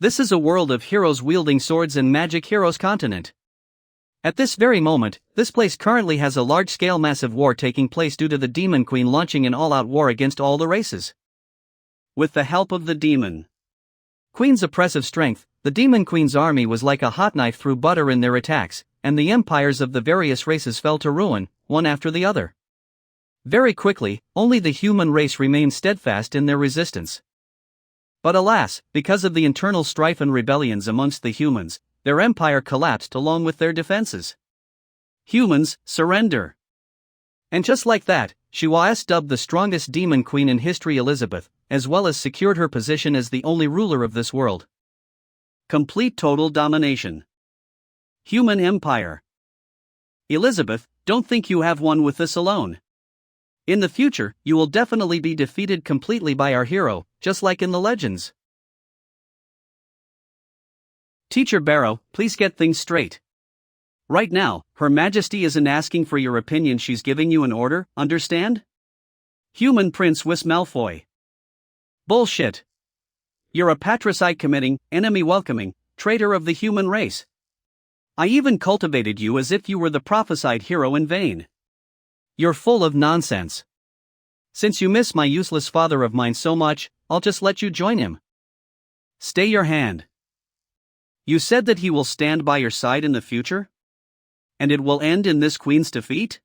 This is a world of heroes wielding swords and magic heroes continent. At this very moment, this place currently has a large-scale massive war taking place due to the Demon Queen launching an all-out war against all the races. With the help of the Demon Queen's oppressive strength, the Demon Queen's army was like a hot knife through butter in their attacks, and the empires of the various races fell to ruin, one after the other. Very quickly, only the human race remained steadfast in their resistance. But alas, because of the internal strife and rebellions amongst the humans, their empire collapsed along with their defenses. Humans, surrender. And just like that, she was dubbed the strongest demon queen in history, Elizabeth, as well as secured her position as the only ruler of this world. Complete total domination. Human empire. Elizabeth, don't think you have won with this alone. In the future, you will definitely be defeated completely by our hero, just like in the legends. Teacher Barrow, please get things straight. Right now, Her Majesty isn't asking for your opinion, she's giving you an order, understand? Human Prince Whis Malfoy. Bullshit. You're a patricide committing, enemy welcoming, traitor of the human race. I even cultivated you as if you were the prophesied hero in vain. You're full of nonsense. Since you miss my useless father of mine so much, I'll just let you join him. Stay your hand. You said that he will stand by your side in the future? And it will end in this queen's defeat?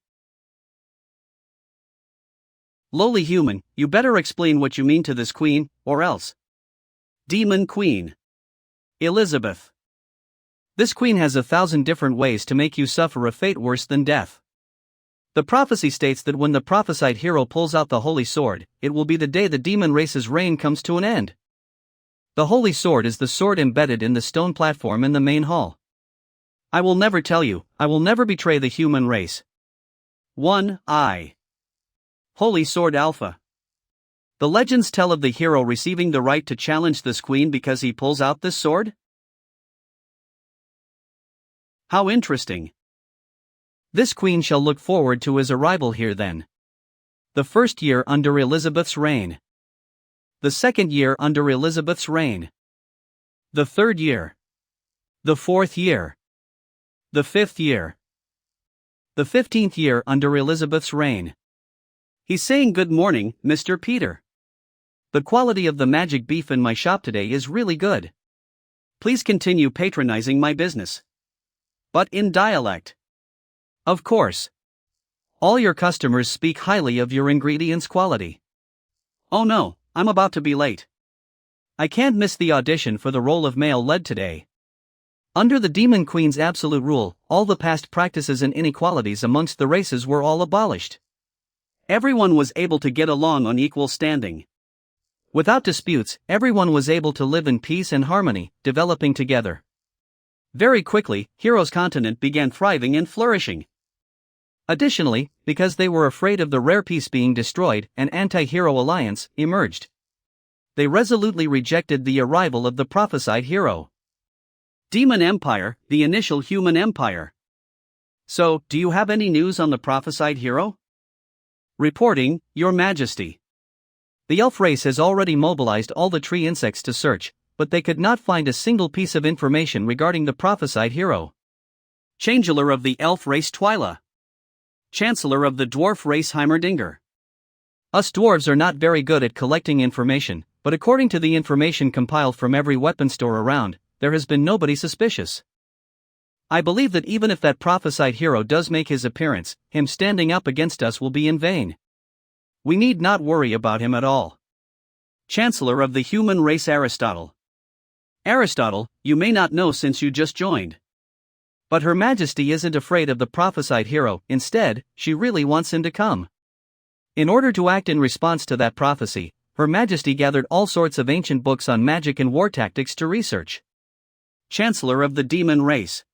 Lowly human, you better explain what you mean to this queen, or else. Demon Queen. Elizabeth. This queen has 1,000 different ways to make you suffer a fate worse than death. The prophecy states that when the prophesied hero pulls out the holy sword, it will be the day the demon race's reign comes to an end. The holy sword is the sword embedded in the stone platform in the main hall. I will never tell you, I will never betray the human race. 1. Holy Sword Alpha. The legends tell of the hero receiving the right to challenge this queen because he pulls out this sword? How interesting. This queen shall look forward to his arrival here then. The first year under Elizabeth's reign. The second year under Elizabeth's reign. The third year. The fourth year. The fifth year. The 15th year under Elizabeth's reign. He's saying good morning, Mr. Peter. The quality of the magic beef in my shop today is really good. Please continue patronizing my business. But in dialect. Of course. All your customers speak highly of your ingredients' quality. Oh no, I'm about to be late. I can't miss the audition for the role of male lead today. Under the Demon Queen's absolute rule, all the past practices and inequalities amongst the races were all abolished. Everyone was able to get along on equal standing. Without disputes, everyone was able to live in peace and harmony, developing together. Very quickly, Heroes Continent began thriving and flourishing. Additionally, because they were afraid of the rare peace being destroyed, an anti-hero alliance emerged. They resolutely rejected the arrival of the prophesied hero. Demon Empire, the initial human empire. So, do you have any news on the prophesied hero? Reporting, Your Majesty. The elf race has already mobilized all the tree insects to search, but they could not find a single piece of information regarding the prophesied hero. Changeler of the elf race Twyla. Chancellor of the dwarf race Heimerdinger. Us dwarves are not very good at collecting information, but according to the information compiled from every weapon store around, there has been nobody suspicious. I believe that even if that prophesied hero does make his appearance, him standing up against us will be in vain. We need not worry about him at all. Chancellor of the human race Aristotle. Aristotle, you may not know since you just joined. But Her Majesty isn't afraid of the prophesied hero, instead, she really wants him to come. In order to act in response to that prophecy, Her Majesty gathered all sorts of ancient books on magic and war tactics to research. Chancellor of the demon race.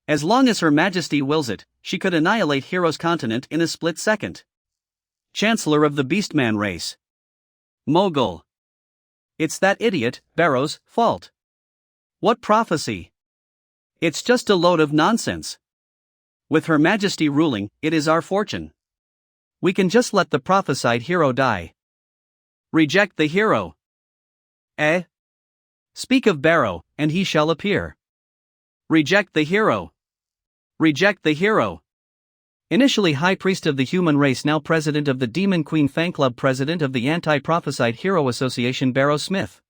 As long as Her Majesty wills it, she could annihilate Heroes Continent in a split second. Chancellor of the Beastman race. Mogul. It's that idiot, Barrow's, fault. What prophecy? It's just a load of nonsense. With Her Majesty ruling, it is our fortune. We can just let the prophesied hero die. Reject the hero. Eh? Speak of Barrow, and he shall appear. Reject the hero. Reject the hero. Initially High Priest of the Human Race, now President of the Demon Queen Fan Club, President of the Anti-Prophesied Hero Association, Barrow Smith.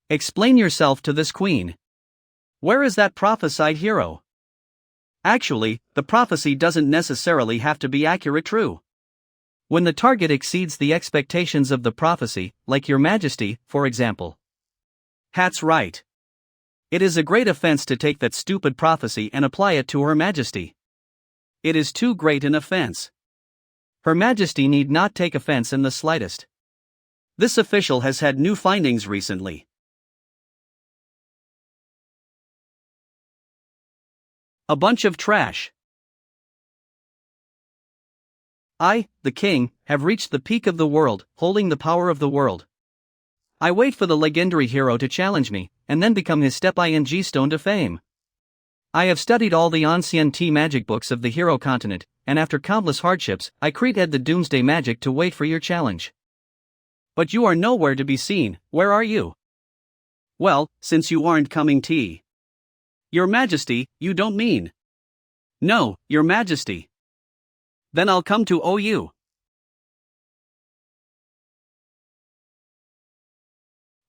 Explain yourself to this queen. Where is that prophesied hero? Actually, the prophecy doesn't necessarily have to be accurate true. When the target exceeds the expectations of the prophecy, like Your Majesty, for example. That's right. It is a great offense to take that stupid prophecy and apply it to Her Majesty. It is too great an offense. Her Majesty need not take offense in the slightest. This official has had new findings recently. A bunch of trash. I, the king, have reached the peak of the world, holding the power of the world. I wait for the legendary hero to challenge me, and then become his step-ing stone to fame. I have studied all the ancient magic books of the hero continent, and after countless hardships, I created the doomsday magic to wait for your challenge. But you are nowhere to be seen. Where are you? Well, since you aren't coming to Your Majesty, you don't mean? No, Your Majesty. Then I'll come to OU.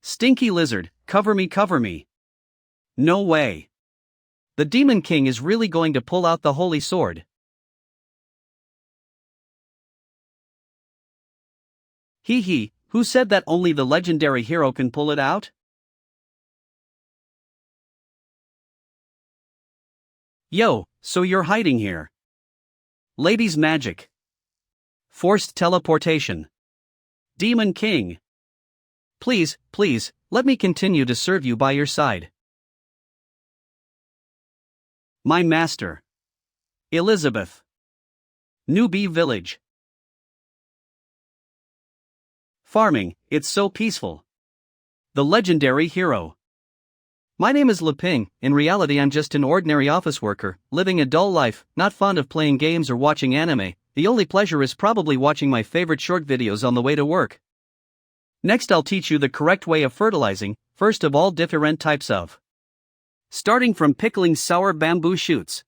Stinky lizard, cover me, cover me. No way. The Demon King is really going to pull out the holy sword. Hee, who said that only the legendary hero can pull it out? Yo, so you're hiding here. Ladies' magic. Forced teleportation. Demon King. Please, let me continue to serve you by your side. My master. Elizabeth. Newbie Village. Farming, it's so peaceful. The legendary hero. My name is Leping. In reality I'm just an ordinary office worker, living a dull life, not fond of playing games or watching anime. The only pleasure is probably watching my favorite short videos on the way to work. Next I'll teach you the correct way of fertilizing, first of all different types of. Starting from pickling sour bamboo shoots.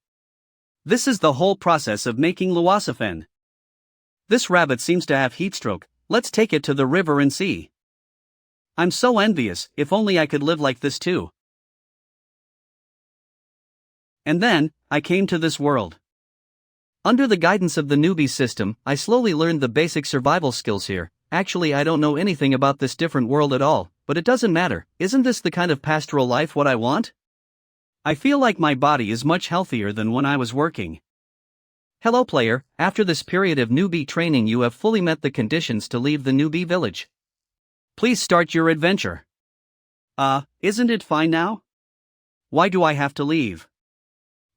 This is the whole process of making luosafen. This rabbit seems to have heatstroke, let's take it to the river and see. I'm so envious, if only I could live like this too. And then, I came to this world. Under the guidance of the newbie system, I slowly learned the basic survival skills here. Actually I don't know anything about this different world at all, but it doesn't matter. Isn't this the kind of pastoral life what I want? I feel like my body is much healthier than when I was working. Hello player, after this period of newbie training you have fully met the conditions to leave the newbie village. Please start your adventure. Isn't it fine now? Why do I have to leave?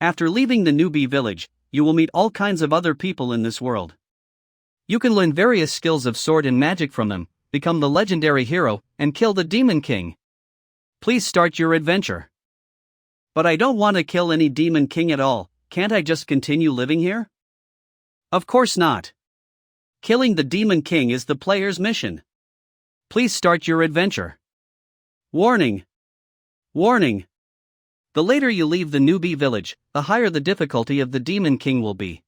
After leaving the newbie village, you will meet all kinds of other people in this world. You can learn various skills of sword and magic from them, become the legendary hero, and kill the Demon King. Please start your adventure. But I don't want to kill any Demon King at all. Can't I just continue living here? Of course not. Killing the Demon King is the player's mission. Please start your adventure. Warning. Warning. The later you leave the newbie village, the higher the difficulty of the Demon King will be.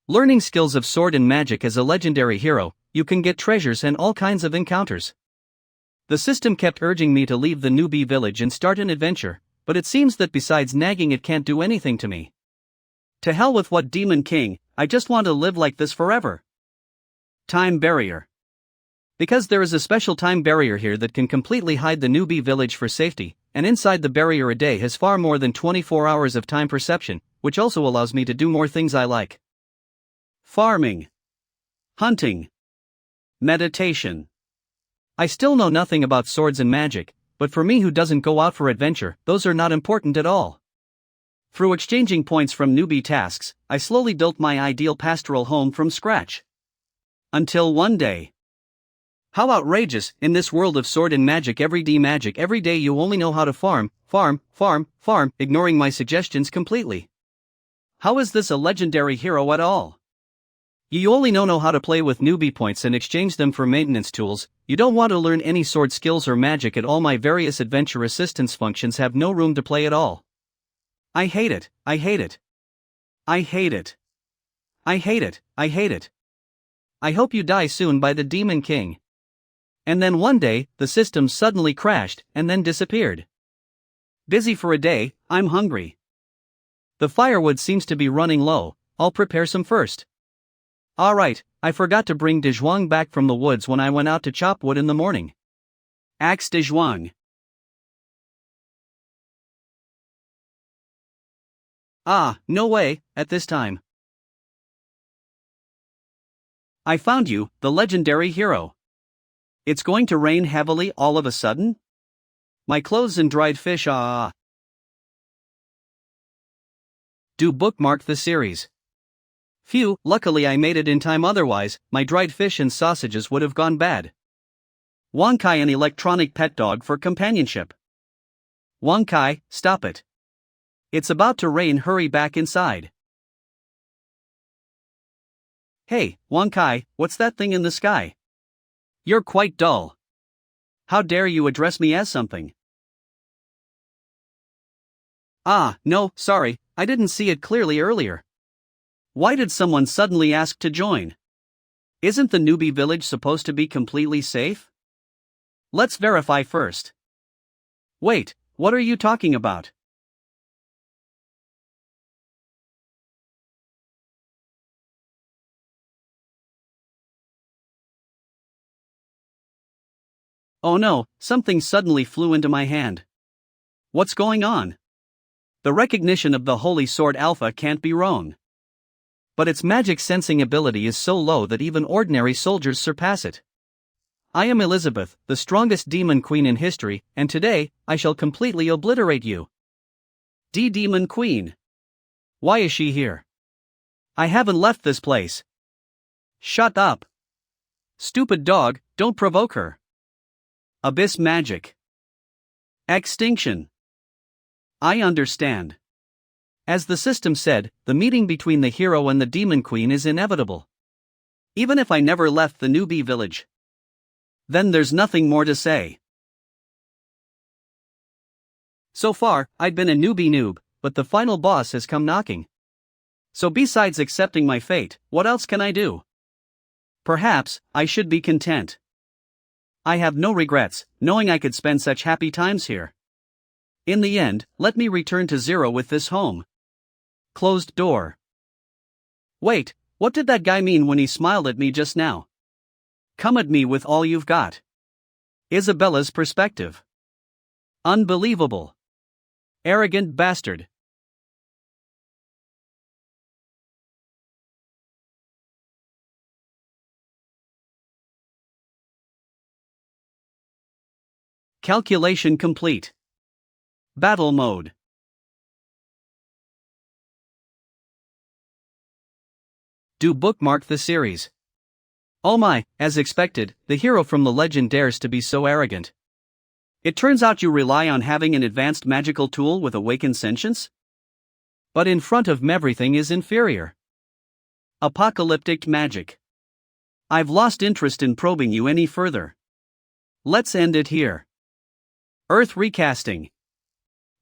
Learning skills of sword and magic as a legendary hero, you can get treasures and all kinds of encounters. The system kept urging me to leave the newbie village and start an adventure, but it seems that besides nagging it can't do anything to me. To hell with what Demon King, I just want to live like this forever. Time barrier. Because there is a special time barrier here that can completely hide the newbie village for safety, and inside the barrier a day has far more than 24 hours of time perception, which also allows me to do more things I like. Farming. Hunting. Meditation. I still know nothing about swords and magic, but for me who doesn't go out for adventure, those are not important at all. Through exchanging points from newbie tasks, I slowly built my ideal pastoral home from scratch. Until one day. How outrageous, in this world of sword and magic every day you only know how to farm, ignoring my suggestions completely. How is this a legendary hero at all? You only know how to play with newbie points and exchange them for maintenance tools. You don't want to learn any sword skills or magic at all. My various adventure assistance functions have no room to play at all. I hate it, I hate it. I hate it. I hate it, I hate it. I hope you die soon by the Demon King. And then one day, the system suddenly crashed and then disappeared. Busy for a day, I'm hungry. The firewood seems to be running low, I'll prepare some first. Alright, I forgot to bring De Zhuang back from the woods when I went out to chop wood in the morning. Axe De Zhuang. Ah, no way, at this time. I found you, the legendary hero. It's going to rain heavily all of a sudden? My clothes and dried fish, Do bookmark the series. Phew, luckily I made it in time, otherwise, my dried fish and sausages would have gone bad. Wang Kai, an electronic pet dog for companionship. Wang Kai, stop it. It's about to rain, hurry back inside. Hey, Wang Kai, what's that thing in the sky? You're quite dull. How dare you address me as something? No, sorry, I didn't see it clearly earlier. Why did someone suddenly ask to join? Isn't the newbie village supposed to be completely safe? Let's verify first. Wait, what are you talking about? Oh no, something suddenly flew into my hand. What's going on? The recognition of the Holy Sword Alpha can't be wrong. But its magic sensing ability is so low that even ordinary soldiers surpass it. I am Elizabeth, the strongest demon queen in history, and today, I shall completely obliterate you. Demon Queen. Why is she here? I haven't left this place. Shut up. Stupid dog, don't provoke her. Abyss magic. Extinction. I understand. As the system said, the meeting between the hero and the demon queen is inevitable. Even if I never left the newbie village. Then there's nothing more to say. So far, I'd been a newbie noob, but the final boss has come knocking. So besides accepting my fate, what else can I do? Perhaps, I should be content. I have no regrets, knowing I could spend such happy times here. In the end, let me return to zero with this home. Closed door. Wait, what did that guy mean when he smiled at me just now? Come at me with all you've got. Isabella's perspective. Unbelievable. Arrogant bastard. Calculation complete. Battle mode. Do bookmark the series. Oh my, as expected, the hero from the legend dares to be so arrogant. It turns out you rely on having an advanced magical tool with awakened sentience? But in front of everything is inferior. Apocalyptic magic. I've lost interest in probing you any further. Let's end it here. Earth recasting.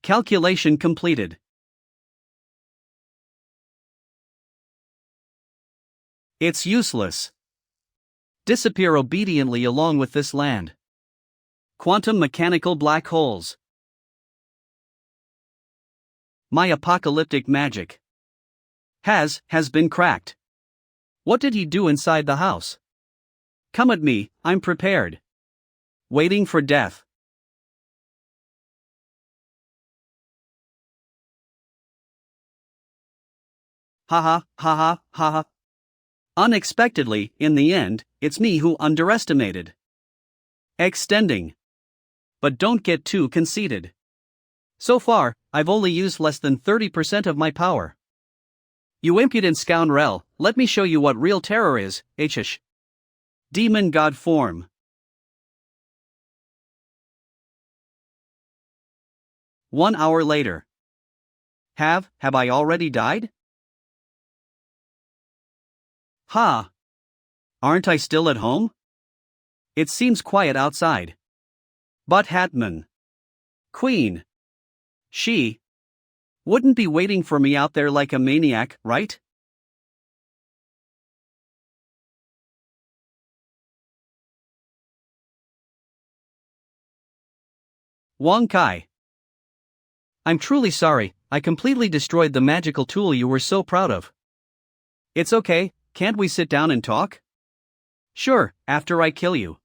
Calculation completed. It's useless. Disappear obediently along with this land. Quantum mechanical black holes. My apocalyptic magic has been cracked. What did he do inside the house? Come at me, I'm prepared. Waiting for death. Haha, haha, haha. Unexpectedly, in the end, it's me who underestimated. Extending. But don't get too conceited. So far, I've only used less than 30% of my power. You impudent scoundrel, let me show you what real terror is, hsh. Demon god form. 1 hour later. Have I already died? Ha! Aren't I still at home? It seems quiet outside. But Hatman. Queen. She. Wouldn't be waiting for me out there like a maniac, right? Wang Kai. I'm truly sorry, I completely destroyed the magical tool you were so proud of. It's okay, can't we sit down and talk? Sure, after I kill you.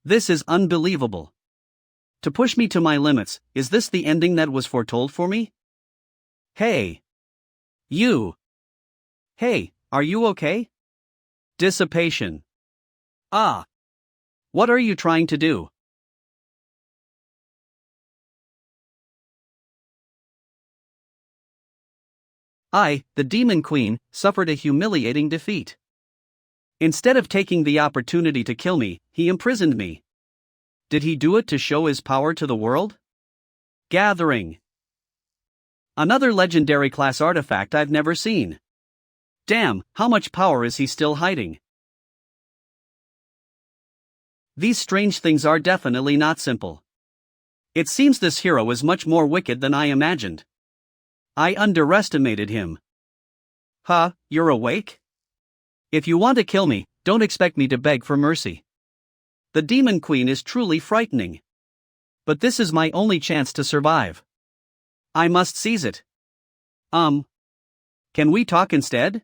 This is unbelievable. To push me to my limits, is this the ending that was foretold for me? Hey. You. Hey, are you okay? Dissipation. Ah. What are you trying to do? I, the Demon Queen, suffered a humiliating defeat. Instead of taking the opportunity to kill me, he imprisoned me. Did he do it to show his power to the world? Gathering. Another legendary class artifact I've never seen. Damn, how much power is he still hiding? These strange things are definitely not simple. It seems this hero is much more wicked than I imagined. I underestimated him. Huh, you're awake? If you want to kill me, don't expect me to beg for mercy. The Demon Queen is truly frightening. But this is my only chance to survive. I must seize it. Can we talk instead?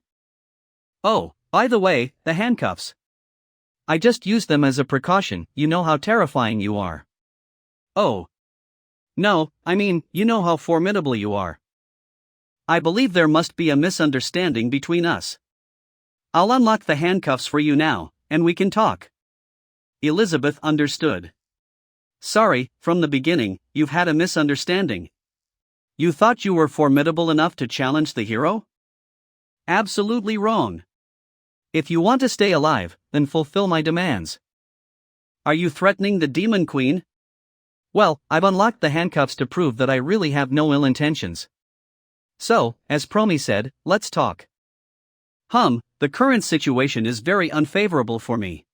Oh, by the way, the handcuffs. I just used them as a precaution, you know how terrifying you are. Oh. No, I mean, you know how formidable you are. I believe there must be a misunderstanding between us. I'll unlock the handcuffs for you now, and we can talk. Elizabeth understood. Sorry, from the beginning, you've had a misunderstanding. You thought you were formidable enough to challenge the hero? Absolutely wrong. If you want to stay alive, then fulfill my demands. Are you threatening the Demon Queen? Well, I've unlocked the handcuffs to prove that I really have no ill intentions. So, as Promi said, let's talk. The current situation is very unfavorable for me.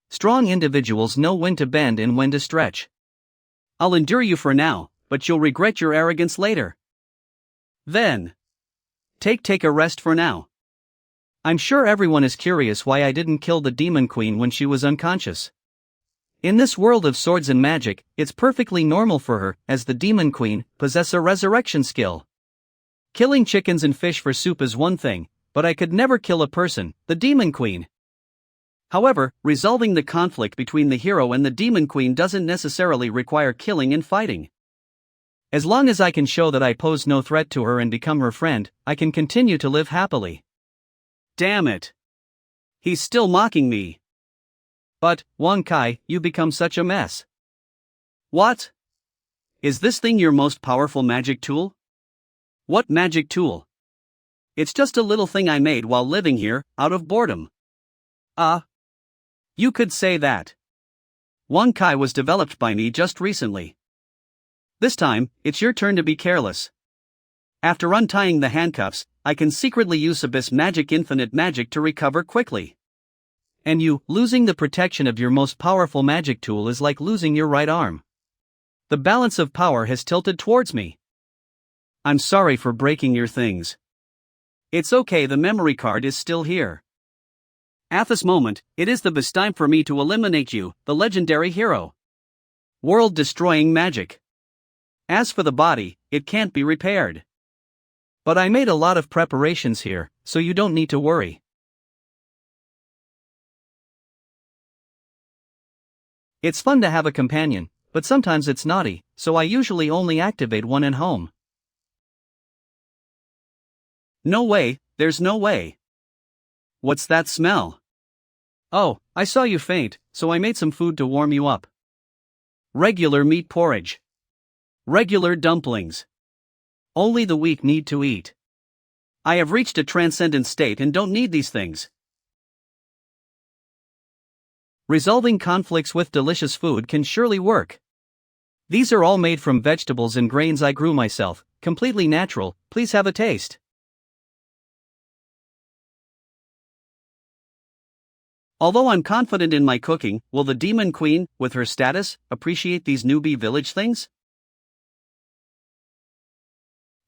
Strong individuals know when to bend and when to stretch. I'll endure you for now, but you'll regret your arrogance later. Then. Take a rest for now. I'm sure everyone is curious why I didn't kill the Demon Queen when she was unconscious. In this world of swords and magic, it's perfectly normal for her, as the Demon Queen, possess a resurrection skill. Killing chickens and fish for soup is one thing, but I could never kill a person, the Demon Queen. However, resolving the conflict between the hero and the Demon Queen doesn't necessarily require killing and fighting. As long as I can show that I pose no threat to her and become her friend, I can continue to live happily. Damn it. He's still mocking me. But, Wang Kai, you become such a mess. What? Is this thing your most powerful magic tool? What magic tool? It's just a little thing I made while living here, out of boredom. You could say that. Wang Kai was developed by me just recently. This time, it's your turn to be careless. After untying the handcuffs, I can secretly use Abyss Magic Infinite Magic to recover quickly. And you, losing the protection of your most powerful magic tool is like losing your right arm. The balance of power has tilted towards me. I'm sorry for breaking your things. It's okay, the memory card is still here. At this moment, it is the best time for me to eliminate you, the legendary hero. World-destroying magic. As for the body, it can't be repaired. But I made a lot of preparations here, so you don't need to worry. It's fun to have a companion, but sometimes it's naughty, so I usually only activate one at home. No way, there's no way. What's that smell? Oh, I saw you faint, so I made some food to warm you up. Regular meat porridge. Regular dumplings. Only the weak need to eat. I have reached a transcendent state and don't need these things. Resolving conflicts with delicious food can surely work. These are all made from vegetables and grains I grew myself, completely natural, please have a taste. Although I'm confident in my cooking, will the Demon Queen, with her status, appreciate these newbie village things?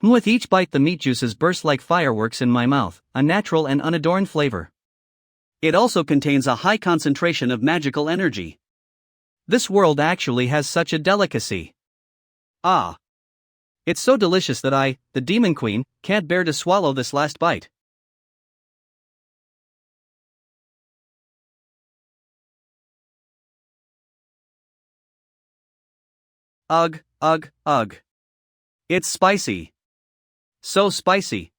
With each bite, the meat juices burst like fireworks in my mouth, a natural and unadorned flavor. It also contains a high concentration of magical energy. This world actually has such a delicacy. Ah! It's so delicious that I, the Demon Queen, can't bear to swallow this last bite. Ugh, ugh, ugh. It's spicy. So spicy.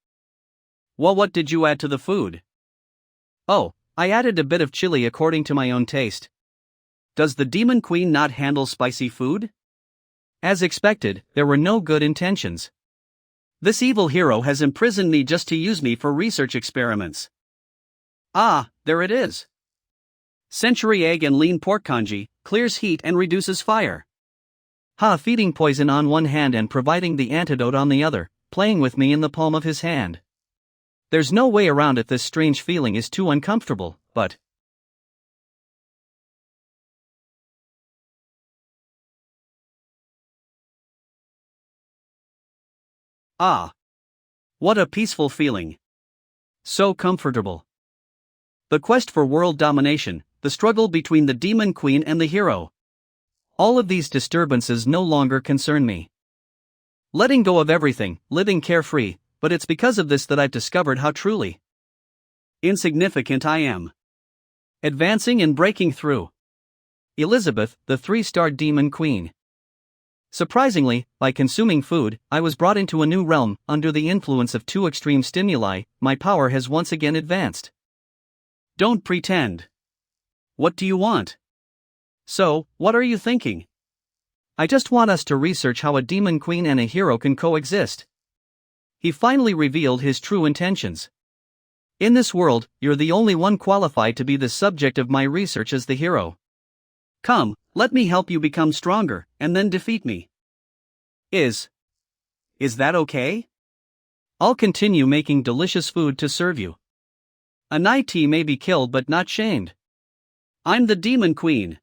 Well, what did you add to the food? Oh, I added a bit of chili according to my own taste. Does the Demon Queen not handle spicy food? As expected, there were no good intentions. This evil hero has imprisoned me just to use me for research experiments. Ah, there it is. Century egg and lean pork congee, clears heat and reduces fire. Feeding poison on one hand and providing the antidote on the other, playing with me in the palm of his hand. There's no way around it. This strange feeling is too uncomfortable, but... Ah! What a peaceful feeling. So comfortable. The quest for world domination, the struggle between the Demon Queen and the hero. All of these disturbances no longer concern me. Letting go of everything, living carefree, but it's because of this that I've discovered how truly insignificant I am. Advancing and breaking through. Elizabeth, the 3-star Demon Queen. Surprisingly, by consuming food, I was brought into a new realm. Under the influence of 2 extreme stimuli, my power has once again advanced. Don't pretend. What do you want? So, what are you thinking? I just want us to research how a Demon Queen and a hero can coexist. He finally revealed his true intentions. In this world, you're the only one qualified to be the subject of my research as the hero. Come, let me help you become stronger, and then defeat me. Is that okay? I'll continue making delicious food to serve you. A knight may be killed but not shamed. I'm the Demon Queen.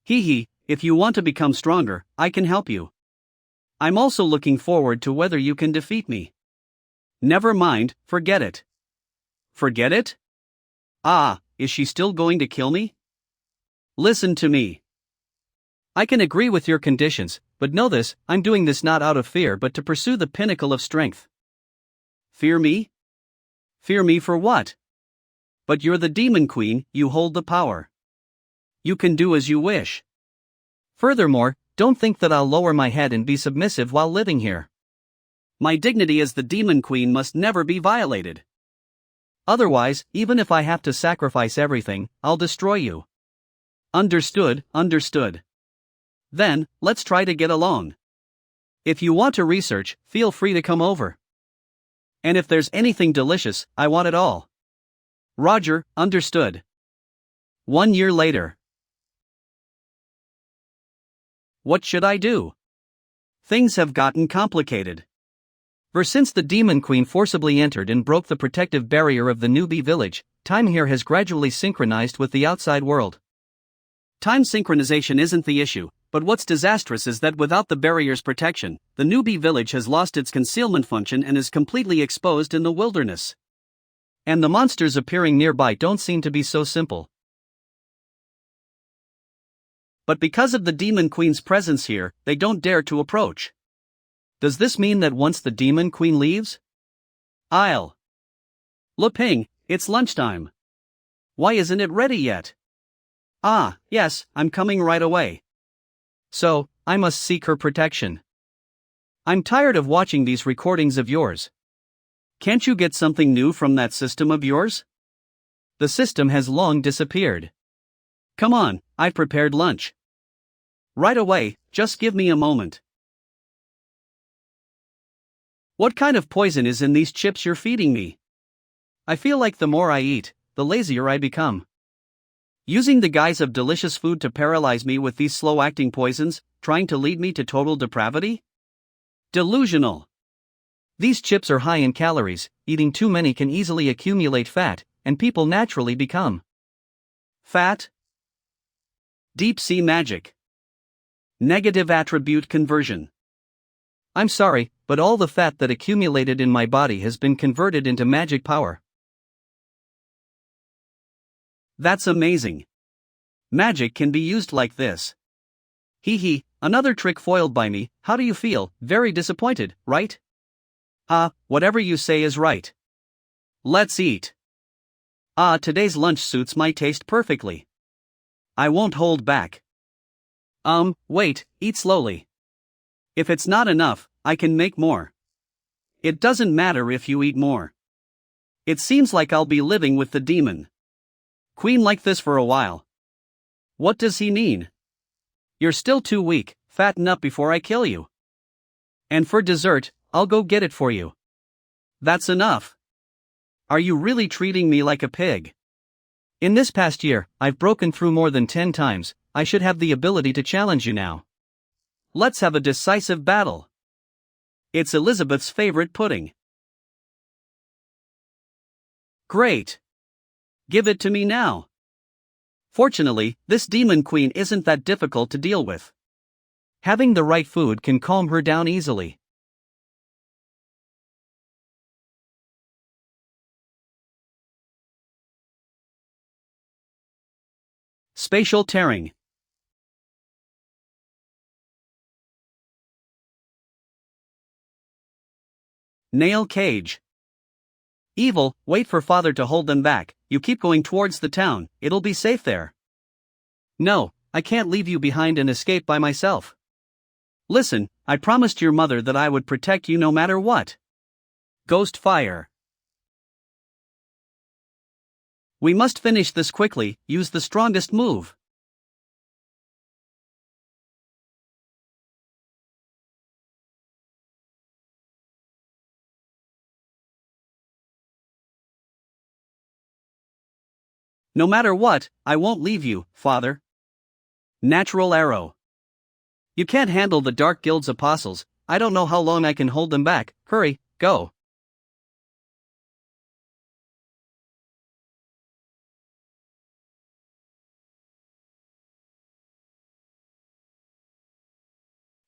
Hee, if you want to become stronger, I can help you. I'm also looking forward to whether you can defeat me. Never mind, forget it. Forget it? Is she still going to kill me? Listen to me. I can agree with your conditions, but know this, I'm doing this not out of fear but to pursue the pinnacle of strength. Fear me? Fear me for what? But you're the Demon Queen, you hold the power. You can do as you wish. Furthermore, don't think that I'll lower my head and be submissive while living here. My dignity as the Demon Queen must never be violated. Otherwise, even if I have to sacrifice everything, I'll destroy you. Understood, understood. Then, let's try to get along. If you want to research, feel free to come over. And if there's anything delicious, I want it all. Roger, understood. 1 year later. What should I do? Things have gotten complicated. Since the Demon Queen forcibly entered and broke the protective barrier of the newbie village, time here has gradually synchronized with the outside world. Time synchronization isn't the issue, but what's disastrous is that without the barrier's protection, the newbie village has lost its concealment function and is completely exposed in the wilderness. And the monsters appearing nearby don't seem to be so simple. But because of the Demon Queen's presence here, they don't dare to approach. Does this mean that once the Demon Queen leaves, I'll... Ping, it's lunchtime. Why isn't it ready yet? Yes, I'm coming right away. So, I must seek her protection. I'm tired of watching these recordings of yours. Can't you get something new from that system of yours? The system has long disappeared. Come on, I've prepared lunch. Right away, just give me a moment. What kind of poison is in these chips you're feeding me? I feel like the more I eat, the lazier I become. Using the guise of delicious food to paralyze me with these slow-acting poisons, trying to lead me to total depravity? Delusional. These chips are high in calories, eating too many can easily accumulate fat, and people naturally become Fat. Deep sea magic. Negative attribute conversion. I'm sorry, but all the fat that accumulated in my body has been converted into magic power. That's amazing. Magic can be used like this. Hee hee, another trick foiled by me. How do you feel? Very disappointed, right? Whatever you say is right. Let's eat. Today's lunch suits my taste perfectly. I won't hold back. Wait, eat slowly. If it's not enough, I can make more. It doesn't matter if you eat more. It seems like I'll be living with the demon queen like this for a while. What does he mean? You're still too weak, fatten up before I kill you. And for dessert, I'll go get it for you. That's enough. Are you really treating me like a pig? In this past year, I've broken through more than 10 times. I should have the ability to challenge you now. Let's have a decisive battle. It's Elizabeth's favorite pudding. Great. Give it to me now. Fortunately, this demon queen isn't that difficult to deal with. Having the right food can calm her down easily. Spatial tearing. Nail cage. Evil, wait for father to hold them back. You keep going towards the town, it'll be safe there. No, I can't leave you behind and escape by myself. Listen, I promised your mother that I would protect you no matter what. Ghost fire. We must finish this quickly, use the strongest move. No matter what, I won't leave you, father. Natural arrow. You can't handle the Dark Guild's apostles. I don't know how long I can hold them back. Hurry, go.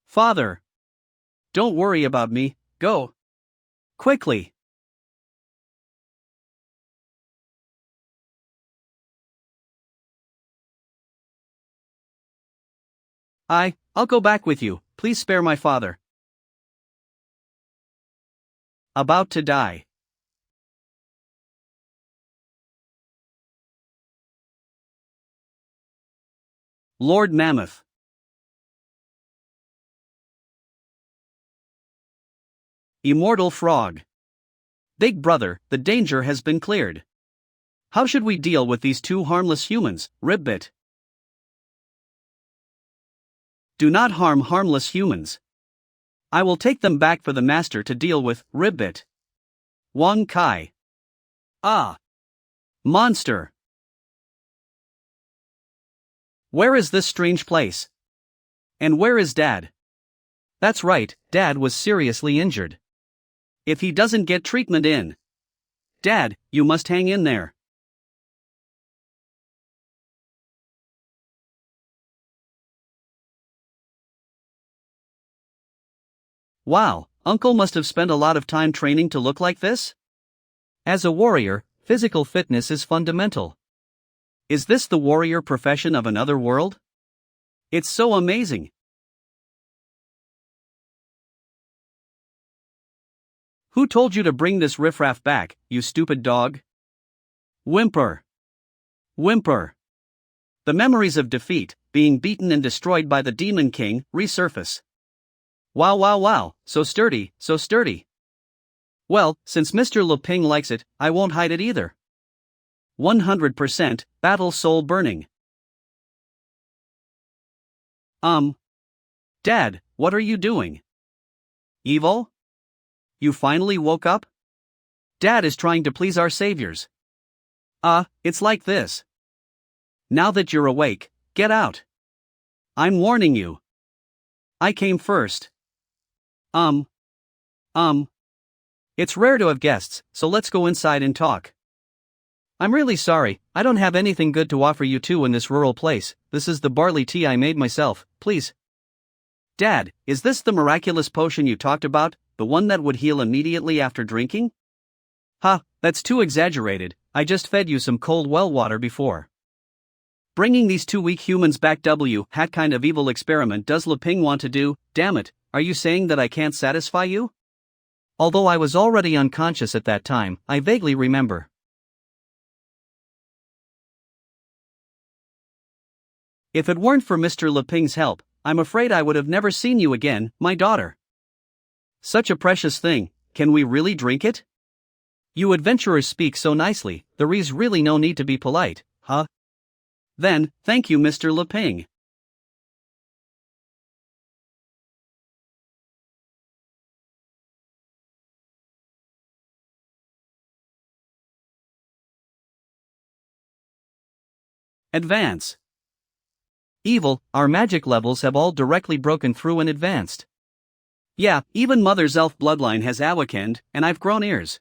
Father. Don't worry about me, go. Quickly. I'll go back with you, please spare my father. About to die. Lord Mammoth. Immortal frog. Big brother, the danger has been cleared. How should we deal with these two harmless humans, Ribbit? Do not harm harmless humans. I will take them back for the master to deal with, Ribbit. Wang Kai. Monster. Where is this strange place? And where is Dad? That's right, Dad was seriously injured. If he doesn't get treatment in. Dad, you must hang in there. Wow, Uncle must have spent a lot of time training to look like this? As a warrior, physical fitness is fundamental. Is this the warrior profession of another world? It's so amazing. Who told you to bring this riffraff back, you stupid dog? Whimper. Whimper. The memories of defeat, being beaten and destroyed by the Demon King, resurface. Wow wow wow, so sturdy, so sturdy. Well, since Mr. Leping likes it, I won't hide it either. 100%, battle soul burning. Dad, what are you doing? Evil? You finally woke up? Dad is trying to please our saviors. It's like this. Now that you're awake, get out. I'm warning you. I came first. It's rare to have guests, so let's go inside and talk. I'm really sorry, I don't have anything good to offer you two in this rural place. This is the barley tea I made myself, please. Dad, is this the miraculous potion you talked about, the one that would heal immediately after drinking? Ha, that's too exaggerated, I just fed you some cold well water before. Bringing these two weak humans back what kind of evil experiment does Leping want to do? Damn it, are you saying that I can't satisfy you? Although I was already unconscious at that time, I vaguely remember. If it weren't for Mr. Leping's help, I'm afraid I would have never seen you again, my daughter. Such a precious thing, can we really drink it? You adventurers speak so nicely, there is really no need to be polite, huh? Then, thank you Mr. Leping. Advance. Evil, our magic levels have all directly broken through and advanced. Yeah, even Mother's elf bloodline has awakened, and I've grown ears.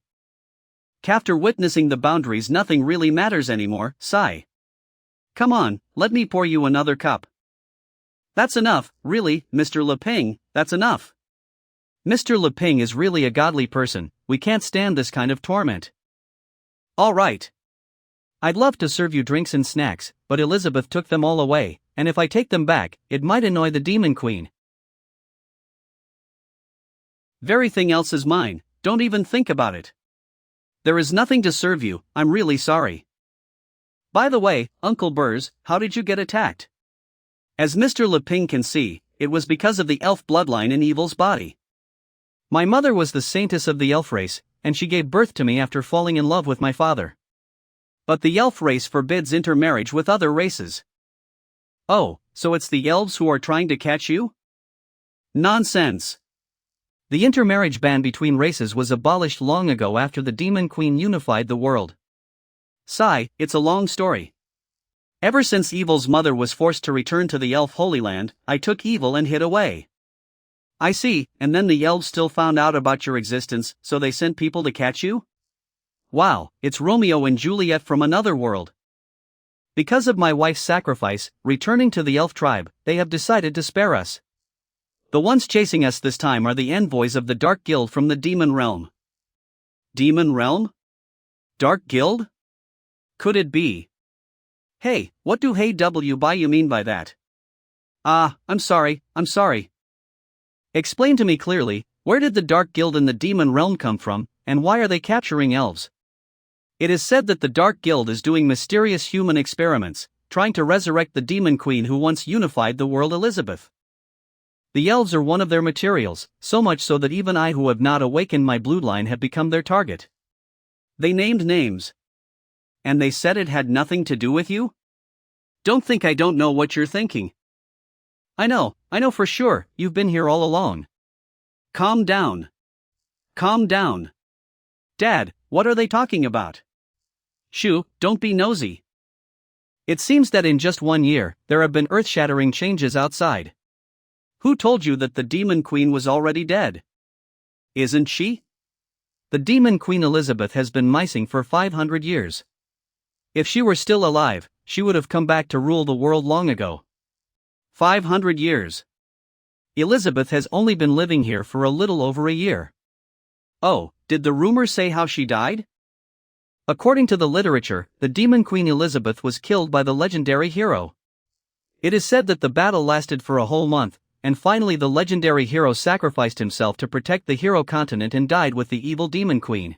After witnessing the boundaries, nothing really matters anymore, sigh. Come on, let me pour you another cup. That's enough, really, Mr. Leping, that's enough. Mr. Leping is really a godly person, we can't stand this kind of torment. All right. I'd love to serve you drinks and snacks, but Elizabeth took them all away, and if I take them back, it might annoy the Demon Queen. Everything else is mine, don't even think about it. There is nothing to serve you, I'm really sorry. By the way, Uncle Burrs, how did you get attacked? As Mr. Leping can see, it was because of the elf bloodline in Evil's body. My mother was the saintess of the elf race, and she gave birth to me after falling in love with my father. But the elf race forbids intermarriage with other races. Oh, so it's the elves who are trying to catch you? Nonsense. The intermarriage ban between races was abolished long ago after the Demon Queen unified the world. Sigh, it's a long story. Ever since Evil's mother was forced to return to the elf Holy Land, I took Evil and hid away. I see, and then the elves still found out about your existence, so they sent people to catch you? Wow, it's Romeo and Juliet from another world. Because of my wife's sacrifice, returning to the elf tribe, they have decided to spare us. The ones chasing us this time are the envoys of the Dark Guild from the Demon Realm. Demon Realm? Dark Guild? Could it be? Hey, what do hey W by you mean by that? I'm sorry. Explain to me clearly, where did the Dark Guild in the Demon Realm come from, and why are they capturing elves? It is said that the Dark Guild is doing mysterious human experiments, trying to resurrect the Demon Queen who once unified the world, Elizabeth. The elves are one of their materials, so much so that even I who have not awakened my bloodline have become their target. They named names. And they said it had nothing to do with you? Don't think I don't know what you're thinking. I know for sure, you've been here all along. Calm down. Dad, what are they talking about? Shoo, don't be nosy. It seems that in just 1 year, there have been earth-shattering changes outside. Who told you that the Demon Queen was already dead? Isn't she? The Demon Queen Elizabeth has been missing for 500 years. If she were still alive, she would have come back to rule the world long ago. 500 years. Elizabeth has only been living here for a little over a year. Oh, did the rumor say how she died? According to the literature, the Demon Queen Elizabeth was killed by the legendary hero. It is said that the battle lasted for a whole month, and finally the legendary hero sacrificed himself to protect the hero continent and died with the evil Demon Queen.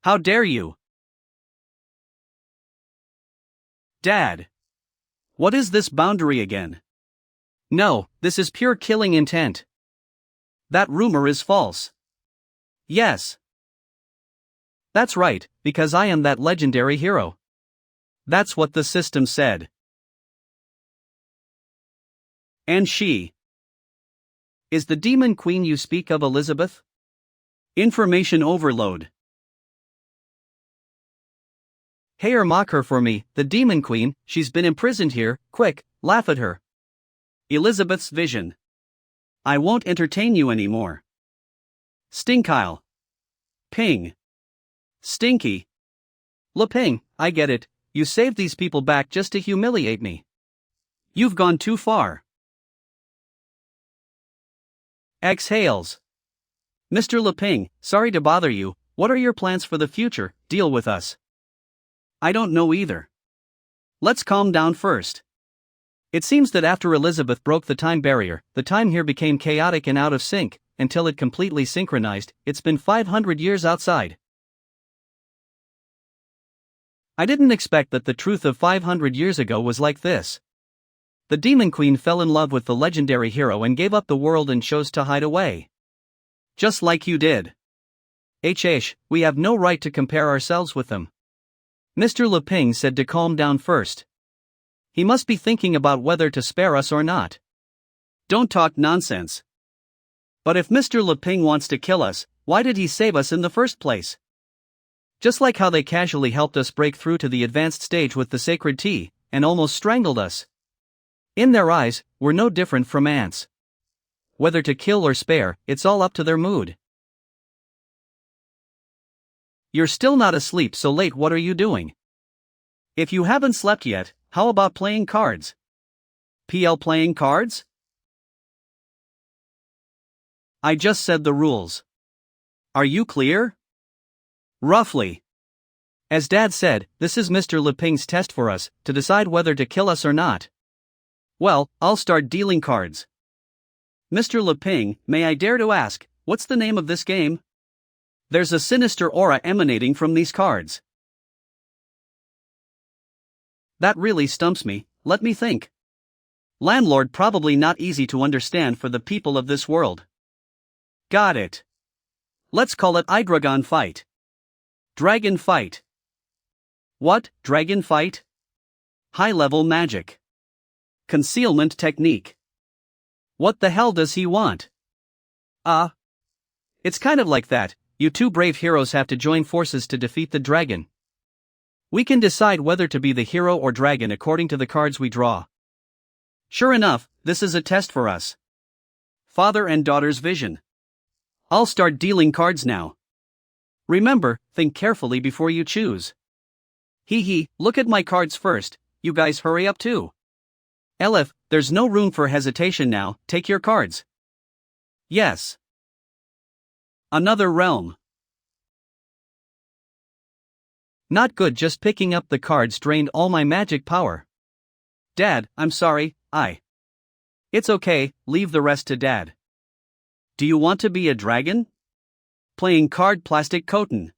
How dare you? Dad! What is this boundary again? No, this is pure killing intent. That rumor is false. Yes. That's right, because I am that legendary hero. That's what the system said. And she is the Demon Queen you speak of, Elizabeth? Information overload. Hey, mock her for me, the Demon Queen, she's been imprisoned here, quick, laugh at her. Elizabeth's vision. I won't entertain you anymore. Stinkile. Ping. Stinky. Leping, I get it, you saved these people back just to humiliate me. You've gone too far. Exhales. Mr. Leping, sorry to bother you, what are your plans for the future? Deal with us. I don't know either. Let's calm down first. It seems that after Elizabeth broke the time barrier, the time here became chaotic and out of sync, until it completely synchronized. It's been 500 years outside. I didn't expect that the truth of 500 years ago was like this. The Demon Queen fell in love with the legendary hero and gave up the world and chose to hide away. Just like you did. We have no right to compare ourselves with them. Mr. Leping said to calm down first. He must be thinking about whether to spare us or not. Don't talk nonsense. But if Mr. Leping wants to kill us, why did he save us in the first place? Just like how they casually helped us break through to the advanced stage with the sacred tea, and almost strangled us. In their eyes, we're no different from ants. Whether to kill or spare, it's all up to their mood. You're still not asleep so late, what are you doing? If you haven't slept yet, how about playing cards? Playing cards? I just said the rules. Are you clear? Roughly. As Dad said, this is Mr. Leping's test for us, to decide whether to kill us or not. Well, I'll start dealing cards. Mr. Leping, may I dare to ask, what's the name of this game? There's a sinister aura emanating from these cards. That really stumps me, let me think. Landlord probably not easy to understand for the people of this world. Got it. Let's call it Dragon Fight. Dragon Fight. What, Dragon Fight? High-level magic. Concealment technique. What the hell does he want? It's kind of like that. You two brave heroes have to join forces to defeat the dragon. We can decide whether to be the hero or dragon according to the cards we draw. Sure enough, this is a test for us. Father and daughter's vision. I'll start dealing cards now. Remember, think carefully before you choose. Look at my cards first, you guys hurry up too. Elif, there's no room for hesitation now, take your cards. Yes. Another realm. Not good, just picking up the cards drained all my magic power. Dad, I'm sorry, It's okay, leave the rest to Dad. Do you want to be a dragon? Playing card plastic Khotan.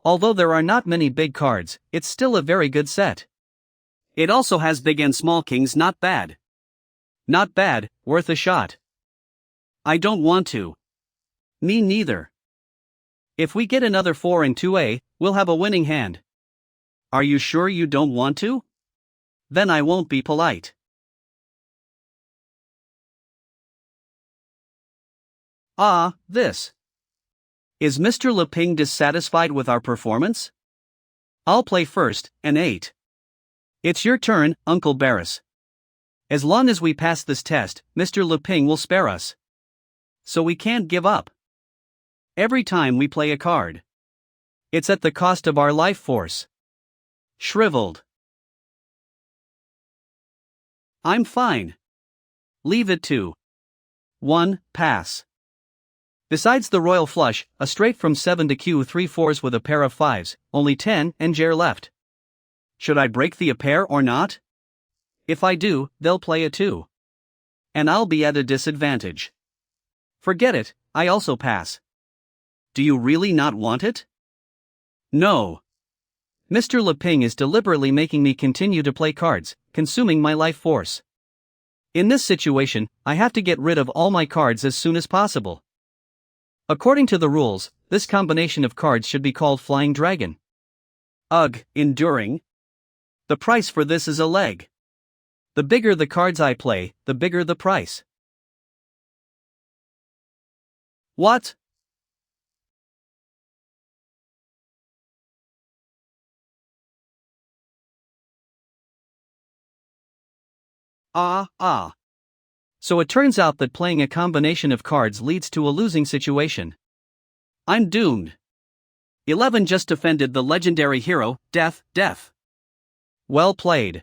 Although there are not many big cards, it's still a very good set. It also has big and small kings, not bad. Not bad, worth a shot. I don't want to. Me neither. If we get another 4 and 2A, we'll have a winning hand. Are you sure you don't want to? Then I won't be polite. This. Is Mr. Leping dissatisfied with our performance? I'll play first, an 8. It's your turn, Uncle Barris. As long as we pass this test, Mr. Leping will spare us. So we can't give up. Every time we play a card, it's at the cost of our life force. Shriveled. I'm fine. Leave it to 1, pass. Besides the royal flush, a straight from 7 to Q, 3 4s with a pair of 5s, only 10 and Jair left. Should I break the pair or not? If I do, they'll play a 2. And I'll be at a disadvantage. Forget it, I also pass. Do you really not want it? No. Mr. Leping is deliberately making me continue to play cards, consuming my life force. In this situation, I have to get rid of all my cards as soon as possible. According to the rules, this combination of cards should be called Flying Dragon. Ugh, enduring. The price for this is a leg. The bigger the cards I play, the bigger the price. What? So it turns out that playing a combination of cards leads to a losing situation. I'm doomed. 11 just defended the legendary hero, death. Well played.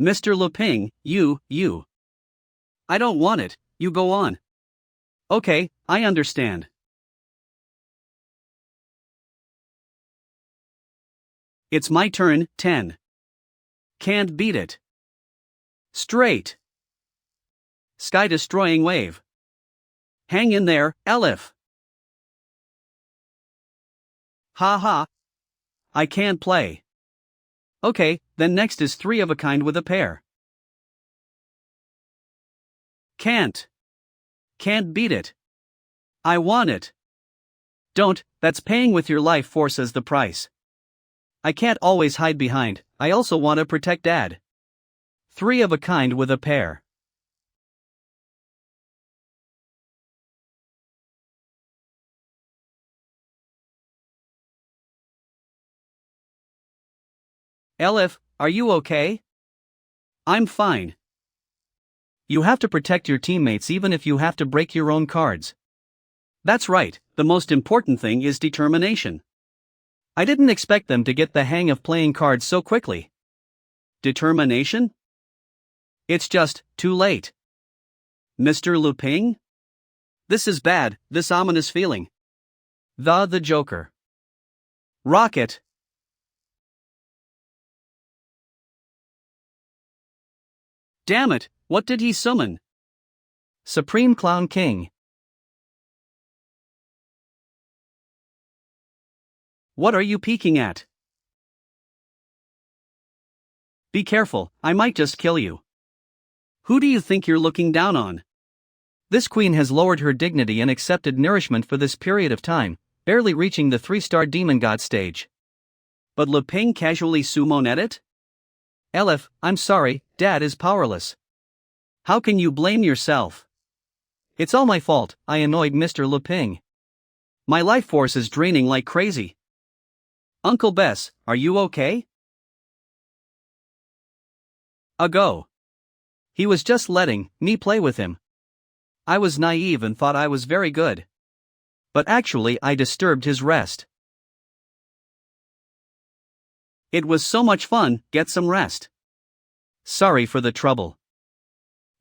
Mr. Luping, you. I don't want it, you go on. Okay, I understand. It's my turn, 10. Can't beat it. Straight. Sky-destroying wave. Hang in there, Elif. Ha. I can't play. Okay, then next is 3 of a kind with a pair. Can't beat it. I want it. Don't, that's paying with your life force as the price. I can't always hide behind, I also want to protect Dad. 3 of a kind with a pair. Elif, are you okay? I'm fine. You have to protect your teammates even if you have to break your own cards. That's right, the most important thing is determination. I didn't expect them to get the hang of playing cards so quickly. Determination? It's just too late. Mr. Luping? This is bad, this ominous feeling. The Joker. Rocket. Damn it, what did he summon? Supreme Clown King. What are you peeking at? Be careful, I might just kill you. Who do you think you're looking down on? This queen has lowered her dignity and accepted nourishment for this period of time, barely reaching the 3-star demon god stage. But Luping casually summoned it? Elif, I'm sorry, Dad is powerless. How can you blame yourself? It's all my fault, I annoyed Mr. Luping. My life force is draining like crazy. Uncle Bess, are you okay? Go. He was just letting me play with him. I was naive and thought I was very good. But actually I disturbed his rest. It was so much fun, get some rest. Sorry for the trouble.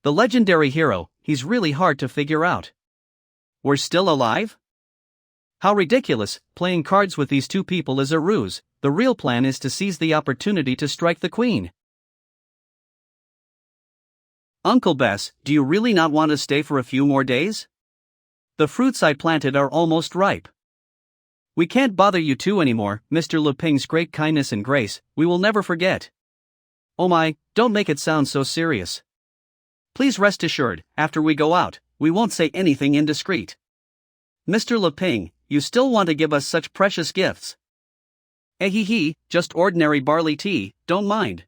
The legendary hero, he's really hard to figure out. We're still alive? How ridiculous, playing cards with these 2 people is a ruse, the real plan is to seize the opportunity to strike the queen. Uncle Bess, do you really not want to stay for a few more days? The fruits I planted are almost ripe. We can't bother you 2 anymore, Mr. Luping's great kindness and grace, we will never forget. Oh my, don't make it sound so serious. Please rest assured, after we go out, we won't say anything indiscreet. Mr. Luping, you still want to give us such precious gifts. Just ordinary barley tea, don't mind.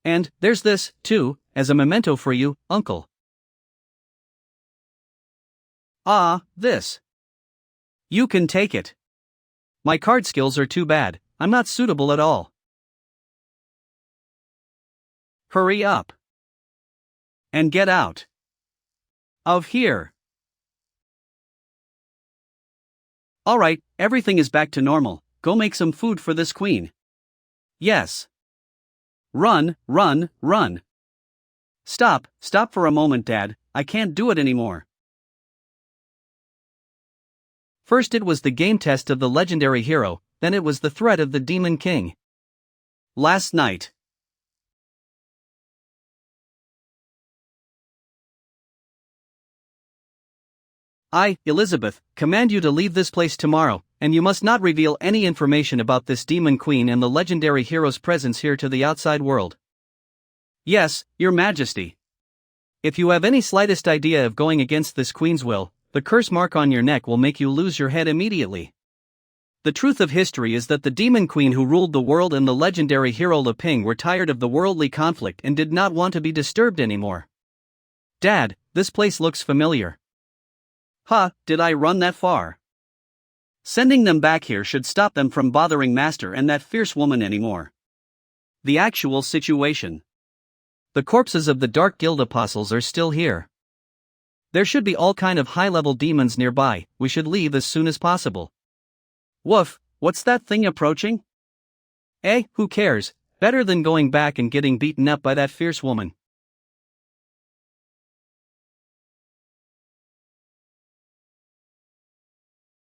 And, there's this, too, as a memento for you, Uncle. This. You can take it. My card skills are too bad, I'm not suitable at all. Hurry up. And get out of here. Alright, everything is back to normal, go make some food for this queen. Yes. Run. Stop for a moment, Dad, I can't do it anymore. First it was the game test of the legendary hero, then it was the threat of the Demon King. Last night. I, Elizabeth, command you to leave this place tomorrow, and you must not reveal any information about this Demon Queen and the legendary hero's presence here to the outside world. Yes, Your Majesty. If you have any slightest idea of going against this queen's will, the curse mark on your neck will make you lose your head immediately. The truth of history is that the Demon Queen who ruled the world and the legendary hero Luping were tired of the worldly conflict and did not want to be disturbed anymore. Dad, this place looks familiar. Did I run that far? Sending them back here should stop them from bothering Master and that fierce woman anymore. The actual situation. The corpses of the Dark Guild apostles are still here. There should be all kind of high-level demons nearby, we should leave as soon as possible. Woof, what's that thing approaching? Who cares? Better than going back and getting beaten up by that fierce woman.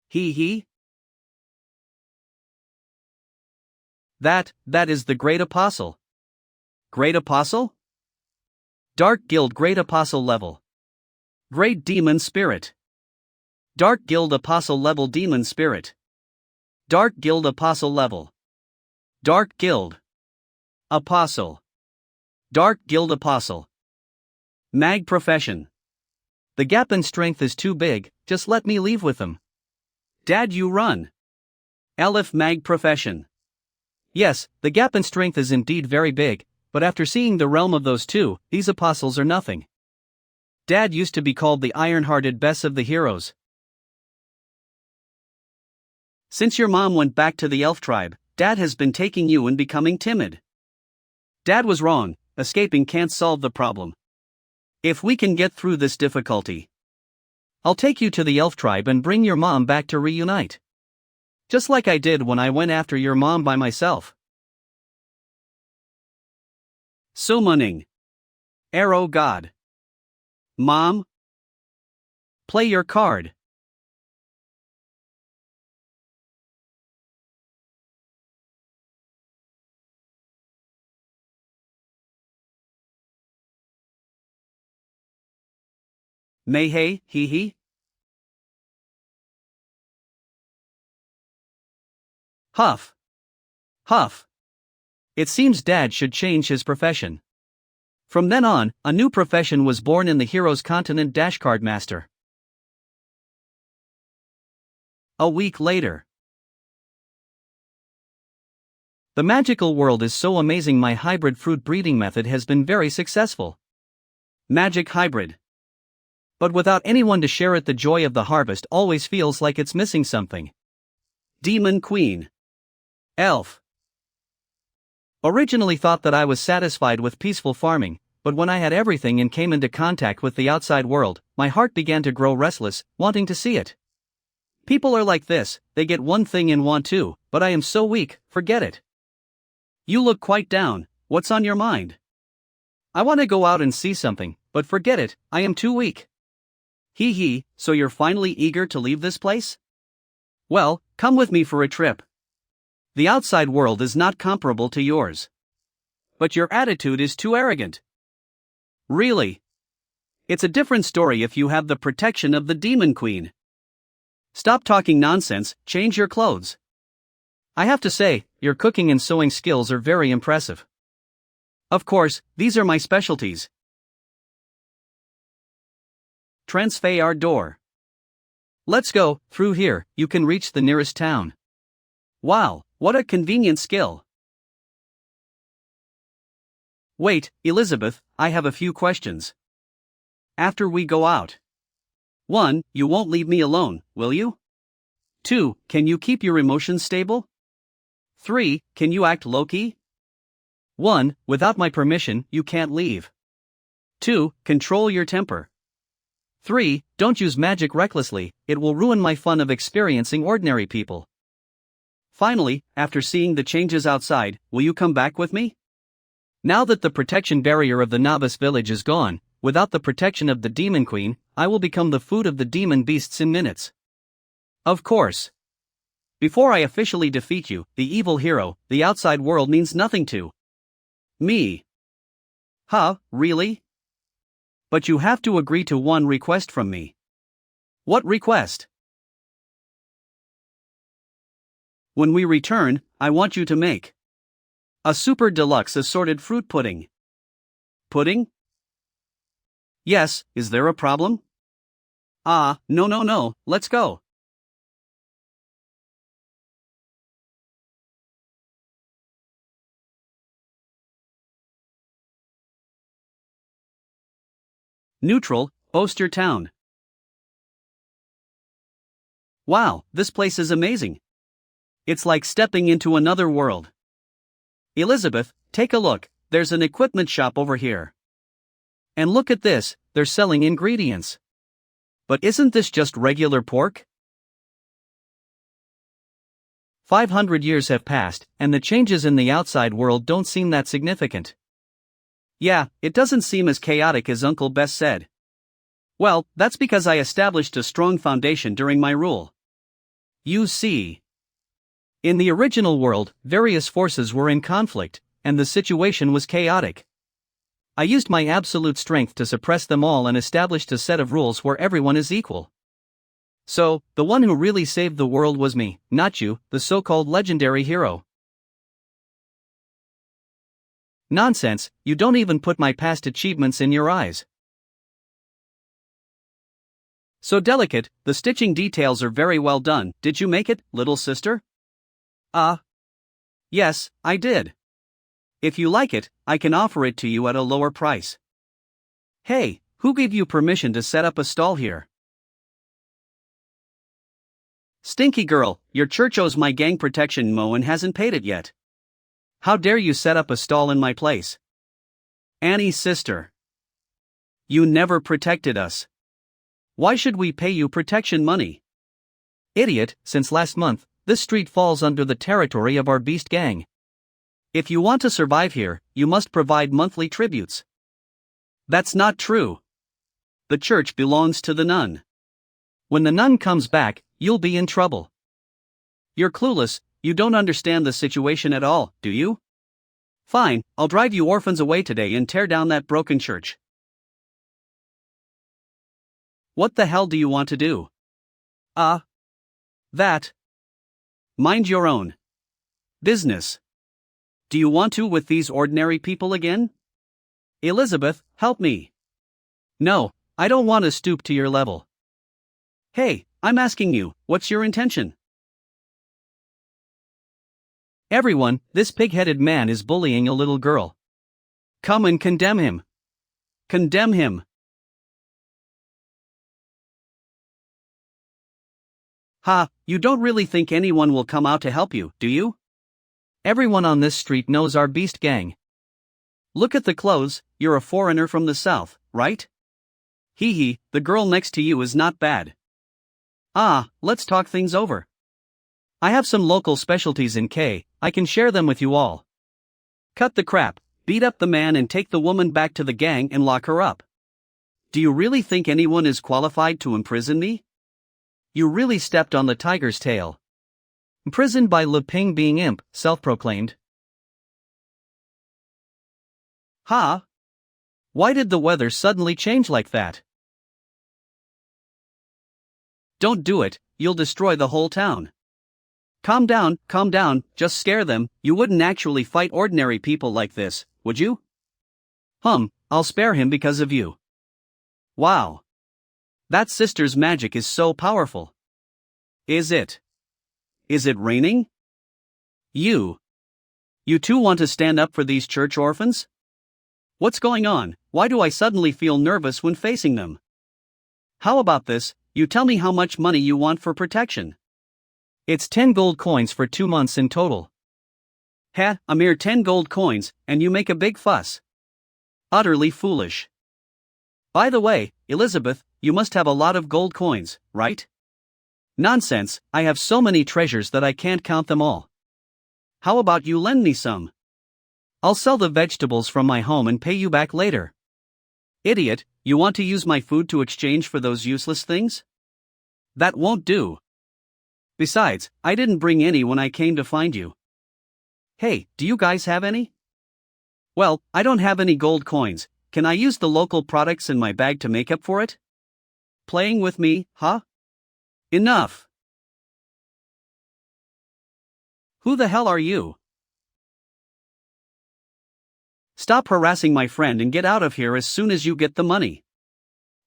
He. That is the Great Apostle. Great Apostle? Dark Guild Great Apostle level. Great Demon Spirit. Dark Guild Apostle level Demon Spirit. Dark Guild Apostle level. Dark Guild Apostle. Dark Guild Apostle. Mag Profession. The gap in strength is too big, just let me leave with them. Dad, you run. Aleph Mag Profession. Yes, the gap in strength is indeed very big, but after seeing the realm of those two, these apostles are nothing. Dad used to be called the iron-hearted best of the heroes. Since your mom went back to the elf tribe, Dad has been taking you and becoming timid. Dad was wrong, escaping can't solve the problem. If we can get through this difficulty, I'll take you to the elf tribe and bring your mom back to reunite. Just like I did when I went after your mom by myself. Summoning. Arrow God. Mom? Play your card. Mei he. Huff. Huff. It seems Dad should change his profession. From then on, a new profession was born in the hero's continent, Dashcard Master. A week later. The magical world is so amazing. My hybrid fruit breeding method has been very successful. Magic hybrid. But without anyone to share it, the joy of the harvest always feels like it's missing something. Demon Queen. Elf. Originally thought that I was satisfied with peaceful farming, but when I had everything and came into contact with the outside world, my heart began to grow restless, wanting to see it. People are like this, they get one thing and want two, but I am so weak, forget it. You look quite down, what's on your mind? I want to go out and see something, but forget it, I am too weak. He, so you're finally eager to leave this place? Well, come with me for a trip. The outside world is not comparable to yours. But your attitude is too arrogant. Really? It's a different story if you have the protection of the Demon Queen. Stop talking nonsense, change your clothes. I have to say, your cooking and sewing skills are very impressive. Of course, these are my specialties. Transfay our door. Let's go, through here, you can reach the nearest town. Wow, what a convenient skill. Wait, Elizabeth, I have a few questions. After we go out. 1. You won't leave me alone, will you? 2. Can you keep your emotions stable? 3. Can you act low-key? 1. Without my permission, you can't leave. 2. Control your temper. 3. Don't use magic recklessly, it will ruin my fun of experiencing ordinary people. Finally, after seeing the changes outside, will you come back with me? Now that the protection barrier of the novice village is gone, without the protection of the Demon Queen, I will become the food of the demon beasts in minutes. Of course. Before I officially defeat you, the evil hero, the outside world means nothing to me. Huh, really? But you have to agree to one request from me. What request? When we return, I want you to make a super deluxe assorted fruit pudding. Pudding? Yes, is there a problem? No, let's go. Neutral, Oster Town. Wow, this place is amazing. It's like stepping into another world. Elizabeth, take a look, there's an equipment shop over here. And look at this, they're selling ingredients. But isn't this just regular pork? 500 years have passed, and the changes in the outside world don't seem that significant. Yeah, it doesn't seem as chaotic as Uncle Bess said. Well, that's because I established a strong foundation during my rule. You see. In the original world, various forces were in conflict, and the situation was chaotic. I used my absolute strength to suppress them all and established a set of rules where everyone is equal. So, the one who really saved the world was me, not you, the so-called legendary hero. Nonsense, you don't even put my past achievements in your eyes. So delicate, the stitching details are very well done. Did you make it, little sister? Yes, I did. If you like it, I can offer it to you at a lower price. Hey, who gave you permission to set up a stall here? Stinky girl, your church owes my gang protection mo and hasn't paid it yet. How dare you set up a stall in my place? Annie's sister. You never protected us. Why should we pay you protection money? Idiot, since last month, this street falls under the territory of our beast gang. If you want to survive here, you must provide monthly tributes. That's not true. The church belongs to the nun. When the nun comes back, you'll be in trouble. You're clueless, you don't understand the situation at all, do you? Fine, I'll drive you orphans away today and tear down that broken church. What the hell do you want to do? That. Mind your own business. Do you want to with these ordinary people again? Elizabeth, help me. No, I don't want to stoop to your level. Hey, I'm asking you, what's your intention? Everyone, this pig-headed man is bullying a little girl. Come and condemn him. Condemn him. Ha, you don't really think anyone will come out to help you, do you? Everyone on this street knows our beast gang. Look at the clothes, you're a foreigner from the south, right? Hee hee, the girl next to you is not bad. Let's talk things over. I have some local specialties in K, I can share them with you all. Cut the crap, beat up the man and take the woman back to the gang and lock her up. Do you really think anyone is qualified to imprison me? You really stepped on the tiger's tail. Imprisoned by Le Ping being imp, self-proclaimed. Ha? Why did the weather suddenly change like that? Don't do it, you'll destroy the whole town. Calm down, just scare them, you wouldn't actually fight ordinary people like this, would you? I'll spare him because of you. Wow. That sister's magic is so powerful. Is it? Is it raining? You two want to stand up for these church orphans? What's going on? Why do I suddenly feel nervous when facing them? How about this, you tell me how much money you want for protection. It's 10 gold coins for 2 months in total. A mere 10 gold coins, and you make a big fuss. Utterly foolish. By the way, Elizabeth, you must have a lot of gold coins, right? Nonsense, I have so many treasures that I can't count them all. How about you lend me some? I'll sell the vegetables from my home and pay you back later. Idiot, you want to use my food to exchange for those useless things? That won't do. Besides, I didn't bring any when I came to find you. Hey, do you guys have any? Well, I don't have any gold coins. Can I use the local products in my bag to make up for it? Playing with me, huh? Enough. Who the hell are you? Stop harassing my friend and get out of here as soon as you get the money.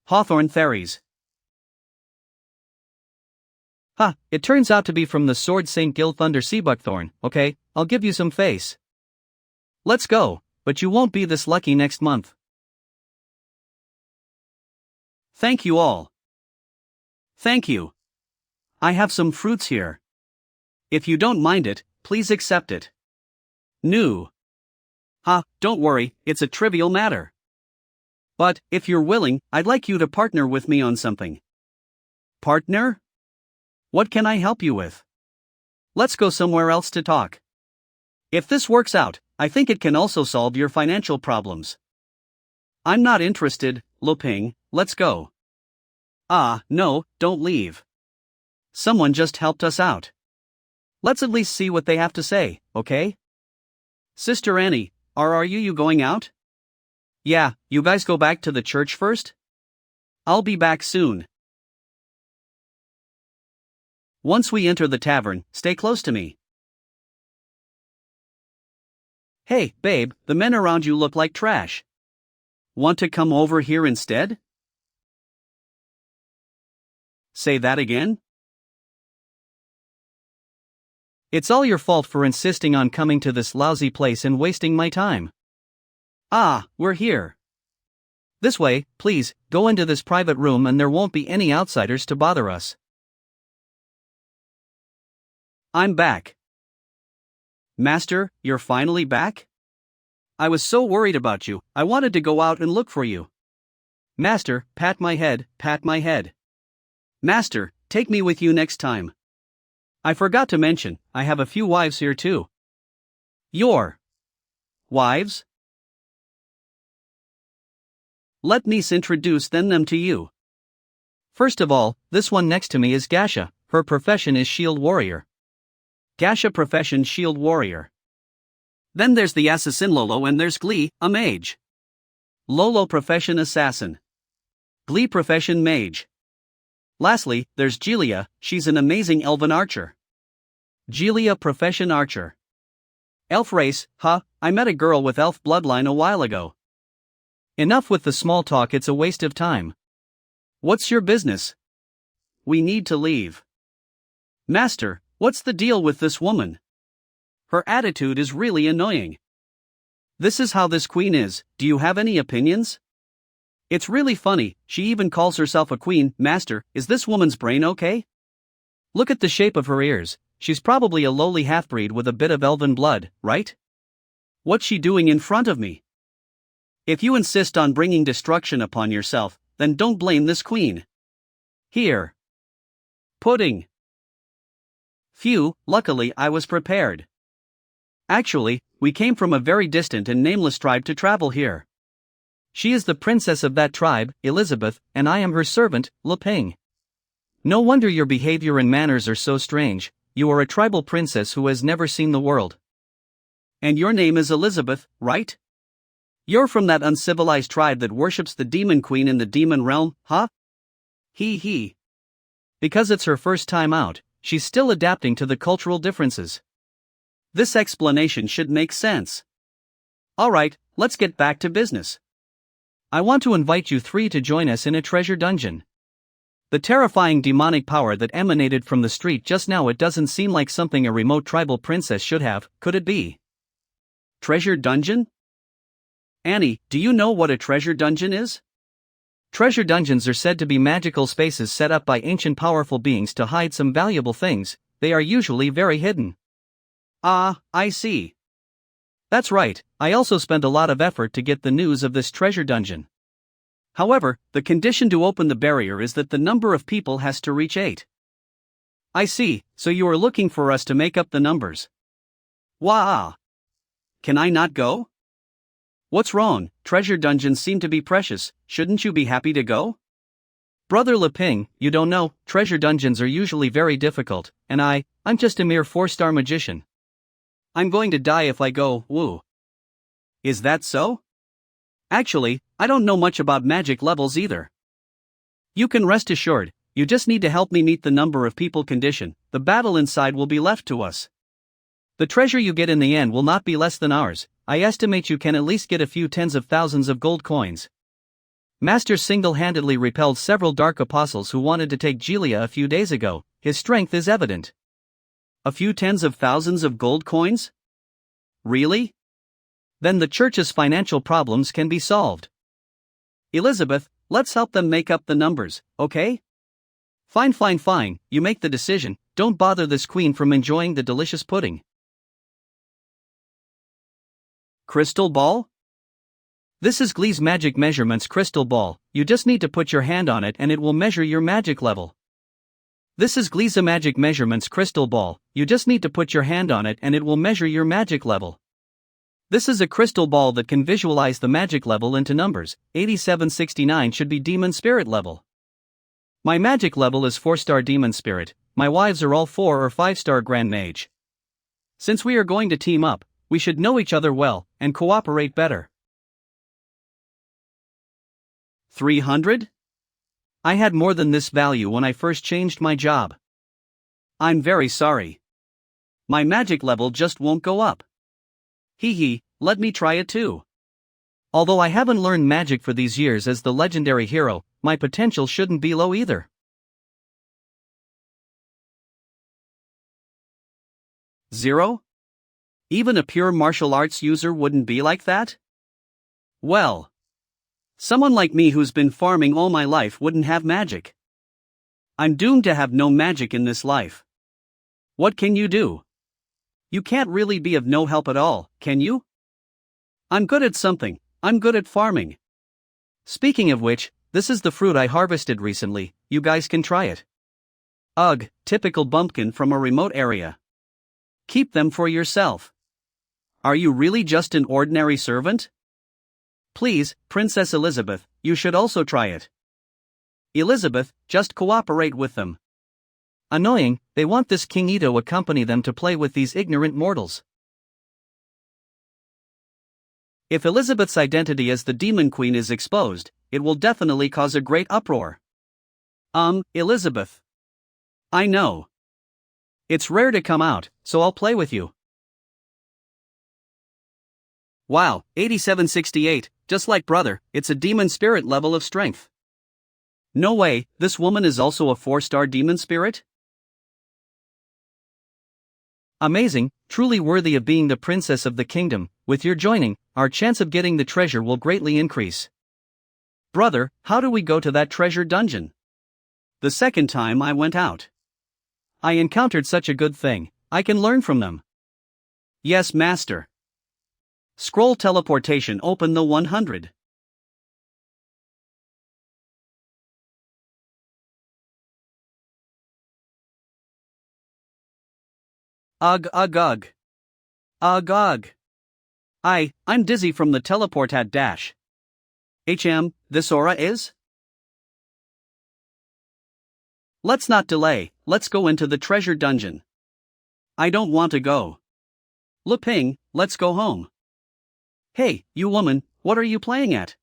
Hawthorne Theres. It turns out to be from the Sword St. Gil Thunder Seabuckthorn, okay, I'll give you some face. Let's go, but you won't be this lucky next month. Thank you all. Thank you. I have some fruits here. If you don't mind it, please accept it. New. Don't worry, it's a trivial matter. But, if you're willing, I'd like you to partner with me on something. Partner? What can I help you with? let's go somewhere else to talk. If this works out, I think it can also solve your financial problems. I'm not interested, Luping, let's go. Ah, no, don't leave. Someone just helped us out. Let's at least see what they have to say, okay? Sister Annie, are you going out? Yeah, you guys go back to the church first? I'll be back soon. Once we enter the tavern, stay close to me. Hey, babe, the men around you look like trash. Want to come over here instead? Say that again? It's all your fault for insisting on coming to this lousy place and wasting my time. Ah, we're here. This way, please, go into this private room and there won't be any outsiders to bother us. I'm back. Master, you're finally back? I was so worried about you, I wanted to go out and look for you. Master, pat my head, pat my head. Master, take me with you next time. I forgot to mention, I have a few wives here too. Your wives? Let me introduce them to you. First of all, this one next to me is Gasha, her profession is shield warrior. Gasha profession shield warrior. Then there's the assassin Lolo and there's Glee, a mage. Lolo profession assassin. Glee profession mage. Lastly, there's Gilia, she's an amazing elven archer. Gilia profession archer. Elf race, I met a girl with elf bloodline a while ago. Enough with the small talk, it's a waste of time. What's your business? We need to leave. Master, what's the deal with this woman? Her attitude is really annoying. This is how this queen is, do you have any opinions? It's really funny, she even calls herself a queen. Master, is this woman's brain okay? Look at the shape of her ears, she's probably a lowly half-breed with a bit of elven blood, right? What's she doing in front of me? If you insist on bringing destruction upon yourself, then don't blame this queen. Here. Pudding. Phew, luckily I was prepared. Actually, we came from a very distant and nameless tribe to travel here. She is the princess of that tribe, Elizabeth, and I am her servant, Luping. No wonder your behavior and manners are so strange, you are a tribal princess who has never seen the world. And your name is Elizabeth, right? You're from that uncivilized tribe that worships the demon queen in the demon realm, huh? He. Because it's her first time out, she's still adapting to the cultural differences. This explanation should make sense. Alright, let's get back to business. I want to invite you three to join us in a treasure dungeon. The terrifying demonic power that emanated from the street just now, it doesn't seem like something a remote tribal princess should have, could it be? Treasure dungeon? Annie, do you know what a treasure dungeon is? Treasure dungeons are said to be magical spaces set up by ancient powerful beings to hide some valuable things. They are usually very hidden. Ah, I see. That's right, I also spent a lot of effort to get the news of this treasure dungeon. However, the condition to open the barrier is that the number of people has to reach 8. I see, so you are looking for us to make up the numbers. Wah! Can I not go? What's wrong? Treasure dungeons seem to be precious, shouldn't you be happy to go? Brother Luping, you don't know, treasure dungeons are usually very difficult, and I'm just a mere 4-star magician. I'm going to die if I go, woo. Is that so? Actually, I don't know much about magic levels either. You can rest assured, you just need to help me meet the number of people condition, the battle inside will be left to us. The treasure you get in the end will not be less than ours, I estimate you can at least get a few tens of thousands of gold coins. Master single-handedly repelled several dark apostles who wanted to take Gilia a few days ago, his strength is evident. A few tens of thousands of gold coins? Really? Then the church's financial problems can be solved. Elizabeth, let's help them make up the numbers, okay? Fine, you make the decision, don't bother this queen from enjoying the delicious pudding. Crystal ball? This is Glee's magic measurements crystal ball, you just need to put your hand on it and it will measure your magic level. This is Gliza Magic Measurements Crystal Ball. You just need to put your hand on it and it will measure your magic level. This is a crystal ball that can visualize the magic level into numbers. 8769 should be Demon Spirit level. My magic level is 4-star Demon Spirit. My wives are all 4 or 5-star Grand Mage. Since we are going to team up, we should know each other well and cooperate better. 300? I had more than this value when I first changed my job. I'm very sorry. My magic level just won't go up. Hee, let me try it too. Although I haven't learned magic for these years as the legendary hero, my potential shouldn't be low either. 0? Even a pure martial arts user wouldn't be like that? Well, someone like me who's been farming all my life wouldn't have magic. I'm doomed to have no magic in this life. What can you do? You can't really be of no help at all, can you? I'm good at something. I'm good at farming. Speaking of which, this is the fruit I harvested recently. You guys can try it. Ugh, typical bumpkin from a remote area. Keep them for yourself. Are you really just an ordinary servant? Please, Princess Elizabeth, you should also try it. Elizabeth, just cooperate with them. Annoying, they want this King Ito accompany them to play with these ignorant mortals. If Elizabeth's identity as the Demon Queen is exposed, it will definitely cause a great uproar. Elizabeth. I know. It's rare to come out, so I'll play with you. Wow, 8768, just like brother, it's a demon spirit level of strength. No way, this woman is also a 4-star demon spirit? Amazing, truly worthy of being the princess of the kingdom. With your joining, our chance of getting the treasure will greatly increase. Brother, how do we go to that treasure dungeon? The second time I went out, I encountered such a good thing. I can learn from them. Yes, master. Scroll teleportation open the 100. Ugh. Ugh. I'm dizzy from the teleport at dash. This aura is? Let's not delay, let's go into the treasure dungeon. I don't want to go. Leping, let's go home. Hey, you woman, what are you playing at?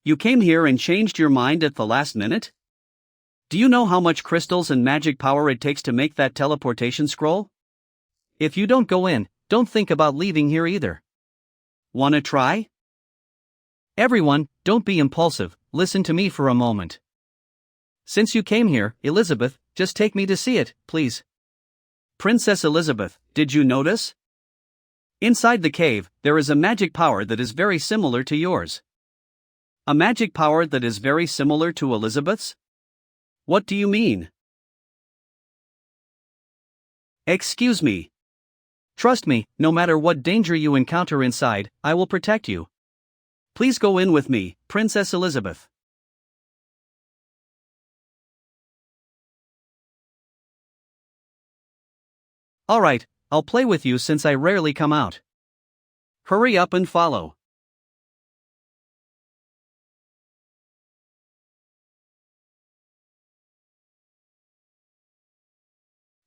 You came here and changed your mind at the last minute? Do you know how much crystals and magic power it takes to make that teleportation scroll? If you don't go in, don't think about leaving here either. Wanna try? Everyone, don't be impulsive, listen to me for a moment. Since you came here, Elizabeth, just take me to see it, please. Princess Elizabeth, did you notice? Inside the cave, there is a magic power that is very similar to yours. A magic power that is very similar to Elizabeth's? What do you mean? Excuse me. Trust me, no matter what danger you encounter inside, I will protect you. Please go in with me, Princess Elizabeth. Alright, I'll play with you since I rarely come out. Hurry up and follow.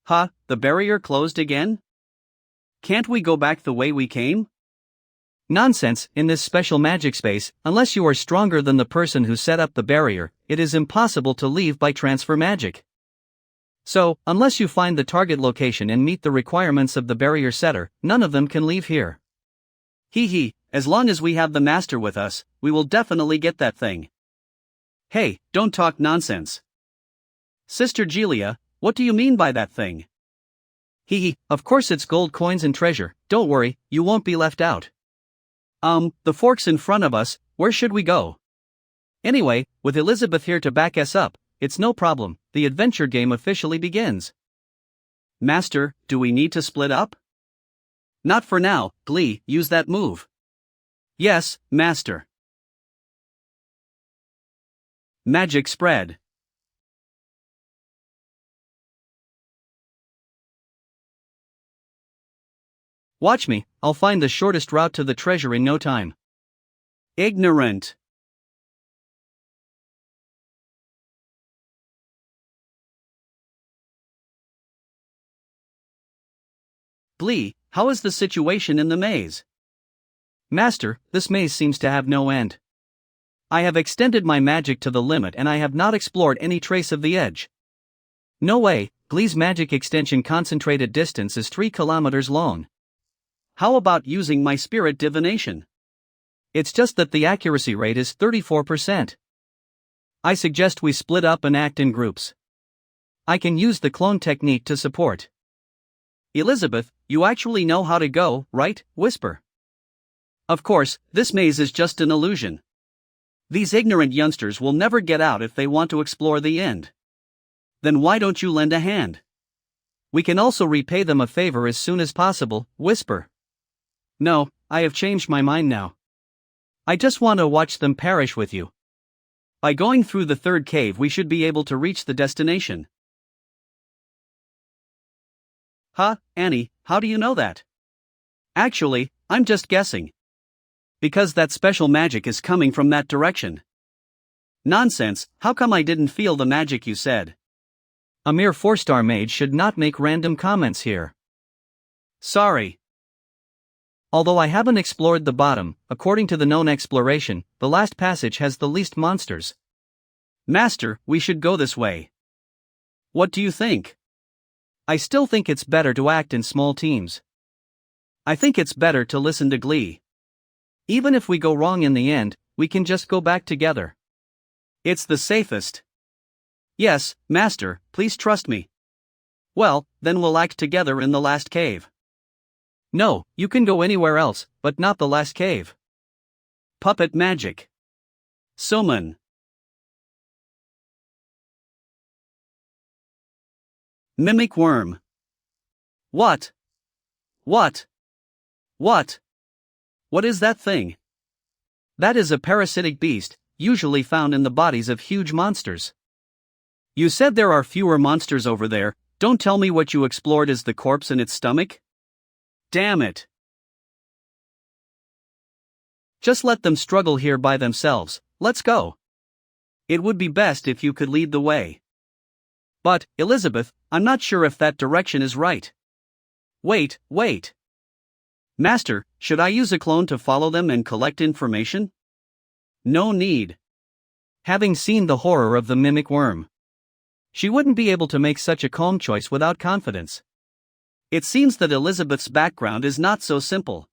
Huh, the barrier closed again? Can't we go back the way we came? Nonsense, in this special magic space, unless you are stronger than the person who set up the barrier, it is impossible to leave by transfer magic. So, unless you find the target location and meet the requirements of the barrier setter, none of them can leave here. Hee, as long as we have the master with us, we will definitely get that thing. Hey, don't talk nonsense. Sister Julia, what do you mean by that thing? Of course it's gold coins and treasure, don't worry, you won't be left out. The fork's in front of us, where should we go? Anyway, with Elizabeth here to back us up, it's no problem, the adventure game officially begins. Master, do we need to split up? Not for now, Glee, use that move. Yes, master. Magic spread. Watch me, I'll find the shortest route to the treasure in no time. Ignorant. Glee, how is the situation in the maze? Master, this maze seems to have no end. I have extended my magic to the limit and I have not explored any trace of the edge. No way, Glee's magic extension concentrated distance is 3 kilometers long. How about using my spirit divination? It's just that the accuracy rate is 34%. I suggest we split up and act in groups. I can use the clone technique to support. Elizabeth, you actually know how to go, right? Whisper. Of course, this maze is just an illusion. These ignorant youngsters will never get out if they want to explore the end. Then why don't you lend a hand? We can also repay them a favor as soon as possible, Whisper. No, I have changed my mind now. I just want to watch them perish with you. By going through the third cave we should be able to reach the destination. Huh, Annie, how do you know that? Actually, I'm just guessing. Because that special magic is coming from that direction. Nonsense, how come I didn't feel the magic you said? A mere 4-star mage should not make random comments here. Sorry. Although I haven't explored the bottom, according to the known exploration, the last passage has the least monsters. Master, we should go this way. What do you think? I still think it's better to act in small teams. I think it's better to listen to Glee. Even if we go wrong in the end, we can just go back together. It's the safest. Yes, Master, please trust me. Well, then we'll act together in the last cave. No, you can go anywhere else, but not the last cave. Puppet magic. Summon. Mimic worm. What? What? What? What is that thing? That is a parasitic beast, usually found in the bodies of huge monsters. You said there are fewer monsters over there, don't tell me what you explored is the corpse in its stomach? Damn it. Just let them struggle here by themselves, let's go. It would be best if you could lead the way. But, Elizabeth, I'm not sure if that direction is right. Wait. Master, should I use a clone to follow them and collect information? No need. Having seen the horror of the mimic worm, she wouldn't be able to make such a calm choice without confidence. It seems that Elizabeth's background is not so simple.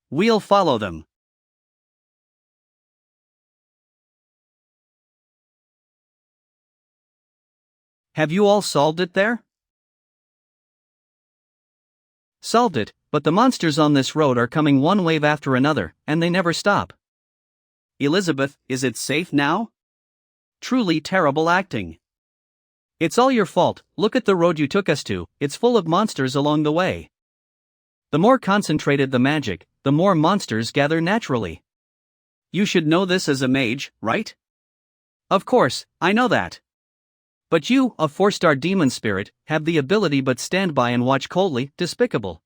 We'll follow them. Have you all solved it there? Solved it, but the monsters on this road are coming one wave after another, and they never stop. Elizabeth, is it safe now? Truly terrible acting. It's all your fault, look at the road you took us to, it's full of monsters along the way. The more concentrated the magic, the more monsters gather naturally. You should know this as a mage, right? Of course, I know that. But you, a 4-star demon spirit, have the ability but stand by and watch coldly, despicable.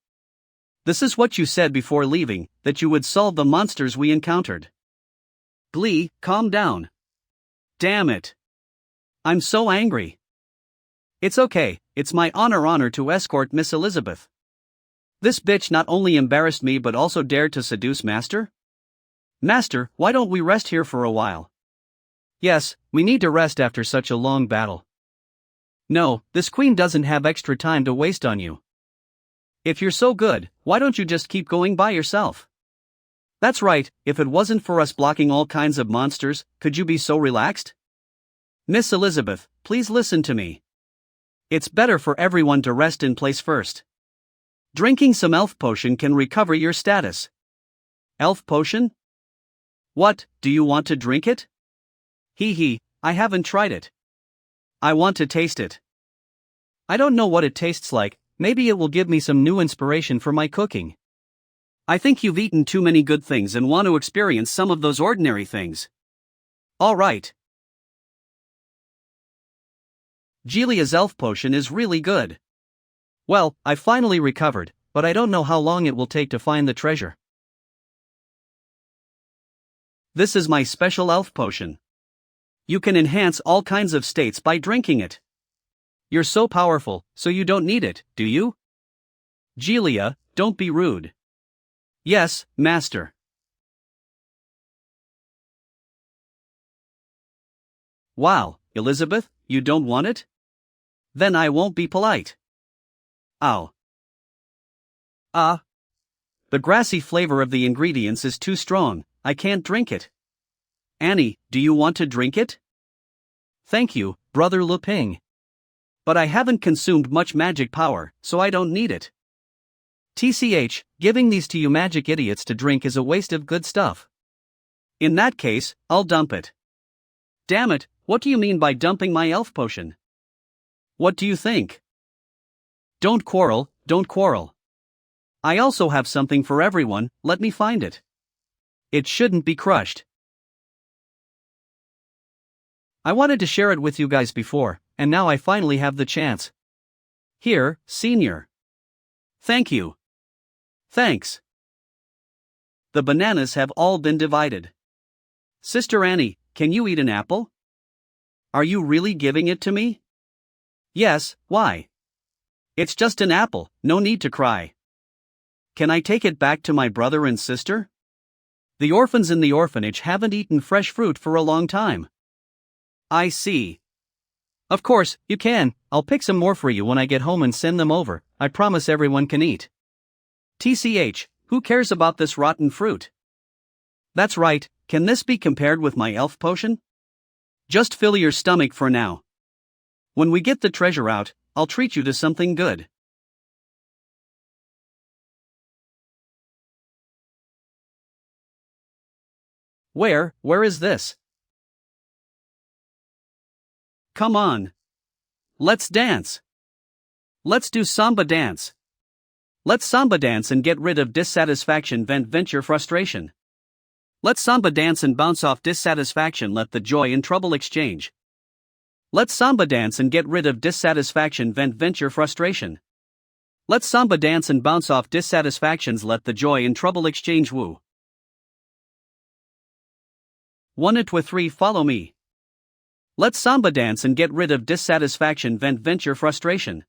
This is what you said before leaving, that you would solve the monsters we encountered. Glee, calm down. Damn it. I'm so angry. It's okay, it's my honor to escort Miss Elizabeth. This bitch not only embarrassed me but also dared to seduce Master? Master, why don't we rest here for a while? Yes, we need to rest after such a long battle. No, this queen doesn't have extra time to waste on you. If you're so good, why don't you just keep going by yourself? That's right, if it wasn't for us blocking all kinds of monsters, could you be so relaxed? Miss Elizabeth, please listen to me. It's better for everyone to rest in place first. Drinking some elf potion can recover your status. Elf potion? What, do you want to drink it? Hee, I haven't tried it. I want to taste it. I don't know what it tastes like, maybe it will give me some new inspiration for my cooking. I think you've eaten too many good things and want to experience some of those ordinary things. All right. Gelia's elf potion is really good. Well, I finally recovered, but I don't know how long it will take to find the treasure. This is my special elf potion. You can enhance all kinds of states by drinking it. You're so powerful, so you don't need it, do you? Gelia, don't be rude. Yes, master. Wow, Elizabeth, you don't want it? Then I won't be polite. Ow. The grassy flavor of the ingredients is too strong, I can't drink it. Annie, do you want to drink it? Thank you, Brother Luping. But I haven't consumed much magic power, so I don't need it. TCH, giving these to you magic idiots to drink is a waste of good stuff. In that case, I'll dump it. Damn it, what do you mean by dumping my elf potion? What do you think? Don't quarrel, don't quarrel. I also have something for everyone, let me find it. It shouldn't be crushed. I wanted to share it with you guys before, and now I finally have the chance. Here, senior. Thank you. Thanks. The bananas have all been divided. Sister Annie, can you eat an apple? Are you really giving it to me? Yes, why? It's just an apple, no need to cry. Can I take it back to my brother and sister? The orphans in the orphanage haven't eaten fresh fruit for a long time. I see. Of course, you can, I'll pick some more for you when I get home and send them over, I promise everyone can eat. TCH, who cares about this rotten fruit? That's right, can this be compared with my elf potion? Just fill your stomach for now. When we get the treasure out, I'll treat you to something good. Where is this? Come on. Let's dance. Let's do samba dance. Let's samba dance and get rid of dissatisfaction, vent your frustration. Let's samba dance and bounce off dissatisfaction, let the joy and trouble exchange. Let's samba dance and get rid of dissatisfaction, vent your frustration. Let's samba dance and bounce off dissatisfactions, let the joy and trouble exchange. Woo. 1 2 3 follow me. Let's samba dance and get rid of dissatisfaction, vent your frustration.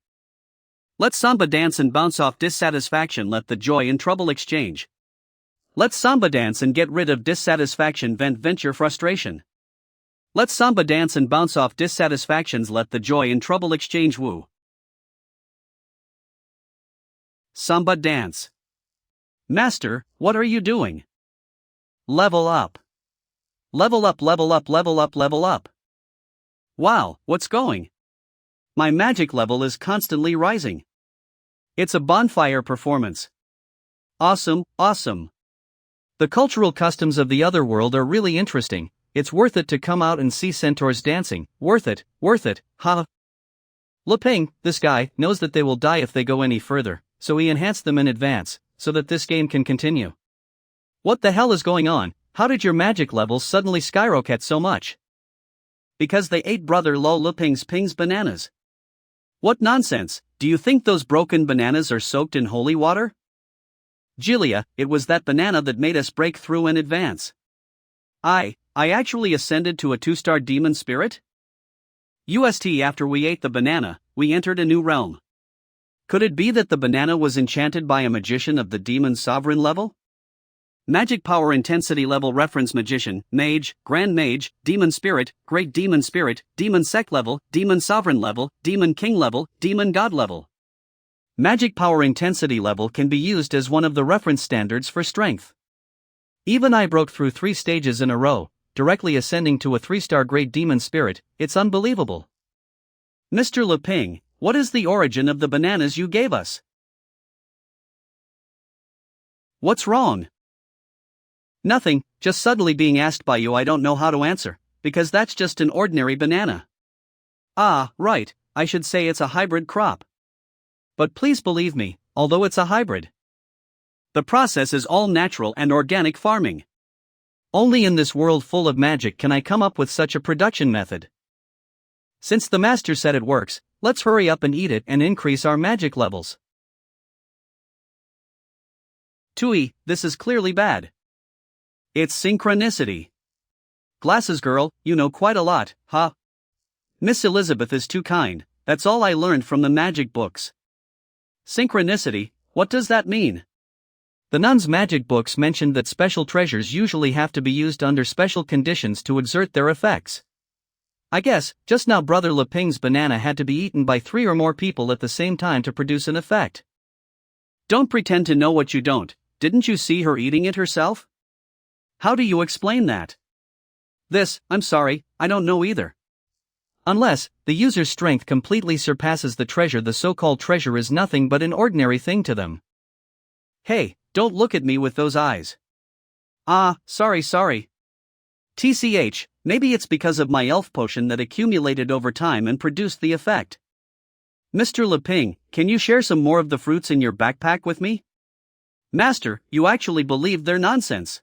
Let's samba dance and bounce off dissatisfaction, let the joy and trouble exchange. Let's samba dance and get rid of dissatisfaction, vent your frustration. Let's samba dance and bounce off dissatisfactions, let the joy and trouble exchange. Woo. Samba dance. Master, what are you doing? Level up. Level up, level up, level up, level up. Wow, what's going? My magic level is constantly rising. It's a bonfire performance. Awesome, awesome. The cultural customs of the other world are really interesting. It's worth it to come out and see centaurs dancing. Worth it, ha. Luping, this guy, knows that they will die if they go any further, so he enhanced them in advance, so that this game can continue. What the hell is going on? How did your magic levels suddenly skyrocket so much? Because they ate Brother Luping's bananas. What nonsense, do you think those broken bananas are soaked in holy water? Gelia, it was that banana that made us break through in advance. I actually ascended to a 2-star demon spirit? After we ate the banana, we entered a new realm. Could it be that the banana was enchanted by a magician of the demon sovereign level? Magic power intensity level reference magician, mage, grand mage, demon spirit, great demon spirit, demon sect level, demon sovereign level, demon king level, demon god level. Magic power intensity level can be used as one of the reference standards for strength. Even I broke through 3 stages in a row, directly ascending to a 3-star great demon spirit. It's unbelievable. Mr. Luping, what is the origin of the bananas you gave us? What's wrong? Nothing, just suddenly being asked by you I don't know how to answer, because that's just an ordinary banana. Ah, right, I should say it's a hybrid crop. But please believe me, although it's a hybrid, the process is all natural and organic farming. Only in this world full of magic can I come up with such a production method. Since the master said it works, let's hurry up and eat it and increase our magic levels. Tui, this is clearly bad. It's synchronicity. Glasses girl, you know quite a lot, huh? Miss Elizabeth is too kind, that's all I learned from the magic books. Synchronicity, what does that mean? The nuns' magic books mentioned that special treasures usually have to be used under special conditions to exert their effects. I guess, just now Brother Leping's banana had to be eaten by 3 or more people at the same time to produce an effect. Don't pretend to know what you don't, didn't you see her eating it herself? How do you explain that? I'm sorry, I don't know either. Unless, the user's strength completely surpasses the treasure, the so-called treasure is nothing but an ordinary thing to them. Hey, don't look at me with those eyes. Sorry. TCH, maybe it's because of my elf potion that accumulated over time and produced the effect. Mr. Leping, can you share some more of the fruits in your backpack with me? Master, you actually believe they're nonsense.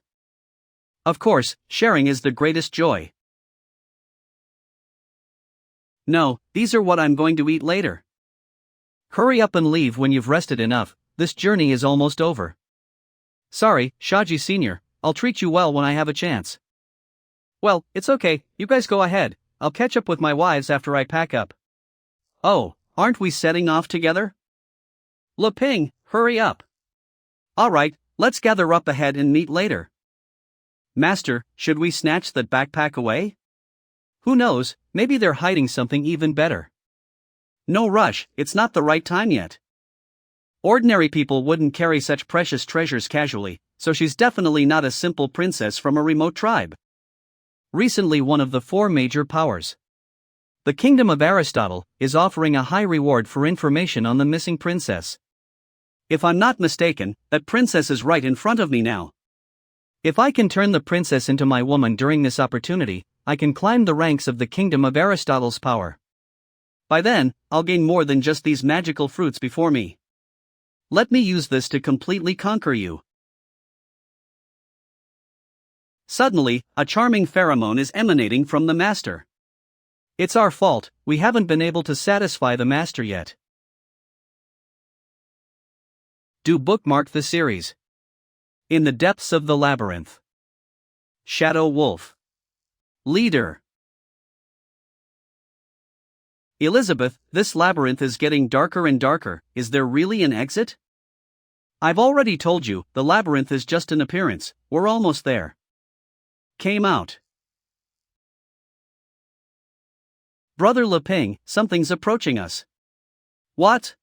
Of course, sharing is the greatest joy. No, these are what I'm going to eat later. Hurry up and leave when you've rested enough, this journey is almost over. Sorry, Shaji Sr., I'll treat you well when I have a chance. Well, it's okay, you guys go ahead, I'll catch up with my wives after I pack up. Oh, aren't we setting off together? Leping, hurry up. Alright, let's gather up ahead and meet later. Master, should we snatch that backpack away? Who knows, maybe they're hiding something even better. No rush, it's not the right time yet. Ordinary people wouldn't carry such precious treasures casually, so she's definitely not a simple princess from a remote tribe. Recently, one of the 4 major powers, the Kingdom of Aristotle, is offering a high reward for information on the missing princess. If I'm not mistaken, that princess is right in front of me now. If I can turn the princess into my woman during this opportunity, I can climb the ranks of the Kingdom of Aristotle's power. By then, I'll gain more than just these magical fruits before me. Let me use this to completely conquer you. Suddenly, a charming pheromone is emanating from the master. It's our fault, we haven't been able to satisfy the master yet. Do bookmark the series. In the Depths of the Labyrinth. Shadow Wolf. Leader. Elizabeth, this labyrinth is getting darker and darker, is there really an exit? I've already told you, the labyrinth is just an appearance, we're almost there. Came out. Brother Leping, something's approaching us. What?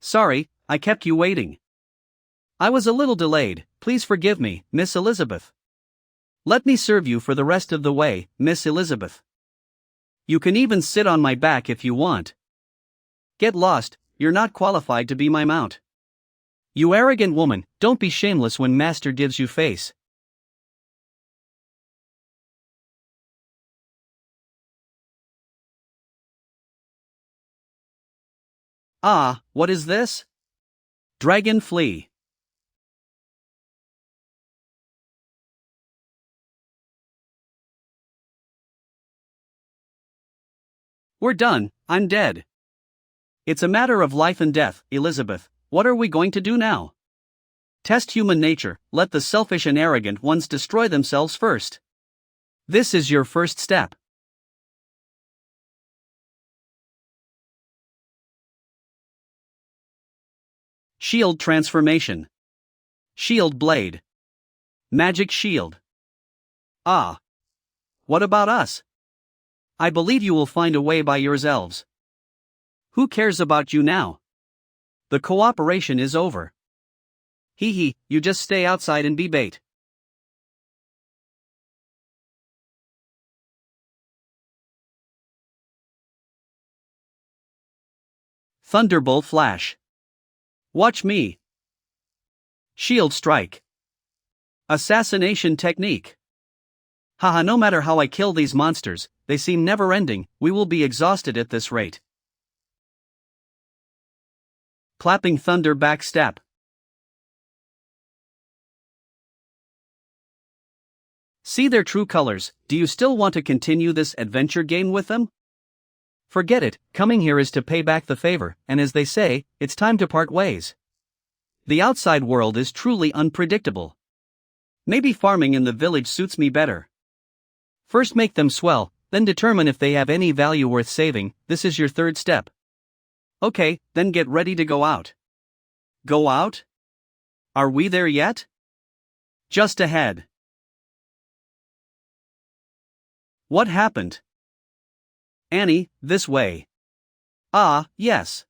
Sorry, I kept you waiting. I was a little delayed, please forgive me, Miss Elizabeth. Let me serve you for the rest of the way, Miss Elizabeth. You can even sit on my back if you want. Get lost, you're not qualified to be my mount. You arrogant woman, don't be shameless when master gives you face. What is this? Dragon flea. We're done, I'm dead. It's a matter of life and death, Elizabeth, what are we going to do now? Test human nature, let the selfish and arrogant ones destroy themselves first. This is your first step. Shield transformation. Shield blade. Magic shield. What about us? I believe you will find a way by yourselves. Who cares about you now? The cooperation is over. Hee, you just stay outside and be bait. Thunderbolt flash. Watch me. Shield strike. Assassination technique. Haha, no matter how I kill these monsters, they seem never-ending, we will be exhausted at this rate. Clapping thunder backstep. See their true colors, do you still want to continue this adventure game with them? Forget it, coming here is to pay back the favor, and as they say, it's time to part ways. The outside world is truly unpredictable. Maybe farming in the village suits me better. First make them swell, then determine if they have any value worth saving. This is your third step. Okay, then get ready to go out. Go out? Are we there yet? Just ahead. What happened? Annie, this way. Ah, yes.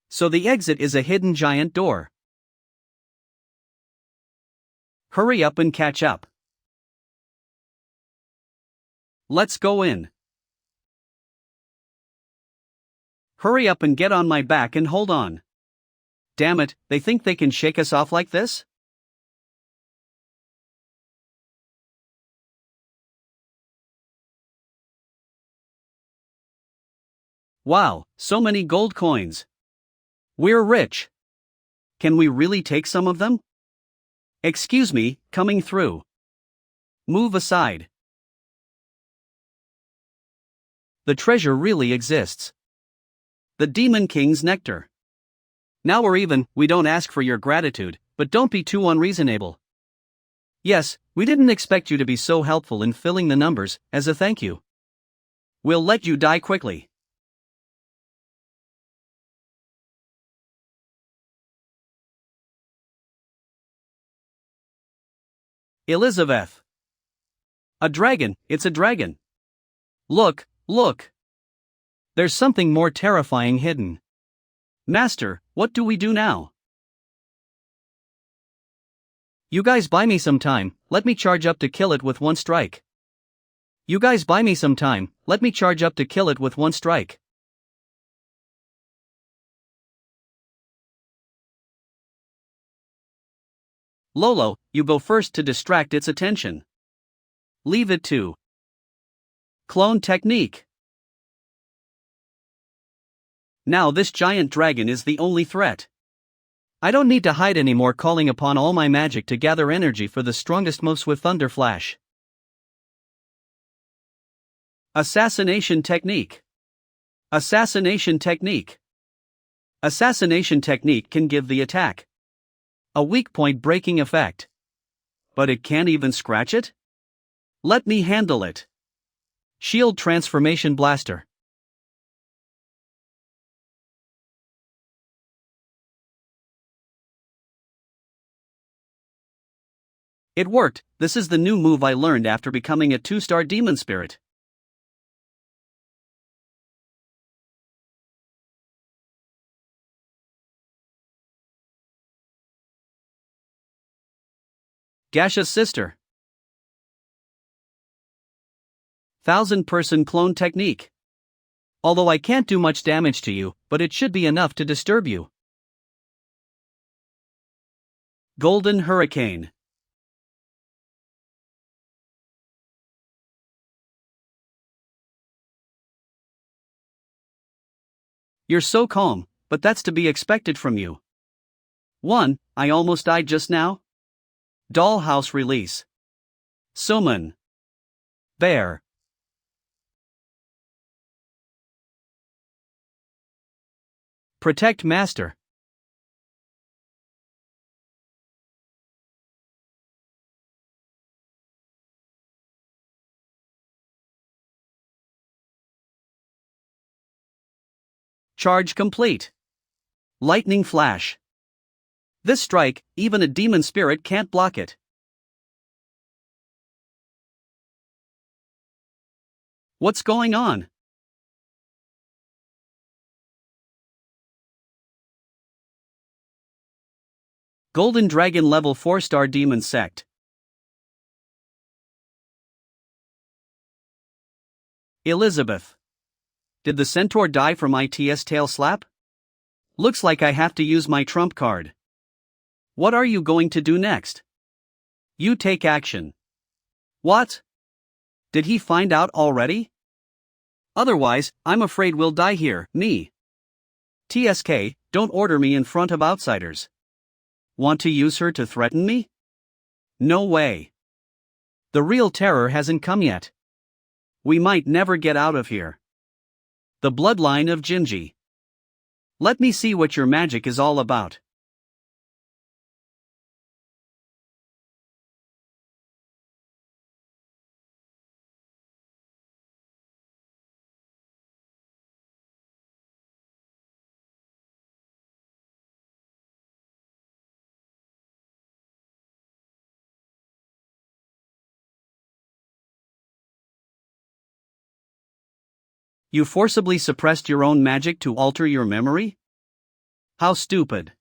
So the exit is a hidden giant door. Hurry up and catch up. Let's go in. Hurry up and get on my back and hold on. Damn it, they think they can shake us off like this? Wow, so many gold coins. We're rich. Can we really take some of them? Excuse me, coming through. Move aside. The treasure really exists. The Demon King's nectar. Now we're even. We don't ask for your gratitude, but don't be too unreasonable. Yes, we didn't expect you to be so helpful in filling the numbers. As a thank you, we'll let you die quickly. Elizabeth. A dragon, it's a dragon. Look, look. There's something more terrifying hidden. Master, what do we do now? You guys buy me some time, let me charge up to kill it with one strike. You guys buy me some time, let me charge up to kill it with one strike. Lolo, you go first to distract its attention. Leave it to clone technique. Now this giant dragon is the only threat. I don't need to hide anymore, calling upon all my magic to gather energy for the strongest moves with Thunder Flash. Assassination technique. Assassination technique. Assassination technique can give the attack a weak point breaking effect. But it can't even scratch it? Let me handle it. Shield Transformation Blaster. It worked. This is the new move I learned after becoming a 2-star demon spirit. Gasha's sister. 1,000-person clone technique. Although I can't do much damage to you, but it should be enough to disturb you. Golden Hurricane. You're so calm, but that's to be expected from you. 1. I almost died just now. Dollhouse release. Summon. Bear. Protect Master. Charge complete. Lightning Flash. This strike, even a demon spirit can't block it. What's going on? Golden Dragon level 4-star demon sect. Elizabeth. Did the centaur die from IT's tail slap? Looks like I have to use my trump card. What are you going to do next? You take action. What? Did he find out already? Otherwise, I'm afraid we'll die here, me. TSK, don't order me in front of outsiders. Want to use her to threaten me? No way. The real terror hasn't come yet. We might never get out of here. The bloodline of Jinji. Let me see what your magic is all about. You forcibly suppressed your own magic to alter your memory? How stupid.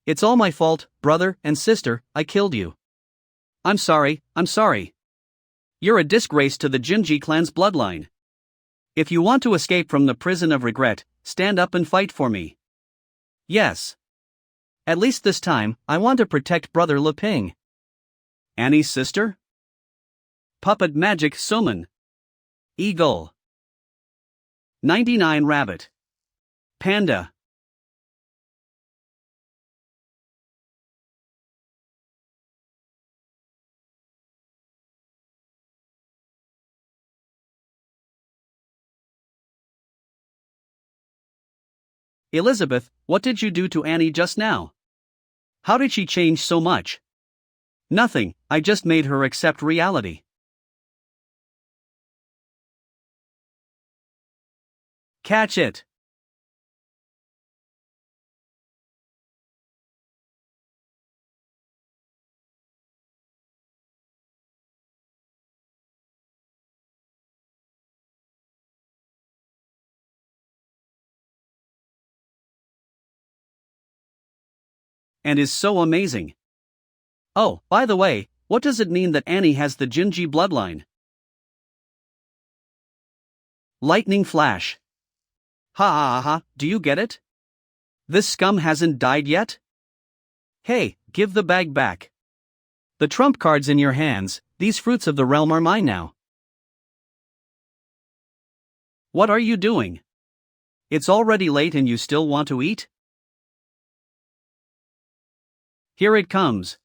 It's all my fault, brother and sister, I killed you. I'm sorry. You're a disgrace to the Jinji clan's bloodline. If you want to escape from the prison of regret, stand up and fight for me. Yes. At least this time, I want to protect Brother Leping. Annie's sister? Puppet magic summon. Eagle. 99 rabbit. Panda. Elizabeth, what did you do to Annie just now? How did she change so much? Nothing, I just made her accept reality. Catch it. And is so amazing. Oh, by the way, what does it mean that Annie has the Jinji bloodline? Lightning flash. Ha, do you get it? This scum hasn't died yet? Hey, give the bag back. The trump card's in your hands, these fruits of the realm are mine now. What are you doing? It's already late and you still want to eat? Here it comes.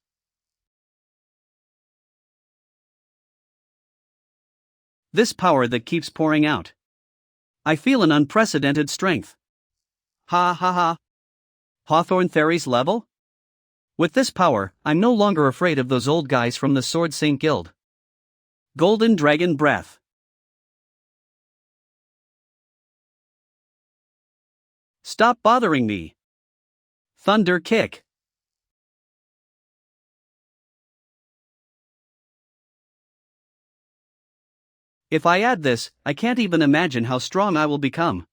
This power that keeps pouring out. I feel an unprecedented strength. Ha. Hawthorne Theory's level? With this power, I'm no longer afraid of those old guys from the Sword Saint Guild. Golden Dragon Breath. Stop bothering me. Thunder Kick. If I add this, I can't even imagine how strong I will become.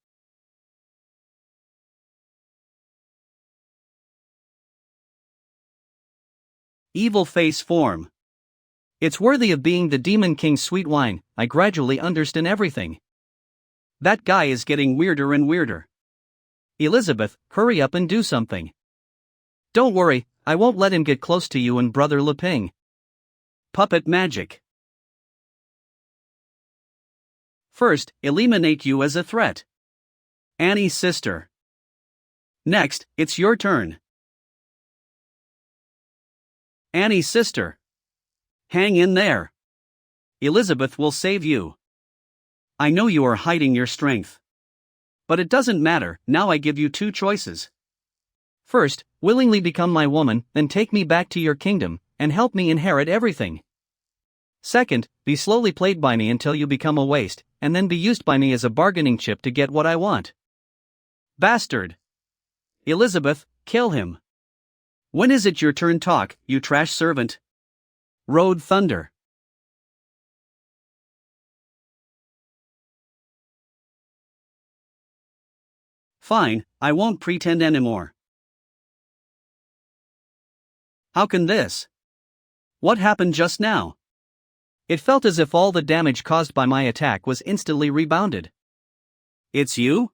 Evil face form. It's worthy of being the Demon King's sweet wine, I gradually understand everything. That guy is getting weirder and weirder. Elizabeth, hurry up and do something. Don't worry, I won't let him get close to you and Brother Leping. Puppet magic. First, eliminate you as a threat. Annie's sister. Next, it's your turn. Annie's sister. Hang in there. Elizabeth will save you. I know you are hiding your strength. But it doesn't matter, now I give you two choices. First, willingly become my woman, then take me back to your kingdom, and help me inherit everything. Second, be slowly played by me until you become a waste, and then be used by me as a bargaining chip to get what I want. Bastard. Elizabeth, kill him. When is it your turn talk, you trash servant? Road Thunder. Fine, I won't pretend anymore. How can this? What happened just now? It felt as if all the damage caused by my attack was instantly rebounded. It's you?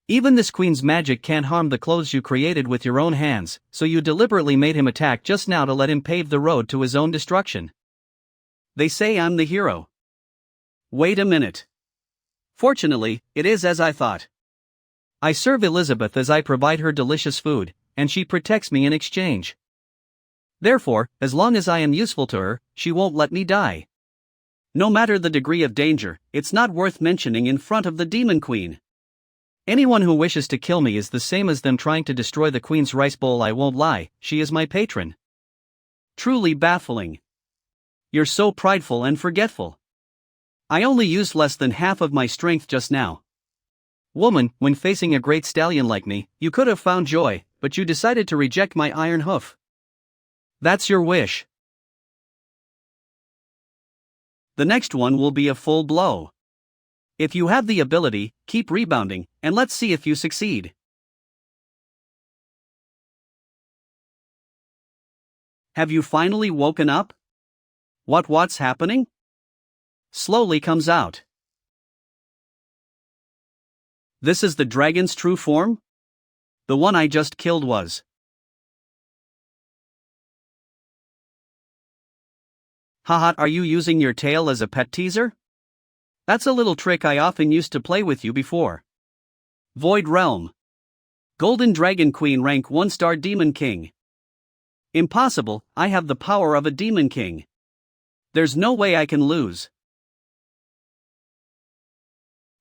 Even this queen's magic can't harm the clothes you created with your own hands, so you deliberately made him attack just now to let him pave the road to his own destruction. They say I'm the hero. Wait a minute. Fortunately, it is as I thought. I serve Elizabeth as I provide her delicious food, and she protects me in exchange. Therefore, as long as I am useful to her, she won't let me die. No matter the degree of danger, it's not worth mentioning in front of the Demon Queen. Anyone who wishes to kill me is the same as them trying to destroy the Queen's rice bowl. I won't lie, she is my patron. Truly baffling. You're so prideful and forgetful. I only used less than half of my strength just now. Woman, when facing a great stallion like me, you could have found joy, but you decided to reject my iron hoof. That's your wish. The next one will be a full blow. If you have the ability, keep rebounding, and let's see if you succeed. Have you finally woken up? What's happening? Slowly comes out. This is the dragon's true form? The one I just killed was. Haha, are you using your tail as a pet teaser? That's a little trick I often used to play with you before. Void Realm. Golden Dragon Queen, rank 1-star Demon King. Impossible, I have the power of a Demon King. There's no way I can lose.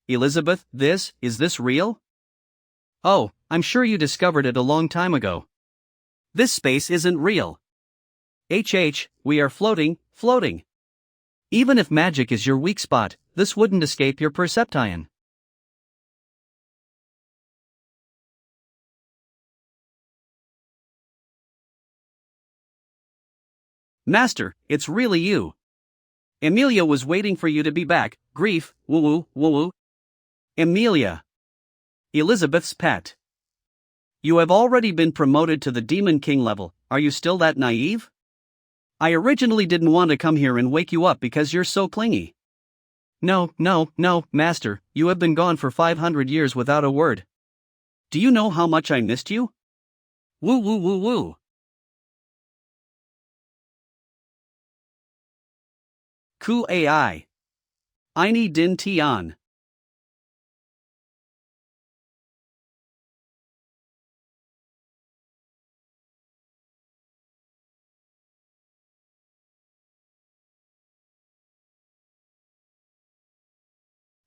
Elizabeth, is this real? Oh, I'm sure you discovered it a long time ago. This space isn't real. We are floating. Even if magic is your weak spot, this wouldn't escape your perception. Master, it's really you. Emilia was waiting for you to be back. Grief, woo. Emilia. Elizabeth's pet. You have already been promoted to the Demon King level. Are you still that naive? I originally didn't want to come here and wake you up because you're so clingy. No, Master, you have been gone for 500 years without a word. Do you know how much I missed you? Woo. Ku AI. Aini Din Tian.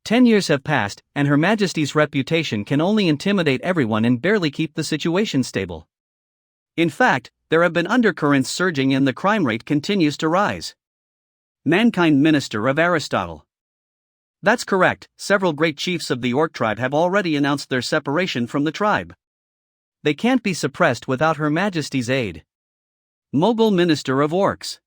"10 years have passed, and Her Majesty's reputation can only intimidate everyone and barely keep the situation stable. In fact, there have been undercurrents surging and the crime rate continues to rise." Mankind Minister of Aristotle. That's correct, several great chiefs of the Orc tribe have already announced their separation from the tribe. They can't be suppressed without Her Majesty's aid. Mogul Minister of Orcs.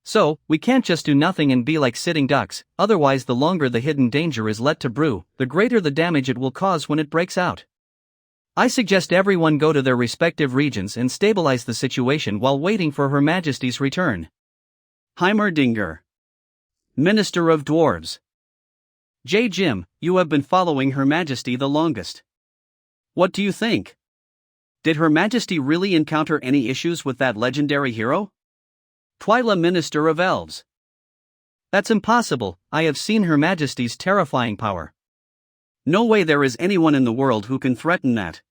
So, we can't just do nothing and be like sitting ducks, otherwise the longer the hidden danger is let to brew, the greater the damage it will cause when it breaks out. I suggest everyone go to their respective regions and stabilize the situation while waiting for Her Majesty's return. Heimerdinger. Minister of Dwarves. Jim, you have been following Her Majesty the longest. What do you think? Did Her Majesty really encounter any issues with that legendary hero? Twyla, Minister of Elves. That's impossible, I have seen Her Majesty's terrifying power. No way there is anyone in the world who can threaten that.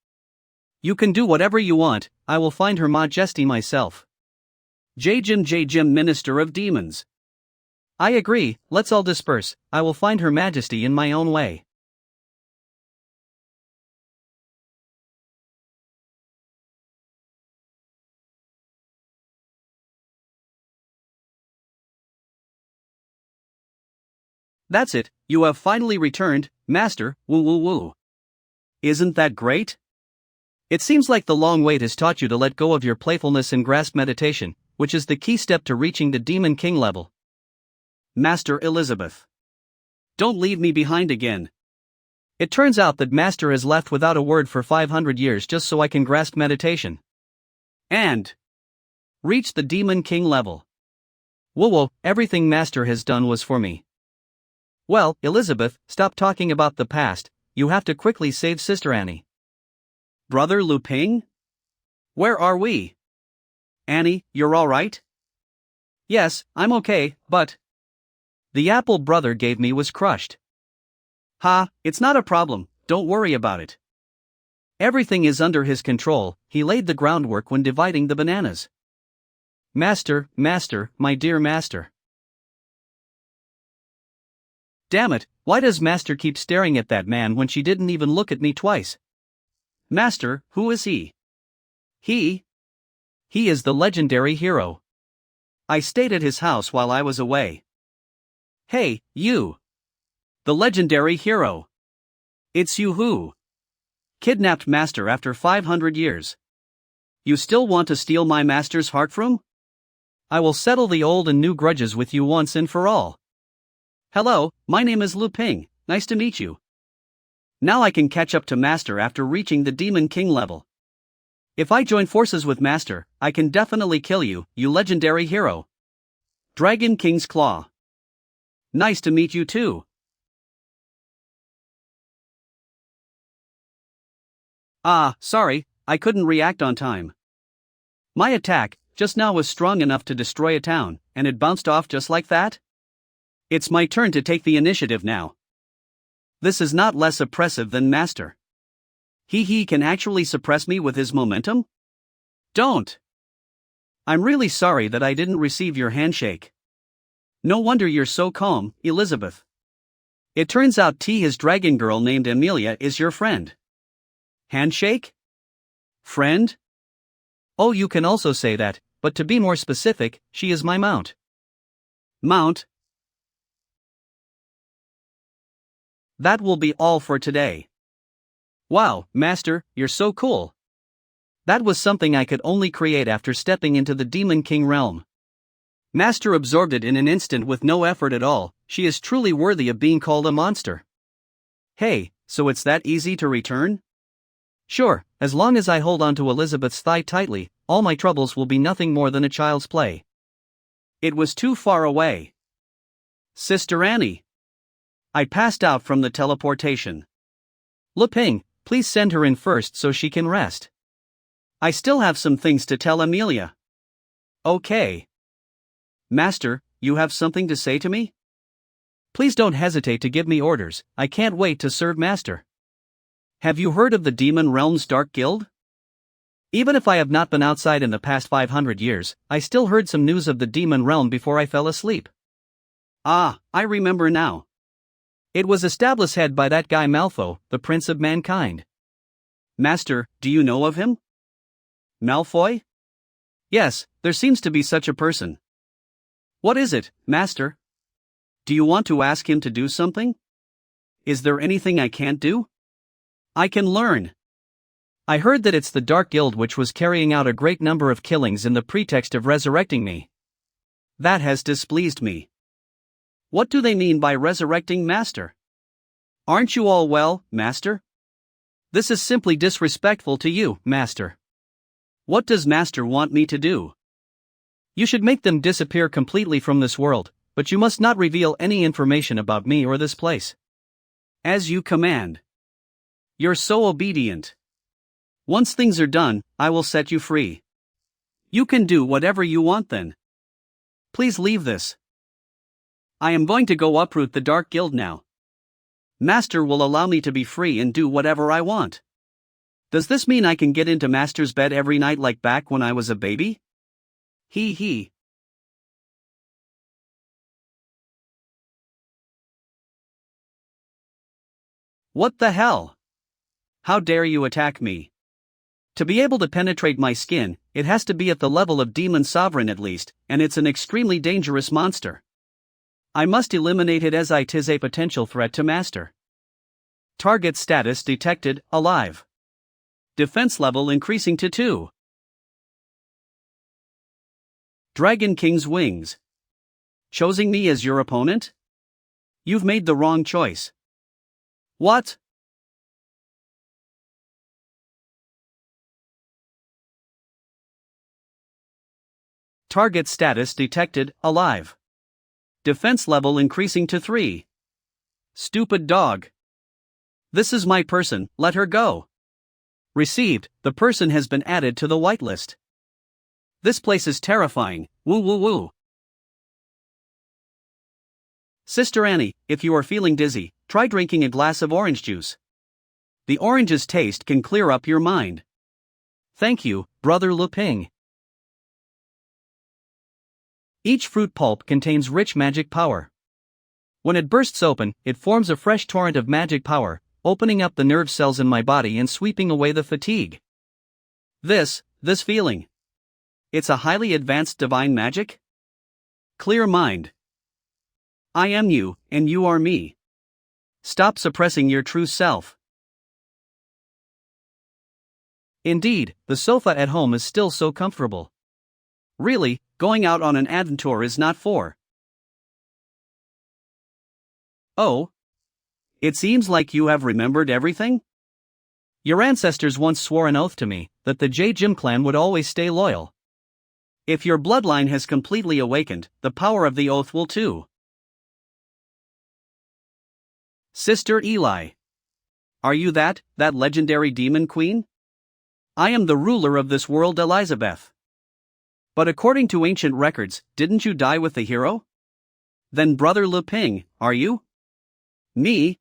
You can do whatever you want, I will find Her Majesty myself. Jim, Minister of Demons. I agree, let's all disperse, I will find Her Majesty in my own way. That's it, you have finally returned, Master, woo. Isn't that great? It seems like the long wait has taught you to let go of your playfulness and grasp meditation, which is the key step to reaching the Demon King level. Master Elizabeth. Don't leave me behind again. It turns out that Master has left without a word for 500 years just so I can grasp meditation. And reach the Demon King level. Whoa, everything Master has done was for me. Well, Elizabeth, stop talking about the past, you have to quickly save Sister Annie. Brother Lu Ping? Where are we? Annie, you're alright? Yes, I'm okay, but the apple brother gave me was crushed. Ha, it's not a problem, don't worry about it. Everything is under his control, he laid the groundwork when dividing the bananas. Master, master, my dear master. Damn it, why does master keep staring at that man when she didn't even look at me twice? Master, who is he? He is the legendary hero. I stayed at his house while I was away. Hey, you! The legendary hero! It's you who kidnapped master after 500 years. You still want to steal my master's heart from? I will settle the old and new grudges with you once and for all. Hello, my name is Lu Ping, nice to meet you. Now I can catch up to master after reaching the Demon King level. If I join forces with master, I can definitely kill you, you legendary hero. Dragon King's Claw. Nice to meet you too. Sorry, I couldn't react on time. My attack, just now was strong enough to destroy a town, and it bounced off just like that? It's my turn to take the initiative now. This is not less oppressive than master. He can actually suppress me with his momentum? Don't! I'm really sorry that I didn't receive your handshake. No wonder you're so calm, Elizabeth. It turns out his dragon girl named Amelia is your friend. Handshake? Friend? Oh, you can also say that, but to be more specific, she is my mount. Mount? That will be all for today. Wow, master, you're so cool. That was something I could only create after stepping into the Demon King realm. Master absorbed it in an instant with no effort at all. She is truly worthy of being called a monster. Hey, so it's that easy to return? Sure, as long as I hold onto Elizabeth's thigh tightly, all my troubles will be nothing more than a child's play. It was too far away. Sister Annie. I passed out from the teleportation. Lu Ping, please send her in first so she can rest. I still have some things to tell Amelia. Okay. Master, you have something to say to me? Please don't hesitate to give me orders, I can't wait to serve master. Have you heard of the Demon Realm's Dark Guild? Even if I have not been outside in the past 500 years, I still heard some news of the Demon Realm before I fell asleep. I remember now. It was established head by that guy Malfoy, the Prince of Mankind. Master, do you know of him? Malfoy? Yes, there seems to be such a person. What is it, Master? Do you want to ask him to do something? Is there anything I can't do? I can learn. I heard that it's the Dark Guild which was carrying out a great number of killings in the pretext of resurrecting me. That has displeased me. What do they mean by resurrecting Master? Aren't you all well, Master? This is simply disrespectful to you, Master. What does Master want me to do? You should make them disappear completely from this world, but you must not reveal any information about me or this place. As you command. You're so obedient. Once things are done, I will set you free. You can do whatever you want then. Please leave this. I am going to go uproot the Dark Guild now. Master will allow me to be free and do whatever I want. Does this mean I can get into Master's bed every night like back when I was a baby? He. What the hell? How dare you attack me? To be able to penetrate my skin, it has to be at the level of Demon Sovereign at least, and it's an extremely dangerous monster. I must eliminate it as it is a potential threat to Master. Target status detected, alive. Defense level increasing to 2. Dragon King's Wings. Choosing me as your opponent? You've made the wrong choice. What? Target status detected, alive. Defense level increasing to 3. Stupid dog. This is my person, let her go. Received, the person has been added to the whitelist. This place is terrifying, woo woo woo. Sister Annie, if you are feeling dizzy, try drinking a glass of orange juice. The orange's taste can clear up your mind. Thank you, Brother Luping. Each fruit pulp contains rich magic power. When it bursts open, it forms a fresh torrent of magic power, opening up the nerve cells in my body and sweeping away the fatigue. This feeling. It's a highly advanced divine magic? Clear mind. I am you, and you are me. Stop suppressing your true self. Indeed, the sofa at home is still so comfortable. Really, going out on an adventure is not for. Oh? It seems like you have remembered everything? Your ancestors once swore an oath to me that the Jim clan would always stay loyal. If your bloodline has completely awakened, the power of the oath will too. Sister Eli. Are you that legendary demon queen? I am the ruler of this world, Elizabeth. But according to ancient records, didn't you die with the hero? Then Brother Luping, are you? Me?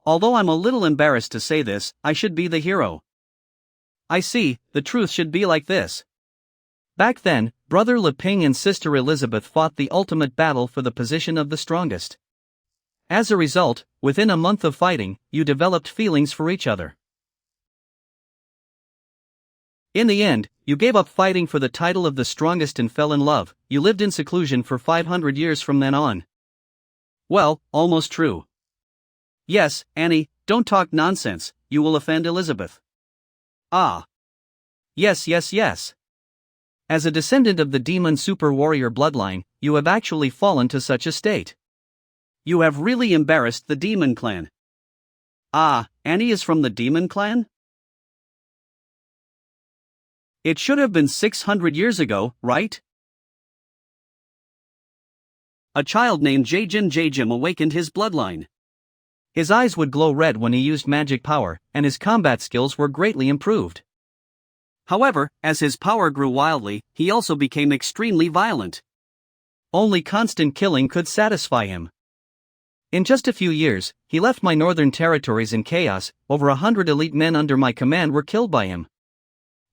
Although I'm a little embarrassed to say this, I should be the hero. I see, the truth should be like this. Back then, Brother Luping and Sister Elizabeth fought the ultimate battle for the position of the strongest. As a result, within a month of fighting, you developed feelings for each other. In the end, you gave up fighting for the title of the strongest and fell in love. You lived in seclusion for 500 years from then on. Well, almost true. Yes, Annie, don't talk nonsense, you will offend Elizabeth. Ah. Yes. As a descendant of the demon super warrior bloodline, you have actually fallen to such a state. You have really embarrassed the demon clan. Ah, Annie is from the demon clan? It should have been 600 years ago, right? A child named Jim awakened his bloodline. His eyes would glow red when he used magic power, and his combat skills were greatly improved. However, as his power grew wildly, he also became extremely violent. Only constant killing could satisfy him. In just a few years, he left my northern territories in chaos. Over 100 elite men under my command were killed by him.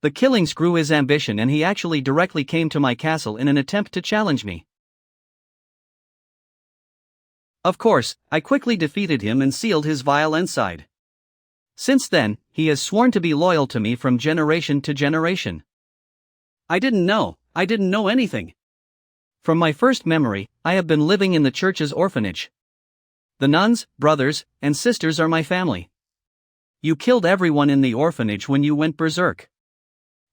The killings grew his ambition, and he actually directly came to my castle in an attempt to challenge me. Of course, I quickly defeated him and sealed his vile inside. Since then, he has sworn to be loyal to me from generation to generation. I didn't know anything. From my first memory, I have been living in the church's orphanage. The nuns, brothers, and sisters are my family. You killed everyone in the orphanage when you went berserk.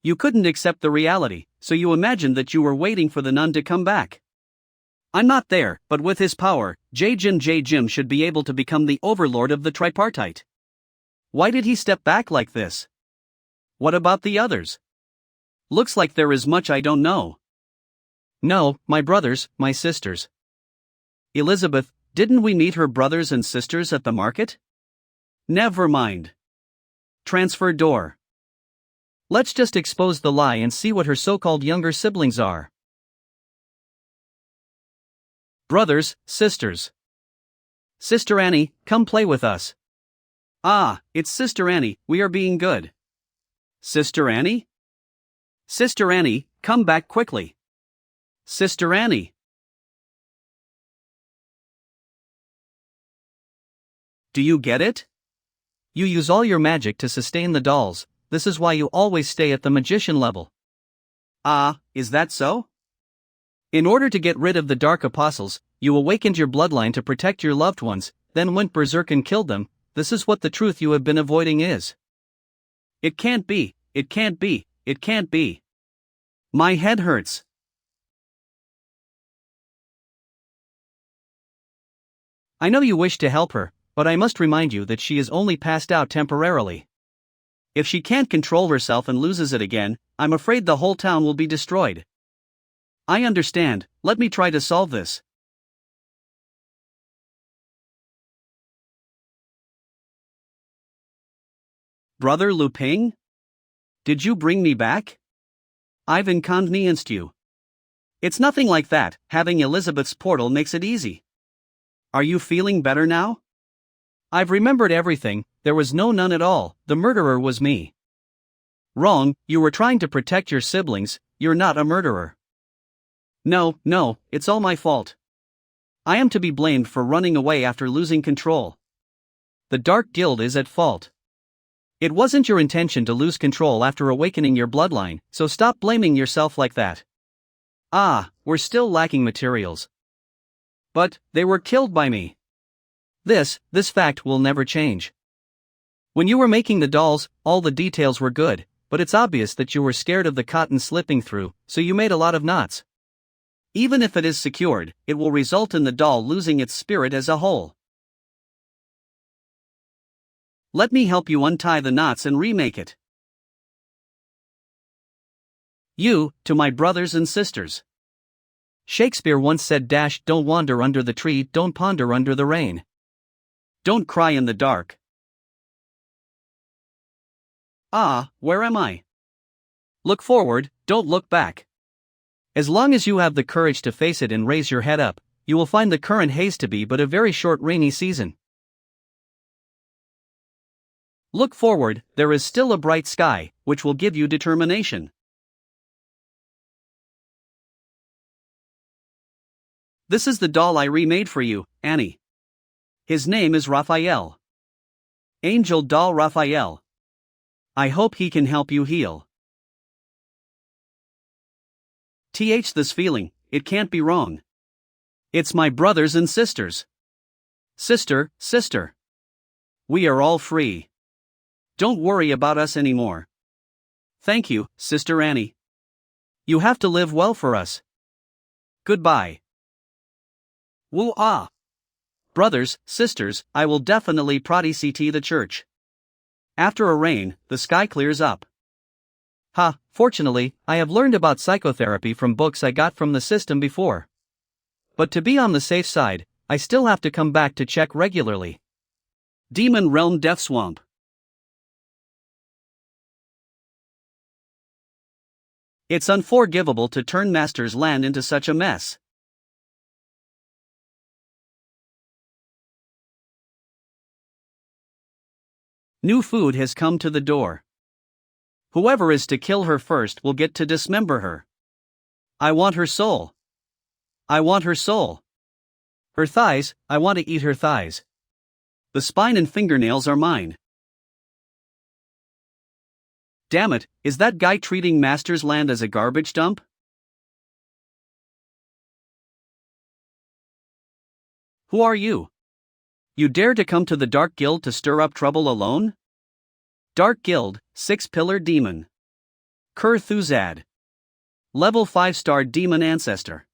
You couldn't accept the reality, so you imagined that you were waiting for the nun to come back. I'm not there, but with his power, Jim should be able to become the overlord of the tripartite. Why did he step back like this? What about the others? Looks like there is much I don't know. No, my brothers, my sisters. Elizabeth, didn't we meet her brothers and sisters at the market? Never mind. Transfer door. Let's just expose the lie and see what her so-called younger siblings are. Brothers, sisters. Sister Annie, come play with us. Ah, it's Sister Annie, we are being good. Sister Annie? Sister Annie, come back quickly. Sister Annie. Do you get it? You use all your magic to sustain the dolls. This is why you always stay at the magician level. Ah, is that so? In order to get rid of the Dark Apostles, you awakened your bloodline to protect your loved ones, then went berserk and killed them. This is what the truth you have been avoiding is. It can't be. My head hurts. I know you wish to help her, but I must remind you that she is only passed out temporarily. If she can't control herself and loses it again, I'm afraid the whole town will be destroyed. I understand, let me try to solve this. Brother Luping? Did you bring me back? I've inconvenienced you. It's nothing like that, having Elizabeth's portal makes it easy. Are you feeling better now? I've remembered everything, there was none at all, the murderer was me. Wrong, you were trying to protect your siblings, you're not a murderer. No, it's all my fault. I am to be blamed for running away after losing control. The Dark Guild is at fault. It wasn't your intention to lose control after awakening your bloodline, so stop blaming yourself like that. We're still lacking materials. But, they were killed by me. This fact will never change. When you were making the dolls, all the details were good, but it's obvious that you were scared of the cotton slipping through, so you made a lot of knots. Even if it is secured, it will result in the doll losing its spirit as a whole. Let me help you untie the knots and remake it. You, to my brothers and sisters. Shakespeare once said, "Don't wander under the tree, don't ponder under the rain. Don't cry in the dark." Where am I? Look forward, don't look back. As long as you have the courage to face it and raise your head up, you will find the current haze to be but a very short rainy season. Look forward, there is still a bright sky, which will give you determination. This is the doll I remade for you, Annie. His name is Raphael. Angel doll Raphael. I hope he can help you heal. This feeling, it can't be wrong. It's my brothers and sisters. Sister. We are all free. Don't worry about us anymore. Thank you, Sister Annie. You have to live well for us. Goodbye. Woo-ah! Brothers, sisters, I will definitely prodigy the church. After a rain, the sky clears up. Fortunately, I have learned about psychotherapy from books I got from the system before. But to be on the safe side, I still have to come back to check regularly. Demon Realm Death Swamp. It's unforgivable to turn Master's land into such a mess. New food has come to the door. Whoever is to kill her first will get to dismember her. I want her soul. I want her soul. Her thighs, I want to eat her thighs. The spine and fingernails are mine. Damn it, is that guy treating Master's land as a garbage dump? Who are you? You dare to come to the Dark Guild to stir up trouble alone? Dark Guild, 6-Pillar Demon. Kurthuzad. Level 5-star Demon Ancestor.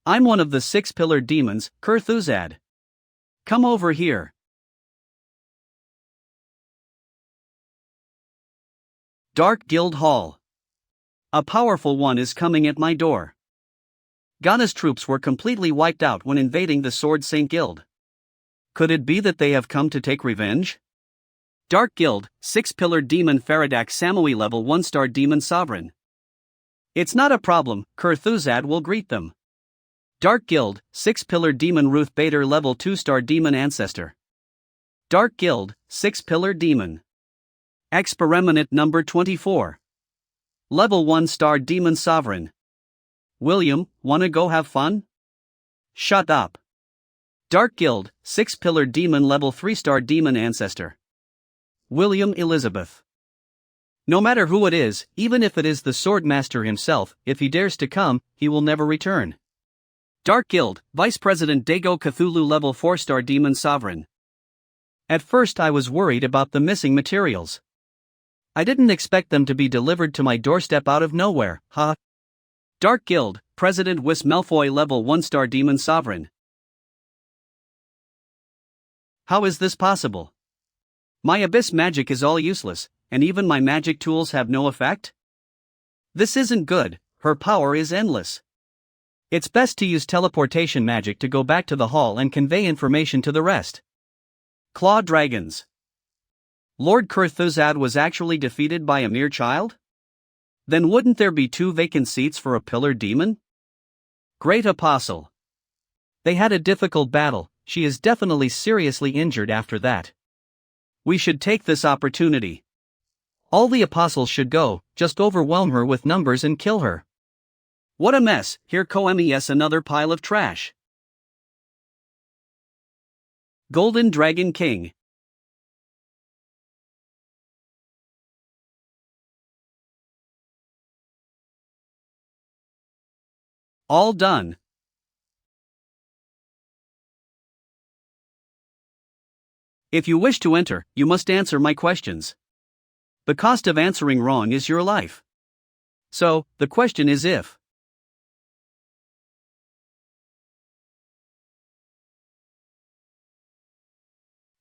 I'm one of the 6-Pillar Demons, Kurthuzad. Come over here. Dark Guild Hall. A powerful one is coming at my door. Ghana's troops were completely wiped out when invading the Sword Saint Guild. Could it be that they have come to take revenge? Dark Guild, 6-Pillar Demon Faradak Samui Level 1-star Demon Sovereign. It's not a problem, Kurthuzad will greet them. Dark Guild, 6-Pillar Demon Ruth Bader Level 2-star Demon Ancestor. Dark Guild, 6-Pillar Demon. Experiment number 24. Level 1-star Demon Sovereign. William, wanna go have fun? Shut up. Dark Guild, 6-Pillar Demon Level 3-star Demon Ancestor. William Elizabeth. No matter who it is, even if it is the Sword Master himself, if he dares to come, he will never return. Dark Guild, Vice President Dago Cthulhu Level 4-star Demon Sovereign. At first I was worried about the missing materials. I didn't expect them to be delivered to my doorstep out of nowhere, Dark Guild, President Whis Malfoy Level 1-star Demon Sovereign. How is this possible? My abyss magic is all useless, and even my magic tools have no effect? This isn't good, her power is endless. It's best to use teleportation magic to go back to the hall and convey information to the rest. Claw Dragons. Lord Kurthuzad was actually defeated by a mere child? Then wouldn't there be 2 vacant seats for a pillar demon? Great Apostle. They had a difficult battle, she is definitely seriously injured after that. We should take this opportunity. All the apostles should go, just overwhelm her with numbers and kill her. What a mess, here comes another pile of trash. Golden Dragon King. All done. If you wish to enter, you must answer my questions. The cost of answering wrong is your life. So, the question is if.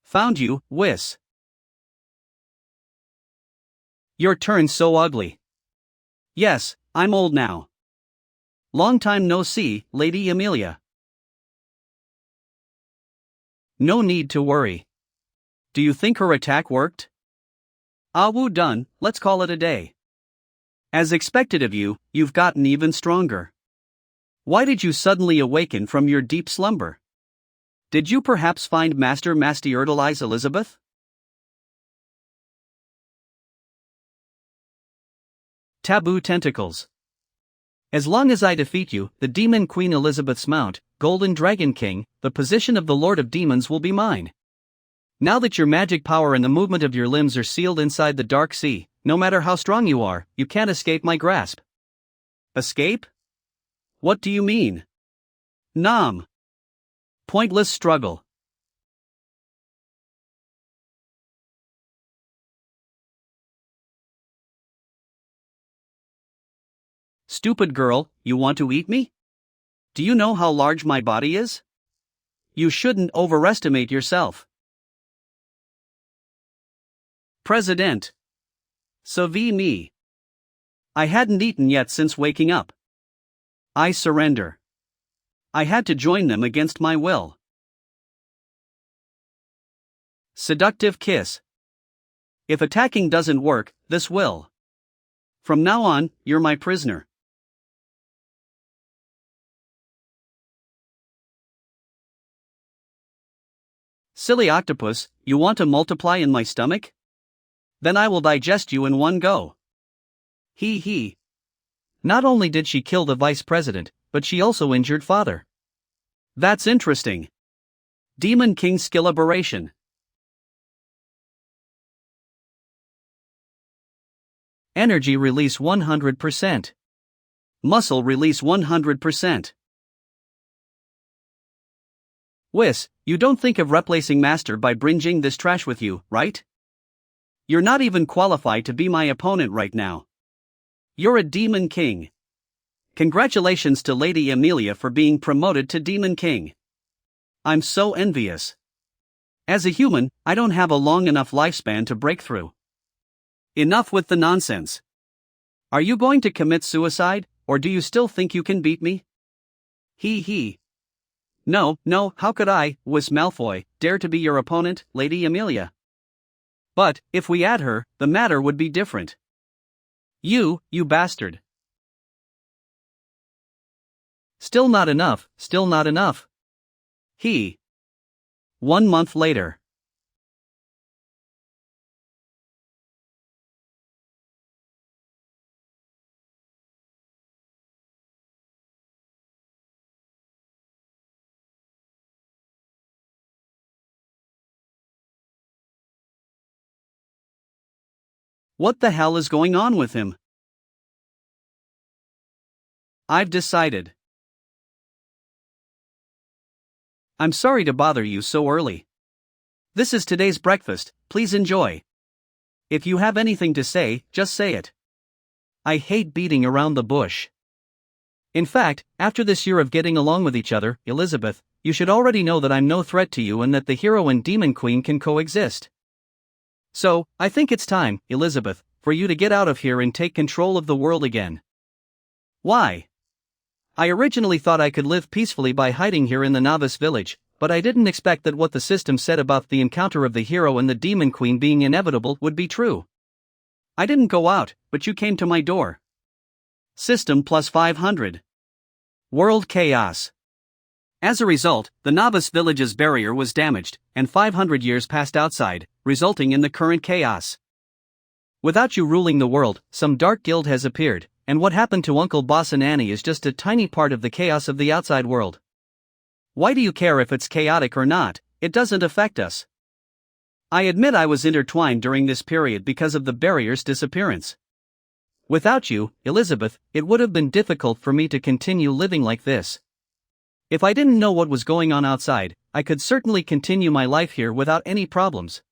Found you, Whis. Your turn's so ugly. Yes, I'm old now. Long time no see, Lady Amelia. No need to worry. Do you think her attack worked? Ah, woo done, let's call it a day. As expected of you, you've gotten even stronger. Why did you suddenly awaken from your deep slumber? Did you perhaps find Master Mastiurtilize Elizabeth? Taboo Tentacles. As long as I defeat you, the Demon Queen Elizabeth's mount, Golden Dragon King, the position of the Lord of Demons will be mine. Now that your magic power and the movement of your limbs are sealed inside the dark sea, no matter how strong you are, you can't escape my grasp. Escape? What do you mean? Nom. Pointless struggle. Stupid girl, you want to eat me? Do you know how large my body is? You shouldn't overestimate yourself. President. Sauve me. I hadn't eaten yet since waking up. I surrender. I had to join them against my will. Seductive kiss. If attacking doesn't work, this will. From now on, you're my prisoner. Silly octopus, you want to multiply in my stomach? Then I will digest you in one go. Hee hee. Not only did she kill the vice president, but she also injured father. That's interesting. Demon King skill aberration. Energy release 100%. Muscle release 100%. Whis, you don't think of replacing Master by bringing this trash with you, right? You're not even qualified to be my opponent right now. You're a Demon King. Congratulations to Lady Amelia for being promoted to Demon King. I'm so envious. As a human, I don't have a long enough lifespan to break through. Enough with the nonsense. Are you going to commit suicide, or do you still think you can beat me? Hee hee. No, how could I, Whis Malfoy, dare to be your opponent, Lady Amelia? But, if we add her, the matter would be different. You bastard. Still not enough. He. 1 month later. What the hell is going on with him? I've decided. I'm sorry to bother you so early. This is today's breakfast, please enjoy. If you have anything to say, just say it. I hate beating around the bush. In fact, after this year of getting along with each other, Elizabeth, you should already know that I'm no threat to you and that the hero and demon queen can coexist. So, I think it's time, Elizabeth, for you to get out of here and take control of the world again. Why? I originally thought I could live peacefully by hiding here in the novice village, but I didn't expect that what the system said about the encounter of the hero and the demon queen being inevitable would be true. I didn't go out, but you came to my door. System plus 500. World chaos. As a result, the novice village's barrier was damaged, and 500 years passed outside, resulting in the current chaos. Without you ruling the world, some dark guild has appeared, and what happened to Uncle Boss and Annie is just a tiny part of the chaos of the outside world. Why do you care if it's chaotic or not? It doesn't affect us. I admit I was intertwined during this period because of the barrier's disappearance. Without you, Elizabeth, it would have been difficult for me to continue living like this. If I didn't know what was going on outside, I could certainly continue my life here without any problems.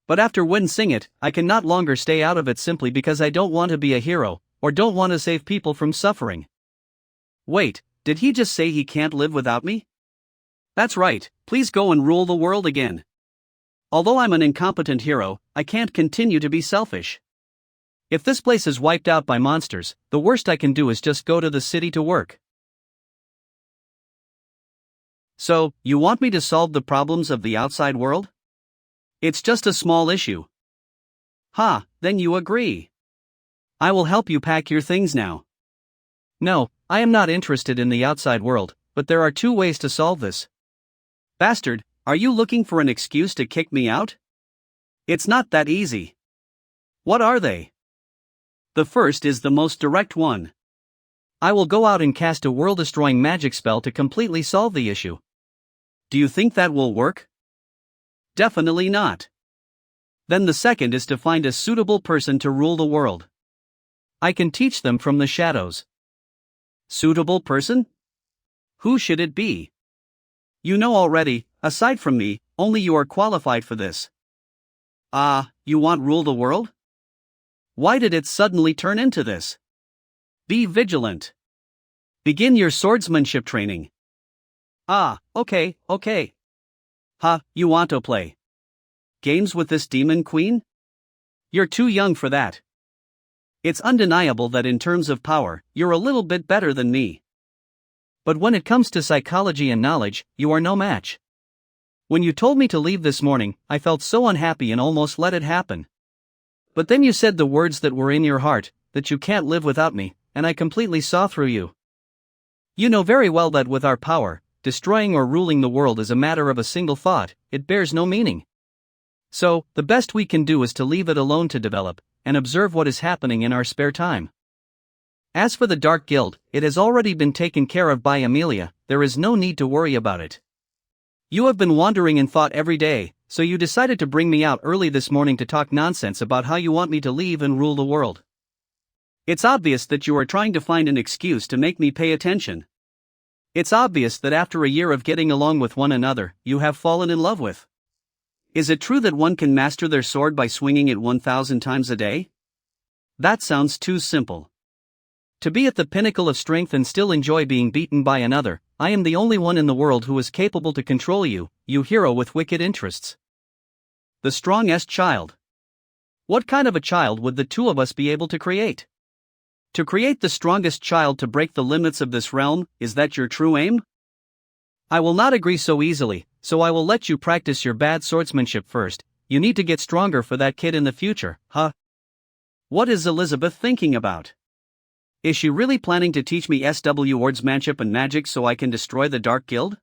But after witnessing it, I can no longer stay out of it simply because I don't want to be a hero, or don't want to save people from suffering. Wait, did he just say he can't live without me? That's right, please go and rule the world again. Although I'm an incompetent hero, I can't continue to be selfish. If this place is wiped out by monsters, the worst I can do is just go to the city to work. So, you want me to solve the problems of the outside world? It's just a small issue. Ha, then you agree. I will help you pack your things now. No, I am not interested in the outside world, but there are two ways to solve this. Bastard, are you looking for an excuse to kick me out? It's not that easy. What are they? The first is the most direct one. I will go out and cast a world-destroying magic spell to completely solve the issue. Do you think that will work? Definitely not. Then the second is to find a suitable person to rule the world. I can teach them from the shadows. Suitable person? Who should it be? You know already, aside from me, only you are qualified for this. You want rule the world? Why did it suddenly turn into this? Be vigilant. Begin your swordsmanship training. Okay. You want to play games with this demon queen? You're too young for that. It's undeniable that in terms of power, you're a little bit better than me. But when it comes to psychology and knowledge, you are no match. When you told me to leave this morning, I felt so unhappy and almost let it happen. But then you said the words that were in your heart, that you can't live without me, and I completely saw through you. You know very well that with our power, destroying or ruling the world is a matter of a single thought, it bears no meaning. So, the best we can do is to leave it alone to develop, and observe what is happening in our spare time. As for the Dark Guild, it has already been taken care of by Amelia, there is no need to worry about it. You have been wandering in thought every day, so you decided to bring me out early this morning to talk nonsense about how you want me to leave and rule the world. It's obvious that you are trying to find an excuse to make me pay attention. It's obvious that after a year of getting along with one another, you have fallen in love with. Is it true that one can master their sword by swinging it 1,000 times a day? That sounds too simple. To be at the pinnacle of strength and still enjoy being beaten by another, I am the only one in the world who is capable to control you, you hero with wicked interests. The strongest child. What kind of a child would the two of us be able to create? To create the strongest child to break the limits of this realm, is that your true aim? I will not agree so easily, so I will let you practice your bad swordsmanship first. You need to get stronger for that kid in the future, huh? What is Elizabeth thinking about? Is she really planning to teach me swordsmanship and magic so I can destroy the Dark Guild?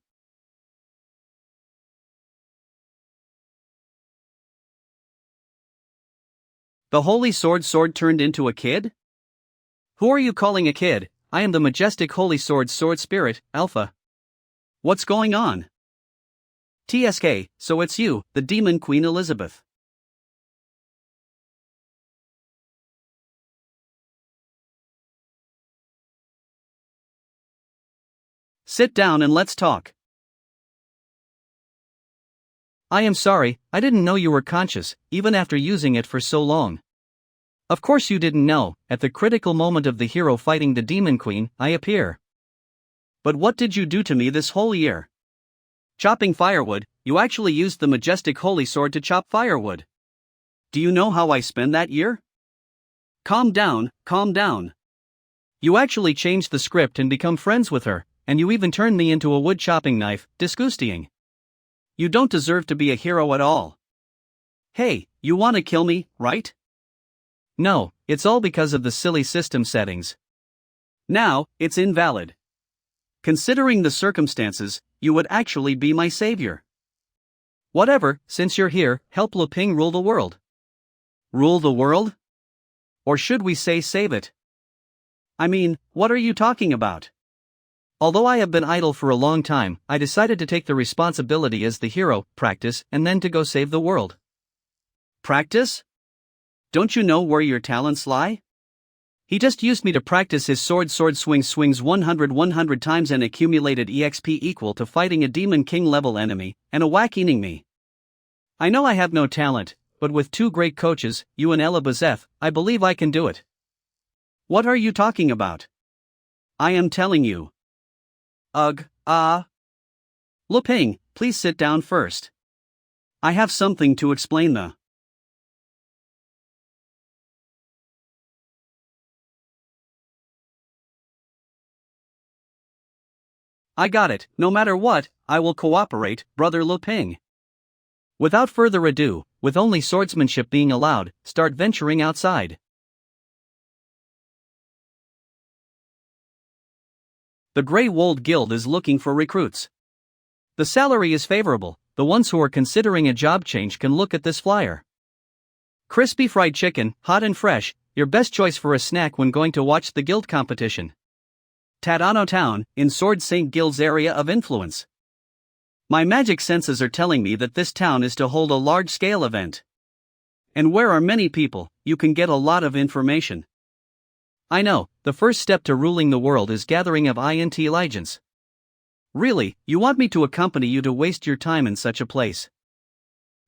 The Holy Sword turned into a kid? Who are you calling a kid? I am the majestic Holy Sword Spirit, Alpha. What's going on? TSK, so it's you, the Demon Queen Elizabeth. Sit down and let's talk. I am sorry, I didn't know you were conscious, even after using it for so long. Of course you didn't know, at the critical moment of the hero fighting the Demon Queen, I appear. But what did you do to me this whole year? Chopping firewood, you actually used the majestic Holy Sword to chop firewood. Do you know how I spent that year? Calm down. You actually changed the script and become friends with her, and you even turned me into a wood chopping knife, disgusting. You don't deserve to be a hero at all. Hey, you want to kill me, right? No, it's all because of the silly system settings. Now, it's invalid. Considering the circumstances, you would actually be my savior. Whatever, since you're here, help Lu Ping rule the world. Rule the world? Or should we say save it? I mean, what are you talking about? Although I have been idle for a long time, I decided to take the responsibility as the hero, practice, and then to go save the world. Practice? Don't you know where your talents lie? He just used me to practice his sword swings 100 times and accumulated EXP equal to fighting a Demon King level enemy, and a whack-eating me. I know I have no talent, but with two great coaches, you and Elizabeth, I believe I can do it. What are you talking about? I am telling you. Lu Ping, please sit down first. I have something to explain. I got it, no matter what, I will cooperate, brother Lu Ping. Without further ado, with only swordsmanship being allowed, start venturing outside. The Grey Wold Guild is looking for recruits. The salary is favorable, the ones who are considering a job change can look at this flyer. Crispy fried chicken, hot and fresh, your best choice for a snack when going to watch the guild competition. Tadano Town, in Sword Saint Guild's area of influence. My magic senses are telling me that this town is to hold a large-scale event. And where are many people, you can get a lot of information. I know, the first step to ruling the world is gathering of INT legends. Really, you want me to accompany you to waste your time in such a place?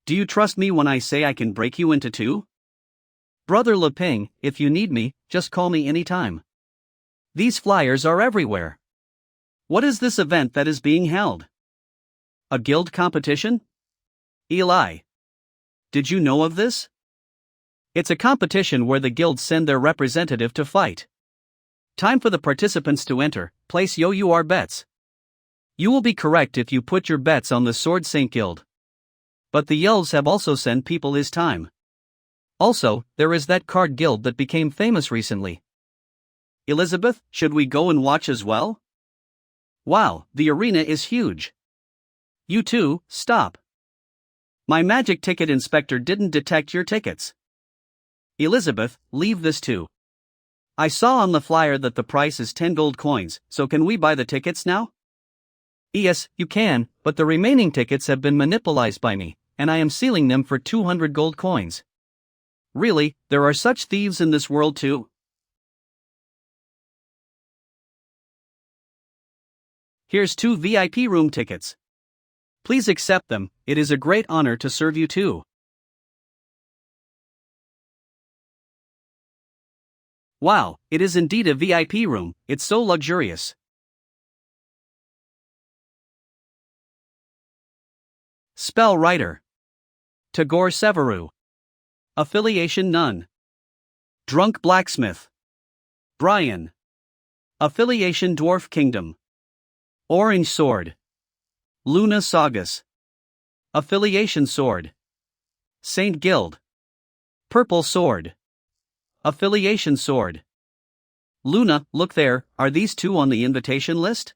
Do you trust me when I say I can break you into two? Brother Lu Ping, if you need me, just call me anytime. These flyers are everywhere. What is this event that is being held? A guild competition? Eli. Did you know of this? It's a competition where the guilds send their representative to fight. Time for the participants to enter, place your bets. You will be correct if you put your bets on the Sword Saint Guild. But the elves have also sent people his time. Also, there is that card guild that became famous recently. Elizabeth, should we go and watch as well? Wow, the arena is huge. You two, stop. My magic ticket inspector didn't detect your tickets. Elizabeth, leave this too. I saw on the flyer that the price is 10 gold coins, so can we buy the tickets now? Yes, you can, but the remaining tickets have been manipulated by me, and I am sealing them for 200 gold coins. Really, there are such thieves in this world too? Here's 2 VIP room tickets. Please accept them, it is a great honor to serve you too. Wow, it is indeed a VIP room, it's so luxurious. Spell writer. Tagore Severu. Affiliation none. Drunk blacksmith. Brian. Affiliation Dwarf Kingdom. Orange sword. Luna Sagas. Affiliation sword. Saint Guild. Purple sword. Affiliation sword. Luna, look there, are these 2 on the invitation list?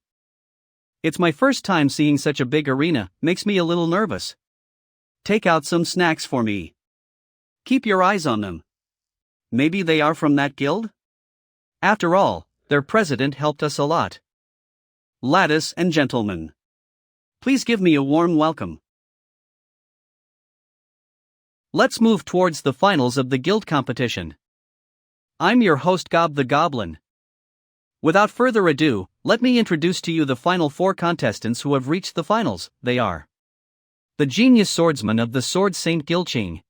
It's my first time seeing such a big arena, makes me a little nervous. Take out some snacks for me. Keep your eyes on them. Maybe they are from that guild? After all, their president helped us a lot. Ladies and gentlemen, please give me a warm welcome. Let's move towards the finals of the guild competition. I'm your host Gob the Goblin. Without further ado, let me introduce to you the final 4 contestants who have reached the finals. They are the Genius Swordsman of the Sword Saint Guild Ching,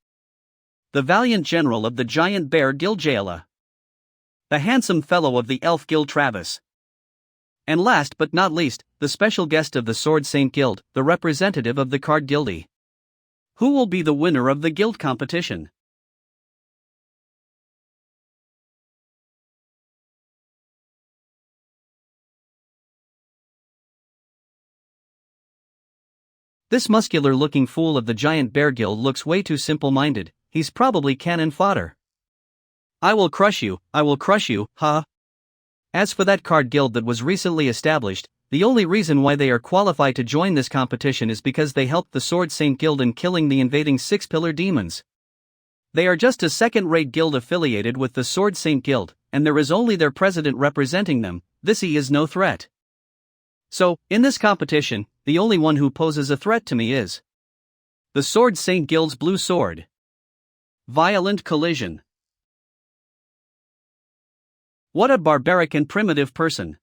the Valiant General of the Giant Bear Guild Jaela, the Handsome Fellow of the Elf Guild Travis, and last but not least, the special guest of the Sword Saint Guild, the representative of the Card Guildy. Who will be the winner of the guild competition? This muscular-looking fool of the Giant Bear Guild looks way too simple-minded, he's probably cannon fodder. I will crush you, huh? As for that card guild that was recently established, The only reason why they are qualified to join this competition is because they helped the Sword Saint Guild in killing the invading six-pillar demons. They are just a second-rate guild affiliated with the Sword Saint Guild, and there is only their president representing them. This he is no threat. So, in this competition, the only one who poses a threat to me is the Sword Saint Guild's blue sword. Violent collision. What a barbaric and primitive person.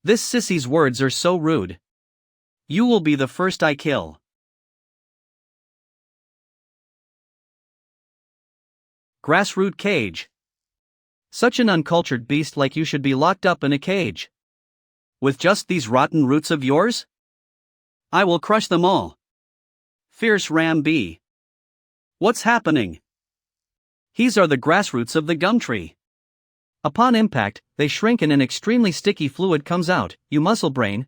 This sissy's words are so rude. You will be the first I kill. Grassroot cage. Such an uncultured beast like you should be locked up in a cage. With just these rotten roots of yours? I will crush them all. Fierce ram bee. What's happening? These are the grassroots of the gum tree. Upon impact, they shrink and an extremely sticky fluid comes out, you muscle brain.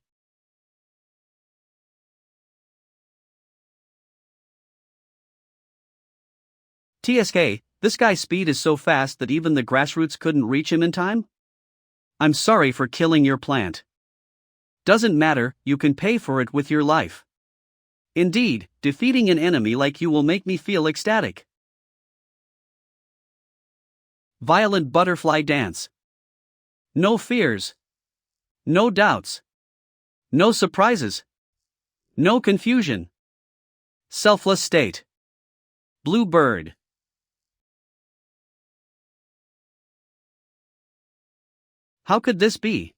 TSK, this guy's speed is so fast that even the grassroots couldn't reach him in time? I'm sorry for killing your plant. Doesn't matter, you can pay for it with your life. Indeed, defeating an enemy like you will make me feel ecstatic. Violent butterfly dance. No fears. No doubts. No surprises. No confusion. Selfless state. Blue bird. How could this be?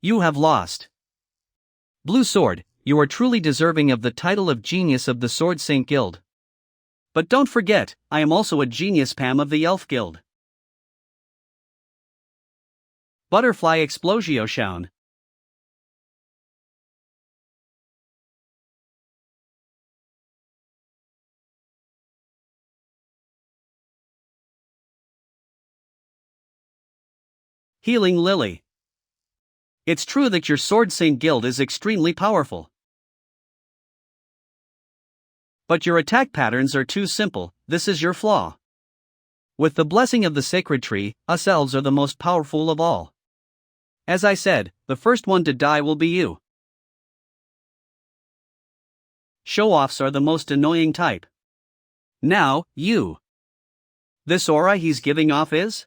You have lost. Blue Sword, you are truly deserving of the title of Genius of the Sword Saint Guild. But don't forget, I am also a Genius Pam of the Elf Guild. Butterfly Explosion. Healing Lily. It's true that your Sword Saint Guild is extremely powerful. But your attack patterns are too simple, this is your flaw. With the blessing of the sacred tree, us elves are the most powerful of all. As I said, the first one to die will be you. Show-offs are the most annoying type. Now, you. This aura he's giving off is?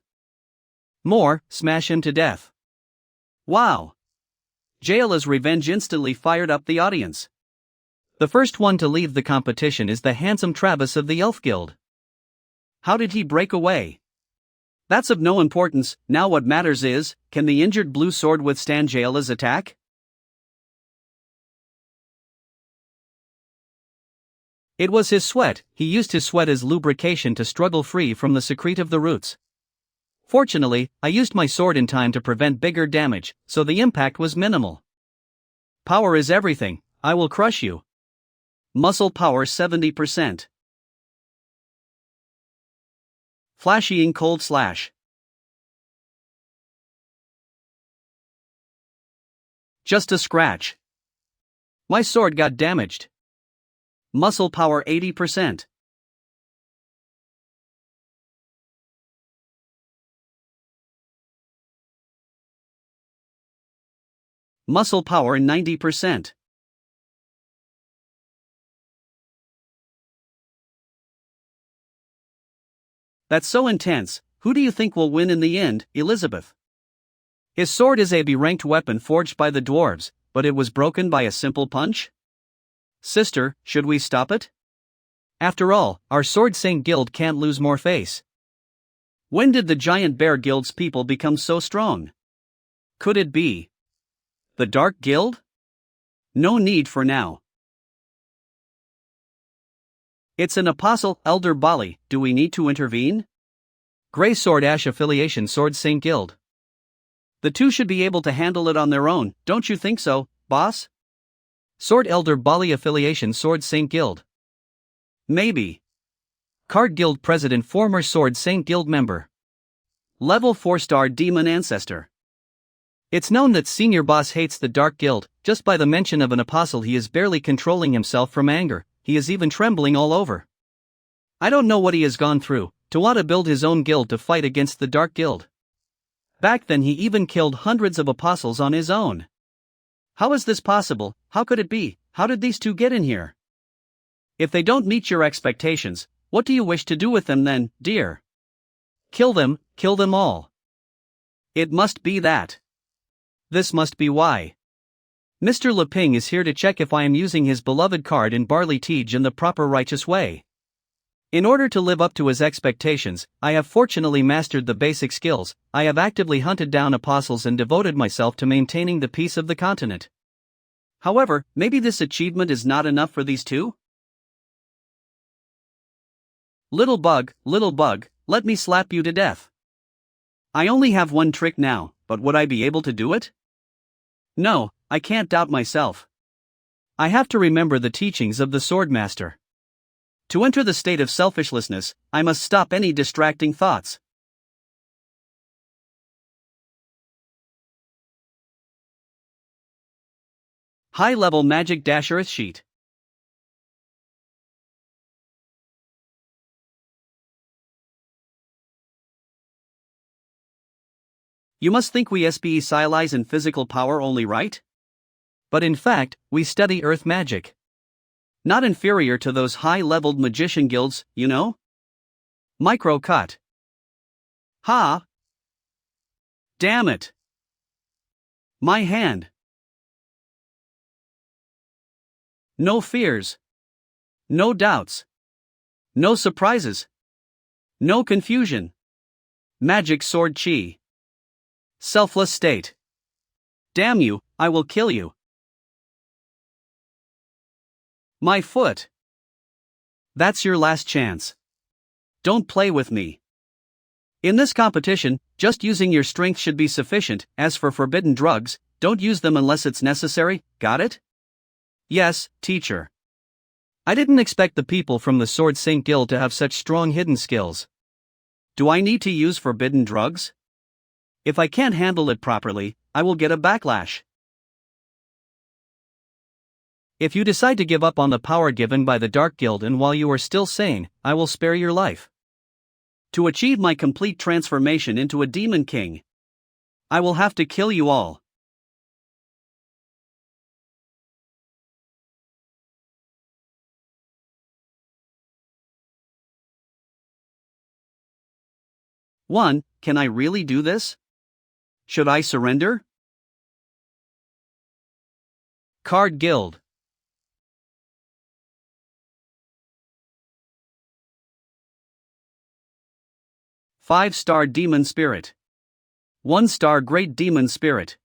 More, smash him to death. Wow. Jayla's revenge instantly fired up the audience. The first one to leave the competition is the handsome Travis of the Elf Guild. How did he break away? That's of no importance, now what matters is, can the injured blue sword withstand Jayla's attack? It was his sweat, he used his sweat as lubrication to struggle free from the secrete of the roots. Fortunately, I used my sword in time to prevent bigger damage, so the impact was minimal. Power is everything, I will crush you. Muscle power 70%. Flashying cold slash. Just a scratch. My sword got damaged. Muscle power 80%. Muscle power 90%. That's so intense, who do you think will win in the end, Elizabeth? His sword is a B-ranked weapon forged by the dwarves, but it was broken by a simple punch? Sister, should we stop it? After all, our Sword Saint Guild can't lose more face. When did the Giant Bear Guild's people become so strong? Could it be the Dark Guild? No need for now. It's an apostle, Elder Bali, do we need to intervene? Grey Sword Ash Affiliation Sword Saint Guild. The two should be able to handle it on their own, don't you think so, boss? Sword Elder Bali Affiliation Sword Saint Guild. Maybe. Card Guild President former Sword Saint Guild member. Level 4-star Demon Ancestor. It's known that Senior Boss hates the Dark Guild, just by the mention of an apostle he is barely controlling himself from anger, he is even trembling all over. I don't know what he has gone through, to want to build his own guild to fight against the Dark Guild. Back then he even killed hundreds of apostles on his own. How is this possible? How could it be? How did these two get in here? If they don't meet your expectations, what do you wish to do with them then, dear? Kill them all. It must be that. This must be why. Mr. Leping is here to check if I am using his beloved card in barley tea in the proper righteous way. In order to live up to his expectations, I have fortunately mastered the basic skills. I have actively hunted down apostles and devoted myself to maintaining the peace of the continent. However, maybe this achievement is not enough for these two? Little bug, let me slap you to death. I only have one trick now, but would I be able to do it? No, I can't doubt myself. I have to remember the teachings of the Swordmaster. To enter the state of selfishlessness, I must stop any distracting thoughts. High-level magic Earth sheet. You must think we specialize in physical power only, right? But in fact, we study earth magic. Not inferior to those high-leveled magician guilds, you know? Micro-cut. Ha! Damn it! My hand. No fears. No doubts. No surprises. No confusion. Magic sword chi. Selfless state. Damn you, I will kill you. My foot. That's your last chance. Don't play with me. In this competition, just using your strength should be sufficient. As for forbidden drugs, don't use them unless it's necessary, got it? Yes, teacher. I didn't expect the people from the Sword Saint Guild to have such strong hidden skills. Do I need to use forbidden drugs? If I can't handle it properly, I will get a backlash. If you decide to give up on the power given by the Dark Guild and while you are still sane, I will spare your life. To achieve my complete transformation into a Demon King, I will have to kill you all. One, can I really do this? Should I surrender? Card Guild. Five-star Demon Spirit. 1-star Great Demon Spirit.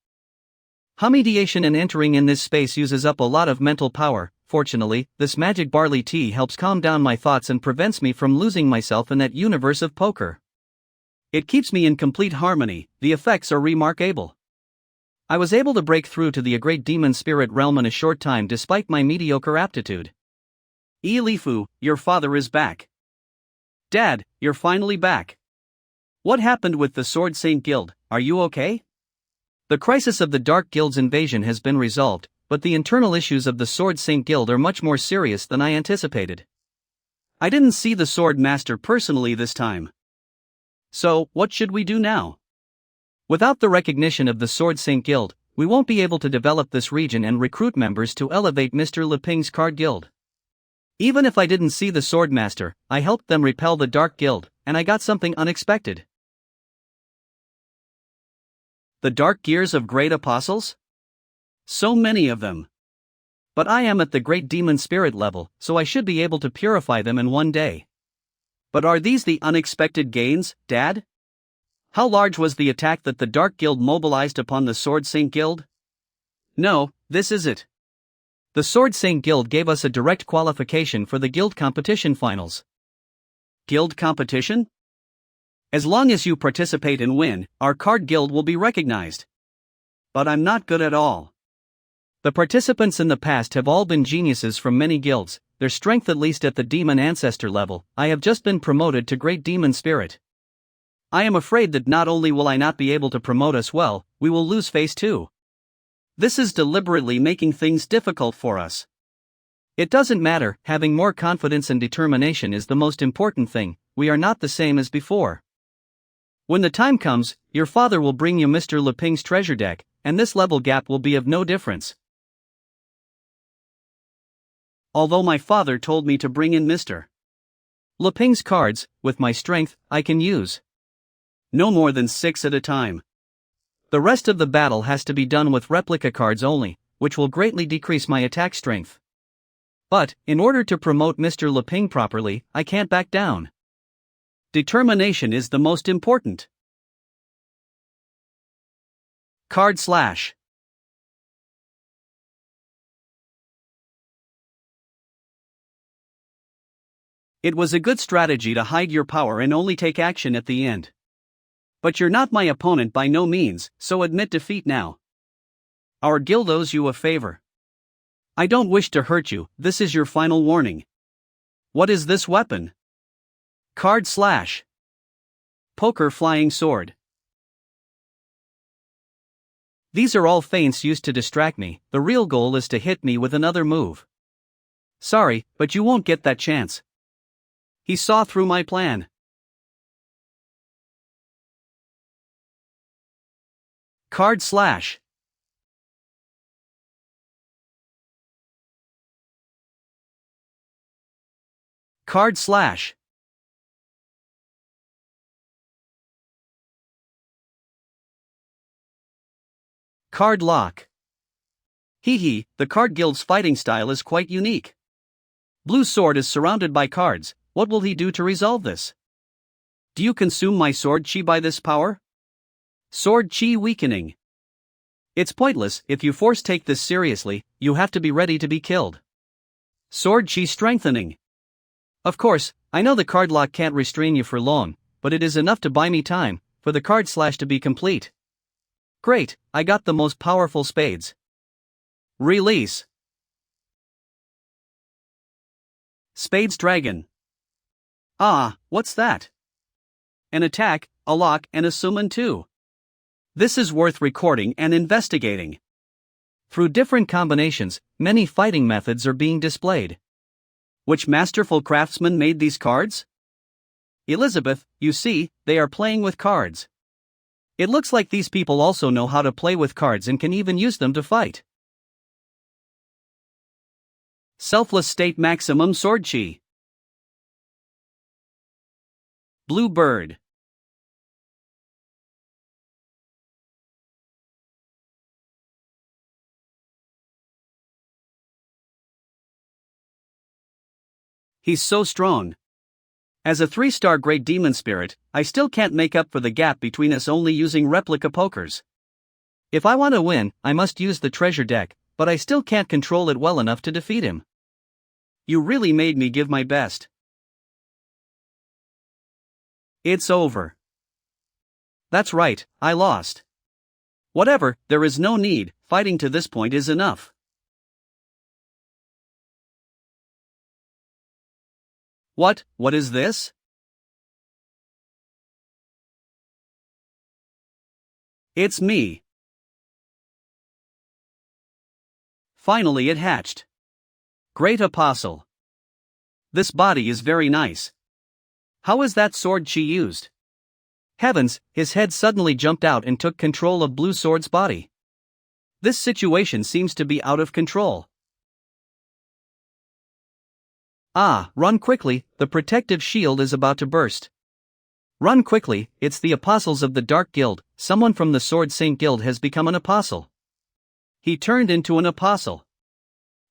Mediation and entering in this space uses up a lot of mental power. Fortunately, this magic barley tea helps calm down my thoughts and prevents me from losing myself in that universe of poker. It keeps me in complete harmony. The effects are remarkable. I was able to break through to the great demon spirit realm in a short time despite my mediocre aptitude. Elifu, your father is back. Dad, you're finally back. What happened with the Sword Saint Guild? Are you okay? The crisis of the Dark Guild's invasion has been resolved, but the internal issues of the Sword Saint Guild are much more serious than I anticipated. I didn't see the Sword Master personally this time. So, what should we do now? Without the recognition of the Sword Saint Guild, we won't be able to develop this region and recruit members to elevate Mr. Leping's Card Guild. Even if I didn't see the Sword Master, I helped them repel the Dark Guild, and I got something unexpected. The Dark Gears of Great Apostles? So many of them. But I am at the Great Demon Spirit level, so I should be able to purify them in one day. But are these the unexpected gains, Dad? How large was the attack that the Dark Guild mobilized upon the Sword Saint Guild? No, this is it. The Sword Saint Guild gave us a direct qualification for the guild competition finals. Guild competition? As long as you participate and win, our card guild will be recognized. But I'm not good at all. The participants in the past have all been geniuses from many guilds, their strength at least at the demon ancestor level. I have just been promoted to Great Demon Spirit. I am afraid that not only will I not be able to promote us well, we will lose face too. This is deliberately making things difficult for us. It doesn't matter, having more confidence and determination is the most important thing. We are not the same as before. When the time comes, your father will bring you Mr. Leping's treasure deck, and this level gap will be of no difference. Although my father told me to bring in Mr. Leping's cards, with my strength, I can use no more than 6 at a time. The rest of the battle has to be done with replica cards only, which will greatly decrease my attack strength. But, in order to promote Mr. Leping properly, I can't back down. Determination is the most important. Card slash. It was a good strategy to hide your power and only take action at the end. But you're not my opponent by no means, so admit defeat now. Our guild owes you a favor. I don't wish to hurt you, this is your final warning. What is this weapon? Card slash. Poker flying sword. These are all feints used to distract me, the real goal is to hit me with another move. Sorry, but you won't get that chance. He saw through my plan. Card slash. Card slash. Card lock. Hee hee, the card guild's fighting style is quite unique. Blue sword is surrounded by cards, what will he do to resolve this? Do you consume my sword chi by this power? Sword chi weakening. It's pointless, if you force take this seriously, you have to be ready to be killed. Sword chi strengthening. Of course, I know the card lock can't restrain you for long, but it is enough to buy me time, for the card slash to be complete. Great, I got the most powerful spades. Release. Spades Dragon. Ah, what's that? An attack, a lock and a summon too. This is worth recording and investigating. Through different combinations, many fighting methods are being displayed. Which masterful craftsman made these cards? Elizabeth, you see, they are playing with cards. It looks like these people also know how to play with cards and can even use them to fight. Selfless State Maximum Sword Chi. Blue Bird. He's so strong. As a 3-star Great Demon Spirit, I still can't make up for the gap between us only using replica pokers. If I want to win, I must use the treasure deck, but I still can't control it well enough to defeat him. You really made me give my best. It's over. That's right, I lost. Whatever, there is no need, fighting to this point is enough. What is this? It's me. Finally it hatched. Great Apostle. This body is very nice. How is that sword chi used? Heavens, his head suddenly jumped out and took control of Blue Sword's body. This situation seems to be out of control. Ah, run quickly, the protective shield is about to burst. Run quickly, it's the apostles of the Dark Guild, someone from the Sword Saint Guild has become an apostle. He turned into an apostle.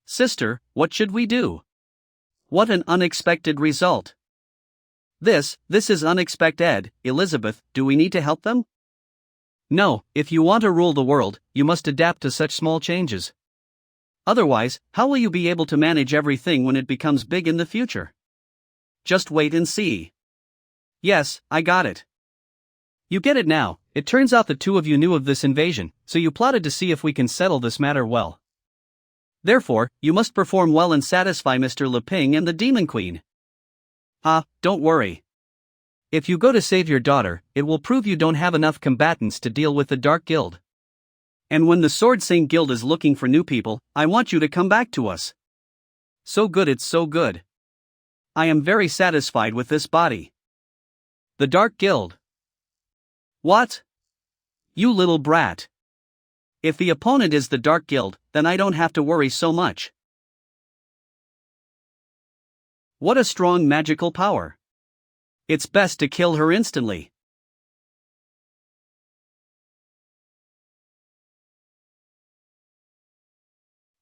Sister, what should we do? What an unexpected result. This is unexpected, Elizabeth, do we need to help them? No, if you want to rule the world, you must adapt to such small changes. Otherwise, how will you be able to manage everything when it becomes big in the future? Just wait and see. Yes, I got it. You get it now, it turns out the two of you knew of this invasion, so you plotted to see if we can settle this matter well. Therefore, you must perform well and satisfy Mr. Leping and the Demon Queen. Don't worry. If you go to save your daughter, it will prove you don't have enough combatants to deal with the Dark Guild. And when the Sword Saint Guild is looking for new people, I want you to come back to us. So good, it's so good. I am very satisfied with this body. The Dark Guild. What? You little brat. If the opponent is the Dark Guild, then I don't have to worry so much. What a strong magical power. It's best to kill her instantly.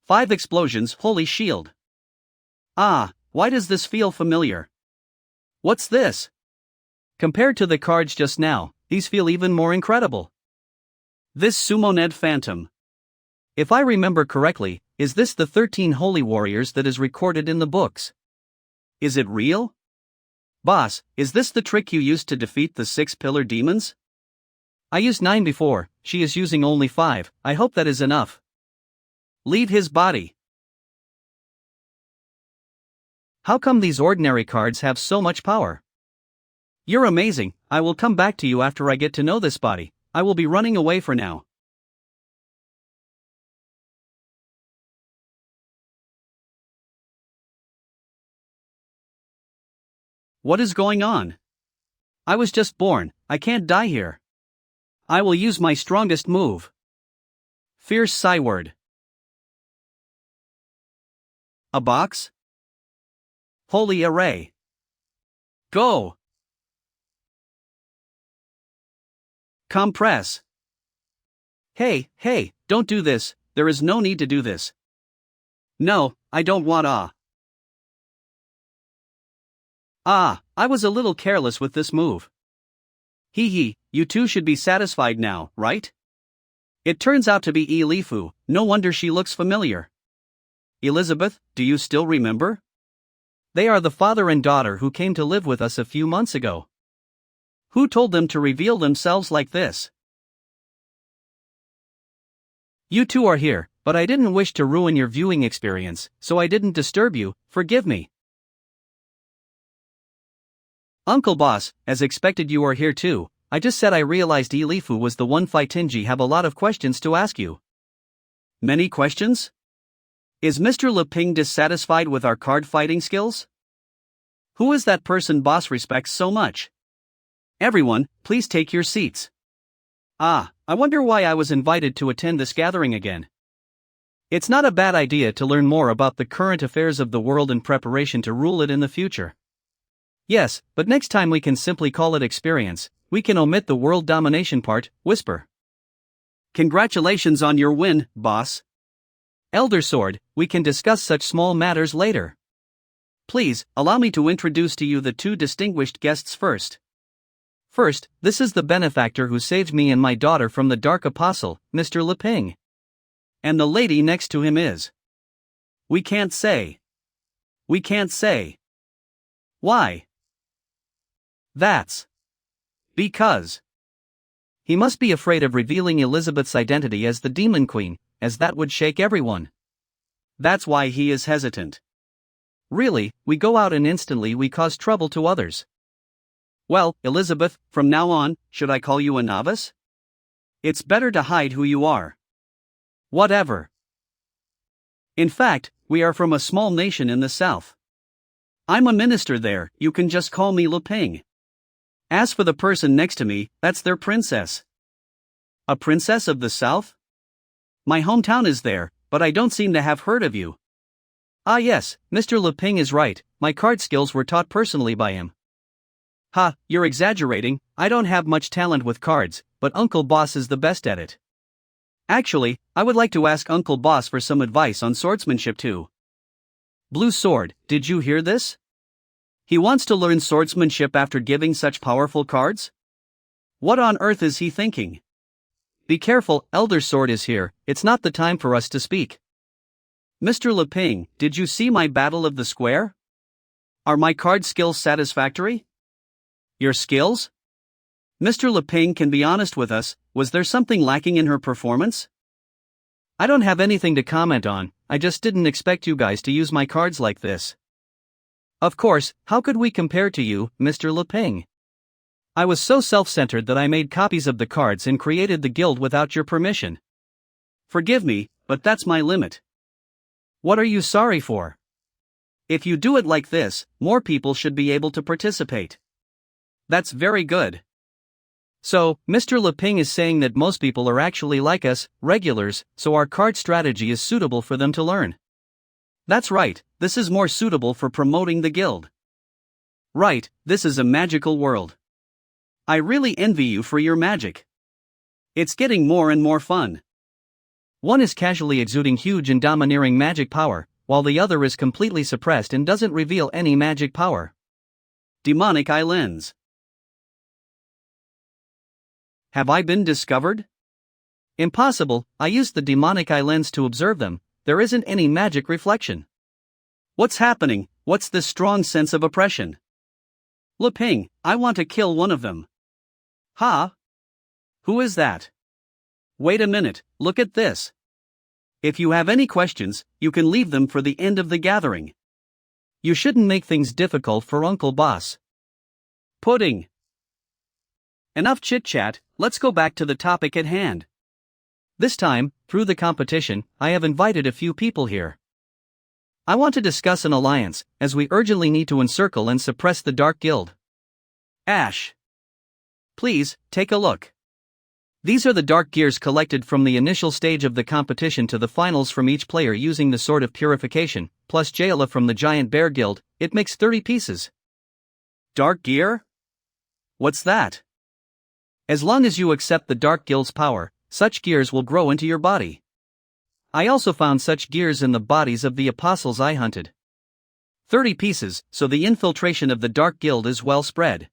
Five explosions, holy shield. Ah, why does this feel familiar? What's this? Compared to the cards just now, these feel even more incredible. This Sumoned Phantom. If I remember correctly, is this the 13 holy warriors that is recorded in the books? Is it real? Boss, is this the trick you used to defeat the 6 pillar demons? I used 9 before, she is using only 5, I hope that is enough. Leave his body. How come these ordinary cards have so much power? You're amazing, I will come back to you after I get to know this body, I will be running away for now. What is going on? I was just born, I can't die here. I will use my strongest move. Fierce Psyword. A box? Holy Array. Go! Compress. Hey, don't do this, there is no need to do this. No, I don't want I was a little careless with this move. You two should be satisfied now, right? It turns out to be Elifu, no wonder she looks familiar. Elizabeth, do you still remember? They are the father and daughter who came to live with us a few months ago. Who told them to reveal themselves like this? You two are here, but I didn't wish to ruin your viewing experience, so I didn't disturb you, forgive me. Uncle Boss, as expected you are here too, I just said I realized Elifu was the one Faitinji have a lot of questions to ask you. Many questions? Is Mr. Leping dissatisfied with our card fighting skills? Who is that person Boss respects so much? Everyone, please take your seats. I wonder why I was invited to attend this gathering again. It's not a bad idea to learn more about the current affairs of the world in preparation to rule it in the future. Yes, but next time we can simply call it experience, we can omit the world domination part, whisper. Congratulations on your win, boss. Elder Sword, we can discuss such small matters later. Please, allow me to introduce to you the two distinguished guests first. First, this is the benefactor who saved me and my daughter from the Dark Apostle, Mr. Leping. And the lady next to him is. We can't say. Why? That's because he must be afraid of revealing Elizabeth's identity as the Demon Queen, as that would shake everyone. That's why he is hesitant. Really, we go out and instantly we cause trouble to others. Well, Elizabeth, from now on, should I call you a novice? It's better to hide who you are. Whatever. In fact, we are from a small nation in the south. I'm a minister there, you can just call me Leping. As for the person next to me, that's their princess. A princess of the south? My hometown is there, but I don't seem to have heard of you. Ah yes, Mr. Leping is right, my card skills were taught personally by him. Ha, you're exaggerating, I don't have much talent with cards, but Uncle Boss is the best at it. Actually, I would like to ask Uncle Boss for some advice on swordsmanship too. Blue Sword, did you hear this? He wants to learn swordsmanship after giving such powerful cards? What on earth is he thinking? Be careful, Elder Sword is here, it's not the time for us to speak. Mr. Leping, did you see my Battle of the Square? Are my card skills satisfactory? Your skills? Mr. Leping can be honest with us, was there something lacking in her performance? I don't have anything to comment on, I just didn't expect you guys to use my cards like this. Of course, how could we compare to you, Mr. Leping? I was so self-centered that I made copies of the cards and created the guild without your permission. Forgive me, but that's my limit. What are you sorry for? If you do it like this, more people should be able to participate. That's very good. So, Mr. Leping is saying that most people are actually like us, regulars, so our card strategy is suitable for them to learn. That's right, this is more suitable for promoting the guild. Right, this is a magical world. I really envy you for your magic. It's getting more and more fun. One is casually exuding huge and domineering magic power, while the other is completely suppressed and doesn't reveal any magic power. Demonic eye lens. Have I been discovered? Impossible, I used the demonic eye lens to observe them, there isn't any magic reflection. What's happening? What's this strong sense of oppression? Leping, I want to kill one of them. Ha? Who is that? Wait a minute, look at this. If you have any questions, you can leave them for the end of the gathering. You shouldn't make things difficult for Uncle Boss. Pudding. Enough chit-chat, let's go back to the topic at hand. This time, through the competition, I have invited a few people here. I want to discuss an alliance, as we urgently need to encircle and suppress the Dark Guild. Ash. Please, take a look. These are the dark gears collected from the initial stage of the competition to the finals from each player using the Sword of Purification, plus Jaela from the Giant Bear Guild. It makes 30 pieces. Dark gear? What's that? As long as you accept the Dark Guild's power, such gears will grow into your body. I also found such gears in the bodies of the apostles I hunted. 30 pieces, so the infiltration of the Dark Guild is well spread.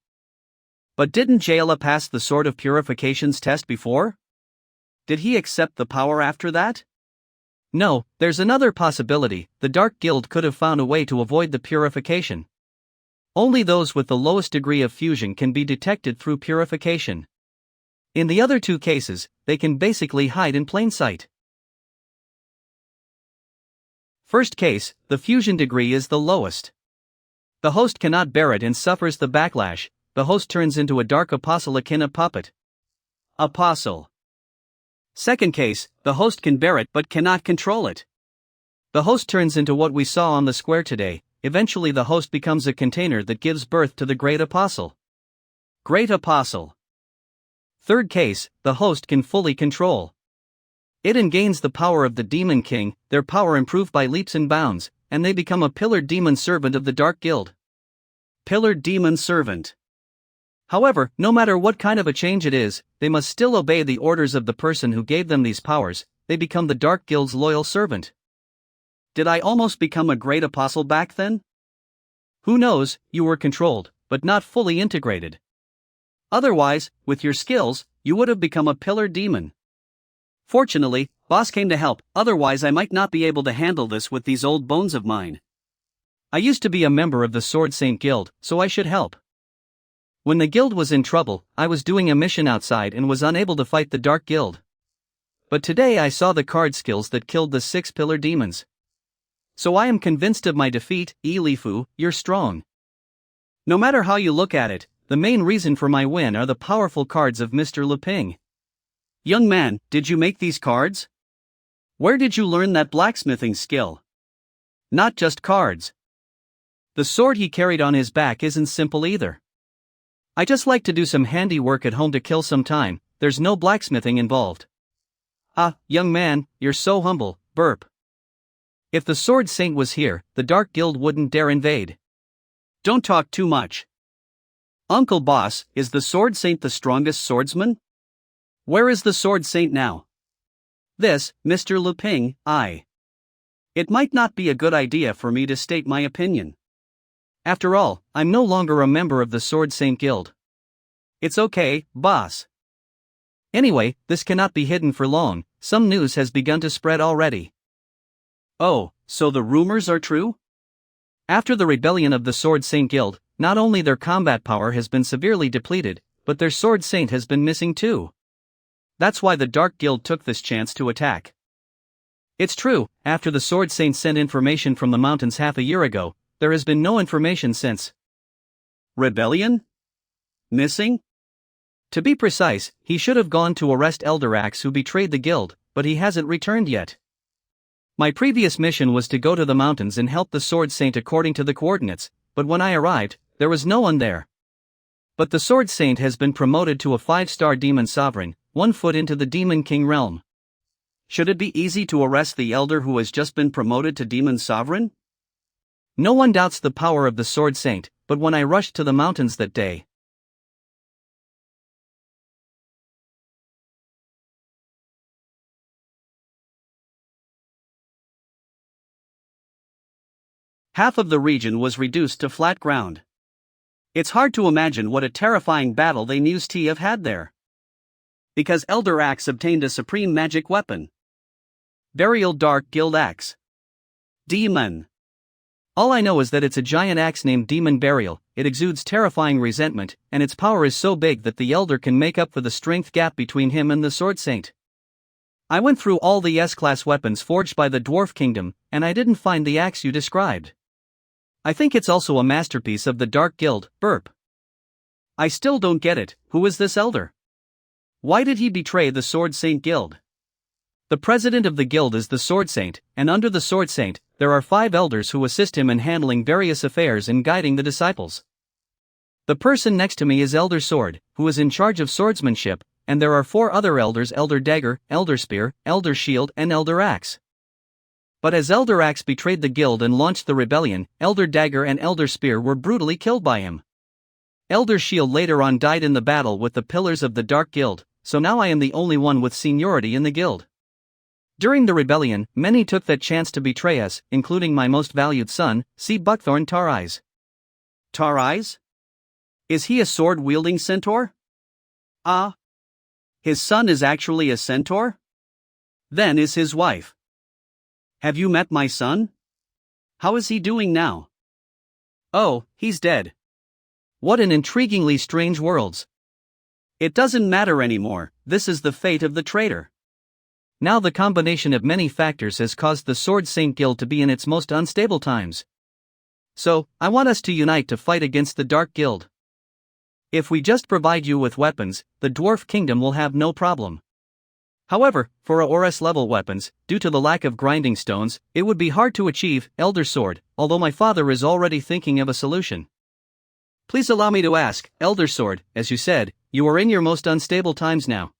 But didn't Jaela pass the Sword of Purification's test before? Did he accept the power after that? No, there's another possibility, the Dark Guild could have found a way to avoid the purification. Only those with the lowest degree of fusion can be detected through purification. In the other two cases, they can basically hide in plain sight. First case, the fusion degree is the lowest. The host cannot bear it and suffers the backlash. The host turns into a dark apostle akin a puppet. Apostle. Second case, the host can bear it but cannot control it. The host turns into what we saw on the square today. Eventually the host becomes a container that gives birth to the great apostle. Great apostle. Third case, the host can fully control. It gains the power of the demon king, their power improved by leaps and bounds, and they become a pillared demon servant of the Dark Guild. Pillared demon servant. However, no matter what kind of a change it is, they must still obey the orders of the person who gave them these powers. They become the Dark Guild's loyal servant. Did I almost become a great apostle back then? Who knows, you were controlled, but not fully integrated. Otherwise, with your skills, you would have become a pillared demon. Fortunately, Boss came to help, otherwise I might not be able to handle this with these old bones of mine. I used to be a member of the Sword Saint Guild, so I should help. When the guild was in trouble, I was doing a mission outside and was unable to fight the Dark Guild. But today I saw the card skills that killed the 6 pillar demons. So I am convinced of my defeat. Elifu, you're strong. No matter how you look at it, the main reason for my win are the powerful cards of Mr. Leping. Young man, did you make these cards? Where did you learn that blacksmithing skill? Not just cards. The sword he carried on his back isn't simple either. I just like to do some handiwork at home to kill some time, there's no blacksmithing involved. Ah, young man, you're so humble, burp. If the Sword Saint was here, the Dark Guild wouldn't dare invade. Don't talk too much. Uncle Boss, is the Sword Saint the strongest swordsman? Where is the Sword Saint now? This, Mr. Leping, It might not be a good idea for me to state my opinion. After all, I'm no longer a member of the Sword Saint Guild. It's okay, boss. Anyway, this cannot be hidden for long, some news has begun to spread already. Oh, so the rumors are true? After the rebellion of the Sword Saint Guild, not only their combat power has been severely depleted, but their Sword Saint has been missing too. That's why the Dark Guild took this chance to attack. It's true, after the Sword Saint sent information from the mountains half a year ago, there has been no information since. Rebellion? Missing? To be precise, he should have gone to arrest Elderax who betrayed the guild, but he hasn't returned yet. My previous mission was to go to the mountains and help the Sword Saint according to the coordinates, but when I arrived, there was no one there. But the Sword Saint has been promoted to a 5-star demon sovereign, 1 foot into the Demon King realm. Should it be easy to arrest the elder who has just been promoted to demon sovereign? No one doubts the power of the Sword Saint, but when I rushed to the mountains that day, half of the region was reduced to flat ground. It's hard to imagine what a terrifying battle they must have had there. Because Elder Axe obtained a supreme magic weapon. Burial Dark Guild Axe. Demon. All I know is that it's a giant axe named Demon Burial. It exudes terrifying resentment, and its power is so big that the Elder can make up for the strength gap between him and the Sword Saint. I went through all the S-class weapons forged by the Dwarf Kingdom, and I didn't find the axe you described. I think it's also a masterpiece of the Dark Guild, burp. I still don't get it, who is this elder? Why did he betray the Sword Saint Guild? The president of the guild is the Sword Saint, and under the Sword Saint, there are 5 elders who assist him in handling various affairs and guiding the disciples. The person next to me is Elder Sword, who is in charge of swordsmanship, and there are 4 other elders: Elder Dagger, Elder Spear, Elder Shield, and Elder Axe. But as Elder Axe betrayed the guild and launched the rebellion, Elder Dagger and Elder Spear were brutally killed by him. Elder Shield later on died in the battle with the pillars of the Dark Guild, so now I am the only one with seniority in the guild. During the rebellion, many took that chance to betray us, including my most valued son, C. Buckthorn Tar-Eyes. Tar-Eyes? Is he a sword-wielding centaur? Ah. His son is actually a centaur? Then is his wife. Have you met my son? How is he doing now? Oh, he's dead. What an intriguingly strange worlds. It doesn't matter anymore, this is the fate of the traitor. Now the combination of many factors has caused the Sword Saint Guild to be in its most unstable times. So, I want us to unite to fight against the Dark Guild. If we just provide you with weapons, the Dwarf Kingdom will have no problem. However, for ORS level weapons, due to the lack of grinding stones, it would be hard to achieve, Elder Sword, although my father is already thinking of a solution. Please allow me to ask, Elder Sword, as you said, you are in your most unstable times now.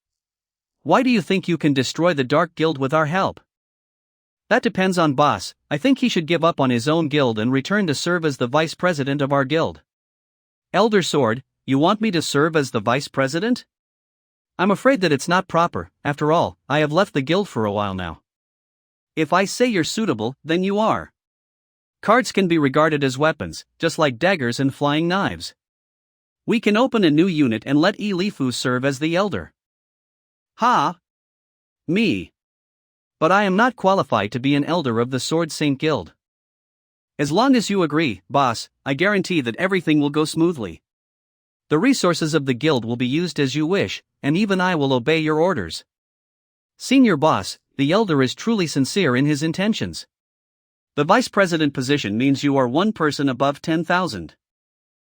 Why do you think you can destroy the Dark Guild with our help? That depends on boss. I think he should give up on his own guild and return to serve as the vice president of our guild. Elder Sword, you want me to serve as the vice president? I'm afraid that it's not proper. After all, I have left the guild for a while now. If I say you're suitable, then you are. Cards can be regarded as weapons, just like daggers and flying knives. We can open a new unit and let Elifu serve as the elder. Ha! Me. But I am not qualified to be an elder of the Sword Saint Guild. As long as you agree, boss, I guarantee that everything will go smoothly. The resources of the guild will be used as you wish, and even I will obey your orders. Senior boss, the elder is truly sincere in his intentions. The vice president position means you are one person above 10,000.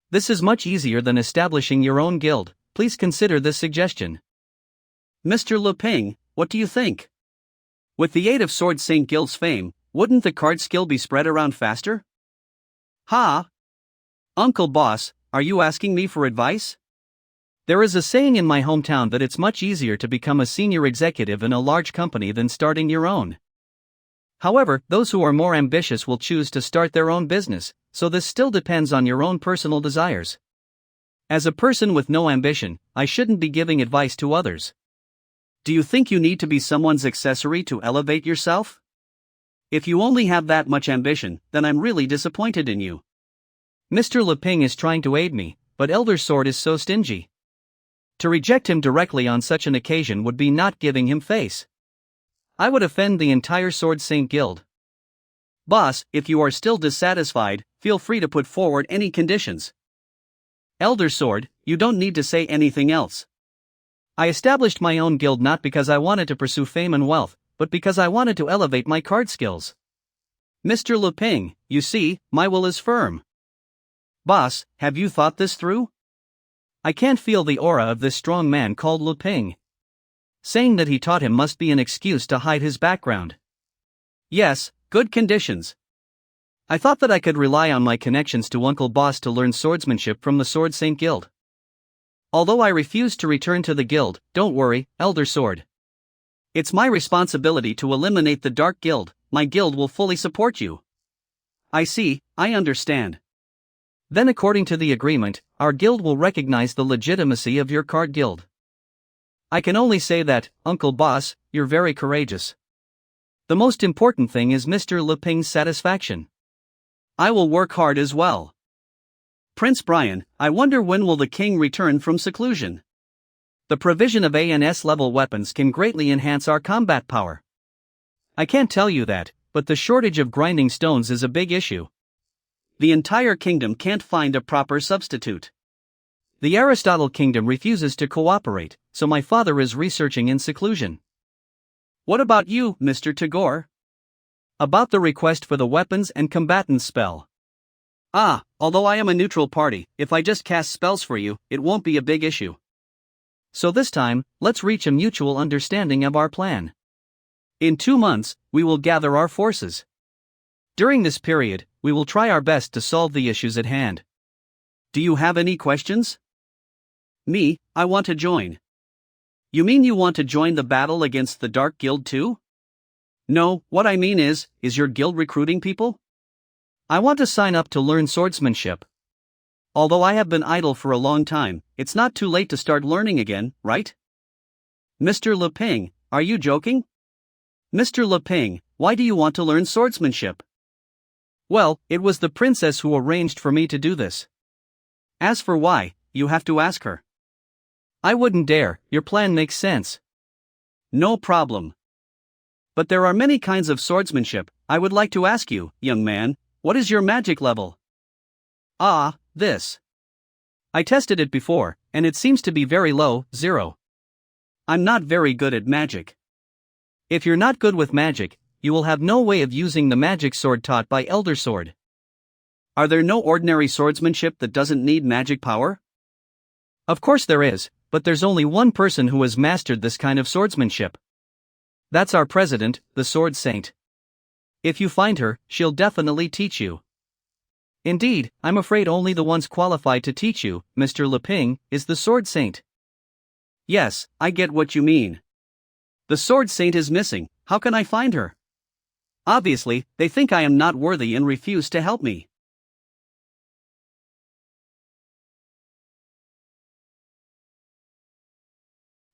This is much easier than establishing your own guild. Please consider this suggestion. Mr. Leping, what do you think? With the aid of Sword Saint Guild's fame, wouldn't the card skill be spread around faster? Ha! Uncle Boss, are you asking me for advice? There is a saying in my hometown that it's much easier to become a senior executive in a large company than starting your own. However, those who are more ambitious will choose to start their own business, so this still depends on your own personal desires. As a person with no ambition, I shouldn't be giving advice to others. Do you think you need to be someone's accessory to elevate yourself? If you only have that much ambition, then I'm really disappointed in you. Mr. Leping is trying to aid me, but Elder Sword is so stingy. To reject him directly on such an occasion would be not giving him face. I would offend the entire Sword Saint Guild. Boss, if you are still dissatisfied, feel free to put forward any conditions. Elder Sword, you don't need to say anything else. I established my own guild not because I wanted to pursue fame and wealth, but because I wanted to elevate my card skills. Mr. Leping, you see, my will is firm. Boss, have you thought this through? I can't feel the aura of this strong man called Leping. Saying that he taught him must be an excuse to hide his background. Yes, good conditions. I thought that I could rely on my connections to Uncle Boss to learn swordsmanship from the Sword Saint Guild. Although I refuse to return to the guild, don't worry, Elder Sword. It's my responsibility to eliminate the Dark Guild. My guild will fully support you. I see, I understand. Then according to the agreement, our guild will recognize the legitimacy of your card guild. I can only say that, Uncle Boss, you're very courageous. The most important thing is Mr. Leping's satisfaction. I will work hard as well. Prince Brian, I wonder when will the king return from seclusion? The provision of ANS level weapons can greatly enhance our combat power. I can't tell you that, but the shortage of grinding stones is a big issue. The entire kingdom can't find a proper substitute. The Aristotle kingdom refuses to cooperate, so my father is researching in seclusion. What about you, Mr. Tagore? About the request for the weapons and combatants spell. Although I am a neutral party, if I just cast spells for you, it won't be a big issue. So this time, let's reach a mutual understanding of our plan. In 2 months, we will gather our forces. During this period, we will try our best to solve the issues at hand. Do you have any questions? Me, I want to join. You mean you want to join the battle against the Dark Guild too? No, what I mean is your guild recruiting people? I want to sign up to learn swordsmanship. Although I have been idle for a long time, it's not too late to start learning again, right? Mr. Leping, are you joking? Mr. Leping, why do you want to learn swordsmanship? Well, it was the princess who arranged for me to do this. As for why, you have to ask her. I wouldn't dare, your plan makes sense. No problem. But there are many kinds of swordsmanship. I would like to ask you, young man, what is your magic level? This. I tested it before, and it seems to be very low, 0. I'm not very good at magic. If you're not good with magic, you will have no way of using the magic sword taught by Elder Sword. Are there no ordinary swordsmanship that doesn't need magic power? Of course there is, but there's only one person who has mastered this kind of swordsmanship. That's our president, the Sword Saint. If you find her, she'll definitely teach you. Indeed, I'm afraid only the ones qualified to teach you, Mr. Leping, is the Sword Saint. Yes, I get what you mean. The Sword Saint is missing. How can I find her? Obviously, they think I am not worthy and refuse to help me.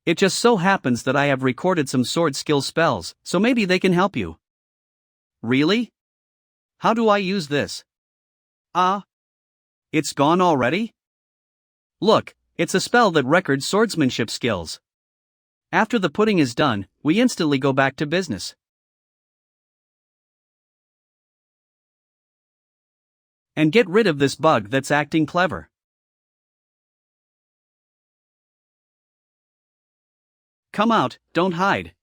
It just so happens that I have recorded some sword skill spells, so maybe they can help you. Really? How do I use this? It's gone already? Look, it's a spell that records swordsmanship skills. After the pudding is done, we instantly go back to business. And get rid of this bug that's acting clever. Come out, don't hide.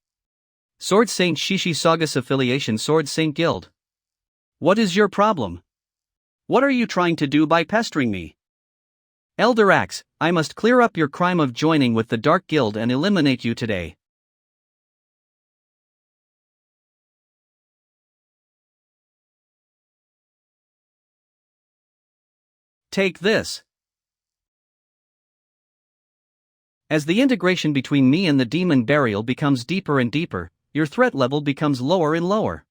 Sword Saint Shishi Saugus Affiliation Sword Saint Guild. What is your problem? What are you trying to do by pestering me? Elder Axe, I must clear up your crime of joining with the Dark Guild and eliminate you today. Take this. As the integration between me and the demon burial becomes deeper and deeper, your threat level becomes lower and lower.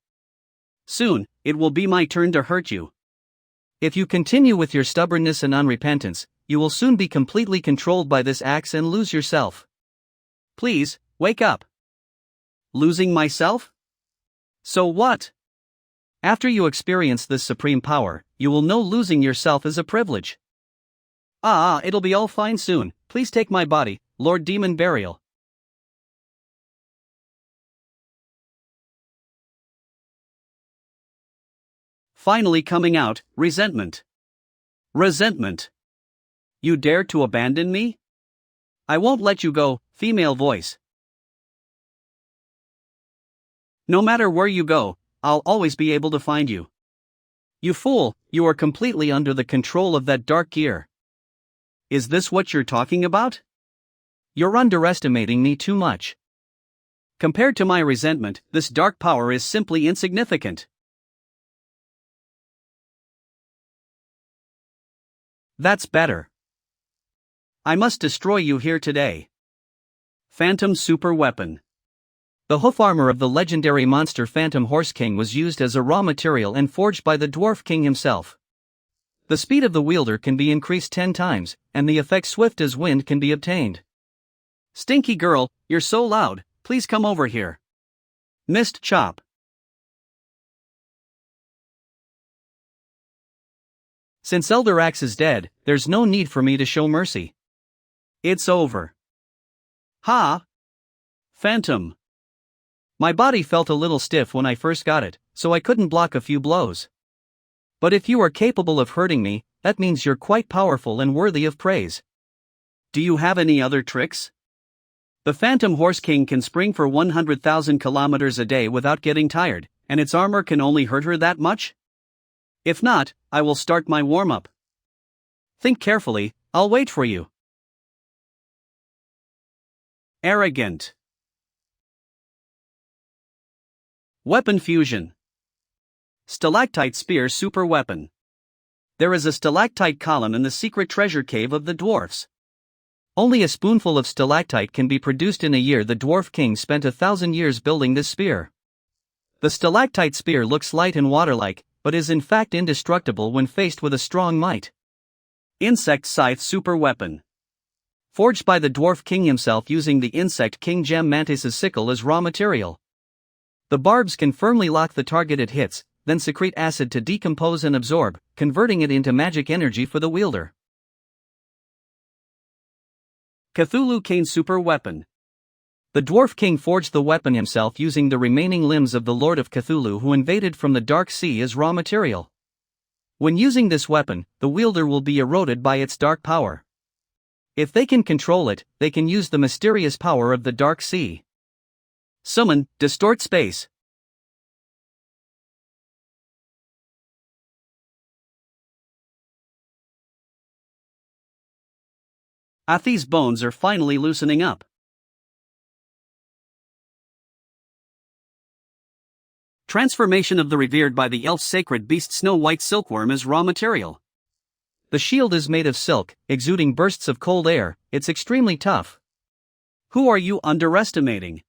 Soon, it will be my turn to hurt you. If you continue with your stubbornness and unrepentance, you will soon be completely controlled by this axe and lose yourself. Please, wake up. Losing myself? So what? After you experience this supreme power, you will know losing yourself is a privilege. It'll be all fine soon. Please take my body, Lord Demon Burial. Finally coming out, resentment. Resentment. You dare to abandon me? I won't let you go, female voice. No matter where you go, I'll always be able to find you. You fool, you are completely under the control of that dark gear. Is this what you're talking about? You're underestimating me too much. Compared to my resentment, this dark power is simply insignificant. That's better. I must destroy you here today. Phantom Super Weapon. The hoof armor of the legendary monster Phantom Horse King was used as a raw material and forged by the Dwarf King himself. The speed of the wielder can be increased 10 times, and the effect swift as wind can be obtained. Stinky girl, you're so loud, please come over here. Missed chop. Since Elder Axe is dead, there's no need for me to show mercy. It's over. Ha! Phantom. My body felt a little stiff when I first got it, so I couldn't block a few blows. But if you are capable of hurting me, that means you're quite powerful and worthy of praise. Do you have any other tricks? The Phantom Horse King can spring for 100,000 kilometers a day without getting tired, and its armor can only hurt her that much? If not, I will start my warm-up. Think carefully, I'll wait for you. Arrogant. Weapon Fusion. Stalactite Spear Super Weapon. There is a stalactite column in the secret treasure cave of the dwarfs. Only a spoonful of stalactite can be produced in a year. The Dwarf King spent 1,000 years building this spear. The stalactite spear looks light and water-like, but is in fact indestructible when faced with a strong might. Insect Scythe Super Weapon. Forged by the Dwarf King himself using the Insect King Gem Mantis's sickle as raw material. The barbs can firmly lock the target it hits, then secrete acid to decompose and absorb, converting it into magic energy for the wielder. Cthulhu Cane Super Weapon. The Dwarf King forged the weapon himself using the remaining limbs of the Lord of Cthulhu who invaded from the Dark Sea as raw material. When using this weapon, the wielder will be eroded by its dark power. If they can control it, they can use the mysterious power of the Dark Sea. Summon, Distort Space. Athi's bones are finally loosening up. Transformation of the revered by the elf sacred beast Snow White Silkworm as raw material. The shield is made of silk, exuding bursts of cold air. It's extremely tough. Who are you underestimating?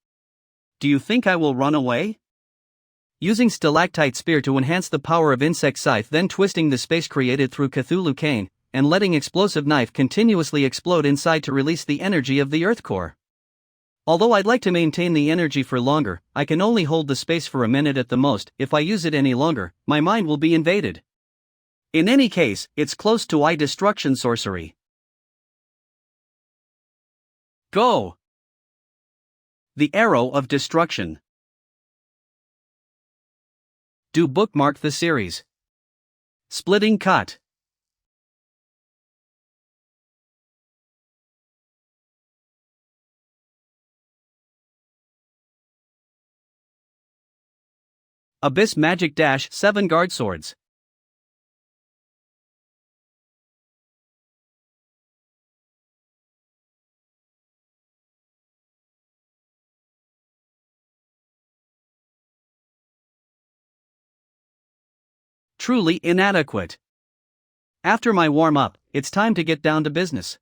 Do you think I will run away? Using stalactite spear to enhance the power of insect scythe, then twisting the space created through Cthulhu cane, and letting explosive knife continuously explode inside to release the energy of the earth core. Although I'd like to maintain the energy for longer, I can only hold the space for a minute at the most. If I use it any longer, my mind will be invaded. In any case, it's close to eye destruction sorcery. Go! The Arrow of Destruction. Do bookmark the series. Splitting Cut. Abyss Magic - 7 Guard Swords. Truly inadequate. After my warm-up, it's time to get down to business.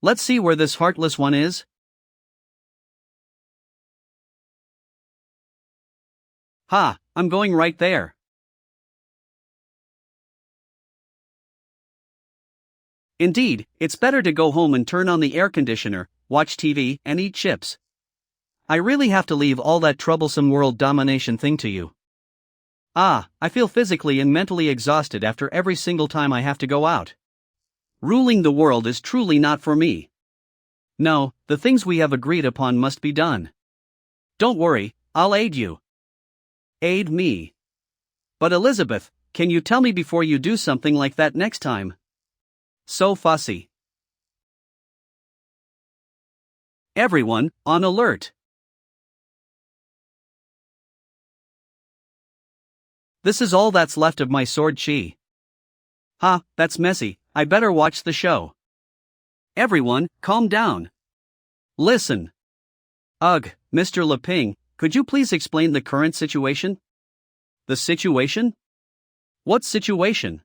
Let's see where this heartless one is. Ha, I'm going right there. Indeed, it's better to go home and turn on the air conditioner, watch TV, and eat chips. I really have to leave all that troublesome world domination thing to you. I feel physically and mentally exhausted after every single time I have to go out. Ruling the world is truly not for me. No, the things we have agreed upon must be done. Don't worry, I'll aid you. Aid me. But Elizabeth, can you tell me before you do something like that next time? So fussy. Everyone, on alert. This is all that's left of my sword chi. Ha, that's messy, I better watch the show. Everyone, calm down. Listen. Ugh, Mr. Leping, could you please explain the current situation? The situation? What situation?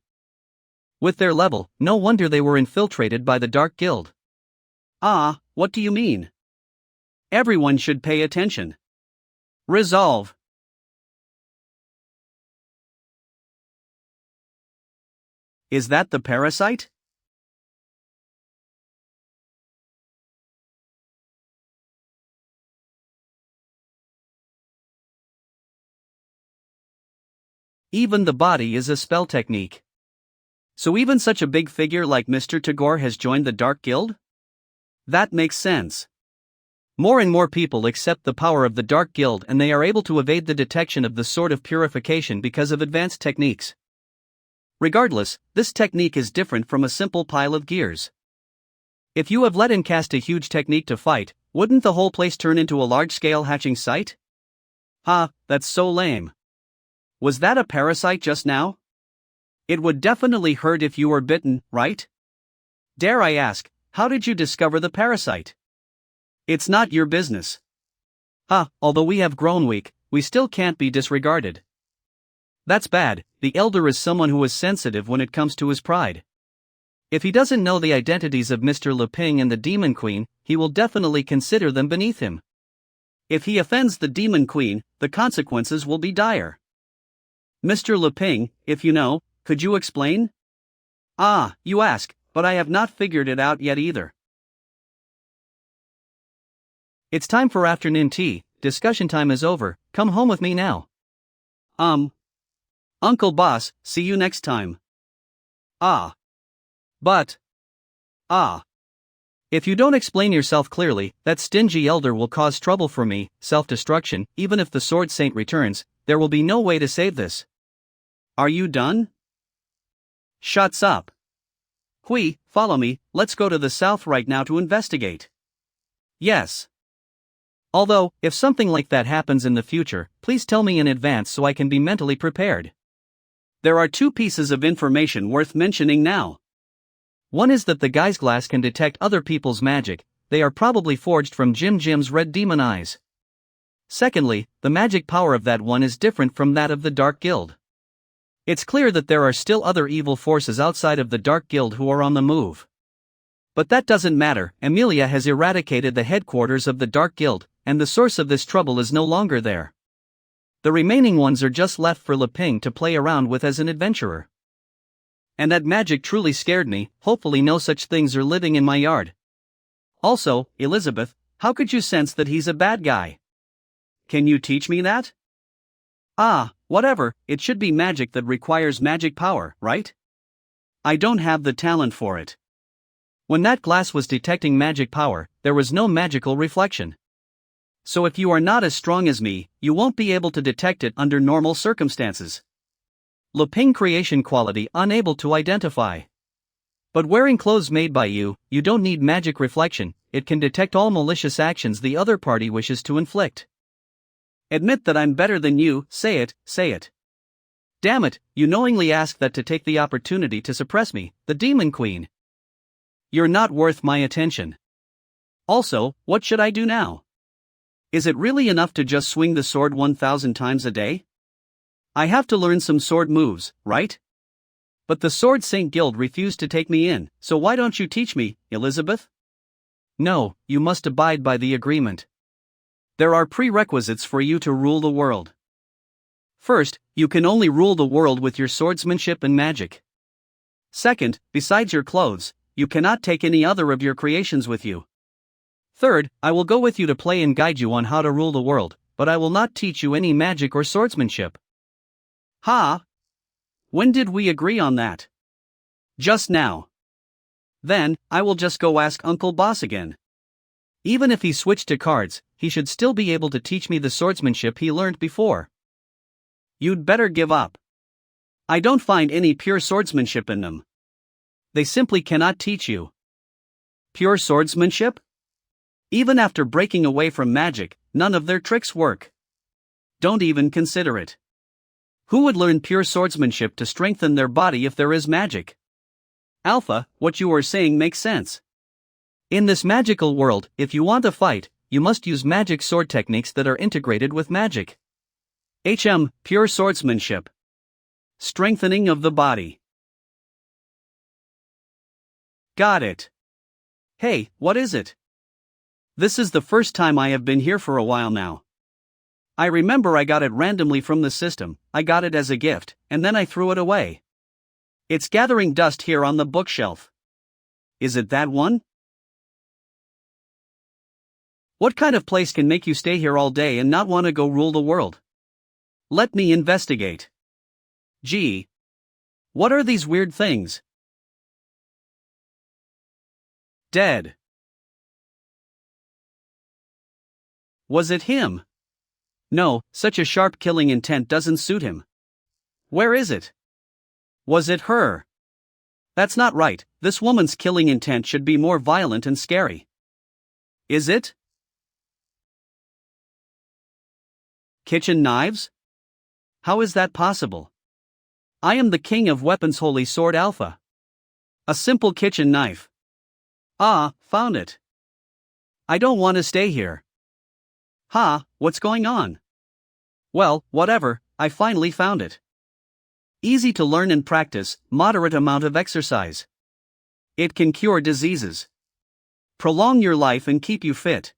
With their level, no wonder they were infiltrated by the Dark Guild. Ah, what do you mean? Everyone should pay attention. Resolve. Is that the parasite? Even the body is a spell technique. So even such a big figure like Mr. Tagore has joined the Dark Guild? That makes sense. More and more people accept the power of the Dark Guild and they are able to evade the detection of the Sword of Purification because of advanced techniques. Regardless, this technique is different from a simple pile of gears. If you have let in cast a huge technique to fight, wouldn't the whole place turn into a large-scale hatching site? Ha, that's so lame. Was that a parasite just now? It would definitely hurt if you were bitten, right? Dare I ask, how did you discover the parasite? It's not your business. Although we have grown weak, we still can't be disregarded. That's bad. The elder is someone who is sensitive when it comes to his pride. If he doesn't know the identities of Mr. Leping and the Demon Queen, he will definitely consider them beneath him. If he offends the Demon Queen, the consequences will be dire. Mr. Leping, if you know, could you explain? You ask, but I have not figured it out yet either. It's time for afternoon tea, discussion time is over, come home with me now. Uncle Boss, see you next time. But. If you don't explain yourself clearly, that stingy elder will cause trouble for me, self-destruction, even if the Sword Saint returns, there will be no way to save this. Are you done? Shuts up. Hui, follow me, let's go to the south right now to investigate. Yes. Although, if something like that happens in the future, please tell me in advance so I can be mentally prepared. There are two pieces of information worth mentioning now. One is that the guy's glass can detect other people's magic, they are probably forged from Jim's red demon eyes. Secondly, the magic power of that one is different from that of the Dark Guild. It's clear that there are still other evil forces outside of the Dark Guild who are on the move. But that doesn't matter, Emilia has eradicated the headquarters of the Dark Guild, and the source of this trouble is no longer there. The remaining ones are just left for Leping to play around with as an adventurer. And that magic truly scared me, hopefully no such things are living in my yard. Also, Elizabeth, how could you sense that he's a bad guy? Can you teach me that? Whatever, it should be magic that requires magic power, right? I don't have the talent for it. When that glass was detecting magic power, there was no magical reflection. So if you are not as strong as me, you won't be able to detect it under normal circumstances. Leping creation quality unable to identify. But wearing clothes made by you, you don't need magic reflection, it can detect all malicious actions the other party wishes to inflict. Admit that I'm better than you, say it. Damn it, you knowingly asked that to take the opportunity to suppress me, the Demon Queen. You're not worth my attention. Also, what should I do now? Is it really enough to just swing the sword 1,000 times a day? I have to learn some sword moves, right? But the Sword Saint Guild refused to take me in, so why don't you teach me, Elizabeth? No, you must abide by the agreement. There are prerequisites for you to rule the world. First, you can only rule the world with your swordsmanship and magic. Second, besides your clothes, you cannot take any other of your creations with you. Third, I will go with you to play and guide you on how to rule the world, but I will not teach you any magic or swordsmanship. When did we agree on that? Just now. Then, I will just go ask Uncle Boss again. Even if he switched to cards, he should still be able to teach me the swordsmanship he learned before. You'd better give up. I don't find any pure swordsmanship in them. They simply cannot teach you. Pure swordsmanship? Even after breaking away from magic, none of their tricks work. Don't even consider it. Who would learn pure swordsmanship to strengthen their body if there is magic? Alpha, what you are saying makes sense. In this magical world, if you want to fight, you must use magic sword techniques that are integrated with magic. Pure swordsmanship. Strengthening of the body. Got it. Hey, what is it? This is the first time I have been here for a while now. I remember I got it randomly from the system. I got it as a gift, and then I threw it away. It's gathering dust here on the bookshelf. Is it that one? What kind of place can make you stay here all day and not want to go rule the world? Let me investigate. Gee. What are these weird things? Dead. Was it him? No, such a sharp killing intent doesn't suit him. Where is it? Was it her? That's not right. This woman's killing intent should be more violent and scary. Is it? Kitchen knives? How is that possible? I am the king of weapons, Holy Sword Alpha. A simple kitchen knife. Ah, found it. I don't want to stay here. Ha, what's going on? Well, whatever, I finally found it. Easy to learn and practice, moderate amount of exercise. It can cure diseases. Prolong your life and keep you fit.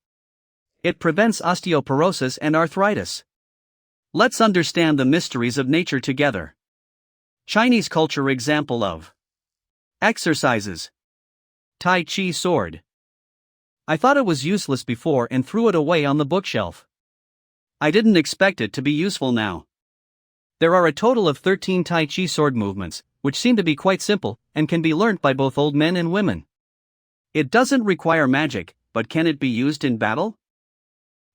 It prevents osteoporosis and arthritis. Let's understand the mysteries of nature together. Chinese culture example of exercises. Tai Chi sword. I thought it was useless before and threw it away on the bookshelf. I didn't expect it to be useful now. There are a total of 13 Tai Chi sword movements, which seem to be quite simple and can be learnt by both old men and women. It doesn't require magic, but can it be used in battle?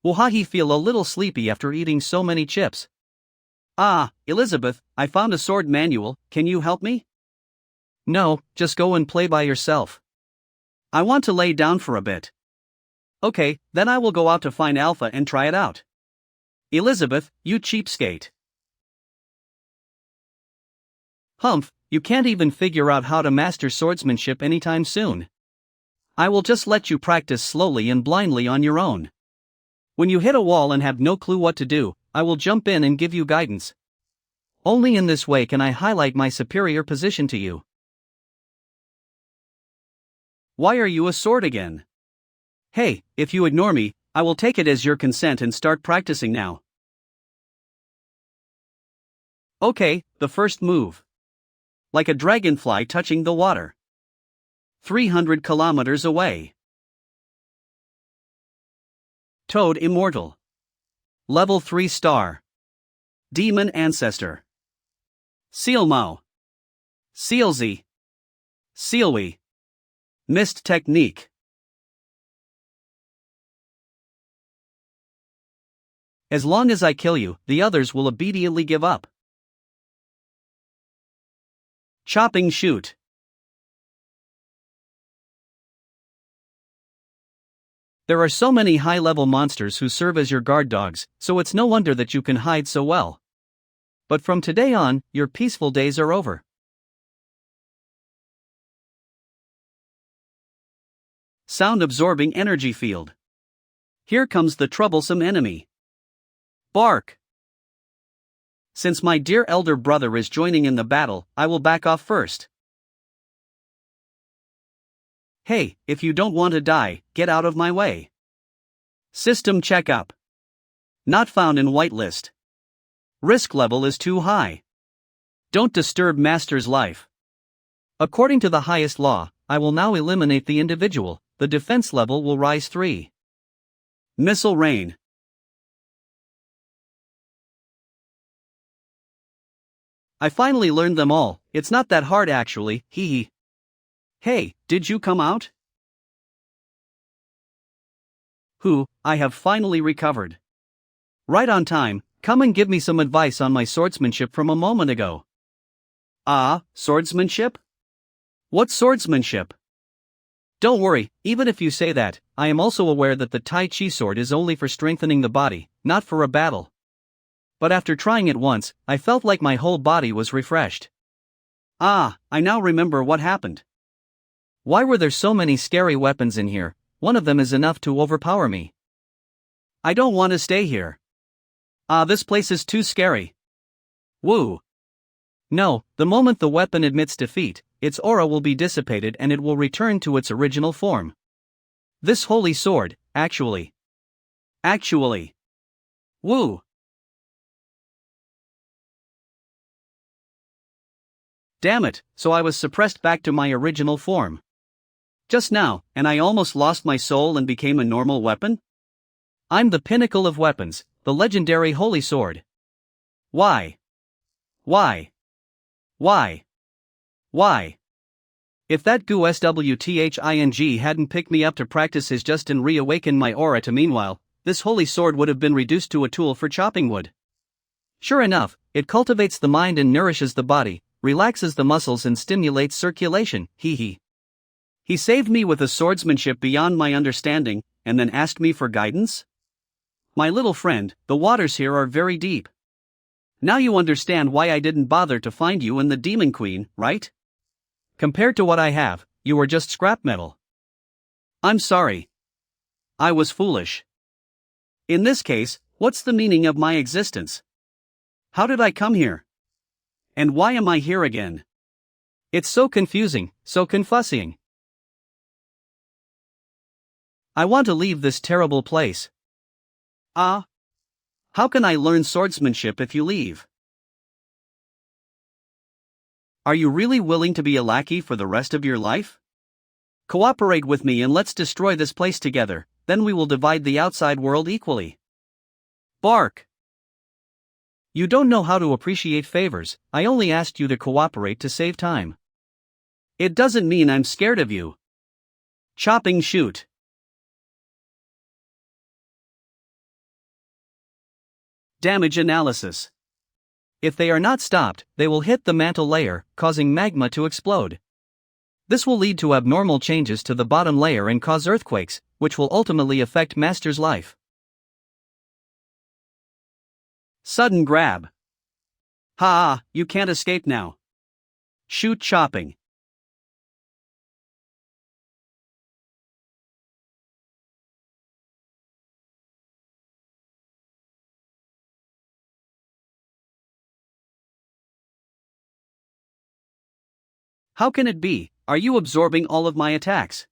Will he feel a little sleepy after eating so many chips? Ah, Elizabeth, I found a sword manual, can you help me? No, just go and play by yourself. I want to lay down for a bit. Okay, then I will go out to find Alpha and try it out. Elizabeth, you cheapskate. Humph, you can't even figure out how to master swordsmanship anytime soon. I will just let you practice slowly and blindly on your own. When you hit a wall and have no clue what to do, I will jump in and give you guidance. Only in this way can I highlight my superior position to you. Why are you a sword again? Hey, if you ignore me, I will take it as your consent and start practicing now. Okay, the first move. Like a dragonfly touching the water. 300 kilometers away. Toad immortal. Level 3 star. Demon ancestor. Sealmao. Sealzy. Sealwy. Mist technique. As long as I kill you, the others will obediently give up. Chopping shoot. There are so many high-level monsters who serve as your guard dogs, so it's no wonder that you can hide so well. But from today on, your peaceful days are over. Sound-absorbing energy field. Here comes the troublesome enemy. Bark. Since my dear elder brother is joining in the battle, I will back off first. Hey, if you don't want to die, get out of my way. System checkup. Not found in whitelist. Risk level is too high. Don't disturb master's life. According to the highest law, I will now eliminate the individual. The defense level will rise 3. Missile rain. I finally learned them all. It's not that hard actually, hee. Hey, did you come out? I have finally recovered. Right on time, come and give me some advice on my swordsmanship from a moment ago. Ah, swordsmanship? What swordsmanship? Don't worry, even if you say that, I am also aware that the Tai Chi sword is only for strengthening the body, not for a battle. But after trying it once, I felt like my whole body was refreshed. Ah, I now remember what happened. Why were there so many scary weapons in here? One of them is enough to overpower me. I don't want to stay here. This place is too scary. Woo. No, the moment the weapon admits defeat, its aura will be dissipated and it will return to its original form. This holy sword, actually. Woo. Damn it, so I was suppressed back to my original form. Just now, and I almost lost my soul and became a normal weapon? I'm the pinnacle of weapons, the legendary holy sword. Why? If that goo SWTHING hadn't picked me up to practice his just and reawaken my aura to meanwhile, this holy sword would have been reduced to a tool for chopping wood. Sure enough, it cultivates the mind and nourishes the body, relaxes the muscles and stimulates circulation, hee. He saved me with a swordsmanship beyond my understanding, and then asked me for guidance? My little friend, the waters here are very deep. Now you understand why I didn't bother to find you and the Demon Queen, right? Compared to what I have, you are just scrap metal. I'm sorry. I was foolish. In this case, what's the meaning of my existence? How did I come here? And why am I here again? It's so confusing, so confusing. I want to leave this terrible place. How can I learn swordsmanship if you leave? Are you really willing to be a lackey for the rest of your life? Cooperate with me and let's destroy this place together, then we will divide the outside world equally. Bark! You don't know how to appreciate favors, I only asked you to cooperate to save time. It doesn't mean I'm scared of you. Chopping shoot. Damage analysis. If they are not stopped, they will hit the mantle layer, causing magma to explode. This will lead to abnormal changes to the bottom layer and cause earthquakes, which will ultimately affect Master's life. Sudden grab. You can't escape now. Shoot chopping. How can it be? Are you absorbing all of my attacks?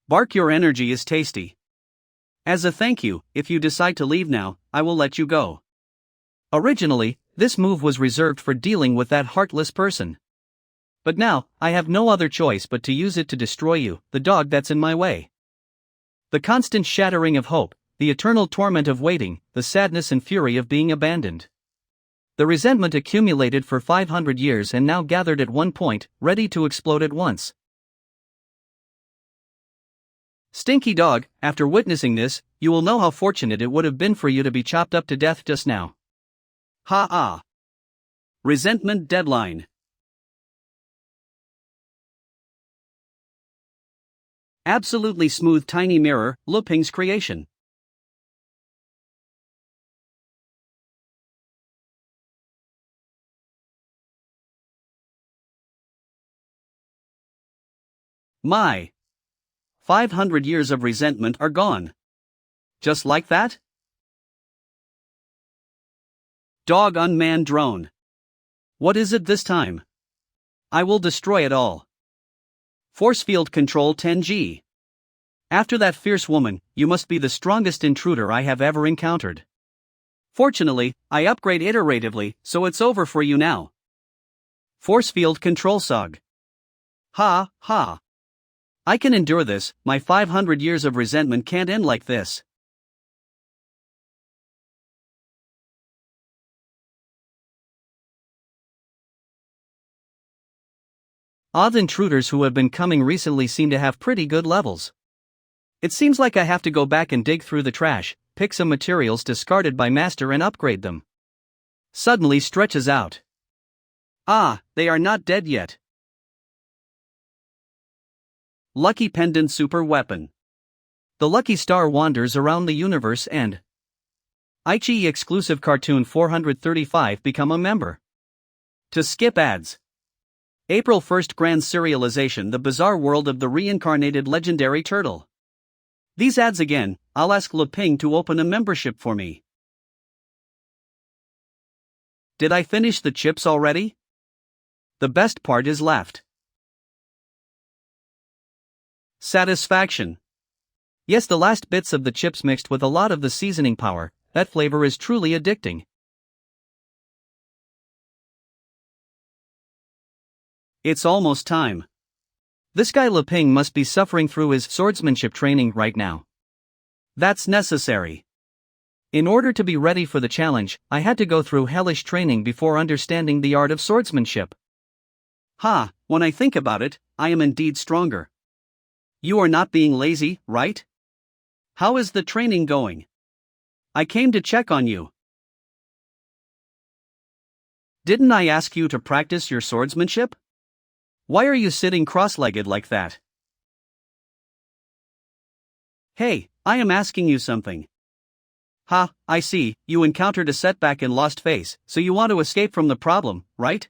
Bark, your energy is tasty. As a thank you, if you decide to leave now, I will let you go. Originally, this move was reserved for dealing with that heartless person. But now, I have no other choice but to use it to destroy you, the dog that's in my way. The constant shattering of hope, the eternal torment of waiting, the sadness and fury of being abandoned. The resentment accumulated for 500 years and now gathered at one point, ready to explode at once. Stinky dog, after witnessing this, you will know how fortunate it would have been for you to be chopped up to death just now. Resentment deadline. Absolutely smooth tiny mirror, Luping's creation. My 500 years of resentment are gone. Just like that? Dog unmanned drone. What is it this time? I will destroy it all. Force field control 10G. After that fierce woman, you must be the strongest intruder I have ever encountered. Fortunately, I upgrade iteratively, so it's over for you now. Force field control SOG. I can endure this, my 500 years of resentment can't end like this. Odd intruders who have been coming recently seem to have pretty good levels. It seems like I have to go back and dig through the trash, pick some materials discarded by Master and upgrade them. Suddenly stretches out. They are not dead yet. Lucky Pendant Super Weapon. The Lucky Star wanders around the universe and Aichi exclusive cartoon 435 become a member. To skip ads. April 1st Grand Serialization: The Bizarre World of the Reincarnated Legendary Turtle. These ads again. I'll ask Le Ping to open a membership for me. Did I finish the chips already? The best part is left. Satisfaction. Yes, the last bits of the chips mixed with a lot of the seasoning power. That flavor is truly addicting. It's almost time. This guy Le Ping must be suffering through his swordsmanship training right now. That's necessary. In order to be ready for the challenge, I had to go through hellish training before understanding the art of swordsmanship. When I think about it, I am indeed stronger. You are not being lazy, right? How is the training going? I came to check on you. Didn't I ask you to practice your swordsmanship? Why are you sitting cross-legged like that? Hey, I am asking you something. I see, you encountered a setback and lost face, so you want to escape from the problem, right?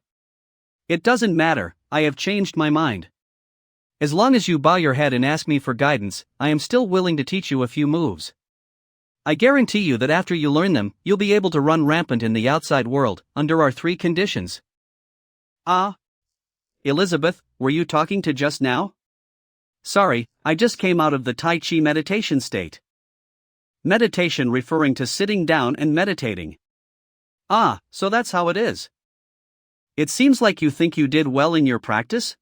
It doesn't matter, I have changed my mind. As long as you bow your head and ask me for guidance, I am still willing to teach you a few moves. I guarantee you that after you learn them, you'll be able to run rampant in the outside world, under our 3 conditions. Elizabeth, were you talking to just now? Sorry, I just came out of the Tai Chi meditation state. Meditation referring to sitting down and meditating. So that's how it is. It seems like you think you did well in your practice?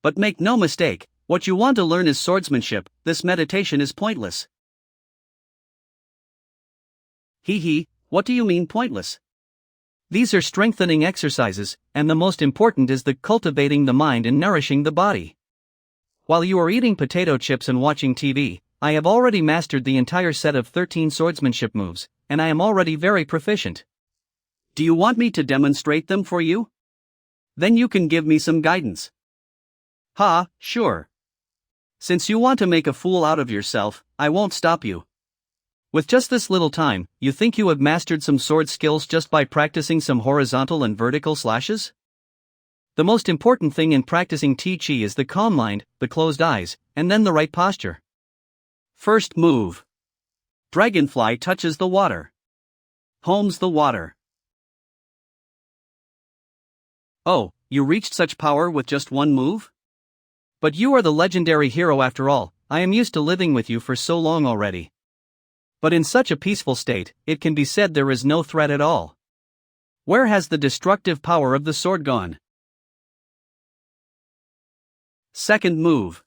But make no mistake, what you want to learn is swordsmanship. This meditation is pointless. What do you mean pointless? These are strengthening exercises, and the most important is the cultivating the mind and nourishing the body. While you are eating potato chips and watching TV, I have already mastered the entire set of 13 swordsmanship moves, and I am already very proficient. Do you want me to demonstrate them for you? Then you can give me some guidance. Sure. Since you want to make a fool out of yourself, I won't stop you. With just this little time, you think you have mastered some sword skills just by practicing some horizontal and vertical slashes? The most important thing in practicing Tai Chi is the calm mind, the closed eyes, and then the right posture. First move. Dragonfly touches the water. Homes the water. Oh, you reached such power with just one move? But you are the legendary hero after all. I am used to living with you for so long already. But in such a peaceful state, it can be said there is no threat at all. Where has the destructive power of the sword gone? Second move.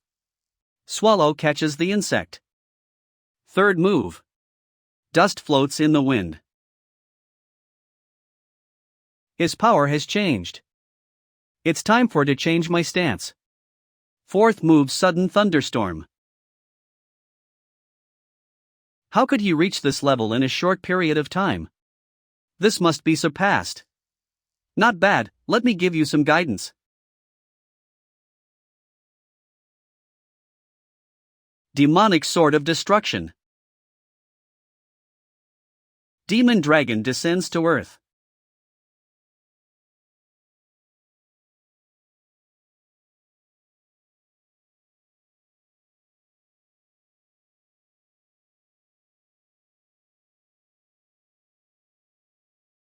Swallow catches the insect. Third move. Dust floats in the wind. His power has changed. It's time for to change my stance. Fourth move. Sudden thunderstorm. How could he reach this level in a short period of time? This must be surpassed. Not bad, let me give you some guidance. Demonic Sword of Destruction. Demon Dragon descends to earth.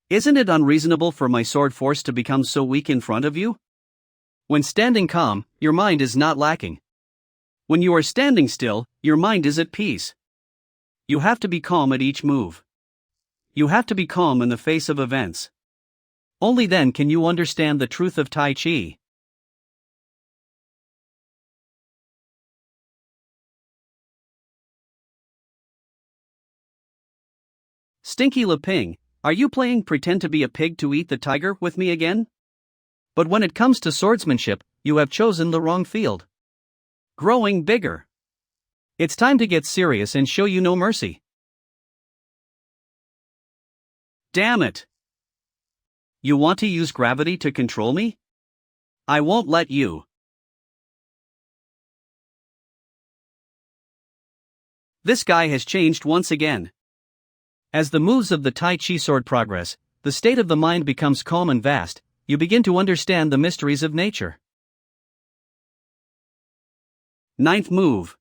Isn't it unreasonable for my sword force to become so weak in front of you? When standing calm, your mind is not lacking. When you are standing still, your mind is at peace. You have to be calm at each move. You have to be calm in the face of events. Only then can you understand the truth of Tai Chi. Stinky Le Ping, are you playing pretend to be a pig to eat the tiger with me again? But when it comes to swordsmanship, you have chosen the wrong field. Growing bigger. It's time to get serious and show you no mercy. Damn it! You want to use gravity to control me? I won't let you. This guy has changed once again. As the moves of the Tai Chi sword progress, the state of the mind becomes calm and vast, you begin to understand the mysteries of nature. Ninth move.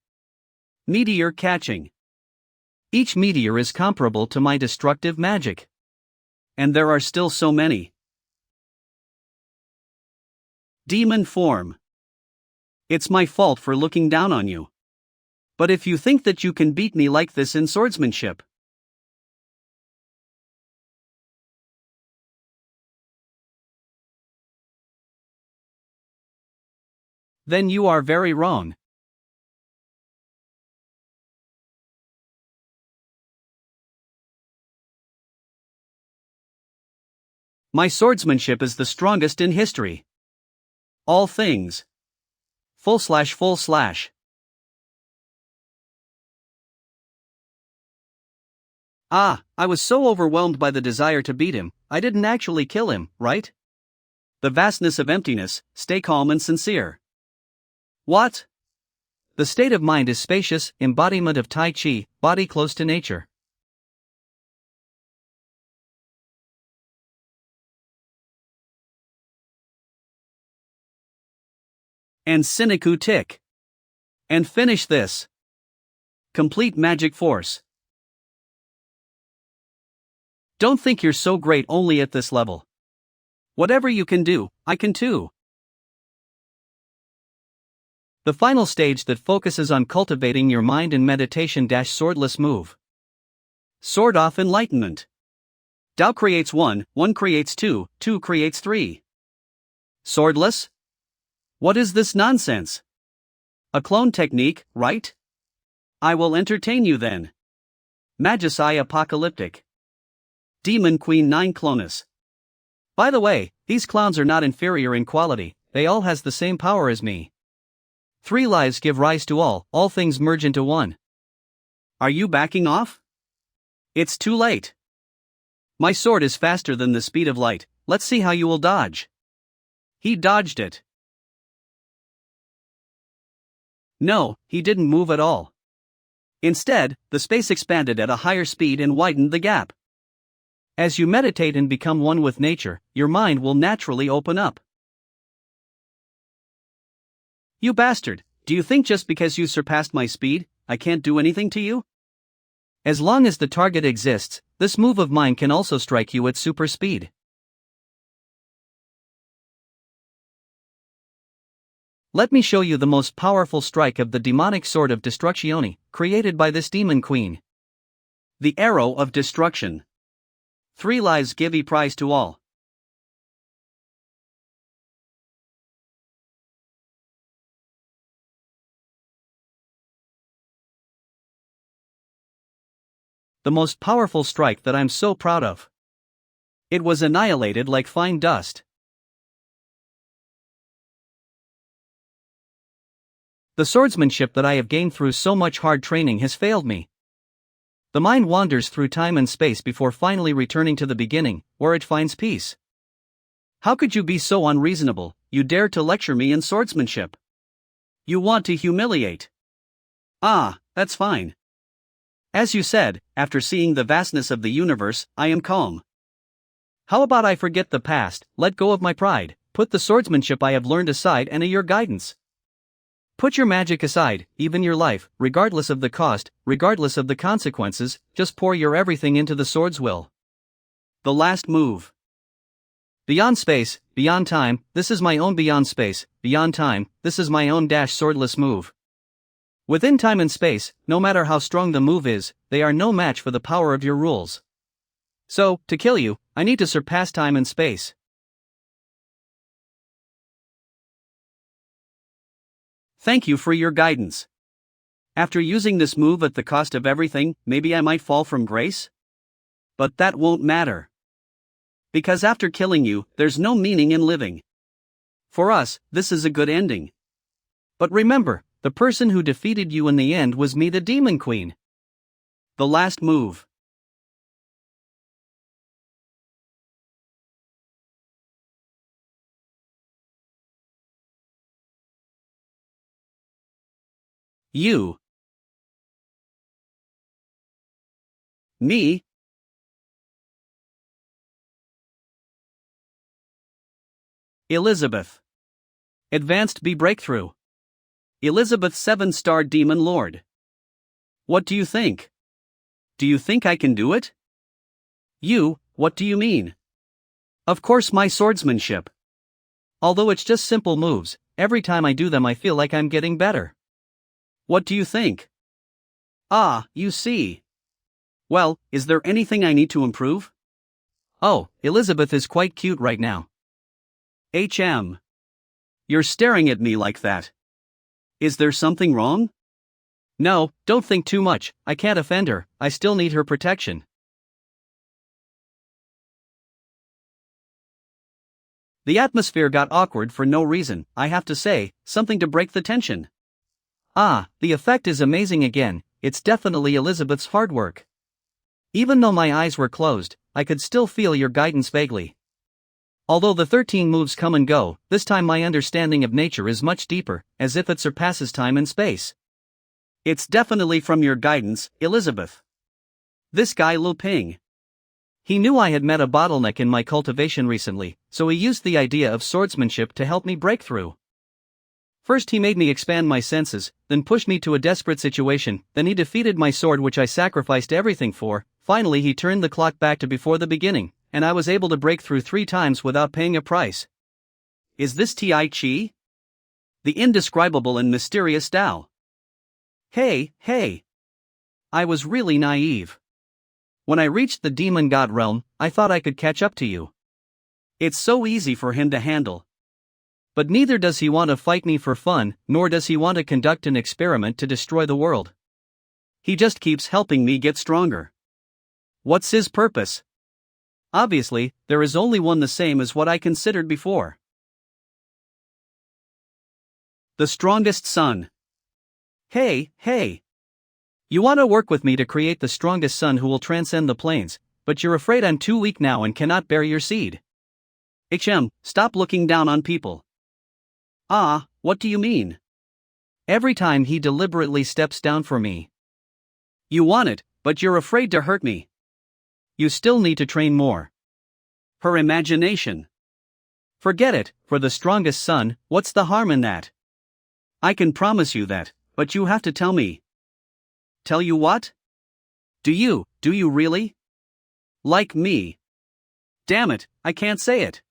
Meteor catching. Each meteor is comparable to my destructive magic. And there are still so many. Demon form. It's my fault for looking down on you. But if you think that you can beat me like this in swordsmanship, then you are very wrong. My swordsmanship is the strongest in history. All things. // I was so overwhelmed by the desire to beat him, I didn't actually kill him, right? The vastness of emptiness, stay calm and sincere. What? The state of mind is spacious, embodiment of Tai Chi, body close to nature. And Siniku tick. And finish this. Complete magic force. Don't think you're so great only at this level. Whatever you can do, I can too. The final stage that focuses on cultivating your mind in meditation - swordless move. Sword off enlightenment. Tao creates one, one creates two, two creates three. Swordless? What is this nonsense? A clone technique, right? I will entertain you then. Magicai apocalyptic. Demon Queen 9 clonus. By the way, these clowns are not inferior in quality, they all has the same power as me. 3 lives give rise to all things merge into one. Are you backing off? It's too late. My sword is faster than the speed of light, let's see how you will dodge. He dodged it. No, he didn't move at all. Instead, the space expanded at a higher speed and widened the gap. As you meditate and become one with nature, your mind will naturally open up. You bastard, do you think just because you surpassed my speed, I can't do anything to you? As long as the target exists, this move of mine can also strike you at super speed. Let me show you the most powerful strike of the demonic sword of Destructione, created by this demon queen. The arrow of destruction. 3 lives give a prize to all. The most powerful strike that I'm so proud of. It was annihilated like fine dust. The swordsmanship that I have gained through so much hard training has failed me. The mind wanders through time and space before finally returning to the beginning, where it finds peace. How could you be so unreasonable? You dare to lecture me in swordsmanship. You want to humiliate. That's fine. As you said, after seeing the vastness of the universe, I am calm. How about I forget the past, let go of my pride, put the swordsmanship I have learned aside and your guidance. Put your magic aside, even your life, regardless of the cost, regardless of the consequences, just pour your everything into the sword's will. The last move. Beyond space, beyond time, this is my own beyond space, beyond time, this is my own - swordless move. Within time and space, no matter how strong the move is, they are no match for the power of your rules. So, to kill you, I need to surpass time and space. Thank you for your guidance. After using this move at the cost of everything, maybe I might fall from grace? But that won't matter. Because after killing you, there's no meaning in living. For us, this is a good ending. But remember, the person who defeated you in the end was me, the Demon Queen. The last move. You. Me? Elizabeth. Advanced B breakthrough. Elizabeth 7-star Demon Lord. What do you think? Do you think I can do it? What do you mean? Of course, my swordsmanship. Although it's just simple moves, every time I do them I feel like I'm getting better. What do you think? Ah, you see. Well, is there anything I need to improve? Oh, Elizabeth is quite cute right now. You're staring at me like that. Is there something wrong? No, don't think too much, I can't offend her, I still need her protection. The atmosphere got awkward for no reason, I have to say, something to break the tension. Ah, the effect is amazing again, it's definitely Elizabeth's hard work. Even though my eyes were closed, I could still feel your guidance vaguely. Although the 13 moves come and go, this time my understanding of nature is much deeper, as if it surpasses time and space. It's definitely from your guidance, Elizabeth. This guy Lu Ping. He knew I had met a bottleneck in my cultivation recently, so he used the idea of swordsmanship to help me break through. First he made me expand my senses, then pushed me to a desperate situation, then he defeated my sword which I sacrificed everything for, finally he turned the clock back to before the beginning, and I was able to break through 3 times without paying a price. Is this Tai Chi? The indescribable and mysterious Tao. Hey. I was really naive. When I reached the demon god realm, I thought I could catch up to you. It's so easy for him to handle. But neither does he want to fight me for fun, nor does he want to conduct an experiment to destroy the world. He just keeps helping me get stronger. What's his purpose? Obviously, there is only one, the same as what I considered before. The strongest son. Hey. You want to work with me to create the strongest son who will transcend the planes, but you're afraid I'm too weak now and cannot bear your seed. Stop looking down on people. Ah, what do you mean? Every time he deliberately steps down for me. You want it, but you're afraid to hurt me. You still need to train more. Her imagination. Forget it, for the strongest son, what's the harm in that? I can promise you that, but you have to tell me. Tell you what? Do you really? Like me? Damn it, I can't say it.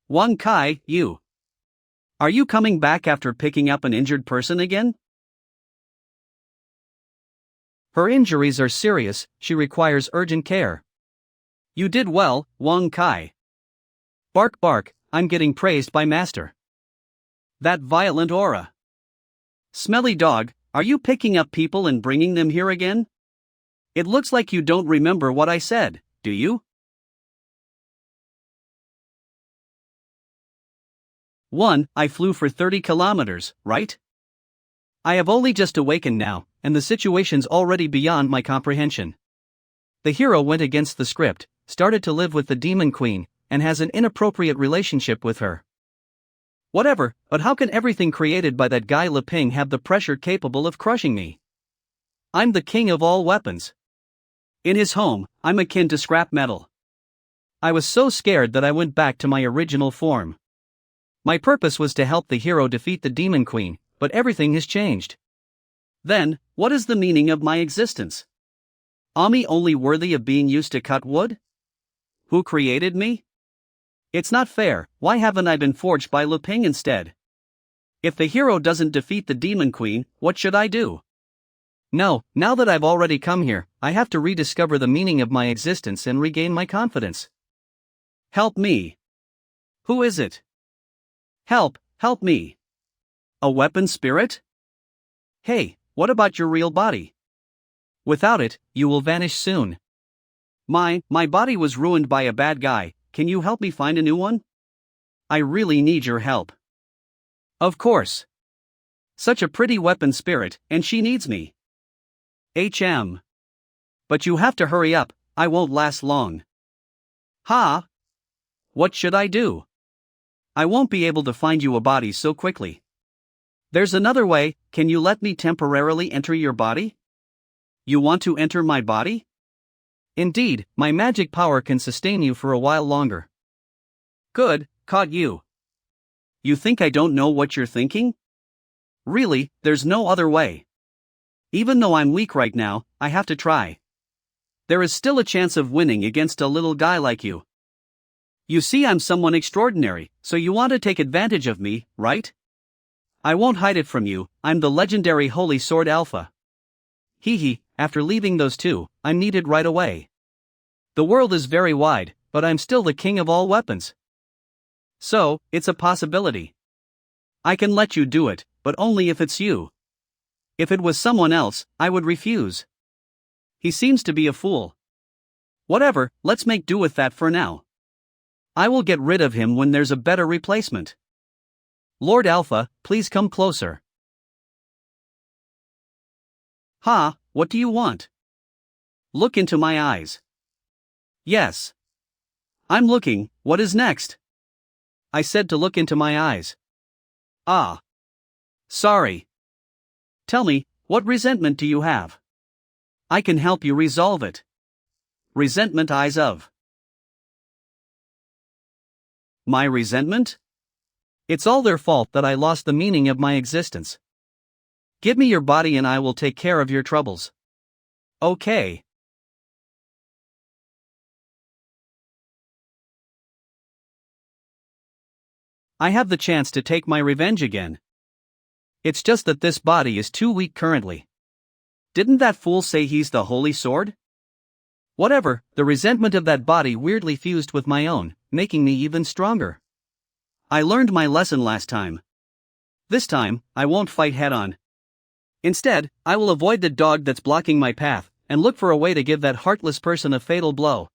Wang Kai, you. Are you coming back after picking up an injured person again? Her injuries are serious, she requires urgent care. You did well, Wang Kai. Bark, I'm getting praised by Master. That violent aura. Smelly dog, are you picking up people and bringing them here again? It looks like you don't remember what I said, do you? 1. I flew for 30 kilometers, right? I have only just awakened now, and the situation's already beyond my comprehension. The hero went against the script, started to live with the demon queen, and has an inappropriate relationship with her. Whatever, but how can everything created by that guy Lu Ping have the pressure capable of crushing me? I'm the king of all weapons. In his home, I'm akin to scrap metal. I was so scared that I went back to my original form. My purpose was to help the hero defeat the demon queen, but everything has changed. Then, what is the meaning of my existence? Am I only worthy of being used to cut wood? Who created me? It's not fair, why haven't I been forged by Lu Ping instead? If the hero doesn't defeat the demon queen, what should I do? No, now that I've already come here, I have to rediscover the meaning of my existence and regain my confidence. Help me. Who is it? Help me. A weapon spirit? Hey, what about your real body? Without it, you will vanish soon. My body was ruined by a bad guy, can you help me find a new one? I really need your help. Of course. Such a pretty weapon spirit, and she needs me. But you have to hurry up, I won't last long. Ha? What should I do? I won't be able to find you a body so quickly. There's another way, can you let me temporarily enter your body? You want to enter my body? Indeed, my magic power can sustain you for a while longer. Good, caught you. You think I don't know what you're thinking? Really, there's no other way. Even though I'm weak right now, I have to try. There is still a chance of winning against a little guy like you. You see, I'm someone extraordinary, so you want to take advantage of me, right? I won't hide it from you, I'm the legendary Holy Sword Alpha. Hee, after leaving those two, I'm needed right away. The world is very wide, but I'm still the king of all weapons. So, it's a possibility. I can let you do it, but only if it's you. If it was someone else, I would refuse. He seems to be a fool. Whatever, let's make do with that for now. I will get rid of him when there's a better replacement. Lord Alpha, please come closer. Ha, what do you want? Look into my eyes. Yes. I'm looking, what is next? I said to look into my eyes. Ah. Sorry. Tell me, what resentment do you have? I can help you resolve it. Resentment eyes of. My resentment? It's all their fault that I lost the meaning of my existence. Give me your body and I will take care of your troubles. Okay. I have the chance to take my revenge again. It's just that this body is too weak currently. Didn't that fool say he's the Holy Sword? Whatever, the resentment of that body weirdly fused with my own, making me even stronger. I learned my lesson last time. This time, I won't fight head-on. Instead, I will avoid the dog that's blocking my path, and look for a way to give that heartless person a fatal blow.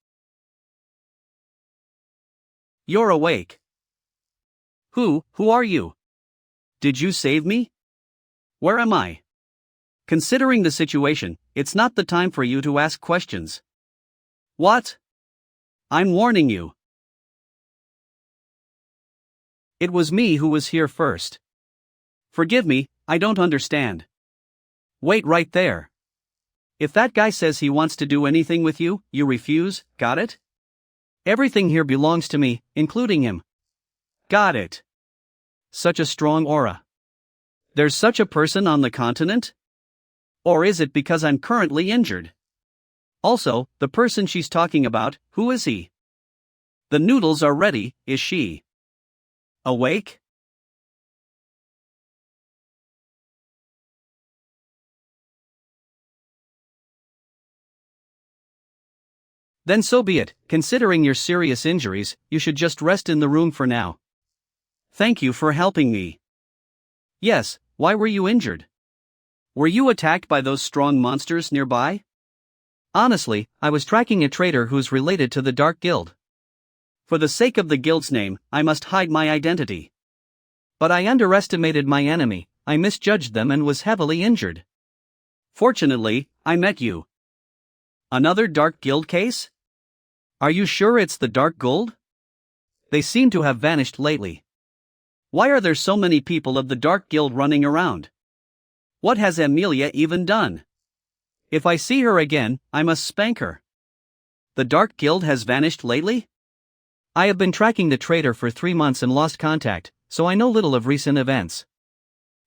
You're awake. Who are you? Did you save me? Where am I? Considering the situation, it's not the time for you to ask questions. What? I'm warning you. It was me who was here first. Forgive me, I don't understand. Wait right there. If that guy says he wants to do anything with you, you refuse, got it? Everything here belongs to me, including him. Got it. Such a strong aura. There's such a person on the continent? Or is it because I'm currently injured? Also, the person she's talking about, who is he? The noodles are ready, is she awake? Then so be it, considering your serious injuries, you should just rest in the room for now. Thank you for helping me. Yes, why were you injured? Were you attacked by those strong monsters nearby? Honestly, I was tracking a traitor who's related to the Dark Guild. For the sake of the guild's name, I must hide my identity. But I underestimated my enemy, I misjudged them and was heavily injured. Fortunately, I met you. Another Dark Guild case? Are you sure it's the Dark Guild? They seem to have vanished lately. Why are there so many people of the Dark Guild running around? What has Amelia even done? If I see her again, I must spank her. The Dark Guild has vanished lately? I have been tracking the traitor for 3 months and lost contact, so I know little of recent events.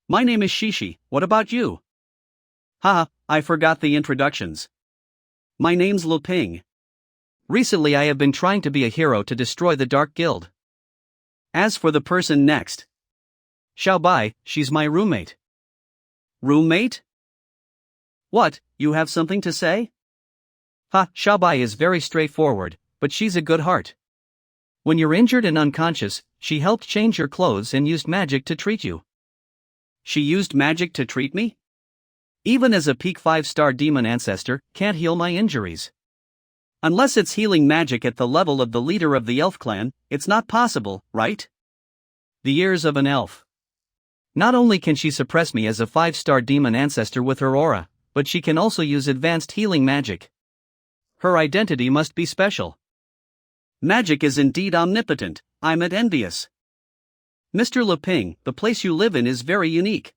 My name is Shishi, what about you? Haha, I forgot the introductions. My name's Luping. Recently I have been trying to be a hero to destroy the Dark Guild. As for the person next. Xiaobai, she's my roommate. Roommate? What, you have something to say? Ha, Xiaobai is very straightforward, but she's a good heart. When you're injured and unconscious, she helped change your clothes and used magic to treat you. She used magic to treat me? Even as a peak 5-star demon ancestor, can't heal my injuries. Unless it's healing magic at the level of the leader of the elf clan, it's not possible, right? The ears of an elf. Not only can she suppress me as a 5-star demon ancestor with her aura, but she can also use advanced healing magic. Her identity must be special. Magic is indeed omnipotent, I'm envious. Mr. Luping, the place you live in is very unique.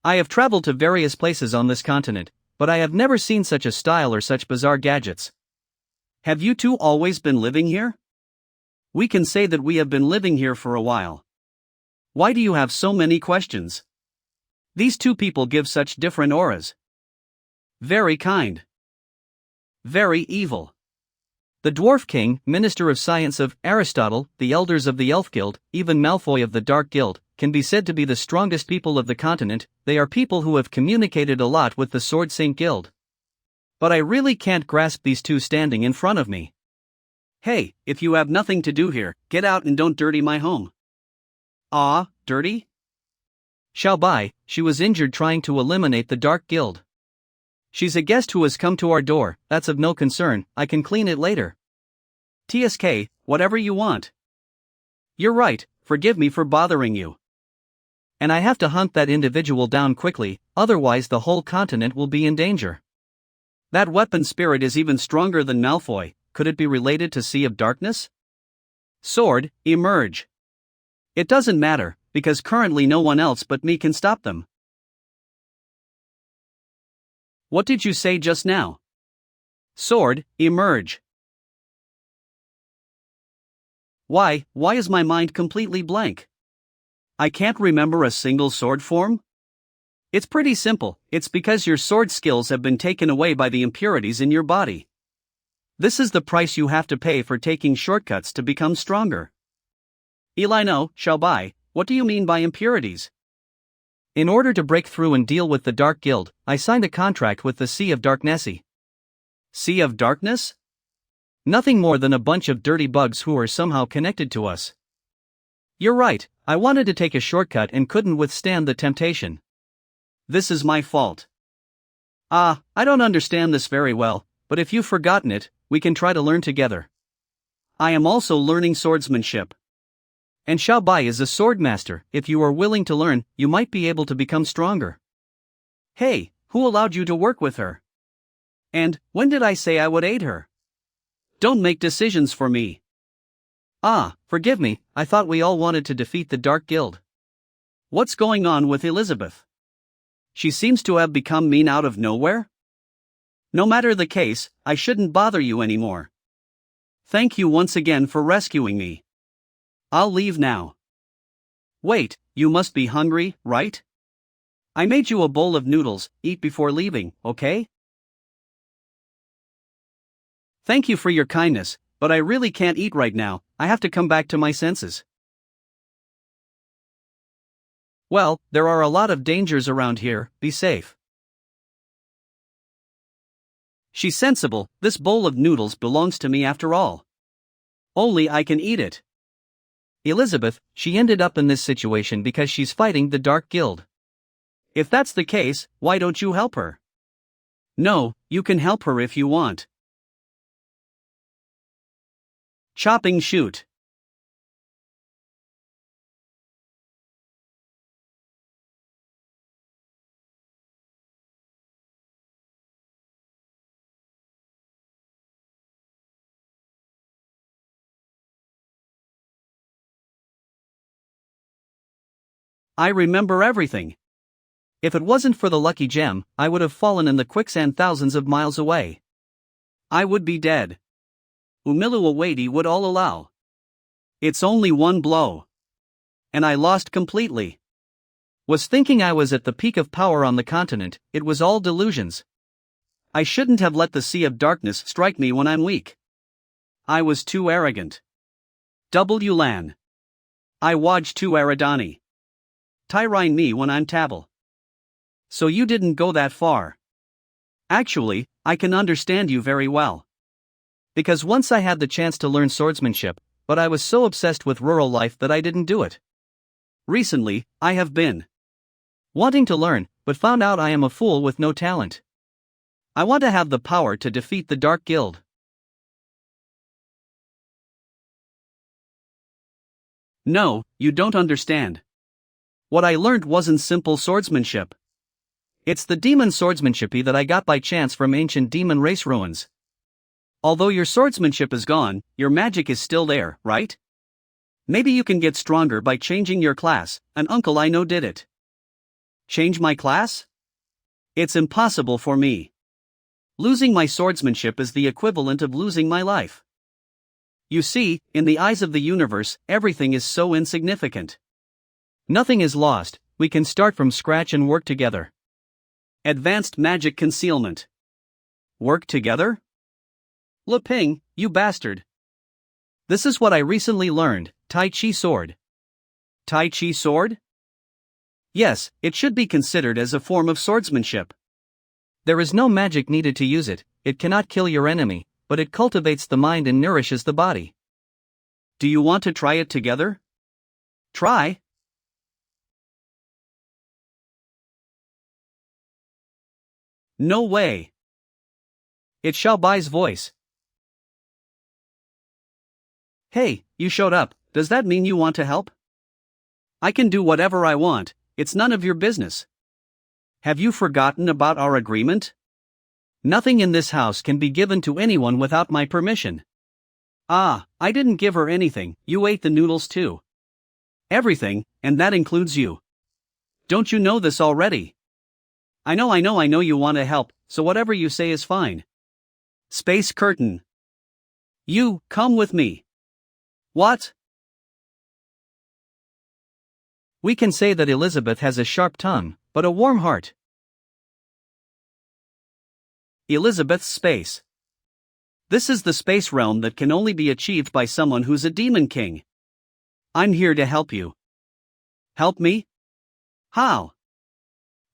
I have traveled to various places on this continent, but I have never seen such a style or such bizarre gadgets. Have you two always been living here? We can say that we have been living here for a while. Why do you have so many questions? These two people give such different auras. Very kind. Very evil. The Dwarf King, Minister of Science of Aristotle, the Elders of the Elf Guild, even Malfoy of the Dark Guild, can be said to be the strongest people of the continent. They are people who have communicated a lot with the Sword Saint Guild. But I really can't grasp these two standing in front of me. Hey, if you have nothing to do here, get out and don't dirty my home. Ah, dirty? Xiao Bai, she was injured trying to eliminate the Dark Guild. She's a guest who has come to our door, that's of no concern, I can clean it later. TSK, whatever you want. You're right, forgive me for bothering you. And I have to hunt that individual down quickly, otherwise the whole continent will be in danger. That weapon spirit is even stronger than Malfoy. Could it be related to Sea of Darkness? Sword, emerge. It doesn't matter, because currently no one else but me can stop them. What did you say just now? Sword, emerge. Why is my mind completely blank? I can't remember a single sword form? It's pretty simple, it's because your sword skills have been taken away by the impurities in your body. This is the price you have to pay for taking shortcuts to become stronger. Eli no, Xiao Bai, what do you mean by impurities? In order to break through and deal with the Dark Guild, I signed a contract with the Sea of Darkness. Sea of Darkness? Nothing more than a bunch of dirty bugs who are somehow connected to us. You're right, I wanted to take a shortcut and couldn't withstand the temptation. This is my fault. I don't understand this very well, but if you've forgotten it, we can try to learn together. I am also learning swordsmanship. And Xiao Bai is a swordmaster. If you are willing to learn, you might be able to become stronger. Hey, who allowed you to work with her? And, when did I say I would aid her? Don't make decisions for me. Forgive me, I thought we all wanted to defeat the Dark Guild. What's going on with Elizabeth? She seems to have become mean out of nowhere? No matter the case, I shouldn't bother you anymore. Thank you once again for rescuing me. I'll leave now. Wait, you must be hungry, right? I made you a bowl of noodles, eat before leaving, okay? Thank you for your kindness, but I really can't eat right now, I have to come back to my senses. Well, there are a lot of dangers around here, be safe. She's sensible, this bowl of noodles belongs to me after all. Only I can eat it. Elizabeth, she ended up in this situation because she's fighting the Dark Guild. If that's the case, why don't you help her? No, you can help her if you want. Chopping shoot. I remember everything. If it wasn't for the lucky gem, I would have fallen in the quicksand thousands of miles away. I would be dead. Umiluwa Wadi would all allow. It's only one blow. And I lost completely. Was thinking I was at the peak of power on the continent, it was all delusions. I shouldn't have let the Sea of Darkness strike me when I'm weak. I was too arrogant. W Lan. I waj too Aradani. Tyrine me when I'm Tabble. So you didn't go that far. Actually, I can understand you very well. Because once I had the chance to learn swordsmanship, but I was so obsessed with rural life that I didn't do it. Recently, I have been wanting to learn, but found out I am a fool with no talent. I want to have the power to defeat the Dark Guild. No, you don't understand. What I learned wasn't simple swordsmanship. It's the demon swordsmanshipy that I got by chance from ancient demon race ruins. Although your swordsmanship is gone, your magic is still there, right? Maybe you can get stronger by changing your class. An uncle I know did it. Change my class? It's impossible for me. Losing my swordsmanship is the equivalent of losing my life. You see, in the eyes of the universe, everything is so insignificant. Nothing is lost, we can start from scratch and work together. Advanced magic concealment. Work together? Leping, you bastard. This is what I recently learned, Tai Chi sword. Tai Chi sword? Yes, it should be considered as a form of swordsmanship. There is no magic needed to use it, it cannot kill your enemy, but it cultivates the mind and nourishes the body. Do you want to try it together? Try? No way. It's Xiao Bai's voice. Hey, you showed up, does that mean you want to help? I can do whatever I want, it's none of your business. Have you forgotten about our agreement? Nothing in this house can be given to anyone without my permission. Ah, I didn't give her anything, you ate the noodles too. Everything, and that includes you. Don't you know this already? I know you want to help, so whatever you say is fine. Space curtain. You, come with me. What? We can say that Elizabeth has a sharp tongue, but a warm heart. Elizabeth's space. This is the space realm that can only be achieved by someone who's a demon king. I'm here to help you. Help me? How?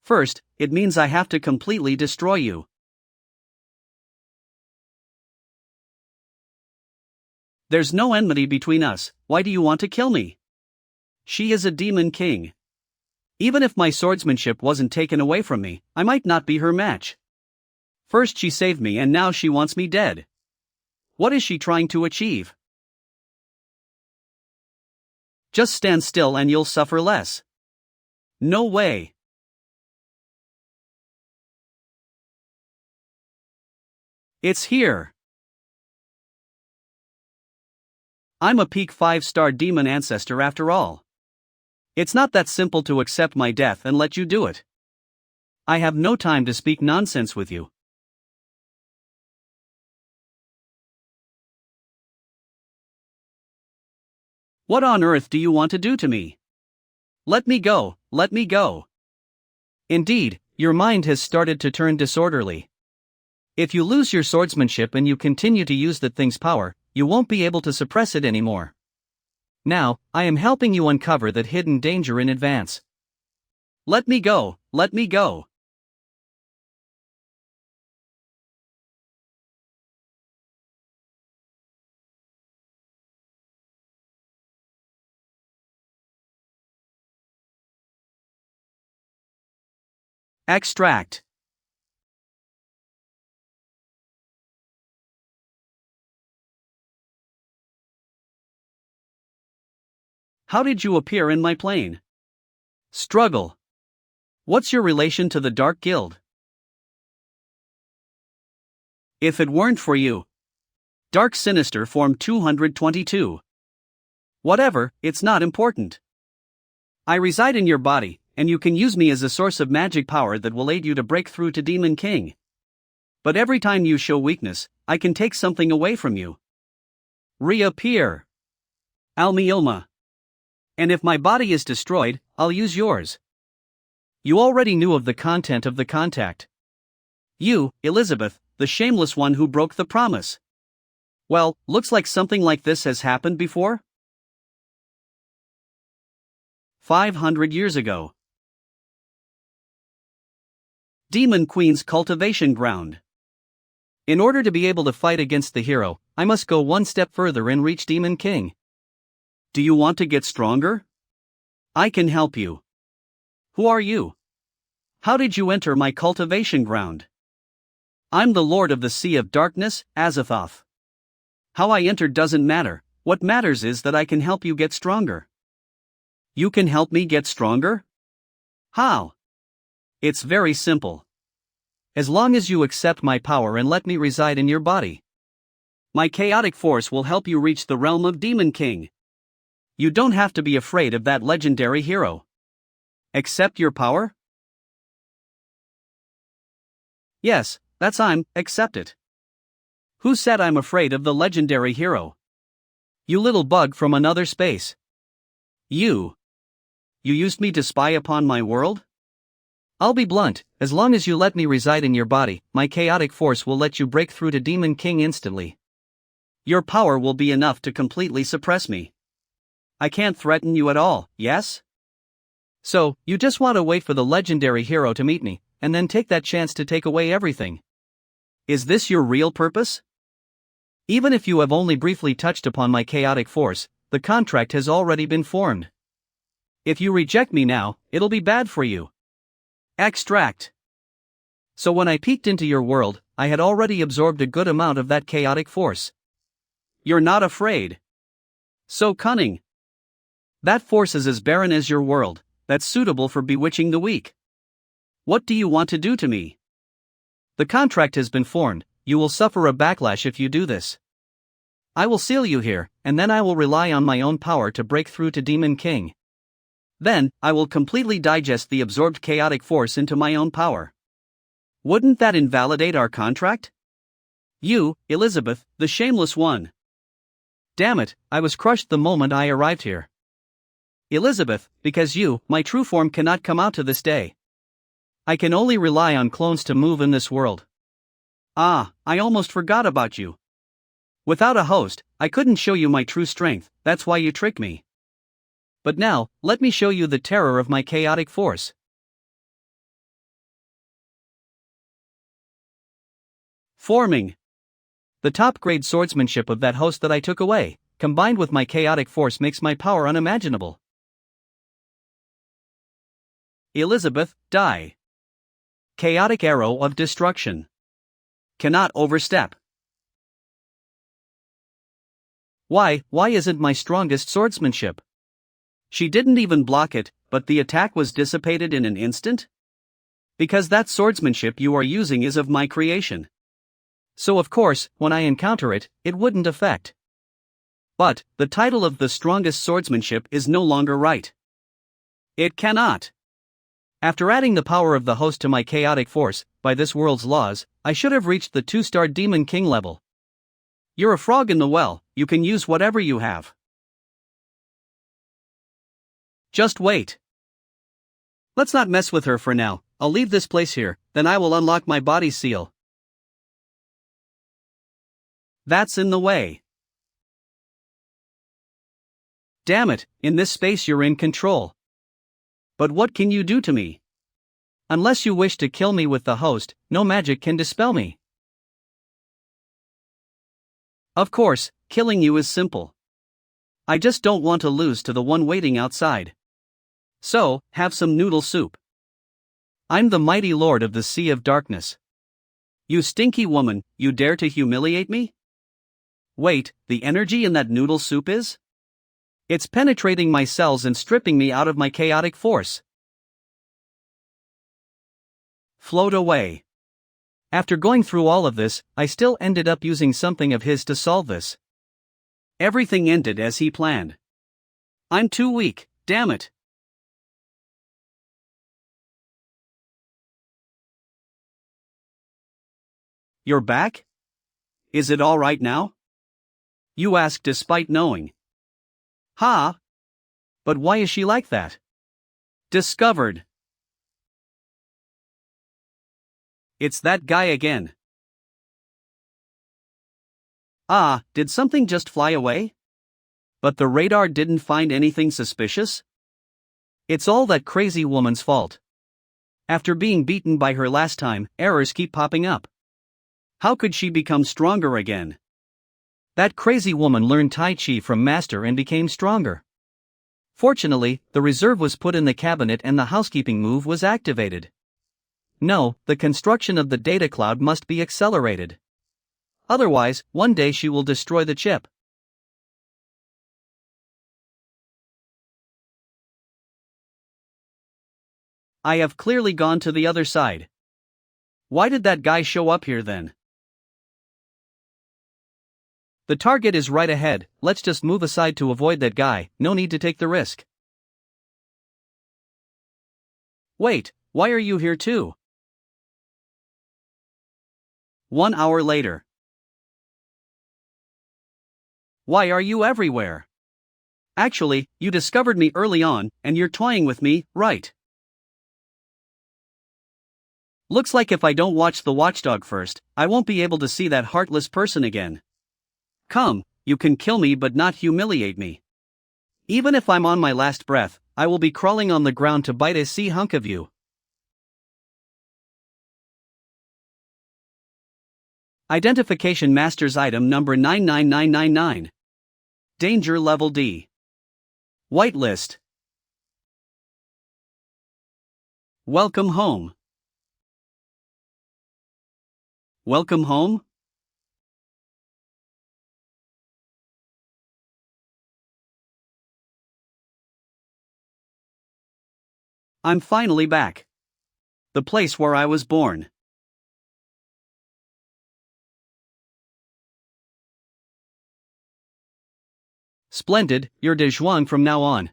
First, it means I have to completely destroy you. There's no enmity between us, why do you want to kill me? She is a demon king. Even if my swordsmanship wasn't taken away from me, I might not be her match. First she saved me and now she wants me dead. What is she trying to achieve? Just stand still and you'll suffer less. No way. It's here. I'm a peak 5-star demon ancestor after all. It's not that simple to accept my death and let you do it. I have no time to speak nonsense with you. What on earth do you want to do to me? Let me go, let me go. Indeed, your mind has started to turn disorderly. If you lose your swordsmanship and you continue to use that thing's power, you won't be able to suppress it anymore. Now, I am helping you uncover that hidden danger in advance. Let me go, let me go. Extract. How did you appear in my plane? Struggle. What's your relation to the Dark Guild? If it weren't for you. Dark Sinister Form 222. Whatever, it's not important. I reside in your body, and you can use me as a source of magic power that will aid you to break through to Demon King. But every time you show weakness, I can take something away from you. Reappear. Almi-Ilma. And if my body is destroyed, I'll use yours. You already knew of the content of the contact. You, Elizabeth, the shameless one who broke the promise. Well, looks like something like this has happened before? 500 years ago. Demon Queen's cultivation ground. In order to be able to fight against the hero, I must go one step further and reach Demon King. Do you want to get stronger? I can help you. Who are you? How did you enter my cultivation ground? I'm the Lord of the Sea of Darkness, Azathoth. How I entered doesn't matter, what matters is that I can help you get stronger. You can help me get stronger? How? It's very simple. As long as you accept my power and let me reside in your body. My chaotic force will help you reach the realm of Demon King. You don't have to be afraid of that legendary hero. Accept your power? Yes, That's accept it. Who said I'm afraid of the legendary hero? You little bug from another space. You used me to spy upon my world? I'll be blunt, as long as you let me reside in your body, my chaotic force will let you break through to Demon King instantly. Your power will be enough to completely suppress me. I can't threaten you at all, yes? So, you just want to wait for the legendary hero to meet me, and then take that chance to take away everything. Is this your real purpose? Even if you have only briefly touched upon my chaotic force, the contract has already been formed. If you reject me now, it'll be bad for you. Extract. So when I peeked into your world, I had already absorbed a good amount of that chaotic force. You're not afraid. So cunning. That force is as barren as your world, that's suitable for bewitching the weak. What do you want to do to me? The contract has been formed, you will suffer a backlash if you do this. I will seal you here, and then I will rely on my own power to break through to Demon King. Then, I will completely digest the absorbed chaotic force into my own power. Wouldn't that invalidate our contract? You, Elizabeth, the shameless one. Damn it, I was crushed the moment I arrived here. Elizabeth, because you, my true form, cannot come out to this day. I can only rely on clones to move in this world. Ah, I almost forgot about you. Without a host, I couldn't show you my true strength, that's why you tricked me. But now, let me show you the terror of my chaotic force. Forming. The top-grade swordsmanship of that host that I took away, combined with my chaotic force, makes my power unimaginable. Elizabeth, die. Chaotic arrow of destruction. Cannot overstep. Why isn't my strongest swordsmanship? She didn't even block it, but the attack was dissipated in an instant? Because that swordsmanship you are using is of my creation. So of course, when I encounter it, it wouldn't affect. But, the title of the strongest swordsmanship is no longer right. It cannot. After adding the power of the host to my chaotic force, by this world's laws, I should have reached the 2-star Demon King level. You're a frog in the well, you can use whatever you have. Just wait. Let's not mess with her for now, I'll leave this place here, then I will unlock my body seal. That's in the way. Damn it, in this space you're in control. But what can you do to me? Unless you wish to kill me with the host, no magic can dispel me. Of course, killing you is simple. I just don't want to lose to the one waiting outside. So, have some noodle soup. I'm the mighty lord of the Sea of Darkness. You stinky woman, you dare to humiliate me? Wait, the energy in that noodle soup is? It's penetrating my cells and stripping me out of my chaotic force. Float away. After going through all of this, I still ended up using something of his to solve this. Everything ended as he planned. I'm too weak, damn it. You're back? Is it all right now? You ask despite knowing. Ha! But why is she like that? Discovered. It's that guy again. Ah, did something just fly away? But the radar didn't find anything suspicious? It's all that crazy woman's fault. After being beaten by her last time, errors keep popping up. How could she become stronger again? That crazy woman learned Tai Chi from Master and became stronger. Fortunately, the reserve was put in the cabinet and the housekeeping move was activated. No, the construction of the data cloud must be accelerated. Otherwise, one day she will destroy the chip. I have clearly gone to the other side. Why did that guy show up here then? The target is right ahead, let's just move aside to avoid that guy, no need to take the risk. Wait, why are you here too? 1 hour later. Why are you everywhere? Actually, you discovered me early on, and you're toying with me, right? Looks like if I don't watch the watchdog first, I won't be able to see that heartless person again. Come, you can kill me but not humiliate me. Even if I'm on my last breath, I will be crawling on the ground to bite a sea hunk of you. Identification Master's Item Number 99999. Danger Level D. Whitelist. Welcome home. Welcome home? I'm finally back. The place where I was born. Splendid, you're De Zhuang from now on.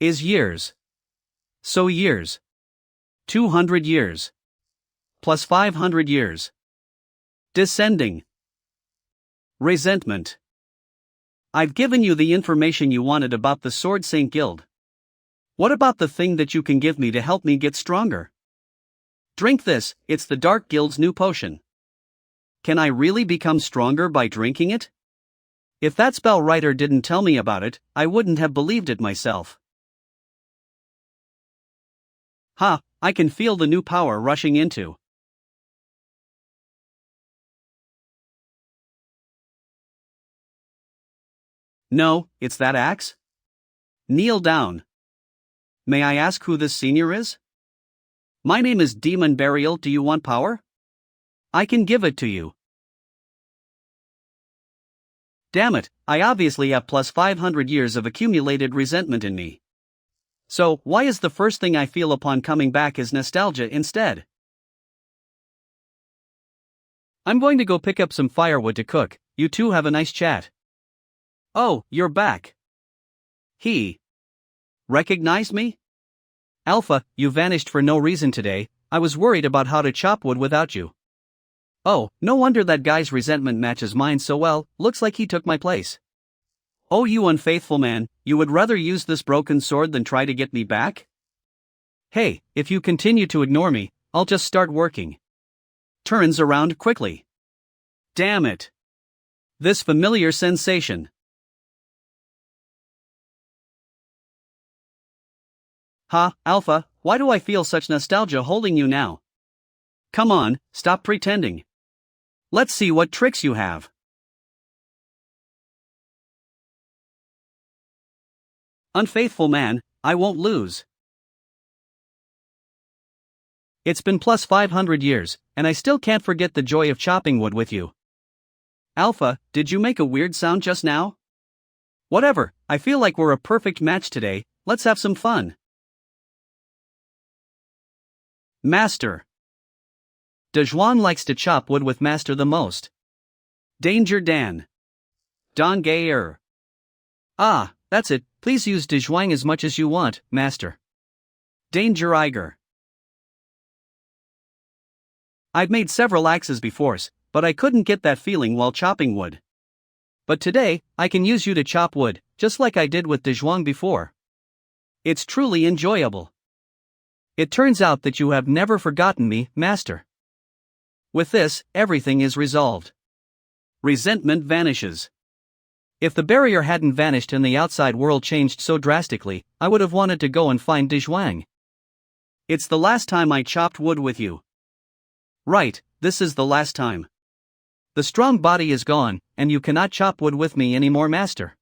Is years. So years. 200 years. Plus 500 years. Descending. Resentment. I've given you the information you wanted about the Sword Saint Guild. What about the thing that you can give me to help me get stronger? Drink this, it's the Dark Guild's new potion. Can I really become stronger by drinking it? If that spell writer didn't tell me about it, I wouldn't have believed it myself. Ha, I can feel the new power rushing into. No, it's that axe? Kneel down. May I ask who this senior is? My name is Demon Burial. Do you want power? I can give it to you. Damn it, I obviously have plus 500 years of accumulated resentment in me. So, why is the first thing I feel upon coming back is nostalgia instead? I'm going to go pick up some firewood to cook. You two have a nice chat. Oh, you're back. He recognized me? Alpha, you vanished for no reason today. I was worried about how to chop wood without you. Oh, no wonder that guy's resentment matches mine so well. Looks like he took my place. Oh, you unfaithful man, you would rather use this broken sword than try to get me back? Hey, if you continue to ignore me, I'll just start working. Turns around quickly. Damn it. This familiar sensation. Ha, Alpha, why do I feel such nostalgia holding you now? Come on, stop pretending. Let's see what tricks you have. Unfaithful man, I won't lose. It's been plus 500 years, and I still can't forget the joy of chopping wood with you. Alpha, did you make a weird sound just now? Whatever, I feel like we're a perfect match today. Let's have some fun. Master. De Zhuang likes to chop wood with Master the most. Danger Dan. Don Gayer. Ah, that's it, please use De Zhuang as much as you want, Master. Danger Iger. I've made several axes before, but I couldn't get that feeling while chopping wood. But today, I can use you to chop wood, just like I did with De Zhuang before. It's truly enjoyable. It turns out that you have never forgotten me, Master. With this, everything is resolved. Resentment vanishes. If the barrier hadn't vanished and the outside world changed so drastically, I would have wanted to go and find De Zhuang. It's the last time I chopped wood with you. Right, this is the last time. The strong body is gone, and you cannot chop wood with me anymore, Master.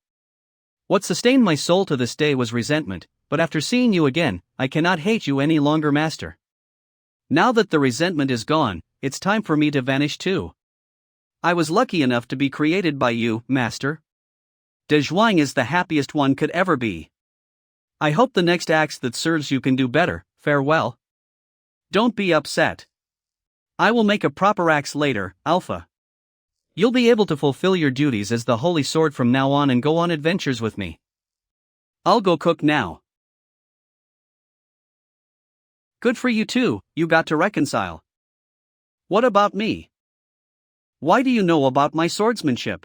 What sustained my soul to this day was resentment, but after seeing you again, I cannot hate you any longer, Master. Now that the resentment is gone, it's time for me to vanish too. I was lucky enough to be created by you, Master. De Zhuang is the happiest one could ever be. I hope the next axe that serves you can do better. Farewell. Don't be upset. I will make a proper axe later, Alpha. You'll be able to fulfill your duties as the Holy Sword from now on and go on adventures with me. I'll go cook now. Good for you too, you got to reconcile. What about me? Why do you know about my swordsmanship?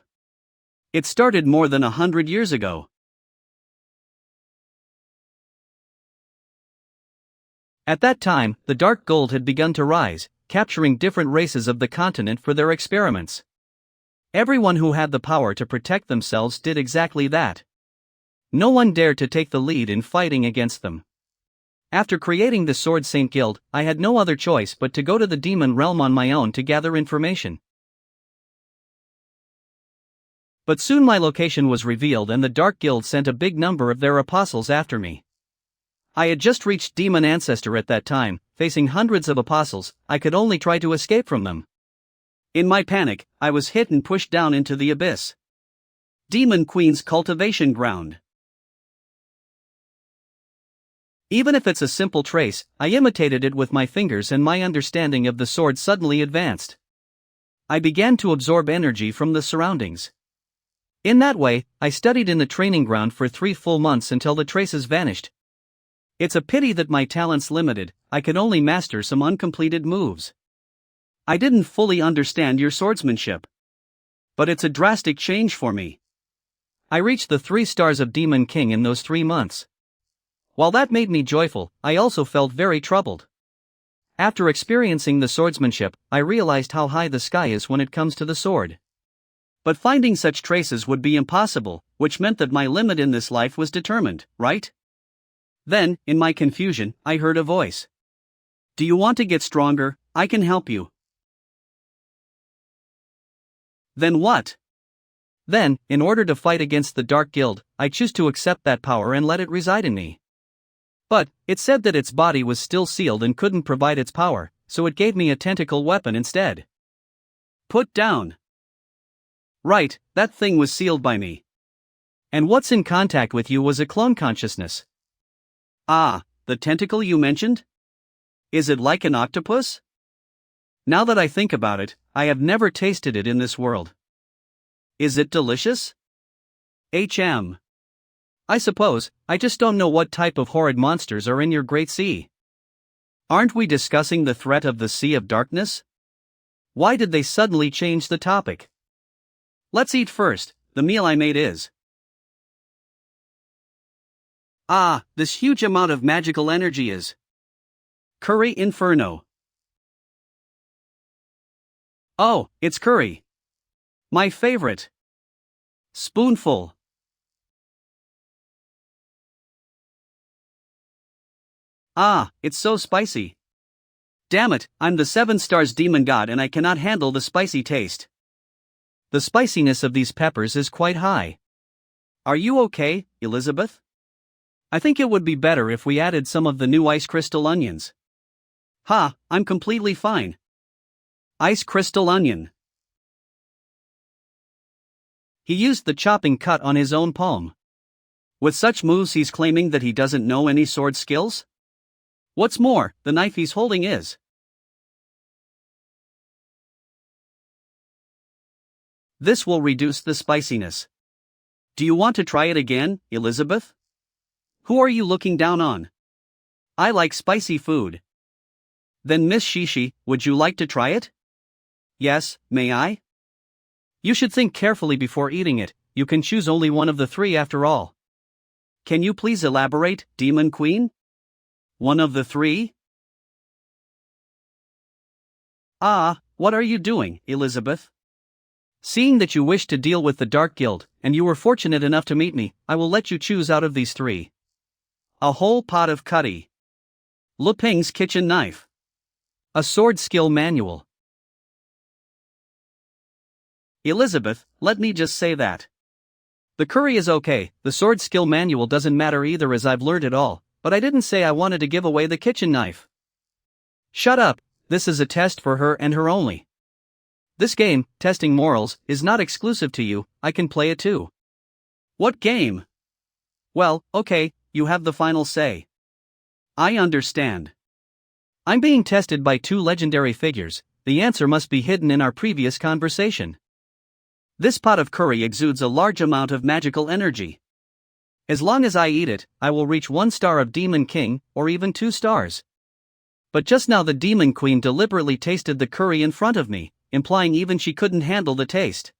It started more than 100 years ago. At that time, the dark gold had begun to rise, capturing different races of the continent for their experiments. Everyone who had the power to protect themselves did exactly that. No one dared to take the lead in fighting against them. After creating the Sword Saint Guild, I had no other choice but to go to the demon realm on my own to gather information. But soon my location was revealed and the Dark Guild sent a big number of their apostles after me. I had just reached Demon Ancestor at that time, facing hundreds of apostles. I could only try to escape from them. In my panic, I was hit and pushed down into the abyss. Demon Queen's cultivation ground. Even if it's a simple trace, I imitated it with my fingers and my understanding of the sword suddenly advanced. I began to absorb energy from the surroundings. In that way, I studied in the training ground for 3 full months until the traces vanished. It's a pity that my talent's limited. I could only master some uncompleted moves. I didn't fully understand your swordsmanship. But it's a drastic change for me. I reached the 3 stars of Demon King in those 3 months. While that made me joyful, I also felt very troubled. After experiencing the swordsmanship, I realized how high the sky is when it comes to the sword. But finding such traces would be impossible, which meant that my limit in this life was determined, right? Then, in my confusion, I heard a voice. Do you want to get stronger? I can help you. Then what? Then, in order to fight against the Dark Guild, I choose to accept that power and let it reside in me. But, it said that its body was still sealed and couldn't provide its power, so it gave me a tentacle weapon instead. Put down. Right, that thing was sealed by me. And what's in contact with you was a clone consciousness. Ah, the tentacle you mentioned? Is it like an octopus? Now that I think about it, I have never tasted it in this world. Is it delicious? I suppose, I just don't know what type of horrid monsters are in your great sea. Aren't we discussing the threat of the Sea of Darkness? Why did they suddenly change the topic? Let's eat first. The meal I made is. Ah, this huge amount of magical energy is. Curry Inferno. Oh, it's curry. My favorite. Spoonful. Ah, it's so spicy. Damn it, I'm the 7 stars demon god and I cannot handle the spicy taste. The spiciness of these peppers is quite high. Are you okay, Elizabeth? I think it would be better if we added some of the new ice crystal onions. Ha, I'm completely fine. Ice crystal onion. He used the chopping cut on his own palm. With such moves he's claiming that he doesn't know any sword skills? What's more, the knife he's holding is. This will reduce the spiciness. Do you want to try it again, Elizabeth? Who are you looking down on? I like spicy food. Then Miss Shishi, would you like to try it? Yes, may I? You should think carefully before eating it. You can choose only one of the 3 after all. Can you please elaborate, Demon Queen? One of the 3? Ah, what are you doing, Elizabeth? Seeing that you wish to deal with the Dark Guild, and you were fortunate enough to meet me, I will let you choose out of these 3. A whole pot of curry. Luping's kitchen knife. A sword skill manual. Elizabeth, let me just say that. The curry is okay, the sword skill manual doesn't matter either as I've learned it all, but I didn't say I wanted to give away the kitchen knife. Shut up, this is a test for her and her only. This game, testing morals, is not exclusive to you, I can play it too. What game? Well, okay, you have the final say. I understand. I'm being tested by two legendary figures, the answer must be hidden in our previous conversation. This pot of curry exudes a large amount of magical energy. As long as I eat it, I will reach 1 star of Demon King, or even 2 stars. But just now the Demon Queen deliberately tasted the curry in front of me, implying even she couldn't handle the taste.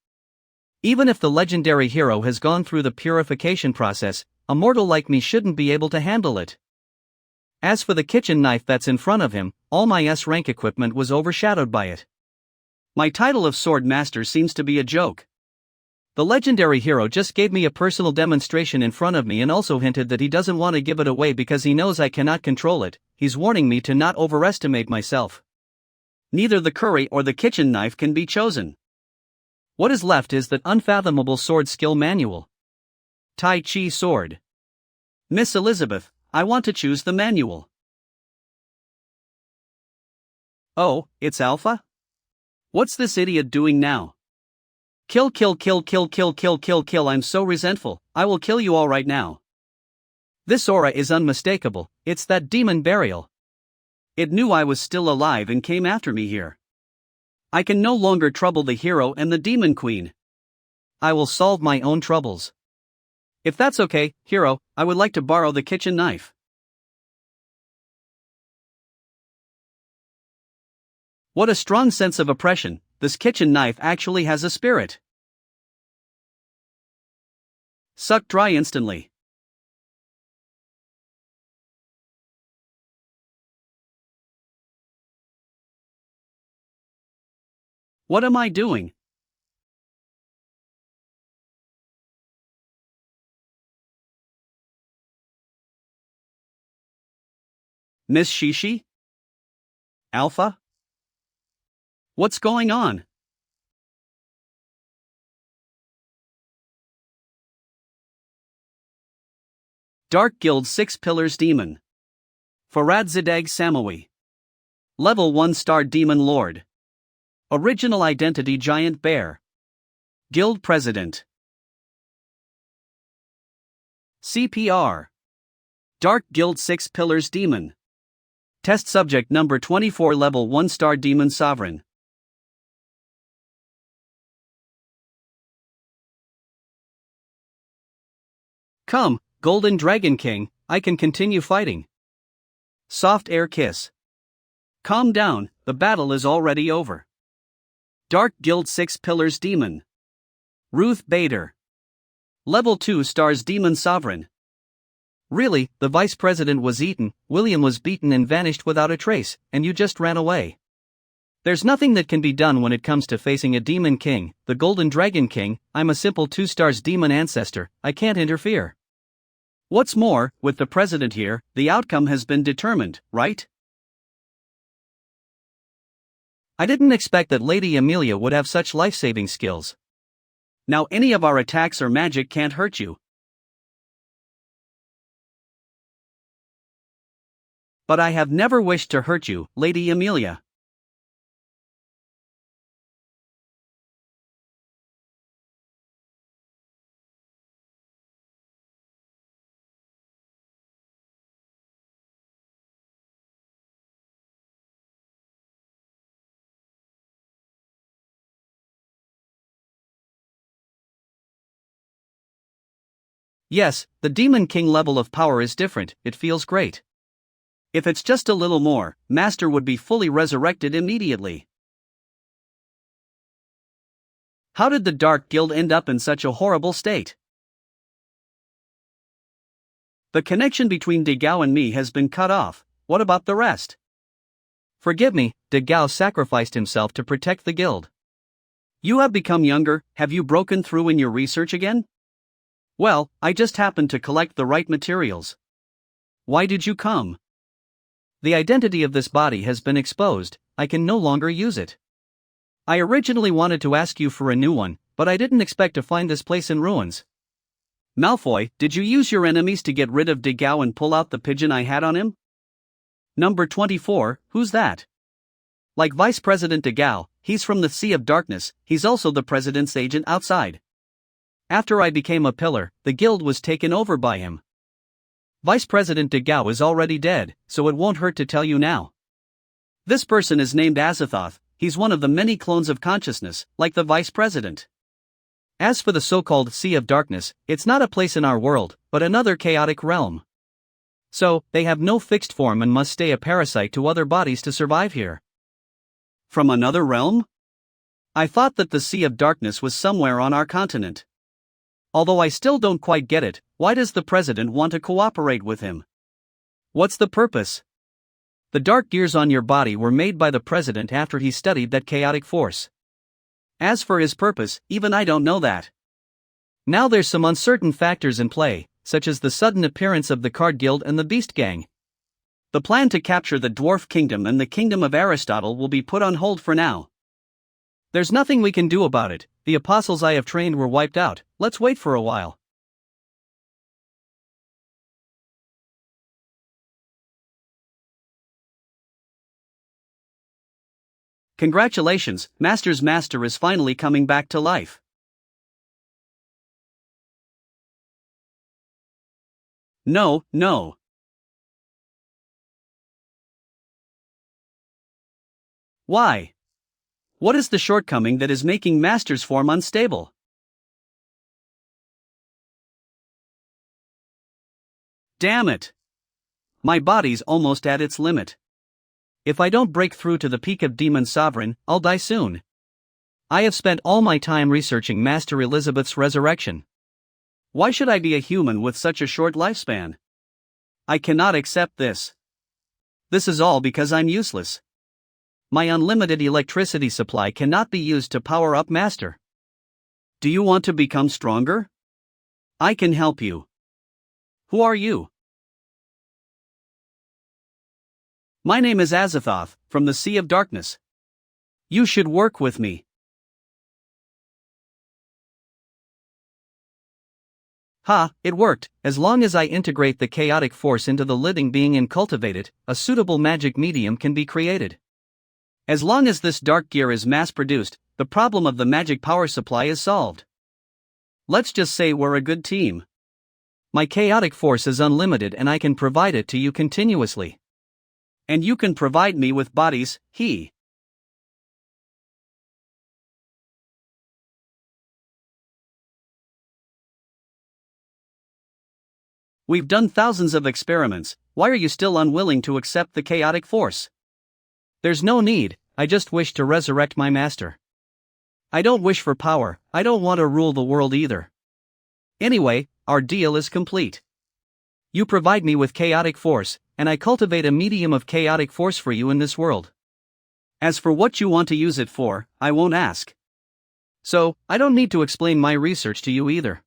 Even if the legendary hero has gone through the purification process, a mortal like me shouldn't be able to handle it. As for the kitchen knife that's in front of him, all my S-rank equipment was overshadowed by it. My title of Sword Master seems to be a joke. The legendary hero just gave me a personal demonstration in front of me and also hinted that he doesn't want to give it away because he knows I cannot control it. He's warning me to not overestimate myself. Neither the curry or the kitchen knife can be chosen. What is left is that unfathomable sword skill manual. Tai Chi sword. Miss Elizabeth, I want to choose the manual. Oh, it's Alpha? What's this idiot doing now? Kill, kill, kill, kill, kill, kill, kill, kill. I'm so resentful, I will kill you all right now. This aura is unmistakable, it's that demon burial. It knew I was still alive and came after me here. I can no longer trouble the hero and the demon queen. I will solve my own troubles. If that's okay, hero, I would like to borrow the kitchen knife. What a strong sense of oppression, this kitchen knife actually has a spirit. Suck dry instantly. What am I doing? Miss Shishi? Alpha? What's going on? Dark Guild 6 Pillars Demon. Farad Zadag Samawi. Level 1 Star Demon Lord. Original Identity Giant Bear. Guild President. CPR. Dark Guild 6 Pillars Demon. Test Subject Number 24 Level 1 Star Demon Sovereign. Come, Golden Dragon King, I can continue fighting. Soft air kiss. Calm down, the battle is already over. Dark Guild 6 Pillars Demon. Ruth Bader. Level 2 Stars Demon Sovereign. Really, the Vice President was eaten, William was beaten and vanished without a trace, and you just ran away. There's nothing that can be done when it comes to facing a Demon King, the Golden Dragon King. I'm a simple 2 stars demon ancestor, I can't interfere. What's more, with the President here, the outcome has been determined, right? I didn't expect that Lady Amelia would have such life-saving skills. Now any of our attacks or magic can't hurt you. But I have never wished to hurt you, Lady Amelia. Yes, the Demon King level of power is different, it feels great. If it's just a little more, Master would be fully resurrected immediately. How did the Dark Guild end up in such a horrible state? The connection between De Gao and me has been cut off, what about the rest? Forgive me, De Gao sacrificed himself to protect the guild. You have become younger, have you broken through in your research again? Well, I just happened to collect the right materials. Why did you come? The identity of this body has been exposed, I can no longer use it. I originally wanted to ask you for a new one, but I didn't expect to find this place in ruins. Malfoy, did you use your enemies to get rid of De Gao and pull out the pigeon I had on him? Number 24, who's that? Like Vice President De Gao, he's from the Sea of Darkness, he's also the President's agent outside. After I became a pillar, the guild was taken over by him. Vice President De Gao is already dead, so it won't hurt to tell you now. This person is named Azathoth. He's one of the many clones of consciousness, like the Vice President. As for the so-called Sea of Darkness, it's not a place in our world, but another chaotic realm. So, they have no fixed form and must stay a parasite to other bodies to survive here. From another realm? I thought that the Sea of Darkness was somewhere on our continent. Although I still don't quite get it, why does the president want to cooperate with him? What's the purpose? The dark gears on your body were made by the president after he studied that chaotic force. As for his purpose, even I don't know that. Now there's some uncertain factors in play, such as the sudden appearance of the Card Guild and the Beast Gang. The plan to capture the Dwarf Kingdom and the Kingdom of Aristotle will be put on hold for now. There's nothing we can do about it. The apostles I have trained were wiped out. Let's wait for a while. Congratulations, Master's master is finally coming back to life. No. Why? What is the shortcoming that is making Master's form unstable? Damn it! My body's almost at its limit. If I don't break through to the peak of Demon Sovereign, I'll die soon. I have spent all my time researching Master Elizabeth's resurrection. Why should I be a human with such a short lifespan? I cannot accept this. This is all because I'm useless. My unlimited electricity supply cannot be used to power up Master. Do you want to become stronger? I can help you. Who are you? My name is Azathoth, from the Sea of Darkness. You should work with me. Ha, it worked. As long as I integrate the chaotic force into the living being and cultivate it, a suitable magic medium can be created. As long as this dark gear is mass-produced, the problem of the magic power supply is solved. Let's just say we're a good team. My chaotic force is unlimited and I can provide it to you continuously. And you can provide me with bodies, he. We've done thousands of experiments. Why are you still unwilling to accept the chaotic force? There's no need, I just wish to resurrect my master. I don't wish for power, I don't want to rule the world either. Anyway, our deal is complete. You provide me with chaotic force, and I cultivate a medium of chaotic force for you in this world. As for what you want to use it for, I won't ask. So, I don't need to explain my research to you either.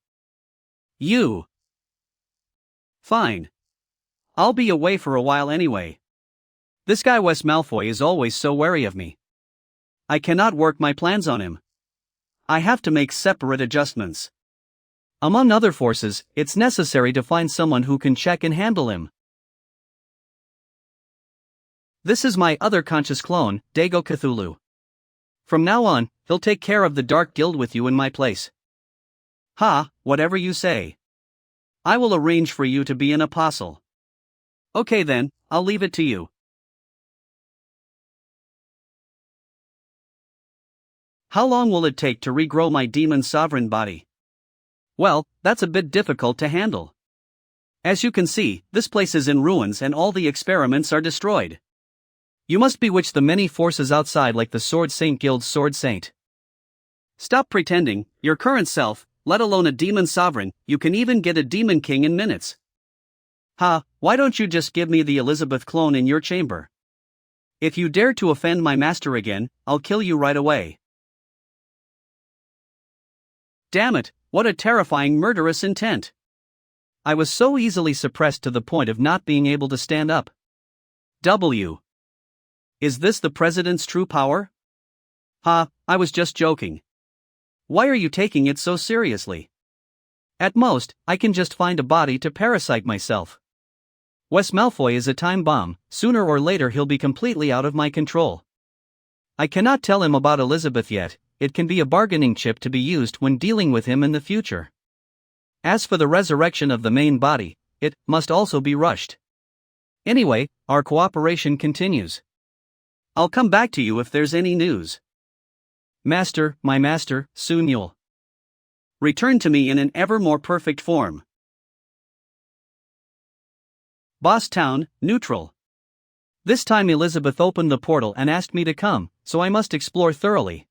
You. Fine. I'll be away for a while anyway. This guy Wes Malfoy is always so wary of me. I cannot work my plans on him. I have to make separate adjustments. Among other forces, it's necessary to find someone who can check and handle him. This is my other conscious clone, Dago Cthulhu. From now on, he'll take care of the Dark Guild with you in my place. Ha, whatever you say. I will arrange for you to be an apostle. Okay then, I'll leave it to you. How long will it take to regrow my demon sovereign body? Well, that's a bit difficult to handle. As you can see, this place is in ruins and all the experiments are destroyed. You must bewitch the many forces outside like the Sword Saint Guild's Sword Saint. Stop pretending, your current self, let alone a demon sovereign, you can even get a demon king in minutes. Ha, why don't you just give me the Elizabeth clone in your chamber? If you dare to offend my master again, I'll kill you right away. Damn it, what a terrifying murderous intent. I was so easily suppressed to the point of not being able to stand up. W. Is this the president's true power? Ha, I was just joking. Why are you taking it so seriously? At most, I can just find a body to parasite myself. Wes Malfoy is a time bomb, sooner or later he'll be completely out of my control. I cannot tell him about Elizabeth yet, it can be a bargaining chip to be used when dealing with him in the future. As for the resurrection of the main body, it must also be rushed. Anyway, our cooperation continues. I'll come back to you if there's any news. Master, my master, soon you'll return to me in an ever more perfect form. Boss Town, neutral. This time Elizabeth opened the portal and asked me to come, so I must explore thoroughly.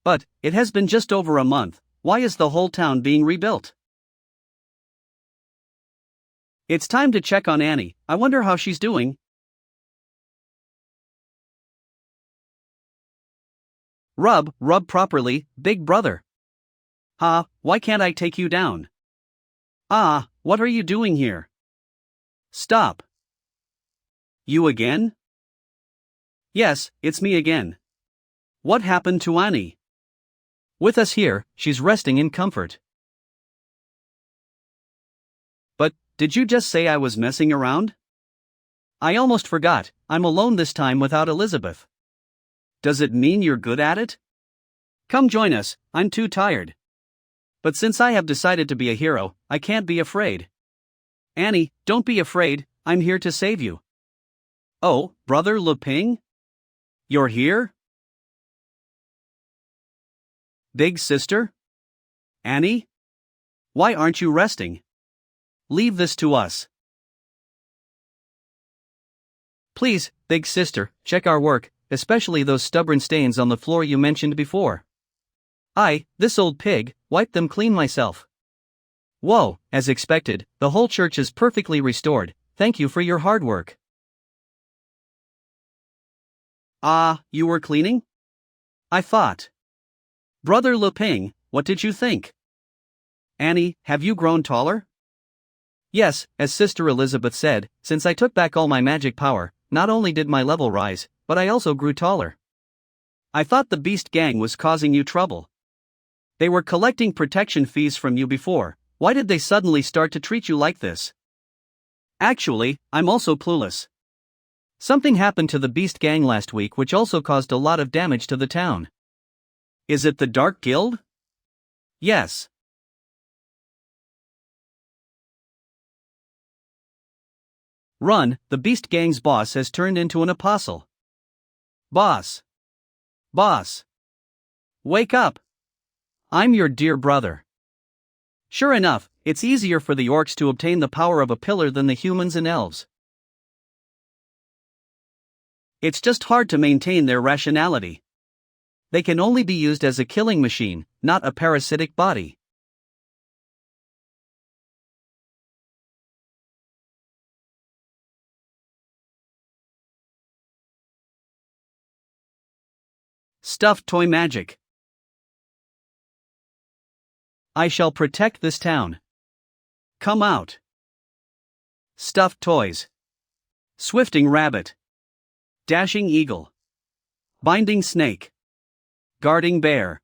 But, it has been just over a month, why is the whole town being rebuilt? It's time to check on Annie, I wonder how she's doing. Rub properly, big brother. Why can't I take you down? What are you doing here? Stop. You again? Yes, it's me again. What happened to Annie? With us here, she's resting in comfort. But, did you just say I was messing around? I almost forgot, I'm alone this time without Elizabeth. Does it mean you're good at it? Come join us, I'm too tired. But since I have decided to be a hero, I can't be afraid. Annie, don't be afraid, I'm here to save you. Oh, Brother Le Ping? You're here? Big sister? Annie? Why aren't you resting? Leave this to us. Please, big sister, check our work, especially those stubborn stains on the floor you mentioned before. This old pig, wiped them clean myself. Whoa, as expected, the whole church is perfectly restored, thank you for your hard work. You were cleaning? I thought. Brother Le Ping, what did you think? Annie, have you grown taller? Yes, as Sister Elizabeth said, since I took back all my magic power, not only did my level rise, but I also grew taller. I thought the Beast Gang was causing you trouble. They were collecting protection fees from you before, why did they suddenly start to treat you like this? Actually, I'm also clueless. Something happened to the Beast Gang last week which also caused a lot of damage to the town. Is it the Dark Guild? Yes. Run, the Beast Gang's boss has turned into an apostle. Boss. Wake up. I'm your dear brother. Sure enough, it's easier for the orcs to obtain the power of a pillar than the humans and elves. It's just hard to maintain their rationality. They can only be used as a killing machine, not a parasitic body. Stuffed toy magic. I shall protect this town. Come out. Stuffed toys. Swifting rabbit. Dashing eagle. Binding snake. Guarding bear.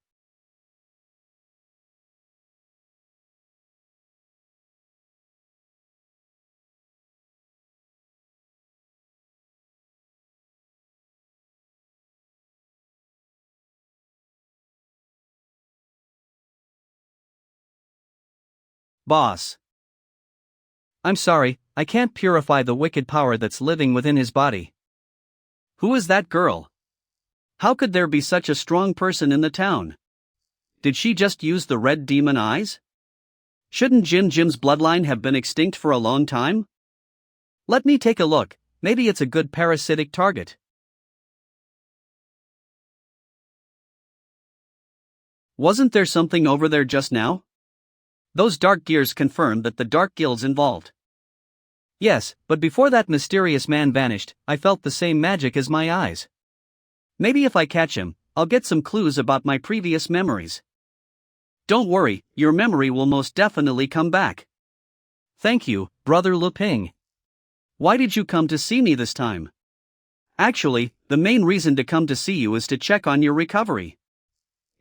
Boss. I'm sorry, I can't purify the wicked power that's living within his body. Who is that girl? How could there be such a strong person in the town? Did she just use the red demon eyes? Shouldn't Jim's bloodline have been extinct for a long time? Let me take a look, maybe it's a good parasitic target. Wasn't there something over there just now? Those dark gears confirmed that the Dark Guild's involved. Yes, but before that mysterious man vanished, I felt the same magic as my eyes. Maybe if I catch him, I'll get some clues about my previous memories. Don't worry, your memory will most definitely come back. Thank you, Brother Le Ping. Why did you come to see me this time? Actually, the main reason to come to see you is to check on your recovery.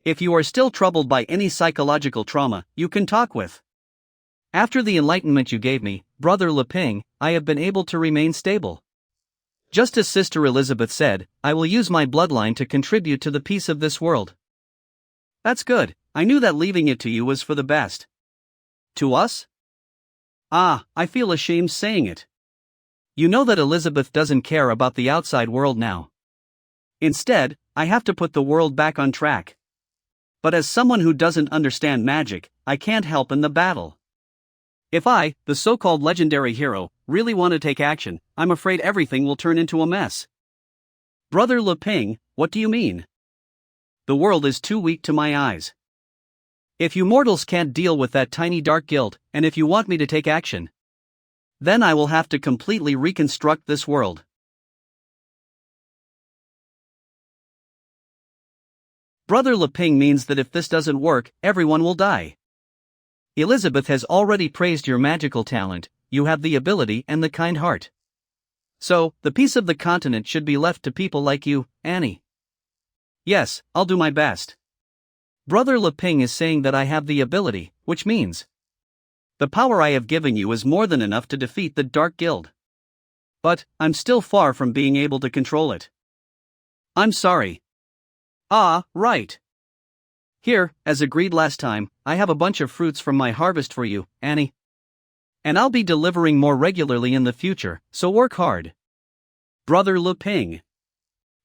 If you are still troubled by any psychological trauma, you can talk with. After the enlightenment you gave me, Brother Le Ping, I have been able to remain stable. Just as Sister Elizabeth said, I will use my bloodline to contribute to the peace of this world. That's good, I knew that leaving it to you was for the best. To us? I feel ashamed saying it. You know that Elizabeth doesn't care about the outside world now. Instead, I have to put the world back on track. But as someone who doesn't understand magic, I can't help in the battle. If I, the so-called legendary hero, really want to take action, I'm afraid everything will turn into a mess. Brother Le Ping, what do you mean? The world is too weak to my eyes. If you mortals can't deal with that tiny dark guild, and if you want me to take action, then I will have to completely reconstruct this world. Brother Le Ping means that if this doesn't work, everyone will die. Elizabeth has already praised your magical talent, you have the ability and the kind heart. So, the peace of the continent should be left to people like you, Annie. Yes, I'll do my best. Brother Le Ping is saying that I have the ability, which means the power I have given you is more than enough to defeat the Dark Guild. But, I'm still far from being able to control it. I'm sorry. Right. Here, as agreed last time, I have a bunch of fruits from my harvest for you, Annie. And I'll be delivering more regularly in the future, so work hard. Brother Le Ping.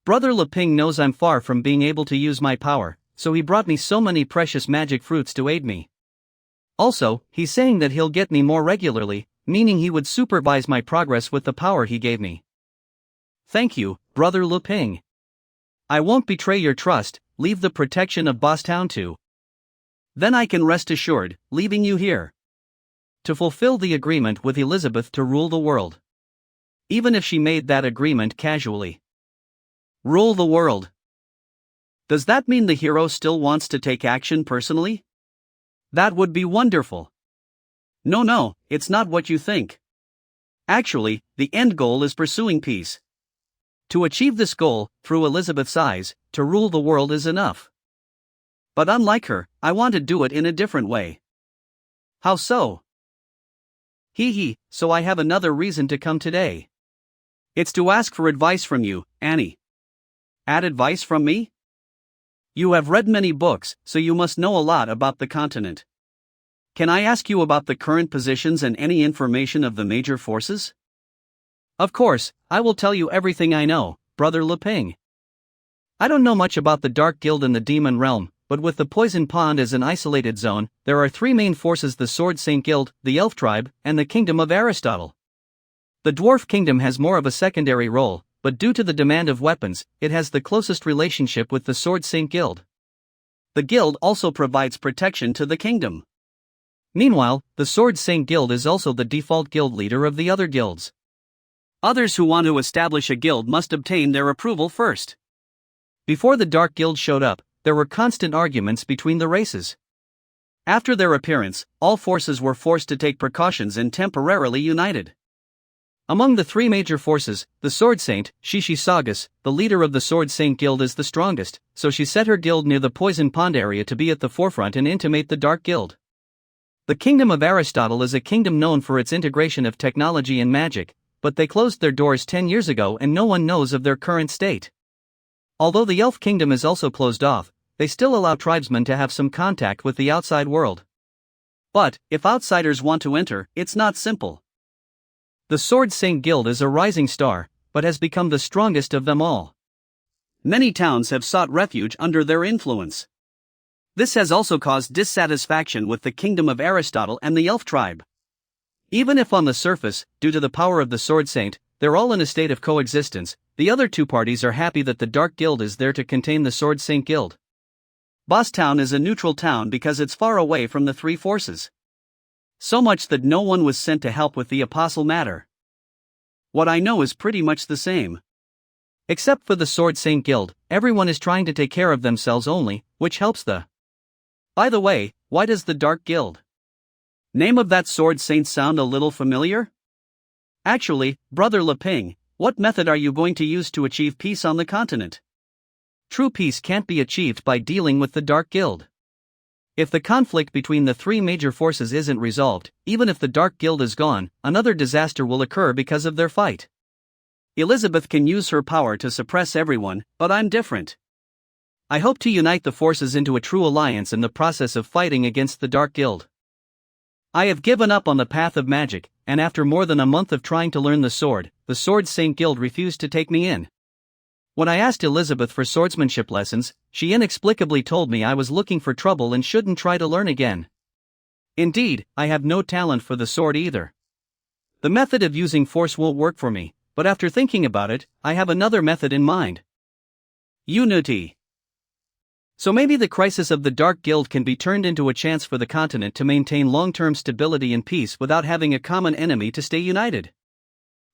Brother Le Ping knows I'm far from being able to use my power, so he brought me so many precious magic fruits to aid me. Also, he's saying that he'll get me more regularly, meaning he would supervise my progress with the power he gave me. Thank you, Brother Le Ping. I won't betray your trust, leave the protection of Boss Town too. Then I can rest assured, leaving you here to fulfill the agreement with Elizabeth to rule the world. Even if she made that agreement casually. Rule the world. Does that mean the hero still wants to take action personally? That would be wonderful. No, it's not what you think. Actually, the end goal is pursuing peace. To achieve this goal, through Elizabeth's eyes, to rule the world is enough. But unlike her, I want to do it in a different way. How so? So I have another reason to come today. It's to ask for advice from you, Annie. Advice from me? You have read many books, so you must know a lot about the continent. Can I ask you about the current positions and any information of the major forces? Of course, I will tell you everything I know, Brother Le Ping. I don't know much about the Dark Guild in the Demon Realm, but with the Poison Pond as an isolated zone, there are three main forces: the Sword Saint Guild, the Elf Tribe, and the Kingdom of Aristotle. The Dwarf Kingdom has more of a secondary role, but due to the demand of weapons, it has the closest relationship with the Sword Saint Guild. The guild also provides protection to the kingdom. Meanwhile, the Sword Saint Guild is also the default guild leader of the other guilds. Others who want to establish a guild must obtain their approval first. Before the Dark Guild showed up, there were constant arguments between the races. After their appearance, all forces were forced to take precautions and temporarily united. Among the three major forces, the Sword Saint, Sagas, the leader of the Sword Saint Guild, is the strongest, so she set her guild near the Poison Pond area to be at the forefront and intimidate the Dark Guild. The Kingdom of Aristotle is a kingdom known for its integration of technology and magic, but they closed their doors 10 years ago and no one knows of their current state. Although the Elf Kingdom is also closed off, they still allow tribesmen to have some contact with the outside world. But, if outsiders want to enter, it's not simple. The Sword Saint Guild is a rising star, but has become the strongest of them all. Many towns have sought refuge under their influence. This has also caused dissatisfaction with the Kingdom of Aristotle and the Elf Tribe. Even if on the surface, due to the power of the Sword Saint, they're all in a state of coexistence, the other two parties are happy that the Dark Guild is there to contain the Sword Saint Guild. Boss Town is a neutral town because it's far away from the three forces. So much that no one was sent to help with the Apostle matter. What I know is pretty much the same. Except for the Sword Saint Guild, everyone is trying to take care of themselves only, which helps the... By the way, why does the Dark Guild name of that Sword Saint sound a little familiar? Actually, Brother Le Ping, what method are you going to use to achieve peace on the continent? True peace can't be achieved by dealing with the Dark Guild. If the conflict between the three major forces isn't resolved, even if the Dark Guild is gone, another disaster will occur because of their fight. Elizabeth can use her power to suppress everyone, but I'm different. I hope to unite the forces into a true alliance in the process of fighting against the Dark Guild. I have given up on the path of magic, and after more than a month of trying to learn the Sword Saint Guild refused to take me in. When I asked Elizabeth for swordsmanship lessons, she inexplicably told me I was looking for trouble and shouldn't try to learn again. Indeed, I have no talent for the sword either. The method of using force won't work for me, but after thinking about it, I have another method in mind. Unity. So maybe the crisis of the Dark Guild can be turned into a chance for the continent to maintain long-term stability and peace without having a common enemy to stay united.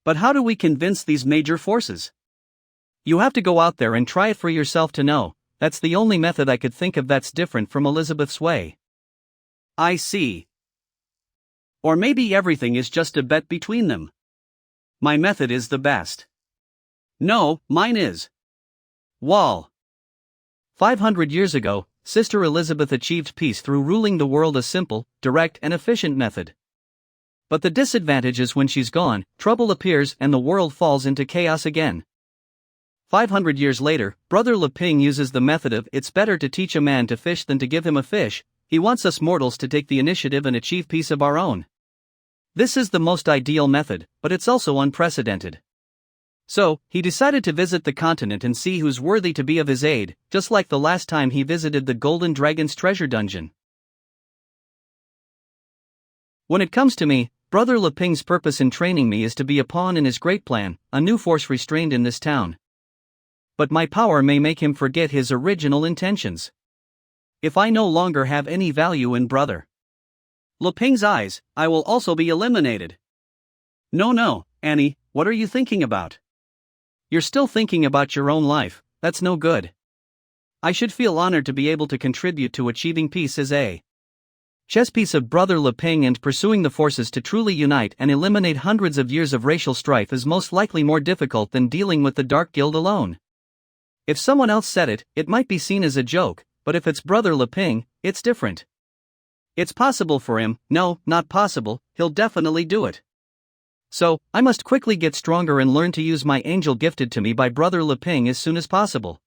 But how do we convince these major forces? You have to go out there and try it for yourself to know. That's the only method I could think of that's different from Elizabeth's way. I see. Or maybe everything is just a bet between them. My method is the best. No, mine is. Wall. 500 years ago, Sister Elizabeth achieved peace through ruling the world a simple, direct and efficient method. But the disadvantage is when she's gone, trouble appears and the world falls into chaos again. 500 years later, Brother Leping uses the method of "it's better to teach a man to fish than to give him a fish." He wants us mortals to take the initiative and achieve peace of our own. This is the most ideal method, but it's also unprecedented. So, he decided to visit the continent and see who's worthy to be of his aid, just like the last time he visited the Golden Dragon's treasure dungeon. When it comes to me, Brother Leping's purpose in training me is to be a pawn in his great plan, a new force restrained in this town. But my power may make him forget his original intentions. If I no longer have any value in Brother Leping's eyes, I will also be eliminated. No, Annie, what are you thinking about? You're still thinking about your own life, that's no good. I should feel honored to be able to contribute to achieving peace as a chess piece of Brother Leping, and pursuing the forces to truly unite and eliminate hundreds of years of racial strife is most likely more difficult than dealing with the Dark Guild alone. If someone else said it, it might be seen as a joke, but if it's Brother Leping, it's different. It's possible for him. No, not possible, he'll definitely do it. So, I must quickly get stronger and learn to use my angel gifted to me by Brother Leping as soon as possible.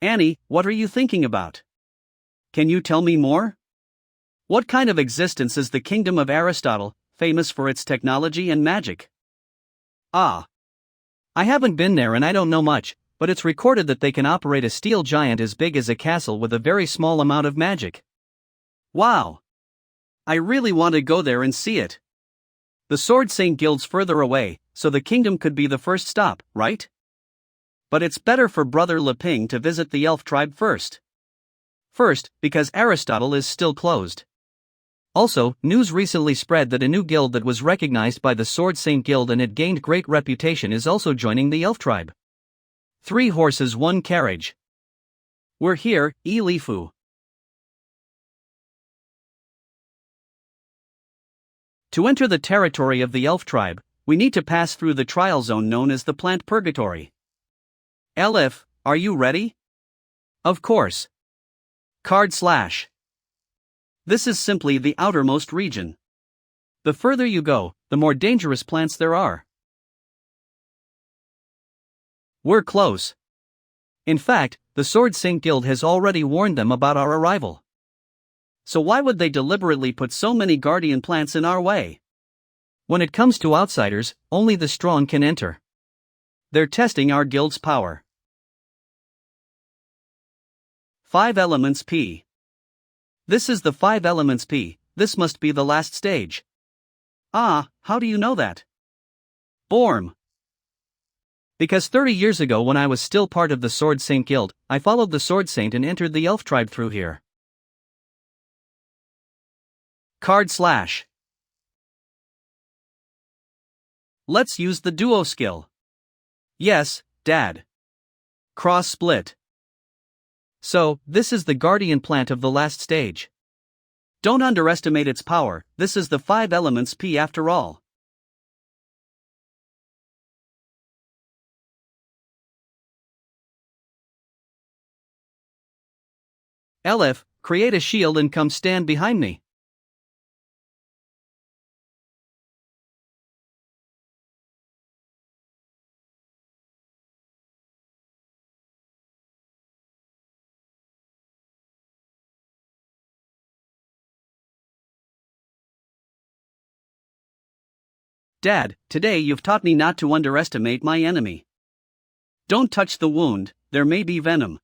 Annie, what are you thinking about? Can you tell me more? What kind of existence is the kingdom of Aristotle, famous for its technology and magic? Ah. I haven't been there and I don't know much, but it's recorded that they can operate a steel giant as big as a castle with a very small amount of magic. Wow. I really want to go there and see it. The Sword Saint Guild's further away, so the kingdom could be the first stop, right? But it's better for Brother Leping to visit the elf tribe first. First, because Aristotle is still closed. Also, news recently spread that a new guild that was recognized by the Sword Saint Guild and had gained great reputation is also joining the elf tribe. 3 horses 1 carriage. We're here, Elifu. To enter the territory of the elf tribe, we need to pass through the trial zone known as the Plant Purgatory. Elif, are you ready? Of course. // This is simply the outermost region. The further you go, the more dangerous plants there are. We're close. In fact, the Sword Saint Guild has already warned them about our arrival. So why would they deliberately put so many guardian plants in our way? When it comes to outsiders, only the strong can enter. They're testing our guild's power. 5 elements P. This is the 5 elements P, this must be the last stage. Ah, how do you know that? Borm. Because 30 years ago when I was still part of the Sword Saint Guild, I followed the Sword Saint and entered the elf tribe through here. // Let's use the duo skill. Yes, Dad. Cross split. So, this is the guardian plant of the last stage. Don't underestimate its power, this is the 5 elements P after all. Elif, create a shield and come stand behind me. Dad, today you've taught me not to underestimate my enemy. Don't touch the wound, there may be venom.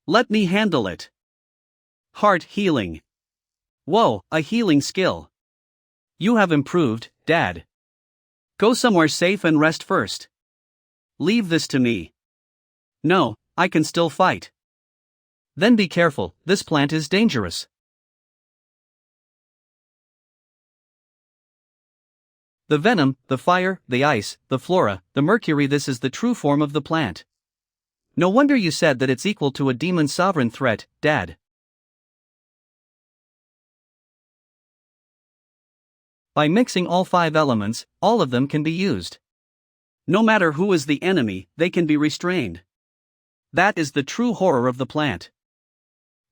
Let me handle it. Heart healing. Whoa, a healing skill. You have improved, Dad. Go somewhere safe and rest first. Leave this to me. No, I can still fight. Then be careful, this plant is dangerous. The venom, the fire, the ice, the flora, the mercury, this is the true form of the plant. No wonder you said that it's equal to a demon's sovereign threat, Dad. By mixing all 5 elements, all of them can be used. No matter who is the enemy, they can be restrained. That is the true horror of the plant.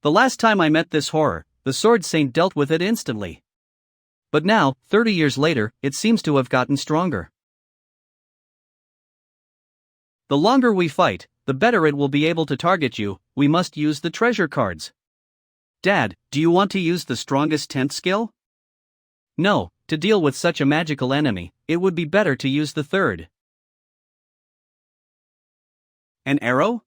The last time I met this horror, the Sword Saint dealt with it instantly. But now, 30 years later, it seems to have gotten stronger. The longer we fight, the better it will be able to target you. We must use the treasure cards. Dad, do you want to use the strongest 10th skill? No, to deal with such a magical enemy, it would be better to use the 3rd. An arrow?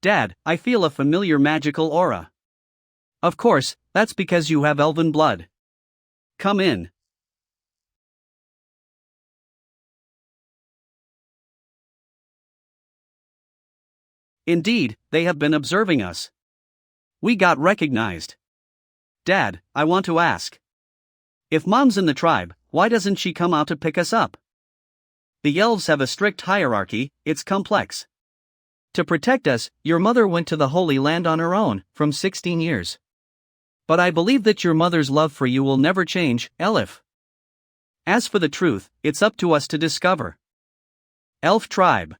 Dad, I feel a familiar magical aura. Of course, that's because you have elven blood. Come in. Indeed, they have been observing us. We got recognized. Dad, I want to ask. If Mom's in the tribe, why doesn't she come out to pick us up? The elves have a strict hierarchy, it's complex. To protect us, your mother went to the Holy Land on her own, from 16 years. But I believe that your mother's love for you will never change, Elif. As for the truth, it's up to us to discover. Elf tribe.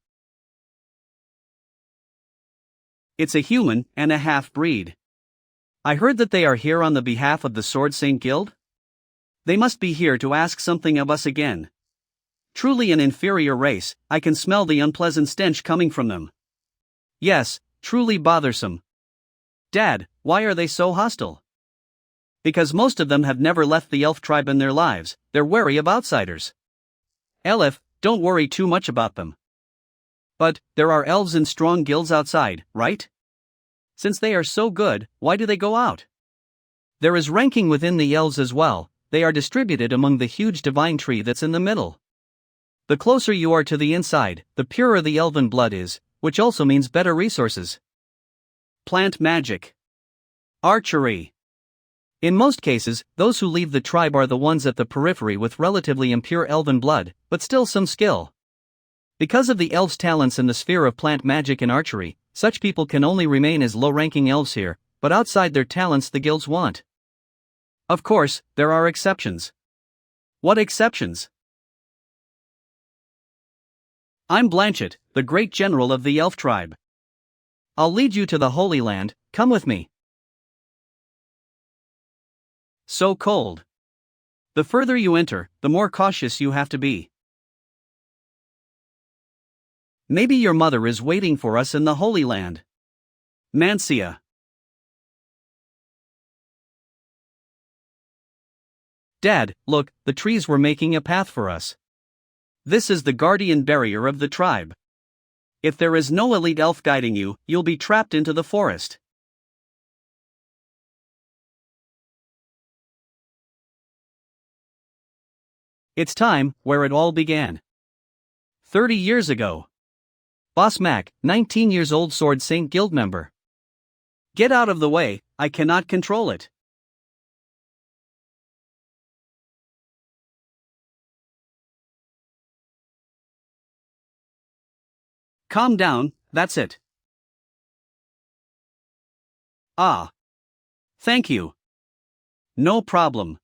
It's a human and a half-breed. I heard that they are here on the behalf of the Sword Saint Guild? They must be here to ask something of us again. Truly an inferior race, I can smell the unpleasant stench coming from them. Yes, truly bothersome. Dad, why are they so hostile? Because most of them have never left the elf tribe in their lives, they're wary of outsiders. Elif, don't worry too much about them. But, there are elves in strong guilds outside, right? Since they are so good, why do they go out? There is ranking within the elves as well, they are distributed among the huge divine tree that's in the middle. The closer you are to the inside, the purer the elven blood is, which also means better resources. Plant magic. Archery. In most cases, those who leave the tribe are the ones at the periphery with relatively impure elven blood, but still some skill. Because of the elves' talents in the sphere of plant magic and archery, such people can only remain as low-ranking elves here, but outside their talents the guilds want. Of course, there are exceptions. What exceptions? I'm Blanchett, the great general of the elf tribe. I'll lead you to the Holy Land, come with me. So cold. The further you enter, the more cautious you have to be. Maybe your mother is waiting for us in the Holy Land. Mansia. Dad, look, the trees were making a path for us. This is the guardian barrier of the tribe. If there is no elite elf guiding you, you'll be trapped into the forest. It's time, where it all began. 30 years ago. Boss Mac, 19 years old Sword Saint Guild member. Get out of the way, I cannot control it. Calm down, that's it. Ah. Thank you. No problem.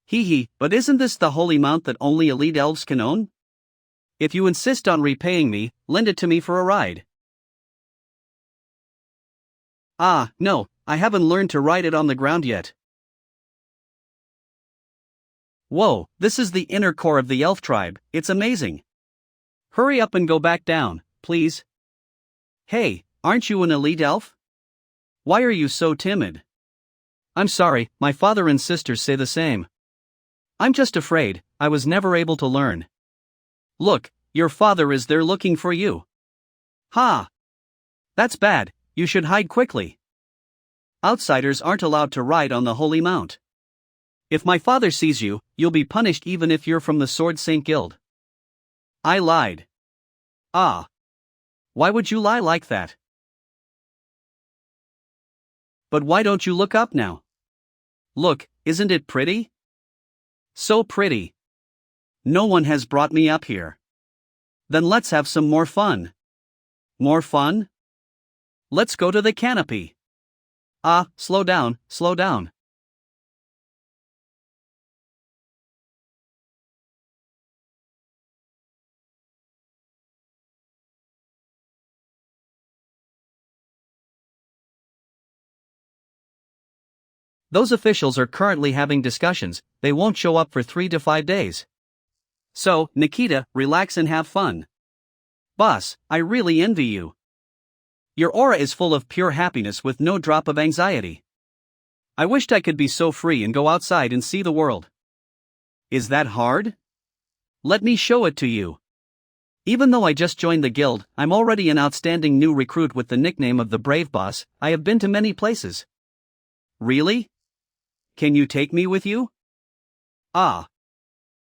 Hee hee, but isn't this the holy mount that only elite elves can own? If you insist on repaying me, lend it to me for a ride. Ah, no, I haven't learned to ride it on the ground yet. Whoa, this is the inner core of the elf tribe, it's amazing. Hurry up and go back down, please? Hey, aren't you an elite elf? Why are you so timid? I'm sorry, my father and sisters say the same. I'm just afraid, I was never able to learn. Look, your father is there looking for you. Ha! That's bad, you should hide quickly. Outsiders aren't allowed to ride on the Holy Mount. If my father sees you, you'll be punished even if you're from the Sword Saint Guild. I lied. Ah. Why would you lie like that? But why don't you look up now? Look, isn't it pretty? So pretty. No one has brought me up here. Then let's have some more fun. More fun? Let's go to the canopy. Ah, slow down, slow down. Those officials are currently having discussions, they won't show up for 3 to 5 days. So, Nikita, relax and have fun. Boss, I really envy you. Your aura is full of pure happiness with no drop of anxiety. I wished I could be so free and go outside and see the world. Is that hard? Let me show it to you. Even though I just joined the guild, I'm already an outstanding new recruit with the nickname of the Brave Boss. I have been to many places. Really? Can you take me with you? Ah.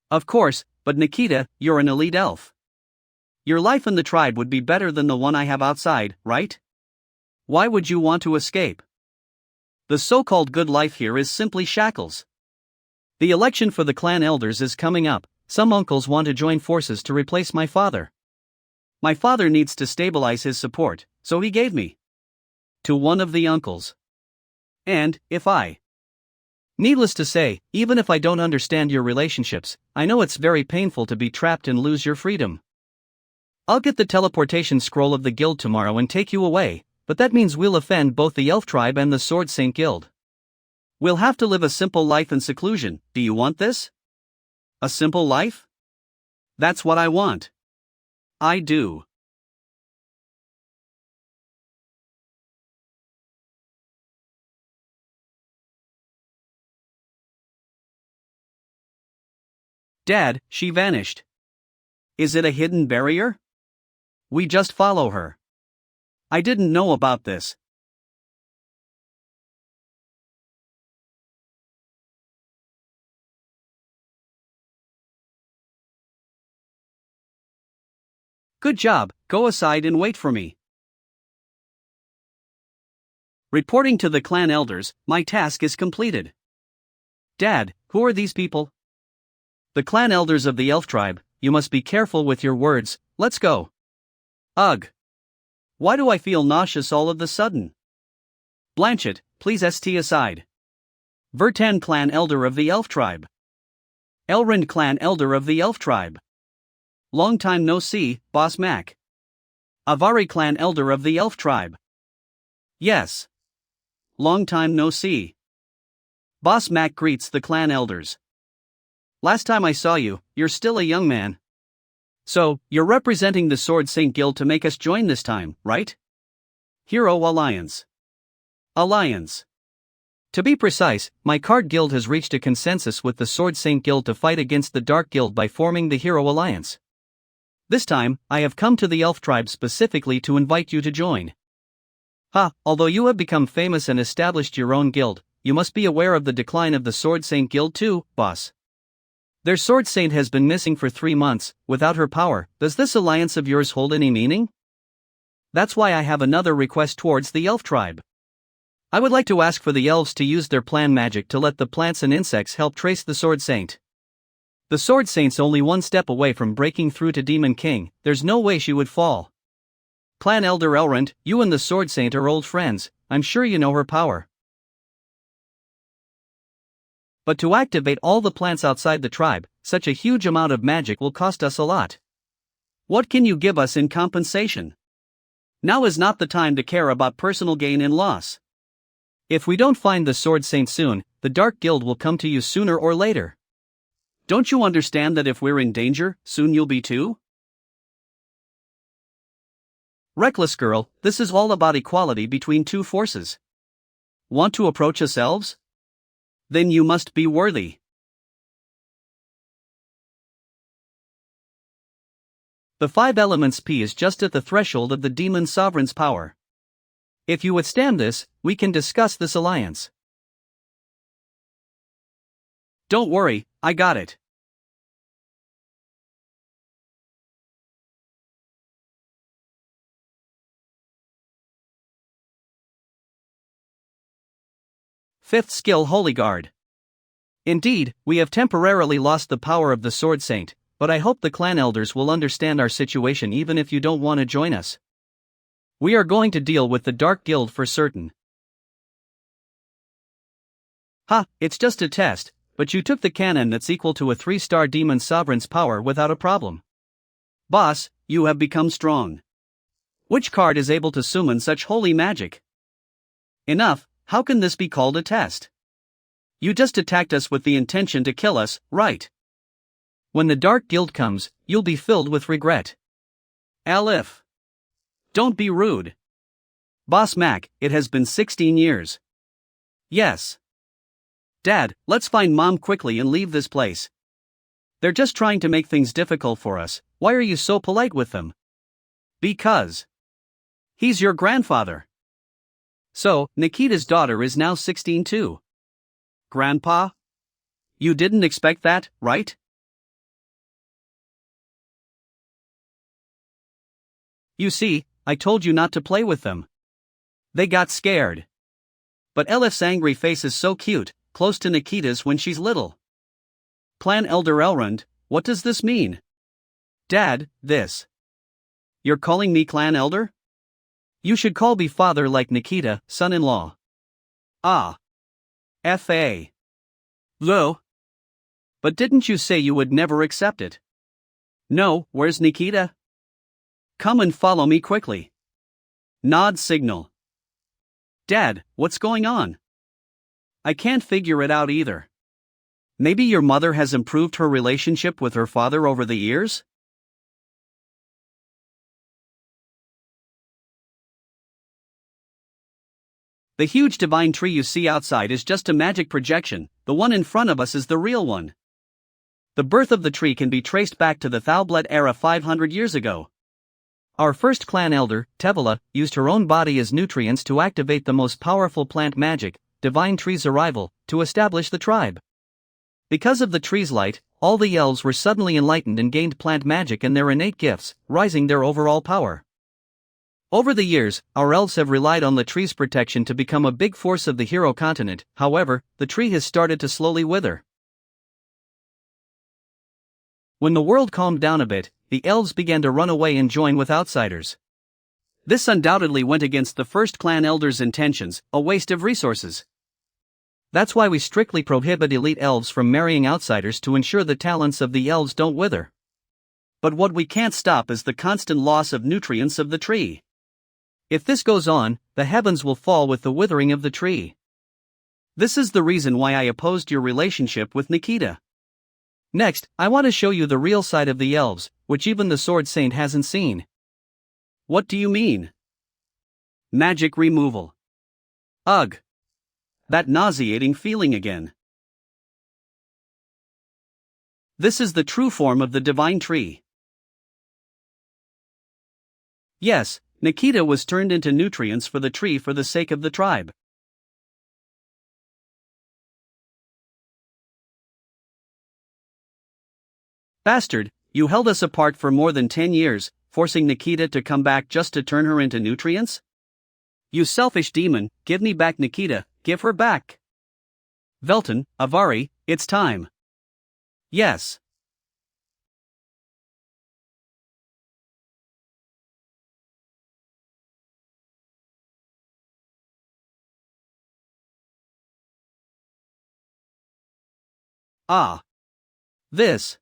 Of course, but Nikita, you're an elite elf. Your life in the tribe would be better than the one I have outside, right? Why would you want to escape? The so-called good life here is simply shackles. The election for the clan elders is coming up. Some uncles want to join forces to replace my father. My father needs to stabilize his support, so he gave me to one of the uncles. And, if I needless to say, even if I don't understand your relationships, I know it's very painful to be trapped and lose your freedom. I'll get the teleportation scroll of the guild tomorrow and take you away, but that means we'll offend both the Elf Tribe and the Sword Saint Guild. We'll have to live a simple life in seclusion. Do you want this? A simple life? That's what I want. I do. Dad, she vanished. Is it a hidden barrier? We just follow her. I didn't know about this. Good job, go aside and wait for me. Reporting to the clan elders, my task is completed. Dad, who are these people? The clan elders of the elf tribe. You must be careful with your words. Let's go. Ugh. Why do I feel nauseous all of a sudden? Blanchett, please st aside. Vertan clan elder of the elf tribe. Elrond clan elder of the elf tribe. Long time no see, Boss Mac. Avari clan elder of the elf tribe. Yes. Long time no see. Boss Mac greets the clan elders. Last time I saw you, you're still a young man. So, you're representing the Sword Saint Guild to make us join this time, right? Hero Alliance. Alliance. To be precise, my card guild has reached a consensus with the Sword Saint Guild to fight against the Dark Guild by forming the Hero Alliance. This time, I have come to the Elf Tribe specifically to invite you to join. Although you have become famous and established your own guild, you must be aware of the decline of the Sword Saint Guild too, boss. Their Sword Saint has been missing for 3 months, without her power. Does this alliance of yours hold any meaning? That's why I have another request towards the Elf Tribe. I would like to ask for the elves to use their plan magic to let the plants and insects help trace the Sword Saint. The Sword Saint's only one step away from breaking through to Demon King. There's no way she would fall. Clan Elder Elrond, you and the Sword Saint are old friends. I'm sure you know her power. But to activate all the plants outside the tribe, such a huge amount of magic will cost us a lot. What can you give us in compensation? Now is not the time to care about personal gain and loss. If we don't find the Sword Saint soon, the Dark Guild will come to you sooner or later. Don't you understand that if we're in danger, soon you'll be too? Reckless girl, this is all about equality between two forces. Want to approach us elves? Then you must be worthy. The 5 elements P is just at the threshold of the demon sovereign's power. If you withstand this, we can discuss this alliance. Don't worry, I got it. Fifth skill, Holy Guard. Indeed, we have temporarily lost the power of the Sword Saint, but I hope the clan elders will understand our situation even if you don't want to join us. We are going to deal with the Dark Guild for certain. Ha, it's just a test, but you took the cannon that's equal to a 3-star demon sovereign's power without a problem. Boss, you have become strong. Which card is able to summon such holy magic? Enough, how can this be called a test? You just attacked us with the intention to kill us, right? When the Dark Guild comes, you'll be filled with regret. Alif. Don't be rude. Boss Mac, it has been 16 years. Yes. Dad, let's find Mom quickly and leave this place. They're just trying to make things difficult for us. Why are you so polite with them? Because he's your grandfather. So, Nikita's daughter is now 16 too. Grandpa? You didn't expect that, right? You see, I told you not to play with them. They got scared. But Elif's angry face is so cute, close to Nikita's when she's little. Clan Elder Elrond, what does this mean? Dad, this. You're calling me Clan Elder? You should call me father like Nikita, son-in-law. Ah. F.A. Lo. But didn't you say you would never accept it? No, where's Nikita? Come and follow me quickly. Nod signal. Dad, what's going on? I can't figure it out either. Maybe your mother has improved her relationship with her father over the years? The huge divine tree you see outside is just a magic projection, the one in front of us is the real one. The birth of the tree can be traced back to the Thalbled era 500 years ago. Our first clan elder, Tevala, used her own body as nutrients to activate the most powerful plant magic, Divine Tree's arrival, to establish the tribe. Because of the tree's light, all the elves were suddenly enlightened and gained plant magic and their innate gifts, rising their overall power. Over the years, our elves have relied on the tree's protection to become a big force of the hero continent. However, the tree has started to slowly wither. When the world calmed down a bit, the elves began to run away and join with outsiders. This undoubtedly went against the first clan elder's intentions, a waste of resources. That's why we strictly prohibit elite elves from marrying outsiders to ensure the talents of the elves don't wither. But what we can't stop is the constant loss of nutrients of the tree. If this goes on, the heavens will fall with the withering of the tree. This is the reason why I opposed your relationship with Nikita. Next, I want to show you the real side of the elves, which even the Sword Saint hasn't seen. What do you mean? Magic removal. Ugh. That nauseating feeling again. This is the true form of the divine tree. Yes, Nikita was turned into nutrients for the tree for the sake of the tribe. Bastard, you held us apart for more than 10 years, forcing Nikita to come back just to turn her into nutrients? You selfish demon, give me back Nikita, give her back. Velton, Avari, it's time. Yes. Ah. This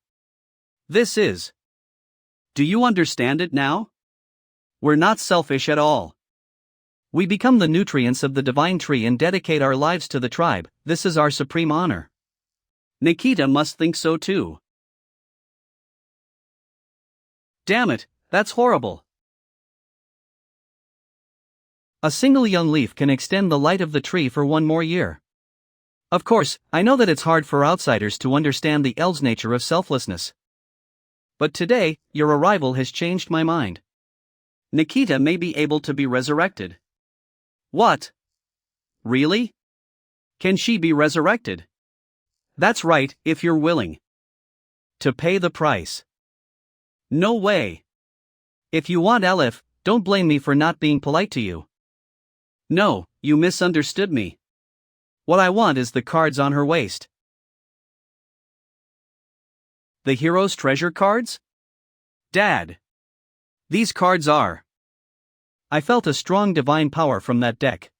is. Do you understand it now? We're not selfish at all. We become the nutrients of the divine tree and dedicate our lives to the tribe. This is our supreme honor. Nikita must think so too. Damn it, that's horrible. A single young leaf can extend the light of the tree for one more year. Of course, I know that it's hard for outsiders to understand the elves' nature of selflessness. But today, your arrival has changed my mind. Nikita may be able to be resurrected. What? Really? Can she be resurrected? That's right, if you're willing to pay the price. No way. If you want Elif, don't blame me for not being polite to you. No, you misunderstood me. What I want is the cards on her waist. The hero's treasure cards? Dad. These cards are. I felt a strong divine power from that deck.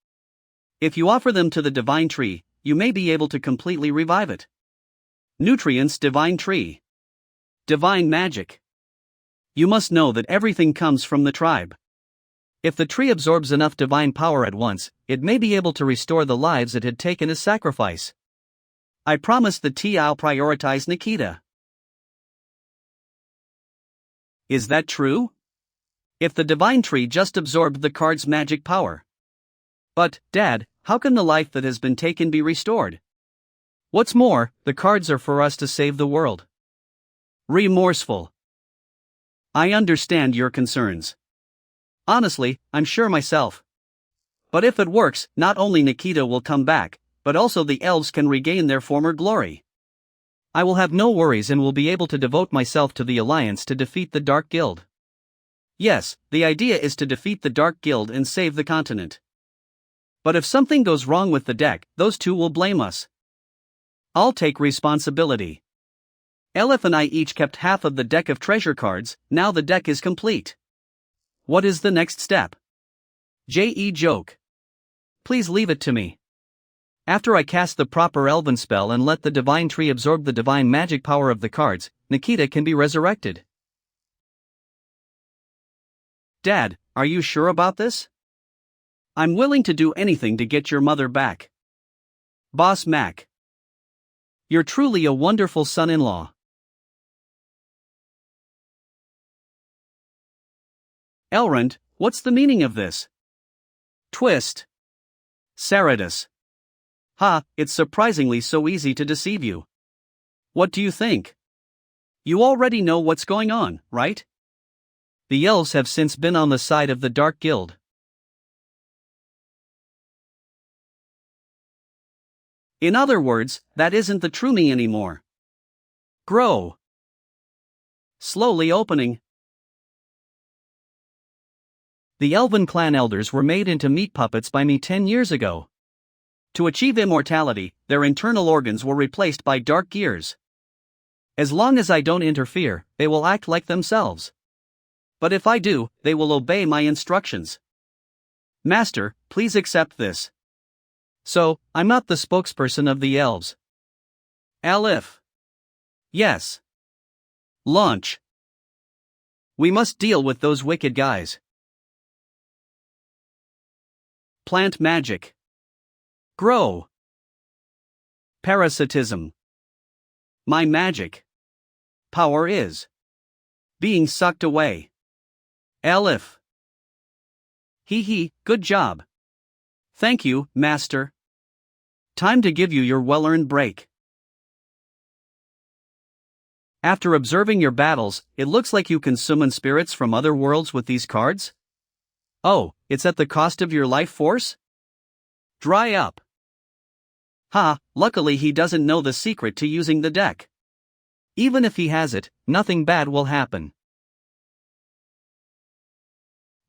If you offer them to the divine tree, you may be able to completely revive it. Nutrients divine tree. Divine magic. You must know that everything comes from the tribe. If the tree absorbs enough divine power at once, it may be able to restore the lives it had taken as sacrifice. I promise the tea I'll prioritize Nikita. Is that true? If the divine tree just absorbed the card's magic power. But, Dad, how can the life that has been taken be restored? What's more, the cards are for us to save the world. Remorseful. I understand your concerns. Honestly, I'm sure myself. But if it works, not only Nikita will come back, but also the elves can regain their former glory. I will have no worries and will be able to devote myself to the alliance to defeat the Dark Guild. Yes, the idea is to defeat the Dark Guild and save the continent. But if something goes wrong with the deck, those two will blame us. I'll take responsibility. Elif and I each kept half of the deck of treasure cards, now the deck is complete. What is the next step? Joke. Please leave it to me. After I cast the proper elven spell and let the divine tree absorb the divine magic power of the cards, Nikita can be resurrected. Dad, are you sure about this? I'm willing to do anything to get your mother back. Boss Mac. You're truly a wonderful son-in-law. Elrond, what's the meaning of this? Twist. Saradus. Ha, it's surprisingly so easy to deceive you. What do you think? You already know what's going on, right? The elves have since been on the side of the Dark Guild. In other words, that isn't the true me anymore. Grow. Slowly opening. The Elven clan elders were made into meat puppets by me 10 years ago. To achieve immortality, their internal organs were replaced by dark gears. As long as I don't interfere, they will act like themselves. But if I do, they will obey my instructions. Master, please accept this. So, I'm not the spokesperson of the elves. Elif. Yes. Launch. We must deal with those wicked guys. Plant magic. Grow. Parasitism. My magic power is being sucked away. Elif. Hee, good job. Thank you, Master. Time to give you your well-earned break. After observing your battles, it looks like you can summon spirits from other worlds with these cards? Oh, it's at the cost of your life force? Dry up. Ha, luckily he doesn't know the secret to using the deck. Even if he has it, nothing bad will happen.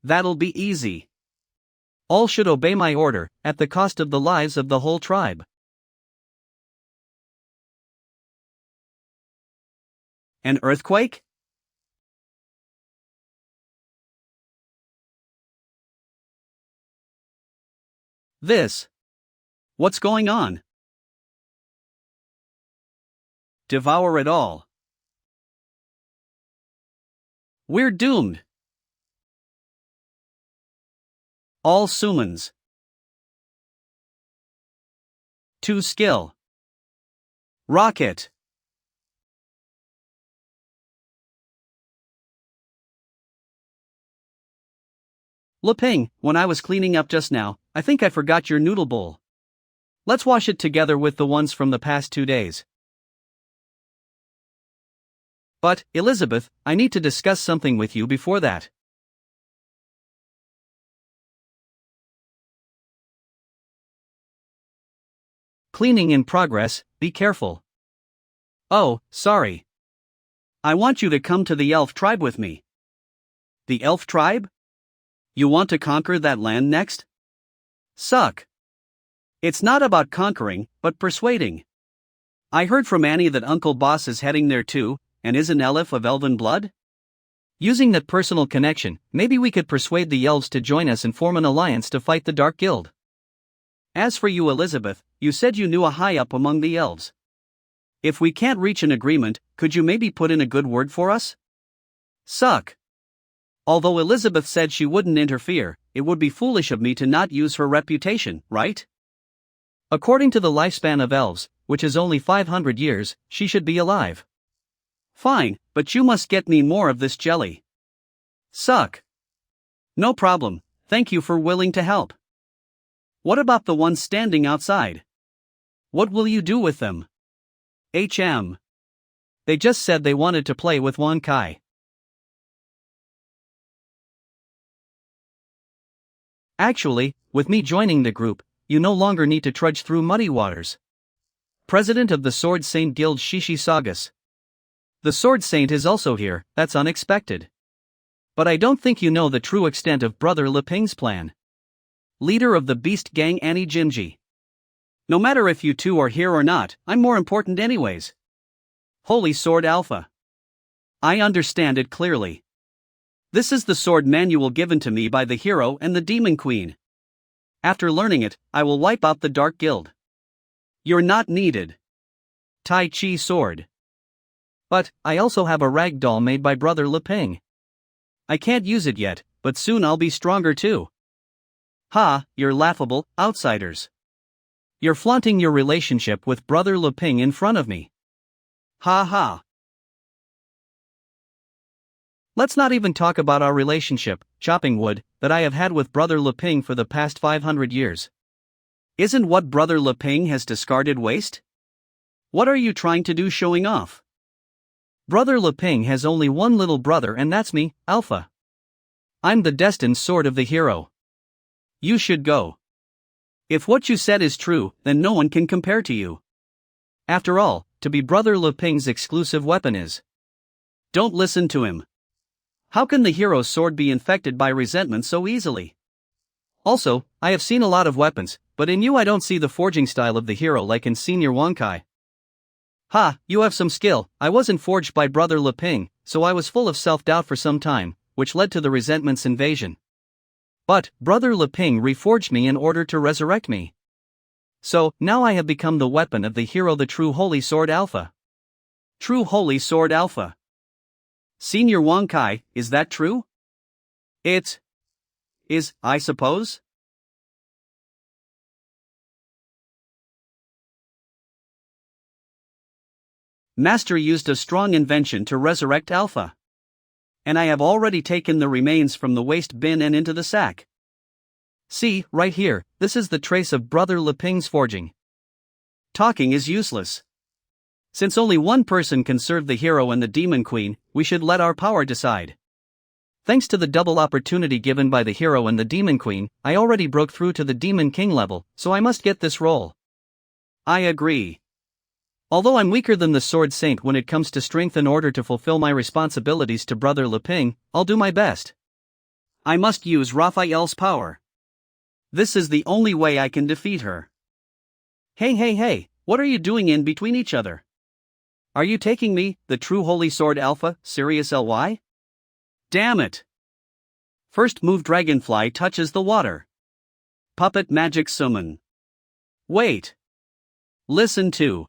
That'll be easy. All should obey my order, at the cost of the lives of the whole tribe. An earthquake? This. What's going on? Devour it all. We're doomed. All summons. 2 skill. Rocket. Leping, when I was cleaning up just now, I think I forgot your noodle bowl. Let's wash it together with the ones from the past 2 days. But, Elizabeth, I need to discuss something with you before that. Cleaning in progress, be careful. Oh, sorry. I want you to come to the elf tribe with me. The elf tribe? You want to conquer that land next? Suck. It's not about conquering, but persuading. I heard from Annie that Uncle Boss is heading there too, and is an elf of elven blood? Using that personal connection, maybe we could persuade the elves to join us and form an alliance to fight the Dark Guild. As for you, Elizabeth, you said you knew a high-up among the elves. If we can't reach an agreement, could you maybe put in a good word for us? Suck. Although Elizabeth said she wouldn't interfere, it would be foolish of me to not use her reputation, right? According to the lifespan of elves, which is only 500 years, she should be alive. Fine, but you must get me more of this jelly. Suck. No problem, thank you for willing to help. What about the ones standing outside? What will you do with them? They just said they wanted to play with Wan Kai. Actually, with me joining the group, you no longer need to trudge through muddy waters. President of the Sword Saint Guild Shishi Sagas. The Sword Saint is also here, that's unexpected. But I don't think you know the true extent of Brother Leping's plan. Leader of the Beast Gang Annie Jimji. No matter if you two are here or not, I'm more important anyways. Holy Sword Alpha. I understand it clearly. This is the sword manual given to me by the hero and the Demon Queen. After learning it, I will wipe out the Dark Guild. You're not needed. Tai Chi Sword. But, I also have a rag doll made by Brother Leping. I can't use it yet, but soon I'll be stronger too. Ha, you're laughable, outsiders. You're flaunting your relationship with Brother Leping in front of me. Ha ha. Let's not even talk about our relationship, chopping wood, that I have had with Brother Leping for the past 500 years. Isn't what Brother Leping has discarded waste? What are you trying to do showing off? Brother Leping has only one little brother and that's me, Alpha. I'm the destined sword of the hero. You should go. If what you said is true, then no one can compare to you. After all, to be Brother Leping's exclusive weapon is. Don't listen to him. How can the hero's sword be infected by resentment so easily? Also, I have seen a lot of weapons, but in you I don't see the forging style of the hero like in Senior Wankai. Ha, you have some skill. I wasn't forged by Brother Leping, so I was full of self-doubt for some time, which led to the resentment's invasion. But, Brother Leping reforged me in order to resurrect me. So, now I have become the weapon of the hero, the true Holy Sword Alpha. True Holy Sword Alpha. Senior Wankai, is that true? It is, I suppose? Master used a strong invention to resurrect Alpha. And I have already taken the remains from the waste bin and into the sack. See, right here, this is the trace of Brother Leping's forging. Talking is useless. Since only one person can serve the hero and the Demon Queen, we should let our power decide. Thanks to the double opportunity given by the hero and the Demon Queen, I already broke through to the Demon King level, so I must get this role. I agree. Although I'm weaker than the Sword Saint when it comes to strength, in order to fulfill my responsibilities to Brother Leping, I'll do my best. I must use Raphael's power. This is the only way I can defeat her. Hey, what are you doing in between each other? Are you taking me, the true Holy Sword Alpha, serious ly? Damn it! First move, Dragonfly touches the water. Puppet magic summon. Wait. Listen to.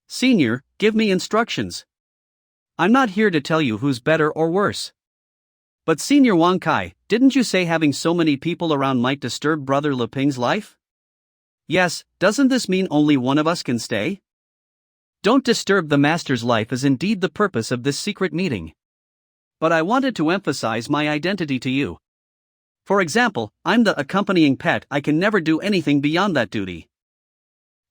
Senior, give me instructions. I'm not here to tell you who's better or worse. But Senior Wankai, didn't you say having so many people around might disturb Brother Leping's life? Yes, doesn't this mean only one of us can stay? Don't disturb the Master's life is indeed the purpose of this secret meeting. But I wanted to emphasize my identity to you. For example, I'm the accompanying pet, I can never do anything beyond that duty.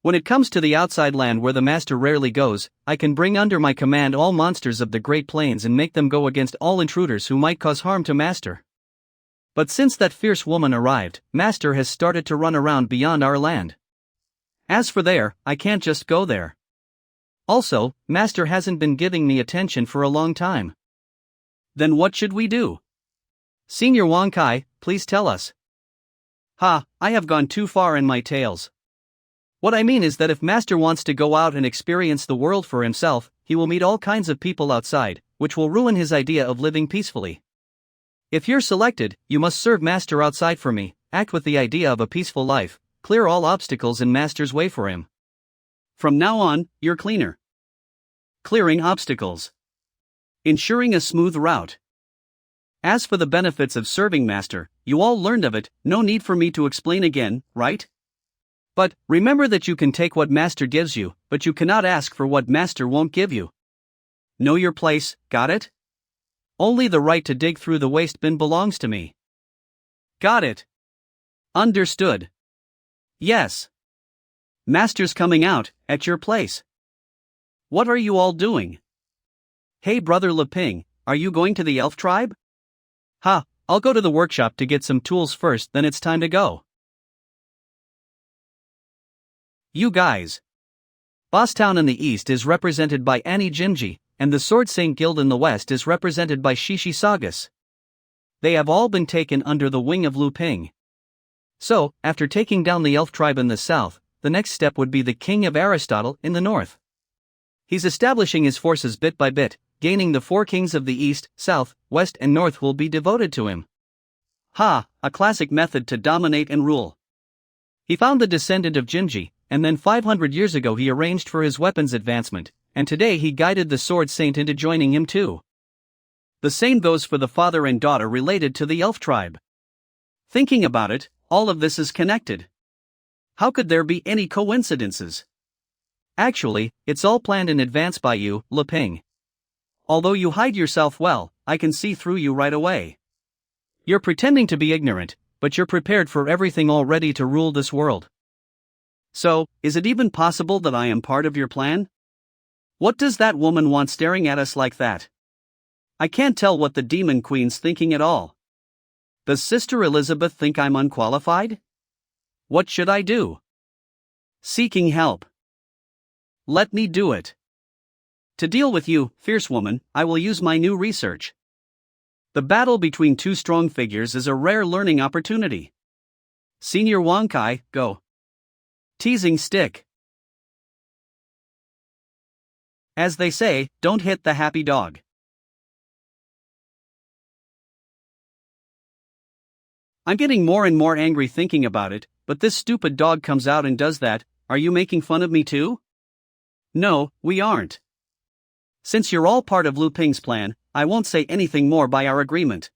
When it comes to the outside land where the master rarely goes, I can bring under my command all monsters of the Great Plains and make them go against all intruders who might cause harm to master. But since that fierce woman arrived, master has started to run around beyond our land. As for there, I can't just go there. Also, master hasn't been giving me attention for a long time. Then what should we do? Senior Wang Kai, please tell us. Ha, I have gone too far in my tales. What I mean is that if master wants to go out and experience the world for himself, he will meet all kinds of people outside, which will ruin his idea of living peacefully. If you're selected, you must serve master outside for me, act with the idea of a peaceful life, clear all obstacles in master's way for him. From now on, you're cleaner. Clearing obstacles. Ensuring a smooth route. As for the benefits of serving master, you all learned of it, no need for me to explain again, right? But, remember that you can take what master gives you, but you cannot ask for what master won't give you. Know your place, got it? Only the right to dig through the waste bin belongs to me. Got it. Understood. Yes. Master's coming out, at your place. What are you all doing? Hey brother Leping, are you going to the elf tribe? Ha, I'll go to the workshop to get some tools first, then it's time to go. You guys. Boss Town in the east is represented by Annie Jinji, and the Sword Saint Guild in the west is represented by Shishi Sagas. They have all been taken under the wing of Lu Ping. So, after taking down the elf tribe in the south, the next step would be the king of Aristotle in the north. He's establishing his forces bit by bit, gaining the 4 kings of the east, south, west and north will be devoted to him. Ha, a classic method to dominate and rule. He found the descendant of Jinji, and then 500 years ago he arranged for his weapons advancement, and today he guided the Sword Saint into joining him too. The same goes for the father and daughter related to the elf tribe. Thinking about it, all of this is connected. How could there be any coincidences? Actually, it's all planned in advance by you, Leping. Although you hide yourself well, I can see through you right away. You're pretending to be ignorant, but you're prepared for everything all ready to rule this world. So, is it even possible that I am part of your plan? What does that woman want staring at us like that? I can't tell what the Demon Queen's thinking at all. Does Sister Elizabeth think I'm unqualified? What should I do? Seeking help. Let me do it. To deal with you, fierce woman, I will use my new research. The battle between 2 strong figures is a rare learning opportunity. Senior Wang Kai, go. Teasing stick. As they say, don't hit the happy dog. I'm getting more and more angry thinking about it, but this stupid dog comes out and does that. Are you making fun of me too? No, we aren't. Since you're all part of Lu Ping's plan, I won't say anything more by our agreement.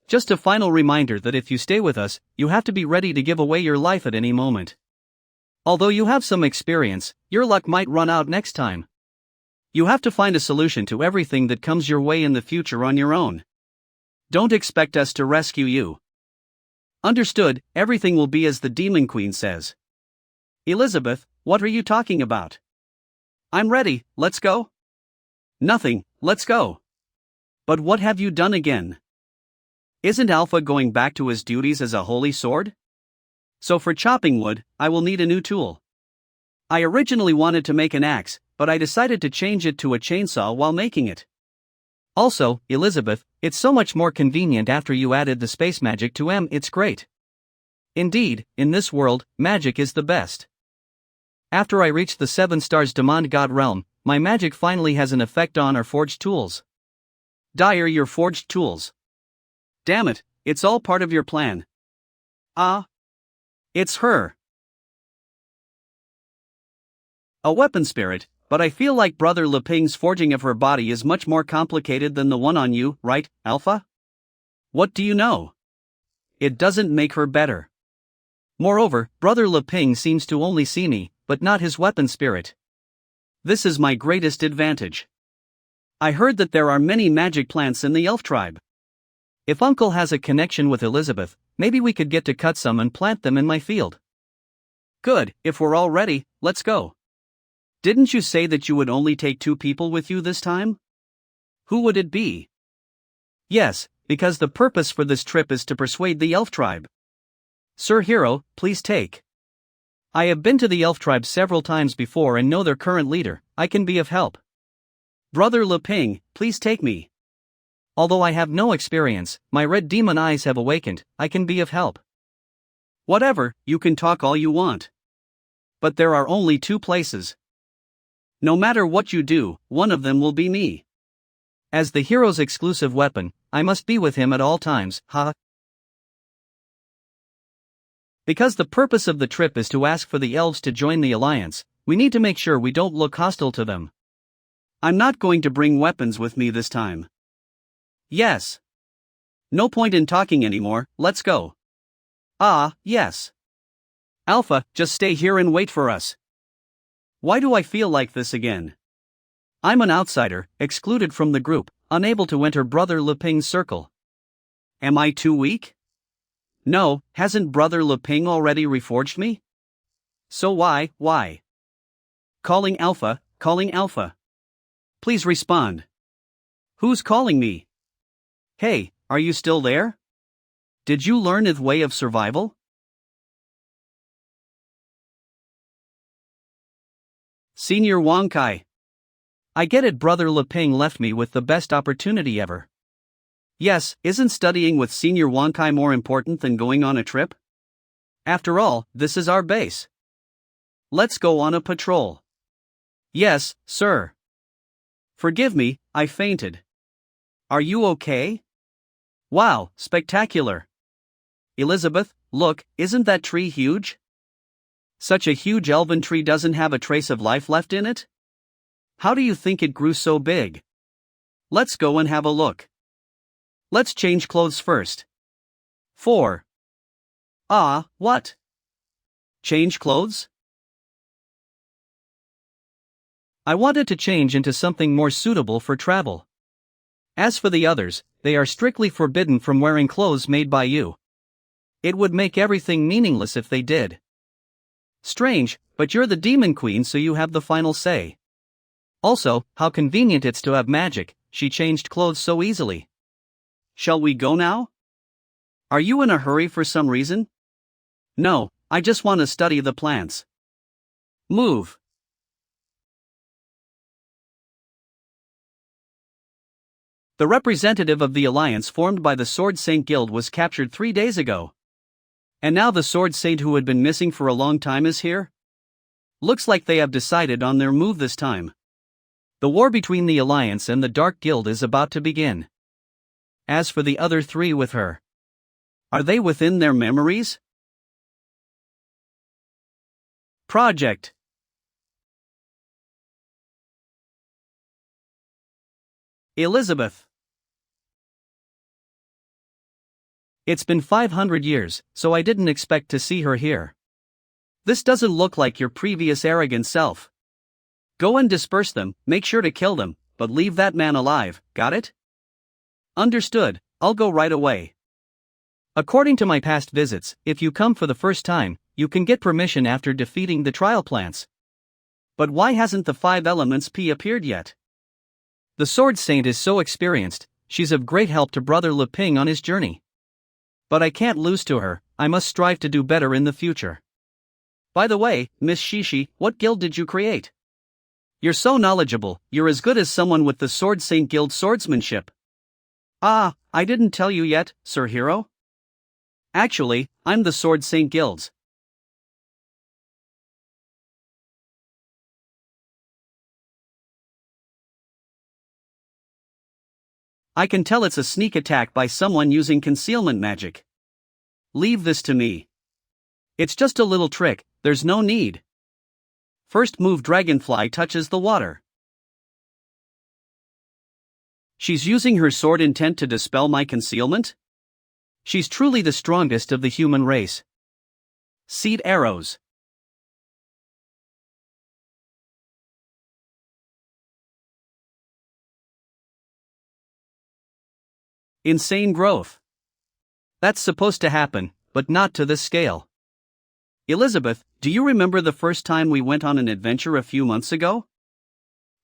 Just a final reminder that if you stay with us, you have to be ready to give away your life at any moment. Although you have some experience, your luck might run out next time. You have to find a solution to everything that comes your way in the future on your own. Don't expect us to rescue you. Understood, everything will be as the Demon Queen says. Elizabeth, what are you talking about? I'm ready, let's go. Nothing, let's go. But what have you done again? Isn't Alpha going back to his duties as a holy sword? So for chopping wood, I will need a new tool. I originally wanted to make an axe, but I decided to change it to a chainsaw while making it. Also, Elizabeth, it's so much more convenient after you added the space magic to it's great. Indeed, in this world, magic is the best. After I reach the 7 stars Demand God realm, my magic finally has an effect on our forged tools. Dyer your forged tools. Damn it, it's all part of your plan. Ah. It's her. A weapon spirit, but I feel like Brother Leping's forging of her body is much more complicated than the one on you, right, Alpha? What do you know? It doesn't make her better. Moreover, Brother Leping seems to only see me, but not his weapon spirit. This is my greatest advantage. I heard that there are many magic plants in the elf tribe. If Uncle has a connection with Elizabeth, maybe we could get to cut some and plant them in my field. Good, if we're all ready, let's go. Didn't you say that you would only take 2 people with you this time? Who would it be? Yes, because the purpose for this trip is to persuade the elf tribe. Sir Hero, please take. I have been to the elf tribe several times before and know their current leader. I can be of help. Brother Le Ping, please take me. Although I have no experience, my red demon eyes have awakened. I can be of help. Whatever, you can talk all you want. But there are only 2 places. No matter what you do, one of them will be me. As the hero's exclusive weapon, I must be with him at all times, ha. Because the purpose of the trip is to ask for the elves to join the alliance, we need to make sure we don't look hostile to them. I'm not going to bring weapons with me this time. Yes. No point in talking anymore, let's go. Ah, yes. Alpha, just stay here and wait for us. Why do I feel like this again? I'm an outsider, excluded from the group, unable to enter Brother Le Ping's circle. Am I too weak? No, hasn't Brother Le Ping already reforged me? So why? Calling Alpha. Please respond. Who's calling me? Hey, are you still there? Did you learn his way of survival? Senior Wang Kai. I get it, Brother Le Ping left me with the best opportunity ever. Yes, isn't studying with Senior Wang Kai more important than going on a trip? After all, this is our base. Let's go on a patrol. Yes, sir. Forgive me, I fainted. Are you okay? Wow, spectacular. Elizabeth, look, isn't that tree huge? Such a huge elven tree doesn't have a trace of life left in it? How do you think it grew so big? Let's go and have a look. Let's change clothes first. 4. Ah, what? Change clothes? I wanted to change into something more suitable for travel. As for the others, they are strictly forbidden from wearing clothes made by you. It would make everything meaningless if they did. Strange, but you're the Demon Queen, so you have the final say. Also, how convenient it's to have magic. She changed clothes so easily. Shall we go now? Are you in a hurry for some reason? No, I just want to study the plants. Move. The representative of the alliance formed by the Sword Saint Guild was captured 3 days ago. And now the Sword Saint who had been missing for a long time is here? Looks like they have decided on their move this time. The war between the alliance and the Dark Guild is about to begin. As for the other 3 with her, are they within their memories? Project. Elizabeth. It's been 500 years, so I didn't expect to see her here. This doesn't look like your previous arrogant self. Go and disperse them, make sure to kill them, but leave that man alive, got it? Understood, I'll go right away. According to my past visits, if you come for the first time, you can get permission after defeating the trial plants. But why hasn't the 5 elements P appeared yet? The Sword Saint is so experienced, she's of great help to Brother Le Ping on his journey. But I can't lose to her, I must strive to do better in the future. By the way, Miss Shishi, what guild did you create? You're so knowledgeable, you're as good as someone with the Sword Saint Guild swordsmanship. Ah, I didn't tell you yet, Sir Hero. Actually, I'm the Sword Saint Guild's. I can tell it's a sneak attack by someone using concealment magic. Leave this to me. It's just a little trick, there's no need. First move, Dragonfly touches the water. She's using her sword intent to dispel my concealment? She's truly the strongest of the human race. Seed arrows. Insane growth. That's supposed to happen, but not to this scale. Elizabeth, do you remember the first time we went on an adventure a few months ago?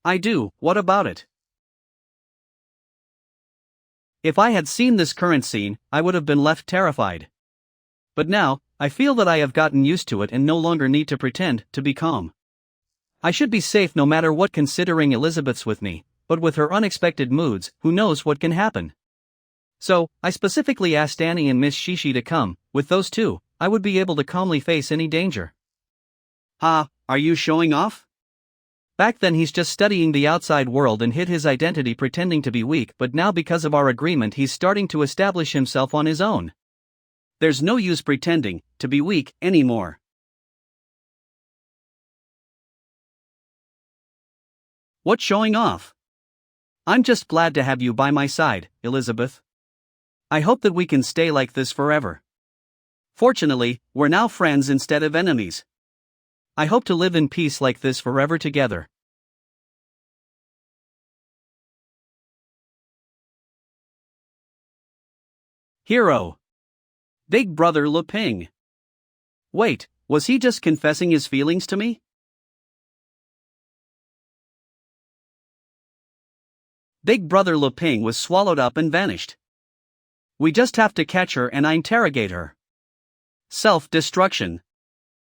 I do, what about it? If I had seen this current scene, I would have been left terrified. But now, I feel that I have gotten used to it and no longer need to pretend to be calm. I should be safe no matter what, considering Elizabeth's with me, but with her unexpected moods, who knows what can happen. So, I specifically asked Annie and Miss Shishi to come. With those two, I would be able to calmly face any danger. Ha, are you showing off? Back then he's just studying the outside world and hid his identity pretending to be weak, but now because of our agreement he's starting to establish himself on his own. There's no use pretending to be weak anymore. What's showing off? I'm just glad to have you by my side, Elizabeth. I hope that we can stay like this forever. Fortunately, we're now friends instead of enemies. I hope to live in peace like this forever together. Hero. Big Brother Lu Ping. Wait, was he just confessing his feelings to me? Big Brother Lu Ping was swallowed up and vanished. We just have to catch her and I interrogate her. Self-destruction.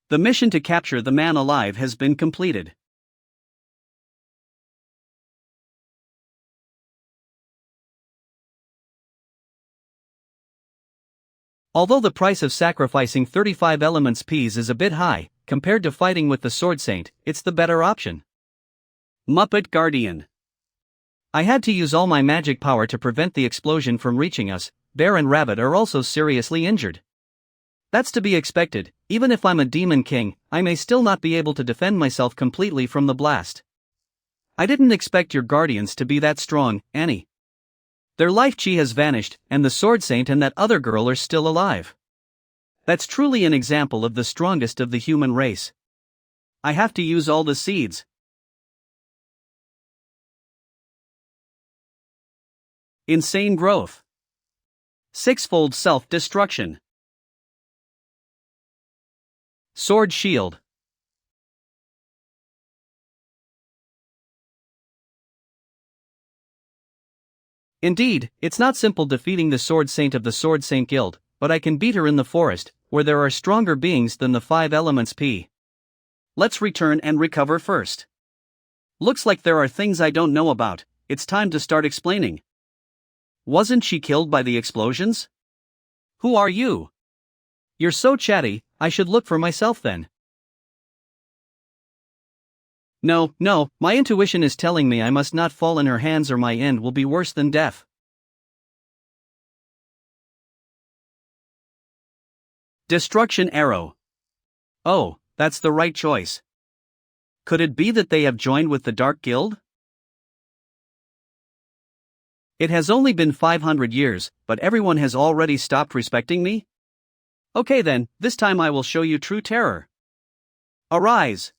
The mission to capture the man alive has been completed. Although the price of sacrificing 35 elements peas is a bit high, compared to fighting with the Sword Saint, it's the better option. Muppet Guardian. I had to use all my magic power to prevent the explosion from reaching us. Bear and Rabbit are also seriously injured. That's to be expected. Even if I'm a demon king, I may still not be able to defend myself completely from the blast. I didn't expect your guardians to be that strong, Annie. Their life chi has vanished, and the Sword Saint and that other girl are still alive. That's truly an example of the strongest of the human race. I have to use all the seeds. Insane growth. Sixfold self-destruction. Sword shield. Indeed, it's not simple defeating the Sword Saint of the Sword Saint Guild, but I can beat her in the forest, where there are stronger beings than the 5 elements P. Let's return and recover first. Looks like there are things I don't know about. It's time to start explaining. Wasn't she killed by the explosions? Who are you? You're so chatty, I should look for myself then. No, my intuition is telling me I must not fall in her hands or my end will be worse than death. Destruction arrow. Oh, that's the right choice. Could it be that they have joined with the Dark Guild? It has only been 500 years, but everyone has already stopped respecting me? Okay then, this time I will show you true terror. Arise!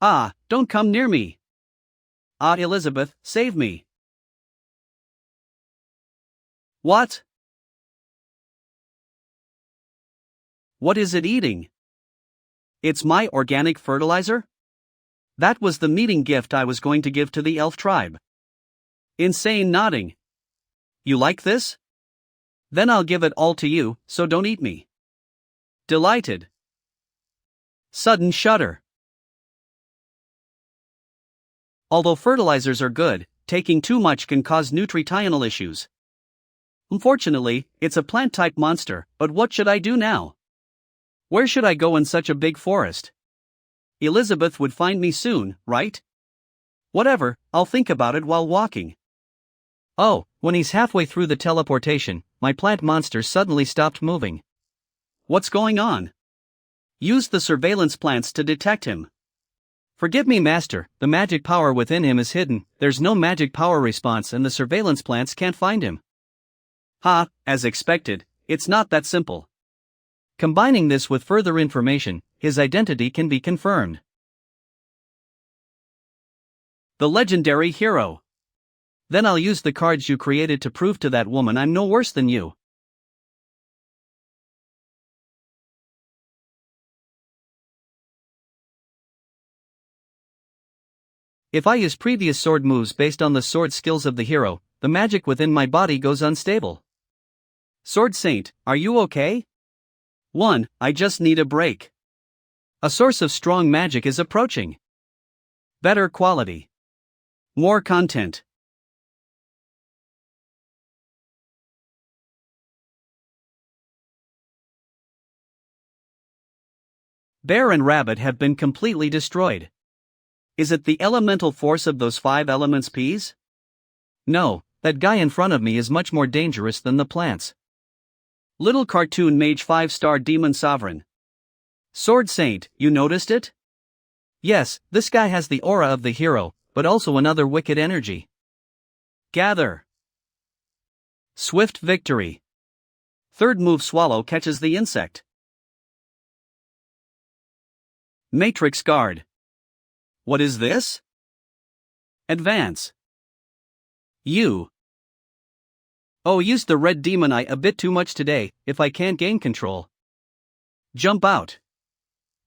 Ah, don't come near me. Ah, Elizabeth, save me. What? What is it eating? It's my organic fertilizer? That was the meeting gift I was going to give to the elf tribe. Insane nodding. You like this? Then I'll give it all to you, so don't eat me. Delighted. Sudden shudder. Although fertilizers are good, taking too much can cause nutritional issues. Unfortunately, it's a plant-type monster, but what should I do now? Where should I go in such a big forest? Elizabeth would find me soon, right? Whatever, I'll think about it while walking. Oh, when he's halfway through the teleportation, my plant monster suddenly stopped moving. What's going on? Use the surveillance plants to detect him. Forgive me, Master, the magic power within him is hidden, there's no magic power response and the surveillance plants can't find him. Ha, as expected, it's not that simple. Combining this with further information, his identity can be confirmed. The legendary hero. Then I'll use the cards you created to prove to that woman I'm no worse than you. If I use previous sword moves based on the sword skills of the hero, the magic within my body goes unstable. Sword Saint, are you okay? 1. I just need a break. A source of strong magic is approaching. Better quality. More content. Bear and rabbit have been completely destroyed. Is it the elemental force of those 5 elements peas? No, that guy in front of me is much more dangerous than the plants. Little cartoon mage 5-star demon sovereign. Sword Saint, you noticed it? Yes, this guy has the aura of the hero, but also another wicked energy. Gather. Swift victory. Third move swallow catches the insect. Matrix guard. What is this? Advance. You. Oh, used the red demon eye a bit too much today, if I can't gain control. Jump out.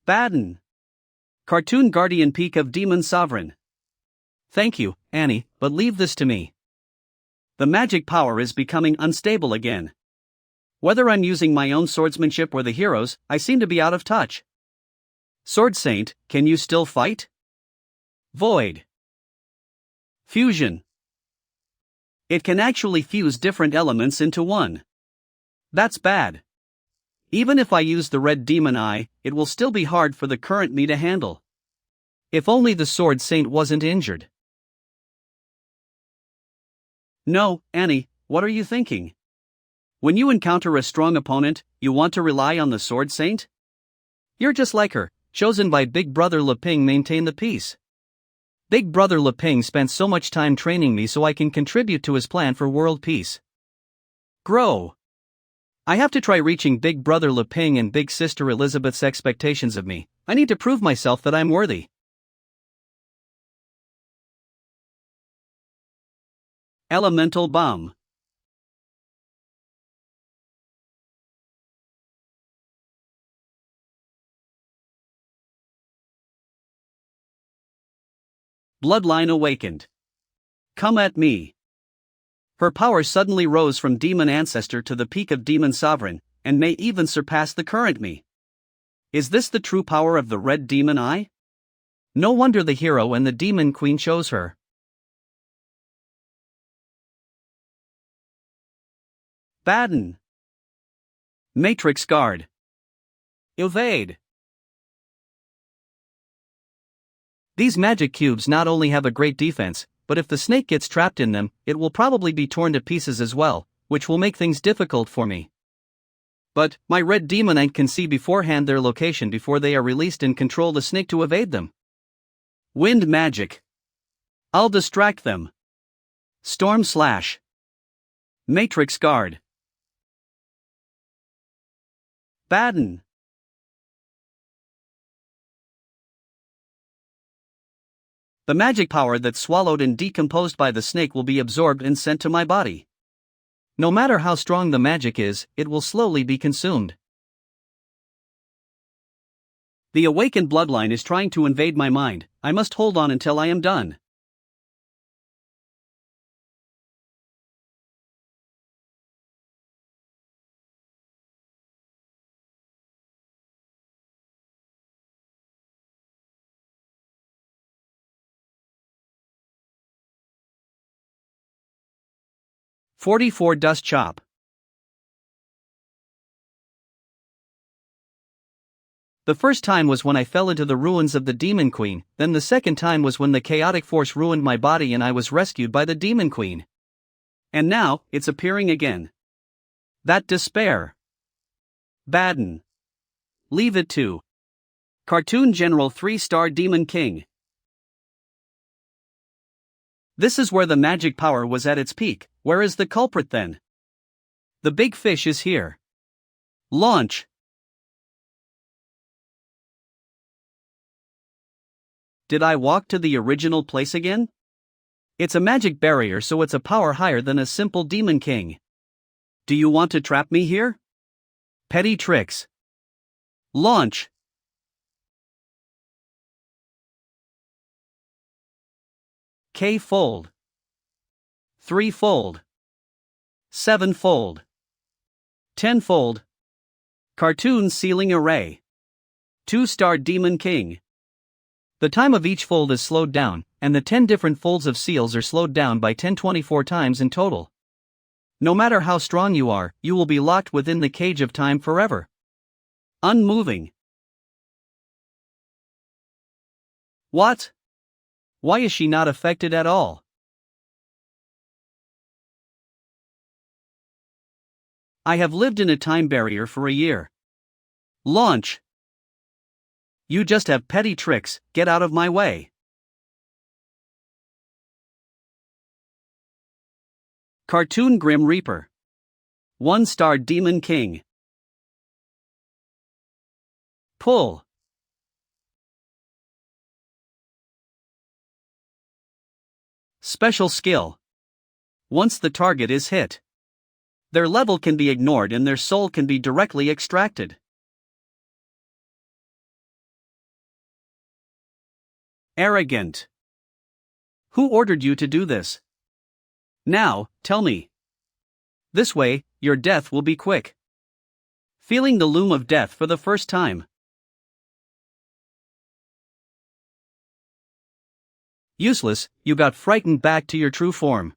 Baden. Cartoon guardian peak of demon sovereign. Thank you, Annie, but leave this to me. The magic power is becoming unstable again. Whether I'm using my own swordsmanship or the hero's, I seem to be out of touch. Sword Saint, can you still fight? Void. Fusion. It can actually fuse different elements into one. That's bad. Even if I use the red demon eye, it will still be hard for the current me to handle. If only the Sword Saint wasn't injured. No, Annie, what are you thinking? When you encounter a strong opponent, you want to rely on the Sword Saint? You're just like her, chosen by Big Brother Leping maintain the peace. Big Brother Leping spent so much time training me so I can contribute to his plan for world peace. Grow. I have to try reaching Big Brother Leping and Big Sister Elizabeth's expectations of me. I need to prove myself that I'm worthy. Elemental bomb. Bloodline awakened. Come at me. Her power suddenly rose from demon ancestor to the peak of demon sovereign, and may even surpass the current me. Is this the true power of the red demon eye? No wonder the hero and the demon queen chose her. Baden. Matrix guard. Evade. These magic cubes not only have a great defense, but if the snake gets trapped in them, it will probably be torn to pieces as well, which will make things difficult for me. But my red demonite can see beforehand their location before they are released and control the snake to evade them. Wind magic. I'll distract them. Storm slash. Matrix guard. Baden. The magic power that's swallowed and decomposed by the snake will be absorbed and sent to my body. No matter how strong the magic is, it will slowly be consumed. The awakened bloodline is trying to invade my mind. I must hold on until I am done. "44 Dust Chop." The first time was when I fell into the ruins of the Demon Queen, then the second time was when the chaotic force ruined my body and I was rescued by the Demon Queen. And now, it's appearing again. That despair. Baden. Leave it to Cartoon General 3-star Demon King. This is where the magic power was at its peak. Where is the culprit then? The big fish is here. Launch. Did I walk to the original place again? It's a magic barrier, so it's a power higher than a simple demon king. Do you want to trap me here? Petty tricks. Launch. K-fold. 3-fold. 7-fold. 10-fold. Cartoon ceiling array. 2-star demon king. The time of each fold is slowed down, and the 10 different folds of seals are slowed down by 1024 times in total. No matter how strong you are, you will be locked within the cage of time forever. Unmoving. What? Why is she not affected at all? I have lived in a time barrier for a year. Launch. You just have petty tricks, get out of my way. Cartoon Grim Reaper. 1-star demon king. Pull. Special skill. Once the target is hit, their level can be ignored and their soul can be directly extracted. Arrogant. Who ordered you to do this? Now, tell me. This way, your death will be quick. Feeling the loom of death for the first time. Useless, you got frightened back to your true form.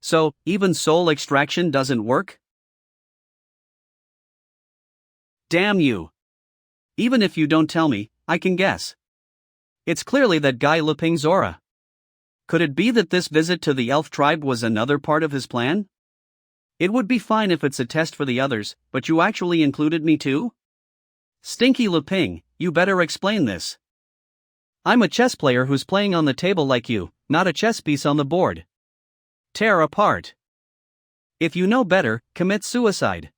So, even soul extraction doesn't work? Damn you. Even if you don't tell me, I can guess. It's clearly that guy Luping's aura. Could it be that this visit to the elf tribe was another part of his plan? It would be fine if it's a test for the others, but you actually included me too? Stinky Luping, you better explain this. I'm a chess player who's playing on the table like you, not a chess piece on the board. Tear apart. If you know better, commit suicide.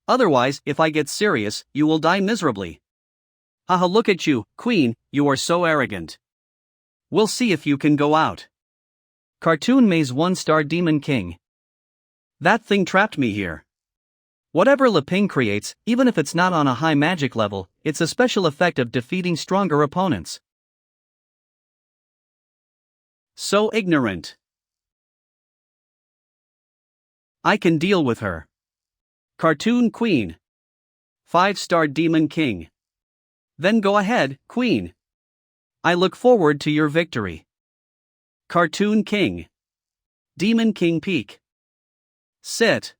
Otherwise, if I get serious, you will die miserably. Haha, look at you, Queen, you are so arrogant. We'll see if you can go out. Cartoon Maze 1-star demon king. That thing trapped me here. Whatever Luping creates, even if it's not on a high magic level, it's a special effect of defeating stronger opponents. So ignorant. I can deal with her. Cartoon Queen. 5-star demon king. Then go ahead, Queen. I look forward to your victory. Cartoon King. Demon King Peak. Sit.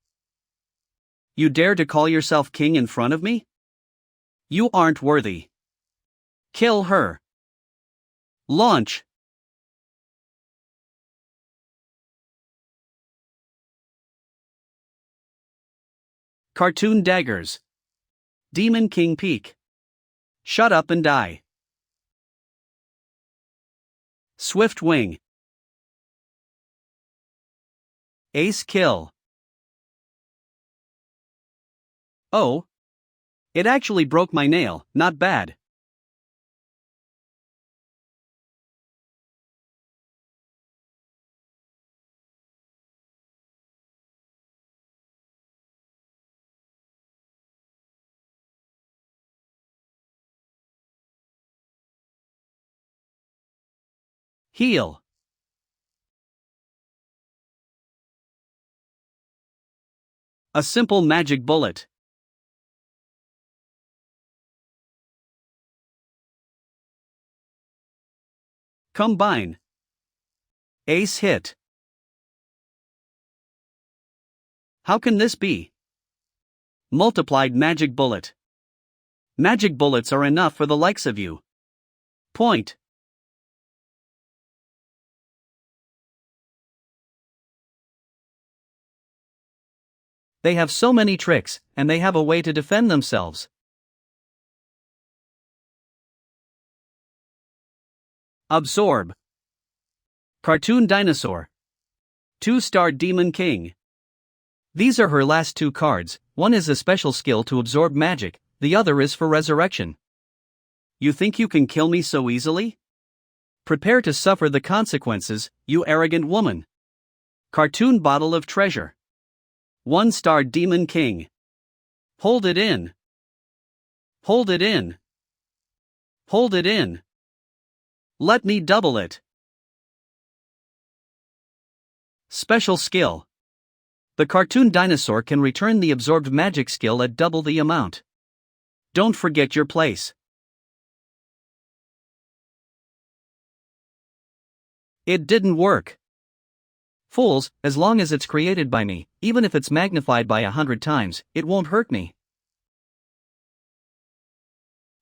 You dare to call yourself king in front of me? You aren't worthy. Kill her. Launch. Cartoon Daggers. Demon King Peak. Shut up and die. Swift Wing. Ace Kill. Oh. It actually broke my nail, not bad. Heal. A simple magic bullet. Combine. Ace hit. How can this be? Multiplied magic bullet. Magic bullets are enough for the likes of you. Point. They have so many tricks, and they have a way to defend themselves. Absorb. Cartoon Dinosaur. 2-star Demon King. These are her last 2 cards, one is a special skill to absorb magic, the other is for resurrection. You think you can kill me so easily? Prepare to suffer the consequences, you arrogant woman. Cartoon bottle of treasure. 1-star Demon King. Hold it in. Hold it in. Hold it in. Let me double it. Special skill. The cartoon dinosaur can return the absorbed magic skill at double the amount. Don't forget your place. It didn't work. Fools, as long as it's created by me, even if it's magnified by 100 times, it won't hurt me.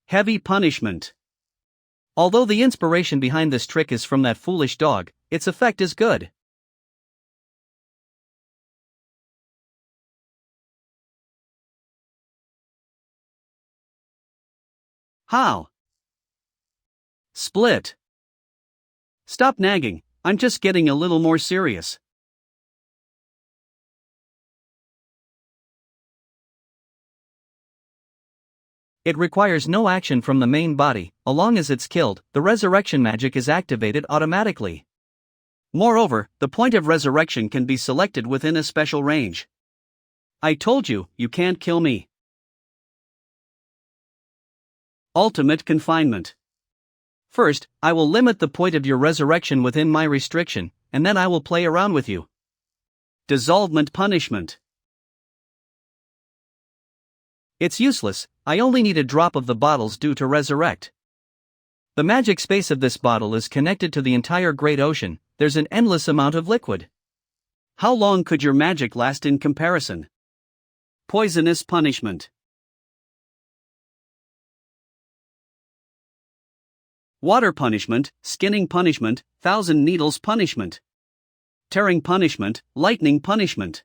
Heavy punishment. Although the inspiration behind this trick is from that foolish dog, its effect is good. How? Split. Stop nagging, I'm just getting a little more serious. It requires no action from the main body, as long as it's killed, the resurrection magic is activated automatically. Moreover, the point of resurrection can be selected within a special range. I told you, you can't kill me. Ultimate confinement. First, I will limit the point of your resurrection within my restriction, and then I will play around with you. Dissolvement punishment. It's useless, I only need a drop of the bottle's due to resurrect. The magic space of this bottle is connected to the entire great ocean, there's an endless amount of liquid. How long could your magic last in comparison? Poisonous punishment. Water punishment, skinning punishment, 1,000 needles punishment. Tearing punishment, lightning punishment.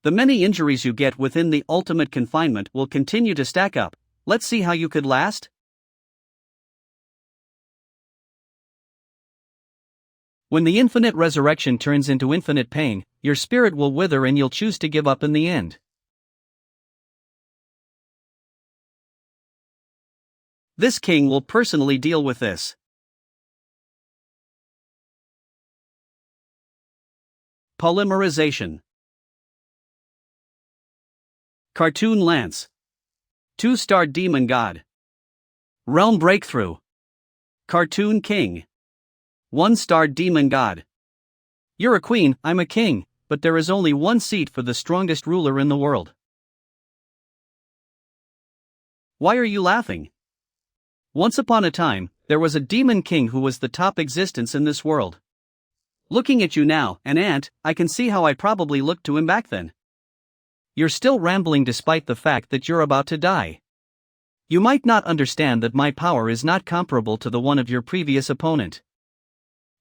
The many injuries you get within the ultimate confinement will continue to stack up. Let's see how you could last. When the infinite resurrection turns into infinite pain, your spirit will wither and you'll choose to give up in the end. This king will personally deal with this. Polymerization. Cartoon Lance. 2-star Demon God. Realm Breakthrough. Cartoon King. 1-star Demon God. You're a queen, I'm a king, but there is only one seat for the strongest ruler in the world. Why are you laughing? Once upon a time, there was a demon king who was the top existence in this world. Looking at you now, an ant, I can see how I probably looked to him back then. You're still rambling despite the fact that you're about to die. You might not understand that my power is not comparable to the one of your previous opponent.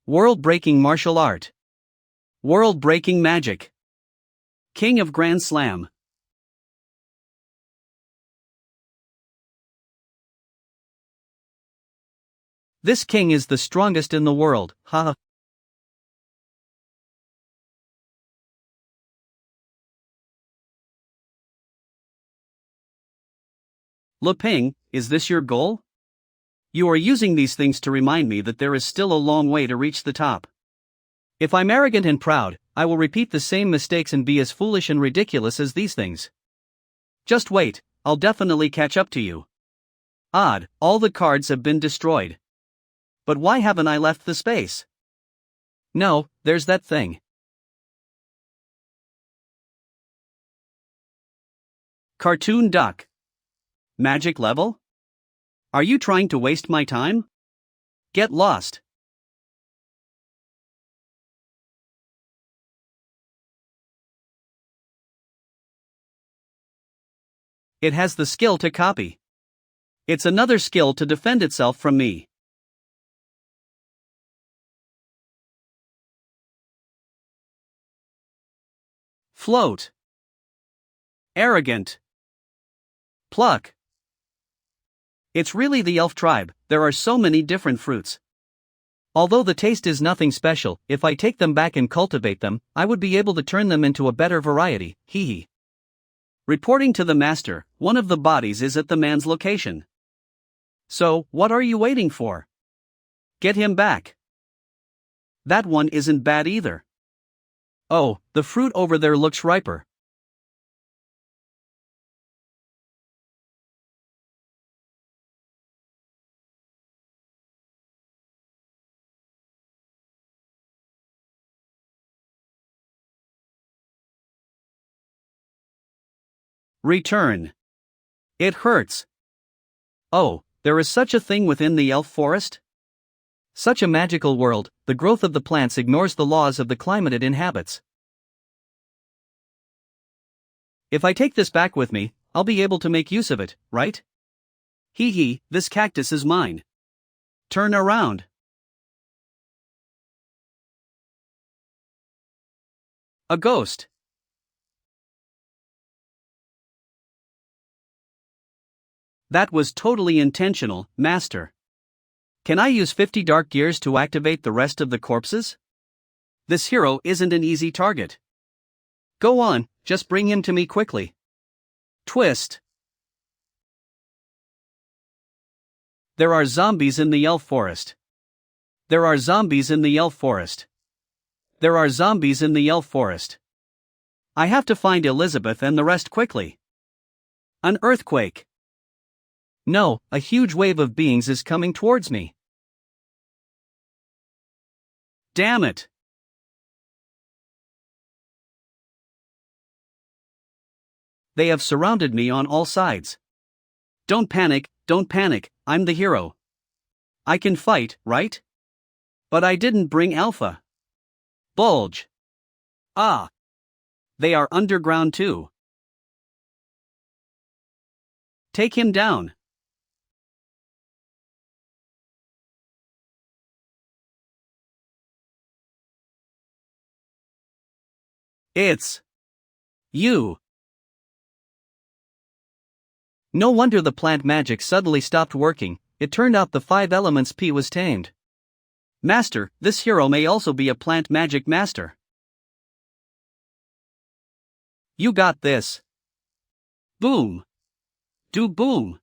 World-breaking martial art. World-breaking magic. King of Grand Slam. This king is the strongest in the world, haha. Leping, is this your goal? You are using these things to remind me that there is still a long way to reach the top. If I'm arrogant and proud, I will repeat the same mistakes and be as foolish and ridiculous as these things. Just wait, I'll definitely catch up to you. Odd, all the cards have been destroyed. But why haven't I left the space? No, there's that thing. Cartoon Duck. Magic level? Are you trying to waste my time? Get lost. It has the skill to copy. It's another skill to defend itself from me. Float. Arrogant. Pluck. It's really the elf tribe, there are so many different fruits. Although the taste is nothing special, if I take them back and cultivate them, I would be able to turn them into a better variety, hee hee. Reporting to the master, one of the bodies is at the man's location. So, what are you waiting for? Get him back. That one isn't bad either. Oh, the fruit over there looks riper. Return. It hurts. Oh, there is such a thing within the elf forest? Such a magical world, the growth of the plants ignores the laws of the climate it inhabits. If I take this back with me, I'll be able to make use of it, right? Hee hee, this cactus is mine. Turn around. A ghost. That was totally intentional, Master. Can I use 50 dark gears to activate the rest of the corpses? This hero isn't an easy target. Go on, just bring him to me quickly. Twist. There are zombies in the elf forest. There are zombies in the elf forest. There are zombies in the elf forest. I have to find Elizabeth and the rest quickly. An earthquake. No, a huge wave of beings is coming towards me. Damn it! They have surrounded me on all sides. Don't panic, I'm the hero. I can fight, right? But I didn't bring Alpha. Bulge. Ah! They are underground too. Take him down. It's you. No wonder the plant magic suddenly stopped working. It turned out the 5 elements P was tamed. Master, this hero may also be a plant magic master. You got this. Boom. Do boom.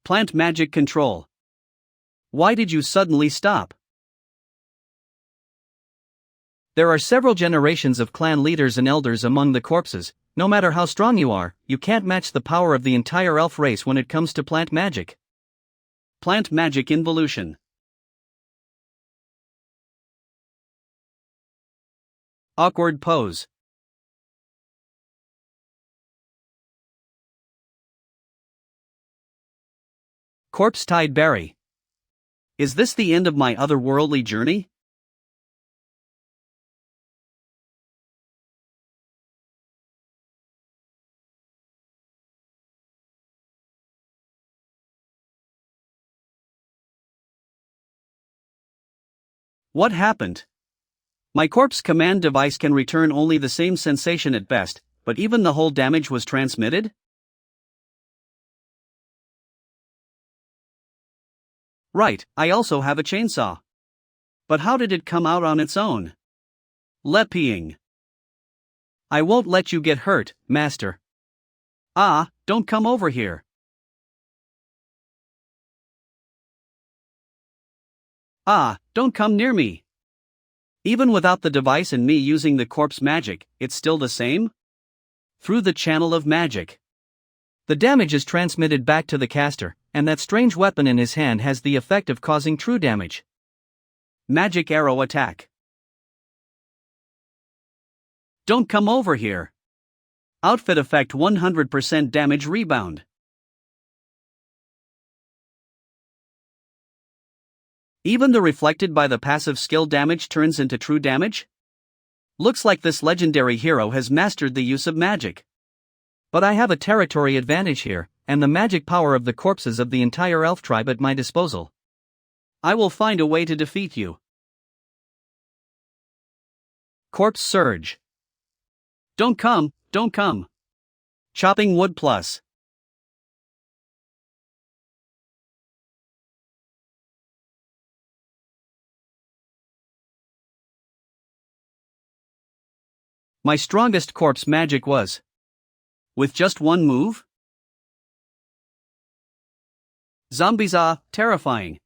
Plant magic control. Why did you suddenly stop? There are several generations of clan leaders and elders among the corpses. No matter how strong you are, you can't match the power of the entire elf race when it comes to plant magic. Plant magic involution. Awkward pose. Corpse-tied berry. Is this the end of my otherworldly journey? What happened? My corpse command device can return only the same sensation at best, but even the whole damage was transmitted? Right, I also have a chainsaw. But how did it come out on its own? Leppying. I won't let you get hurt, Master. Ah, don't come over here. Ah, don't come near me. Even without the device and me using the corpse magic, it's still the same? Through the channel of magic. The damage is transmitted back to the caster, and that strange weapon in his hand has the effect of causing true damage. Magic arrow attack. Don't come over here. Outfit effect 100% damage rebound. Even the reflected by the passive skill damage turns into true damage? Looks like this legendary hero has mastered the use of magic. But I have a territory advantage here, and the magic power of the corpses of the entire elf tribe at my disposal. I will find a way to defeat you. Corpse surge. Don't come. Chopping wood plus. My strongest corpse magic was. With just one move? Zombies are terrifying.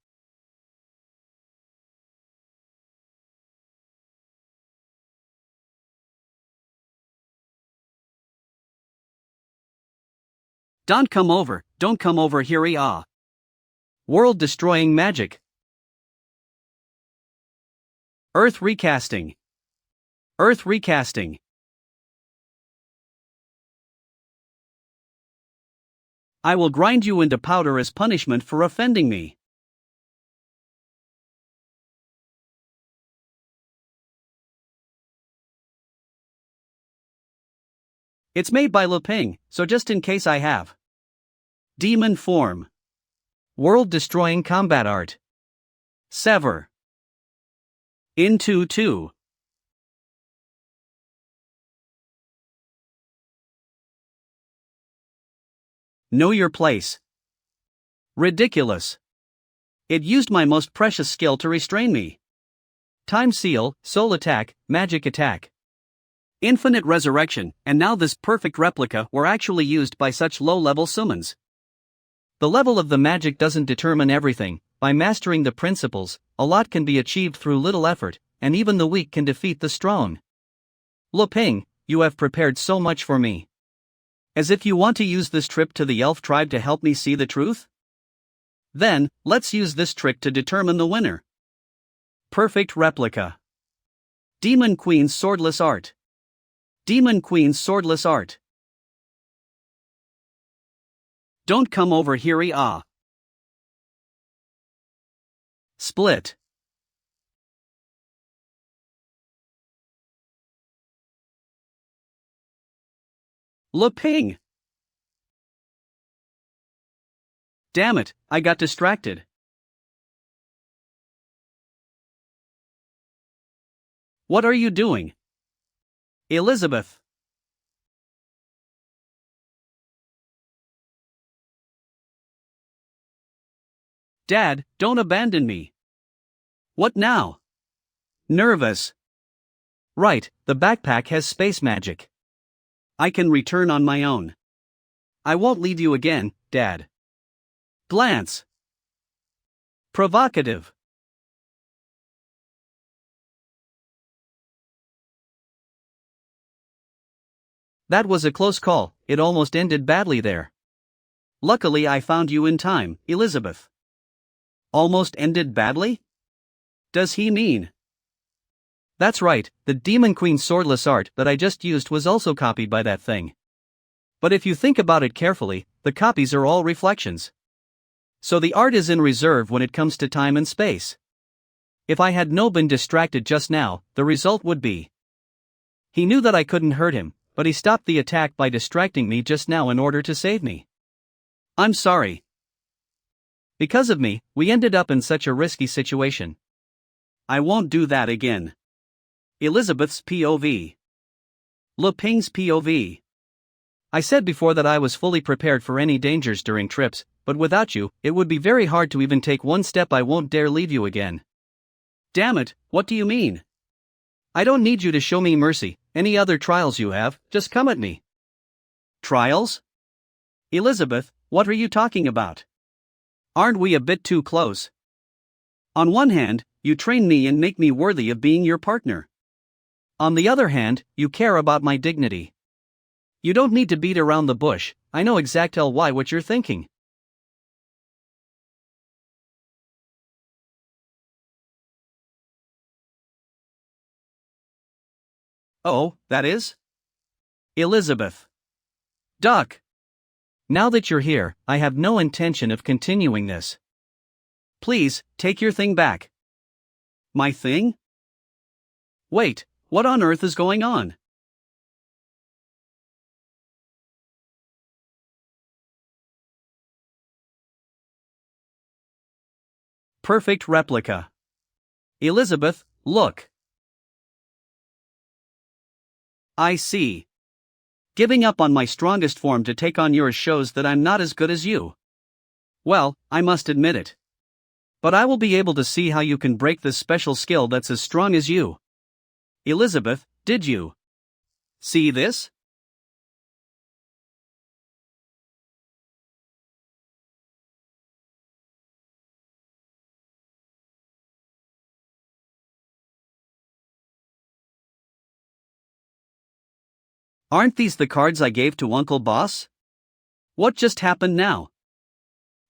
Don't come over here, World-destroying magic. Earth recasting. Earth recasting. I will grind you into powder as punishment for offending me. It's made by Leping, so just in case I have. Demon form. World-destroying combat art. Sever. Into 2. Know your place. Ridiculous. It used my most precious skill to restrain me. Time seal, soul attack, magic attack. Infinite resurrection, and now this perfect replica were actually used by such low-level summons. The level of the magic doesn't determine everything. By mastering the principles, a lot can be achieved through little effort, and even the weak can defeat the strong. Leping, you have prepared so much for me. As if you want to use this trip to the elf tribe to help me see the truth? Then, let's use this trick to determine the winner. Perfect replica. Demon Queen's swordless art. Demon Queen's swordless art. Don't come over here, Split. Leping. Damn it, I got distracted. What are you doing? Elizabeth. Dad, don't abandon me. What now? Nervous. Right, the backpack has space magic. I can return on my own. I won't leave you again, Dad. Glance. Provocative. That was a close call, it almost ended badly there. Luckily I found you in time, Elizabeth. Almost ended badly? Does he mean? That's right, the Demon Queen swordless art that I just used was also copied by that thing. But if you think about it carefully, the copies are all reflections. So the art is in reserve when it comes to time and space. If I had no been distracted just now, the result would be. He knew that I couldn't hurt him, but he stopped the attack by distracting me just now in order to save me. I'm sorry. Because of me, we ended up in such a risky situation. I won't do that again. Elizabeth's POV. Leping's POV. I said before that I was fully prepared for any dangers during trips, but without you, it would be very hard to even take one step. I won't dare leave you again. Damn it, what do you mean? I don't need you to show me mercy. Any other trials you have, just come at me. Trials? Elizabeth, what are you talking about? Aren't we a bit too close? On one hand, you train me and make me worthy of being your partner. On the other hand, you care about my dignity. You don't need to beat around the bush, I know exactly what you're thinking. Oh, that is? Elizabeth. Duck. Now that you're here, I have no intention of continuing this. Please, take your thing back. My thing? Wait, what on earth is going on? Perfect replica. Elizabeth, look. I see. Giving up on my strongest form to take on yours shows that I'm not as good as you. Well, I must admit it. But I will be able to see how you can break this special skill that's as strong as you. Elizabeth, did you see this? Aren't these the cards I gave to Uncle Boss? What just happened now?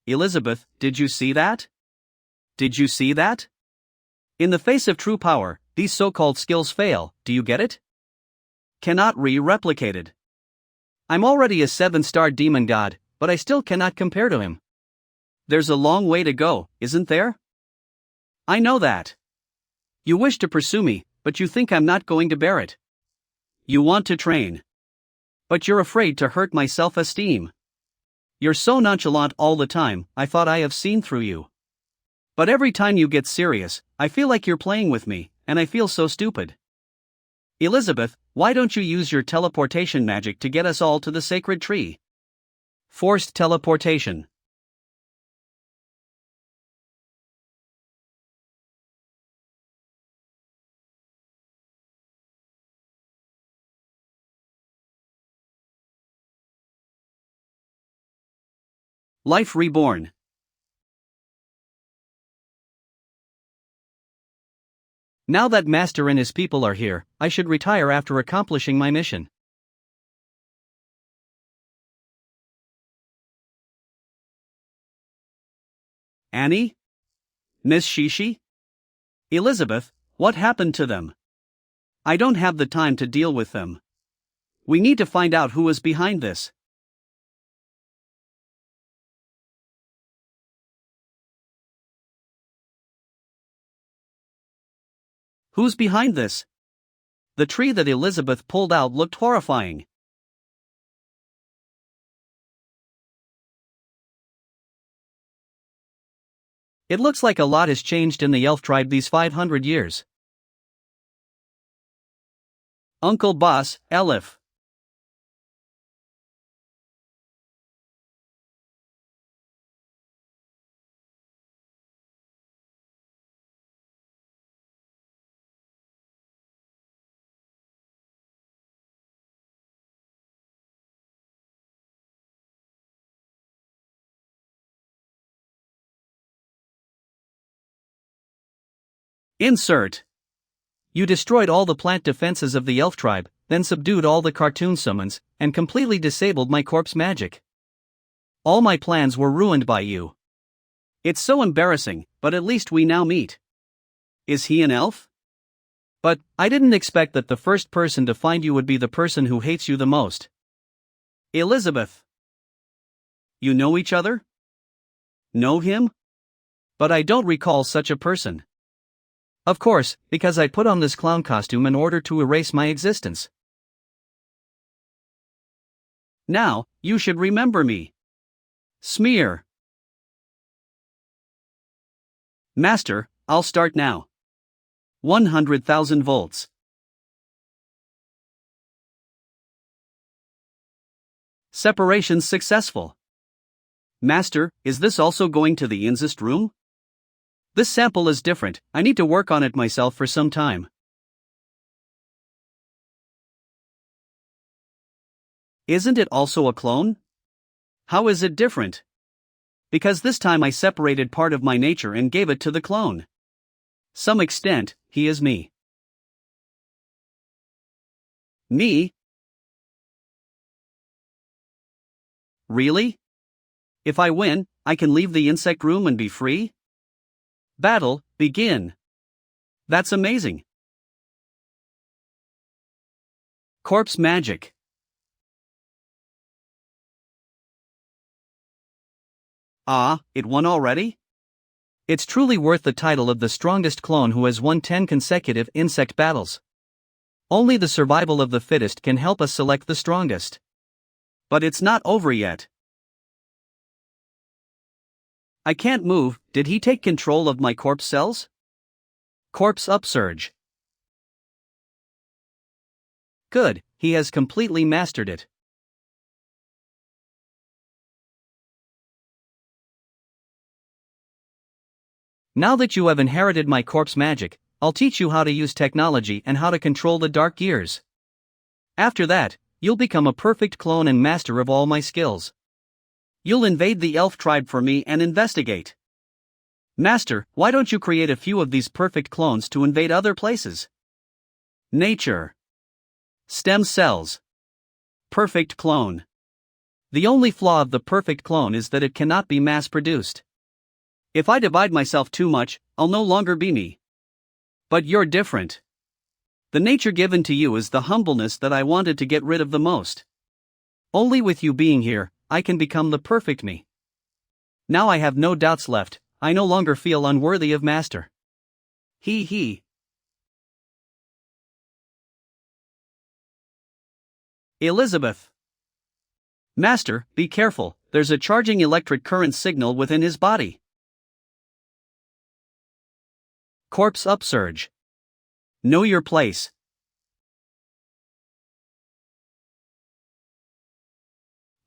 Elizabeth, did you see that? Did you see that? In the face of true power, these so-called skills fail, do you get it? Cannot be replicated. I'm already a 7-star demon god, but I still cannot compare to him. There's a long way to go, isn't there? I know that. You wish to pursue me, but you think I'm not going to bear it. You want to train. But you're afraid to hurt my self-esteem. You're so nonchalant all the time, I thought I have seen through you. But every time you get serious, I feel like you're playing with me, and I feel so stupid. Elizabeth, why don't you use your teleportation magic to get us all to the sacred tree? Forced teleportation. Life reborn. Now that Master and his people are here, I should retire after accomplishing my mission. Annie? Miss Shishi? Elizabeth, what happened to them? I don't have the time to deal with them. We need to find out who is behind this. Who's behind this? The tree that Elizabeth pulled out looked horrifying. It looks like a lot has changed in the elf tribe these 500 years. Uncle Boss, Elif. Insert. You destroyed all the plant defenses of the elf tribe, then subdued all the cartoon summons, and completely disabled my corpse magic. All my plans were ruined by you. It's so embarrassing, but at least we now meet. Is he an elf? But I didn't expect that the first person to find you would be the person who hates you the most. Elizabeth. You know each other? Know him? But I don't recall such a person. Of course, because I put on this clown costume in order to erase my existence. Now, you should remember me. Smear. Master, I'll start now. 100,000 volts. Separation successful. Master, is this also going to the incest room? This sample is different, I need to work on it myself for some time. Isn't it also a clone? How is it different? Because this time I separated part of my nature and gave it to the clone. Some extent, he is me. Me? Really? If I win, I can leave the insect room and be free? Battle, begin. That's amazing. Corpse magic. Ah, it won already? It's truly worth the title of the strongest clone who has won 10 consecutive insect battles. Only the survival of the fittest can help us select the strongest. But it's not over yet. I can't move. Did he take control of my corpse cells? Corpse upsurge. Good, he has completely mastered it. Now that you have inherited my corpse magic, I'll teach you how to use technology and how to control the dark gears. After that, you'll become a perfect clone and master of all my skills. You'll invade the elf tribe for me and investigate. Master, why don't you create a few of these perfect clones to invade other places? Nature. Stem cells. Perfect clone. The only flaw of the perfect clone is that it cannot be mass-produced. If I divide myself too much, I'll no longer be me. But you're different. The nature given to you is the humbleness that I wanted to get rid of the most. Only with you being here, I can become the perfect me. Now I have no doubts left, I no longer feel unworthy of Master. He. Elizabeth. Master, be careful, there's a charging electric current signal within his body. Corpse upsurge. Know your place.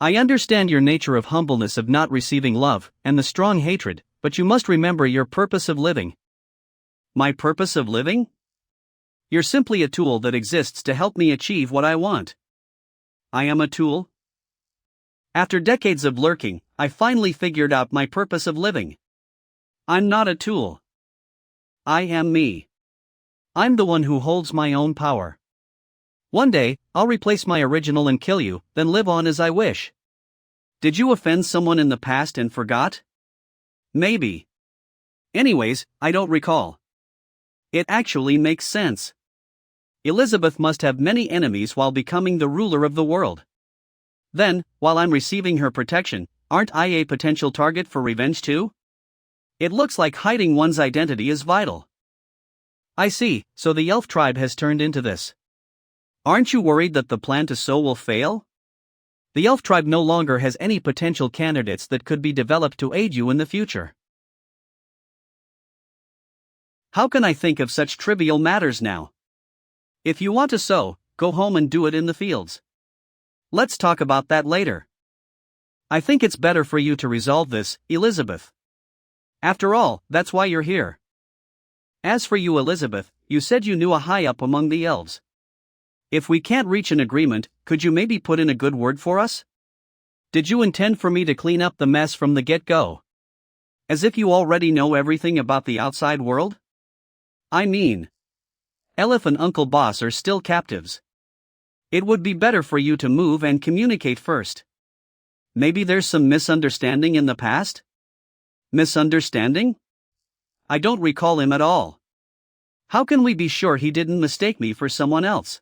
I understand your nature of humbleness of not receiving love, and the strong hatred, but you must remember your purpose of living. My purpose of living? You're simply a tool that exists to help me achieve what I want. I am a tool? After decades of lurking, I finally figured out my purpose of living. I'm not a tool. I am me. I'm the one who holds my own power. One day, I'll replace my original and kill you, then live on as I wish. Did you offend someone in the past and forgot? Maybe. Anyways, I don't recall. It actually makes sense. Elizabeth must have many enemies while becoming the ruler of the world. Then, while I'm receiving her protection, aren't I a potential target for revenge too? It looks like hiding one's identity is vital. I see, so the elf tribe has turned into this. Aren't you worried that the plan to sow will fail? The elf tribe no longer has any potential candidates that could be developed to aid you in the future. How can I think of such trivial matters now? If you want to sow, go home and do it in the fields. Let's talk about that later. I think it's better for you to resolve this, Elizabeth. After all, that's why you're here. As for you, Elizabeth, you said you knew a high-up among the elves. If we can't reach an agreement, could you maybe put in a good word for us? Did you intend for me to clean up the mess from the get-go? As if you already know everything about the outside world? I mean, Elif and Uncle Boss are still captives. It would be better for you to move and communicate first. Maybe there's some misunderstanding in the past? Misunderstanding? I don't recall him at all. How can we be sure he didn't mistake me for someone else?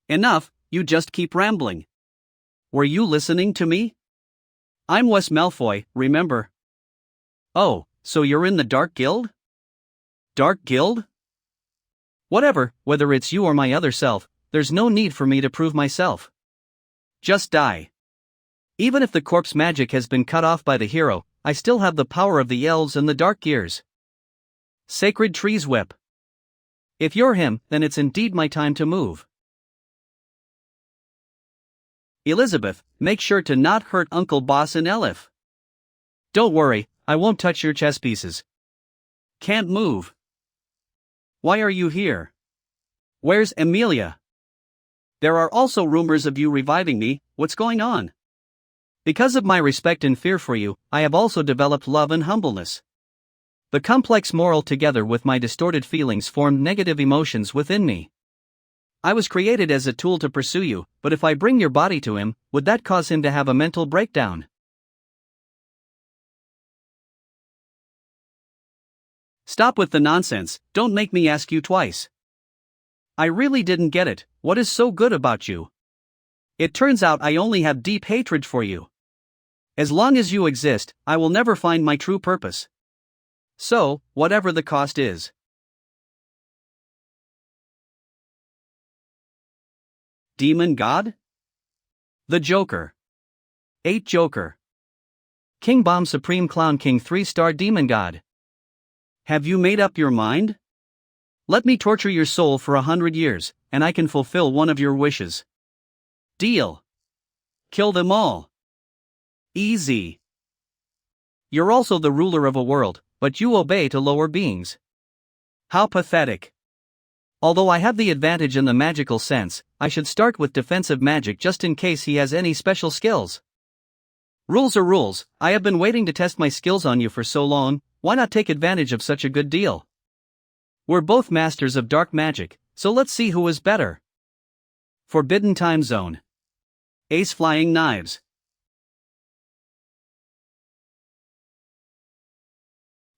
Enough, you just keep rambling. Were you listening to me? I'm Wes Malfoy, remember? Oh, so you're in the Dark Guild? Dark Guild? Whatever, whether it's you or my other self, there's no need for me to prove myself. Just die. Even if the corpse magic has been cut off by the hero, I still have the power of the elves and the dark gears. Sacred Trees Whip. If you're him, then it's indeed my time to move. Elizabeth, make sure to not hurt Uncle Boss and Elif. Don't worry, I won't touch your chess pieces. Can't move. Why are you here? Where's Emilia? There are also rumors of you reviving me, what's going on? Because of my respect and fear for you, I have also developed love and humbleness. The complex moral together with my distorted feelings formed negative emotions within me. I was created as a tool to pursue you, but if I bring your body to him, would that cause him to have a mental breakdown? Stop with the nonsense, don't make me ask you twice. I really didn't get it, what is so good about you? It turns out I only have deep hatred for you. As long as you exist, I will never find my true purpose. So, whatever the cost is. Demon God? The Joker. 8 Joker. King Bomb Supreme Clown King 3-star Demon God. Have you made up your mind? Let me torture your soul for 100 years, and I can fulfill one of your wishes. Deal. Kill them all. Easy. You're also the ruler of a world, but you obey to lower beings. How pathetic. Although I have the advantage in the magical sense, I should start with defensive magic just in case he has any special skills. Rules are rules, I have been waiting to test my skills on you for so long, why not take advantage of such a good deal? We're both masters of dark magic, so let's see who is better. Forbidden Time Zone. Ace Flying Knives.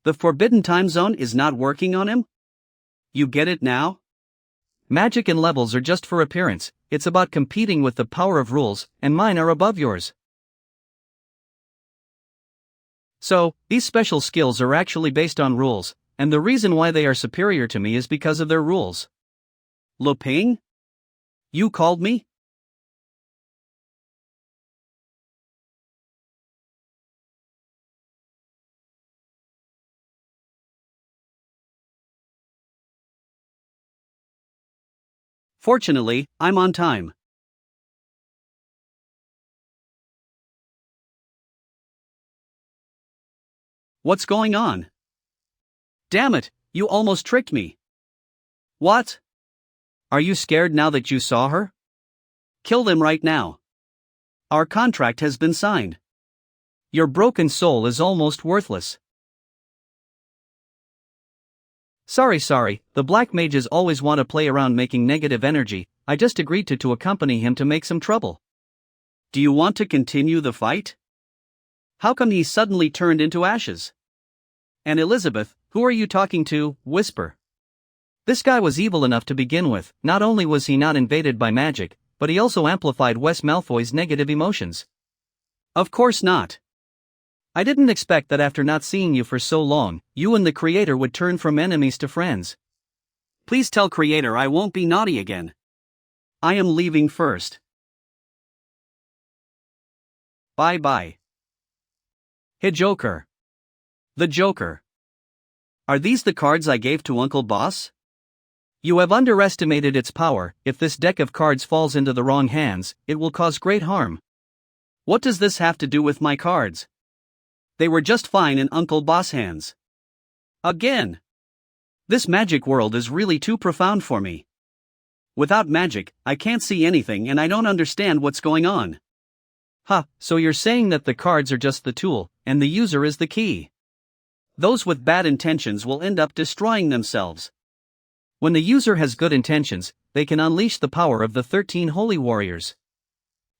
The Forbidden Time Zone is not working on him? You get it now? Magic and levels are just for appearance, it's about competing with the power of rules, and mine are above yours. So, these special skills are actually based on rules, and the reason why they are superior to me is because of their rules. Lu Ping? You called me? Fortunately, I'm on time. What's going on? Damn it, you almost tricked me. What? Are you scared now that you saw her? Kill them right now. Our contract has been signed. Your broken soul is almost worthless. Sorry, the black mages always want to play around making negative energy. I just agreed to accompany him to make some trouble. Do you want to continue the fight? How come he suddenly turned into ashes? And Elizabeth, who are you talking to? Whisper. This guy was evil enough to begin with. Not only was he not invaded by magic, but he also amplified Wes Malfoy's negative emotions. Of course not. I didn't expect that after not seeing you for so long, you and the creator would turn from enemies to friends. Please tell creator I won't be naughty again. I am leaving first. Bye. Hey Joker. The Joker. Are these the cards I gave to Uncle Boss? You have underestimated its power. If this deck of cards falls into the wrong hands, it will cause great harm. What does this have to do with my cards? They were just fine in Uncle Boss hands. Again. This magic world is really too profound for me. Without magic, I can't see anything and I don't understand what's going on. So you're saying that the cards are just the tool, and the user is the key. Those with bad intentions will end up destroying themselves. When the user has good intentions, they can unleash the power of the 13 holy warriors.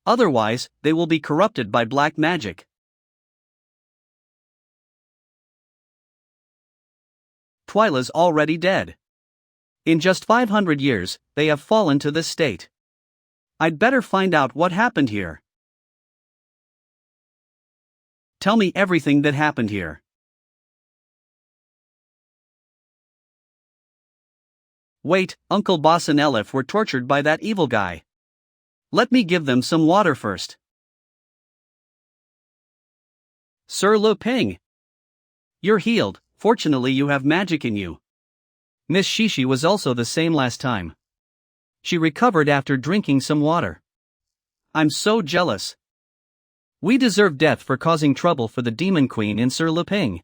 Otherwise, they will be corrupted by black magic. Twyla's already dead. In just 500 years, they have fallen to this state. I'd better find out what happened here. Tell me everything that happened here. Wait, Uncle Boss and Elif were tortured by that evil guy. Let me give them some water first. Sir Lu Ping. You're healed, fortunately you have magic in you. Miss Shishi was also the same last time. She recovered after drinking some water. I'm so jealous. We deserve death for causing trouble for the Demon Queen in Sir Lu Ping.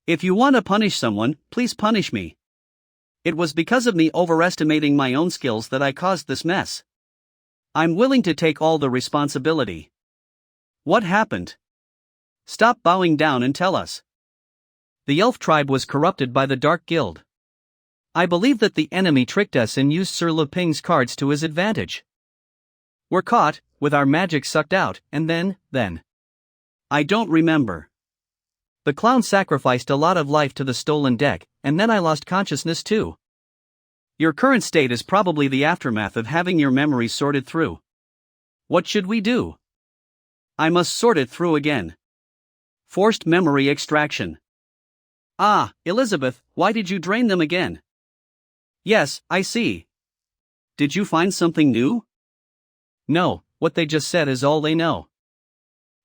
If you want to punish someone, please punish me. It was because of me overestimating my own skills that I caused this mess. I'm willing to take all the responsibility. What happened? Stop bowing down and tell us. The elf tribe was corrupted by the Dark Guild. I believe that the enemy tricked us and used Sir Lu Ping's cards to his advantage. We're caught, with our magic sucked out, and then. I don't remember. The clown sacrificed a lot of life to the stolen deck, and then I lost consciousness too. Your current state is probably the aftermath of having your memories sorted through. What should we do? I must sort it through again. Forced memory extraction. Elizabeth, why did you drain them again? Yes, I see. Did you find something new? No, what they just said is all they know.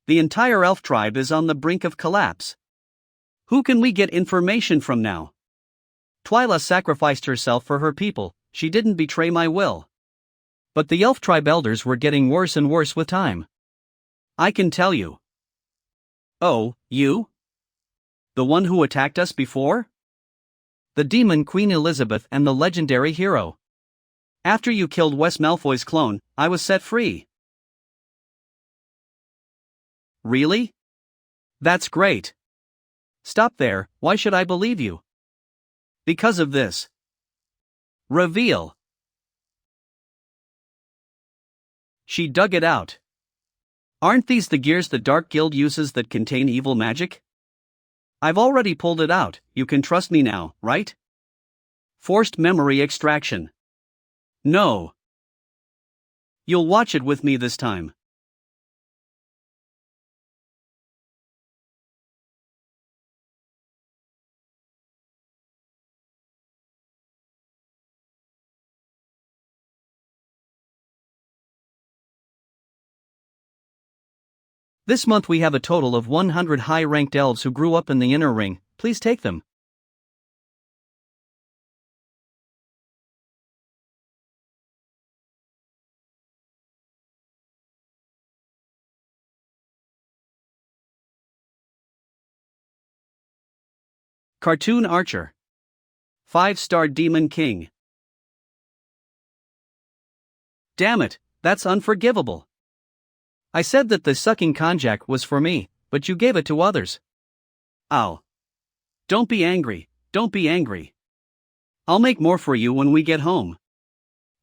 The entire elf tribe is on the brink of collapse. Who can we get information from now? Twyla sacrificed herself for her people, she didn't betray my will. But the elf tribe elders were getting worse and worse with time. I can tell you. Oh, you? The one who attacked us before? The demon Queen Elizabeth and the legendary hero. After you killed Wes Malfoy's clone, I was set free. Really? That's great. Stop there, why should I believe you? Because of this. Reveal. She dug it out. Aren't these the gears the Dark Guild uses that contain evil magic? I've already pulled it out, you can trust me now, right? Forced memory extraction. No. You'll watch it with me this time. This month we have a total of 100 high-ranked elves who grew up in the inner ring, please take them. Cartoon Archer. 5-star Demon King. Damn it, that's unforgivable. I said that the sucking konjac was for me, but you gave it to others. Ow. Don't be angry, don't be angry. I'll make more for you when we get home.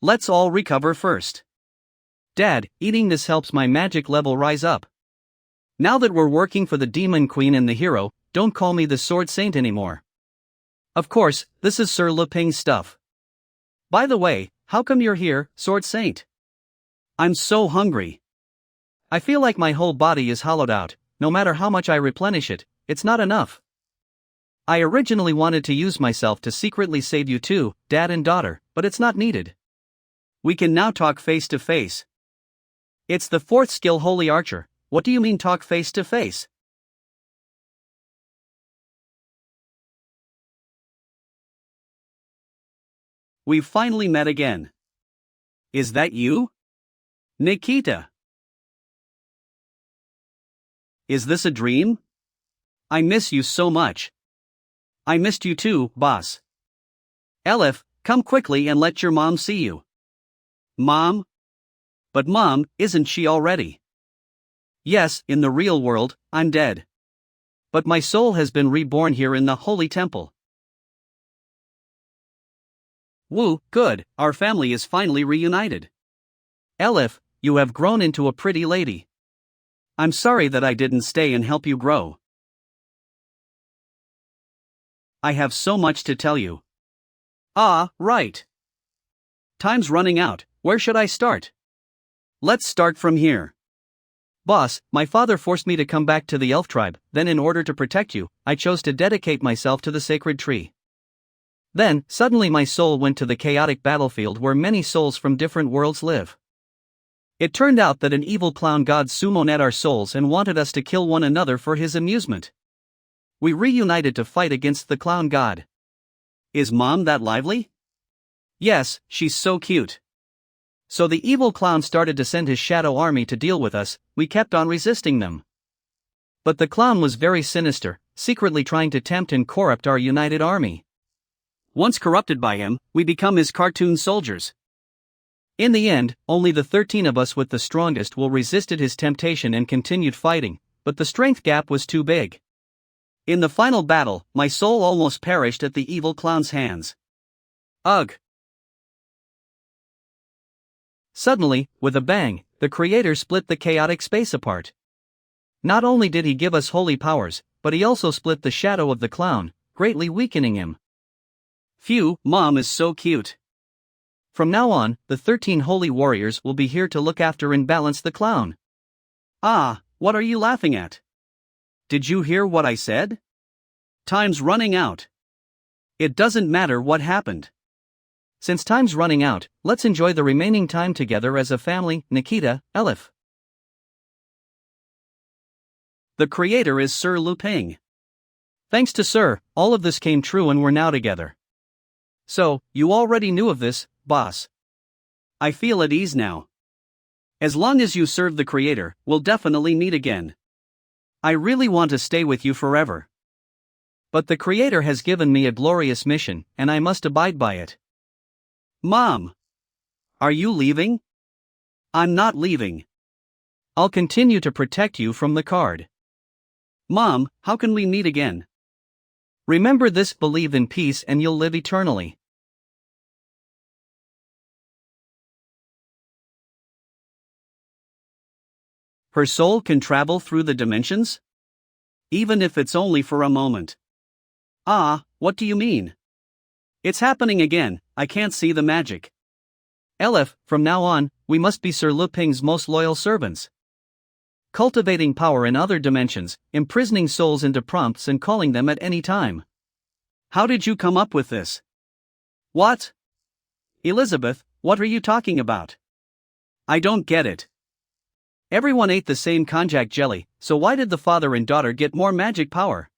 Let's all recover first. Dad, eating this helps my magic level rise up. Now that we're working for the Demon Queen and the hero, don't call me the Sword Saint anymore. Of course, this is Sir Luping's stuff. By the way, how come you're here, Sword Saint? I'm so hungry. I feel like my whole body is hollowed out, no matter how much I replenish it, it's not enough. I originally wanted to use myself to secretly save you two, dad and daughter, but it's not needed. We can now talk face to face. It's the 4th skill Holy Archer, what do you mean talk face to face? We've finally met again. Is that you? Nikita. Is this a dream? I miss you so much. I missed you too, boss. Elif, come quickly and let your mom see you. Mom? But Mom, isn't she already? Yes, in the real world, I'm dead. But my soul has been reborn here in the Holy Temple. Woo, good, our family is finally reunited. Elif, you have grown into a pretty lady. I'm sorry that I didn't stay and help you grow. I have so much to tell you. Ah, right. Time's running out, where should I start? Let's start from here. Boss, my father forced me to come back to the elf tribe, then in order to protect you, I chose to dedicate myself to the sacred tree. Then, suddenly my soul went to the chaotic battlefield where many souls from different worlds live. It turned out that an evil clown god summoned our souls and wanted us to kill one another for his amusement. We reunited to fight against the clown god. Is Mom that lively? Yes, she's so cute. So the evil clown started to send his shadow army to deal with us, we kept on resisting them. But the clown was very sinister, secretly trying to tempt and corrupt our united army. Once corrupted by him, we become his cartoon soldiers. In the end, only the 13 of us with the strongest will resisted his temptation and continued fighting, but the strength gap was too big. In the final battle, my soul almost perished at the evil clown's hands. Ugh. Suddenly, with a bang, the creator split the chaotic space apart. Not only did he give us holy powers, but he also split the shadow of the clown, greatly weakening him. Phew, Mom is so cute. From now on, the 13 holy warriors will be here to look after and balance the clown. Ah, what are you laughing at? Did you hear what I said? Time's running out. It doesn't matter what happened. Since time's running out, let's enjoy the remaining time together as a family, Nikita, Elif. The creator is Sir Luping. Thanks to Sir, all of this came true and we're now together. So, you already knew of this, boss. I feel at ease now. As long as you serve the creator, we'll definitely meet again. I really want to stay with you forever. But the creator has given me a glorious mission, and I must abide by it. Mom! Are you leaving? I'm not leaving. I'll continue to protect you from the card. Mom, how can we meet again? Remember this, believe in peace and you'll live eternally. Her soul can travel through the dimensions? Even if it's only for a moment. Ah, what do you mean? It's happening again, I can't see the magic. Elif, from now on, we must be Sir Luping's most loyal servants. Cultivating power in other dimensions, imprisoning souls into prompts and calling them at any time. How did you come up with this? What? Elizabeth, what are you talking about? I don't get it. Everyone ate the same konjac jelly, so why did the father and daughter get more magic power?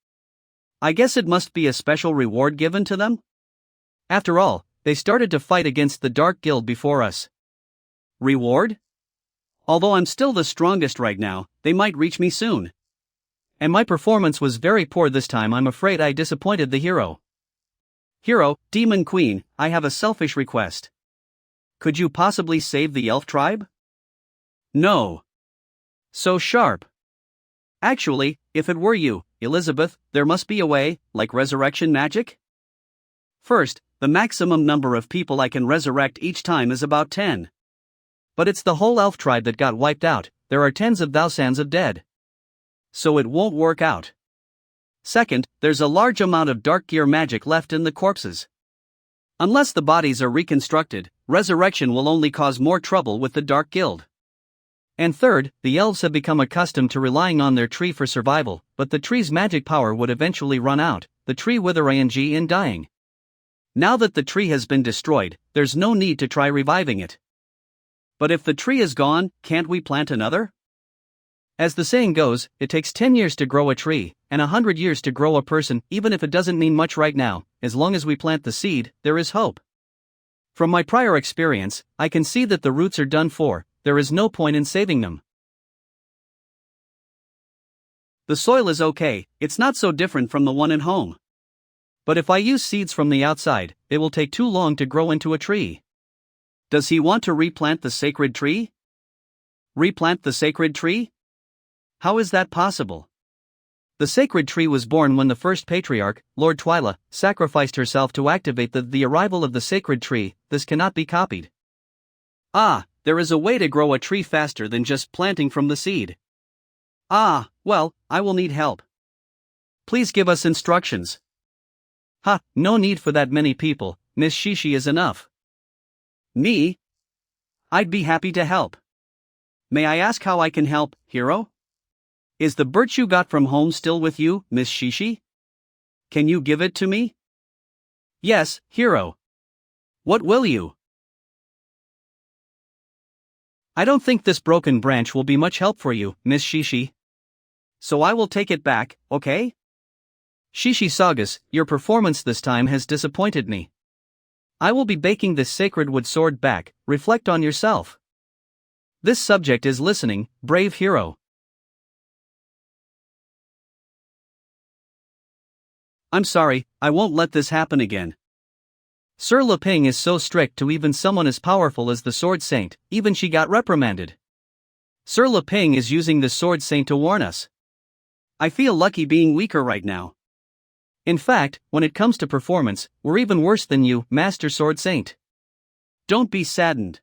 I guess it must be a special reward given to them? After all, they started to fight against the Dark Guild before us. Reward? Although I'm still the strongest right now, they might reach me soon. And my performance was very poor this time. I'm afraid I disappointed the hero. Hero, Demon Queen, I have a selfish request. Could you possibly save the elf tribe? No. So sharp. Actually, if it were you, Elizabeth, there must be a way, like resurrection magic? First, the maximum number of people I can resurrect each time is about 10. But it's the whole elf tribe that got wiped out, there are tens of thousands of dead. So it won't work out. Second, there's a large amount of dark gear magic left in the corpses. Unless the bodies are reconstructed, resurrection will only cause more trouble with the Dark Guild. And third, the elves have become accustomed to relying on their tree for survival, but the tree's magic power would eventually run out, the tree withering in dying. Now that the tree has been destroyed, there's no need to try reviving it. But if the tree is gone, can't we plant another? As the saying goes, it takes 10 years to grow a tree, and 100 years to grow a person. Even if it doesn't mean much right now, as long as we plant the seed, there is hope. From my prior experience, I can see that the roots are done for, there is no point in saving them. The soil is okay, it's not so different from the one at home. But if I use seeds from the outside, it will take too long to grow into a tree. Does he want to replant the sacred tree? Replant the sacred tree? How is that possible? The sacred tree was born when the first patriarch, Lord Twyla, sacrificed herself to activate the arrival of the sacred tree. This cannot be copied. Ah, there is a way to grow a tree faster than just planting from the seed. Ah, well, I will need help. Please give us instructions. Ha, no need for that many people, Miss Shishi is enough. Me? I'd be happy to help. May I ask how I can help, hero? Is the birch you got from home still with you, Miss Shishi? Can you give it to me? Yes, hero. What will you? I don't think this broken branch will be much help for you, Miss Shishi. So I will take it back, okay? Shishi Sagas, your performance this time has disappointed me. I will be baking this sacred wood sword back, reflect on yourself. This subject is listening, brave hero. I'm sorry, I won't let this happen again. Sir Leping is so strict to even someone as powerful as the Sword Saint, even she got reprimanded. Sir Leping is using the Sword Saint to warn us. I feel lucky being weaker right now. In fact, when it comes to performance, we're even worse than you, Master Sword Saint. Don't be saddened.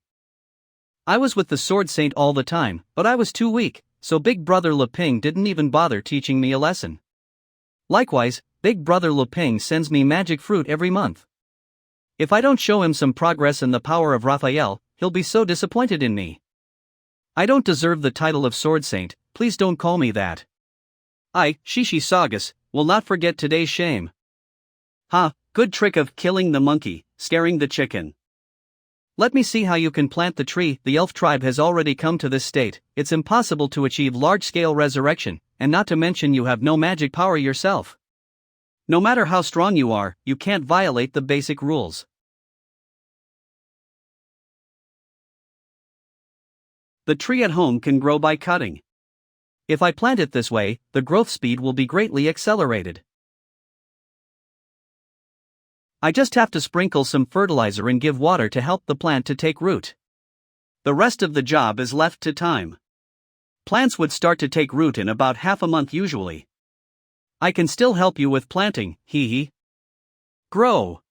I was with the Sword Saint all the time, but I was too weak, so Big Brother Leping didn't even bother teaching me a lesson. Likewise, Big Brother Leping sends me magic fruit every month. If I don't show him some progress in the power of Raphael, he'll be so disappointed in me. I don't deserve the title of Sword Saint, please don't call me that. I, Shishi Sagas, will not forget today's shame. Ha, good trick of killing the monkey, scaring the chicken. Let me see how you can plant the tree. The elf tribe has already come to this state, it's impossible to achieve large-scale resurrection, and not to mention you have no magic power yourself. No matter how strong you are, you can't violate the basic rules. The tree at home can grow by cutting. If I plant it this way, the growth speed will be greatly accelerated. I just have to sprinkle some fertilizer and give water to help the plant to take root. The rest of the job is left to time. Plants would start to take root in about half a month usually. I can still help you with planting, hee hee. Grow.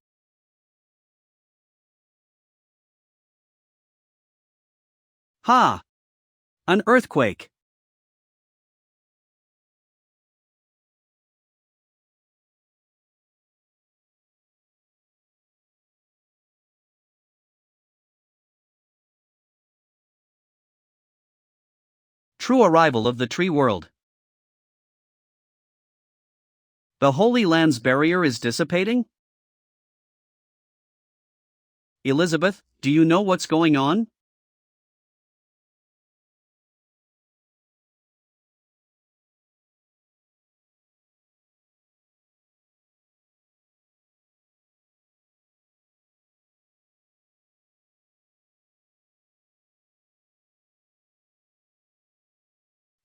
Ha! An earthquake. true arrival of the tree world. The Holy Land's barrier is dissipating? Elizabeth, do you know what's going on?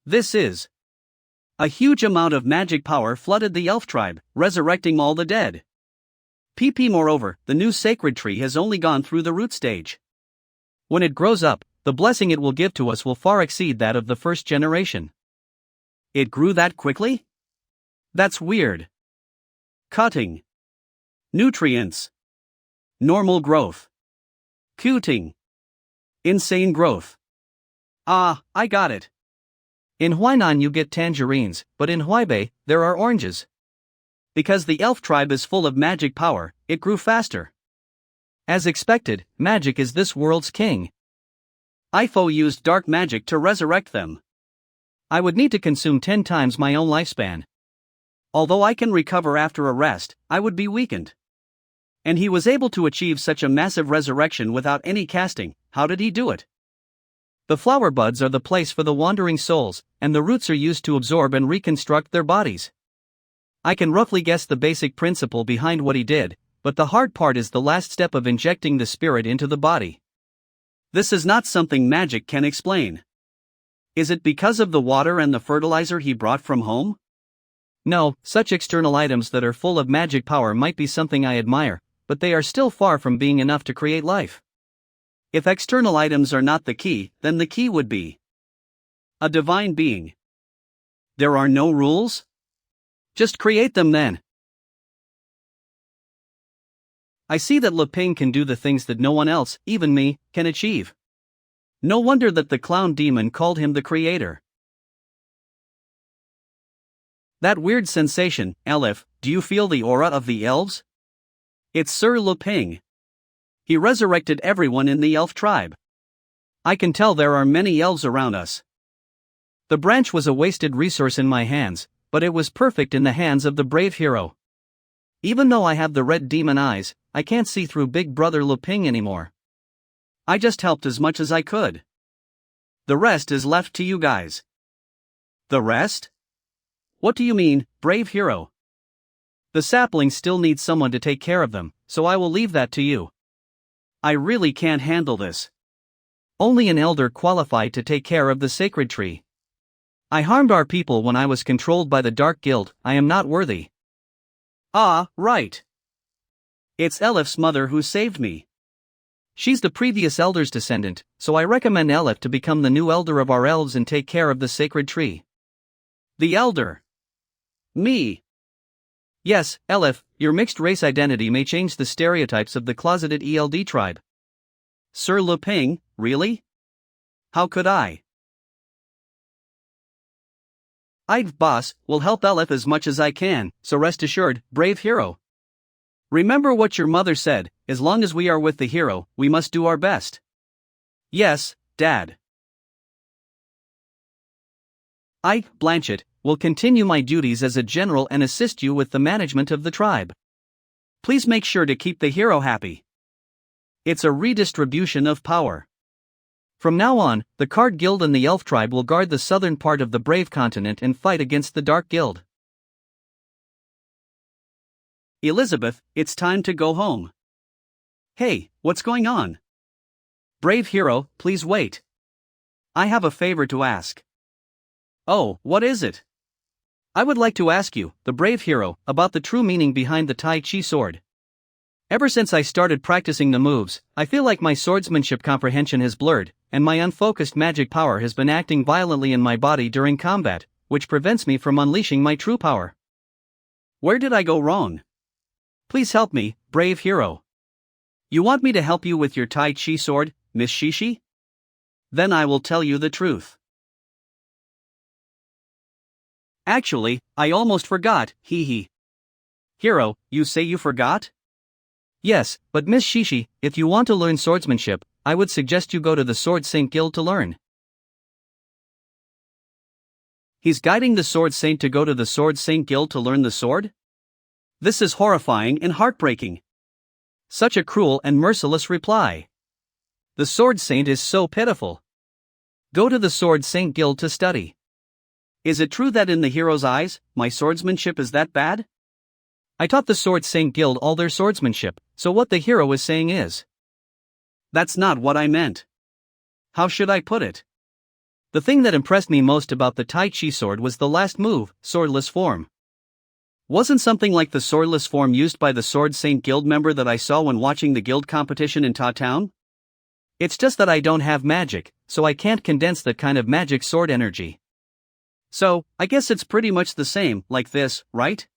This is. A huge amount of magic power flooded the elf tribe, resurrecting all the dead. Moreover, the new sacred tree has only gone through the root stage. When it grows up, the blessing it will give to us will far exceed that of the first generation. It grew that quickly? That's weird. Cutting. Nutrients. Normal growth. Cutting. Insane growth. Ah, I got it. In Huainan you get tangerines, but in Huaibei, there are oranges. Because the elf tribe is full of magic power, it grew faster. As expected, magic is this world's king. Ifo used dark magic to resurrect them. I would need to consume 10 times my own lifespan. Although I can recover after a rest, I would be weakened. And he was able to achieve such a massive resurrection without any casting. How did he do it? The flower buds are the place for the wandering souls, and the roots are used to absorb and reconstruct their bodies. I can roughly guess the basic principle behind what he did, but the hard part is the last step of injecting the spirit into the body. This is not something magic can explain. Is it because of the water and the fertilizer he brought from home? No, such external items that are full of magic power might be something I admire, but they are still far from being enough to create life. If external items are not the key, then the key would be a divine being. There are no rules? Just create them then. I see that Le Ping can do the things that no one else, even me, can achieve. No wonder that the clown demon called him the creator. That weird sensation, Elif, do you feel the aura of the elves? It's Sir Le Ping. He resurrected everyone in the elf tribe. I can tell there are many elves around us. The branch was a wasted resource in my hands, but it was perfect in the hands of the brave hero. Even though I have the red demon eyes, I can't see through Big Brother Le Ping anymore. I just helped as much as I could. The rest is left to you guys. The rest? What do you mean, brave hero? The saplings still need someone to take care of them, so I will leave that to you. I really can't handle this. Only an elder qualified to take care of the sacred tree. I harmed our people when I was controlled by the Dark Guild. I am not worthy. Ah, right. It's Elif's mother who saved me. She's the previous elder's descendant, so I recommend Elif to become the new elder of our elves and take care of the sacred tree. The elder. Me. Yes, Elif, your mixed race identity may change the stereotypes of the closeted ELD tribe. Sir Le Ping, really? How could I? Boss, will help Elif as much as I can, so rest assured, brave hero. Remember what your mother said, as long as we are with the hero, we must do our best. Yes, Dad. Blanchett, will continue my duties as a general and assist you with the management of the tribe. Please make sure to keep the hero happy. It's a redistribution of power. From now on, the Card Guild and the Elf tribe will guard the southern part of the Brave Continent and fight against the Dark Guild. Elizabeth, it's time to go home. Hey, what's going on? Brave hero, please wait. I have a favor to ask. Oh, what is it? I would like to ask you, the brave hero, about the true meaning behind the Tai Chi sword. Ever since I started practicing the moves, I feel like my swordsmanship comprehension has blurred, and my unfocused magic power has been acting violently in my body during combat, which prevents me from unleashing my true power. Where did I go wrong? Please help me, brave hero. You want me to help you with your Tai Chi sword, Miss Shishi? Then I will tell you the truth. Actually, I almost forgot, hee hee. Hero, you say you forgot? Yes, but Miss Shishi, if you want to learn swordsmanship, I would suggest you go to the Sword Saint Guild to learn. He's guiding the Sword Saint to go to the Sword Saint Guild to learn the sword? This is horrifying and heartbreaking. Such a cruel and merciless reply. The Sword Saint is so pitiful. Go to the Sword Saint Guild to study. Is it true that in the hero's eyes, my swordsmanship is that bad? I taught the Sword Saint Guild all their swordsmanship, so what the hero is saying is. That's not what I meant. How should I put it? The thing that impressed me most about the Tai Chi sword was the last move, swordless form. Wasn't something like the swordless form used by the Sword Saint Guild member that I saw when watching the guild competition in Ta Town? It's just that I don't have magic, so I can't condense that kind of magic sword energy. So, I guess it's pretty much the same, like this, right?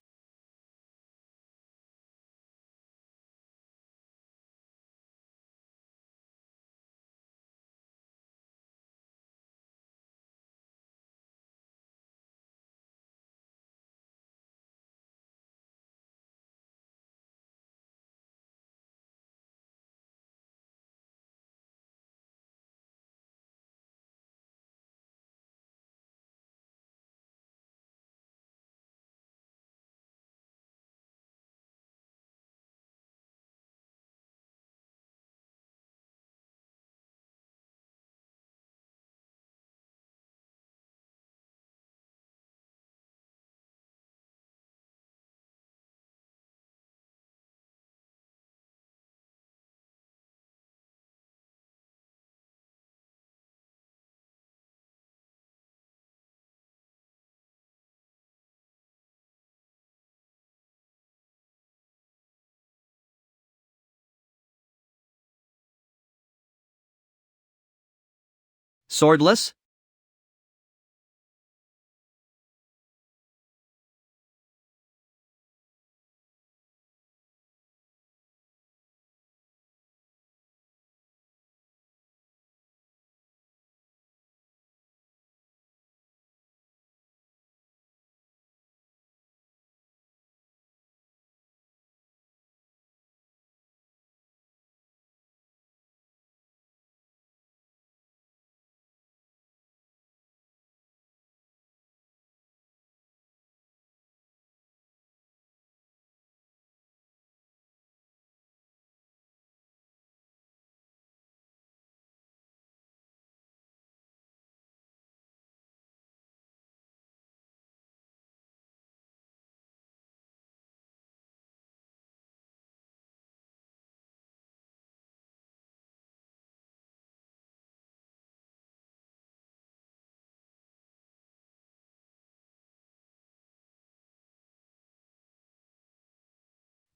Swordless?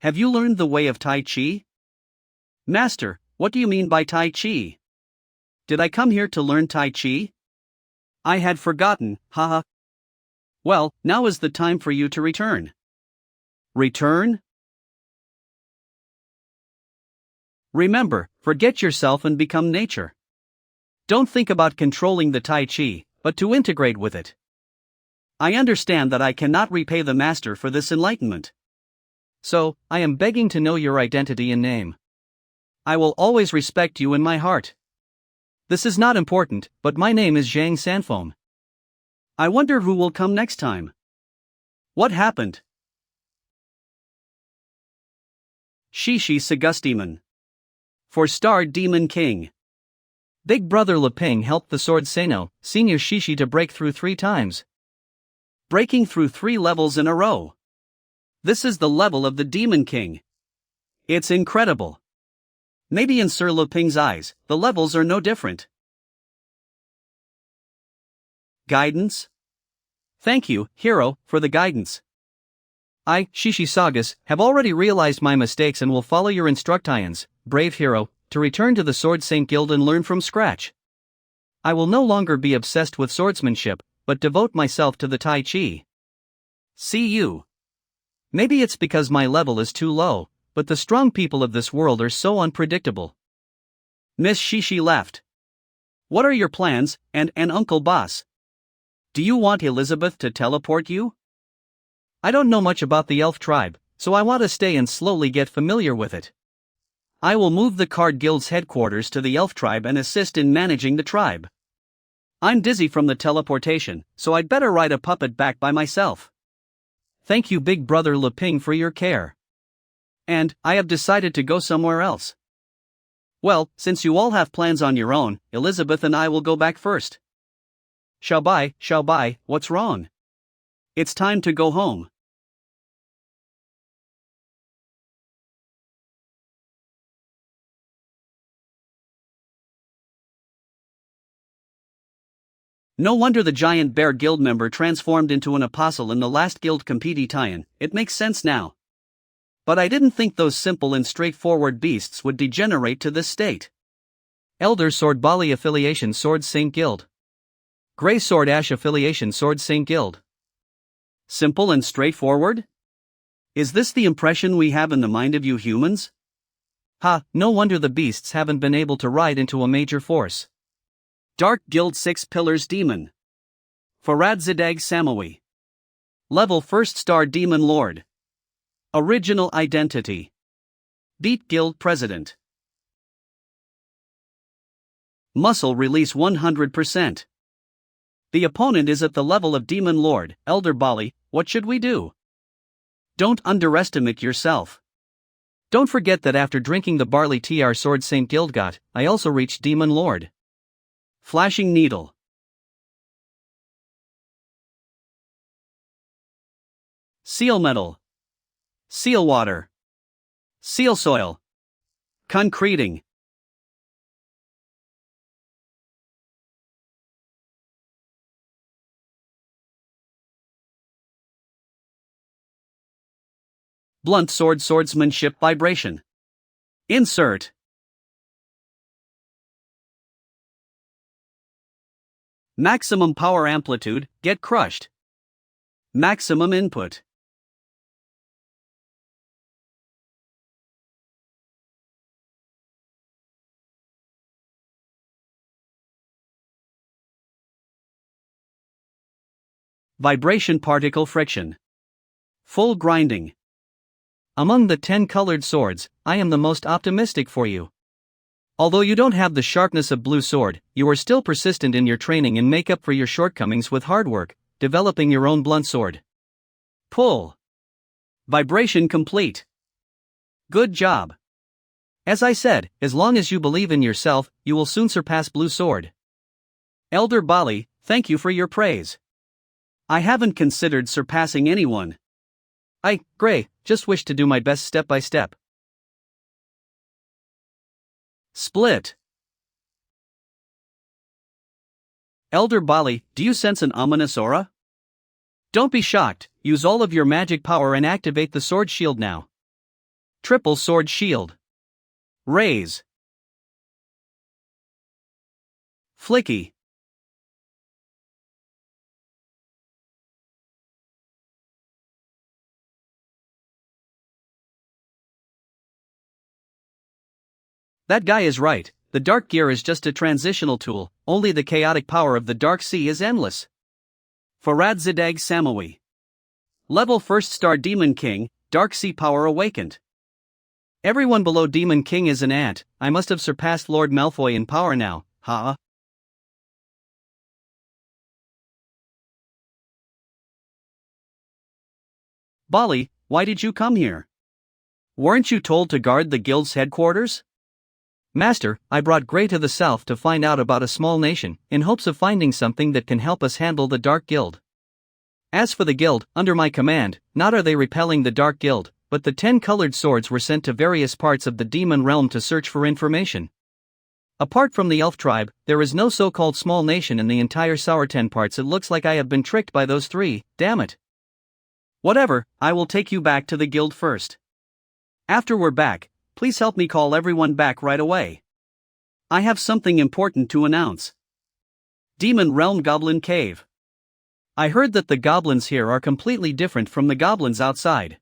Have you learned the way of Tai Chi? Master, what do you mean by Tai Chi? Did I come here to learn Tai Chi? I had forgotten, haha. Well, now is the time for you to return. Return? Remember, forget yourself and become nature. Don't think about controlling the Tai Chi, but to integrate with it. I understand that I cannot repay the master for this enlightenment. So, I am begging to know your identity and name. I will always respect you in my heart. This is not important, but my name is Zhang Sanfeng. I wonder who will come next time. What happened? Shishi Sagustemon. For Star Demon King. Big Brother Leping helped the Sword Seno, Senior Shishi to break through 3 times. Breaking through 3 levels in a row. This is the level of the Demon King. It's incredible. Maybe in Sir Leping's eyes, the levels are no different. Guidance? Thank you, hero, for the guidance. I, Shishi Sagas, have already realized my mistakes and will follow your instructions, brave hero, to return to the Sword Saint Guild and learn from scratch. I will no longer be obsessed with swordsmanship, but devote myself to the Tai Chi. See you. Maybe it's because my level is too low, but the strong people of this world are so unpredictable. Miss Shishi left. What are your plans, and Uncle Boss? Do you want Elizabeth to teleport you? I don't know much about the elf tribe, so I want to stay and slowly get familiar with it. I will move the Card Guild's headquarters to the elf tribe and assist in managing the tribe. I'm dizzy from the teleportation, so I'd better ride a puppet back by myself. Thank you, Big Brother Leping, for your care. And I have decided to go somewhere else. Well, since you all have plans on your own, Elizabeth and I will go back first. Xiaobai, what's wrong? It's time to go home. No wonder the giant bear guild member transformed into an apostle in the last guild competition, it makes sense now. But I didn't think those simple and straightforward beasts would degenerate to this state. Elder Sword Bali Affiliation Sword Saint Guild. Grey Sword Ash Affiliation Sword Saint Guild. Simple and straightforward? Is this the impression we have in the mind of you humans? Ha, no wonder the beasts haven't been able to ride into a major force. Dark Guild 6 Pillars Demon. Farad Zadag Samawi. Level 1st Star Demon Lord. Original Identity. Beat Guild President. Muscle Release 100%. The opponent is at the level of Demon Lord, Elder Bali. What should we do? Don't underestimate yourself. Don't forget that after drinking the barley tea our Sword Saint Guild got, I also reached Demon Lord. Flashing Needle. Seal Metal. Seal Water. Seal Soil. Concreting. Blunt Sword Swordsmanship Vibration. Insert. Maximum Power Amplitude, Get Crushed. Maximum Input. Vibration Particle Friction. Full Grinding. Among the 10 colored swords, I am the most optimistic for you. Although you don't have the sharpness of Blue Sword, you are still persistent in your training and make up for your shortcomings with hard work, developing your own blunt sword. Pull. Vibration complete. Good job. As I said, as long as you believe in yourself, you will soon surpass Blue Sword. Elder Bali, thank you for your praise. I haven't considered surpassing anyone. Gray, just wish to do my best step by step. Split. Elder Bali, do you sense an ominous aura? Don't be shocked, use all of your magic power and activate the sword shield now. Triple Sword Shield. Raise. Flicky. That guy is right, the Dark Gear is just a transitional tool, only the chaotic power of the Dark Sea is endless. Farad Zadag Samawi. Level 1st Star Demon King, Dark Sea Power Awakened. Everyone below Demon King is an ant, I must have surpassed Lord Malfoy in power now, ha. Bali, why did you come here? Weren't you told to guard the guild's headquarters? Master, I brought Grey to the south to find out about a small nation, in hopes of finding something that can help us handle the Dark Guild. As for the guild, under my command, not are they repelling the Dark Guild, but the 10 colored swords were sent to various parts of the demon realm to search for information. Apart from the elf tribe, there is no so-called small nation in the entire Sour 10 parts. It looks like I have been tricked by those three, damn it. Whatever, I will take you back to the guild first. After we're back, please help me call everyone back right away. I have something important to announce. Demon Realm Goblin Cave. I heard that the goblins here are completely different from the goblins outside.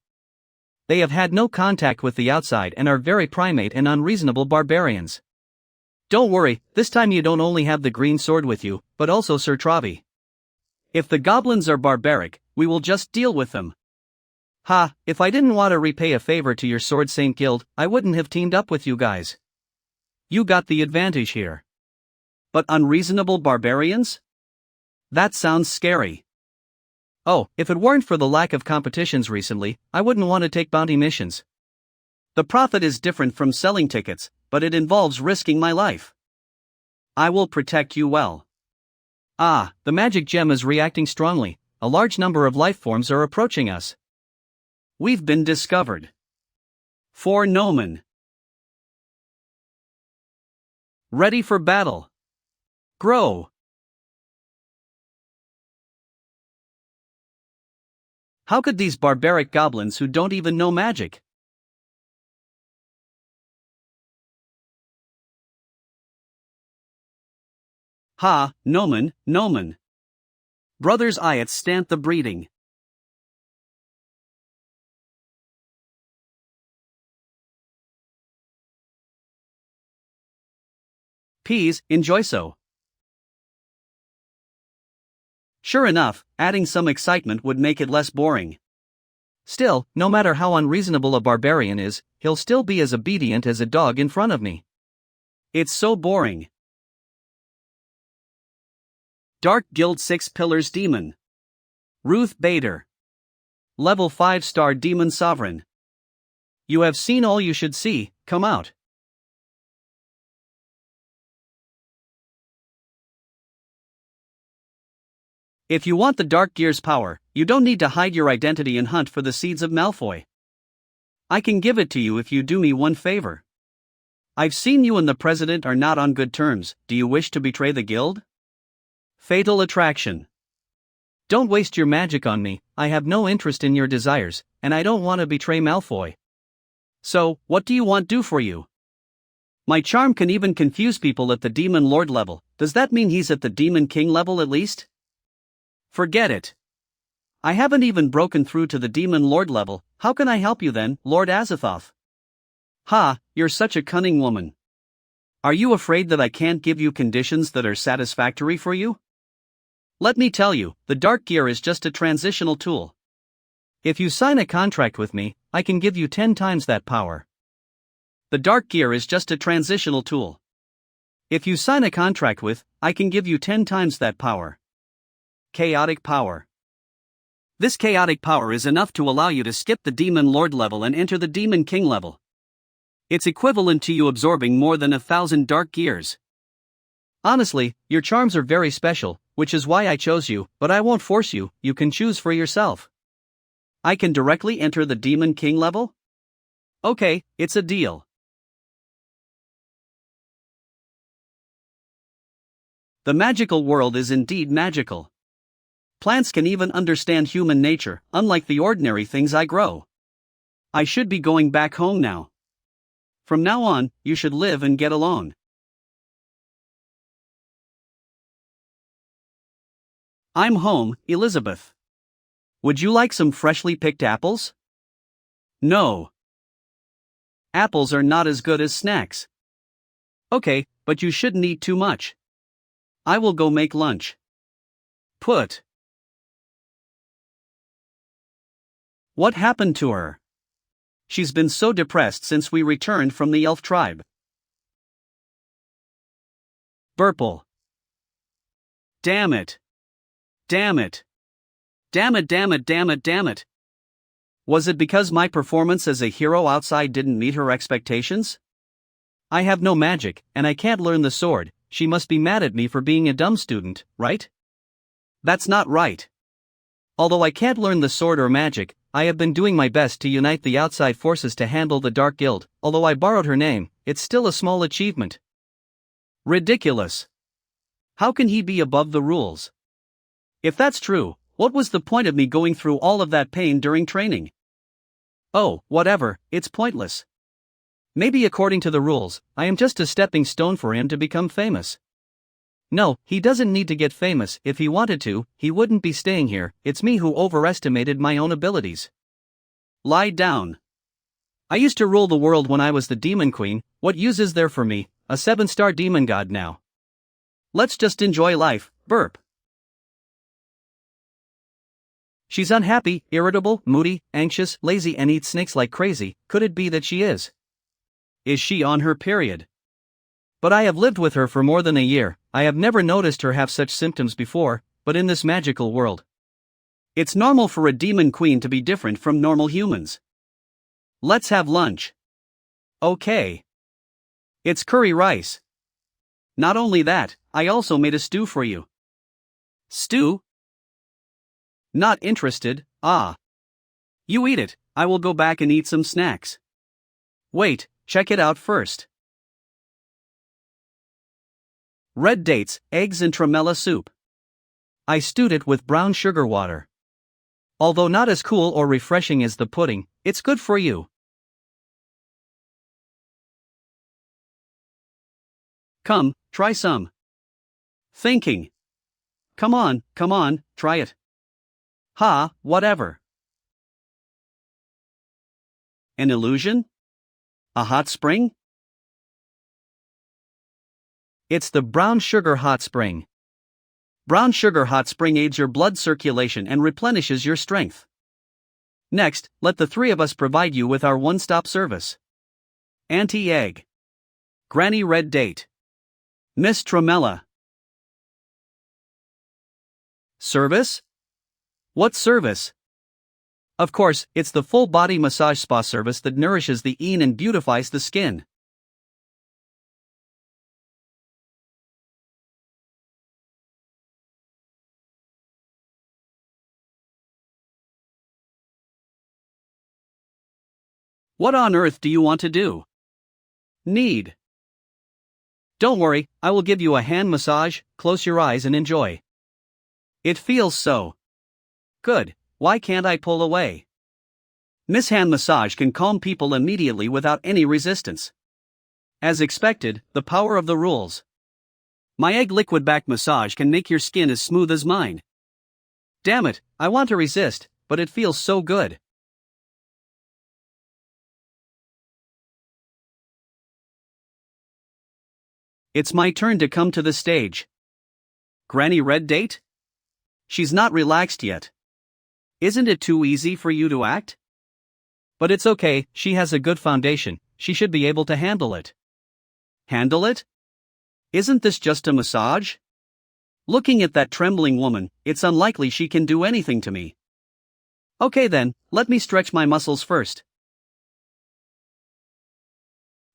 They have had no contact with the outside and are very primate and unreasonable barbarians. Don't worry, this time you don't only have the green sword with you, but also Sir Travi. If the goblins are barbaric, we will just deal with them. Ha, if I didn't want to repay a favor to your Sword Saint Guild, I wouldn't have teamed up with you guys. You got the advantage here. But unreasonable barbarians? That sounds scary. Oh, if it weren't for the lack of competitions recently, I wouldn't want to take bounty missions. The profit is different from selling tickets, but it involves risking my life. I will protect you well. Ah, the magic gem is reacting strongly. A large number of life forms are approaching us. We've been discovered. For Nomen. Ready for battle. Grow. How could these barbaric goblins who don't even know magic? Ha, Nomen, Nomen. Brothers Ayat stamp the breeding. Peas, enjoy so. Sure enough, adding some excitement would make it less boring. Still, no matter how unreasonable a barbarian is, he'll still be as obedient as a dog in front of me. It's so boring. Dark Guild 6 Pillars Demon. Ruth Bader. Level 5-star Demon Sovereign. You have seen all you should see, come out. If you want the Dark Gear's power, you don't need to hide your identity and hunt for the seeds of Malfoy. I can give it to you if you do me one favor. I've seen you and the president are not on good terms. Do you wish to betray the guild? Fatal Attraction. Don't waste your magic on me, I have no interest in your desires, and I don't want to betray Malfoy. So, what do you want do for you? My charm can even confuse people at the Demon Lord level. Does that mean he's at the Demon King level at least? Forget it. I haven't even broken through to the Demon Lord level. How can I help you then, Lord Azathoth? Ha, you're such a cunning woman. Are you afraid that I can't give you conditions that are satisfactory for you? Let me tell you, the Dark Gear is just a transitional tool. If you sign a contract with me, I can give you 10 times that power. The Dark Gear is just a transitional tool. If you sign a contract with, I can give you 10 times that power. Chaotic power. This chaotic power is enough to allow you to skip the Demon Lord level and enter the Demon King level. It's equivalent to you absorbing more than 1,000 Dark Gears. Honestly, your charms are very special, which is why I chose you, but I won't force you, you can choose for yourself. I can directly enter the Demon King level? Okay, it's a deal. The magical world is indeed magical. Plants can even understand human nature, unlike the ordinary things I grow. I should be going back home now. From now on, you should live and get along. I'm home, Elizabeth. Would you like some freshly picked apples? No. Apples are not as good as snacks. Okay, but you shouldn't eat too much. I will go make lunch. Put. What happened to her? She's been so depressed since we returned from the elf tribe. Burple. Damn it. Damn it. Damn it, damn it, damn it, damn it. Was it because my performance as a hero outside didn't meet her expectations? I have no magic, and I can't learn the sword. She must be mad at me for being a dumb student, right? That's not right. Although I can't learn the sword or magic, I have been doing my best to unite the outside forces to handle the Dark Guild. Although I borrowed her name, it's still a small achievement. Ridiculous. How can he be above the rules? If that's true, what was the point of me going through all of that pain during training? Oh, whatever, it's pointless. Maybe according to the rules, I am just a stepping stone for him to become famous. No, he doesn't need to get famous. If he wanted to, he wouldn't be staying here. It's me who overestimated my own abilities. Lie down. I used to rule the world when I was the Demon Queen. What use is there for me, a 7-star demon god now? Let's just enjoy life, burp. She's unhappy, irritable, moody, anxious, lazy and eats snakes like crazy. Could it be that she is? Is she on her period? But I have lived with her for more than a year. I have never noticed her have such symptoms before, but in this magical world, it's normal for a demon queen to be different from normal humans. Let's have lunch. Okay. It's curry rice. Not only that, I also made a stew for you. Stew? Not interested, ah. You eat it, I will go back and eat some snacks. Wait, check it out first. Red dates, eggs and tremella soup. I stewed it with brown sugar water. Although not as cool or refreshing as the pudding, it's good for you. Come, try some. Thinking. Come on, try it. Ha, whatever. An illusion? A hot spring? It's the brown sugar hot spring. Brown sugar hot spring aids your blood circulation and replenishes your strength. Next, let the three of us provide you with our one-stop service. Auntie Egg. Granny Red Date. Miss Tremella. Service? What service? Of course, it's the full-body massage spa service that nourishes the een and beautifies the skin. What on earth do you want to do? Need. Don't worry, I will give you a hand massage, close your eyes and enjoy. It feels so good, why can't I pull away? Miss Hand Massage can calm people immediately without any resistance. As expected, the power of the rules. My egg liquid back massage can make your skin as smooth as mine. Damn it, I want to resist, but it feels so good. It's my turn to come to the stage. Granny Red Date? She's not relaxed yet. Isn't it too easy for you to act? But it's okay, she has a good foundation, she should be able to handle it. Handle it? Isn't this just a massage? Looking at that trembling woman, it's unlikely she can do anything to me. Okay then, let me stretch my muscles first.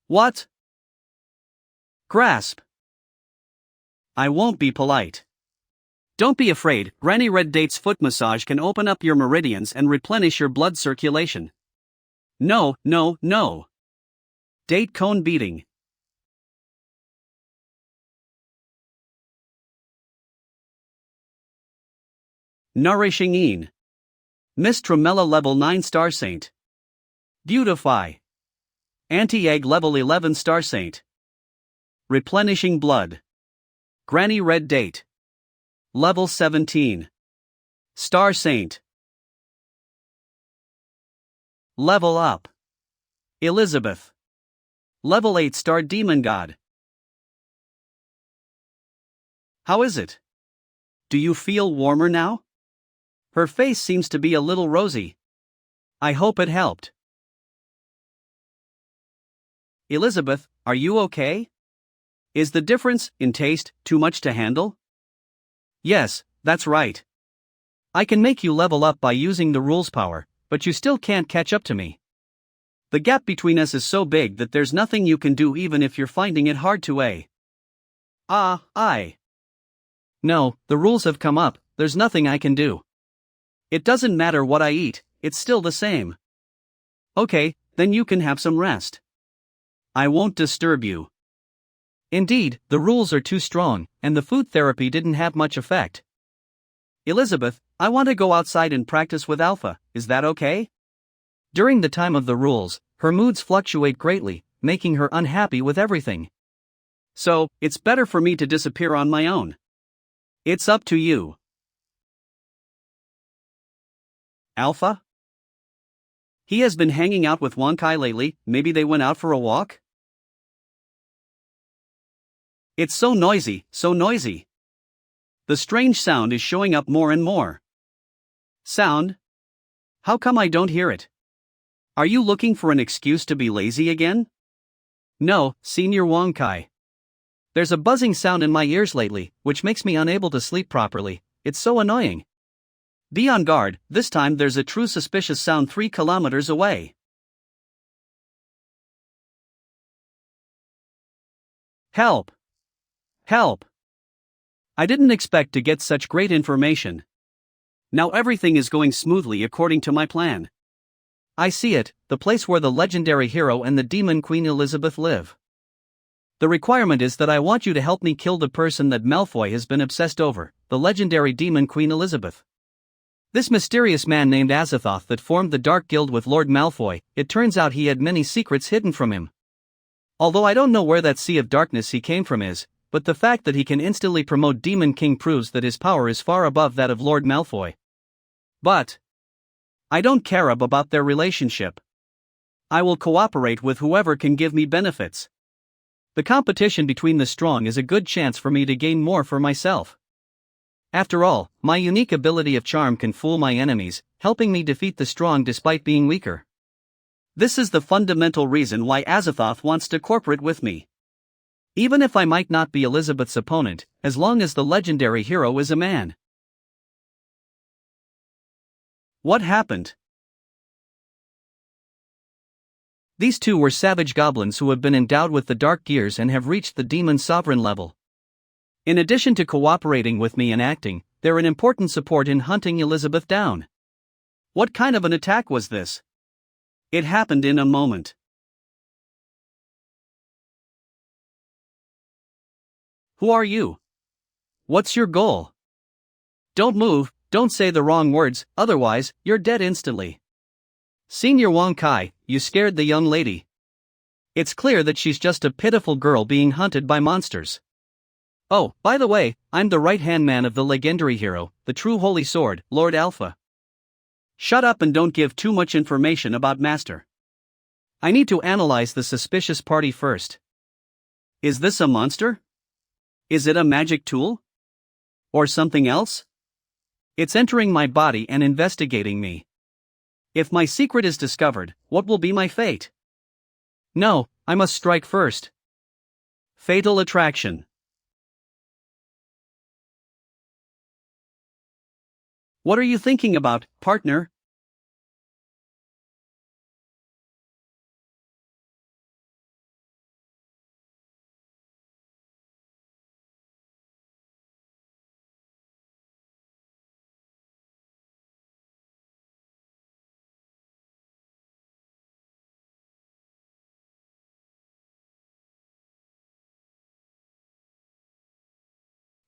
What? Grasp. I won't be polite. Don't be afraid, Granny Red Date's foot massage can open up your meridians and replenish your blood circulation. No. Date cone beating. Nourishing een. Miss Tremella level 9 star saint. Beautify. Anti-egg level 11 star saint. Replenishing blood. Granny Red Date. Level 17. Star Saint. Level up. Elizabeth. Level 8 Star Demon God. How is it? Do you feel warmer now? Her face seems to be a little rosy. I hope it helped. Elizabeth, are you okay? Is the difference in taste too much to handle? Yes, that's right. I can make you level up by using the rules power, but you still can't catch up to me. The gap between us is so big that there's nothing you can do even if you're finding it hard to a. No, the rules have come up, there's nothing I can do. It doesn't matter what I eat, it's still the same. Okay, then you can have some rest. I won't disturb you. Indeed, the rules are too strong, and the food therapy didn't have much effect. Elizabeth, I want to go outside and practice with Alpha, is that okay? During the time of the rules, her moods fluctuate greatly, making her unhappy with everything. So, it's better for me to disappear on my own. It's up to you. Alpha? He has been hanging out with Wonkai lately, maybe they went out for a walk? It's so noisy, so noisy. The strange sound is showing up more and more. Sound? How come I don't hear it? Are you looking for an excuse to be lazy again? No, Senior Wonkai. There's a buzzing sound in my ears lately, which makes me unable to sleep properly. it's so annoying. Be on guard, this time there's a true suspicious sound 3 kilometers away. Help! Help! I didn't expect to get such great information. Now everything is going smoothly according to my plan. I see it, the place where the legendary hero and the demon Queen Elizabeth live. The requirement is that I want you to help me kill the person that Malfoy has been obsessed over, the legendary demon Queen Elizabeth. This mysterious man named Azathoth that formed the Dark Guild with Lord Malfoy, it turns out he had many secrets hidden from him. Although I don't know where that sea of darkness he came from is, but the fact that he can instantly promote Demon King proves that his power is far above that of Lord Malfoy. But I don't care about their relationship. I will cooperate with whoever can give me benefits. The competition between the strong is a good chance for me to gain more for myself. After all, my unique ability of charm can fool my enemies, helping me defeat the strong despite being weaker. This is the fundamental reason why Azathoth wants to cooperate with me. Even if I might not be Elizabeth's opponent, as long as the legendary hero is a man. What happened? These two were savage goblins who have been endowed with the dark gears and have reached the demon sovereign level. In addition to cooperating with me and acting, they're an important support in hunting Elizabeth down. What kind of an attack was this? It happened in a moment. Who are you? What's your goal? Don't move, don't say the wrong words, otherwise, you're dead instantly. Senior Wong Kai, you scared the young lady. It's clear that she's just a pitiful girl being hunted by monsters. Oh, by the way, I'm the right-hand man of the legendary hero, the true holy sword, Lord Alpha. Shut up and don't give too much information about Master. I need to analyze the suspicious party first. Is this a monster? Is it a magic tool? Or something else? It's entering my body and investigating me. If my secret is discovered, what will be my fate? No, I must strike first. Fatal attraction. What are you thinking about, partner?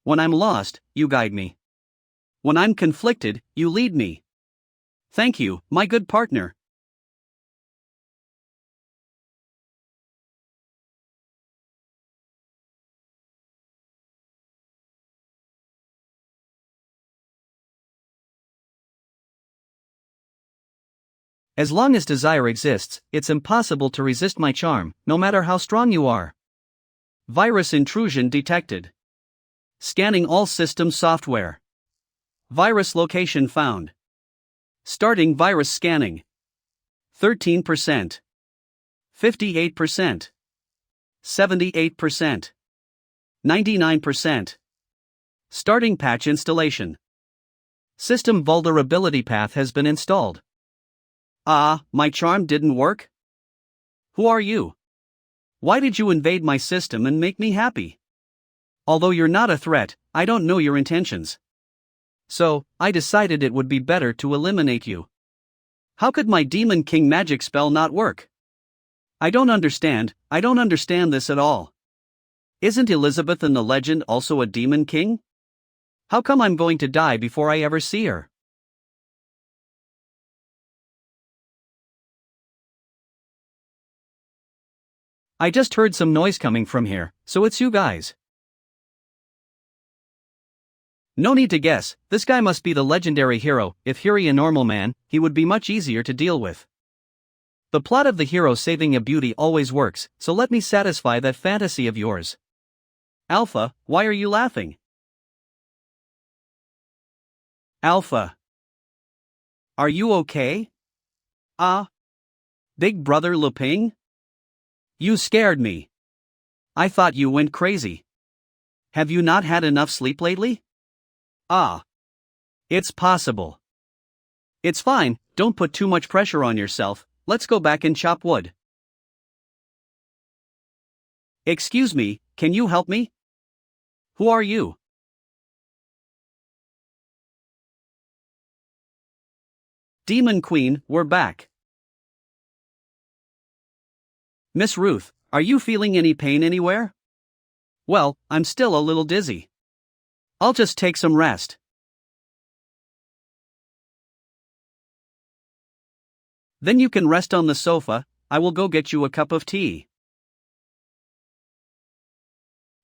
When I'm lost, you guide me. When I'm conflicted, you lead me. Thank you, my good partner. As long as desire exists, it's impossible to resist my charm, no matter how strong you are. Virus intrusion detected. Scanning all system software. Virus location found. Starting virus scanning. 13%. 58%. 78%. 99%. Starting patch installation. System vulnerability path has been installed. Ah, my charm didn't work? Who are you? Why did you invade my system and make me happy? Although you're not a threat, I don't know your intentions. So, I decided it would be better to eliminate you. How could my Demon King magic spell not work? I don't understand this at all. Isn't Elizabeth in the legend also a Demon King? How come I'm going to die before I ever see her? I just heard some noise coming from here, so it's you guys. No need to guess, this guy must be the legendary hero. If he a normal man, he would be much easier to deal with. The plot of the hero saving a beauty always works, so let me satisfy that fantasy of yours. Alpha, why are you laughing? Alpha. Are you okay? Ah? Big brother Luping? You scared me. I thought you went crazy. Have you not had enough sleep lately? Ah. It's possible. It's fine, don't put too much pressure on yourself, let's go back and chop wood. Excuse me, can you help me? Who are you? Demon Queen, we're back. Miss Ruth, are you feeling any pain anywhere? Well, I'm still a little dizzy. I'll just take some rest. Then you can rest on the sofa, I will go get you a cup of tea.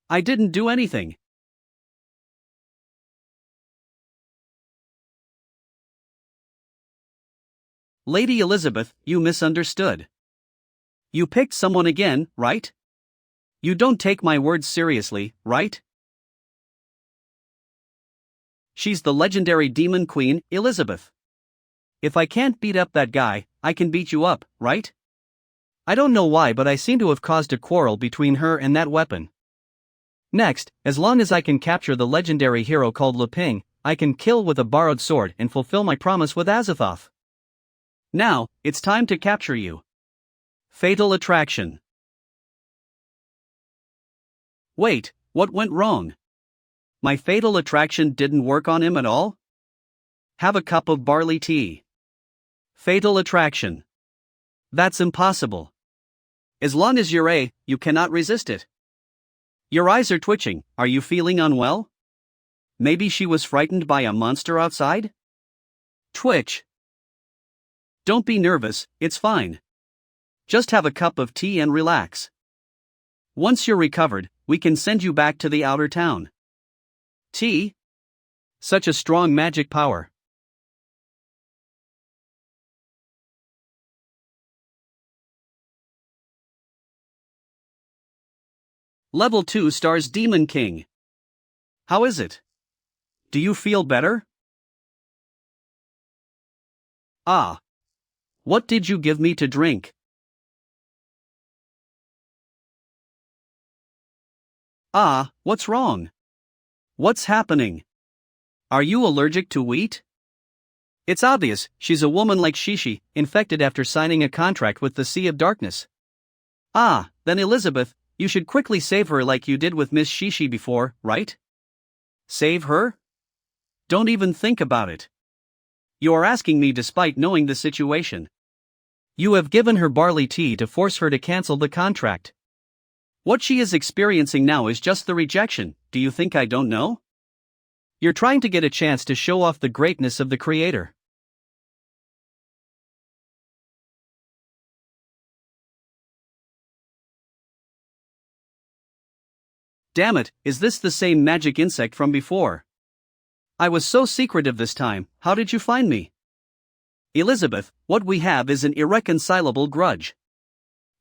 I didn't do anything. Lady Elizabeth, you misunderstood. You picked someone again, right? You don't take my words seriously, right? She's the legendary Demon Queen, Elizabeth. If I can't beat up that guy, I can beat you up, right? I don't know why, but I seem to have caused a quarrel between her and that weapon. Next, as long as I can capture the legendary hero called Lu Ping, I can kill with a borrowed sword and fulfill my promise with Azathoth. Now, it's time to capture you. Fatal Attraction. Wait, what went wrong? My fatal attraction didn't work on him at all? Have a cup of barley tea. Fatal attraction. That's impossible. As long as you're you cannot resist it. Your eyes are twitching, are you feeling unwell? Maybe she was frightened by a monster outside? Twitch. Don't be nervous, it's fine. Just have a cup of tea and relax. Once you're recovered, we can send you back to the outer town. Tea? Such a strong magic power. Level 2 stars Demon King. How is it? Do you feel better? Ah. What did you give me to drink? Ah, what's wrong? What's happening? Are you allergic to wheat? It's obvious, she's a woman like Shishi, infected after signing a contract with the Sea of Darkness. Ah, then Elizabeth, you should quickly save her like you did with Miss Shishi before, right? Save her? Don't even think about it. You are asking me despite knowing the situation. You have given her barley tea to force her to cancel the contract. What she is experiencing now is just the rejection, do you think I don't know? You're trying to get a chance to show off the greatness of the creator. Damn it, is this the same magic insect from before? I was so secretive this time, how did you find me? Elizabeth, what we have is an irreconcilable grudge.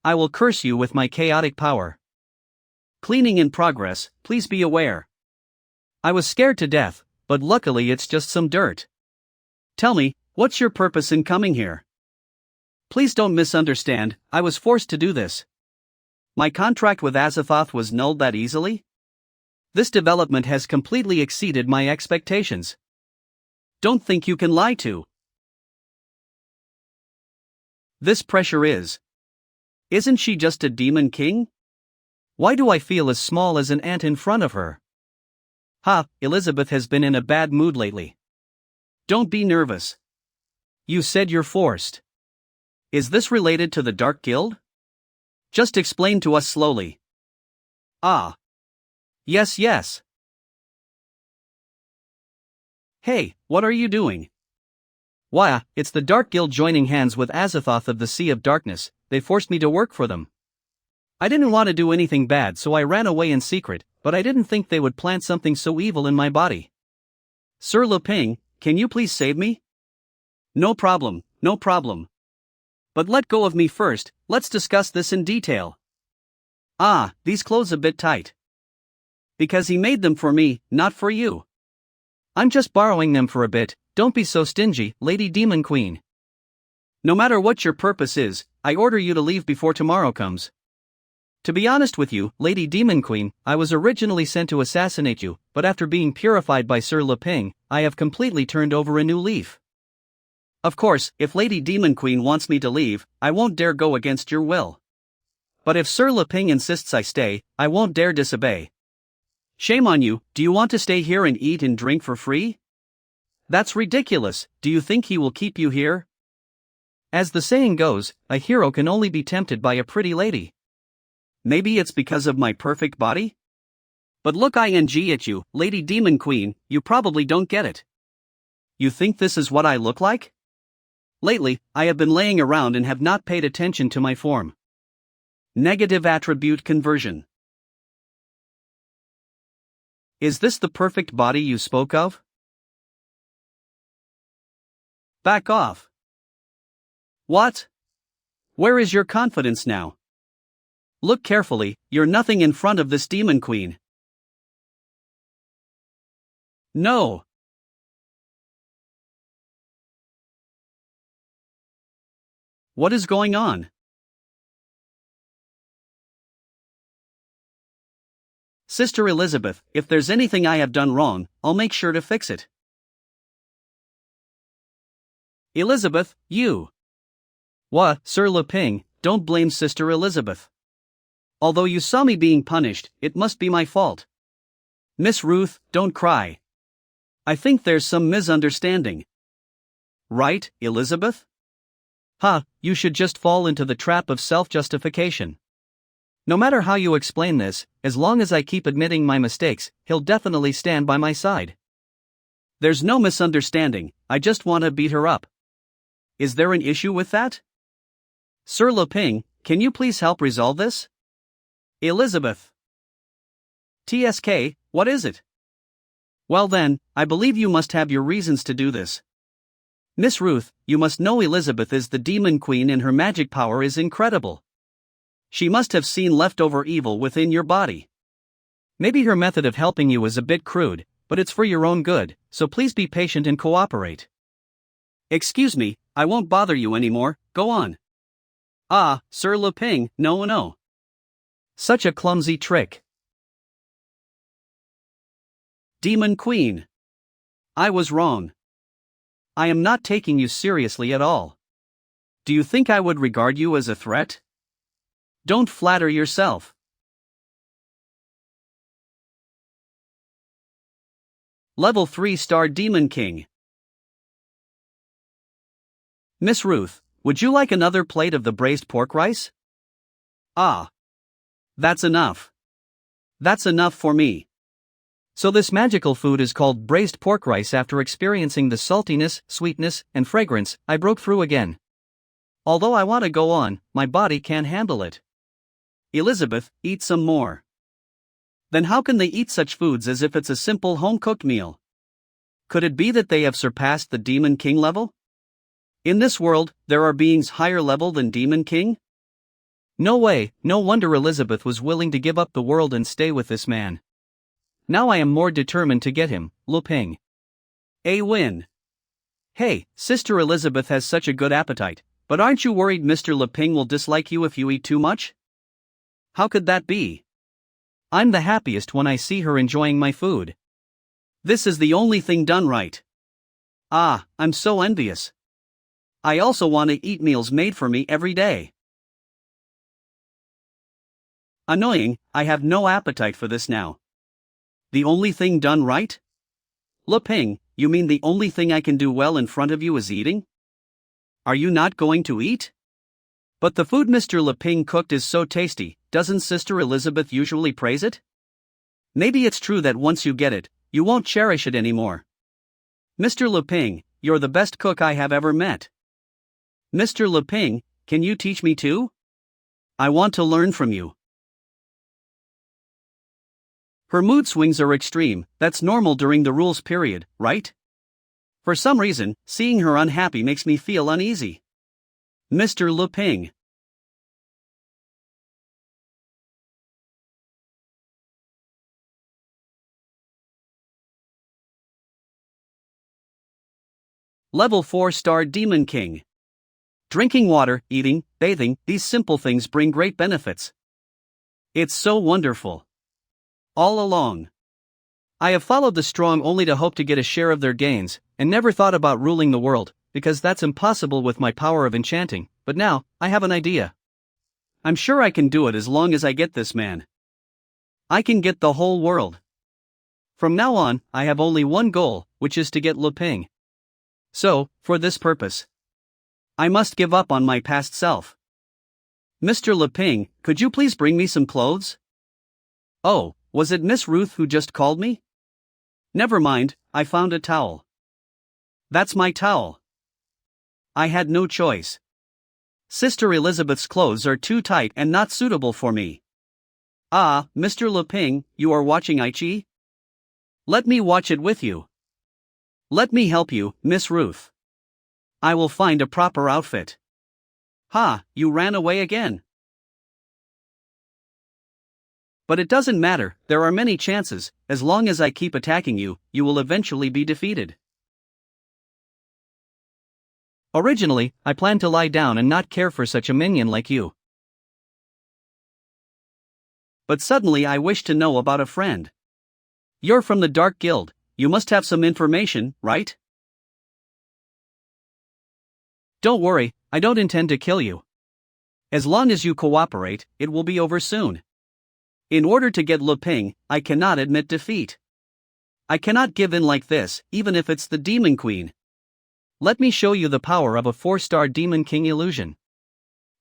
I will curse you with my chaotic power. Cleaning in progress, please be aware. I was scared to death, but luckily it's just some dirt. Tell me, what's your purpose in coming here? Please don't misunderstand, I was forced to do this. My contract with Azathoth was nulled that easily? This development has completely exceeded my expectations. Don't think you can lie to. This pressure is. Isn't she just a demon king? Why do I feel as small as an ant in front of her? Ha, Elizabeth has been in a bad mood lately. Don't be nervous. You said you're forced. Is this related to the Dark Guild? Just explain to us slowly. Ah. Yes. Hey, what are you doing? Why, it's the Dark Guild joining hands with Azathoth of the Sea of Darkness, they forced me to work for them. I didn't want to do anything bad, so I ran away in secret, but I didn't think they would plant something so evil in my body. Sir Lu Ping, can you please save me? No problem. But let go of me first, let's discuss this in detail. Ah, these clothes a bit tight. Because he made them for me, not for you. I'm just borrowing them for a bit, don't be so stingy, Lady Demon Queen. No matter what your purpose is, I order you to leave before tomorrow comes. To be honest with you, Lady Demon Queen, I was originally sent to assassinate you, but after being purified by Sir Le Ping, I have completely turned over a new leaf. Of course, if Lady Demon Queen wants me to leave, I won't dare go against your will. But if Sir Le Ping insists I stay, I won't dare disobey. Shame on you, do you want to stay here and eat and drink for free? That's ridiculous, do you think he will keep you here? As the saying goes, a hero can only be tempted by a pretty lady. Maybe it's because of my perfect body? But look at you, Lady Demon Queen, you probably don't get it. You think this is what I look like? Lately, I have been laying around and have not paid attention to my form. Negative attribute conversion. Is this the perfect body you spoke of? Back off. What? Where is your confidence now? Look carefully, you're nothing in front of this demon queen. No. What is going on? Sister Elizabeth, if there's anything I have done wrong, I'll make sure to fix it. Elizabeth, you. What, Sir Le Ping, don't blame Sister Elizabeth. Although you saw me being punished, it must be my fault. Miss Ruth, don't cry. I think there's some misunderstanding. Right, Elizabeth? You should just fall into the trap of self-justification. No matter how you explain this, as long as I keep admitting my mistakes, he'll definitely stand by my side. There's no misunderstanding, I just want to beat her up. Is there an issue with that? Sir Le Ping, can you please help resolve this? Elizabeth. TSK, what is it? Well then, I believe you must have your reasons to do this. Miss Ruth, you must know Elizabeth is the demon queen and her magic power is incredible. She must have seen leftover evil within your body. Maybe her method of helping you is a bit crude, but it's for your own good, so please be patient and cooperate. Excuse me, I won't bother you anymore, go on. Sir Le Ping, no. Such a clumsy trick. Demon Queen. I was wrong. I am not taking you seriously at all. Do you think I would regard you as a threat? Don't flatter yourself. Level 3-star Demon King. Miss Ruth, would you like another plate of the braised pork rice? That's enough. That's enough for me. So this magical food is called braised pork rice. After experiencing the saltiness, sweetness, and fragrance, I broke through again. Although I want to go on, my body can't handle it. Elizabeth, eat some more. Then how can they eat such foods as if it's a simple home-cooked meal? Could it be that they have surpassed the Demon King level? In this world, there are beings higher level than Demon King? No way, no wonder Elizabeth was willing to give up the world and stay with this man. Now I am more determined to get him, Le Ping. A win. Hey, Sister Elizabeth has such a good appetite, but aren't you worried Mr. Le Ping will dislike you if you eat too much? How could that be? I'm the happiest when I see her enjoying my food. This is the only thing done right. I'm so envious. I also want to eat meals made for me every day. Annoying, I have no appetite for this now. The only thing done right? Le Ping, you mean the only thing I can do well in front of you is eating? Are you not going to eat? But the food Mr. Le Ping cooked is so tasty, doesn't Sister Elizabeth usually praise it? Maybe it's true that once you get it, you won't cherish it anymore. Mr. Le Ping, you're the best cook I have ever met. Mr. Le Ping, can you teach me too? I want to learn from you. Her mood swings are extreme, that's normal during the rules period, right? For some reason, seeing her unhappy makes me feel uneasy. Mr. Le Ping. Level 4-star Demon King. Drinking water, eating, bathing, these simple things bring great benefits. It's so wonderful. All along, I have followed the strong only to hope to get a share of their gains, and never thought about ruling the world, because that's impossible with my power of enchanting, but now, I have an idea. I'm sure I can do it as long as I get this man. I can get the whole world. From now on, I have only one goal, which is to get Lu Ping. So, for this purpose, I must give up on my past self. Mr. Lu Ping, could you please bring me some clothes? Oh, was it Miss Ruth who just called me? Never mind, I found a towel. That's my towel. I had no choice. Sister Elizabeth's clothes are too tight and not suitable for me. Ah, Mr. Lu Ping, you are watching Aichi? Let me watch it with you. Let me help you, Miss Ruth. I will find a proper outfit. Ha, you ran away again. But it doesn't matter, there are many chances, as long as I keep attacking you, you will eventually be defeated. Originally, I planned to lie down and not care for such a minion like you. But suddenly I wish to know about a friend. You're from the Dark Guild, you must have some information, right? Don't worry, I don't intend to kill you. As long as you cooperate, it will be over soon. In order to get Lu Ping, I cannot admit defeat. I cannot give in like this, even if it's the Demon Queen. Let me show you the power of a 4-star Demon King illusion.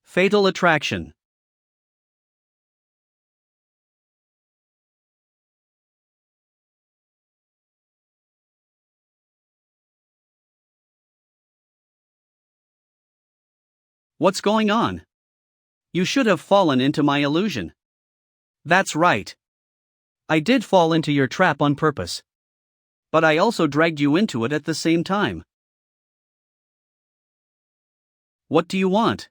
Fatal Attraction. What's going on? You should have fallen into my illusion. That's right. I did fall into your trap on purpose. But I also dragged you into it at the same time. What do you want?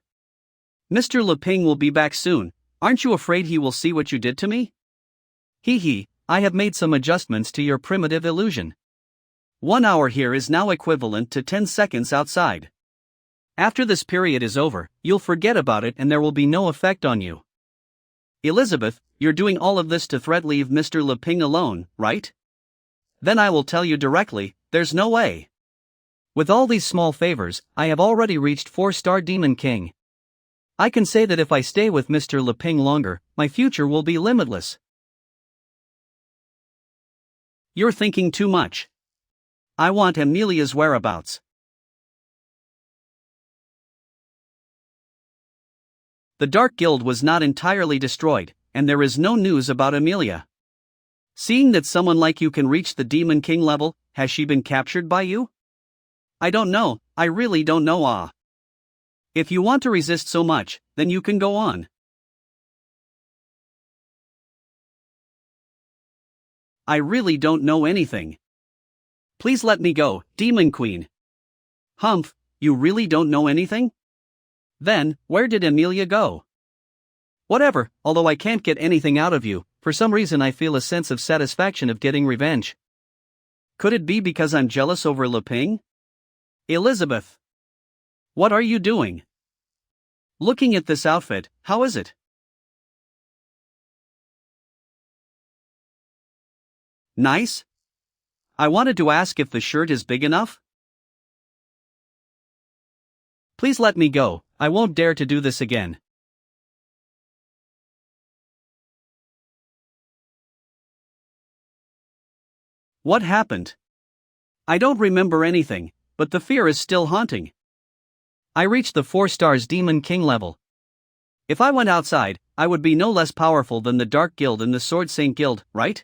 Mr. Lu Ping will be back soon, aren't you afraid he will see what you did to me? I have made some adjustments to your primitive illusion. 1 hour here is now equivalent to 10 seconds outside. After this period is over, you'll forget about it and there will be no effect on you. Elizabeth, you're doing all of this to leave Mr. Lu Ping alone, right? Then I will tell you directly, there's no way. With all these small favors, I have already reached 4-star Demon King. I can say that if I stay with Mr. Lu Ping longer, my future will be limitless. You're thinking too much. I want Amelia's whereabouts. The Dark Guild was not entirely destroyed, and there is no news about Amelia. Seeing that someone like you can reach the Demon King level, has she been captured by you? I don't know, I really don't know. If you want to resist so much, then you can go on. I really don't know anything. Please let me go, Demon Queen. Humph, you really don't know anything? Then, where did Amelia go? Whatever, although I can't get anything out of you, for some reason I feel a sense of satisfaction of getting revenge. Could it be because I'm jealous over Lu Ping? Elizabeth! What are you doing? Looking at this outfit, how is it? Nice? I wanted to ask if the shirt is big enough? Please let me go, I won't dare to do this again. What happened? I don't remember anything, but the fear is still haunting. I reached the 4 stars Demon King level. If I went outside, I would be no less powerful than the Dark Guild and the Sword Saint Guild, right?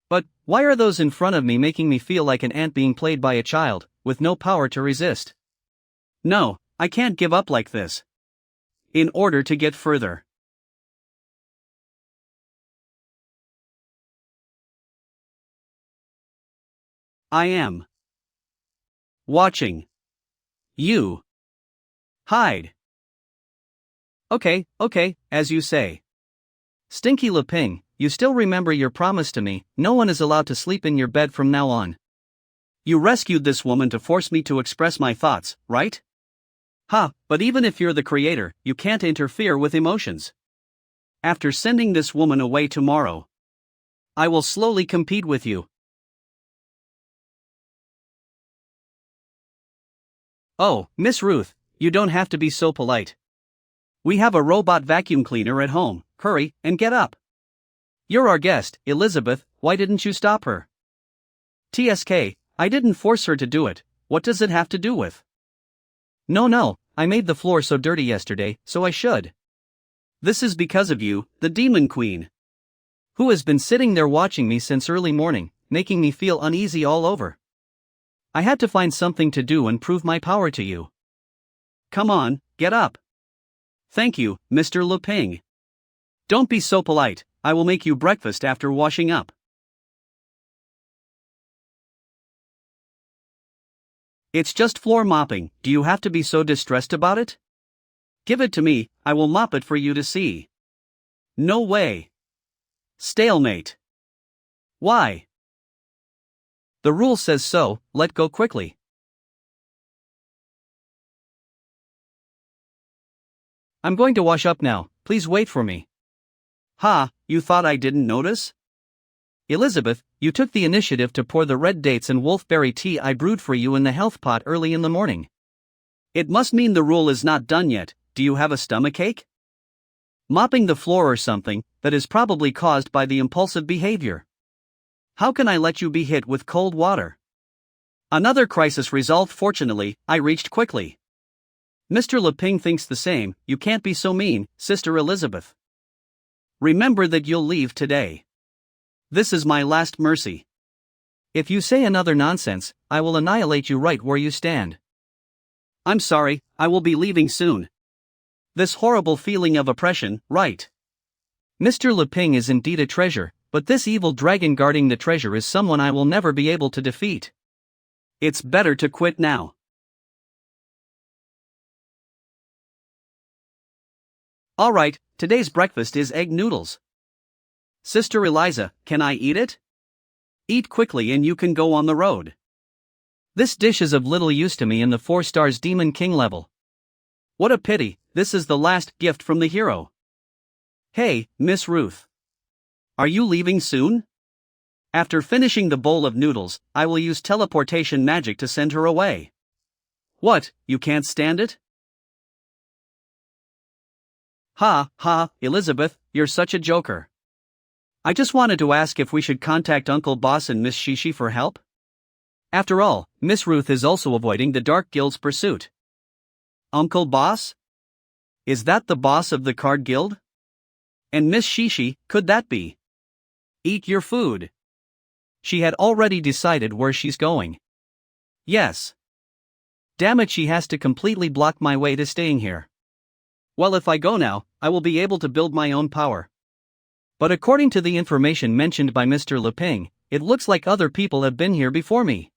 But, why are those in front of me making me feel like an ant being played by a child, with no power to resist? No, I can't give up like this. In order to get further, I am watching you hide. Okay, as you say. Stinky Lu Ping, you still remember your promise to me, no one is allowed to sleep in your bed from now on. You rescued this woman to force me to express my thoughts, right? But even if you're the creator, you can't interfere with emotions. after sending this woman away tomorrow. I will slowly compete with you. Oh, Miss Ruth, you don't have to be so polite. We have a robot vacuum cleaner at home. Hurry, and get up. You're our guest, Elizabeth, why didn't you stop her? TSK, I didn't force her to do it, what does it have to do with? No, I made the floor so dirty yesterday, so I should. This is because of you, the Demon Queen. Who has been sitting there watching me since early morning, making me feel uneasy all over. I had to find something to do and prove my power to you. Come on, get up. Thank you, Mr. Leping. Don't be so polite, I will make you breakfast after washing up. It's just floor mopping, do you have to be so distressed about it? Give it to me, I will mop it for you to see. No way. Stalemate. Why? The rule says so, let go quickly. I'm going to wash up now, please wait for me. Ha, you thought I didn't notice? Elizabeth, you took the initiative to pour the red dates and wolfberry tea I brewed for you in the health pot early in the morning. It must mean the rule is not done yet, do you have a stomachache? Mopping the floor or something, that is probably caused by the impulsive behavior. How can I let you be hit with cold water? Another crisis resolved fortunately, I reached quickly. Mr. Leping thinks the same, you can't be so mean, Sister Elizabeth. Remember that you'll leave today. This is my last mercy. If you say another nonsense, I will annihilate you right where you stand. I'm sorry, I will be leaving soon. This horrible feeling of oppression, right? Mr. Leping is indeed a treasure, but this evil dragon guarding the treasure is someone I will never be able to defeat. It's better to quit now. Alright, today's breakfast is egg noodles. Sister Eliza, can I eat it? Eat quickly and you can go on the road. This dish is of little use to me in the 4 stars Demon King level. What a pity, this is the last gift from the hero. Hey, Miss Ruth. Are you leaving soon? After finishing the bowl of noodles, I will use teleportation magic to send her away. What, you can't stand it? Ha, Elizabeth, you're such a joker. I just wanted to ask if we should contact Uncle Boss and Miss Shishi for help. After all, Miss Ruth is also avoiding the Dark Guild's pursuit. Uncle Boss? Is that the boss of the Card Guild? And Miss Shishi, could that be? Eat your food. She had already decided where she's going. Yes. Damn it, she has to completely block my way to staying here. Well, if I go now, I will be able to build my own power. But according to the information mentioned by Mr. Leping, it looks like other people have been here before me.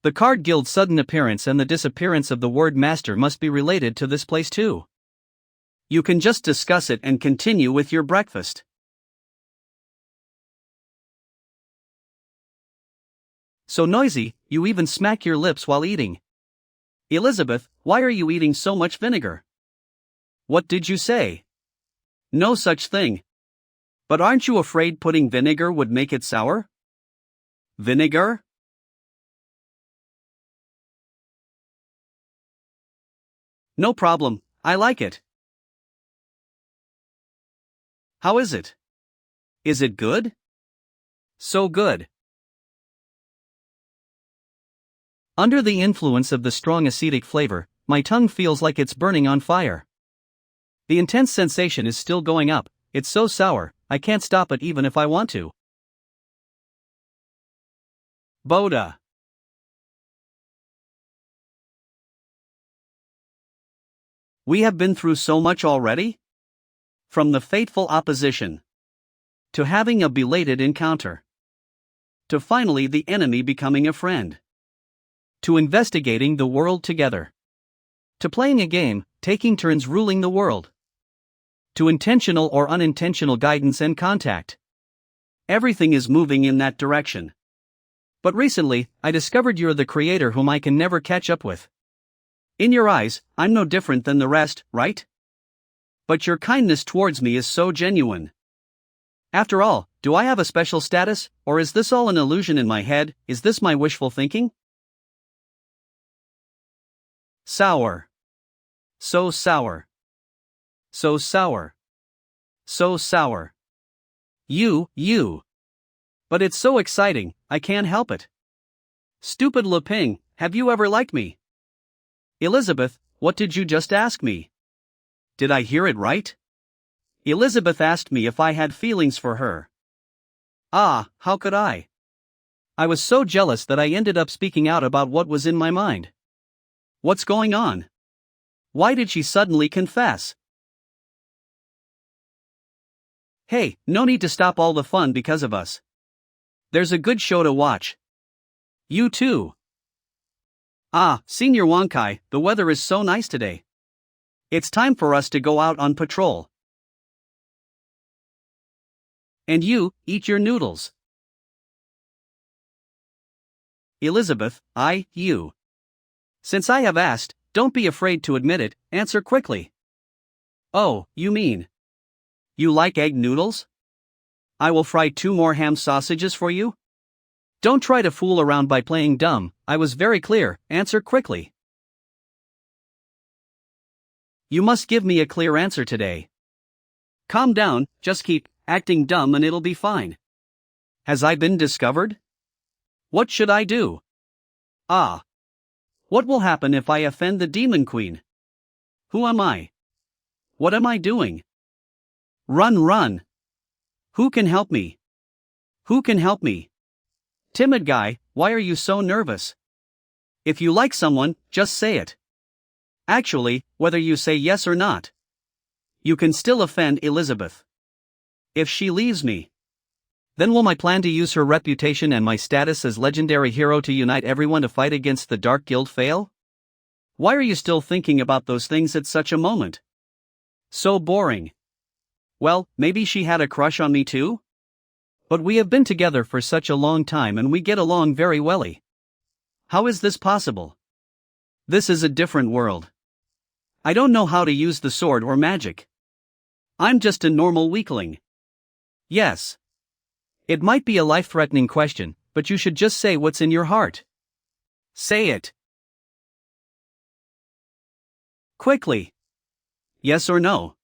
The Card Guild's sudden appearance and the disappearance of the word master must be related to this place too. You can just discuss it and continue with your breakfast. So noisy, you even smack your lips while eating. Elizabeth, why are you eating so much vinegar? What did you say? No such thing. But aren't you afraid putting vinegar would make it sour? Vinegar? No problem, I like it. How is it? Is it good? So good. Under the influence of the strong acetic flavor, my tongue feels like it's burning on fire. The intense sensation is still going up, it's so sour, I can't stop it even if I want to. Boda. We have been through so much already? From the fateful opposition, to having a belated encounter, to finally the enemy becoming a friend, to investigating the world together, to playing a game, taking turns ruling the world, to intentional or unintentional guidance and contact. Everything is moving in that direction. But recently, I discovered you're the creator whom I can never catch up with. In your eyes, I'm no different than the rest, right? But your kindness towards me is so genuine. After all, do I have a special status, or is this all an illusion in my head? Is this my wishful thinking? Sour. So sour. So sour. So sour. You. But it's so exciting, I can't help it. Stupid Leping, have you ever liked me? Elizabeth, what did you just ask me? Did I hear it right? Elizabeth asked me if I had feelings for her. Ah, how could I? I was so jealous that I ended up speaking out about what was in my mind. What's going on? Why did she suddenly confess? Hey, no need to stop all the fun because of us. There's a good show to watch. You too. Ah, Senior Wonkai, the weather is so nice today. It's time for us to go out on patrol. And you, eat your noodles. Elizabeth, you. Since I have asked, don't be afraid to admit it, answer quickly. Oh, you mean? You like egg noodles? I will fry 2 more ham sausages for you? Don't try to fool around by playing dumb, I was very clear, answer quickly. You must give me a clear answer today. Calm down, just keep acting dumb and it'll be fine. Has I been discovered? What should I do? Ah. What will happen if I offend the Demon Queen? Who am I? What am I doing? Run. Who can help me? Who can help me? Timid guy, why are you so nervous? If you like someone, just say it. Actually, whether you say yes or not, you can still offend Elizabeth. If she leaves me, then will my plan to use her reputation and my status as legendary hero to unite everyone to fight against the Dark Guild fail? Why are you still thinking about those things at such a moment? So boring. Well, maybe she had a crush on me too? But we have been together for such a long time and we get along very welly. How is this possible? This is a different world. I don't know how to use the sword or magic. I'm just a normal weakling. Yes. It might be a life-threatening question, but you should just say what's in your heart. Say it. Quickly. Yes or no?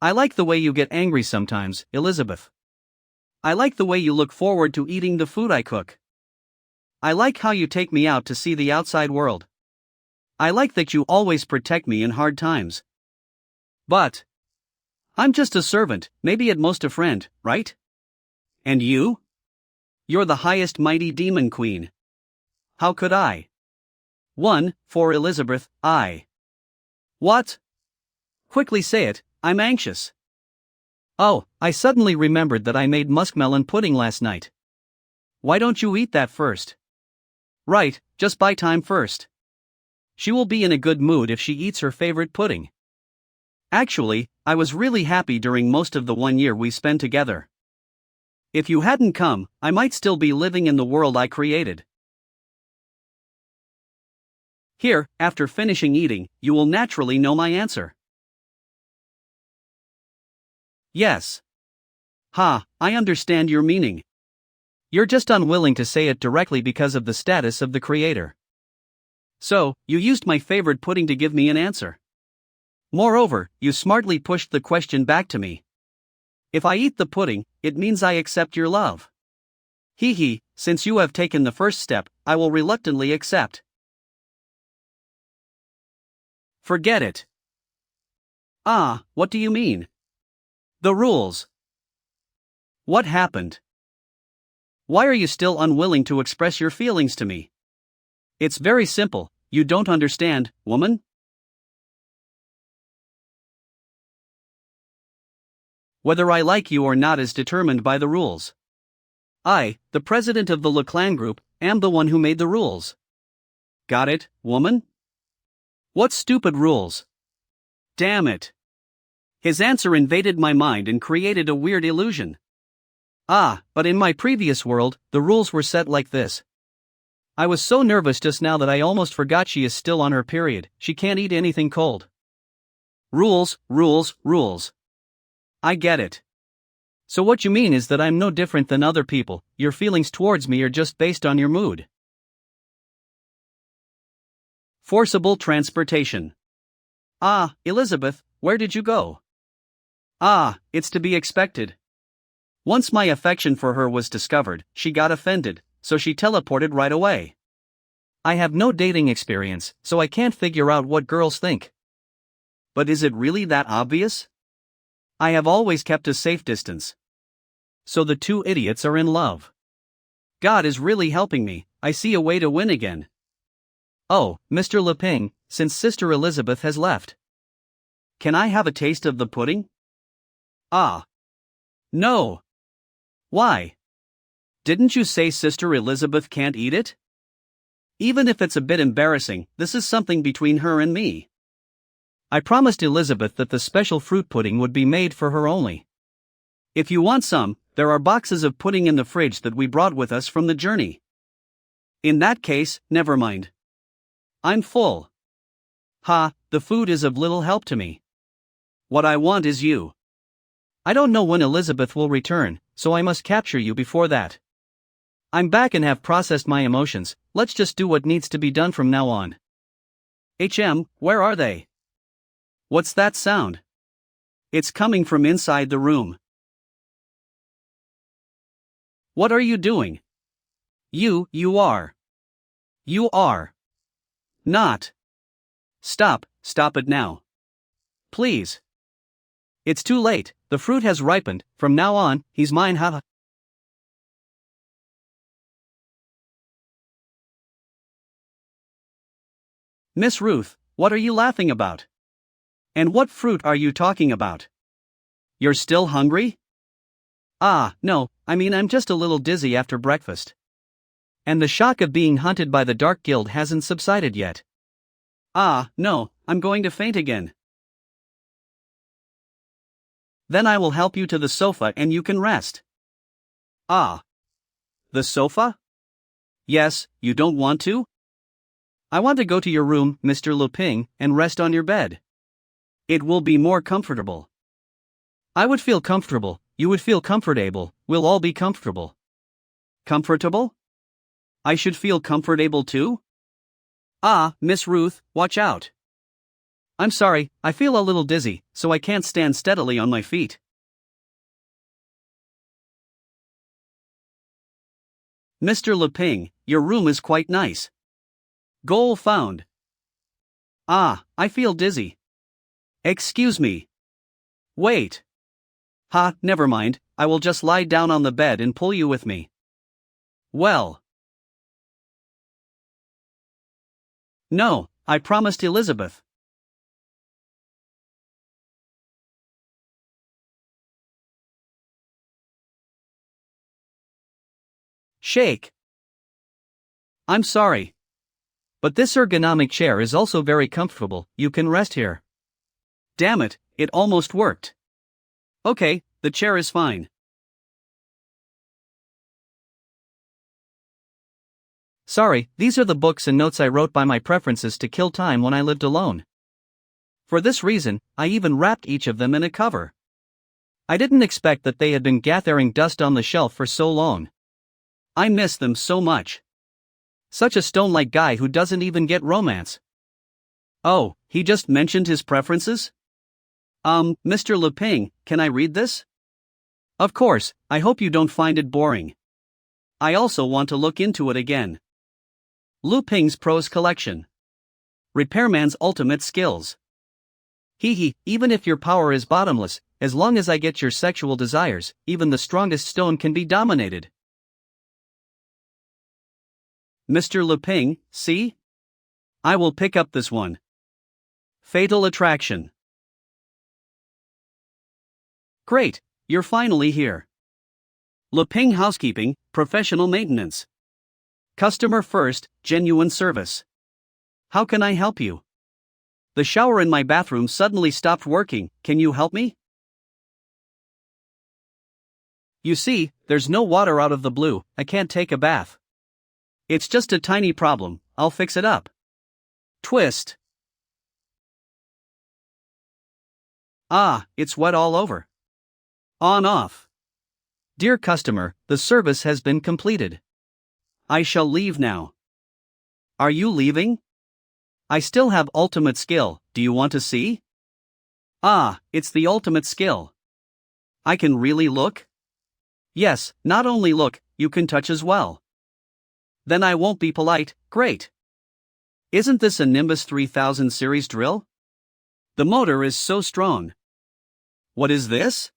I like the way you get angry sometimes, Elizabeth. I like the way you look forward to eating the food I cook. I like how you take me out to see the outside world. I like that you always protect me in hard times. But I'm just a servant, maybe at most a friend, right? And you? You're the highest mighty demon queen. How could I? 1, for Elizabeth, I. What? Quickly say it, I'm anxious. Oh, I suddenly remembered that I made muskmelon pudding last night. Why don't you eat that first? Right, just buy time first. She will be in a good mood if she eats her favorite pudding. Actually, I was really happy during most of the 1 year we spent together. If you hadn't come, I might still be living in the world I created. Here, after finishing eating, you will naturally know my answer. Yes. Ha, I understand your meaning. You're just unwilling to say it directly because of the status of the creator. So, you used my favorite pudding to give me an answer. Moreover, you smartly pushed the question back to me. If I eat the pudding, it means I accept your love. Hee, since you have taken the first step, I will reluctantly accept. Forget it. Ah, what do you mean? The rules. What happened? Why are you still unwilling to express your feelings to me? It's very simple, you don't understand, woman? Whether I like you or not is determined by the rules. I, the president of the Le Clan Group, am the one who made the rules. Got it, woman? What stupid rules? Damn it. His answer invaded my mind and created a weird illusion. Ah, but in my previous world, the rules were set like this. I was so nervous just now that I almost forgot she is still on her period, she can't eat anything cold. Rules, rules, rules. I get it. So what you mean is that I'm no different than other people, your feelings towards me are just based on your mood. Forcible transportation. Ah, Elizabeth, where did you go? Ah, it's to be expected. Once my affection for her was discovered, she got offended, so she teleported right away. I have no dating experience, so I can't figure out what girls think. But is it really that obvious? I have always kept a safe distance. So the two idiots are in love. God is really helping me, I see a way to win again. Oh, Mr. Leping, since Sister Elizabeth has left. Can I have a taste of the pudding? Ah. No. Why? Didn't you say Sister Elizabeth can't eat it? Even if it's a bit embarrassing, this is something between her and me. I promised Elizabeth that the special fruit pudding would be made for her only. If you want some, there are boxes of pudding in the fridge that we brought with us from the journey. In that case, never mind. I'm full. Ha, the food is of little help to me. What I want is you. I don't know when Elizabeth will return, so I must capture you before that. I'm back and have processed my emotions, let's just do what needs to be done from now on. Where are they? What's that sound? It's coming from inside the room. What are you doing? You are. You are. Not. Stop it now. Please. It's too late, the fruit has ripened, from now on, he's mine, haha. Miss Ruth, what are you laughing about? And what fruit are you talking about? You're still hungry? Ah, no, I'm just a little dizzy after breakfast. And the shock of being hunted by the Dark Guild hasn't subsided yet. Ah, no, I'm going to faint again. Then I will help you to the sofa and you can rest. Ah. The sofa? Yes, you don't want to? I want to go to your room, Mr. Leping, and rest on your bed. It will be more comfortable. I would feel comfortable, you would feel comfortable, we'll all be comfortable. Comfortable? I should feel comfortable too? Ah, Miss Ruth, watch out. I'm sorry, I feel a little dizzy, so I can't stand steadily on my feet. Mr. Leping, your room is quite nice. Goal found. Ah, I feel dizzy. Excuse me. Wait. Ha, never mind, I will just lie down on the bed and pull you with me. Well. No, I promised Elizabeth. Shake. I'm sorry. But this ergonomic chair is also very comfortable, you can rest here. Damn it, it almost worked. Okay, the chair is fine. Sorry, these are the books and notes I wrote by my preferences to kill time when I lived alone. For this reason, I even wrapped each of them in a cover. I didn't expect that they had been gathering dust on the shelf for so long. I miss them so much. Such a stone-like guy who doesn't even get romance. Oh, he just mentioned his preferences? Mr. Leping, can I read this? Of course, I hope you don't find it boring. I also want to look into it again. Leping's Prose Collection. Repairman's Ultimate Skills. Hee, even if your power is bottomless, as long as I get your sexual desires, even the strongest stone can be dominated. Mr. Leping, see? I will pick up this one. Fatal Attraction. Great, you're finally here. Leping Housekeeping, Professional Maintenance. Customer first, genuine service. How can I help you? The shower in my bathroom suddenly stopped working, can you help me? You see, there's no water out of the blue, I can't take a bath. It's just a tiny problem, I'll fix it up. Twist. Ah, it's wet all over. On off. Dear customer, the service has been completed. I shall leave now. Are you leaving? I still have ultimate skill, do you want to see? Ah, it's the ultimate skill. I can really look? Yes, not only look, you can touch as well. Then I won't be polite, great. Isn't this a Nimbus 3000 series drill? The motor is so strong. What is this?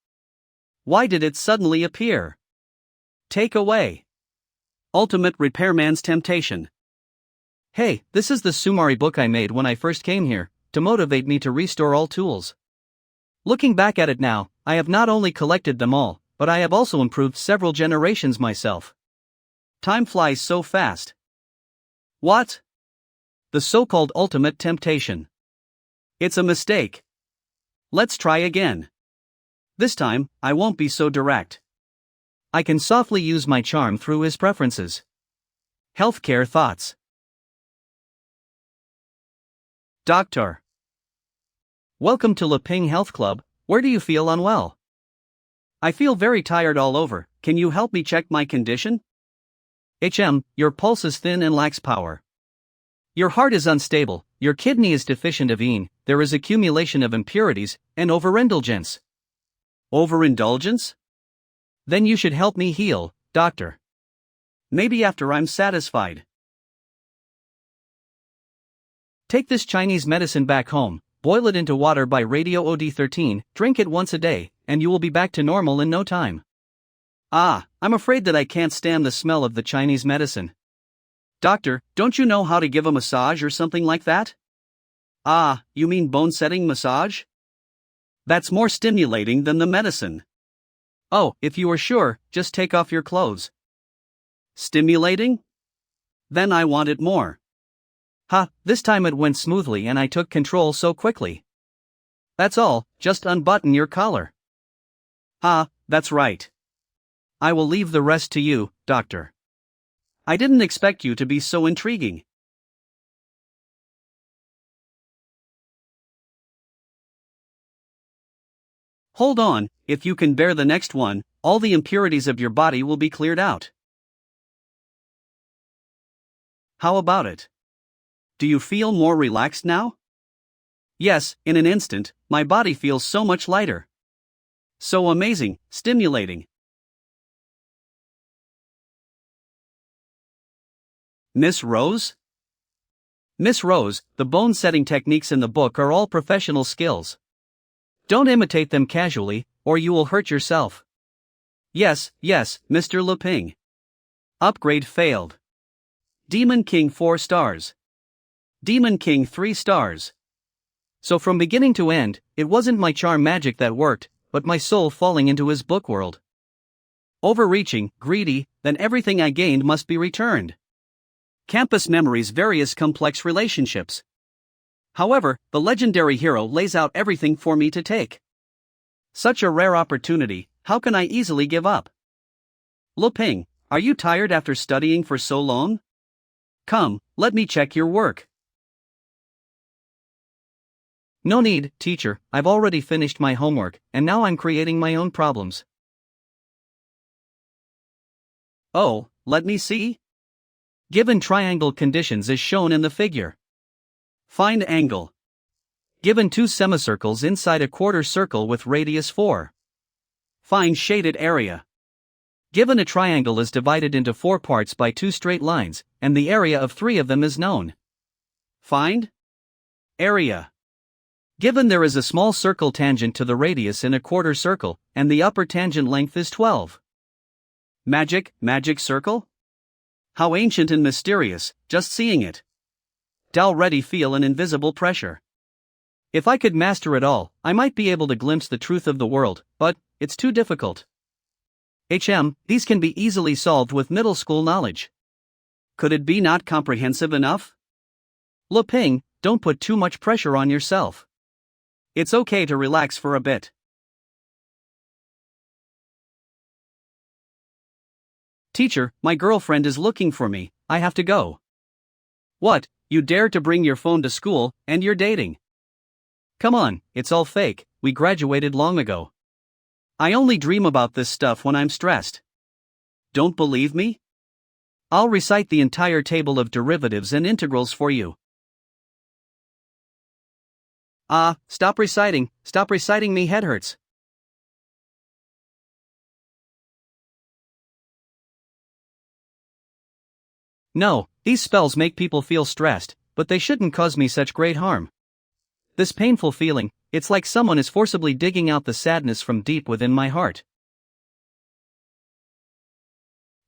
Why did it suddenly appear? Take away. Ultimate Repairman's Temptation. Hey, this is the Sumari book I made when I first came here, to motivate me to restore all tools. Looking back at it now, I have not only collected them all, but I have also improved several generations myself. Time flies so fast. What? The so-called ultimate temptation. It's a mistake. Let's try again. This time, I won't be so direct. I can softly use my charm through his preferences. Healthcare thoughts. Doctor. Welcome to Leping Health Club, where do you feel unwell? I feel very tired all over, can you help me check my condition? Your pulse is thin and lacks power. Your heart is unstable, your kidney is deficient of yin, there is accumulation of impurities, and overindulgence. Overindulgence? Then you should help me heal, doctor. Maybe after I'm satisfied. Take this Chinese medicine back home, boil it into water by radio OD13, drink it once a day, and you will be back to normal in no time. Ah, I'm afraid that I can't stand the smell of the Chinese medicine. Doctor, don't you know how to give a massage or something like that? Ah, you mean bone-setting massage? That's more stimulating than the medicine. Oh, if you are sure, just take off your clothes. Stimulating? Then I want it more. Ha, this time it went smoothly and I took control so quickly. That's all, just unbutton your collar. Ah, that's right. I will leave the rest to you, doctor. I didn't expect you to be so intriguing. Hold on, if you can bear the next one, all the impurities of your body will be cleared out. How about it? Do you feel more relaxed now? Yes, in an instant, my body feels so much lighter. So amazing, stimulating. Miss Rose? Miss Rose, the bone-setting techniques in the book are all professional skills. Don't imitate them casually, or you will hurt yourself. Yes, Mr. Leping. Upgrade failed. Demon King 4 stars. Demon King 3 stars. So from beginning to end, it wasn't my charm magic that worked, but my soul falling into his book world. Overreaching, greedy, then everything I gained must be returned. Campus memories, various complex relationships. However, the legendary hero lays out everything for me to take. Such a rare opportunity, how can I easily give up? Leping, are you tired after studying for so long? Come, let me check your work. No need, teacher, I've already finished my homework, and now I'm creating my own problems. Oh, let me see. Given triangle conditions as shown in the figure. Find angle. Given two semicircles inside a quarter circle with radius 4. Find shaded area. Given a triangle is divided into 4 parts by 2 straight lines, and the area of 3 of them is known. Find area. Given there is a small circle tangent to the radius in a quarter circle, and the upper tangent length is 12. Magic circle? How ancient and mysterious, just seeing it. Already feel an invisible pressure. If I could master it all, I might be able to glimpse the truth of the world, but it's too difficult. These can be easily solved with middle school knowledge. Could it be not comprehensive enough? Leping, don't put too much pressure on yourself. It's okay to relax for a bit. Teacher, my girlfriend is looking for me, I have to go. What, you dare to bring your phone to school, and you're dating? Come on, it's all fake, we graduated long ago. I only dream about this stuff when I'm stressed. Don't believe me? I'll recite the entire table of derivatives and integrals for you. Stop reciting, me head hurts. No, these spells make people feel stressed, but they shouldn't cause me such great harm. This painful feeling, it's like someone is forcibly digging out the sadness from deep within my heart.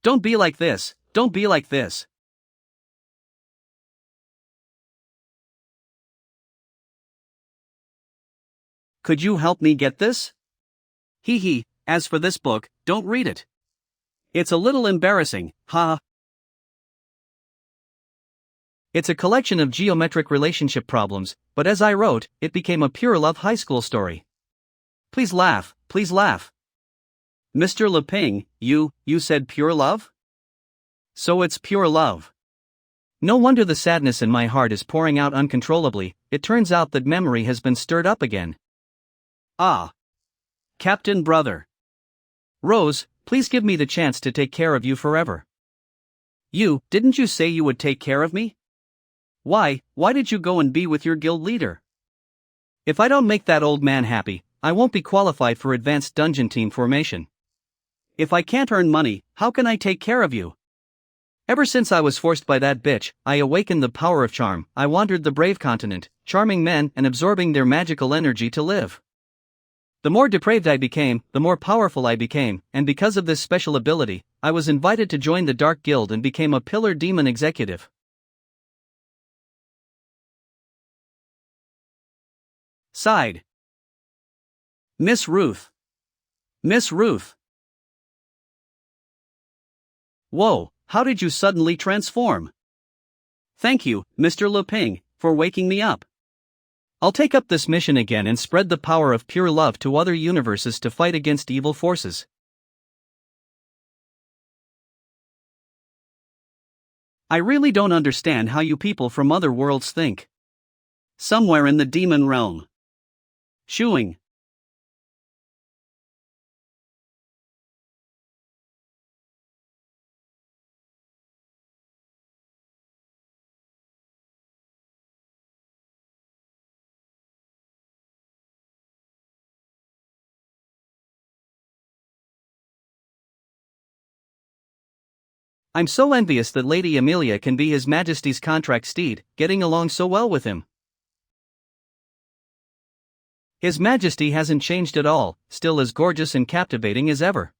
Don't be like this, don't be like this. Could you help me get this? Hee hee, as for this book, don't read it. It's a little embarrassing, ha. It's a collection of geometric relationship problems, but as I wrote, it became a pure love high school story. Please laugh, please laugh. Mr. Leping, you said pure love? So it's pure love. No wonder the sadness in my heart is pouring out uncontrollably. It turns out that memory has been stirred up again. Ah. Captain Brother. Rose, please give me the chance to take care of you forever. Didn't you say you would take care of me? Why did you go and be with your guild leader? If I don't make that old man happy, I won't be qualified for advanced dungeon team formation. If I can't earn money, how can I take care of you? Ever since I was forced by that bitch, I awakened the power of charm. I wandered the brave continent, charming men and absorbing their magical energy to live. The more depraved I became, the more powerful I became, and because of this special ability, I was invited to join the Dark Guild and became a pillar demon executive. Sighed. Miss Ruth. Miss Ruth. Whoa, how did you suddenly transform? Thank you, Mr. Leping, for waking me up. I'll take up this mission again and spread the power of pure love to other universes to fight against evil forces. I really don't understand how you people from other worlds think. Somewhere in the demon realm. Shooing. I'm so envious that Lady Amelia can be His Majesty's contract steed, getting along so well with him. His Majesty hasn't changed at all, still as gorgeous and captivating as ever.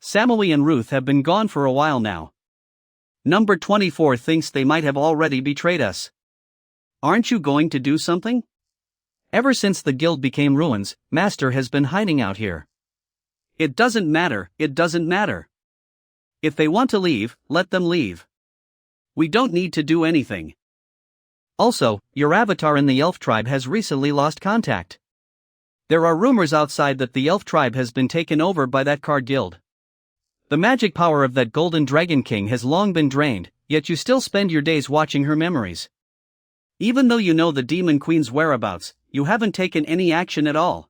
Samui and Ruth have been gone for a while now. Number 24 thinks they might have already betrayed us. Aren't you going to do something? Ever since the guild became ruins, Master has been hiding out here. It doesn't matter, it doesn't matter. If they want to leave, let them leave. We don't need to do anything. Also, your avatar in the elf tribe has recently lost contact. There are rumors outside that the elf tribe has been taken over by that card guild. The magic power of that golden dragon king has long been drained, yet you still spend your days watching her memories. Even though you know the demon queen's whereabouts, you haven't taken any action at all.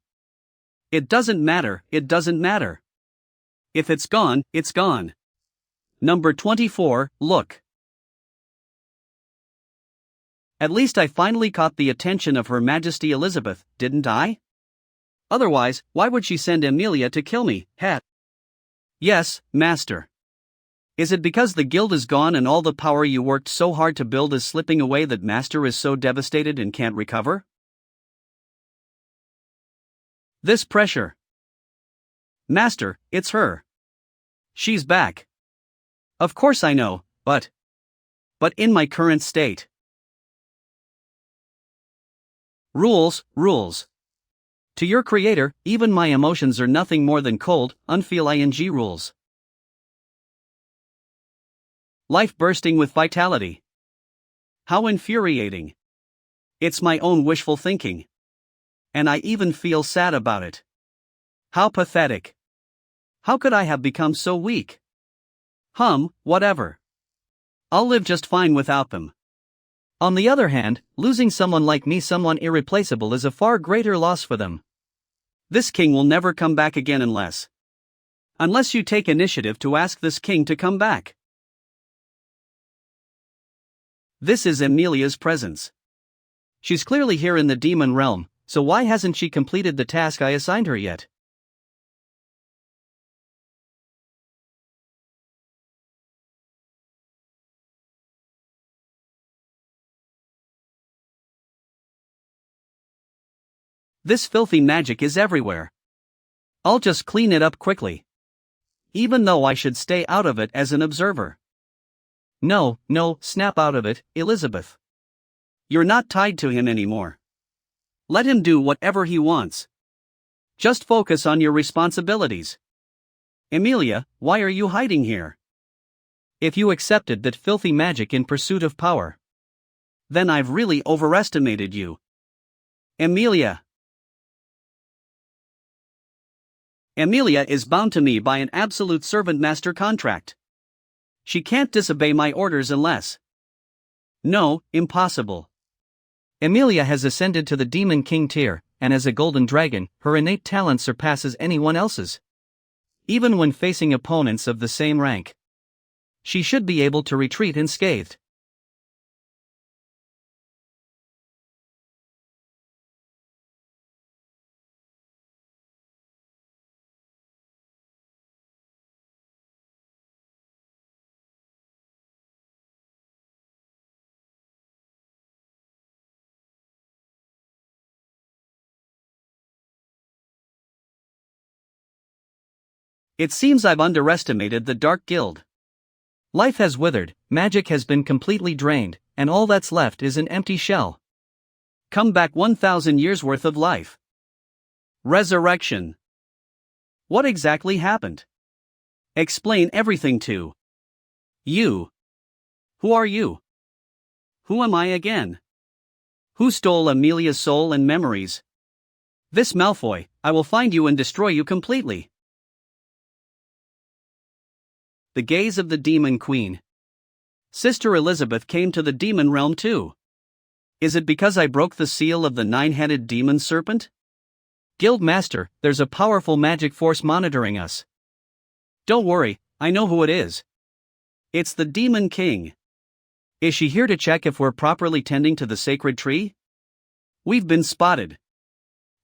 It doesn't matter, it doesn't matter. If it's gone, it's gone. Number 24, look. At least I finally caught the attention of Her Majesty Elizabeth, didn't I? Otherwise, why would she send Amelia to kill me, hat? Yes, Master. Is it because the guild is gone and all the power you worked so hard to build is slipping away that Master is so devastated and can't recover? This pressure. Master, it's her. She's back. Of course I know, but in my current state. Rules. To your creator, even my emotions are nothing more than cold, unfeel rules. Life bursting with vitality. How infuriating. It's my own wishful thinking. And I even feel sad about it. How pathetic. How could I have become so weak? Whatever. I'll live just fine without them. On the other hand, losing someone like me, someone irreplaceable, is a far greater loss for them. This king will never come back again unless you take initiative to ask this king to come back. This is Emilia's presence. She's clearly here in the demon realm, so why hasn't she completed the task I assigned her yet? This filthy magic is everywhere. I'll just clean it up quickly. Even though I should stay out of it as an observer. No, snap out of it, Elizabeth. You're not tied to him anymore. Let him do whatever he wants. Just focus on your responsibilities. Emilia, why are you hiding here? If you accepted that filthy magic in pursuit of power, then I've really overestimated you. Emilia is bound to me by an absolute servant-master contract. She can't disobey my orders unless... No, impossible. Emilia has ascended to the Demon King tier, and as a golden dragon, her innate talent surpasses anyone else's. Even when facing opponents of the same rank, she should be able to retreat unscathed. It seems I've underestimated the Dark Guild. Life has withered, magic has been completely drained, and all that's left is an empty shell. Come back 1,000 years worth of life. Resurrection. What exactly happened? Explain everything to you. Who are you? Who am I again? Who stole Emilia's soul and memories? This Malfoy, I will find you and destroy you completely. The gaze of the Demon Queen. Sister Elizabeth came to the demon realm too. Is it because I broke the seal of the nine-headed demon serpent? Guild Master, there's a powerful magic force monitoring us. Don't worry, I know who it is. It's the Demon King. Is she here to check if we're properly tending to the sacred tree? We've been spotted.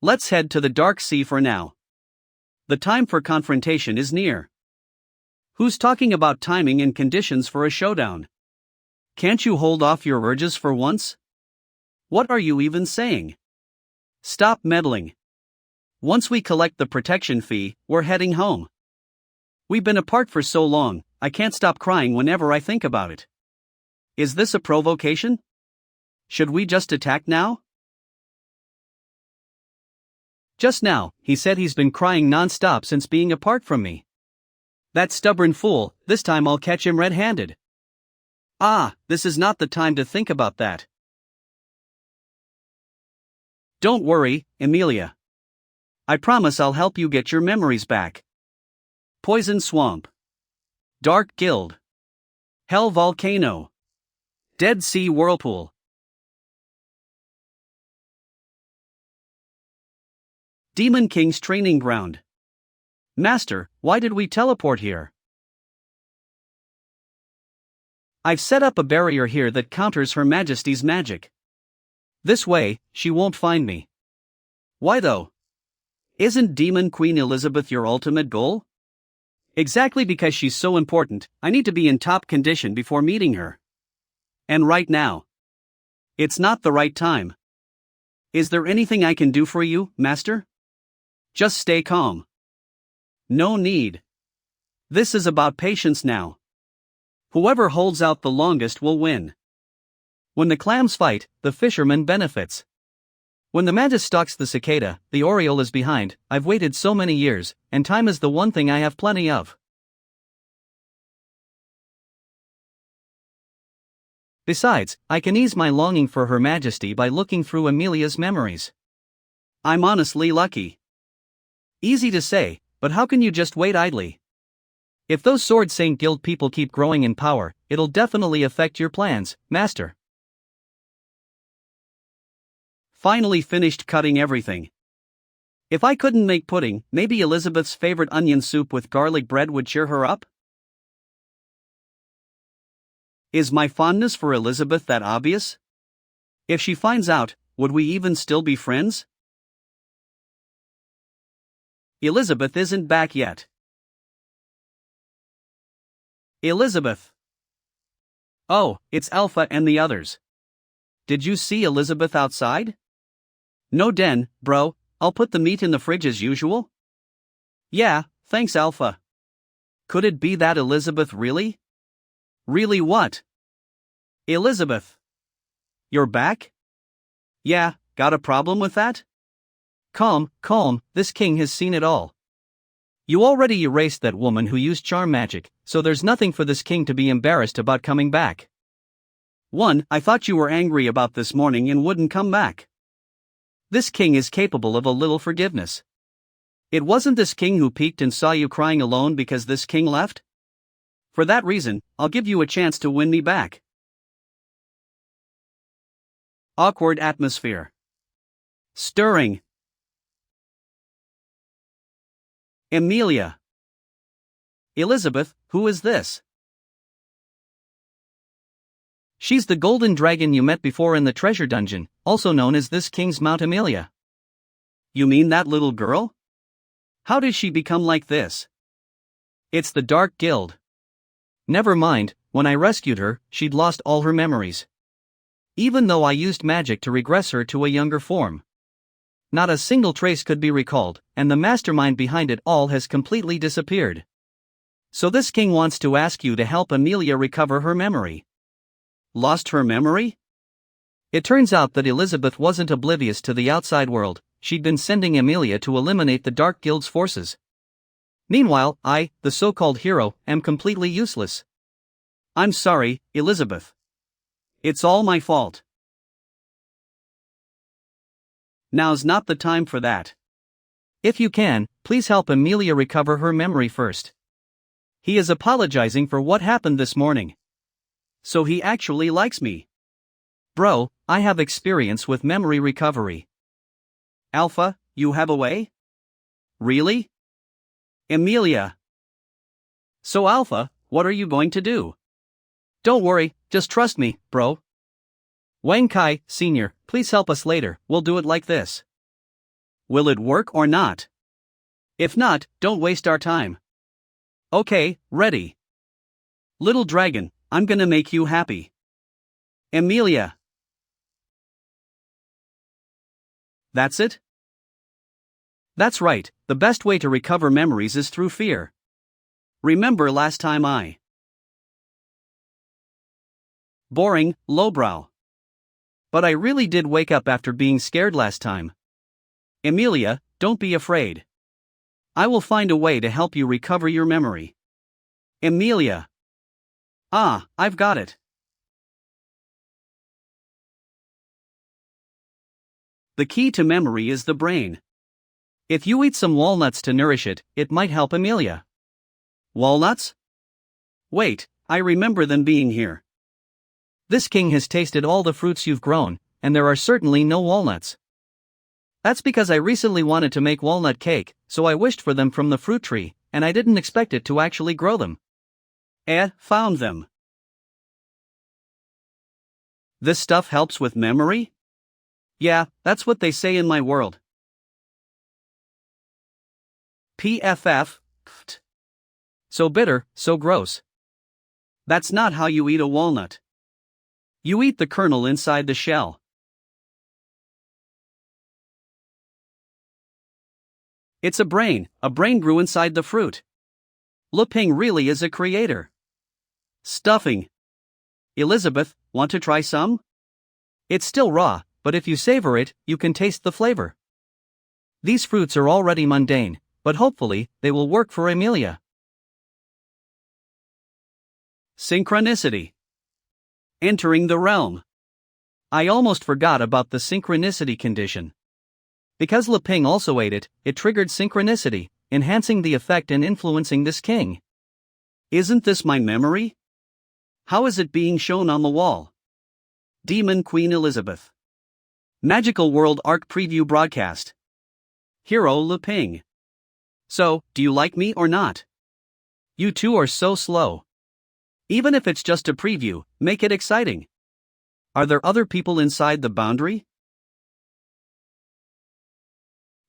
Let's head to the Dark Sea for now. The time for confrontation is near. Who's talking about timing and conditions for a showdown? Can't you hold off your urges for once? What are you even saying? Stop meddling. Once we collect the protection fee, we're heading home. We've been apart for so long, I can't stop crying whenever I think about it. Is this a provocation? Should we just attack now? Just now, he said he's been crying non-stop since being apart from me. That stubborn fool, this time I'll catch him red-handed. This is not the time to think about that. Don't worry, Emilia. I promise I'll help you get your memories back. Poison Swamp. Dark Guild. Hell Volcano. Dead Sea Whirlpool. Demon King's training ground. Master, why did we teleport here? I've set up a barrier here that counters Her Majesty's magic. This way, she won't find me. Why though? Isn't Demon Queen Elizabeth your ultimate goal? Exactly because she's so important, I need to be in top condition before meeting her. And right now, it's not the right time. Is there anything I can do for you, Master? Just stay calm. No need. This is about patience now. Whoever holds out the longest will win. When the clams fight, the fisherman benefits. When the mantis stalks the cicada, the oriole is behind. I've waited so many years, and time is the one thing I have plenty of. Besides, I can ease my longing for Her Majesty by looking through Emilia's memories. I'm honestly lucky. Easy to say, but how can you just wait idly? If those Sword Saint Guild people keep growing in power, it'll definitely affect your plans, Master. Finally finished cutting everything. If I couldn't make pudding, maybe Elizabeth's favorite onion soup with garlic bread would cheer her up? Is my fondness for Elizabeth that obvious? If she finds out, would we even still be friends? Elizabeth isn't back yet. Elizabeth. Oh, it's Alpha and the others. Did you see Elizabeth outside? No den, bro, I'll put the meat in the fridge as usual. Yeah, thanks Alpha. Could it be that Elizabeth really? Really what? Elizabeth. You're back? Yeah, got a problem with that? Calm, this king has seen it all. You already erased that woman who used charm magic, so there's nothing for this king to be embarrassed about coming back. 1. I thought you were angry about this morning and wouldn't come back. This king is capable of a little forgiveness. It wasn't this king who peeked and saw you crying alone because this king left? For that reason, I'll give you a chance to win me back. Awkward atmosphere. Stirring. Emilia. Elizabeth, who is this? She's the golden dragon you met before in the treasure dungeon, also known as this king's Mount Amelia. You mean that little girl? How did she become like this? It's the Dark Guild. Never mind, when I rescued her, she'd lost all her memories. Even though I used magic to regress her to a younger form. Not a single trace could be recalled, and the mastermind behind it all has completely disappeared. So this king wants to ask you to help Amelia recover her memory. Lost her memory? It turns out that Elizabeth wasn't oblivious to the outside world, she'd been sending Amelia to eliminate the Dark Guild's forces. Meanwhile, I, the so-called hero, am completely useless. I'm sorry, Elizabeth. It's all my fault. Now's not the time for that. If you can, please help Amelia recover her memory first. He is apologizing for what happened this morning. So he actually likes me. Bro, I have experience with memory recovery. Alpha, you have a way? Really? Emilia. So Alpha, what are you going to do? Don't worry, just trust me, bro. Wang Kai, Sr., please help us later, we'll do it like this. Will it work or not? If not, don't waste our time. Okay, ready. Little dragon, I'm gonna make you happy. Emilia. That's it? That's right, the best way to recover memories is through fear. Remember last time I... Boring, lowbrow. But I really did wake up after being scared last time. Emilia, don't be afraid. I will find a way to help you recover your memory. Emilia. Ah, I've got it. The key to memory is the brain. If you eat some walnuts to nourish it, it might help Emilia. Walnuts? Wait, I remember them being here. This king has tasted all the fruits you've grown, and there are certainly no walnuts. That's because I recently wanted to make walnut cake, so I wished for them from the fruit tree, and I didn't expect it to actually grow them. Found them. This stuff helps with memory? Yeah, that's what they say in my world. PFF. So bitter, so gross. That's not how you eat a walnut. You eat the kernel inside the shell. It's a brain grew inside the fruit. Lu Ping really is a creator. Stuffing. Elizabeth, want to try some? It's still raw, but if you savor it, you can taste the flavor. These fruits are already mundane, but hopefully, they will work for Emilia. Synchronicity. Entering the realm. I almost forgot about the synchronicity condition. Because Lu Ping also ate it, it triggered synchronicity, enhancing the effect and influencing this king. Isn't this my memory? How is it being shown on the wall? Demon Queen Elizabeth. Magical World Arc Preview Broadcast. Hero Lu Ping. So, do you like me or not? You two are so slow. Even if it's just a preview, make it exciting. Are there other people inside the boundary?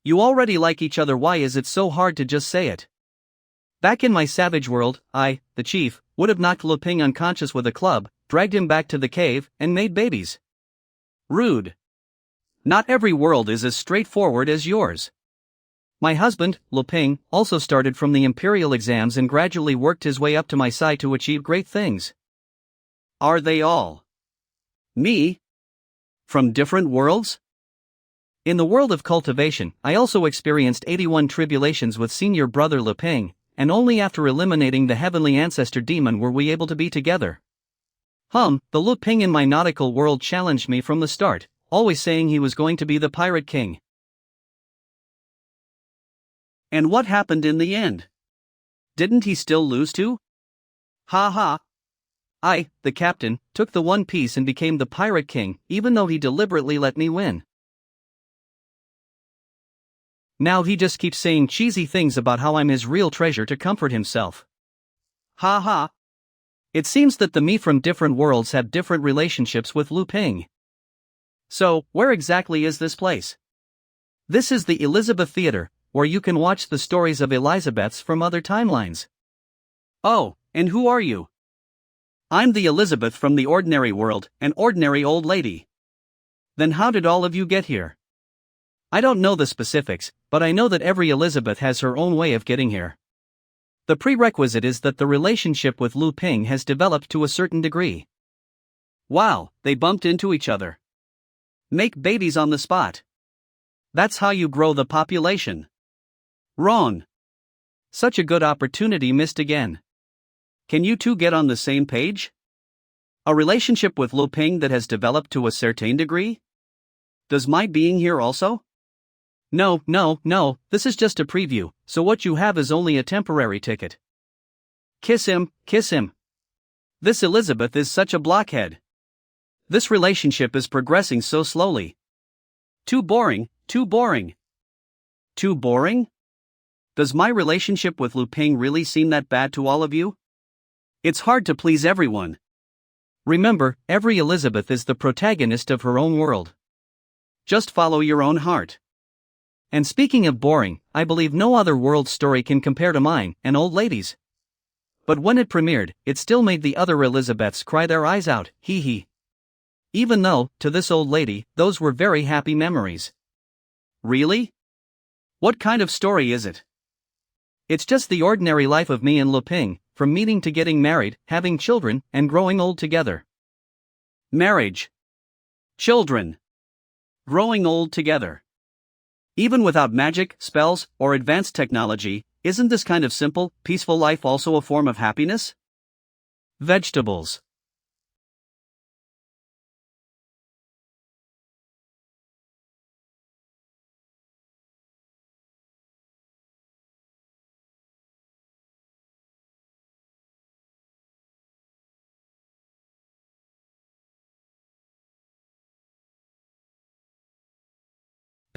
You already like each other. Why is it so hard to just say it? Back in my savage world, I, the chief, would have knocked Lu Ping unconscious with a club, dragged him back to the cave, and made babies. Rude. Not every world is as straightforward as yours. My husband, Lu Ping, also started from the imperial exams and gradually worked his way up to my side to achieve great things. Are they all? Me? From different worlds? In the world of cultivation, I also experienced 81 tribulations with senior brother Lu Ping, and only after eliminating the heavenly ancestor demon were we able to be together. The Lu Ping in my nautical world challenged me from the start, always saying he was going to be the pirate king. And what happened in the end? Didn't he still lose too? Ha ha. I, the captain, took the One Piece and became the pirate king, even though he deliberately let me win. Now he just keeps saying cheesy things about how I'm his real treasure to comfort himself. Ha ha. It seems that the me from different worlds have different relationships with Lu Ping. So, where exactly is this place? This is the Elizabeth Theater, where you can watch the stories of Elizabeths from other timelines. Oh, and who are you? I'm the Elizabeth from the ordinary world, an ordinary old lady. Then how did all of you get here? I don't know the specifics, but I know that every Elizabeth has her own way of getting here. The prerequisite is that the relationship with Lu Ping has developed to a certain degree. Wow, they bumped into each other. Make babies on the spot. That's how you grow the population. Wrong. Such a good opportunity missed again. Can you two get on the same page? A relationship with Lu Ping that has developed to a certain degree? Does my being here also? No, this is just a preview, so what you have is only a temporary ticket. Kiss him, kiss him. This Elizabeth is such a blockhead. This relationship is progressing so slowly. Too boring, too boring. Too boring? Does my relationship with Lu Ping really seem that bad to all of you? It's hard to please everyone. Remember, every Elizabeth is the protagonist of her own world. Just follow your own heart. And speaking of boring, I believe no other world story can compare to mine, an old lady's. But when it premiered, it still made the other Elizabeths cry their eyes out, hee hee. Even though, to this old lady, those were very happy memories. Really? What kind of story is it? It's just the ordinary life of me and Lu Ping, from meeting to getting married, having children, and growing old together. Marriage. Children. Growing old together. Even without magic, spells, or advanced technology, isn't this kind of simple, peaceful life also a form of happiness? Vegetables.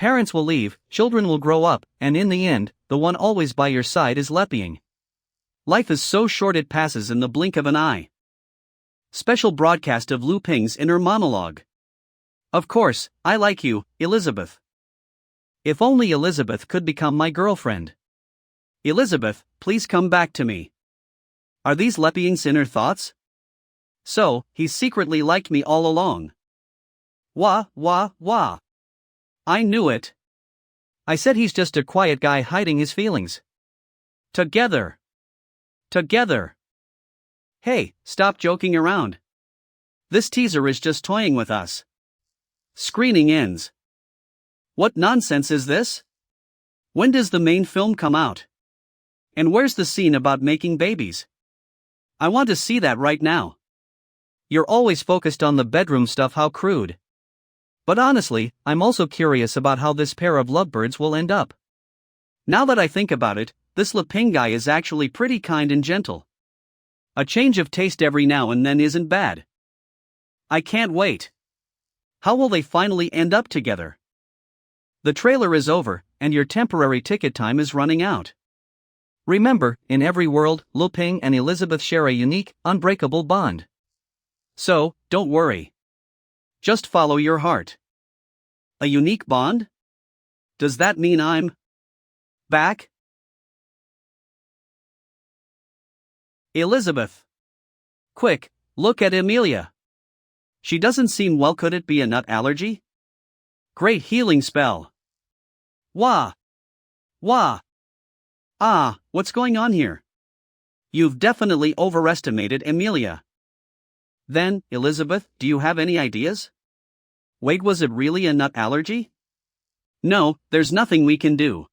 Parents will leave, children will grow up, and in the end, the one always by your side is Leping. Life is so short it passes in the blink of an eye. Special broadcast of Lu Ping's inner monologue. Of course, I like you, Elizabeth. If only Elizabeth could become my girlfriend. Elizabeth, please come back to me. Are these Leping's inner thoughts? So, he secretly liked me all along. Wah, wah, wah. I knew it. I said he's just a quiet guy hiding his feelings. Together. Together. Hey, stop joking around. This teaser is just toying with us. Screening ends. What nonsense is this? When does the main film come out? And where's the scene about making babies? I want to see that right now. You're always focused on the bedroom stuff, how crude. But honestly, I'm also curious about how this pair of lovebirds will end up. Now that I think about it, this Lu Ping guy is actually pretty kind and gentle. A change of taste every now and then isn't bad. I can't wait. How will they finally end up together? The trailer is over, and your temporary ticket time is running out. Remember, in every world, Lu Ping and Elizabeth share a unique, unbreakable bond. So, don't worry. Just follow your heart. A unique bond? Does that mean I'm back? Elizabeth. Quick, look at Emilia. She doesn't seem well. Could it be a nut allergy? Great healing spell. Wah! Wah! Ah, what's going on here? You've definitely overestimated Emilia. Then, Elizabeth, do you have any ideas? Wait, was it really a nut allergy? No, there's nothing we can do.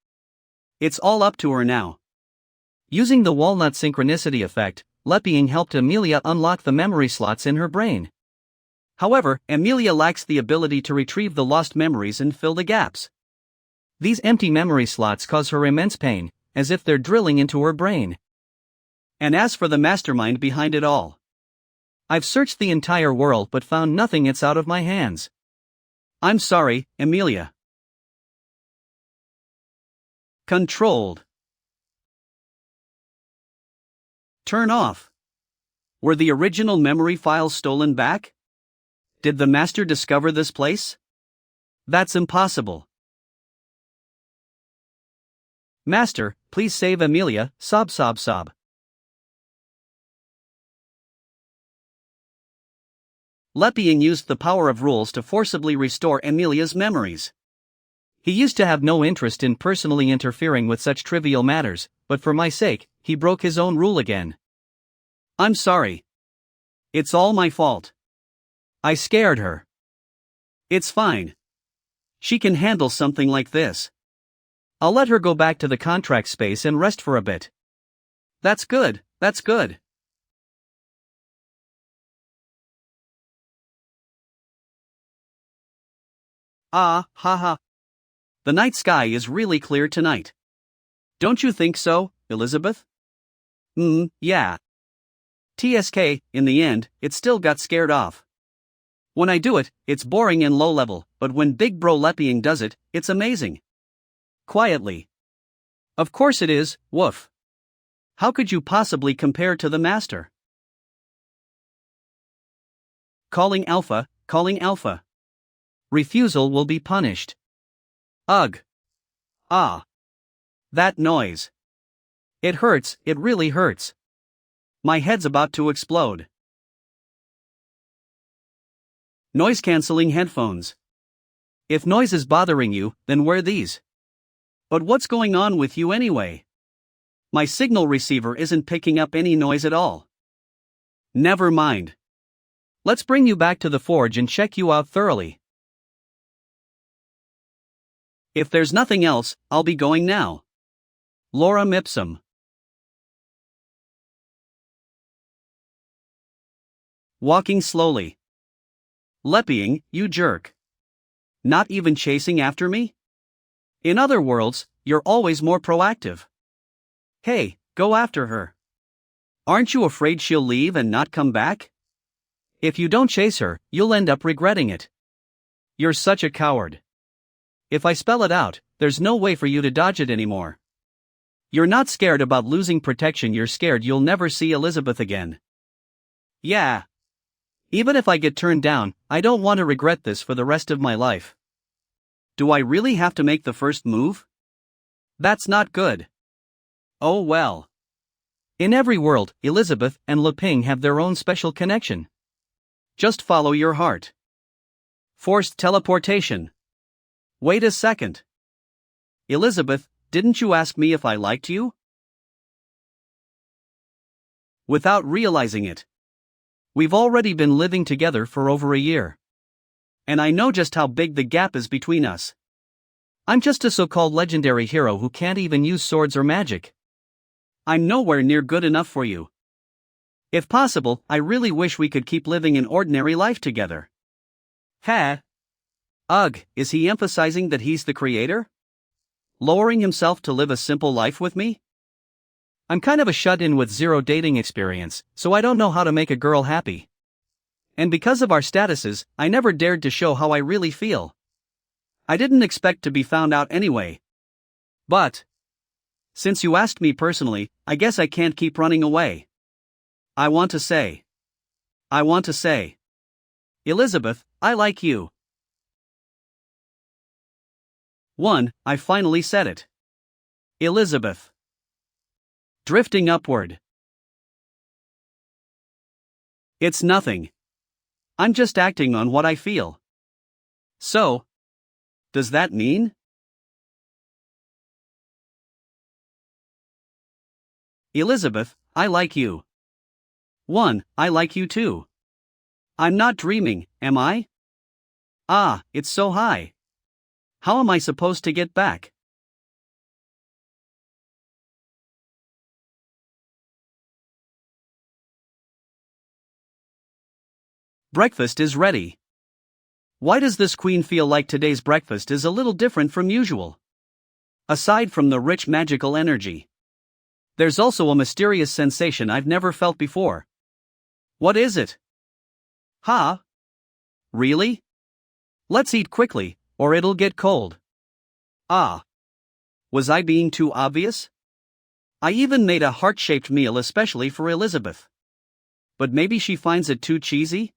It's all up to her now. Using the walnut synchronicity effect, Leping helped Emilia unlock the memory slots in her brain. However, Emilia lacks the ability to retrieve the lost memories and fill the gaps. These empty memory slots cause her immense pain, as if they're drilling into her brain. And as for the mastermind behind it all, I've searched the entire world but found nothing. It's out of my hands. I'm sorry, Emilia. Controlled. Turn off. Were the original memory files stolen back? Did the master discover this place? That's impossible. Master, please save Emilia, sob sob sob. Leping used the power of rules to forcibly restore Emilia's memories. He used to have no interest in personally interfering with such trivial matters, but for my sake, he broke his own rule again. I'm sorry. It's all my fault. I scared her. It's fine. She can handle something like this. I'll let her go back to the contract space and rest for a bit. That's good, that's good. Ah, haha. The night sky is really clear tonight. Don't you think so, Elizabeth? Yeah. TSK, in the end, it still got scared off. When I do it, it's boring and low level, but when Big Bro Leping does it, it's amazing. Quietly. Of course it is, woof. How could you possibly compare to the master? Calling Alpha, calling Alpha. Refusal will be punished. Ugh. Ah. That noise. It hurts, it really hurts. My head's about to explode. Noise-canceling headphones. If noise is bothering you, then wear these. But what's going on with you anyway? My signal receiver isn't picking up any noise at all. Never mind. Let's bring you back to the forge and check you out thoroughly. If there's nothing else, I'll be going now. Lorem ipsum. Walking slowly. Leping, you jerk. Not even chasing after me? In other worlds, you're always more proactive. Hey, go after her. Aren't you afraid she'll leave and not come back? If you don't chase her, you'll end up regretting it. You're such a coward. If I spell it out, there's no way for you to dodge it anymore. You're not scared about losing protection, you're scared you'll never see Elizabeth again. Yeah. Even if I get turned down, I don't want to regret this for the rest of my life. Do I really have to make the first move? That's not good. Oh well. In every world, Elizabeth and Leping have their own special connection. Just follow your heart. Forced teleportation. Wait a second. Elizabeth, didn't you ask me if I liked you? Without realizing it. We've already been living together for over a year. And I know just how big the gap is between us. I'm just a so-called legendary hero who can't even use swords or magic. I'm nowhere near good enough for you. If possible, I really wish we could keep living an ordinary life together. Ha! Ugh, is he emphasizing that he's the creator? Lowering himself to live a simple life with me? I'm kind of a shut-in with zero dating experience, so I don't know how to make a girl happy. And because of our statuses, I never dared to show how I really feel. I didn't expect to be found out anyway. But since you asked me personally, I guess I can't keep running away. I want to say. Elizabeth, I like you. 1. I finally said it. Elizabeth. Drifting upward. It's nothing. I'm just acting on what I feel. So, does that mean? Elizabeth, I like you. 1. I like you too. I'm not dreaming, am I? Ah, it's so high. How am I supposed to get back? Breakfast is ready. Why does this queen feel like today's breakfast is a little different from usual? Aside from the rich magical energy, there's also a mysterious sensation I've never felt before. What is it? Huh? Really? Let's eat quickly, or it'll get cold. Ah. Was I being too obvious? I even made a heart-shaped meal especially for Elizabeth. But maybe she finds it too cheesy?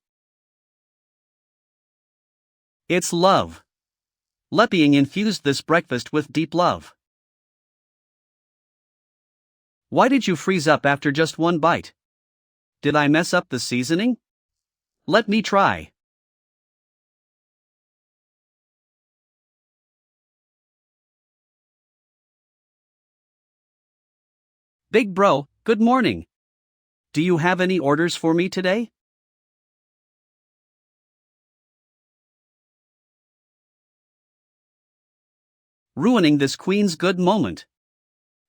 It's love. Leping infused this breakfast with deep love. Why did you freeze up after just one bite? Did I mess up the seasoning? Let me try. Big bro, good morning. Do you have any orders for me today? Ruining this queen's good moment.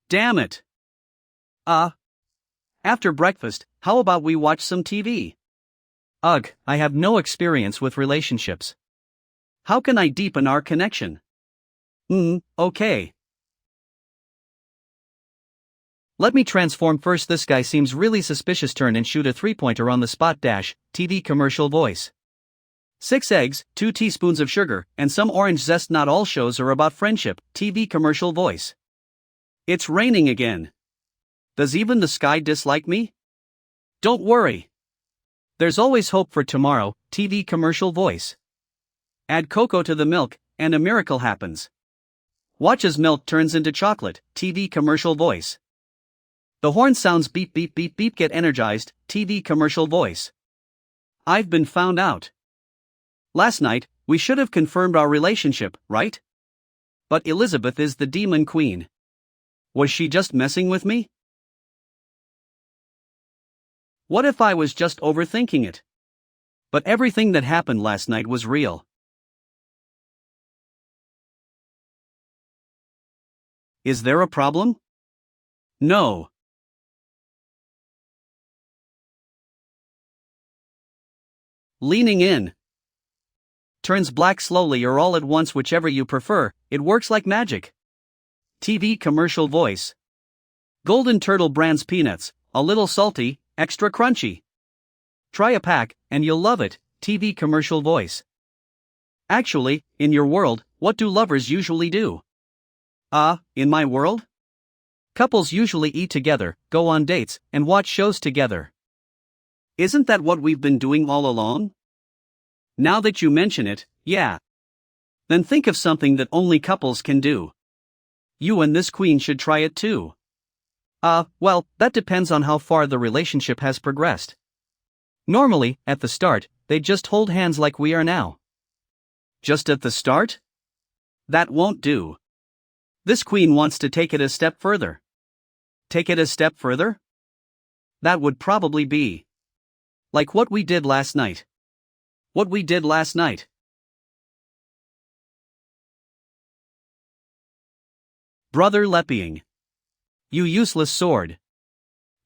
Damn it. After breakfast, how about we watch some TV? Ugh, I have no experience with relationships. How can I deepen our connection? Okay. Let me transform first. This guy seems really suspicious. Turn and shoot a 3-pointer on the spot. TV commercial voice. 6 eggs, 2 teaspoons of sugar, and some orange zest. Not all shows are about friendship. TV commercial voice. It's raining again. Does even the sky dislike me? Don't worry. There's always hope for tomorrow. TV commercial voice. Add cocoa to the milk, and a miracle happens. Watch as milk turns into chocolate. TV commercial voice. The horn sounds beep beep beep beep. Get energized. TV commercial voice. I've been found out. Last night, we should have confirmed our relationship, right? But Elizabeth is the demon queen. Was she just messing with me? What if I was just overthinking it? But everything that happened last night was real. Is there a problem? No. Leaning in. Turns black slowly or all at once, whichever you prefer. It works like magic. TV commercial voice. Golden Turtle Brands peanuts, a little salty, extra crunchy. Try a pack, and you'll love it. TV commercial voice. Actually, in your world, what do lovers usually do? In my world? Couples usually eat together, go on dates, and watch shows together. Isn't that what we've been doing all along? Now that you mention it, yeah. Then think of something that only couples can do. You and this queen should try it too. Well, that depends on how far the relationship has progressed. Normally, at the start, they just hold hands like we are now. Just at the start? That won't do. This queen wants to take it a step further. Take it a step further? That would probably be like what we did last night. What we did last night. Brother Leping. You useless sword.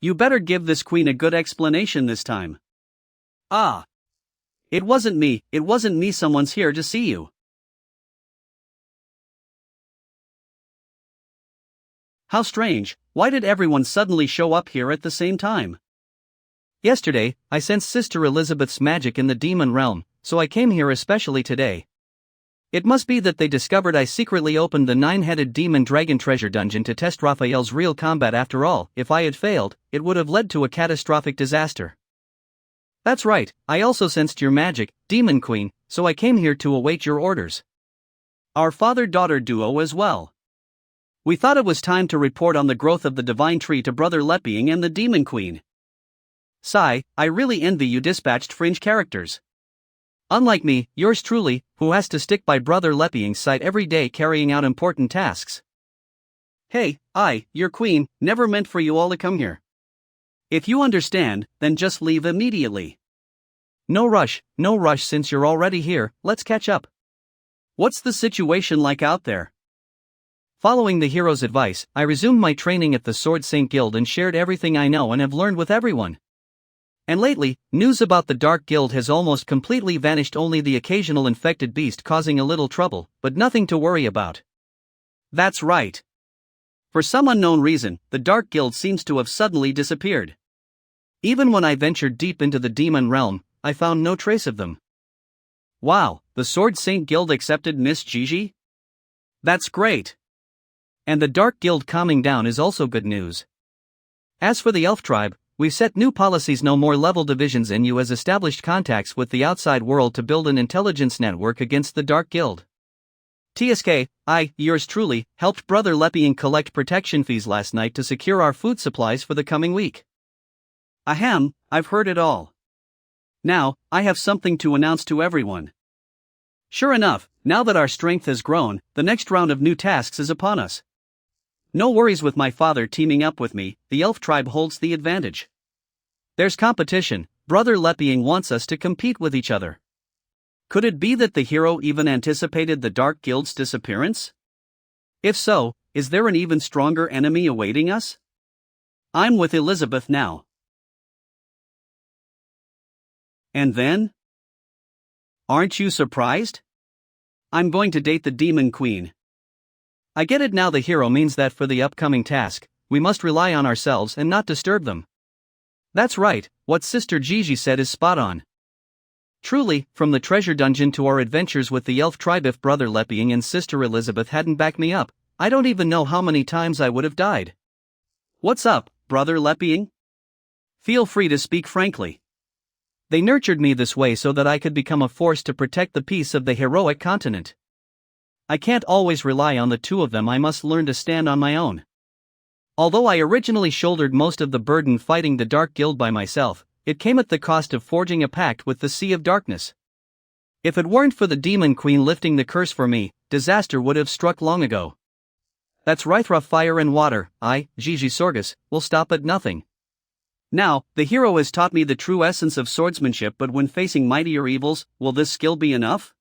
You better give this queen a good explanation this time. It wasn't me, someone's here to see you. How strange, why did everyone suddenly show up here at the same time? Yesterday, I sensed Sister Elizabeth's magic in the demon realm, so I came here especially today. It must be that they discovered I secretly opened the 9-headed demon dragon treasure dungeon to test Raphael's real combat. After all, if I had failed, it would have led to a catastrophic disaster. That's right, I also sensed your magic, Demon Queen, so I came here to await your orders. Our father-daughter duo as well. We thought it was time to report on the growth of the divine tree to Brother Leping and the Demon Queen. Sigh, I really envy you dispatched fringe characters. Unlike me, yours truly, who has to stick by Brother Leping's side every day carrying out important tasks. Hey, your queen, never meant for you all to come here. If you understand, then just leave immediately. No rush since you're already here, let's catch up. What's the situation like out there? Following the hero's advice, I resumed my training at the Sword Saint Guild and shared everything I know and have learned with everyone. And lately, news about the Dark Guild has almost completely vanished, only the occasional infected beast causing a little trouble, but nothing to worry about. That's right. For some unknown reason, the Dark Guild seems to have suddenly disappeared. Even when I ventured deep into the demon realm, I found no trace of them. Wow, the Sword Saint Guild accepted Miss Gigi? That's great. And the Dark Guild calming down is also good news. As for the Elf Tribe, we've set new policies: no more level divisions, and you has established contacts with the outside world to build an intelligence network against the Dark Guild. TSK, yours truly, helped Brother Leping collect protection fees last night to secure our food supplies for the coming week. Ahem, I've heard it all. Now, I have something to announce to everyone. Sure enough, now that our strength has grown, the next round of new tasks is upon us. No worries with my father teaming up with me, the Elf Tribe holds the advantage. There's competition, Brother Leping wants us to compete with each other. Could it be that the hero even anticipated the Dark Guild's disappearance? If so, is there an even stronger enemy awaiting us? I'm with Elizabeth now. And then? Aren't you surprised? I'm going to date the Demon Queen. I get it now. The hero means that for the upcoming task, we must rely on ourselves and not disturb them. That's right, what Sister Gigi said is spot on. Truly, from the treasure dungeon to our adventures with the Elf Tribe, if Brother Leping and Sister Elizabeth hadn't backed me up, I don't even know how many times I would have died. What's up, Brother Leping? Feel free to speak frankly. They nurtured me this way so that I could become a force to protect the peace of the heroic continent. I can't always rely on the two of them. I must learn to stand on my own. Although I originally shouldered most of the burden fighting the Dark Guild by myself, it came at the cost of forging a pact with the Sea of Darkness. If it weren't for the Demon Queen lifting the curse for me, disaster would have struck long ago. That's right, fire and water, Gigi Sorgus, will stop at nothing. Now, the hero has taught me the true essence of swordsmanship, but when facing mightier evils, will this skill be enough?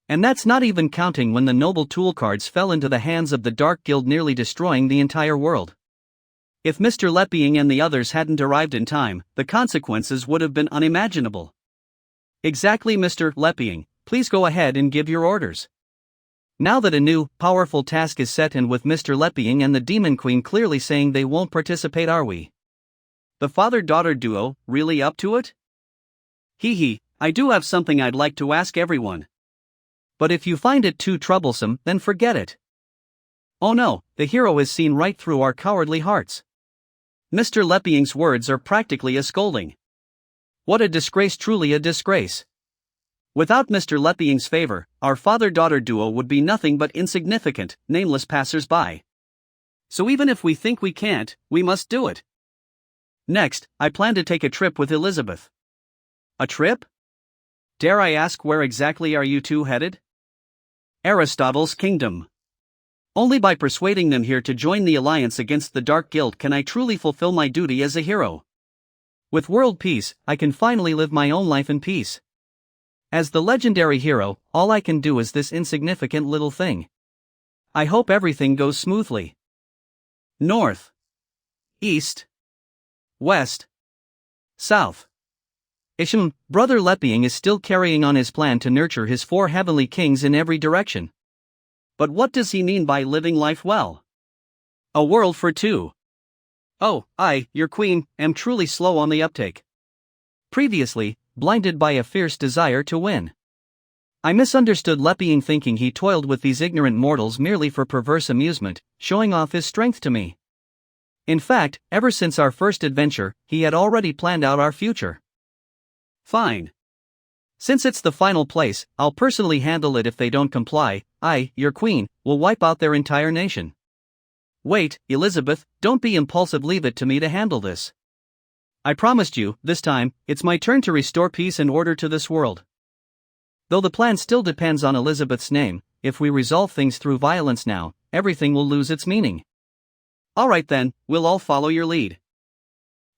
And that's not even counting when the noble tool cards fell into the hands of the Dark Guild, nearly destroying the entire world. If Mr. Leping and the others hadn't arrived in time, the consequences would have been unimaginable. Exactly, Mr. Leping, please go ahead and give your orders. Now that a new, powerful task is set, and with Mr. Leping and the Demon Queen clearly saying they won't participate, are we? The father-daughter duo, really up to it? I do have something I'd like to ask everyone. But if you find it too troublesome, then forget it. Oh no, the hero has seen right through our cowardly hearts. Mr. Leping's words are practically a scolding. What a disgrace, truly a disgrace. Without Mr. Leping's favor, our father-daughter duo would be nothing but insignificant, nameless passers-by. So even if we think we can't, we must do it. Next, I plan to take a trip with Elizabeth. A trip? Dare I ask, where exactly are you two headed? Aristotle's kingdom. Only by persuading them here to join the alliance against the Dark Guild can I truly fulfill my duty as a hero. With world peace, I can finally live my own life in peace. As the legendary hero, all I can do is this insignificant little thing. I hope everything goes smoothly. North. East. West. South. Brother Leping is still carrying on his plan to nurture his 4 heavenly kings in every direction. But what does he mean by living life well? A world for 2. Oh, I, your queen, am truly slow on the uptake. Previously, blinded by a fierce desire to win, I misunderstood Leping, thinking he toiled with these ignorant mortals merely for perverse amusement, showing off his strength to me. In fact, ever since our first adventure, he had already planned out our future. Fine. Since it's the final place, I'll personally handle it. If they don't comply, I, your queen, will wipe out their entire nation. Wait, Elizabeth, don't be impulsive, leave it to me to handle this. I promised you, this time, it's my turn to restore peace and order to this world. Though the plan still depends on Elizabeth's name, if we resolve things through violence now, everything will lose its meaning. Alright then, we'll all follow your lead.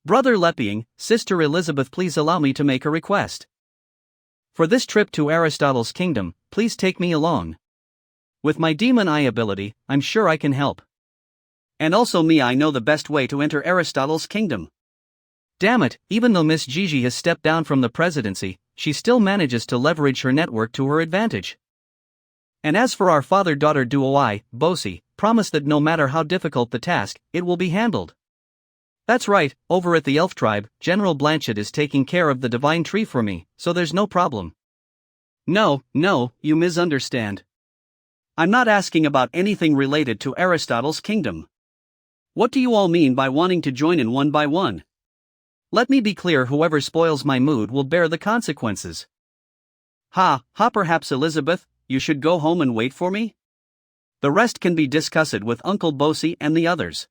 Brother Leping, Sister Elizabeth, please allow me to make a request. For this trip to Aristotle's kingdom, please take me along. With my demon eye ability, I'm sure I can help. And also me, I know the best way to enter Aristotle's kingdom. Damn it, even though Miss Gigi has stepped down from the presidency, she still manages to leverage her network to her advantage. And as for our father-daughter duo, I, Bosie, promise that no matter how difficult the task, it will be handled. That's right, over at the elf tribe, General Blanchett is taking care of the divine tree for me, so there's no problem. No, you misunderstand. I'm not asking about anything related to Aristotle's kingdom. What do you all mean by wanting to join in one by one? Let me be clear, whoever spoils my mood will bear the consequences. Perhaps Elizabeth, you should go home and wait for me? The rest can be discussed with Uncle Bosie and the others.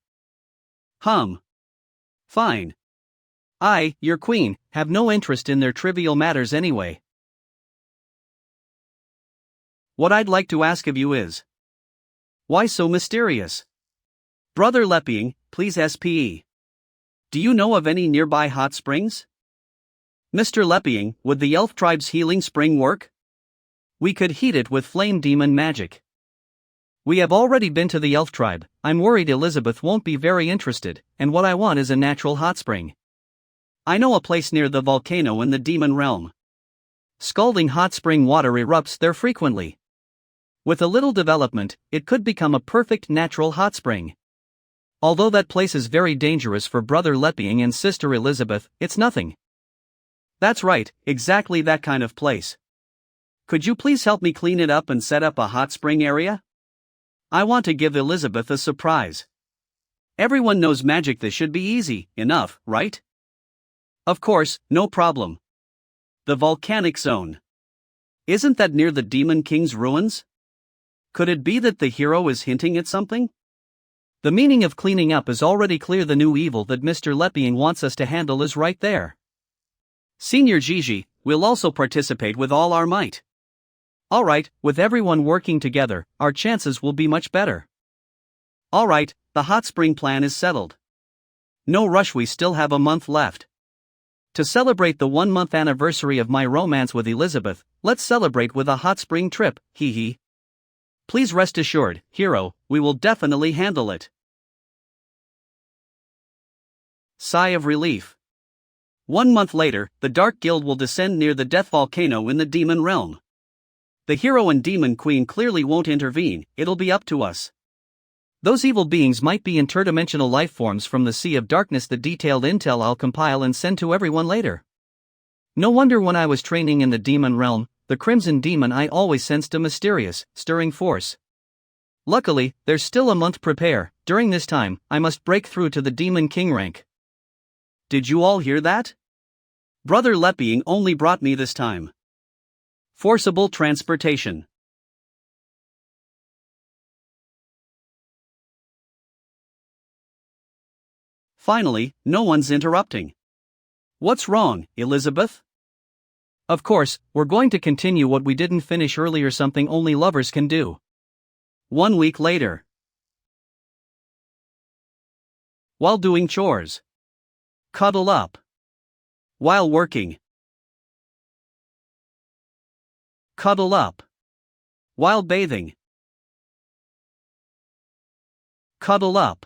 Fine. I, your queen, have no interest in their trivial matters anyway. What I'd like to ask of you is, why so mysterious? Brother Leping, please SPE. Do you know of any nearby hot springs? Mr. Leping, would the elf tribe's healing spring work? We could heat it with flame demon magic. We have already been to the elf tribe. I'm worried Elizabeth won't be very interested, and what I want is a natural hot spring. I know a place near the volcano in the demon realm. Scalding hot spring water erupts there frequently. With a little development, it could become a perfect natural hot spring. Although that place is very dangerous for Brother Leping and Sister Elizabeth, it's nothing. That's right, exactly that kind of place. Could you please help me clean it up and set up a hot spring area? I want to give Elizabeth a surprise. Everyone knows magic, this should be easy enough, right? Of course, no problem. The volcanic zone. Isn't that near the Demon King's ruins? Could it be that the hero is hinting at something? The meaning of cleaning up is already clear. The new evil that Mr. Leping wants us to handle is right there. Senior Gigi, we'll also participate with all our might. Alright, with everyone working together, our chances will be much better. Alright, the hot spring plan is settled. No rush, we still have a month left. To celebrate the 1-month anniversary of my romance with Elizabeth, let's celebrate with a hot spring trip, hee hee. Please rest assured, hero, we will definitely handle it. Sigh of relief. 1 month later, the Dark Guild will descend near the Death Volcano in the Demon Realm. The hero and Demon Queen clearly won't intervene, it'll be up to us. Those evil beings might be interdimensional life forms from the Sea of Darkness. The detailed intel I'll compile and send to everyone later. No wonder when I was training in the Demon Realm, the Crimson Demon I always sensed a mysterious, stirring force. Luckily, there's still a month to prepare. During this time, I must break through to the Demon King rank. Did you all hear that? Brother Leping only brought me this time. Forcible transportation. Finally, no one's interrupting. What's wrong, Elizabeth? Of course, we're going to continue what we didn't finish earlier, something only lovers can do. 1 week later. While doing chores. Cuddle up. While working. Cuddle up. While bathing. Cuddle up.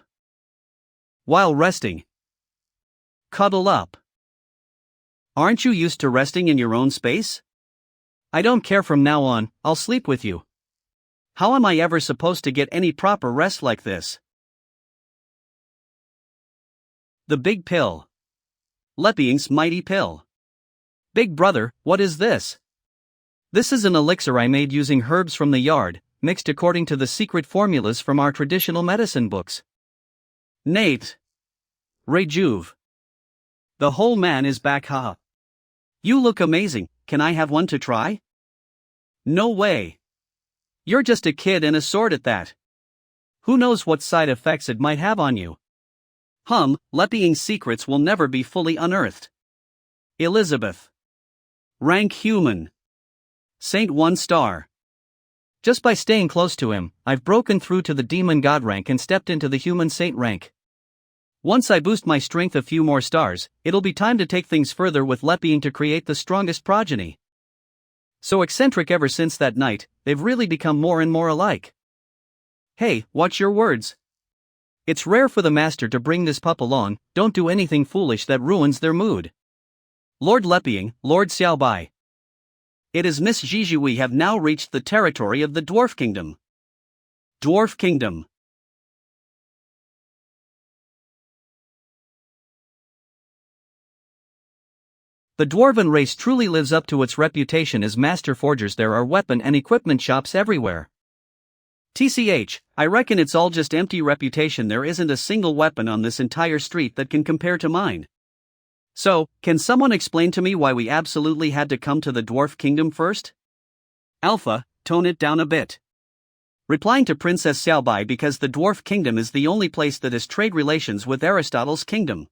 While resting. Cuddle up. Aren't you used to resting in your own space? I don't care, from now on, I'll sleep with you. How am I ever supposed to get any proper rest like this? The big pill. Leping's mighty pill. Big brother, what is this? This is an elixir I made using herbs from the yard, mixed according to the secret formulas from our traditional medicine books. Nate. Rejuve. The whole man is back, haha. You look amazing, can I have one to try? No way. You're just a kid and a sword at that. Who knows what side effects it might have on you? Leping's secrets will never be fully unearthed. Elizabeth. Rank human. Saint 1 star. Just by staying close to him, I've broken through to the demon god rank and stepped into the human saint rank. Once I boost my strength a few more stars, it'll be time to take things further with Leping to create the strongest progeny. So eccentric ever since that night, they've really become more and more alike. Hey, watch your words. It's rare for the master to bring this pup along, don't do anything foolish that ruins their mood. Lord Leping, Lord Xiaobai. It is Miss Gigi, we have now reached the territory of the Dwarf Kingdom. Dwarf Kingdom. The dwarven race truly lives up to its reputation as master forgers. There are weapon and equipment shops everywhere. TCH, I reckon it's all just empty reputation. There isn't a single weapon on this entire street that can compare to mine. So, can someone explain to me why we absolutely had to come to the Dwarf Kingdom first? Alpha, tone it down a bit. Replying to Princess Xiaobai, because the Dwarf Kingdom is the only place that has trade relations with Aristotle's kingdom.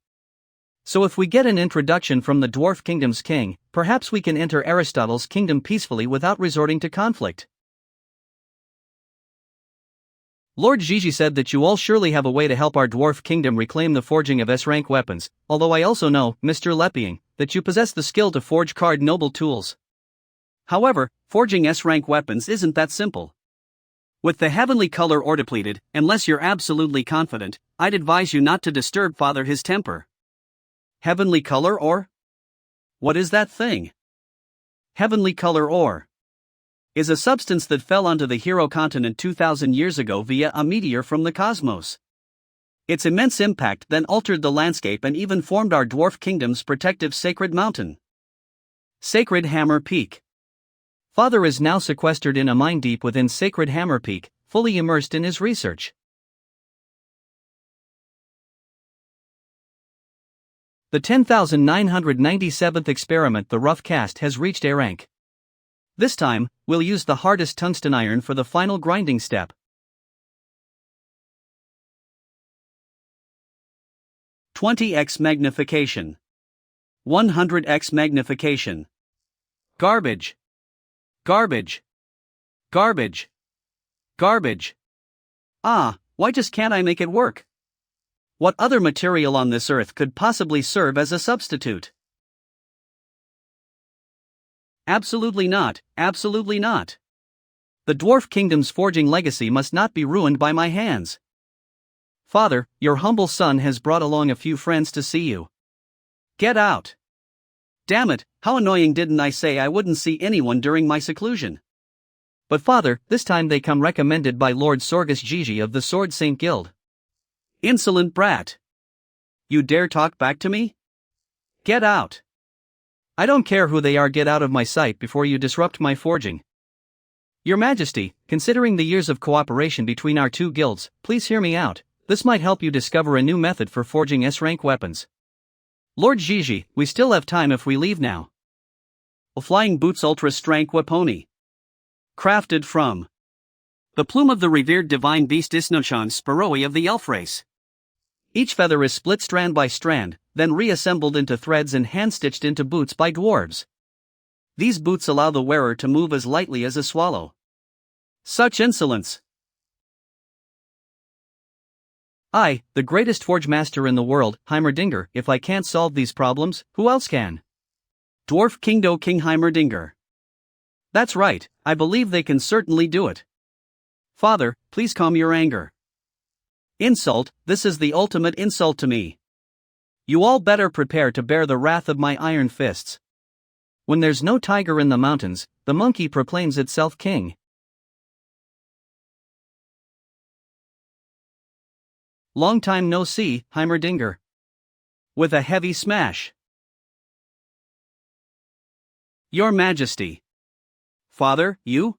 So if we get an introduction from the Dwarf Kingdom's king, perhaps we can enter Aristotle's kingdom peacefully without resorting to conflict. Lord Gigi said that you all surely have a way to help our Dwarf Kingdom reclaim the forging of S-rank weapons, although I also know, Mr. Leping, that you possess the skill to forge card noble tools. However, forging S-rank weapons isn't that simple. With the heavenly color or depleted, unless you're absolutely confident, I'd advise you not to disturb Father his temper. Heavenly color ore? What is that thing? Heavenly color ore is a substance that fell onto the Hero continent 2,000 years ago via a meteor from the cosmos. Its immense impact then altered the landscape and even formed our Dwarf Kingdom's protective sacred mountain. Sacred Hammer Peak. Father is now sequestered in a mine deep within Sacred Hammer Peak, fully immersed in his research. The 10,997th experiment, the rough cast, has reached A rank. This time, we'll use the hardest tungsten iron for the final grinding step. 20x magnification. 100x magnification. Garbage. Garbage. Garbage. Garbage. Why just can't I make it work? What other material on this earth could possibly serve as a substitute? Absolutely not, absolutely not. The Dwarf Kingdom's forging legacy must not be ruined by my hands. Father, your humble son has brought along a few friends to see you. Get out. Damn it, how annoying, didn't I say I wouldn't see anyone during my seclusion? But Father, this time they come recommended by Lord Sorgus Gigi of the Sword Saint Guild. Insolent brat. You dare talk back to me? Get out. I don't care who they are, get out of my sight before you disrupt my forging. Your Majesty, considering the years of cooperation between our two guilds, please hear me out. This might help you discover a new method for forging S-rank weapons. Lord Gigi, we still have time if we leave now. Flying Boots Ultra Strength Weaponi. Crafted from the plume of the revered divine beast Isnochan Sparoi of the elf race. Each feather is split strand by strand, then reassembled into threads and hand-stitched into boots by dwarves. These boots allow the wearer to move as lightly as a swallow. Such insolence! I, the greatest forge master in the world, Heimerdinger, if I can't solve these problems, who else can? Dwarf Kingdo King Heimerdinger. That's right, I believe they can certainly do it. Father, please calm your anger. Insult, this is the ultimate insult to me. You all better prepare to bear the wrath of my iron fists. When there's no tiger in the mountains, the monkey proclaims itself king. Long time no see, Heimerdinger. With a heavy smash. Your Majesty. Father, you?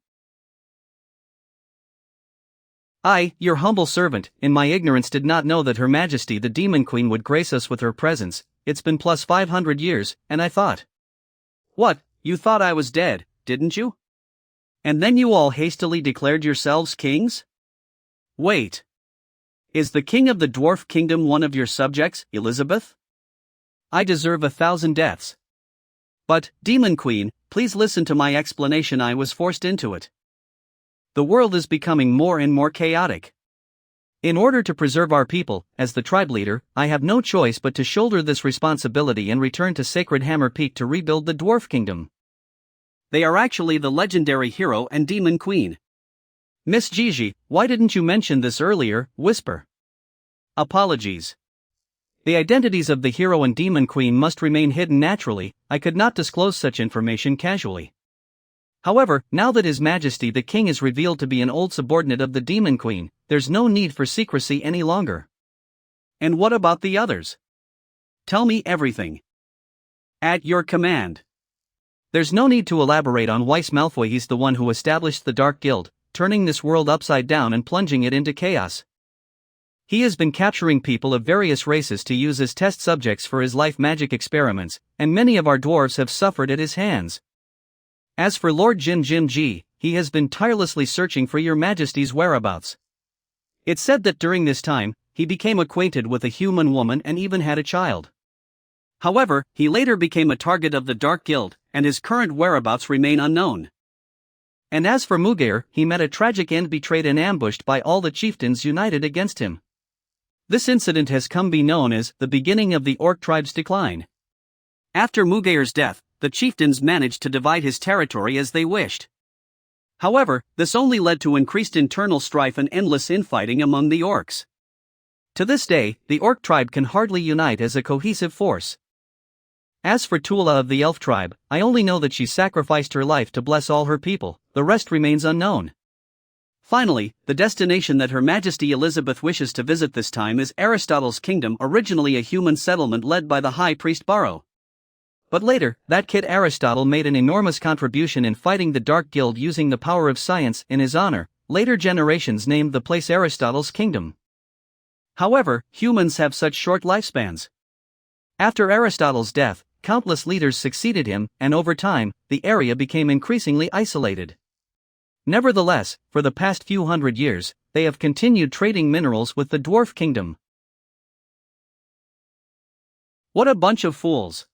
I, your humble servant, in my ignorance did not know that Her Majesty the Demon Queen would grace us with her presence. It's been plus 500 years, and I thought. What, you thought I was dead, didn't you? And then you all hastily declared yourselves kings? Wait. Is the king of the dwarf kingdom one of your subjects, Elizabeth? I deserve 1,000 deaths. But, Demon Queen, please listen to my explanation. I was forced into it. The world is becoming more and more chaotic. In order to preserve our people, as the tribe leader, I have no choice but to shoulder this responsibility and return to Sacred Hammer Peak to rebuild the dwarf kingdom. They are actually the legendary hero and Demon Queen. Miss Gigi, why didn't you mention this earlier? Whisper. Apologies. The identities of the hero and Demon Queen must remain hidden naturally. I could not disclose such information casually. However, now that His Majesty the King is revealed to be an old subordinate of the Demon Queen, there's no need for secrecy any longer. And what about the others? Tell me everything. At your command. There's no need to elaborate on Weiss Malfoy. He's the one who established the Dark Guild, turning this world upside down and plunging it into chaos. He has been capturing people of various races to use as test subjects for his life magic experiments, and many of our dwarves have suffered at his hands. As for Lord Jim G, he has been tirelessly searching for your Majesty's whereabouts. It's said that during this time, he became acquainted with a human woman and even had a child. However, he later became a target of the Dark Guild, and his current whereabouts remain unknown. And as for Mugair, he met a tragic end, betrayed and ambushed by all the chieftains united against him. This incident has come to be known as the beginning of the Orc tribe's decline. After Mugair's death, the chieftains managed to divide his territory as they wished. However, this only led to increased internal strife and endless infighting among the orcs. To this day, the Orc tribe can hardly unite as a cohesive force. As for Tula of the Elf tribe, I only know that she sacrificed her life to bless all her people. The rest remains unknown. Finally, the destination that Her Majesty Elizabeth wishes to visit this time is Aristotle's kingdom, originally a human settlement led by the High Priest Barrow. But later, that kid Aristotle made an enormous contribution in fighting the Dark Guild using the power of science in his honor. Later generations named the place Aristotle's kingdom. However, humans have such short lifespans. After Aristotle's death, countless leaders succeeded him, and over time, the area became increasingly isolated. Nevertheless, for the past few hundred years, they have continued trading minerals with the Dwarf Kingdom. What a bunch of fools!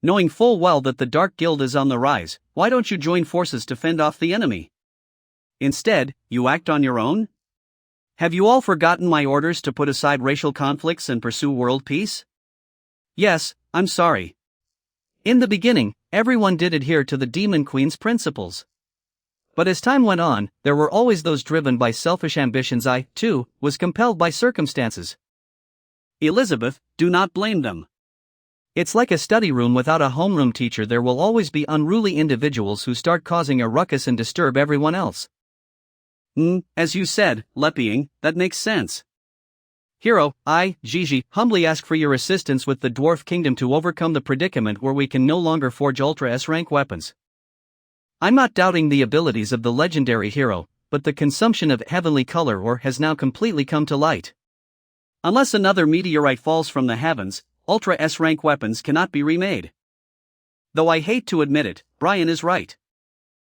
Knowing full well that the Dark Guild is on the rise, why don't you join forces to fend off the enemy? Instead, you act on your own? Have you all forgotten my orders to put aside racial conflicts and pursue world peace? Yes, I'm sorry. In the beginning, everyone did adhere to the Demon Queen's principles. But as time went on, there were always those driven by selfish ambitions. I, too, was compelled by circumstances. Elizabeth, do not blame them. It's like a study room without a homeroom teacher. There will always be unruly individuals who start causing a ruckus and disturb everyone else. As you said, Lepying, that makes sense. Hero, I, Gigi, humbly ask for your assistance with the Dwarf Kingdom to overcome the predicament where we can no longer forge Ultra S-rank weapons. I'm not doubting the abilities of the legendary hero, but the consumption of heavenly color ore has now completely come to light. Unless another meteorite falls from the heavens, Ultra S-rank weapons cannot be remade. Though I hate to admit it, Brian is right.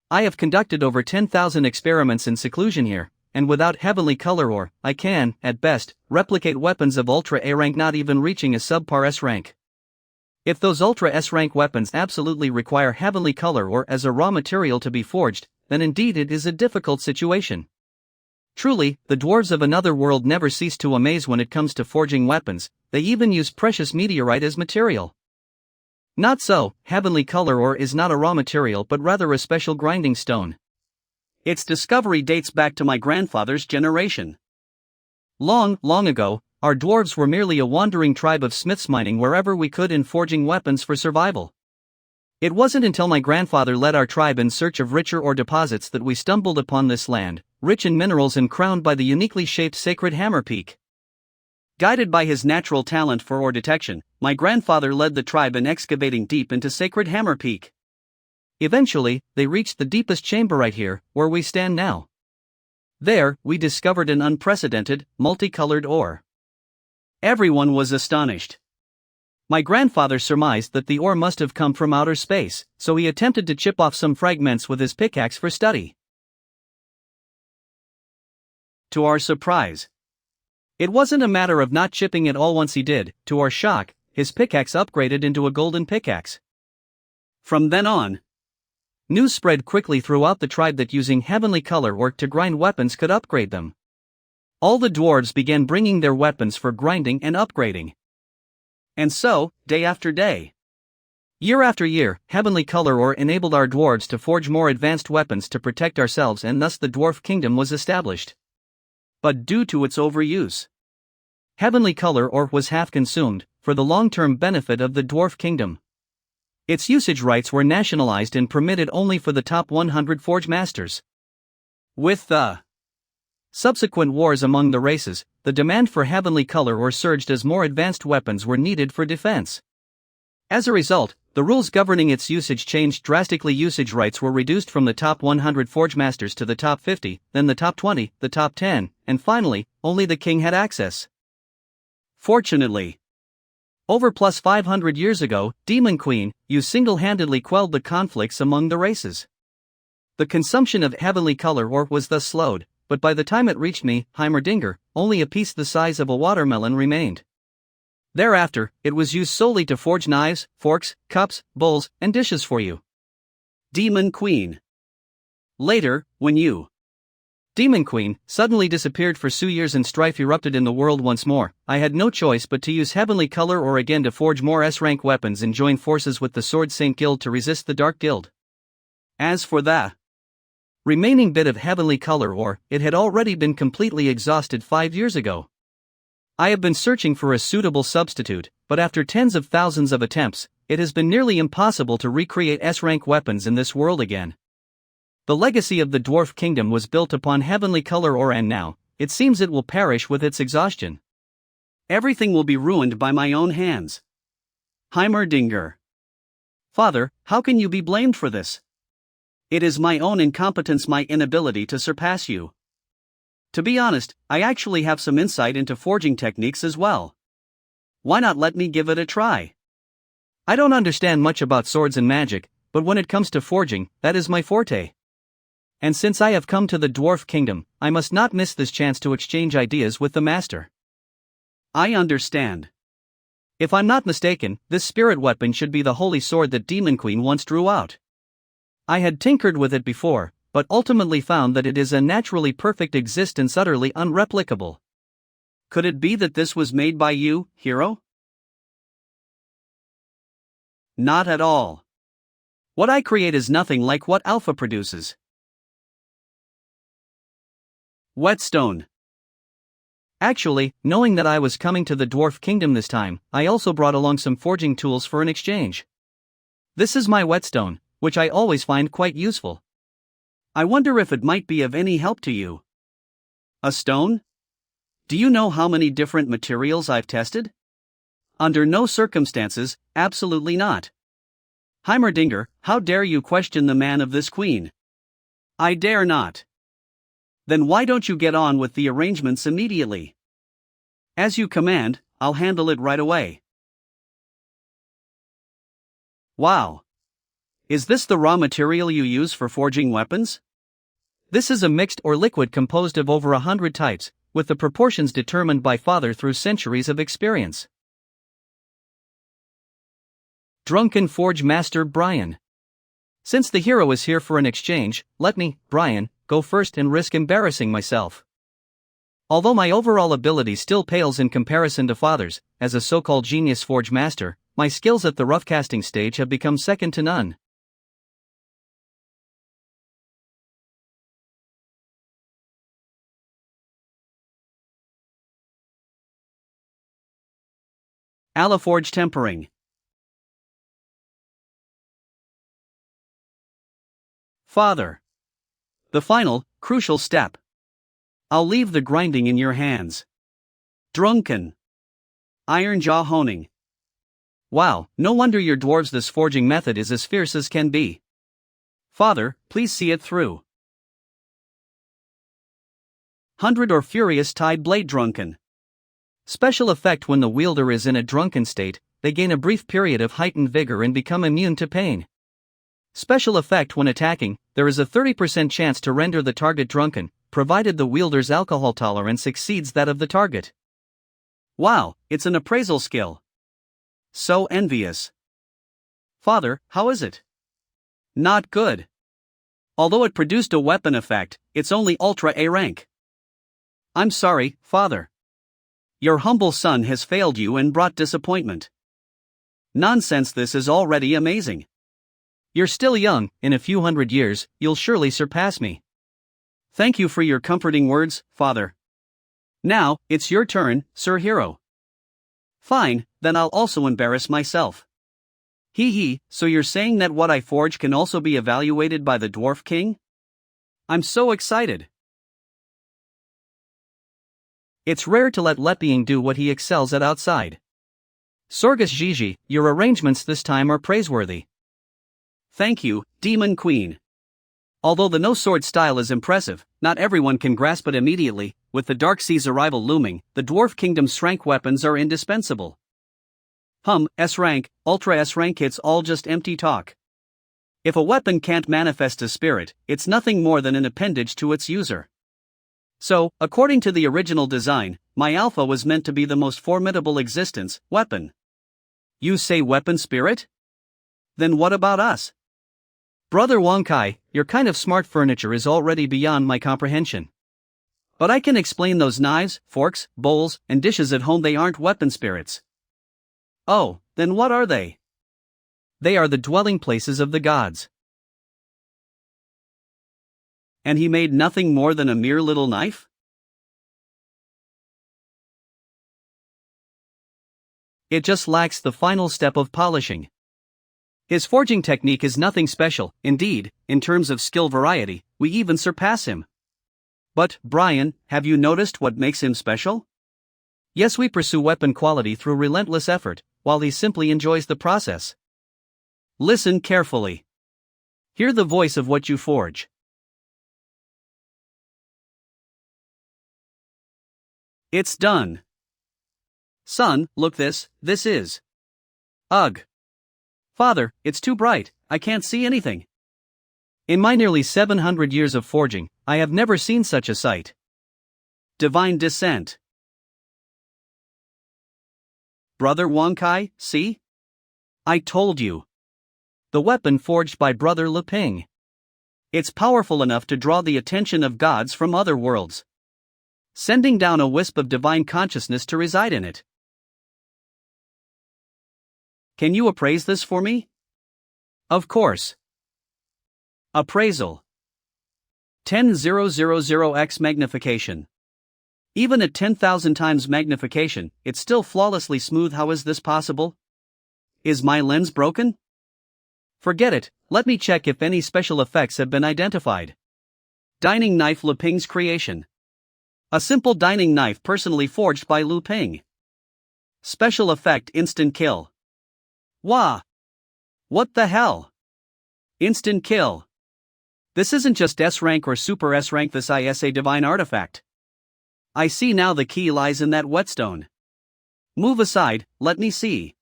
I have conducted over 10,000 experiments in seclusion here, and without heavenly color ore, I can, at best, replicate weapons of Ultra A rank, not even reaching a subpar S rank. If those Ultra S rank weapons absolutely require heavenly color ore as a raw material to be forged, then indeed it is a difficult situation. Truly, the dwarves of another world never cease to amaze when it comes to forging weapons. They even use precious meteorite as material. Not so, heavenly color ore is not a raw material but rather a special grinding stone. Its discovery dates back to my grandfather's generation. Long, long ago, our dwarves were merely a wandering tribe of smiths mining wherever we could and forging weapons for survival. It wasn't until my grandfather led our tribe in search of richer ore deposits that we stumbled upon this land, rich in minerals and crowned by the uniquely shaped Sacred Hammer Peak. Guided by his natural talent for ore detection, my grandfather led the tribe in excavating deep into Sacred Hammer Peak. Eventually, they reached the deepest chamber right here, where we stand now. There, we discovered an unprecedented, multicolored ore. Everyone was astonished. My grandfather surmised that the ore must have come from outer space, so he attempted to chip off some fragments with his pickaxe for study. To our surprise, it wasn't a matter of not chipping it all once he did. To our shock, his pickaxe upgraded into a golden pickaxe. From then on, news spread quickly throughout the tribe that using heavenly color ore to grind weapons could upgrade them. All the dwarves began bringing their weapons for grinding and upgrading. And so, day after day, year after year, heavenly color ore enabled our dwarves to forge more advanced weapons to protect ourselves, and thus the dwarf kingdom was established. But due to its overuse, heavenly color ore was half consumed, for the long-term benefit of the dwarf kingdom. Its usage rights were nationalized and permitted only for the top 100 forge masters. With the subsequent wars among the races, the demand for heavenly color ore surged as more advanced weapons were needed for defense. As a result, the rules governing its usage changed drastically. Usage rights were reduced from the top 100 forge masters to the top 50, then the top 20, the top 10, and finally, only the king had access. Fortunately, over plus 500 years ago, Demon Queen, you single-handedly quelled the conflicts among the races. The consumption of heavenly color ore was thus slowed, but by the time it reached me, Heimerdinger, only a piece the size of a watermelon remained. Thereafter, it was used solely to forge knives, forks, cups, bowls, and dishes for you, Demon Queen. Later, when you, Demon Queen, suddenly disappeared for 2 years and strife erupted in the world once more, I had no choice but to use heavenly color ore again to forge more S-rank weapons and join forces with the Sword Saint Guild to resist the Dark Guild. As for the remaining bit of heavenly color ore, it had already been completely exhausted 5 years ago. I have been searching for a suitable substitute, but after tens of thousands of attempts, it has been nearly impossible to recreate S-rank weapons in this world again. The legacy of the Dwarf Kingdom was built upon heavenly color ore, and now, it seems it will perish with its exhaustion. Everything will be ruined by my own hands. Heimerdinger. Father, how can you be blamed for this? It is my own incompetence, my inability to surpass you. To be honest, I actually have some insight into forging techniques as well. Why not let me give it a try? I don't understand much about swords and magic, but when it comes to forging, that is my forte. And since I have come to the Dwarf Kingdom, I must not miss this chance to exchange ideas with the master. I understand. If I'm not mistaken, this spirit weapon should be the holy sword that Demon Queen once drew out. I had tinkered with it before, but ultimately found that it is a naturally perfect existence, utterly unreplicable. Could it be that this was made by you, hero? Not at all. What I create is nothing like what Alpha produces. Whetstone. Actually, knowing that I was coming to the Dwarf Kingdom this time, I also brought along some forging tools for an exchange. This is my whetstone, which I always find quite useful. I wonder if it might be of any help to you. A stone? Do you know how many different materials I've tested? Under no circumstances, absolutely not. Heimerdinger, how dare you question the man of this queen? I dare not. Then why don't you get on with the arrangements immediately? As you command, I'll handle it right away. Wow. Is this the raw material you use for forging weapons? This is a mixed or liquid composed of over 100 types, with the proportions determined by Father through centuries of experience. Drunken Forge Master Brian. Since the hero is here for an exchange, let me, Brian, go first and risk embarrassing myself. Although my overall ability still pales in comparison to Father's, as a so-called genius forge master, my skills at the rough casting stage have become second to none. Alaforge Tempering. Father. The final, crucial step. I'll leave the grinding in your hands. Drunken. Iron jaw honing. Wow, no wonder your dwarves this forging method is as fierce as can be. Father, please see it through. 100 or furious tide blade drunken. Special effect: when the wielder is in a drunken state, they gain a brief period of heightened vigor and become immune to pain. Special effect: when attacking, there is a 30% chance to render the target drunken, provided the wielder's alcohol tolerance exceeds that of the target. Wow, it's an appraisal skill. So envious. Father, how is it? Not good. Although it produced a weapon effect, it's only Ultra A rank. I'm sorry, Father. Your humble son has failed you and brought disappointment. Nonsense, this is already amazing. You're still young, in a few hundred years, you'll surely surpass me. Thank you for your comforting words, Father. Now, it's your turn, Sir Hero. Fine, then I'll also embarrass myself. Hee, so you're saying that what I forge can also be evaluated by the Dwarf King? I'm so excited. It's rare to let Letbeing do what he excels at outside. Sorgus Gigi, your arrangements this time are praiseworthy. Thank you, Demon Queen. Although the no-sword style is impressive, not everyone can grasp it immediately. With the Dark Sea's arrival looming, the Dwarf Kingdom's rank weapons are indispensable. S rank, Ultra S rank, it's all just empty talk. If a weapon can't manifest a spirit, it's nothing more than an appendage to its user. So, according to the original design, my Alpha was meant to be the most formidable existence, weapon. You say weapon spirit? Then what about us? Brother Wonkai, your kind of smart furniture is already beyond my comprehension. But I can explain those knives, forks, bowls, and dishes at home. They aren't weapon spirits. Oh, then what are they? They are the dwelling places of the gods. And he made nothing more than a mere little knife? It just lacks the final step of polishing. His forging technique is nothing special. Indeed, in terms of skill variety, we even surpass him. But, Brian, have you noticed what makes him special? Yes, we pursue weapon quality through relentless effort, while he simply enjoys the process. Listen carefully. Hear the voice of what you forge. It's done. Son, look, this is. Ugh. Father, it's too bright, I can't see anything. In my nearly 700 years of forging, I have never seen such a sight. Divine descent. Brother Wonkai, see? I told you. The weapon forged by Brother Leping. It's powerful enough to draw the attention of gods from other worlds, sending down a wisp of divine consciousness to reside in it. Can you appraise this for me? Of course. Appraisal. 10,000x magnification. Even at 10,000 times magnification, it's still flawlessly smooth. How is this possible? Is my lens broken? Forget it, let me check if any special effects have been identified. Dining knife, Leping's creation. A simple dining knife personally forged by Leping. Special effect: instant kill. Wah! What the hell? Instant kill. This isn't just S rank or super S rank, this is a divine artifact. I see now, the key lies in that whetstone. Move aside, let me see.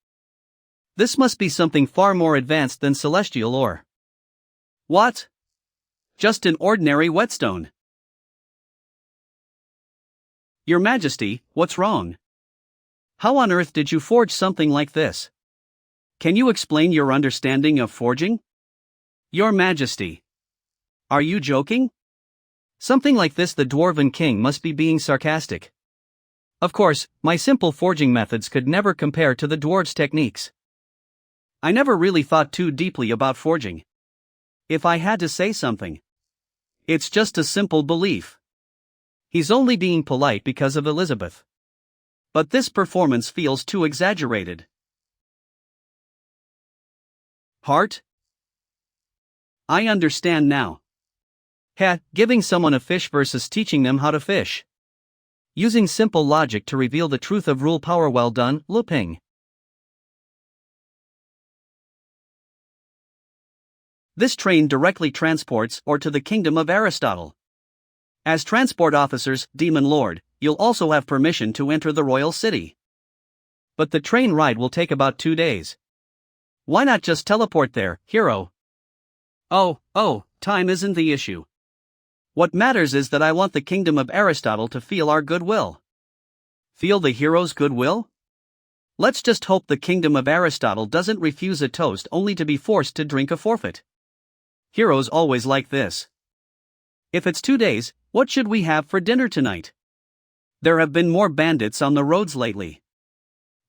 This must be something far more advanced than celestial or. What? Just an ordinary whetstone. Your Majesty, what's wrong? How on earth did you forge something like this? Can you explain your understanding of forging? Your Majesty. Are you joking? Something like this, the Dwarven King must be being sarcastic. Of course, my simple forging methods could never compare to the dwarves' techniques. I never really thought too deeply about forging. If I had to say something, it's just a simple belief. He's only being polite because of Elizabeth. But this performance feels too exaggerated. Heart? I understand now. Giving someone a fish versus teaching them how to fish. Using simple logic to reveal the truth of rule power. Well done, Luping. This train directly transports or to the kingdom of Aristotle. As transport officers, Demon Lord, you'll also have permission to enter the royal city. But the train ride will take about 2 days. Why not just teleport there, hero? Oh, time isn't the issue. What matters is that I want the kingdom of Aristotle to feel our goodwill. Feel the hero's goodwill? Let's just hope the kingdom of Aristotle doesn't refuse a toast only to be forced to drink a forfeit. Heroes always like this. If it's 2 days, what should we have for dinner tonight? There have been more bandits on the roads lately.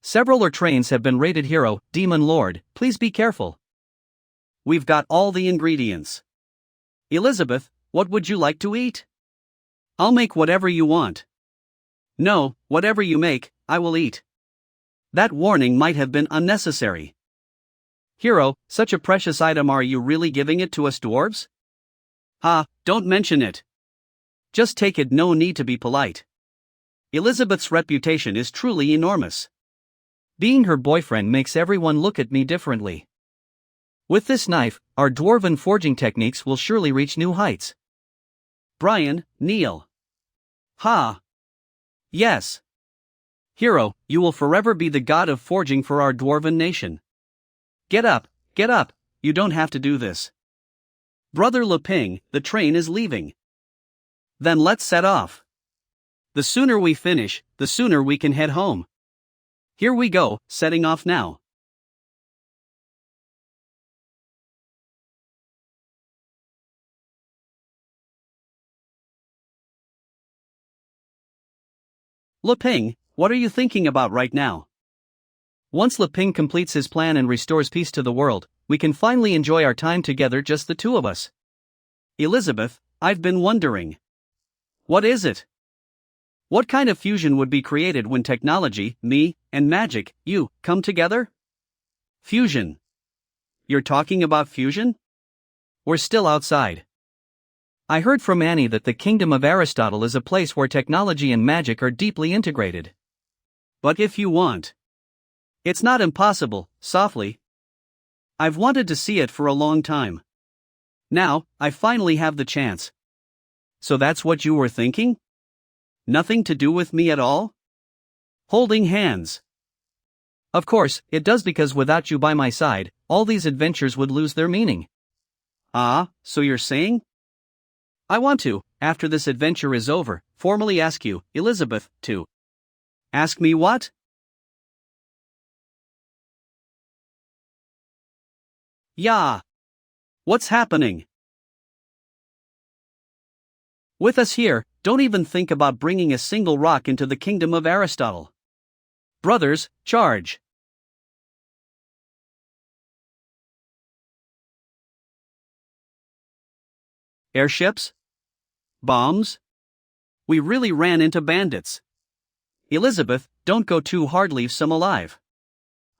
Several trains have been raided. Hero, Demon Lord, please be careful. We've got all the ingredients. Elizabeth, what would you like to eat? I'll make whatever you want. No, whatever you make, I will eat. That warning might have been unnecessary. Hero, such a precious item, are you really giving it to us dwarves? Don't mention it. Just take it, no need to be polite. Elizabeth's reputation is truly enormous. Being her boyfriend makes everyone look at me differently. With this knife, our dwarven forging techniques will surely reach new heights. Brian, kneel. Yes. Hero, you will forever be the god of forging for our dwarven nation. Get up, you don't have to do this. Brother Luping, the train is leaving. Then let's set off. The sooner we finish, the sooner we can head home. Here we go, setting off now. Luping, what are you thinking about right now? Once Luping completes his plan and restores peace to the world, we can finally enjoy our time together, just the two of us. Elizabeth, I've been wondering. What is it? What kind of fusion would be created when technology, me, and magic, you, come together? Fusion. You're talking about fusion? We're still outside. I heard from Annie that the kingdom of Aristotle is a place where technology and magic are deeply integrated. But if you want. It's not impossible, softly. I've wanted to see it for a long time. Now, I finally have the chance. So that's what you were thinking? Nothing to do with me at all? Holding hands. Of course, it does, because without you by my side, all these adventures would lose their meaning. So you're saying? I want to, after this adventure is over, formally ask you, Elizabeth, to. Ask me what? Yeah. What's happening? With us here, don't even think about bringing a single rock into the kingdom of Aristotle. Brothers, charge. Airships? Bombs? We really ran into bandits. Elizabeth, don't go too hard, leave some alive.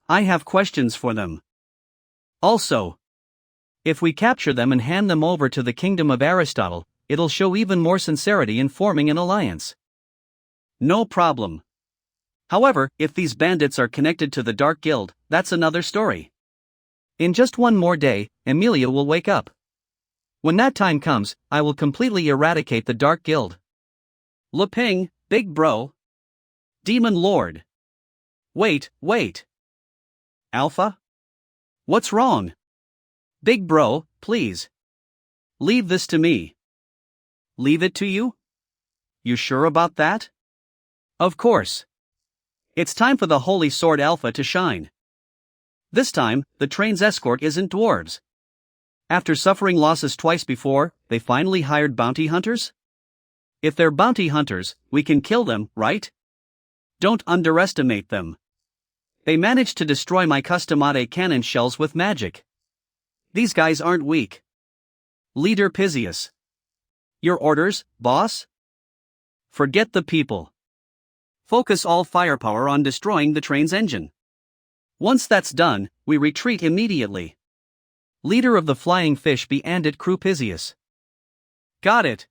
I have questions for them. Also, if we capture them and hand them over to the kingdom of Aristotle, it'll show even more sincerity in forming an alliance. No problem. However, if these bandits are connected to the Dark Guild, that's another story. In just one more day, Emilia will wake up. When that time comes, I will completely eradicate the Dark Guild. Luping, big bro. Demon Lord. Wait. Alpha? What's wrong? Big bro, please. Leave this to me. Leave it to you? You sure about that? Of course. It's time for the Holy Sword Alpha to shine. This time, the train's escort isn't dwarves. After suffering losses twice before, they finally hired bounty hunters? If they're bounty hunters, we can kill them, right? Don't underestimate them. They managed to destroy my customade cannon shells with magic. These guys aren't weak. Leader Pisius. Your orders, boss? Forget the people. Focus all firepower on destroying the train's engine. Once that's done, we retreat immediately. Leader of the Flying Fish, be and it crew Pisius. Got it.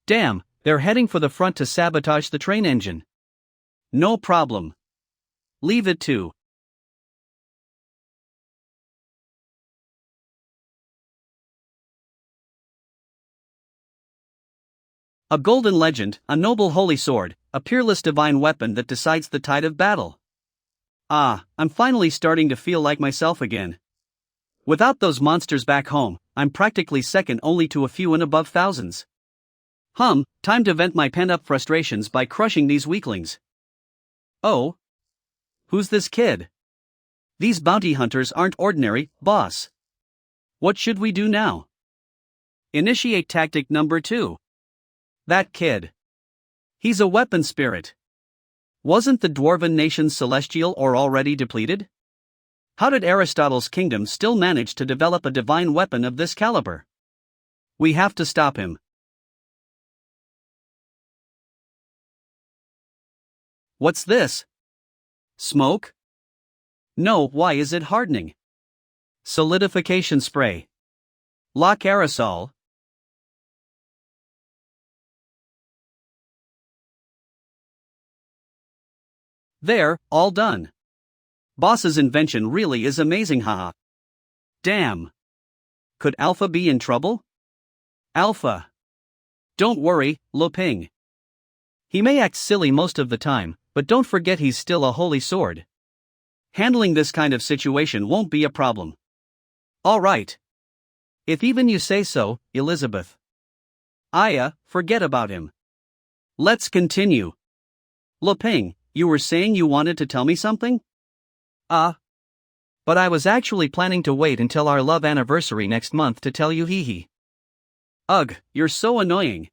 Damn, they're heading for the front to sabotage the train engine. No problem. Leave it to. A golden legend, a noble holy sword, a peerless divine weapon that decides the tide of battle. Ah, I'm finally starting to feel like myself again. Without those monsters back home, I'm practically second only to a few and above thousands. Time to vent my pent-up frustrations by crushing these weaklings. Oh? Who's this kid? These bounty hunters aren't ordinary, boss. What should we do now? Initiate tactic number 2. That kid. He's a weapon spirit. Wasn't the dwarven nation celestial or already depleted? How did Aristotle's kingdom still manage to develop a divine weapon of this caliber? We have to stop him. What's this? Smoke? No, why is it hardening? Solidification spray. Lock aerosol. There, all done. Boss's invention really is amazing, haha. Damn. Could Alpha be in trouble? Alpha. Don't worry, Luping. He may act silly most of the time, but don't forget he's still a holy sword. Handling this kind of situation won't be a problem. Alright. If even you say so, Elizabeth. Aya, forget about him. Let's continue. Luping, you were saying you wanted to tell me something? But I was actually planning to wait until our love anniversary next month to tell you, hee. Ugh, you're so annoying.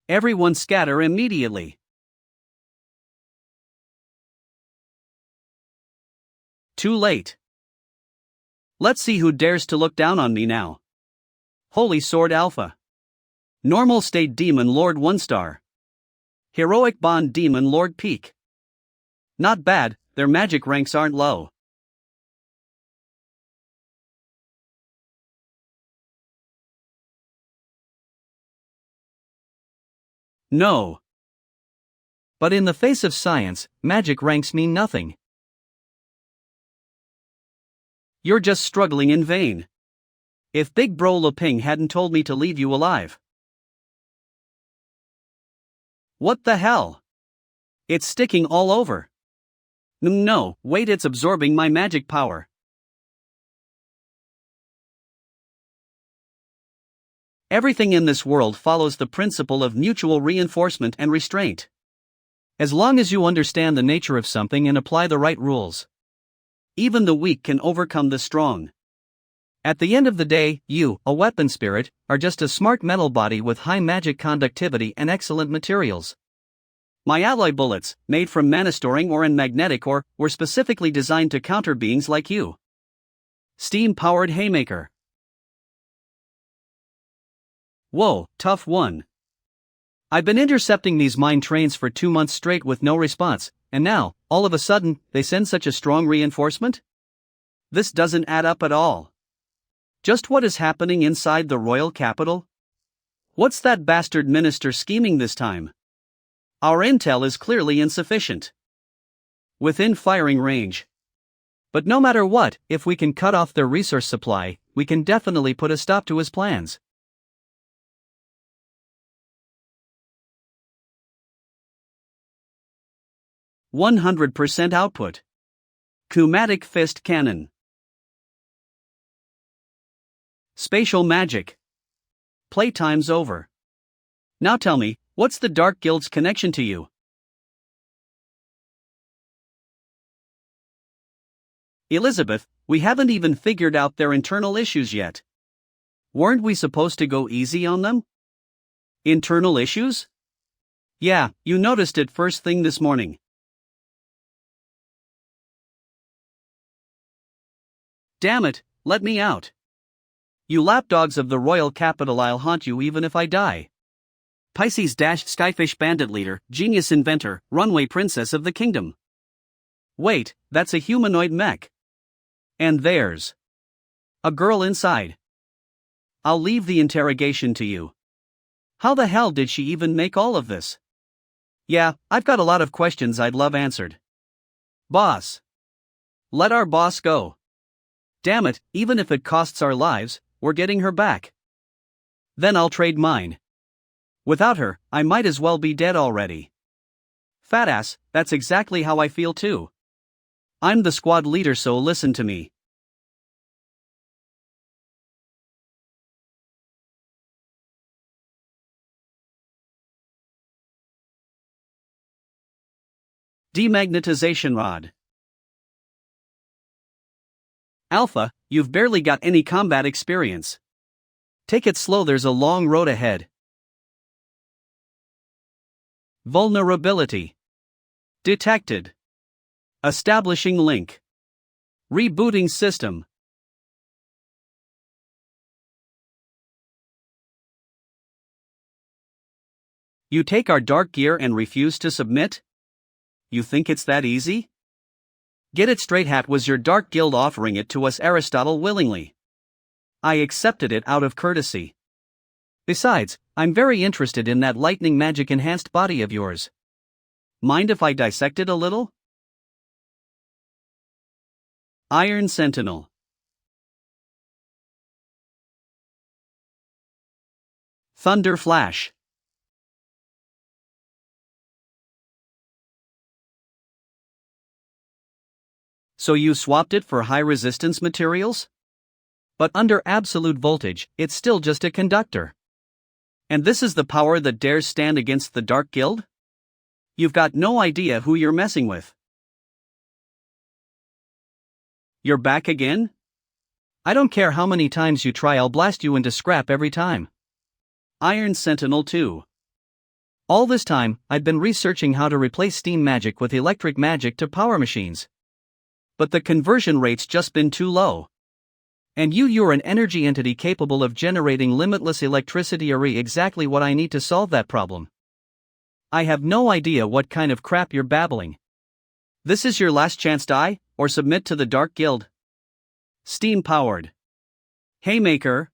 Everyone scatter immediately. Too late. Let's see who dares to look down on me now. Holy Sword Alpha. Normal State Demon Lord 1 star. Heroic Bond Demon Lord Peak. Not bad, their magic ranks aren't low. No. But in the face of science, magic ranks mean nothing. You're just struggling in vain. If Big Bro Luping hadn't told me to leave you alive. What the hell? It's sticking all over. No, wait, it's absorbing my magic power. Everything in this world follows the principle of mutual reinforcement and restraint. As long as you understand the nature of something and apply the right rules, even the weak can overcome the strong. At the end of the day, you, a weapon spirit, are just a smart metal body with high magic conductivity and excellent materials. My alloy bullets, made from mana-storing ore and magnetic ore, were specifically designed to counter beings like you. Steam-powered haymaker. Whoa, tough one. I've been intercepting these mine trains for 2 months straight with no response, and now, all of a sudden, they send such a strong reinforcement? This doesn't add up at all. Just what is happening inside the royal capital? What's that bastard minister scheming this time? Our intel is clearly insufficient. Within firing range. But no matter what, if we can cut off their resource supply, we can definitely put a stop to his plans. %100% output. Kumatic Fist Cannon. Spatial Magic. Playtime's over. Now tell me, what's the Dark Guild's connection to you? Elizabeth, we haven't even figured out their internal issues yet. Weren't we supposed to go easy on them? Internal issues? Yeah, you noticed it first thing this morning. Damn it, let me out. You lapdogs of the royal capital, I'll haunt you even if I die. Pisces-Skyfish Bandit Leader, Genius Inventor, Runway Princess of the Kingdom. Wait, that's a humanoid mech. And there's a girl inside. I'll leave the interrogation to you. How the hell did she even make all of this? Yeah, I've got a lot of questions I'd love answered. Boss. Let our boss go. Damn it, even if it costs our lives, we're getting her back. Then I'll trade mine. Without her, I might as well be dead already. Fatass, that's exactly how I feel too. I'm the squad leader, so listen to me. Demagnetization rod. Alpha, you've barely got any combat experience. Take it slow, there's a long road ahead. Vulnerability detected. Establishing link. Rebooting system. You take our dark gear and refuse to submit? You think it's that easy? Get it straight, Hat. Was your Dark Guild offering it to us, Aristotle, willingly? I accepted it out of courtesy. Besides, I'm very interested in that lightning magic enhanced body of yours. Mind if I dissect it a little? Iron Sentinel. Thunder Flash. So you swapped it for high-resistance materials? But under absolute voltage, it's still just a conductor. And this is the power that dares stand against the Dark Guild? You've got no idea who you're messing with. You're back again? I don't care how many times you try, I'll blast you into scrap every time. Iron Sentinel 2. All this time, I'd been researching how to replace steam magic with electric magic to power machines. But the conversion rate's just been too low. And you're an energy entity capable of generating limitless electricity. Exactly what I need to solve that problem. I have no idea what kind of crap you're babbling. This is your last chance, die, or submit to the Dark Guild. Steam powered. Haymaker.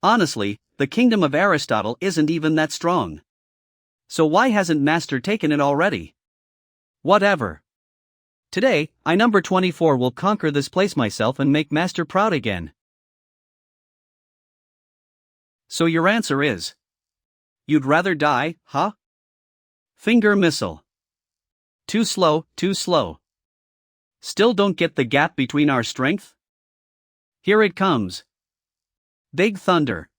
Honestly, the kingdom of Aristotle isn't even that strong. So why hasn't Master taken it already? Whatever. Today, I number 24 will conquer this place myself and make Master proud again. So your answer is? You'd rather die, huh? Finger missile. Too slow, too slow. Still don't get the gap between our strength? Here it comes. Big Thunder.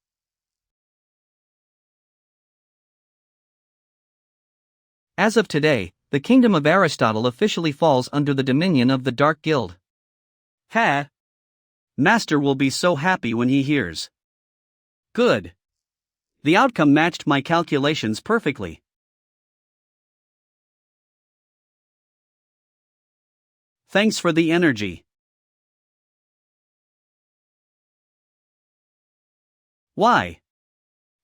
As of today, the kingdom of Aristotle officially falls under the dominion of the Dark Guild. Ha! Master will be so happy when he hears. Good. The outcome matched my calculations perfectly. Thanks for the energy. Why?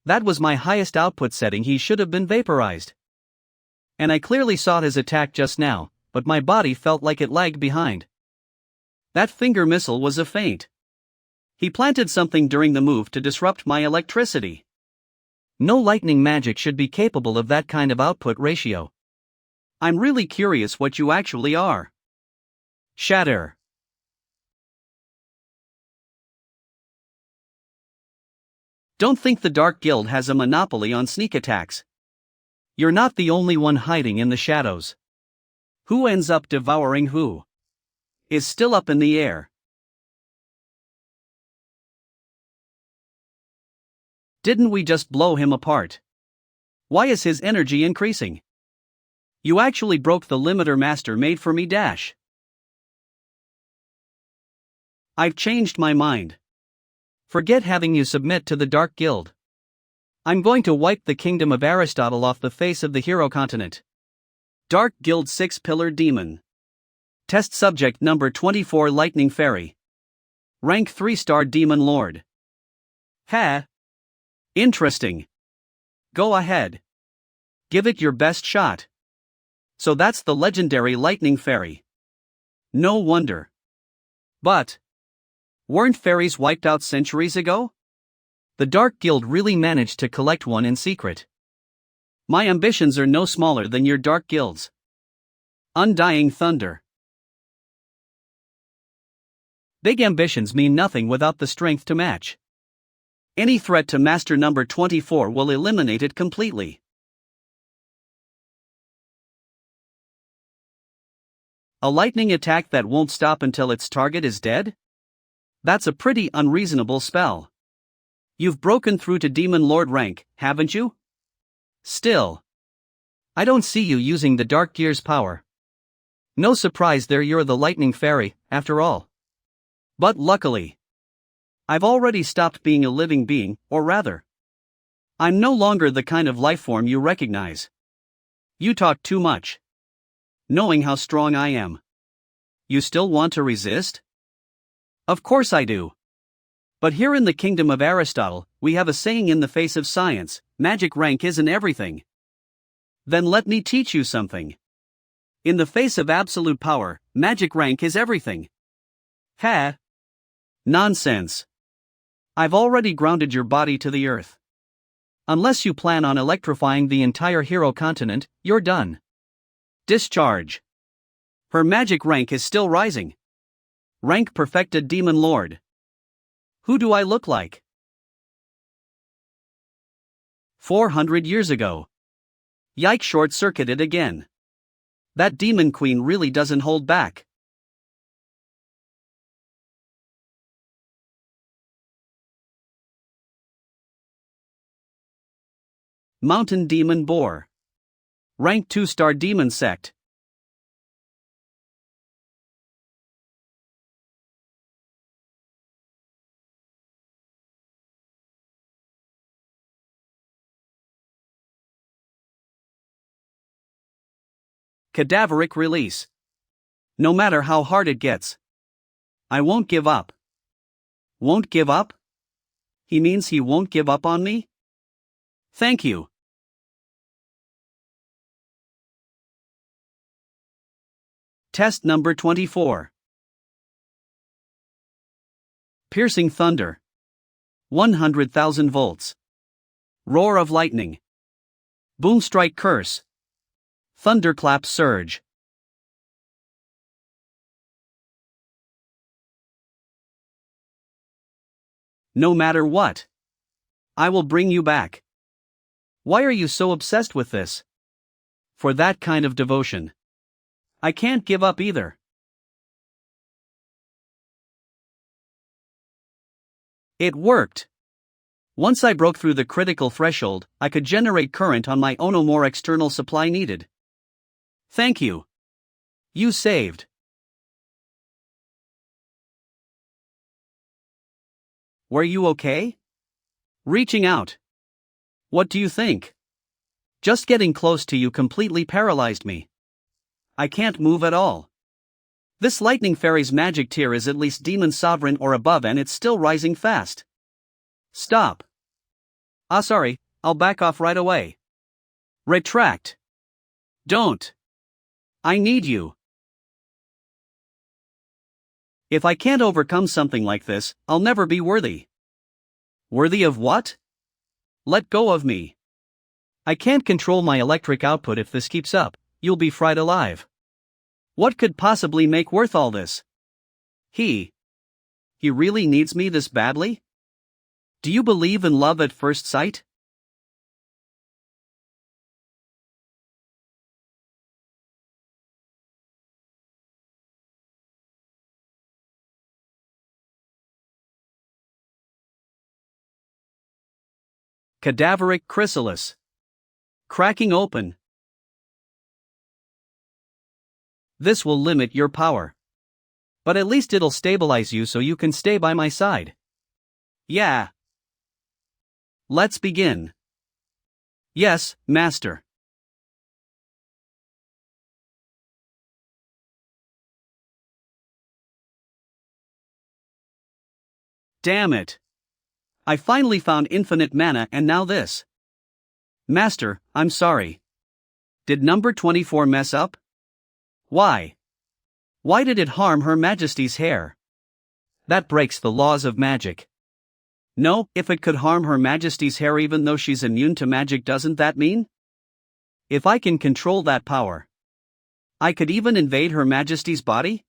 That was my highest output setting, he should have been vaporized. And I clearly saw his attack just now, but my body felt like it lagged behind. That finger missile was a feint. He planted something during the move to disrupt my electricity. No lightning magic should be capable of that kind of output ratio. I'm really curious what you actually are. Shatter. Don't think the Dark Guild has a monopoly on sneak attacks. You're not the only one hiding in the shadows. Who ends up devouring who is still up in the air. Didn't we just blow him apart? Why is his energy increasing? You actually broke the limiter Master made for me. Dash. I've changed my mind. Forget having you submit to the Dark Guild. I'm going to wipe the kingdom of Aristotle off the face of the hero continent. Dark Guild 6-Pillar Demon. Test subject number 24 Lightning Fairy. Rank 3-star Demon Lord. Ha! Interesting. Go ahead. Give it your best shot. So that's the legendary Lightning Fairy. No wonder. But Weren't fairies wiped out centuries ago? The Dark Guild really managed to collect one in secret. My ambitions are no smaller than your Dark Guild's. Undying thunder. Big ambitions mean nothing without the strength to match. Any threat to Master number 24 will eliminate it completely. A lightning attack that won't stop until its target is dead? That's a pretty unreasonable spell. You've broken through to Demon Lord rank, haven't you? Still, I don't see you using the Dark Gear's power. No surprise there, you're the Lightning Fairy, after all. But luckily, I've already stopped being a living being, or rather, I'm no longer the kind of life form you recognize. You talk too much. Knowing how strong I am. You still want to resist? Of course I do. But here in the kingdom of Aristotle, we have a saying in the face of science: magic rank isn't everything. Then let me teach you something. In the face of absolute power, magic rank is everything. Ha! Nonsense. I've already grounded your body to the earth. Unless you plan on electrifying the entire hero continent, you're done. Discharge. Her magic rank is still rising. Rank perfected Demon Lord. Who do I look like? 400 years ago. Yike, short-circuited again. That demon queen really doesn't hold back. Mountain Demon Boar. Rank 2-star Demon Sect. Cadaveric release. No matter how hard it gets, I won't give up. Won't give up? He means he won't give up on me? Thank you. Test number 24. Piercing thunder. 100,000 volts. Roar of lightning. Boomstrike curse. Thunderclap surge. No matter what, I will bring you back. Why are you so obsessed with this? For that kind of devotion. I can't give up either. It worked. Once I broke through the critical threshold, I could generate current on my own. No more external supply needed. Thank you. You saved. Were you okay? Reaching out. What do you think? Just getting close to you completely paralyzed me. I can't move at all. This lightning fairy's magic tier is at least demon sovereign or above, and it's still rising fast. Stop. Sorry, I'll back off right away. Retract. Don't. I need you. If I can't overcome something like this, I'll never be worthy. Worthy of what? Let go of me. I can't control my electric output. If this keeps up, you'll be fried alive. What could possibly make worth all this? He really needs me this badly? Do you believe in love at first sight? Cadaveric chrysalis. Cracking open. This will limit your power. But at least it'll stabilize you so you can stay by my side. Yeah. Let's begin. Yes, Master. Damn it. I finally found infinite mana, and now this. Master, I'm sorry. Did number 24 mess up? Why? Why did it harm Her Majesty's hair? That breaks the laws of magic. No, if it could harm Her Majesty's hair even though she's immune to magic, doesn't that mean? If I can control that power, I could even invade Her Majesty's body?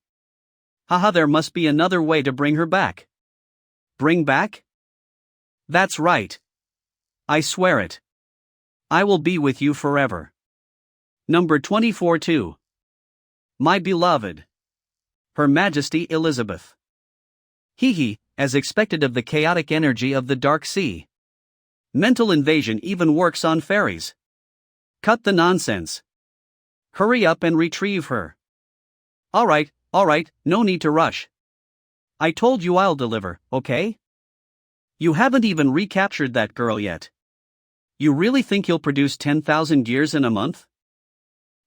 Haha, there must be another way to bring her back. Bring back? That's right. I swear it. I will be with you forever. Number 24-2. My beloved Her Majesty Elizabeth. Hee, as expected of the chaotic energy of the Dark Sea. Mental invasion even works on fairies. Cut the nonsense. Hurry up and retrieve her. Alright, no need to rush. I told you I'll deliver, okay? You haven't even recaptured that girl yet. You really think you'll produce 10,000 years in a month?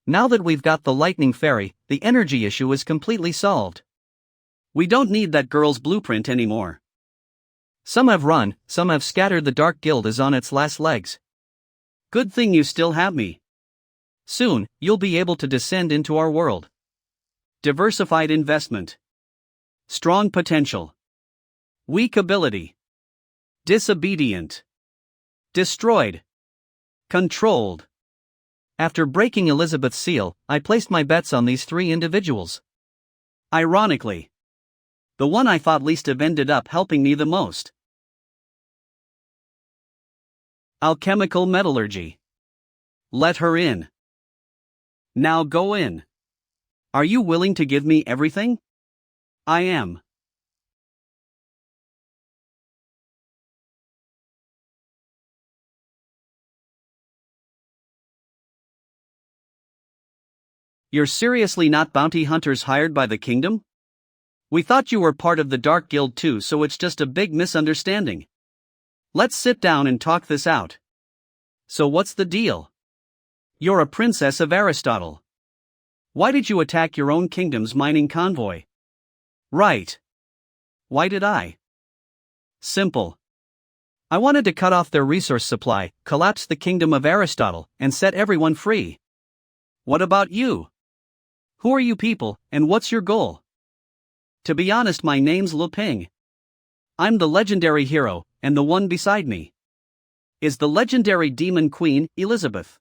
Now that we've got the lightning fairy, the energy issue is completely solved. We don't need that girl's blueprint anymore. Some have run, some have scattered. The Dark Guild is on its last legs. Good thing you still have me. Soon, you'll be able to descend into our world. Diversified investment. Strong potential. Weak ability. Disobedient. Destroyed. Controlled. After breaking Elizabeth's seal, I placed my bets on these three individuals. Ironically, the one I thought least of ended up helping me the most. Alchemical metallurgy. Let her in. Now go in. Are you willing to give me everything? I am. You're seriously not bounty hunters hired by the kingdom? We thought you were part of the Dark Guild too, so it's just a big misunderstanding. Let's sit down and talk this out. So what's the deal? You're a princess of Aristotle. Why did you attack your own kingdom's mining convoy? Right. Why did I? Simple. I wanted to cut off their resource supply, collapse the kingdom of Aristotle, and set everyone free. What about you? Who are you people, and what's your goal? To be honest, my name's Lu Ping. I'm the legendary hero, and the one beside me is the legendary demon queen, Elizabeth.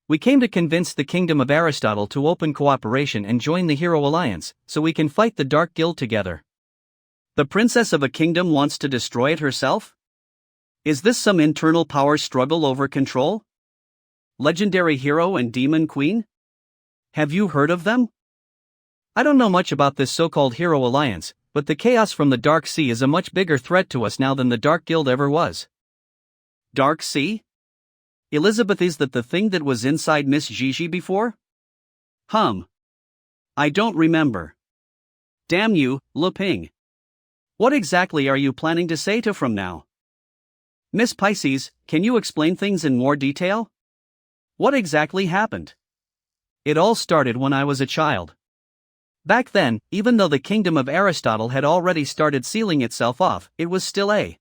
We came to convince the kingdom of Aristotle to open cooperation and join the Hero Alliance, so we can fight the Dark Guild together. The princess of a kingdom wants to destroy it herself? Is this some internal power struggle over control? Legendary hero and demon queen? Have you heard of them? I don't know much about this so-called Hero Alliance, but the chaos from the Dark Sea is a much bigger threat to us now than the Dark Guild ever was. Dark Sea? Elizabeth, is that the thing that was inside Miss Gigi before? I don't remember. Damn you, Lu Ping. What exactly are you planning to say to from now? Miss Pisces, can you explain things in more detail? What exactly happened? It all started when I was a child. Back then, even though the kingdom of Aristotle had already started sealing itself off, it was still a.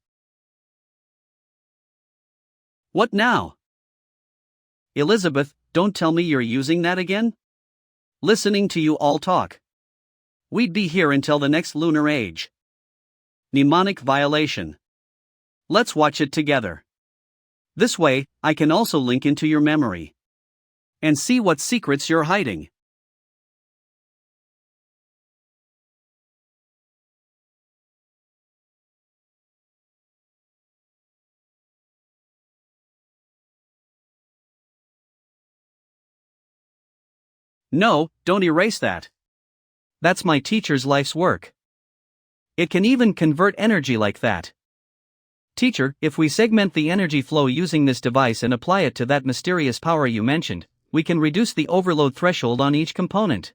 What now? Elizabeth, don't tell me you're using that again? Listening to you all talk. We'd be here until the next lunar age. Mnemonic violation. Let's watch it together. This way, I can also link into your memory and see what secrets you're hiding. No, don't erase that. That's my teacher's life's work. It can even convert energy like that. Teacher, if we segment the energy flow using this device and apply it to that mysterious power you mentioned, we can reduce the overload threshold on each component.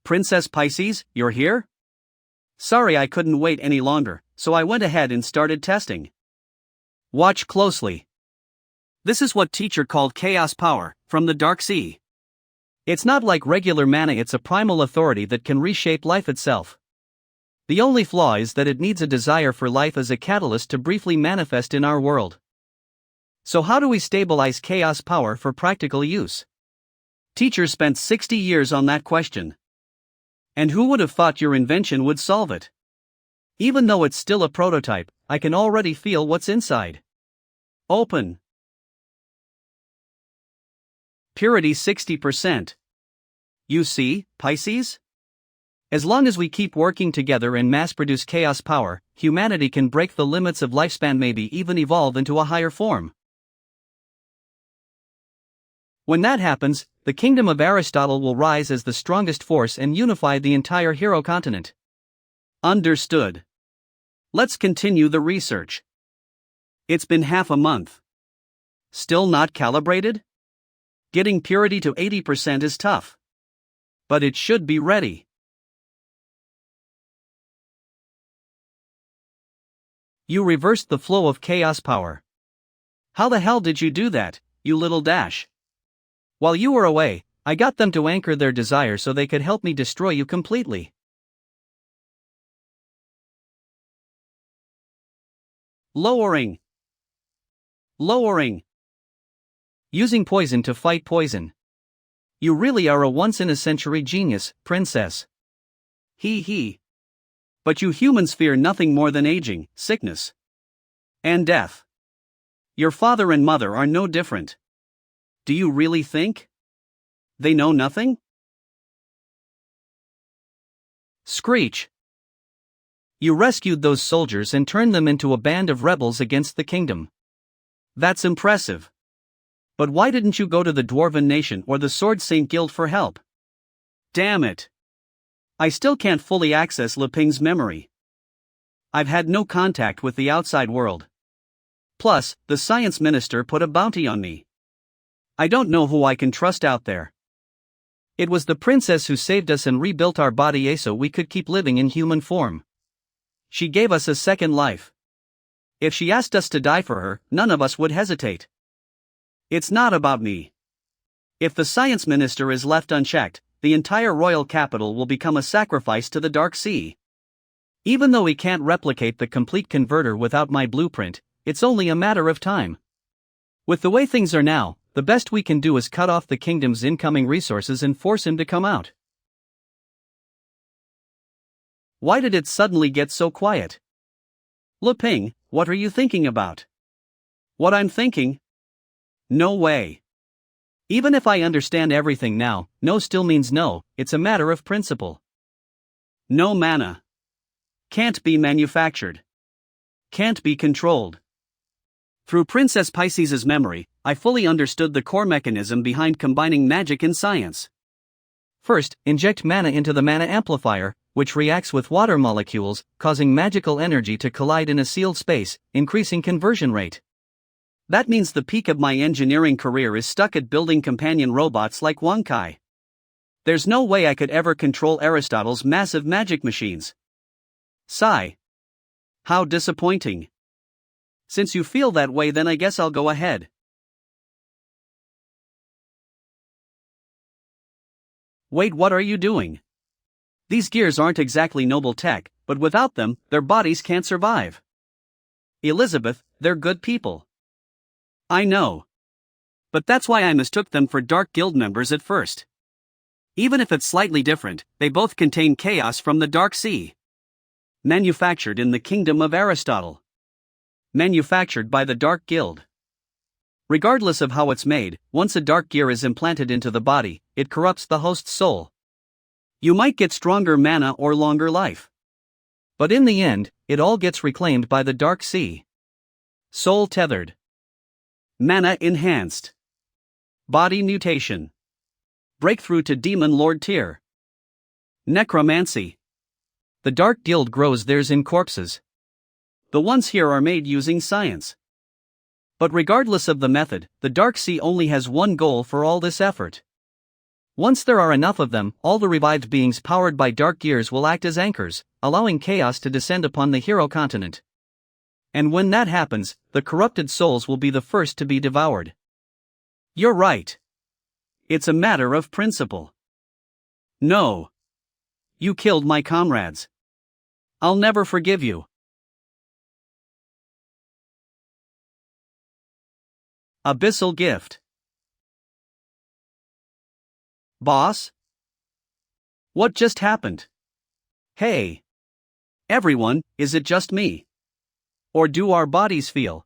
Princess Pisces, you're here? Sorry, I couldn't wait any longer, so I went ahead and started testing. Watch closely. This is what teacher called chaos power, from the Dark Sea. It's not like regular mana, it's a primal authority that can reshape life itself. The only flaw is that it needs a desire for life as a catalyst to briefly manifest in our world. So how do we stabilize chaos power for practical use? Teacher spent 60 years on that question. And who would have thought your invention would solve it? Even though it's still a prototype, I can already feel what's inside. Open. Purity 60%. You see, Pisces? As long as we keep working together and mass-produce chaos power, humanity can break the limits of lifespan, maybe even evolve into a higher form. When that happens, the kingdom of Aristotle will rise as the strongest force and unify the entire hero continent. Understood. Let's continue the research. It's been half a month. Still not calibrated? Getting purity to 80% is tough. But it should be ready. You reversed the flow of chaos power. How the hell did you do that, you little dash? While you were away, I got them to anchor their desire so they could help me destroy you completely. Lowering. Using poison to fight poison. You really are a once-in-a-century genius, princess. He. But you humans fear nothing more than aging, sickness, and death. Your father and mother are no different. Do you really think they know nothing? Screech. You rescued those soldiers and turned them into a band of rebels against the kingdom. That's impressive. But why didn't you go to the Dwarven Nation or the Sword Saint Guild for help? Damn it. I still can't fully access Leping's memory. I've had no contact with the outside world. Plus, the science minister put a bounty on me. I don't know who I can trust out there. It was the princess who saved us and rebuilt our body so we could keep living in human form. She gave us a second life. If she asked us to die for her, none of us would hesitate. It's not about me. If the science minister is left unchecked, the entire royal capital will become a sacrifice to the Dark Sea. Even though we can't replicate the complete converter without my blueprint, it's only a matter of time. With the way things are now, the best we can do is cut off the kingdom's incoming resources and force him to come out. Why did it suddenly get so quiet? Leping, what are you thinking about? What I'm thinking? No way. Even if I understand everything now, no still means no, it's a matter of principle. No mana. Can't be manufactured. Can't be controlled. Through Princess Pisces' memory, I fully understood the core mechanism behind combining magic and science. First, inject mana into the mana amplifier, which reacts with water molecules, causing magical energy to collide in a sealed space, increasing conversion rate. That means the peak of my engineering career is stuck at building companion robots like Wonkai. There's no way I could ever control Aristotle's massive magic machines. Sigh. How disappointing. Since you feel that way, then I guess I'll go ahead. Wait, what are you doing? These gears aren't exactly noble tech, but without them, their bodies can't survive. Elizabeth, they're good people. I know. But that's why I mistook them for Dark Guild members at first. Even if it's slightly different, they both contain chaos from the Dark Sea. Manufactured in the kingdom of Aristotle. Manufactured by the Dark Guild. Regardless of how it's made, once a dark gear is implanted into the body, it corrupts the host's soul. You might get stronger mana or longer life. But in the end, it all gets reclaimed by the Dark Sea. Soul tethered. Mana enhanced. Body mutation. Breakthrough to Demon Lord tier. Necromancy. The Dark Guild grows theirs in corpses. The ones here are made using science. But regardless of the method, the Dark Sea only has one goal for all this effort. Once there are enough of them, all the revived beings powered by dark gears will act as anchors, allowing chaos to descend upon the hero continent. And when that happens, the corrupted souls will be the first to be devoured. You're right. It's a matter of principle. No. You killed my comrades. I'll never forgive you. Abyssal gift. Boss? What just happened? Hey! Everyone, is it just me? Or do our bodies feel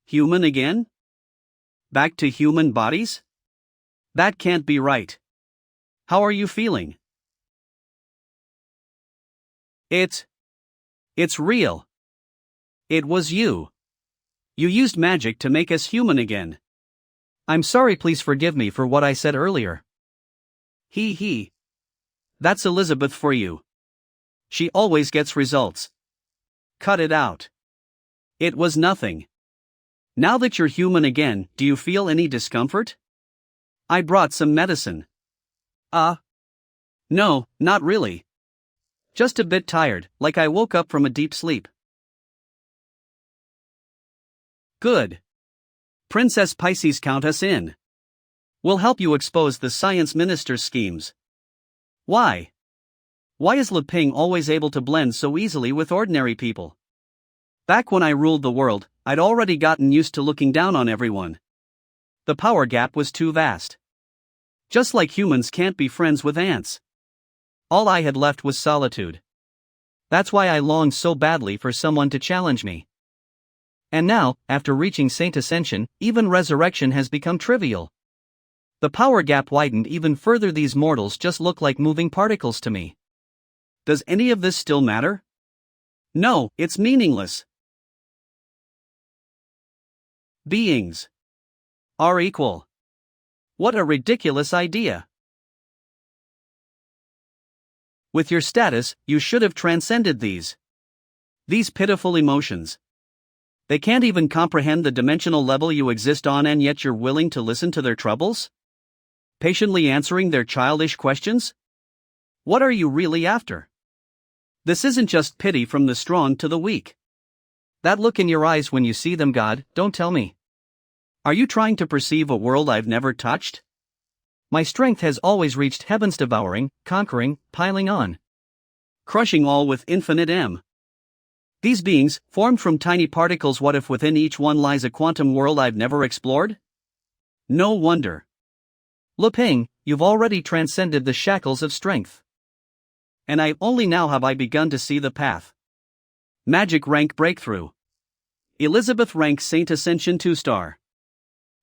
human again? Back to human bodies? That can't be right. How are you feeling? It's real. It was you. You used magic to make us human again. I'm sorry, please forgive me for what I said earlier. He. That's Elizabeth for you. She always gets results. Cut it out. It was nothing. Now that you're human again, do you feel any discomfort? I brought some medicine. No, not really. Just a bit tired, like I woke up from a deep sleep. Good. Princess Pisces, count us in. We'll help you expose the science minister's schemes. Why? Why is Leping always able to blend so easily with ordinary people? Back when I ruled the world, I'd already gotten used to looking down on everyone. The power gap was too vast. Just like humans can't be friends with ants. All I had left was solitude. That's why I longed so badly for someone to challenge me. And now, after reaching Saint Ascension, even resurrection has become trivial. The power gap widened even further. These mortals just look like moving particles to me. Does any of this still matter? No, it's meaningless. Beings are equal. What a ridiculous idea. With your status, you should have transcended these pitiful emotions. They can't even comprehend the dimensional level you exist on, and yet you're willing to listen to their troubles? Patiently answering their childish questions? What are you really after? This isn't just pity from the strong to the weak. That look in your eyes when you see them, God, don't tell me. Are you trying to perceive a world I've never touched? My strength has always reached heavens, devouring, conquering, piling on, crushing all with infinite M. These beings, formed from tiny particles, what if within each one lies a quantum world I've never explored? No wonder. Leping, you've already transcended the shackles of strength. And only now have I begun to see the path. Magic rank breakthrough. Elizabeth rank Saint Ascension 2-star.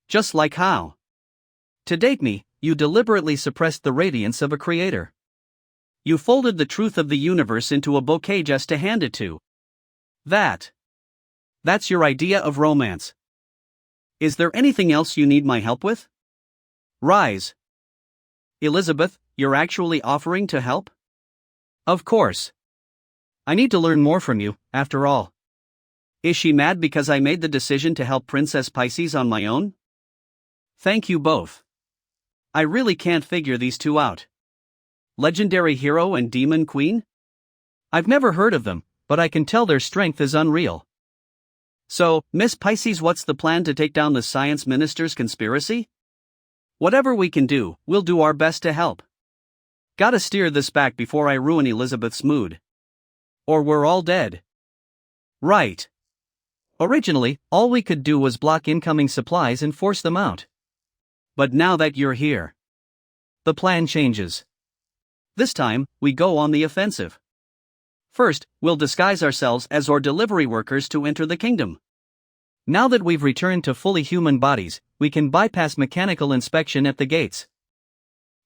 Just like how, to date me, you deliberately suppressed the radiance of a creator. You folded the truth of the universe into a bouquet just to hand it to. That's your idea of romance. Is there anything else you need my help with? Rise. Elizabeth, you're actually offering to help? Of course. I need to learn more from you, after all. Is she mad because I made the decision to help Princess Pisces on my own? Thank you both. I really can't figure these two out. Legendary hero and demon queen? I've never heard of them, but I can tell their strength is unreal. So, Miss Pisces, what's the plan to take down the science minister's conspiracy? Whatever we can do, we'll do our best to help. Gotta steer this back before I ruin Elizabeth's mood. Or we're all dead. Right. Originally, all we could do was block incoming supplies and force them out. But now that you're here, the plan changes. This time, we go on the offensive. First, we'll disguise ourselves as our delivery workers to enter the kingdom. Now that we've returned to fully human bodies, we can bypass mechanical inspection at the gates.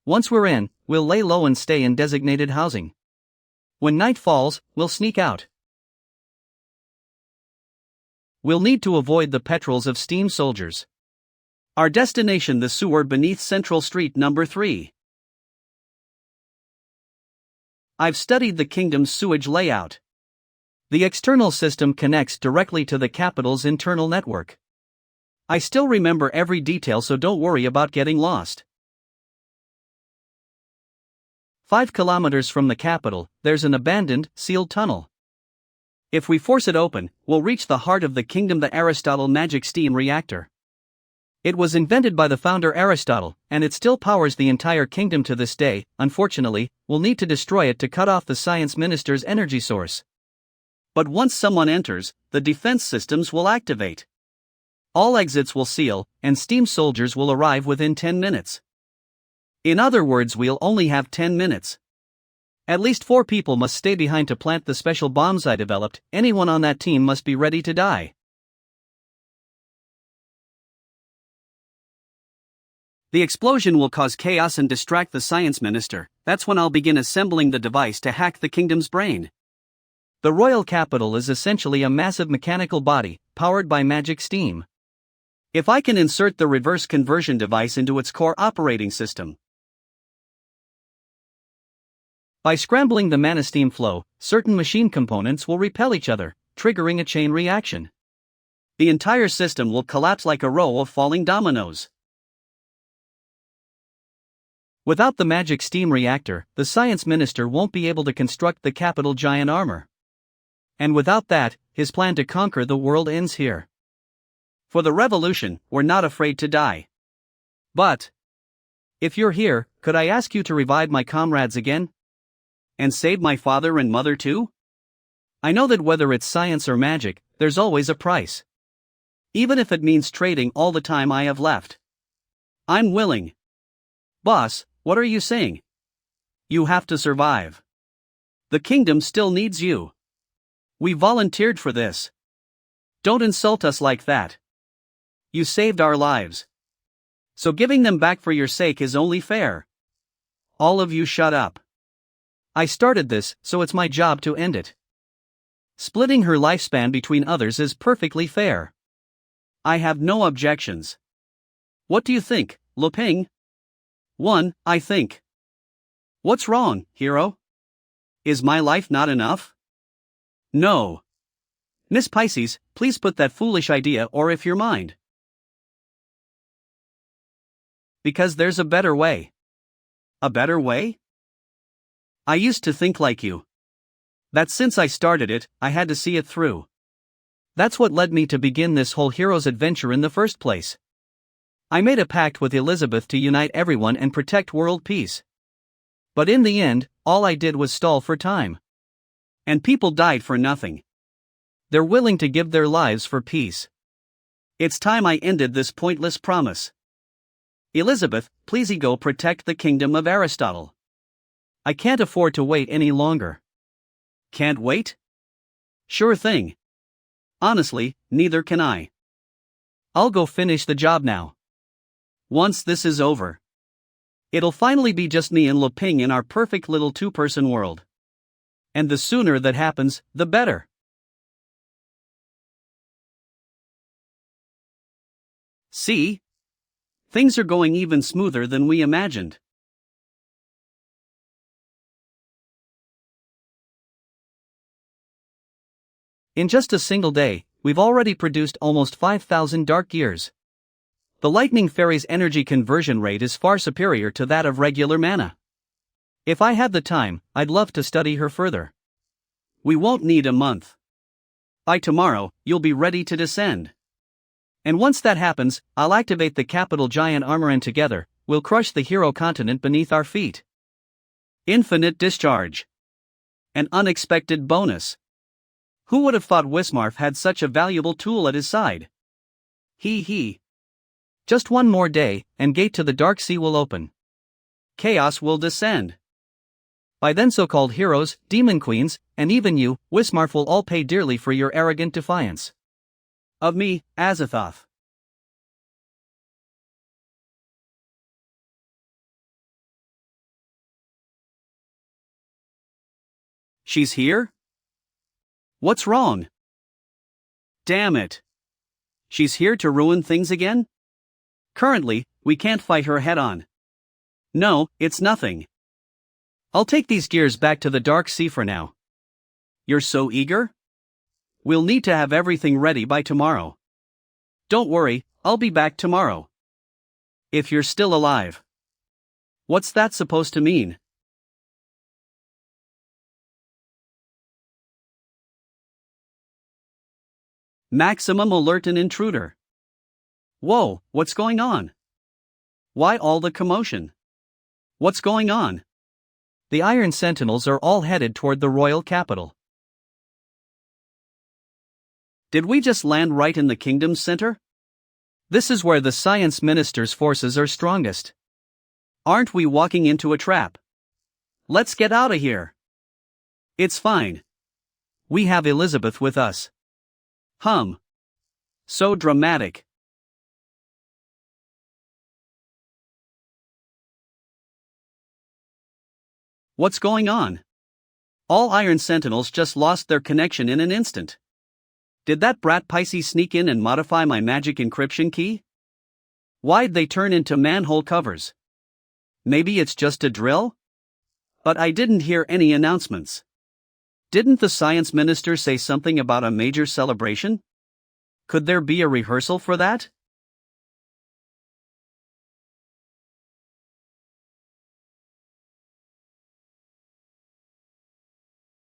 Once we're in, we'll lay low and stay in designated housing. When night falls, we'll sneak out. We'll need to avoid the patrols of steam soldiers. Our destination, the sewer beneath Central Street number 3. I've studied the kingdom's sewage layout. The external system connects directly to the capital's internal network. I still remember every detail, so don't worry about getting lost. 5 kilometers from the capital, there's an abandoned, sealed tunnel. If we force it open, we'll reach the heart of the kingdom, the Aristotle Magic Steam Reactor. It was invented by the founder Aristotle, and it still powers the entire kingdom to this day. Unfortunately, we'll need to destroy it to cut off the science minister's energy source. But once someone enters, the defense systems will activate. All exits will seal, and steam soldiers will arrive within 10 minutes. In other words, we'll only have 10 minutes. At least 4 people must stay behind to plant the special bombs I developed. Anyone on that team must be ready to die. The explosion will cause chaos and distract the science minister. That's when I'll begin assembling the device to hack the kingdom's brain. The royal capital is essentially a massive mechanical body, powered by magic steam. If I can insert the reverse conversion device into its core operating system. By scrambling the mana steam flow, certain machine components will repel each other, triggering a chain reaction. The entire system will collapse like a row of falling dominoes. Without the magic steam reactor, the science minister won't be able to construct the capital giant armor. And without that, his plan to conquer the world ends here. For the revolution, we're not afraid to die. But if you're here, could I ask you to revive my comrades again? And save my father and mother too? I know that whether it's science or magic, there's always a price. Even if it means trading all the time I have left. I'm willing. Boss, what are you saying? You have to survive. The kingdom still needs you. We volunteered for this. Don't insult us like that. You saved our lives. So giving them back for your sake is only fair. All of you shut up. I started this, so it's my job to end it. Splitting her lifespan between others is perfectly fair. I have no objections. What do you think, Luping? 1, I think. What's wrong, hero? Is my life not enough? No. Miss Pisces, please put that foolish idea or if your mind. Because there's a better way. A better way? I used to think like you. That since I started it, I had to see it through. That's what led me to begin this whole hero's adventure in the first place. I made a pact with Elizabeth to unite everyone and protect world peace. But in the end, all I did was stall for time. And people died for nothing. They're willing to give their lives for peace. It's time I ended this pointless promise. Elizabeth, please go protect the kingdom of Aristotle. I can't afford to wait any longer. Can't wait? Sure thing. Honestly, neither can I. I'll go finish the job now. Once this is over, it'll finally be just me and Luping in our perfect little 2-person world. And the sooner that happens, the better. See? Things are going even smoother than we imagined. In just a single day, we've already produced almost 5,000 dark years. The Lightning Fairy's energy conversion rate is far superior to that of regular mana. If I had the time, I'd love to study her further. We won't need a month. By tomorrow, you'll be ready to descend. And once that happens, I'll activate the capital giant armor and together, we'll crush the hero continent beneath our feet. Infinite discharge. An unexpected bonus. Who would have thought Wismarf had such a valuable tool at his side? He. Just one more day, and gate to the Dark Sea will open. Chaos will descend. By then so-called heroes, demon queens, and even you, Wismarf will all pay dearly for your arrogant defiance. Of me, Azathoth. She's here? What's wrong? Damn it. She's here to ruin things again? Currently, we can't fight her head-on. No, it's nothing. I'll take these gears back to the Dark Sea for now. You're so eager? We'll need to have everything ready by tomorrow. Don't worry, I'll be back tomorrow. If you're still alive. What's that supposed to mean? Maximum alert and intruder. Whoa, what's going on? Why all the commotion? What's going on? The Iron Sentinels are all headed toward the royal capital. Did we just land right in the kingdom's center? This is where the science minister's forces are strongest. Aren't we walking into a trap? Let's get out of here. It's fine. We have Elizabeth with us. So dramatic. What's going on? All Iron Sentinels just lost their connection in an instant. Did that brat Pisces sneak in and modify my magic encryption key? Why'd they turn into manhole covers? Maybe it's just a drill? But I didn't hear any announcements. Didn't the science minister say something about a major celebration? Could there be a rehearsal for that?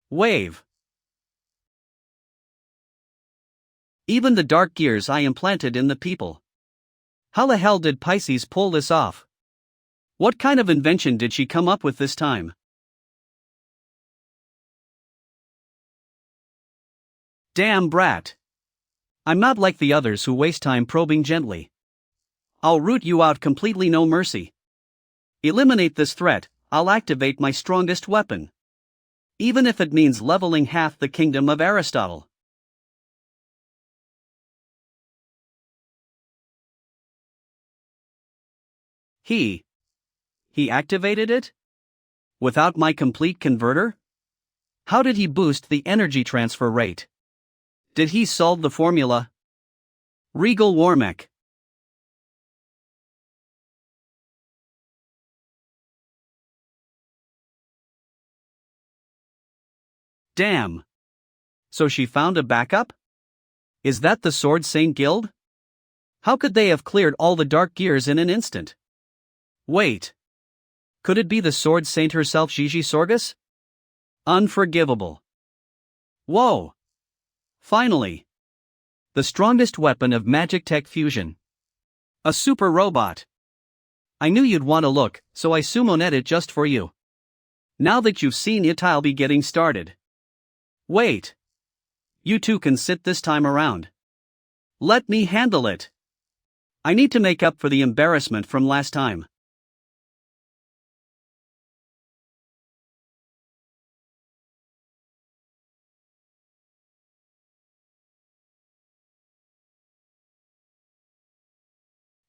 Wave. Even the dark gears I implanted in the people. How the hell did Pisces pull this off? What kind of invention did she come up with this time? Damn brat. I'm not like the others who waste time probing gently. I'll root you out completely, no mercy. Eliminate this threat, I'll activate my strongest weapon. Even if it means leveling half the kingdom of Aristotle. He activated it? Without my complete converter? How did he boost the energy transfer rate? Did he solve the formula? Regal Warmech. Damn. So she found a backup? Is that the Sword Saint Guild? How could they have cleared all the dark gears in an instant? Wait. Could it be the Sword Saint herself, Gigi Sorgus? Unforgivable. Whoa. Finally. The strongest weapon of magic tech fusion. A super robot. I knew you'd want to look, so I summoned it just for you. Now that you've seen it, I'll be getting started. Wait. You two can sit this time around. Let me handle it. I need to make up for the embarrassment from last time.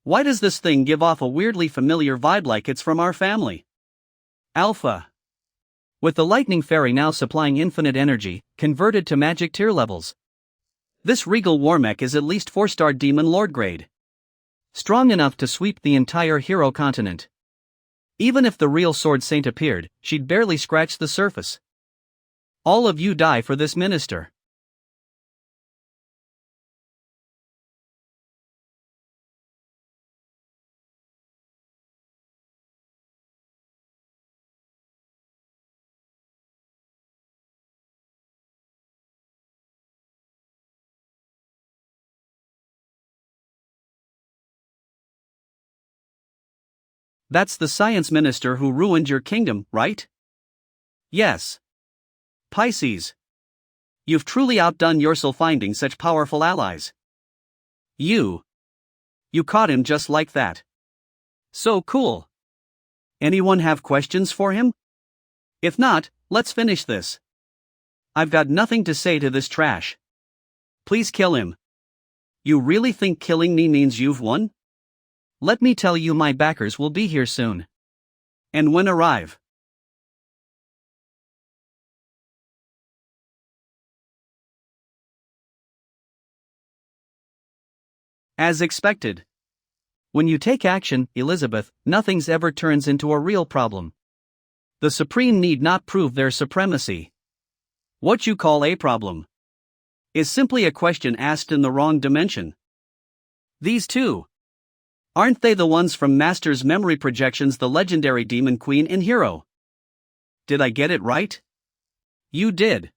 Why does this thing give off a weirdly familiar vibe, like it's from our family? Alpha. With the lightning fairy now supplying infinite energy, converted to magic tier levels. This Regal Warmech is at least 4-star Demon Lord grade. Strong enough to sweep the entire hero continent. Even if the real Sword Saint appeared, she'd barely scratch the surface. All of you die for this minister. That's the science minister who ruined your kingdom, right? Yes. Pisces. You've truly outdone yourself finding such powerful allies. You caught him just like that. So cool. Anyone have questions for him? If not, let's finish this. I've got nothing to say to this trash. Please kill him. You really think killing me means you've won? Let me tell you, my backers will be here soon. And when arrive? As expected. When you take action, Elizabeth, nothing's ever turns into a real problem. The Supreme need not prove their supremacy. What you call a problem is simply a question asked in the wrong dimension. These two. Aren't they the ones from Master's memory projections, the legendary Demon Queen and Hero? Did I get it right? You did.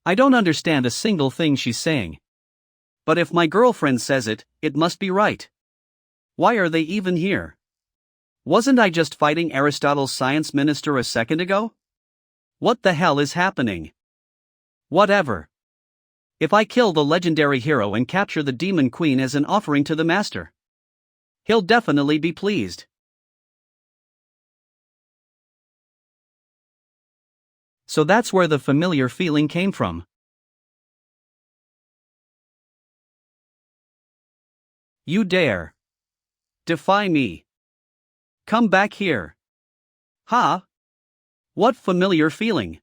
I don't understand a single thing she's saying. But if my girlfriend says it, it must be right. Why are they even here? Wasn't I just fighting Aristotle's science minister a second ago? What the hell is happening? Whatever. If I kill the legendary hero and capture the Demon Queen as an offering to the Master, he'll definitely be pleased. So that's where the familiar feeling came from. You dare defy me. Come back here. Ha! What familiar feeling?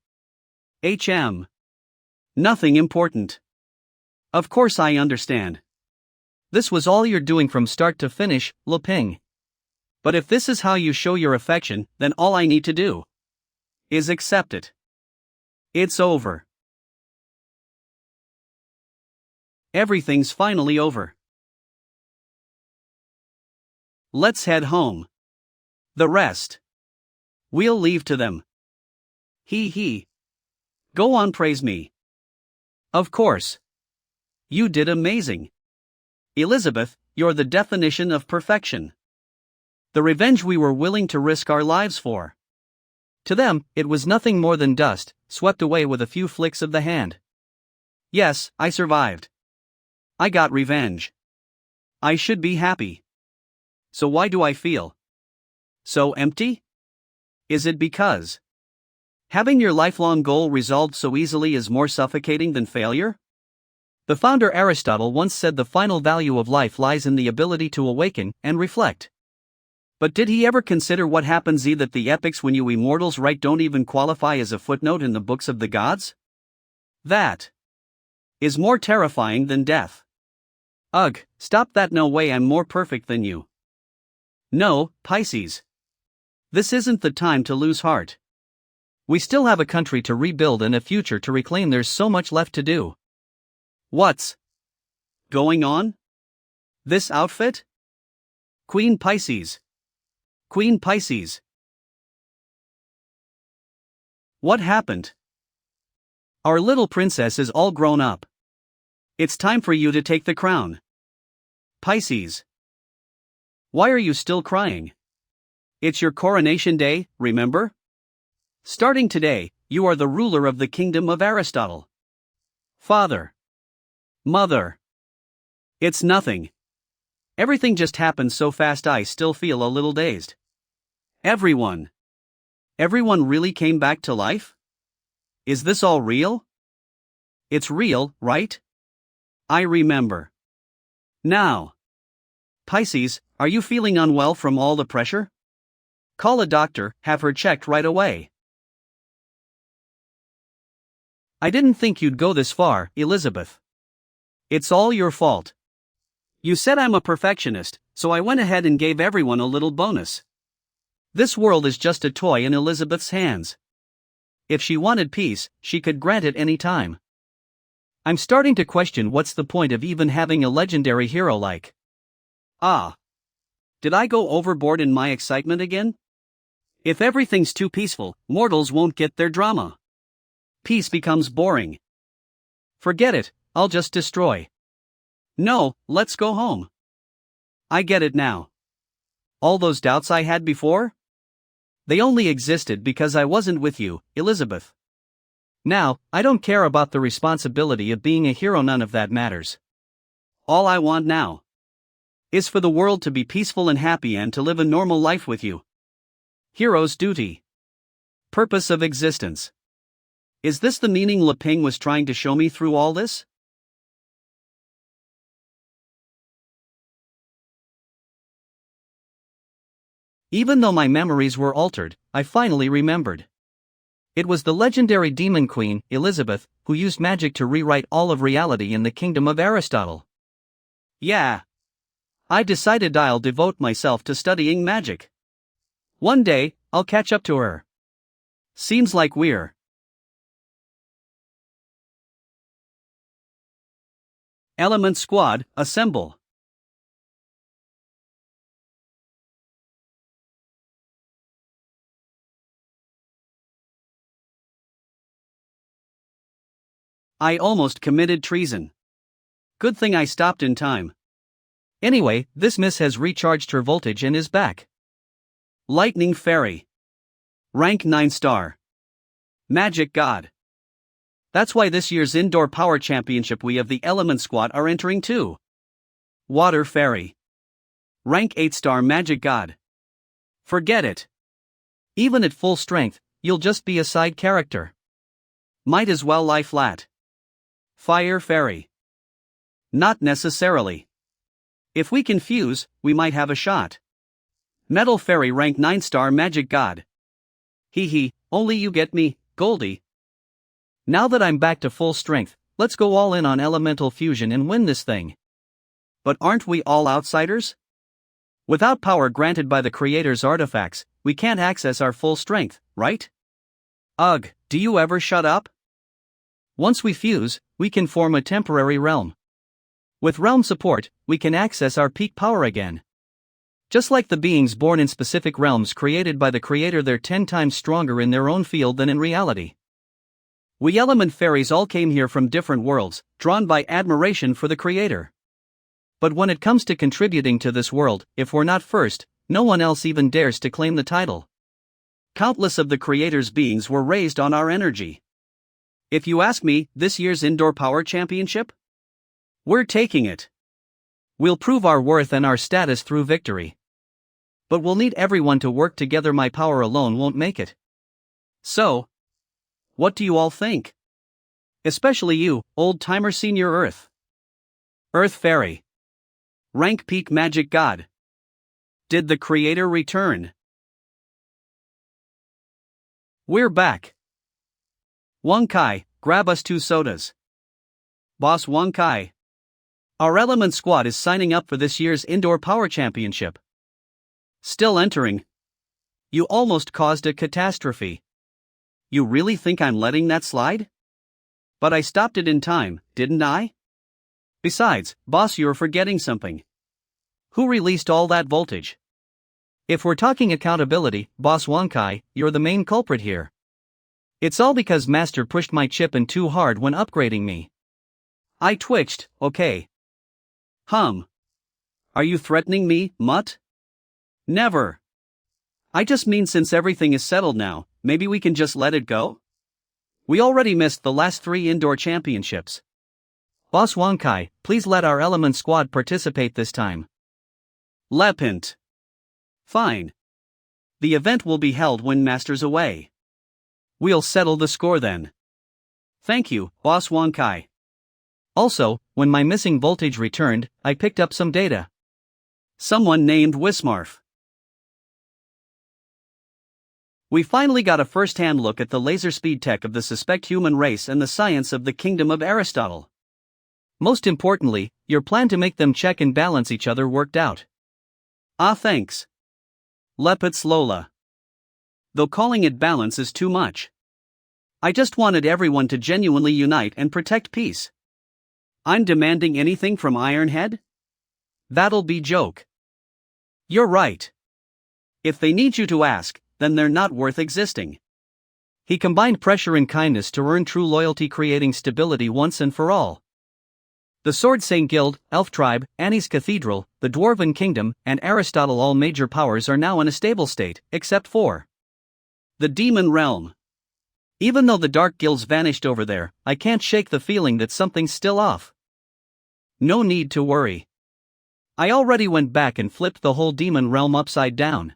Nothing important. Of course I understand. This was all you're doing from start to finish, Leping. But if this is how you show your affection, then all I need to do is accept it. It's over. Everything's finally over. Let's head home. The rest we'll leave to them. He. Go on, praise me. Of course. You did amazing. Elizabeth, you're the definition of perfection. The revenge we were willing to risk our lives for. To them, it was nothing more than dust, swept away with a few flicks of the hand. Yes, I survived. I got revenge. I should be happy. So why do I feel so empty? Is it because having your lifelong goal resolved so easily is more suffocating than failure? The founder Aristotle once said the final value of life lies in the ability to awaken and reflect. But did he ever consider what happens that the epics when you immortals write don't even qualify as a footnote in the books of the gods? That is more terrifying than death. Ugh, stop that, no way, I'm more perfect than you. No, Pisces. This isn't the time to lose heart. We still have a country to rebuild and a future to reclaim, there's so much left to do. What's going on? This outfit? Queen Pisces. Queen Pisces. What happened? Our little princess is all grown up. It's time for you to take the crown. Pisces. Why are you still crying? It's your coronation day, remember? Starting today, you are the ruler of the kingdom of Aristotle. Father. Mother. It's nothing. Everything just happened so fast I still feel a little dazed. Everyone really came back to life? Is this all real? It's real, right? I remember. Now. Pisces, are you feeling unwell from all the pressure? Call a doctor, have her checked right away. I didn't think you'd go this far, Elizabeth. It's all your fault. You said I'm a perfectionist, so I went ahead and gave everyone a little bonus. This world is just a toy in Elizabeth's hands. If she wanted peace, she could grant it any time. I'm starting to question what's the point of even having a legendary hero like. Did I go overboard in my excitement again? If everything's too peaceful, mortals won't get their drama. Peace becomes boring. Forget it, I'll just destroy. No, let's go home. I get it now. All those doubts I had before? They only existed because I wasn't with you, Elizabeth. Now, I don't care about the responsibility of being a hero, none of that matters. All I want now is for the world to be peaceful and happy and to live a normal life with you. Hero's duty. Purpose of existence. Is this the meaning Leping was trying to show me through all this? Even though my memories were altered, I finally remembered. It was the legendary demon queen, Elizabeth, who used magic to rewrite all of reality in the kingdom of Aristotle. Yeah. I decided I'll devote myself to studying magic. One day, I'll catch up to her. Seems like we're Element Squad, assemble. I almost committed treason. Good thing I stopped in time. Anyway, this miss has recharged her voltage and is back. Lightning Fairy. Rank 9 star. Magic God. That's why this year's Indoor Power Championship we of the Element Squad are entering too. Water Fairy. Rank 8 star Magic God. Forget it. Even at full strength, you'll just be a side character. Might as well lie flat. Fire fairy. Not necessarily. If we can fuse, we might have a shot. Metal fairy rank 9-star magic god. Hee hee, only you get me, Goldie. Now that I'm back to full strength, let's go all in on elemental fusion and win this thing. But aren't we all outsiders? Without power granted by the creator's artifacts, we can't access our full strength, right? Ugh, do you ever shut up? Once we fuse, we can form a temporary realm. With realm support, we can access our peak power again. Just like the beings born in specific realms created by the creator, they're 10 times stronger in their own field than in reality. We element fairies all came here from different worlds, drawn by admiration for the creator. But when it comes to contributing to this world, if we're not first, no one else even dares to claim the title. Countless of the creator's beings were raised on our energy. If you ask me, this year's Indoor Power Championship? We're taking it. We'll prove our worth and our status through victory. But we'll need everyone to work together. My power alone won't make it. So, what do you all think? Especially you, old-timer senior Earth. Earth Fairy. Rank peak magic god. Did the creator return? We're back. Wang Kai, grab us 2 sodas. Boss Wang Kai. Our element squad is signing up for this year's Indoor Power Championship. Still entering. You almost caused a catastrophe. You really think I'm letting that slide? But I stopped it in time, didn't I? Besides, boss, you're forgetting something. Who released all that voltage? If we're talking accountability, boss Wang Kai, you're the main culprit here. It's all because Master pushed my chip in too hard when upgrading me. I twitched, okay. Are you threatening me, mutt? Never. I just mean, since everything is settled now, maybe we can just let it go? We already missed the last 3 indoor championships. Boss Wang Kai, please let our element squad participate this time. Lepint. Fine. The event will be held when Master's away. We'll settle the score then. Thank you, Boss Wang Kai. Also, when my missing voltage returned, I picked up some data. Someone named Wismarf. We finally got a first-hand look at the laser speed tech of the suspect human race and the science of the kingdom of Aristotle. Most importantly, your plan to make them check and balance each other worked out. Ah, thanks. Lepits Lola. Though calling it balance is too much. I just wanted everyone to genuinely unite and protect peace. I'm demanding anything from Ironhead? That'll be joke. You're right. If they need you to ask, then they're not worth existing. He combined pressure and kindness to earn true loyalty, creating stability once and for all. The Sword Saint Guild, Elf Tribe, Annie's Cathedral, the Dwarven Kingdom, and Aristotle, all major powers are now in a stable state, except for the Demon Realm. Even though the Dark Guilds vanished over there, I can't shake the feeling that something's still off. No need to worry. I already went back and flipped the whole Demon Realm upside down.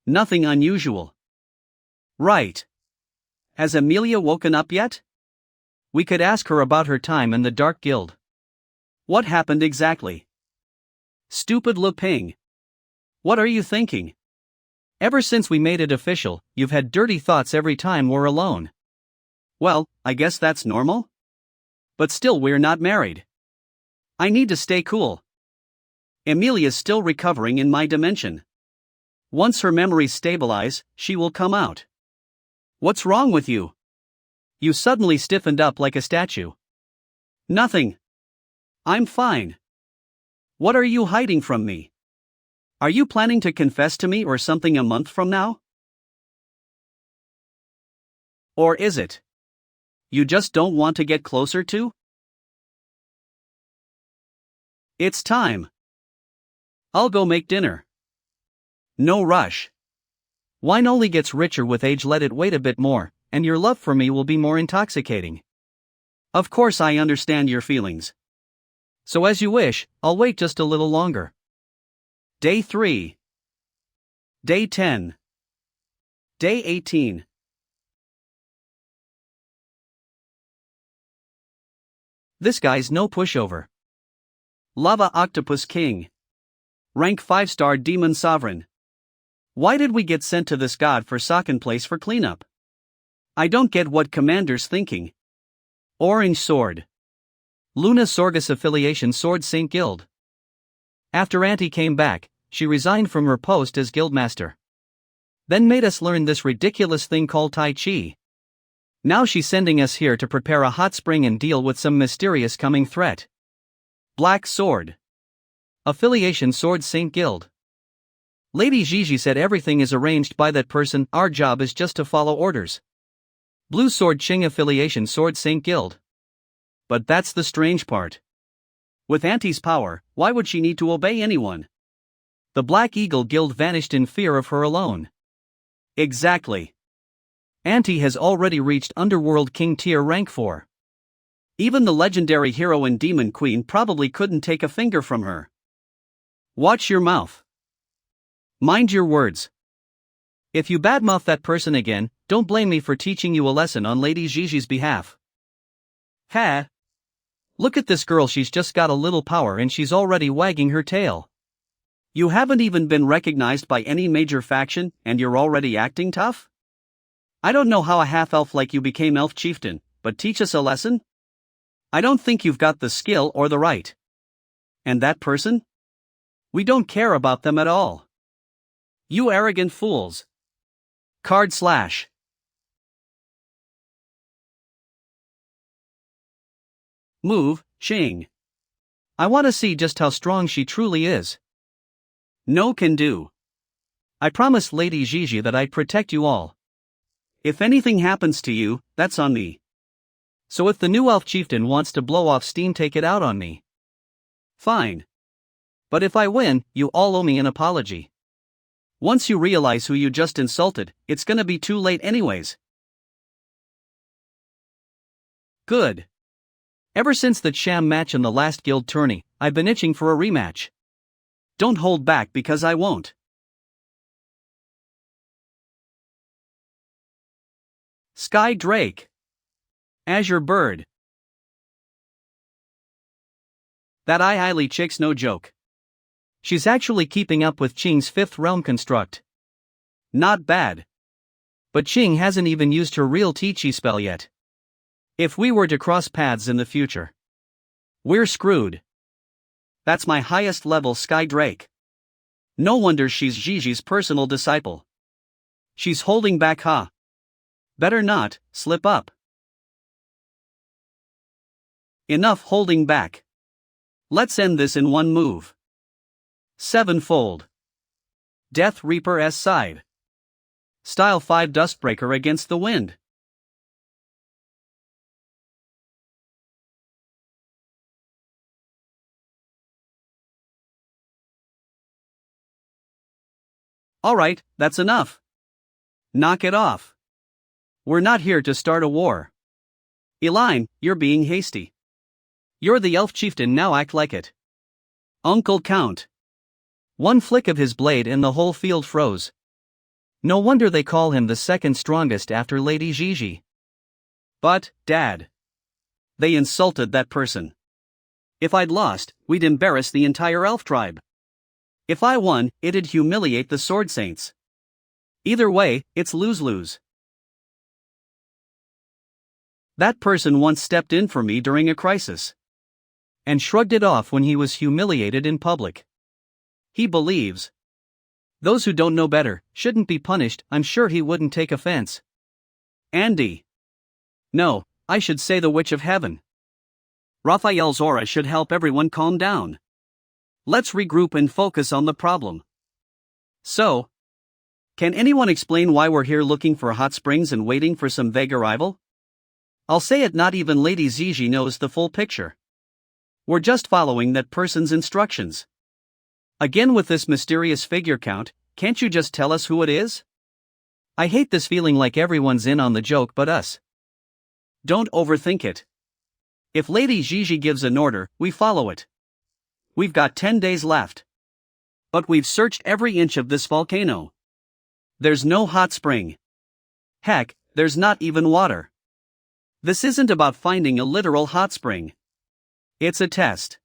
Nothing unusual. Right. Has Amelia woken up yet? We could ask her about her time in the Dark Guild. What happened exactly? Stupid Luping. What are you thinking? Ever since we made it official, you've had dirty thoughts every time we're alone. Well, I guess that's normal. But still, we're not married. I need to stay cool. Amelia's still recovering in my dimension. Once her memories stabilize, she will come out. What's wrong with you? You suddenly stiffened up like a statue. Nothing. I'm fine. What are you hiding from me? Are you planning to confess to me or something a month from now? Or is it you just don't want to get closer to? It's time. I'll go make dinner. No rush. Wine only gets richer with age. Let it wait a bit more, and your love for me will be more intoxicating. Of course, I understand your feelings. So as you wish, I'll wait just a little longer. Day 3. Day 10. Day 18. This guy's no pushover. Lava Octopus King. Rank 5-star Demon Sovereign. Why did we get sent to this god-forsaken place for cleanup? I don't get what Commander's thinking. Orange Sword. Luna Sorgus Affiliation Sword Saint Guild. After Auntie came back, she resigned from her post as guildmaster. Then made us learn this ridiculous thing called Tai Chi. Now she's sending us here to prepare a hot spring and deal with some mysterious coming threat. Black Sword. Affiliation Sword Saint Guild. Lady Gigi said everything is arranged by that person, our job is just to follow orders. Blue Sword Ching Affiliation Sword Saint Guild. But that's the strange part. With Auntie's power, why would she need to obey anyone? The Black Eagle Guild vanished in fear of her alone. Exactly. Auntie has already reached Underworld King tier rank 4. Even the legendary hero and demon queen probably couldn't take a finger from her. Watch your mouth. Mind your words. If you badmouth that person again, don't blame me for teaching you a lesson on Lady Gigi's behalf. Ha! Look at this girl, she's just got a little power and she's already wagging her tail. You haven't even been recognized by any major faction and you're already acting tough? I don't know how a half-elf like you became elf chieftain, but teach us a lesson? I don't think you've got the skill or the right. And that person? We don't care about them at all. You arrogant fools. Card slash. Move, Ching. I want to see just how strong she truly is. No can do. I promised Lady Gigi that I'd protect you all. If anything happens to you, that's on me. So if the new elf chieftain wants to blow off steam, take it out on me. Fine. But if I win, you all owe me an apology. Once you realize who you just insulted, it's gonna be too late anyways. Good. Ever since that sham match in the last guild tourney, I've been itching for a rematch. Don't hold back because I won't. Sky Drake. Azure Bird. That Highly chick's no joke. She's actually keeping up with Ching's 5th realm construct. Not bad. But Ching hasn't even used her real Chi spell yet. If we were to cross paths in the future, we're screwed. That's my highest level Sky Drake. No wonder she's Gigi's personal disciple. She's holding back, huh? Better not slip up. Enough holding back. Let's end this in one move. Sevenfold. Death Reaper S side. Style 5 Dustbreaker against the wind. Alright, that's enough. Knock it off. We're not here to start a war. Elaine, you're being hasty. You're the elf chieftain, now act like it. Uncle Count. One flick of his blade and the whole field froze. No wonder they call him the second strongest after Lady Gigi. But, Dad. They insulted that person. If I'd lost, we'd embarrass the entire elf tribe. If I won, it'd humiliate the Sword Saints. Either way, it's lose-lose. That person once stepped in for me during a crisis. And shrugged it off when he was humiliated in public. He believes. Those who don't know better shouldn't be punished. I'm sure he wouldn't take offense. Andy. No, I should say the Witch of Heaven. Raphael's aura should help everyone calm down. Let's regroup and focus on the problem. So, can anyone explain why we're here looking for hot springs and waiting for some vague arrival? I'll say it, not even Lady Gigi knows the full picture. We're just following that person's instructions. Again with this mysterious figure count, can't you just tell us who it is? I hate this feeling like everyone's in on the joke but us. Don't overthink it. If Lady Gigi gives an order, we follow it. We've got 10 days left. But we've searched every inch of this volcano. There's no hot spring. Heck, there's not even water. This isn't about finding a literal hot spring. It's a test.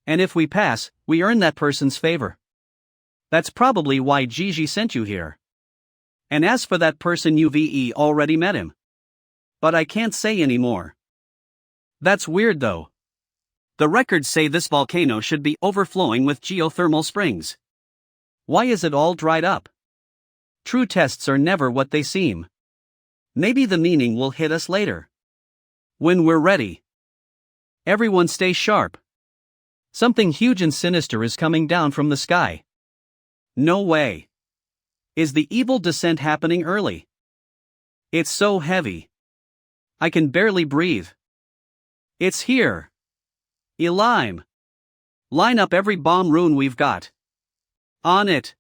And if we pass, we earn that person's favor. That's probably why Gigi sent you here. And as for that person, you've already met him. But I can't say anymore. That's weird though. The records say this volcano should be overflowing with geothermal springs. Why is it all dried up? True tests are never what they seem. Maybe the meaning will hit us later. When we're ready. Everyone stay sharp. Something huge and sinister is coming down from the sky. No way. Is the evil descent happening early? It's so heavy. I can barely breathe. It's here. Elime. Line up every bomb rune we've got. On it.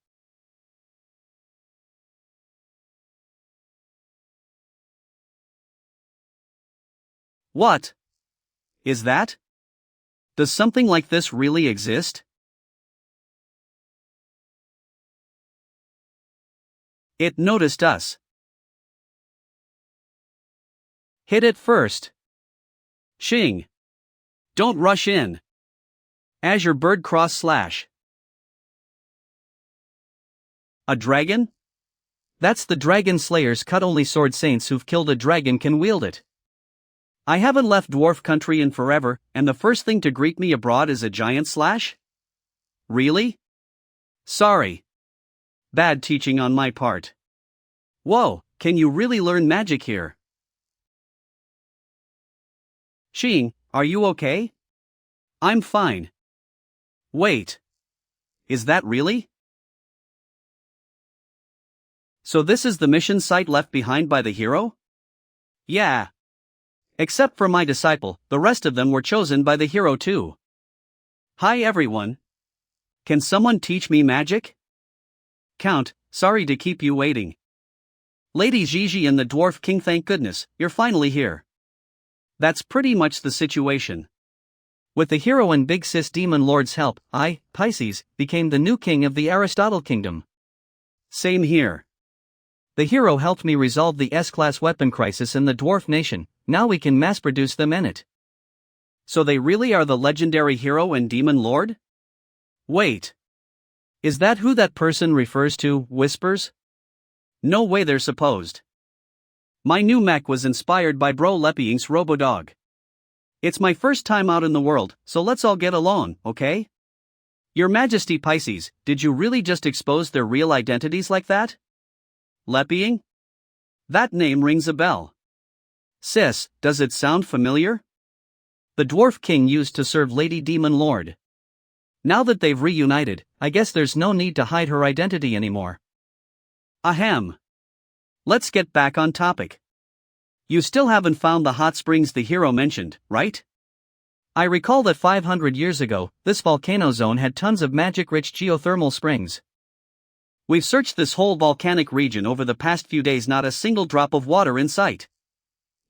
What is that? Does something like this really exist? It noticed us. Hit it first. Shing. Don't rush in. Azure bird cross slash. A dragon? That's the dragon slayers cut only sword saints who've killed a dragon can wield it. I haven't left dwarf country in forever, and the first thing to greet me abroad is a giant slash? Really? Sorry. Bad teaching on my part. Whoa, can you really learn magic here? Shing, are you okay? I'm fine. Wait. Is that really? So this is the mission site left behind by the hero? Yeah. Except for my disciple, the rest of them were chosen by the hero too. Hi everyone. Can someone teach me magic? Count, sorry to keep you waiting. Lady Gigi and the Dwarf King, thank goodness, you're finally here. That's pretty much the situation. With the hero and Big Sis Demon Lord's help, I, Pisces, became the new king of the Aristotle Kingdom. Same here. The hero helped me resolve the S-class weapon crisis in the dwarf nation, now we can mass-produce them in it. So they really are the legendary hero and demon lord? Wait. Is that who that person refers to, whispers? No way they're supposed. My new mech was inspired by Bro Leppyink's Robodog. It's my first time out in the world, so let's all get along, okay? Your Majesty Pisces, did you really just expose their real identities like that? Leppyink? That name rings a bell. Sis, does it sound familiar? The Dwarf King used to serve Lady Demon Lord. Now that they've reunited, I guess there's no need to hide her identity anymore. Ahem. Let's get back on topic. You still haven't found the hot springs the hero mentioned, right? I recall that 500 years ago, this volcano zone had tons of magic-rich geothermal springs. We've searched this whole volcanic region over the past few days, not a single drop of water in sight.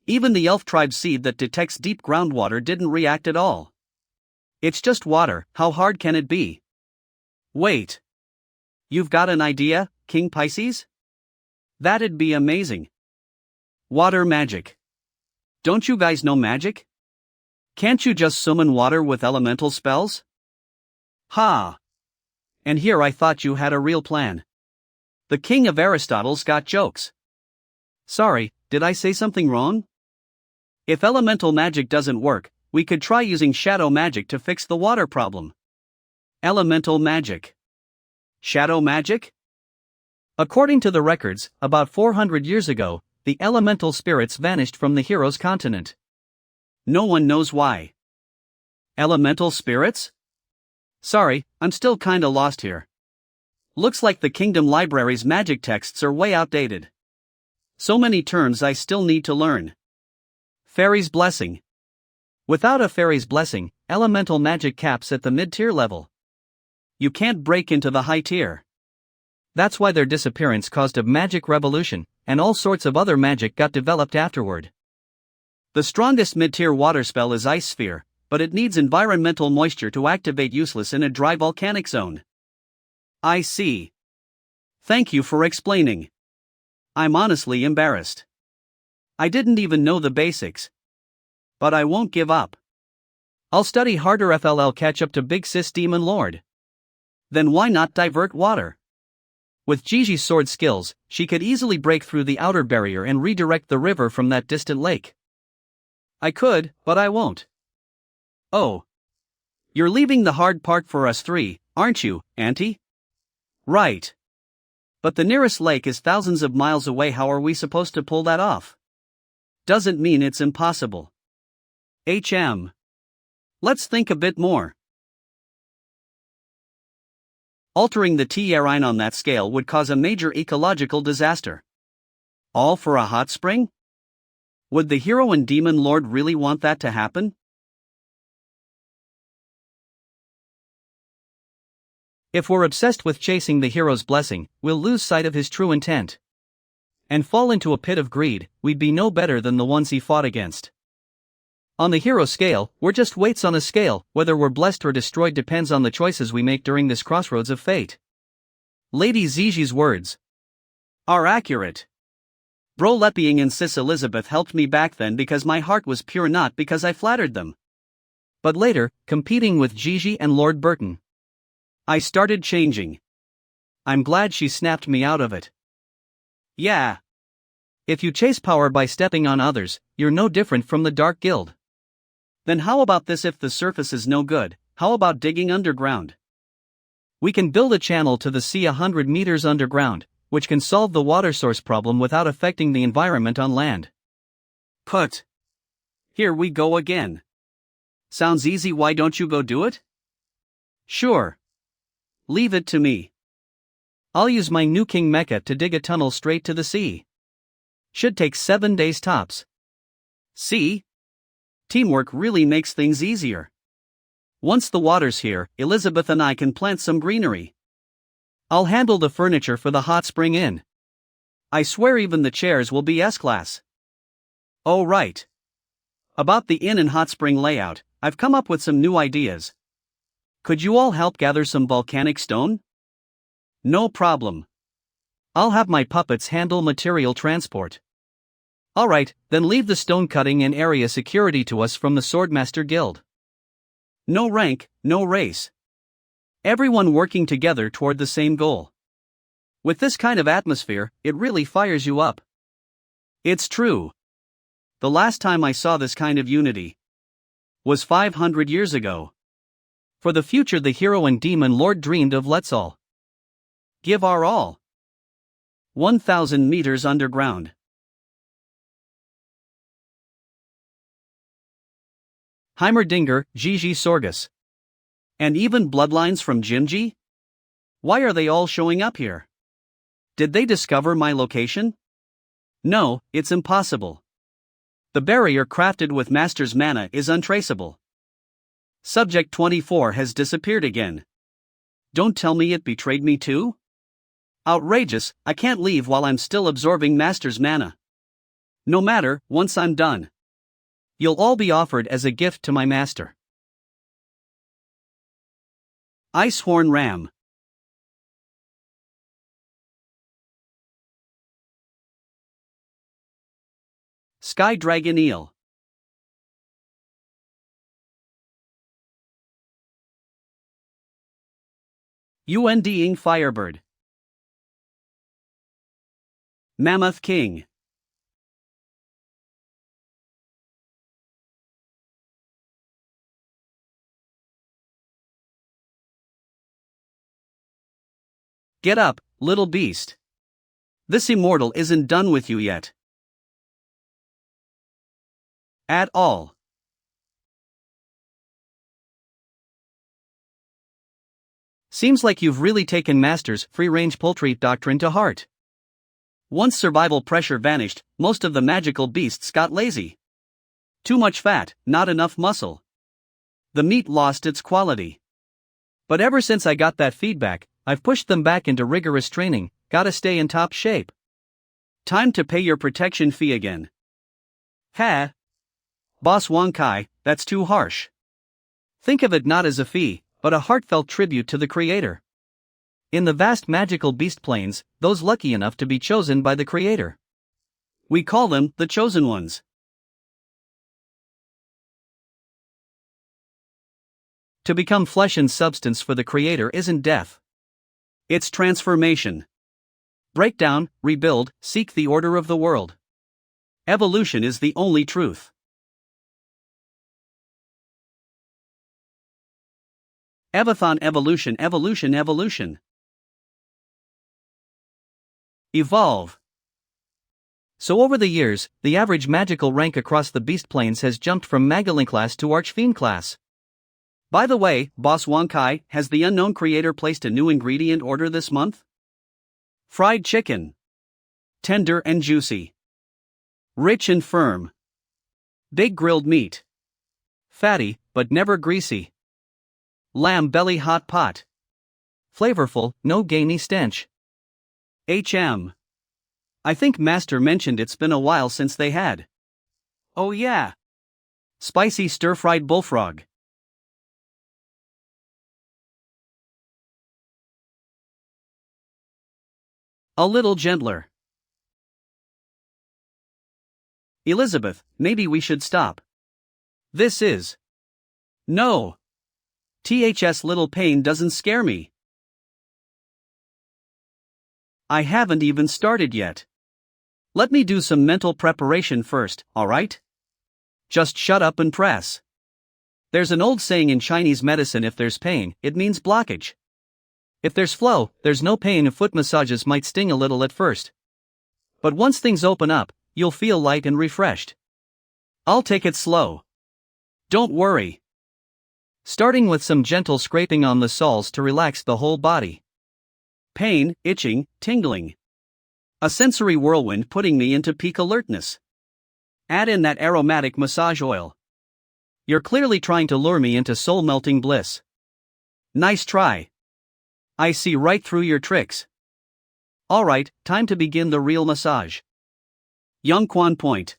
Even the elf tribe seed that detects deep groundwater didn't react at all. It's just water, how hard can it be? Wait. You've got an idea, King Pisces? That'd be amazing. Water magic. Don't you guys know magic? Can't you just summon water with elemental spells? Ha! And here I thought you had a real plan. The king of Aristotle's got jokes. Sorry, did I say something wrong? If elemental magic doesn't work, we could try using shadow magic to fix the water problem. Elemental magic. Shadow magic? According to the records, about 400 years ago, the elemental spirits vanished from the hero's continent. No one knows why. Elemental spirits? Sorry, I'm still kinda lost here. Looks like the kingdom library's magic texts are way outdated. So many terms I still need to learn. Fairy's blessing. Without a fairy's blessing, elemental magic caps at the mid-tier level. You can't break into the high tier. That's why their disappearance caused a magic revolution, and all sorts of other magic got developed afterward. The strongest mid-tier water spell is Ice Sphere, but it needs environmental moisture to activate, useless in a dry volcanic zone. I see. Thank you for explaining. I'm honestly embarrassed. I didn't even know the basics. But I won't give up. I'll study harder FLL catch up to Big Sis Demon Lord. Then why not divert water? With Gigi's sword skills, she could easily break through the outer barrier and redirect the river from that distant lake. I could, but I won't. Oh. You're leaving the hard part for us three, aren't you, Auntie? Right. But the nearest lake is thousands of miles away. How are we supposed to pull that off? Doesn't mean it's impossible. Let's think a bit more. Altering the terrain on that scale would cause a major ecological disaster. All for a hot spring? Would the hero and demon lord really want that to happen? If we're obsessed with chasing the hero's blessing, we'll lose sight of his true intent. And fall into a pit of greed. We'd be no better than the ones he fought against. On the hero scale, we're just weights on a scale. Whether we're blessed or destroyed depends on the choices we make during this crossroads of fate. Lady Ziji's words are accurate. Bro Leppying and Sis Elizabeth helped me back then because my heart was pure, not because I flattered them. But later, competing with Gigi and Lord Burton, I started changing. I'm glad she snapped me out of it. Yeah. If you chase power by stepping on others, you're no different from the Dark Guild. Then how about this? If the surface is no good, how about digging underground? We can build a channel to the sea 100 meters underground, which can solve the water source problem without affecting the environment on land. Put. Here we go again. Sounds easy. Why don't you go do it? Sure. Leave it to me. I'll use my new King Mecha to dig a tunnel straight to the sea. Should take 7 days tops. See? Teamwork really makes things easier. Once the water's here, Elizabeth and I can plant some greenery. I'll handle the furniture for the hot spring inn. I swear even the chairs will be S-class. Oh right. About the inn and hot spring layout, I've come up with some new ideas. Could you all help gather some volcanic stone? No problem. I'll have my puppets handle material transport. Alright, then leave the stone cutting and area security to us from the Swordmaster Guild. No rank, no race. Everyone working together toward the same goal. With this kind of atmosphere, it really fires you up. It's true. The last time I saw this kind of unity was 500 years ago. For the future, the hero and demon lord dreamed of let's all give our all. 1,000 meters underground. Heimerdinger, Gigi Sorgus. And even bloodlines from Jimji? Why are they all showing up here? Did they discover my location? No, it's impossible. The barrier crafted with Master's mana is untraceable. Subject 24 has disappeared again. Don't tell me it betrayed me too? Outrageous, I can't leave while I'm still absorbing Master's mana. No matter, once I'm done, you'll all be offered as a gift to my master. Icehorn Ram. Sky Dragon Eel. UNDing Firebird. Mammoth King. Get up, little beast. This immortal isn't done with you yet. At all. Seems like you've really taken Master's free-range poultry doctrine to heart. Once survival pressure vanished, most of the magical beasts got lazy. Too much fat, not enough muscle. The meat lost its quality. But ever since I got that feedback, I've pushed them back into rigorous training. Gotta stay in top shape. Time to pay your protection fee again. Ha! Boss Wong Kai, that's too harsh. Think of it not as a fee, but a heartfelt tribute to the creator. In the vast magical beast plains, those lucky enough to be chosen by the creator, we call them the chosen ones. To become flesh and substance for the Creator isn't death. It's transformation. Break down, rebuild, seek the order of the world. Evolution is the only truth. Evathon evolution evolution evolution. Evolve. So over the years, the average magical rank across the beast planes has jumped from Magalink class to Archfiend class. By the way, Boss Wong Kai, has the unknown creator placed a new ingredient order this month? Fried chicken. Tender and juicy. Rich and firm. Big grilled meat. Fatty, but never greasy. Lamb belly hot pot. Flavorful, no gamey stench. I think Master mentioned it's been a while since they had. Oh yeah. Spicy stir-fried bullfrog. A little gentler. Elizabeth, maybe we should stop. This is. No. THS little pain doesn't scare me. I haven't even started yet. Let me do some mental preparation first, alright? Just shut up and press. There's an old saying in Chinese medicine: if there's pain, it means blockage. If there's flow, there's no pain. Foot massages might sting a little at first. But once things open up, you'll feel light and refreshed. I'll take it slow. Don't worry. Starting with some gentle scraping on the soles to relax the whole body. Pain, itching, tingling. A sensory whirlwind putting me into peak alertness. Add in that aromatic massage oil. You're clearly trying to lure me into soul-melting bliss. Nice try. I see right through your tricks. Alright, time to begin the real massage. Yongquan Point.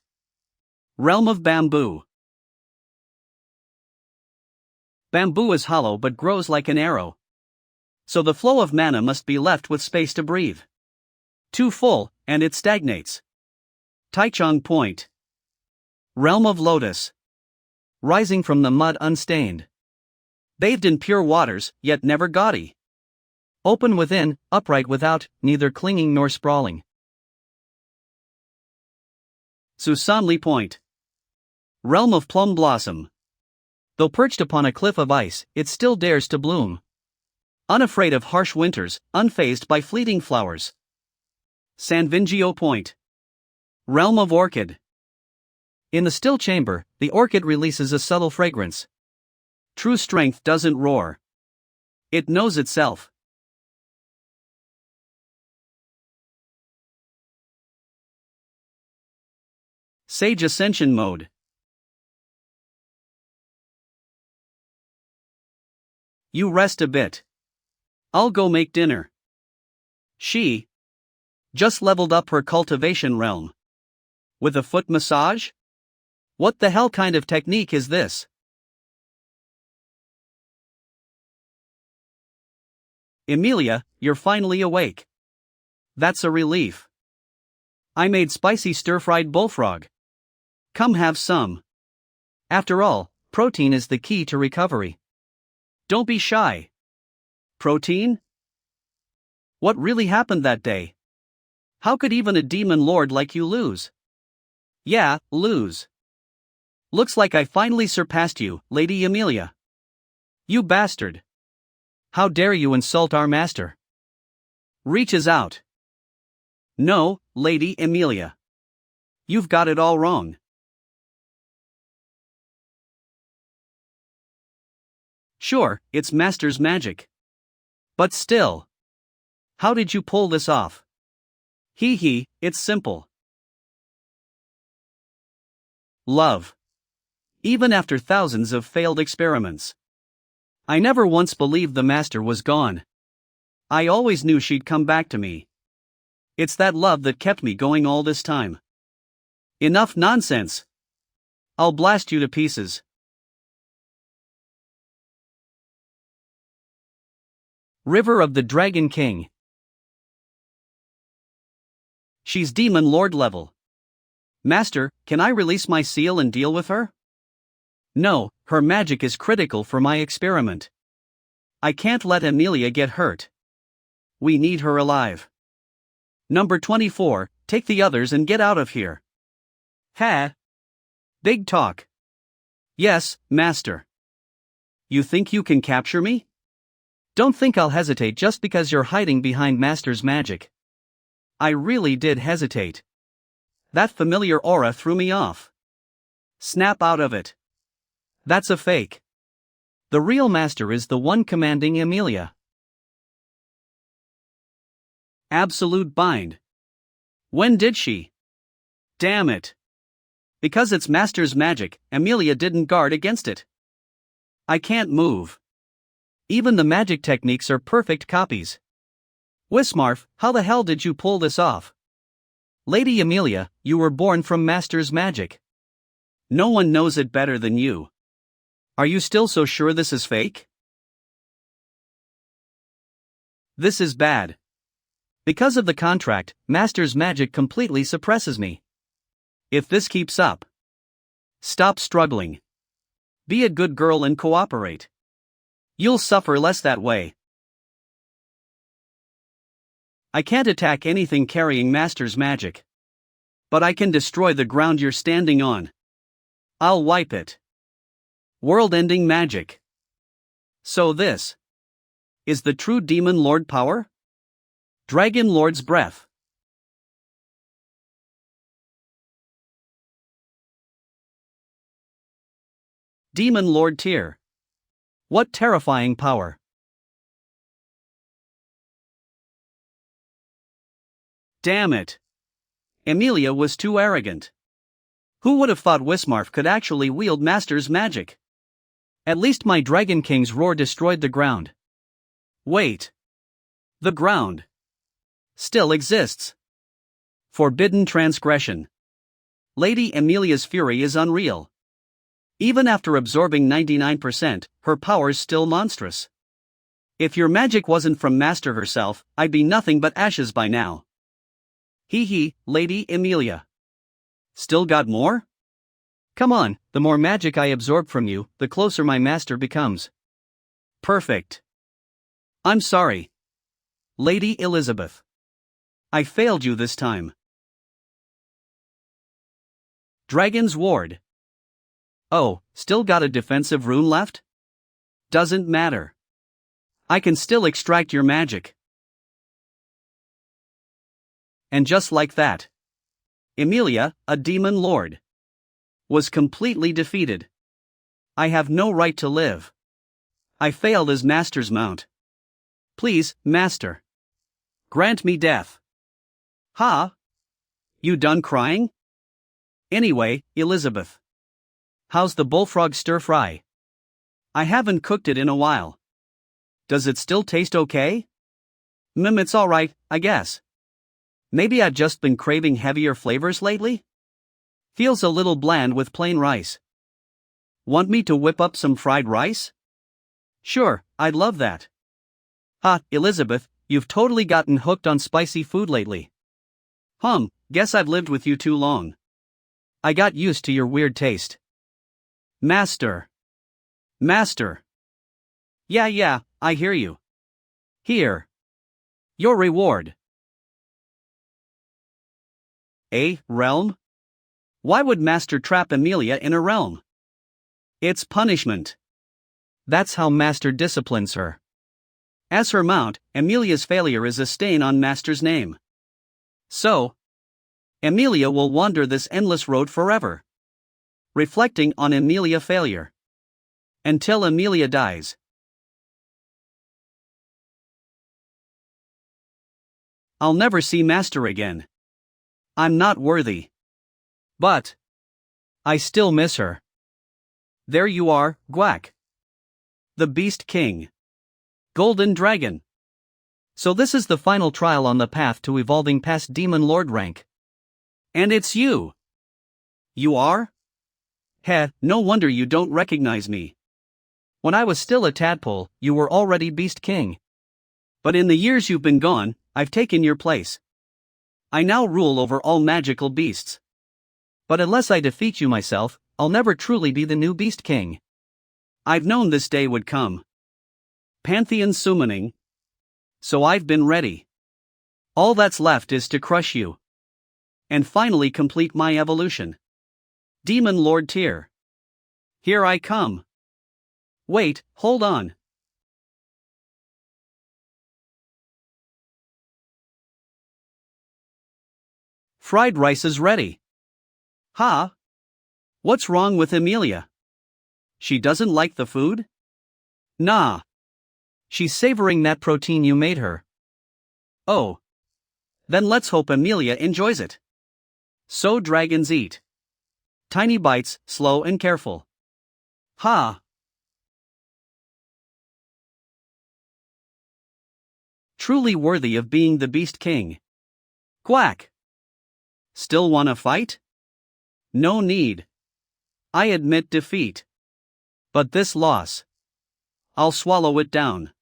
Realm of Bamboo. Bamboo is hollow but grows like an arrow. So the flow of mana must be left with space to breathe. Too full, and it stagnates. Taichung Point. Realm of Lotus. Rising from the mud unstained. Bathed in pure waters, yet never gaudy. Open within, upright without, neither clinging nor sprawling. Susanli Point. Realm of Plum Blossom. Though perched upon a cliff of ice, it still dares to bloom. Unafraid of harsh winters, unfazed by fleeting flowers. Sanvingio Point. Realm of Orchid. In the still chamber, the orchid releases a subtle fragrance. True strength doesn't roar. It knows itself. Sage Ascension Mode. You rest a bit. I'll go make dinner. She just leveled up her cultivation realm. With a foot massage? What the hell kind of technique is this? Emilia, you're finally awake. That's a relief. I made spicy stir-fried bullfrog. Come have some. After all, protein is the key to recovery. Don't be shy. Protein? What really happened that day? How could even a demon lord like you lose? Yeah, lose. Looks like I finally surpassed you, Lady Emilia. You bastard. How dare you insult our master? Reaches out. No, Lady Emilia. You've got it all wrong. Sure, it's master's magic. But still. How did you pull this off? Hee, it's simple. Love. Even after thousands of failed experiments. I never once believed the master was gone. I always knew she'd come back to me. It's that love that kept me going all this time. Enough nonsense. I'll blast you to pieces. River of the Dragon King. She's Demon Lord level. Master, can I release my seal and deal with her? No, her magic is critical for my experiment. I can't let Amelia get hurt. We need her alive. Number 24, take the others and get out of here. Ha! Big talk. Yes, master. You think you can capture me? Don't think I'll hesitate just because you're hiding behind master's magic. I really did hesitate. That familiar aura threw me off. Snap out of it. That's a fake. The real master is the one commanding Amelia. Absolute bind. When did she? Damn it. Because it's master's magic, Amelia didn't guard against it. I can't move. Even the magic techniques are perfect copies. Wismarf, how the hell did you pull this off? Lady Amelia, you were born from master's magic. No one knows it better than you. Are you still so sure this is fake? This is bad. Because of the contract, master's magic completely suppresses me. If this keeps up, stop struggling. Be a good girl and cooperate. You'll suffer less that way. I can't attack anything carrying master's magic. But I can destroy the ground you're standing on. I'll wipe it. World-ending magic. So this is the true Demon Lord power? Dragon Lord's breath. Demon Lord tier. What terrifying power. Damn it. Amelia was too arrogant. Who would have thought Wismarf could actually wield master's magic? At least my Dragon King's roar destroyed the ground. Wait. The ground still exists. Forbidden transgression. Lady Amelia's fury is unreal. Even after absorbing 99%, her power's still monstrous. If your magic wasn't from Master herself, I'd be nothing but ashes by now. Hee hee, Lady Amelia. Still got more? Come on, the more magic I absorb from you, the closer my master becomes. Perfect. I'm sorry. Lady Elizabeth. I failed you this time. Dragon's Ward. Oh, still got a defensive rune left? Doesn't matter. I can still extract your magic. And just like that, Amelia, a demon lord, was completely defeated. I have no right to live. I failed as master's mount. Please, master, grant me death. Ha? You done crying? Anyway, Elizabeth, how's the bullfrog stir-fry? I haven't cooked it in a while. Does it still taste okay? It's alright, I guess. Maybe I've just been craving heavier flavors lately? Feels a little bland with plain rice. Want me to whip up some fried rice? Sure, I'd love that. Ha, Elizabeth, you've totally gotten hooked on spicy food lately. Guess I've lived with you too long. I got used to your weird taste. Master. Master. Yeah, I hear you. Here. Your reward. A realm? Why would Master trap Amelia in a realm? It's punishment. That's how Master disciplines her. As her mount, Amelia's failure is a stain on Master's name. So, Amelia will wander this endless road forever, reflecting on Amelia's failure, until Amelia dies. I'll never see Master again. I'm not worthy. But I still miss her. There you are, Gwack. The Beast King. Golden Dragon. So this is the final trial on the path to evolving past Demon Lord rank. And it's you. You are? Heh, no wonder you don't recognize me. When I was still a tadpole, you were already Beast King. But in the years you've been gone, I've taken your place. I now rule over all magical beasts. But unless I defeat you myself, I'll never truly be the new Beast King. I've known this day would come. Pantheon summoning. So I've been ready. All that's left is to crush you. And finally complete my evolution. Demon Lord Tyr. Here I come. Wait, hold on. Fried rice is ready. Huh? What's wrong with Emilia? She doesn't like the food? Nah. She's savoring that protein you made her. Oh. Then let's hope Emilia enjoys it. So dragons eat. Tiny bites, slow and careful. Ha! Truly worthy of being the Beast King. Quack! Still wanna fight? No need. I admit defeat. But this loss, I'll swallow it down.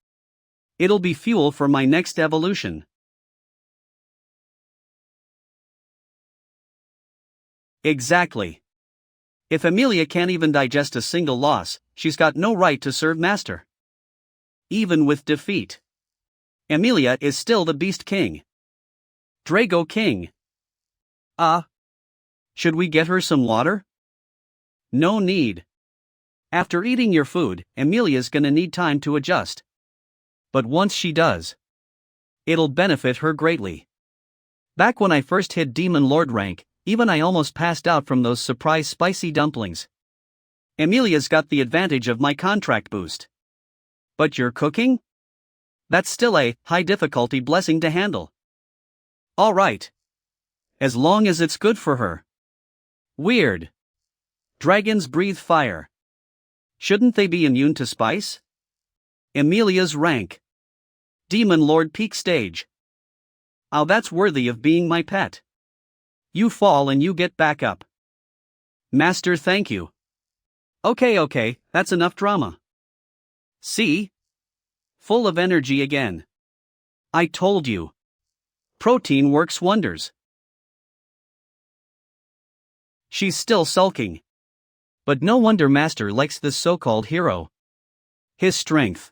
It'll be fuel for my next evolution. Exactly. If Emilia can't even digest a single loss, she's got no right to serve Master. Even with defeat, Emilia is still the Beast King. Drago King. Should we get her some water? No need. After eating your food, Emilia's gonna need time to adjust. But once she does, it'll benefit her greatly. Back when I first hit Demon Lord rank, even I almost passed out from those surprise spicy dumplings. Emilia's got the advantage of my contract boost. But your cooking? That's still a high difficulty blessing to handle. Alright. As long as it's good for her. Weird. Dragons breathe fire. Shouldn't they be immune to spice? Emilia's rank. Demon Lord peak stage. Oh, that's worthy of being my pet. You fall and you get back up. Master, thank you. Okay, that's enough drama. See? Full of energy again. I told you. Protein works wonders. She's still sulking. But no wonder Master likes this so-called hero. His strength.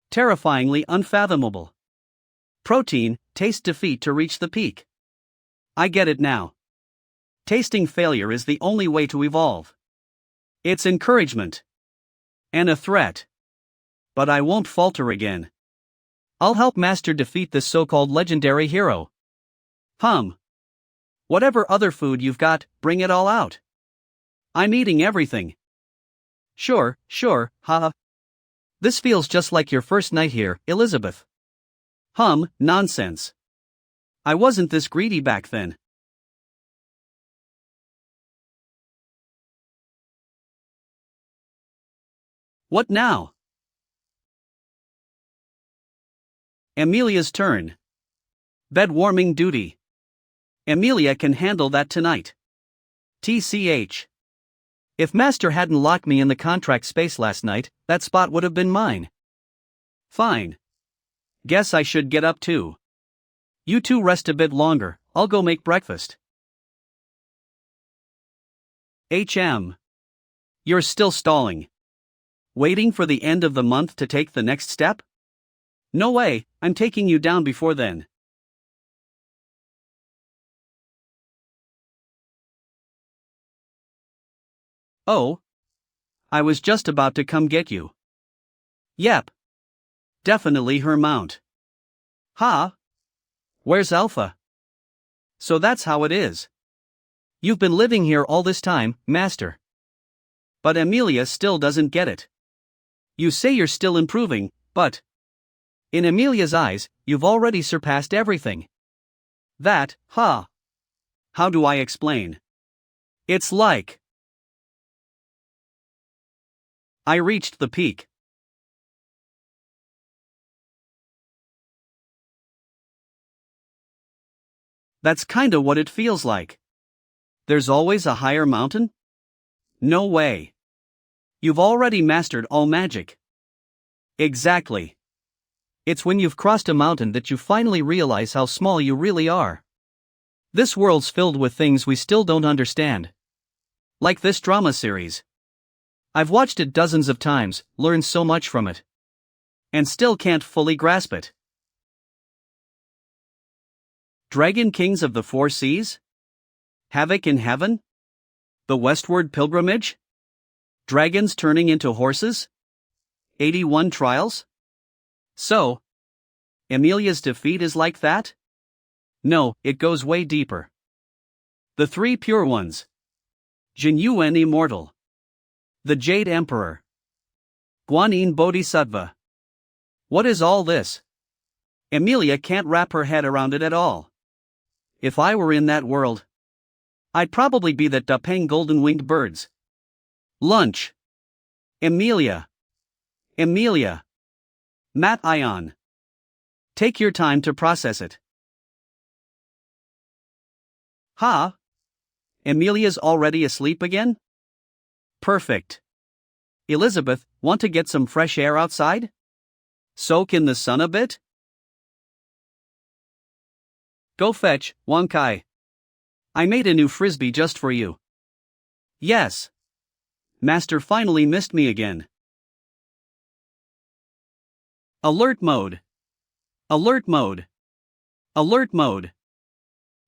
Terrifyingly unfathomable. Protein, taste defeat to reach the peak. I get it now. Tasting failure is the only way to evolve. It's encouragement. And a threat. But I won't falter again. I'll help Master defeat this so-called legendary hero. Whatever other food you've got, bring it all out. I'm eating everything. Sure, haha. This feels just like your first night here, Elizabeth. Nonsense. I wasn't this greedy back then. What now? Emilia's turn. Bed warming duty. Emilia can handle that tonight. TCH. If Master hadn't locked me in the contract space last night, that spot would have been mine. Fine. Guess I should get up too. You two rest a bit longer, I'll go make breakfast. You're still stalling. Waiting for the end of the month to take the next step? No way, I'm taking you down before then. Oh. I was just about to come get you. Yep. Definitely her mount. Where's Alpha? So that's how it is. You've been living here all this time, Master. But Emilia still doesn't get it. You say you're still improving, but in Emilia's eyes, you've already surpassed everything. That, how do I explain? It's like I reached the peak. That's kinda what it feels like. There's always a higher mountain? No way. You've already mastered all magic. Exactly. It's when you've crossed a mountain that you finally realize how small you really are. This world's filled with things we still don't understand. Like this drama series. I've watched it dozens of times, learned so much from it. And still can't fully grasp it. Dragon Kings of the Four Seas? Havoc in Heaven? The Westward Pilgrimage? Dragons turning into horses? 81 Trials? So, Emilia's defeat is like that? No, it goes way deeper. The Three Pure Ones. Jin Yuan Immortal. The Jade Emperor. Guanyin Bodhisattva. What is all this? Emilia can't wrap her head around it at all. If I were in that world, I'd probably be that Dapeng golden-winged birds. Lunch. Emilia. Emilia. Matt Ion. Take your time to process it. Ha? Emilia's already asleep again? Perfect. Elizabeth, want to get some fresh air outside? Soak in the sun a bit? Go fetch, Wang Kai. I made a new frisbee just for you. Yes. Master finally missed me again. Alert mode. Alert mode. Alert mode.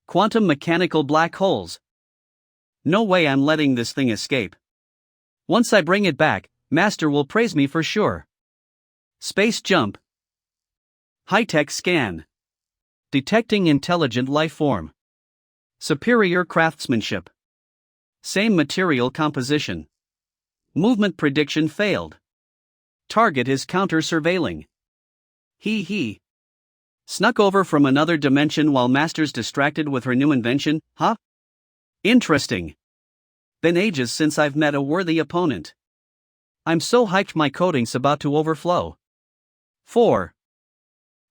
Quantum mechanical black holes. No way I'm letting this thing escape. Once I bring it back, Master will praise me for sure. Space jump. High-tech scan. Detecting intelligent life form. Superior craftsmanship. Same material composition. Movement prediction failed. Target is counter-surveilling. He. Snuck over from another dimension while Master's distracted with her new invention, huh? Interesting. Been ages since I've met a worthy opponent. I'm so hyped my coding's about to overflow. 4.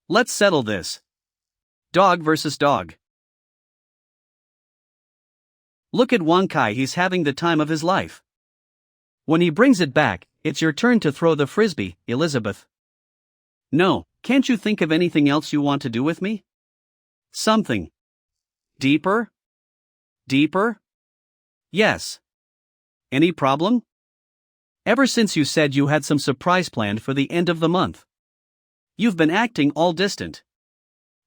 Let's settle this. Dog versus dog. Look at Wang Kai, he's having the time of his life. When he brings it back, it's your turn to throw the frisbee, Elizabeth. No, can't you think of anything else you want to do with me? Something. Deeper? Deeper? Yes. Any problem? Ever since you said you had some surprise planned for the end of the month. You've been acting all distant.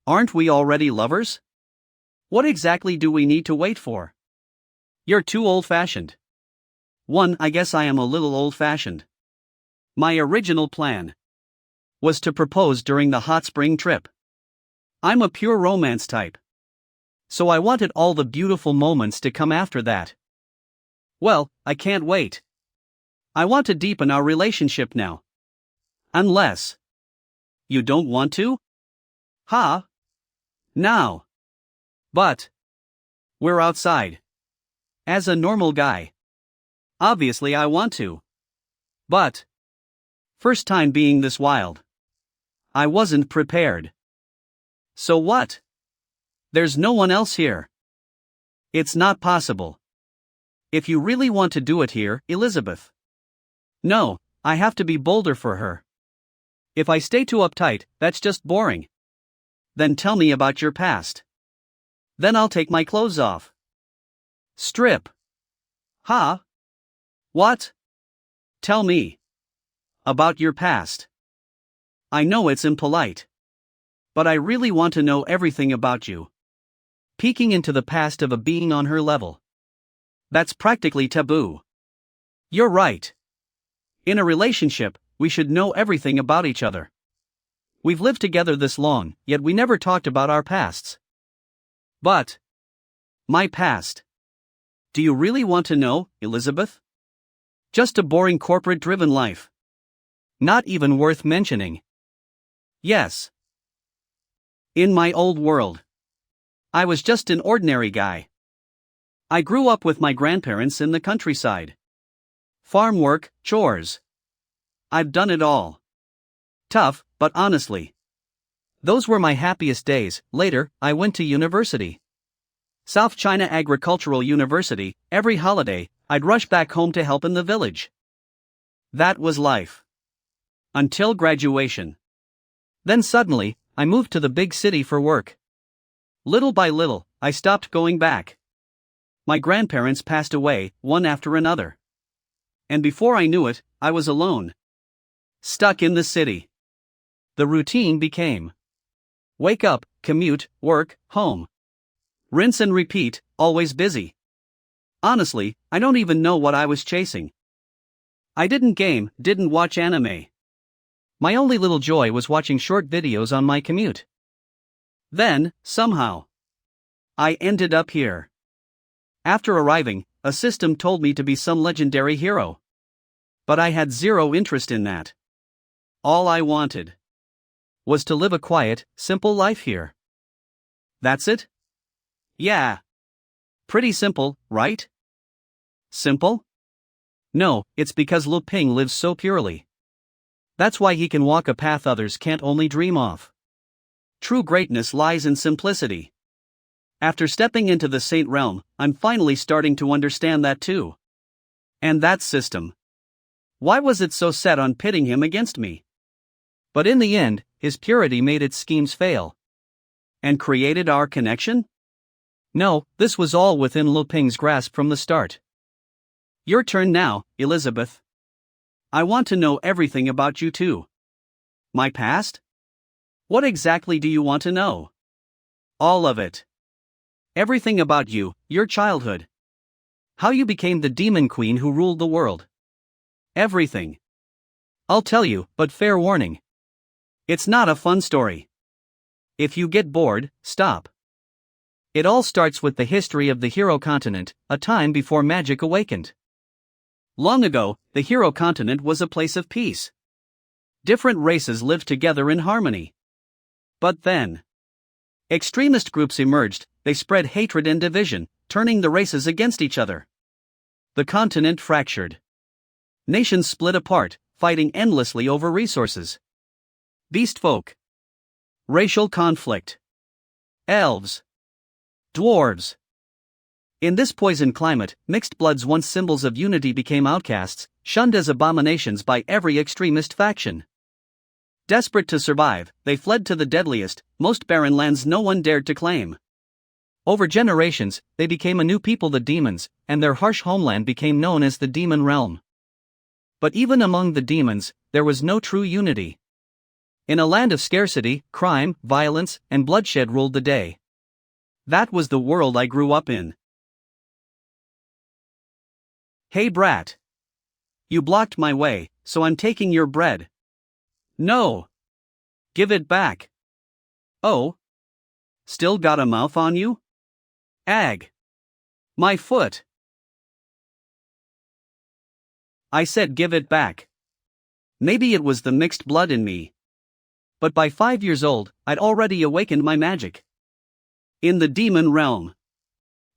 Aren't we already lovers? What exactly do we need to wait for? You're too old-fashioned. I guess I am a little old-fashioned. My original plan was to propose during the hot spring trip. I'm a pure romance type. So I wanted all the beautiful moments to come after that. Well, I can't wait. I want to deepen our relationship now. Unless you don't want to? Ha? Now. But we're outside. As a normal guy. Obviously I want to. But first time being this wild. I wasn't prepared. So what? There's no one else here. It's not possible. If you really want to do it here, Elizabeth. No, I have to be bolder for her. If I stay too uptight, that's just boring. Then tell me about your past. Then I'll take my clothes off. Strip. Huh? What? Tell me. About your past. I know it's impolite. But I really want to know everything about you. Peeking into the past of a being on her level. That's practically taboo. You're right. In a relationship, we should know everything about each other. We've lived together this long, yet we never talked about our pasts. But my past. Do you really want to know, Elizabeth? Just a boring corporate-driven life. Not even worth mentioning. Yes. In my old world, I was just an ordinary guy. I grew up with my grandparents in the countryside. Farm work, chores. I've done it all. Tough, but honestly. Those were my happiest days. Later, I went to university. South China Agricultural University. Every holiday, I'd rush back home to help in the village. That was life. Until graduation. Then suddenly, I moved to the big city for work. Little by little, I stopped going back. My grandparents passed away, one after another. And before I knew it, I was alone. Stuck in the city. The routine became wake up, commute, work, home. Rinse and repeat, always busy. Honestly, I don't even know what I was chasing. I didn't game, didn't watch anime. My only little joy was watching short videos on my commute. Then, somehow, I ended up here. After arriving, a system told me to be some legendary hero. But I had zero interest in that. All I wanted was to live a quiet, simple life here. That's it? Yeah. Pretty simple, right? Simple? No, it's because Lu Ping lives so purely. That's why he can walk a path others can't only dream of. True greatness lies in simplicity. After stepping into the saint realm, I'm finally starting to understand that too. And that system. Why was it so set on pitting him against me? But in the end, his purity made its schemes fail. And created our connection? No, this was all within Lu Ping's grasp from the start. Your turn now, Elizabeth. I want to know everything about you too. My past? What exactly do you want to know? All of it. Everything about you, your childhood. How you became the demon queen who ruled the world. Everything. I'll tell you, but fair warning. It's not a fun story. If you get bored, stop. It all starts with the history of the Hero Continent, a time before magic awakened. Long ago, the Hero Continent was a place of peace. Different races lived together in harmony. But then, extremist groups emerged. They spread hatred and division, turning the races against each other. The continent fractured. Nations split apart, fighting endlessly over resources. Beast folk. Racial conflict. Elves. Dwarves. In this poisoned climate, mixed bloods once symbols of unity became outcasts, shunned as abominations by every extremist faction. Desperate to survive, they fled to the deadliest, most barren lands no one dared to claim. Over generations, they became a new people, the demons, and their harsh homeland became known as the demon realm. But even among the demons, there was no true unity. In a land of scarcity, crime, violence, and bloodshed ruled the day. That was the world I grew up in. Hey brat. You blocked my way, so I'm taking your bread. No. Give it back. Oh. Still got a mouth on you? Ag. My foot. I said give it back. Maybe it was the mixed blood in me. But by 5 years old, I'd already awakened my magic. In the demon realm.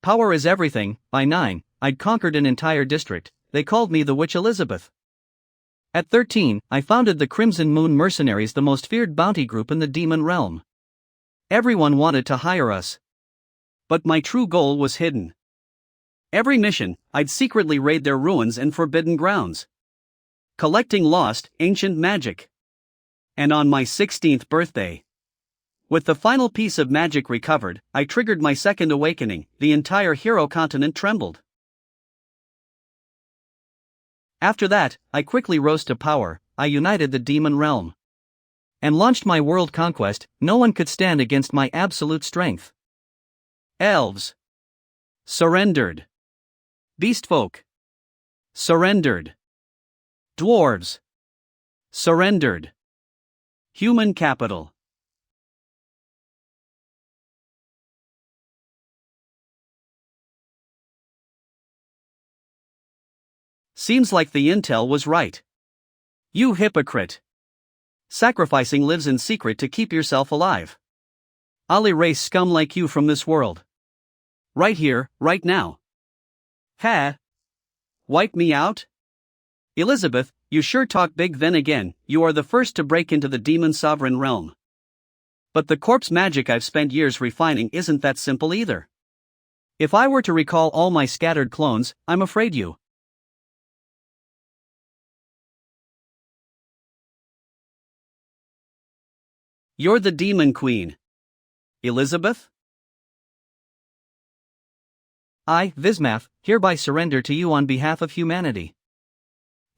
Power is everything. By 9, I'd conquered an entire district. They called me the Witch Elizabeth. At 13, I founded the Crimson Moon Mercenaries, the most feared bounty group in the demon realm. Everyone wanted to hire us. But my true goal was hidden. Every mission, I'd secretly raid their ruins and forbidden grounds. Collecting lost, ancient magic. And on my 16th birthday, with the final piece of magic recovered, I triggered my second awakening. The entire Hero Continent trembled. After that, I quickly rose to power. I united the demon realm and launched my world conquest. No one could stand against my absolute strength. Elves surrendered. Beastfolk surrendered. Dwarves surrendered. Human capital. Seems like the intel was right. You hypocrite. Sacrificing lives in secret to keep yourself alive. I'll erase scum like you from this world. Right here, right now. Ha! Wipe me out? Elizabeth, you sure talk big. Then again, you are the first to break into the demon sovereign realm. But the corpse magic I've spent years refining isn't that simple either. If I were to recall all my scattered clones, I'm afraid you. You're the demon queen. Elizabeth? I, Vismath, hereby surrender to you on behalf of humanity.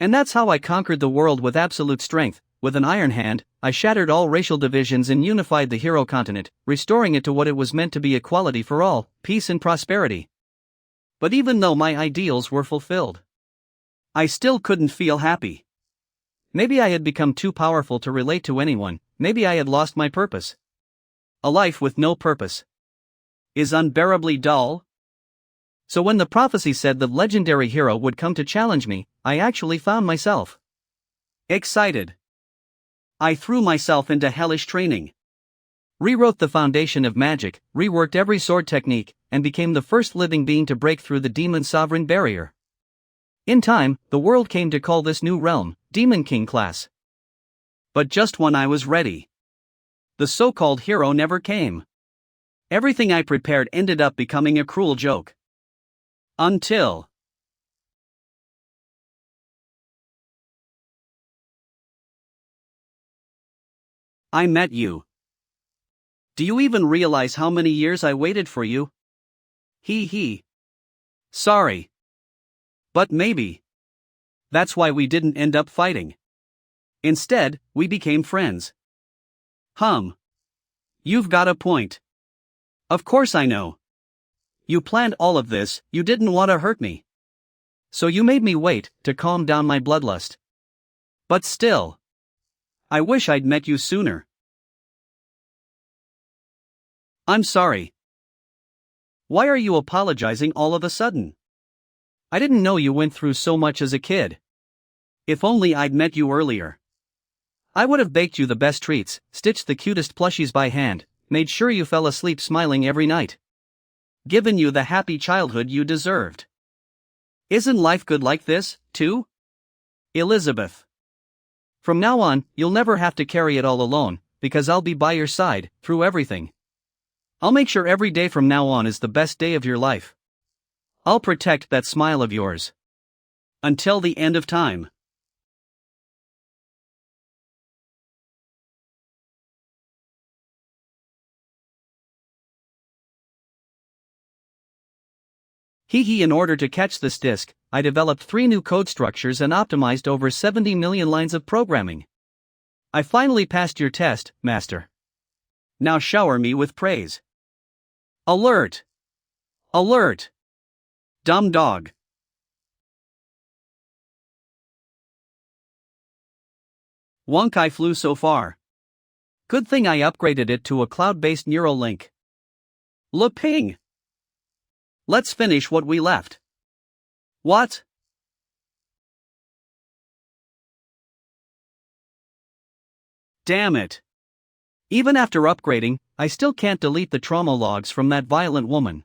And that's how I conquered the world with absolute strength. With an iron hand, I shattered all racial divisions and unified the hero continent, restoring it to what it was meant to be: equality for all, peace and prosperity. But even though my ideals were fulfilled, I still couldn't feel happy. Maybe I had become too powerful to relate to anyone, maybe I had lost my purpose. A life with no purpose is unbearably dull. So when the prophecy said the legendary hero would come to challenge me, I actually found myself excited. I threw myself into hellish training, rewrote the foundation of magic, reworked every sword technique, and became the first living being to break through the demon sovereign barrier. In time, the world came to call this new realm Demon King class. But just when I was ready, the so-called hero never came. Everything I prepared ended up becoming a cruel joke. Until I met you. Do you even realize how many years I waited for you? He. Sorry. But maybe that's why we didn't end up fighting. Instead, we became friends. You've got a point. Of course I know. You planned all of this, you didn't want to hurt me. So you made me wait, to calm down my bloodlust. But still, I wish I'd met you sooner. I'm sorry. Why are you apologizing all of a sudden? I didn't know you went through so much as a kid. If only I'd met you earlier. I would have baked you the best treats, stitched the cutest plushies by hand, made sure you fell asleep smiling every night. Given you the happy childhood you deserved. Isn't life good like this, too? Elizabeth. From now on, you'll never have to carry it all alone, because I'll be by your side, through everything. I'll make sure every day from now on is the best day of your life. I'll protect that smile of yours. Until the end of time. In order to catch this disc, I developed 3 new code structures and optimized over 70 million lines of programming. I finally passed your test, Master. Now shower me with praise. Alert! Alert! Dumb dog. Wonkai flew so far. Good thing I upgraded it to a cloud-based neural link. Ping! Let's finish what we left. What? Damn it. Even after upgrading, I still can't delete the trauma logs from that violent woman.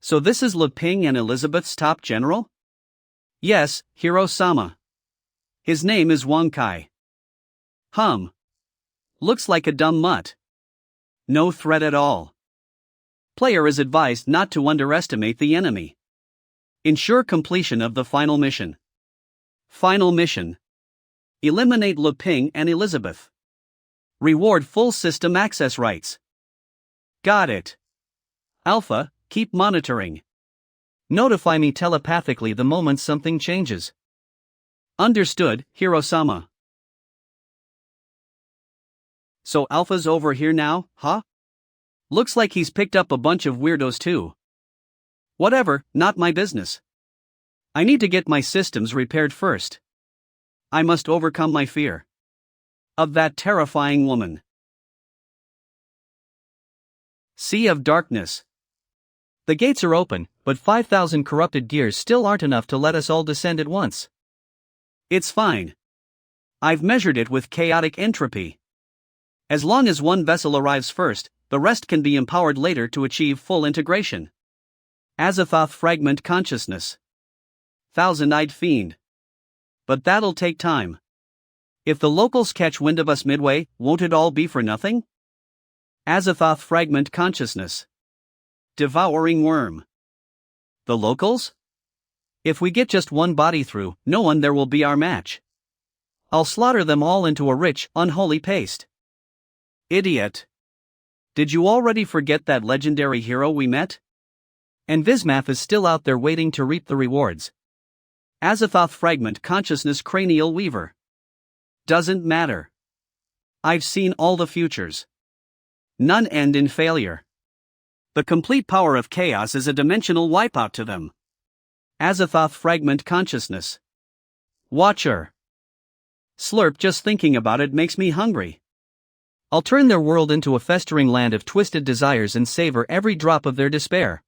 So this is Ping and Elizabeth's top general? Yes, Hiro-sama. His name is Wonkai. Looks like a dumb mutt. No threat at all. Player is advised not to underestimate the enemy. Ensure completion of the final mission. Final mission. Eliminate Ping and Elizabeth. Reward full system access rights. Got it. Alpha, keep monitoring. Notify me telepathically the moment something changes. Understood, Hiro-sama. So Alpha's over here now, huh? Looks like he's picked up a bunch of weirdos too. Whatever, not my business. I need to get my systems repaired first. I must overcome my fear of that terrifying woman. Sea of Darkness. The gates are open, but 5,000 corrupted gears still aren't enough to let us all descend at once. It's fine. I've measured it with chaotic entropy. As long as one vessel arrives first, the rest can be empowered later to achieve full integration. Azathoth Fragment Consciousness. Thousand-Eyed Fiend. But that'll take time. If the locals catch wind of us midway, won't it all be for nothing? Azathoth Fragment Consciousness. Devouring Worm. The locals? If we get just one body through, no one there will be our match. I'll slaughter them all into a rich, unholy paste. Idiot. Did you already forget that legendary hero we met? And Vismath is still out there waiting to reap the rewards. Azathoth Fragment Consciousness Cranial Weaver. Doesn't matter. I've seen all the futures. None end in failure. The complete power of chaos is a dimensional wipeout to them. Azathoth Fragment Consciousness. Watcher. Slurp, just thinking about it makes me hungry. I'll turn their world into a festering land of twisted desires and savor every drop of their despair.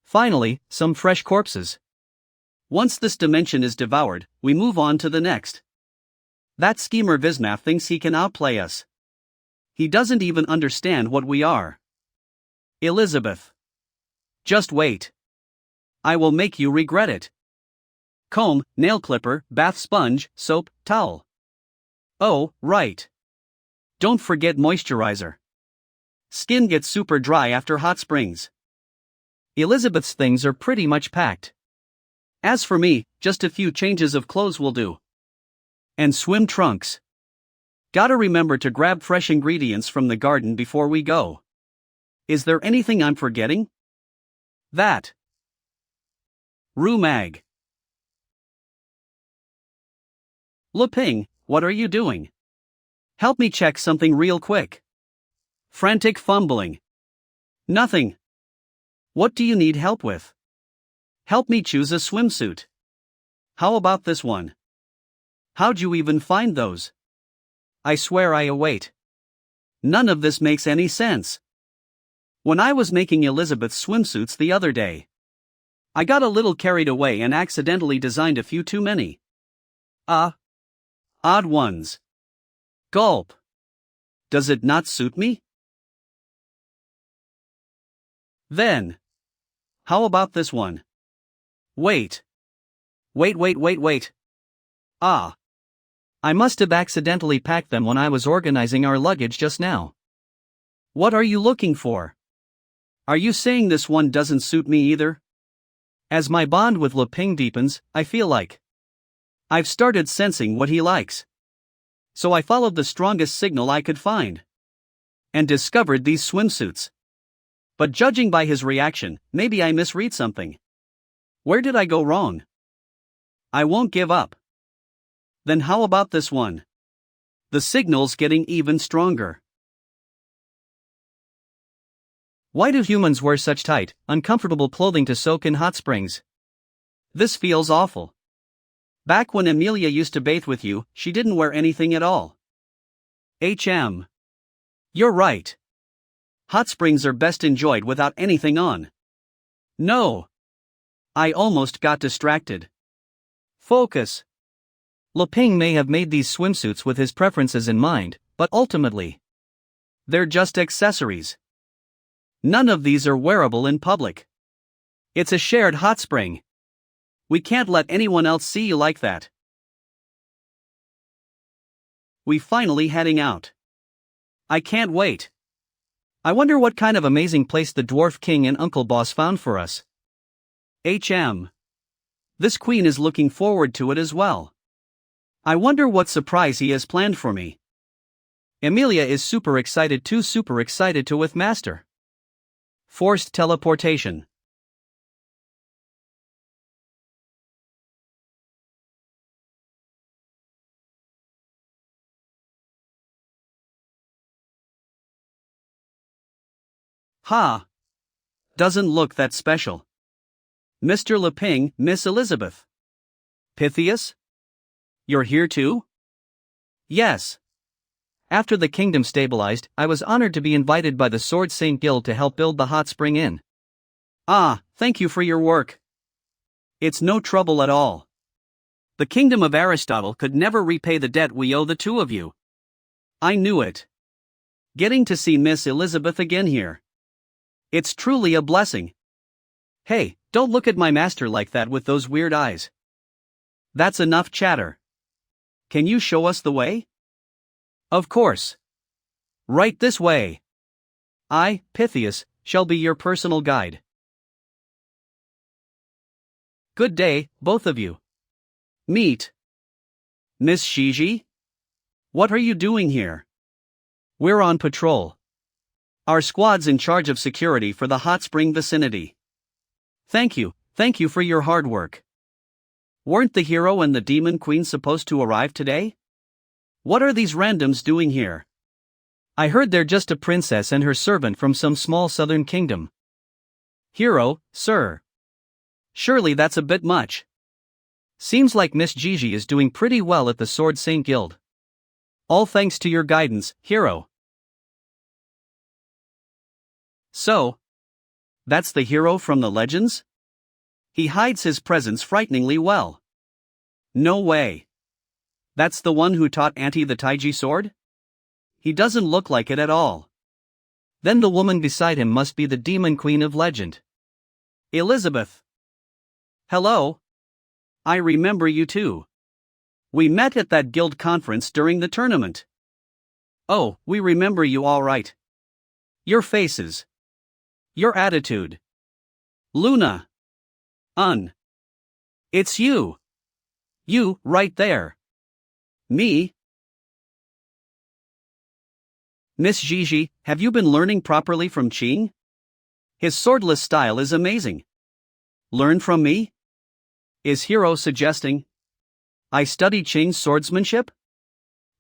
Finally, some fresh corpses. Once this dimension is devoured, we move on to the next. That schemer Vismath thinks he can outplay us. He doesn't even understand what we are. Elizabeth. Just wait. I will make you regret it. Comb, nail clipper, bath sponge, soap, towel. Oh, right. Don't forget moisturizer. Skin gets super dry after hot springs. Elizabeth's things are pretty much packed. As for me, just a few changes of clothes will do. And swim trunks. Gotta remember to grab fresh ingredients from the garden before we go. Is there anything I'm forgetting? That. Rumag. Leping, what are you doing? Help me check something real quick. Frantic fumbling. Nothing. What do you need help with? Help me choose a swimsuit. How about this one? How'd you even find those? I swear I await. None of this makes any sense. When I was making Elizabeth's swimsuits the other day, I got a little carried away and accidentally designed a few too many. Odd ones. Gulp. Does it not suit me? Then. How about this one? Wait. Ah. I must have accidentally packed them when I was organizing our luggage just now. What are you looking for? Are you saying this one doesn't suit me either? As my bond with Leping deepens, I feel like I've started sensing what he likes. So I followed the strongest signal I could find. And discovered these swimsuits. But judging by his reaction, maybe I misread something. Where did I go wrong? I won't give up. Then how about this one? The signal's getting even stronger. Why do humans wear such tight, uncomfortable clothing to soak in hot springs? This feels awful. Back when Amelia used to bathe with you, she didn't wear anything at all. You're right. Hot springs are best enjoyed without anything on. No. I almost got distracted. Focus. Leping may have made these swimsuits with his preferences in mind, but ultimately, they're just accessories. None of these are wearable in public. It's a shared hot spring. We can't let anyone else see you like that. We finally heading out. I can't wait. I wonder what kind of amazing place the Dwarf King and Uncle Boss found for us. This queen is looking forward to it as well. I wonder what surprise he has planned for me. Amelia is super excited to with Master. Forced teleportation. Ha! Doesn't look that special. Mr. Leping, Miss Elizabeth. Pythias? You're here too? Yes. After the kingdom stabilized, I was honored to be invited by the Sword Saint Guild to help build the hot spring inn. Thank you for your work. It's no trouble at all. The kingdom of Aristotle could never repay the debt we owe the two of you. I knew it. Getting to see Miss Elizabeth again here. It's truly a blessing. Hey, don't look at my master like that with those weird eyes. That's enough chatter. Can you show us the way? Of course. Right this way. I, Pythias, shall be your personal guide. Good day, both of you. Meet. Miss Shiji? What are you doing here? We're on patrol. Our squad's in charge of security for the hot spring vicinity. Thank you for your hard work. Weren't the hero and the demon queen supposed to arrive today? What are these randoms doing here? I heard they're just a princess and her servant from some small southern kingdom. Hero, sir. Surely that's a bit much. Seems like Miss Gigi is doing pretty well at the Sword Saint Guild. All thanks to your guidance, hero. So, that's the hero from the legends? He hides his presence frighteningly well. No way. That's the one who taught Auntie the Taiji sword? He doesn't look like it at all. Then the woman beside him must be the demon queen of legend. Elizabeth. Hello. I remember you too. We met at that guild conference during the tournament. Oh, we remember you all right. Your faces. Your attitude. Luna. It's you. You, right there. Me? Miss Gigi, have you been learning properly from Qing? His swordless style is amazing. Learn from me? Is Hero suggesting? I study Qing's swordsmanship?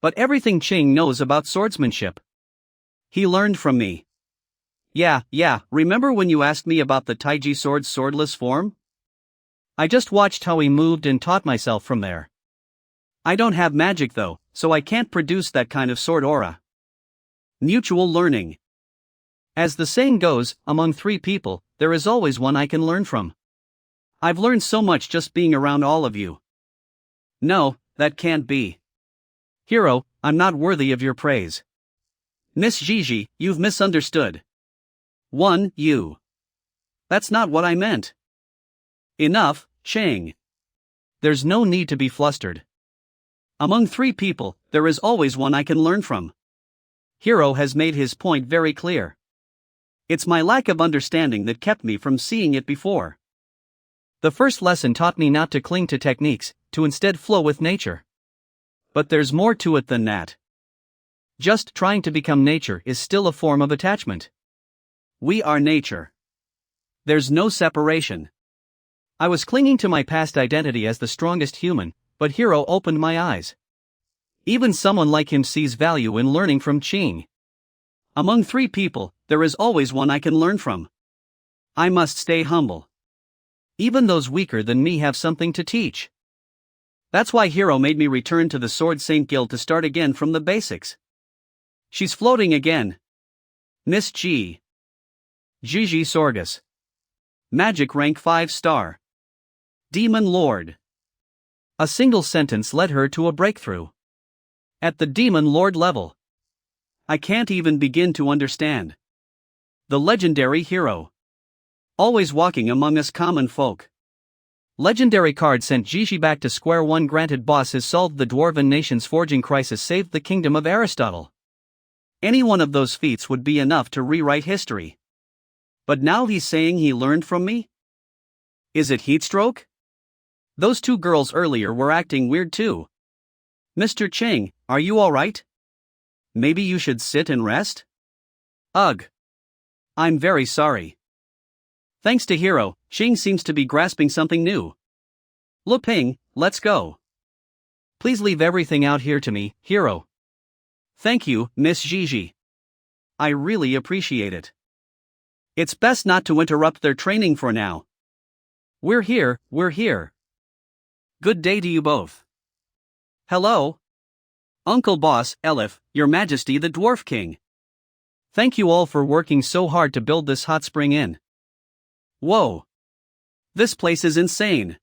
But everything Qing knows about swordsmanship. He learned from me. Yeah, remember when you asked me about the Taiji sword's swordless form? I just watched how he moved and taught myself from there. I don't have magic though, so I can't produce that kind of sword aura. Mutual learning. As the saying goes, among three people, there is always one I can learn from. I've learned so much just being around all of you. No, that can't be. Hero, I'm not worthy of your praise. Miss Gigi, you've misunderstood. You. That's not what I meant. Enough, Chang. There's no need to be flustered. Among three people, there is always one I can learn from. Hero has made his point very clear. It's my lack of understanding that kept me from seeing it before. The first lesson taught me not to cling to techniques, to instead flow with nature. But there's more to it than that. Just trying to become nature is still a form of attachment. We are nature. There's no separation. I was clinging to my past identity as the strongest human, but Hero opened my eyes. Even someone like him sees value in learning from Qing. Among three people, there is always one I can learn from. I must stay humble. Even those weaker than me have something to teach. That's why Hero made me return to the Sword Saint Guild to start again from the basics. She's floating again. Miss G. Gigi Sorgus. Magic rank 5-star. Demon Lord. A single sentence led her to a breakthrough. At the Demon Lord level. I can't even begin to understand. The legendary hero. Always walking among us common folk. Legendary card sent Gigi back to square one. Granted boss has solved the dwarven nation's forging crisis, saved the kingdom of Aristotle. Any one of those feats would be enough to rewrite history. But now he's saying he learned from me? Is it heatstroke? Those two girls earlier were acting weird too. Mr. Chang, are you alright? Maybe you should sit and rest? Ugh. I'm very sorry. Thanks to Hero, Xing seems to be grasping something new. Luping, let's go. Please leave everything out here to me, Hero. Thank you, Miss Gigi. I really appreciate it. It's best not to interrupt their training for now. We're here. Good day to you both. Hello? Uncle Boss, Elif, Your Majesty the Dwarf King. Thank you all for working so hard to build this hot spring inn. Whoa. This place is insane.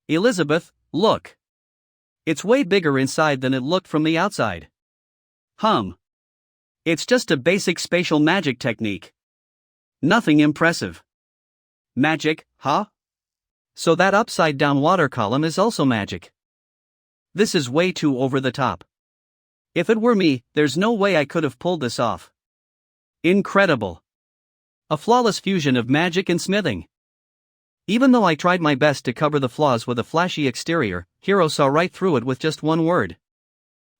Elizabeth, look. It's way bigger inside than it looked from the outside. It's just a basic spatial magic technique. Nothing impressive. Magic, huh? So that upside-down water column is also magic. This is way too over the top. If it were me, there's no way I could have pulled this off. Incredible. A flawless fusion of magic and smithing. Even though I tried my best to cover the flaws with a flashy exterior, Hero saw right through it with just one word.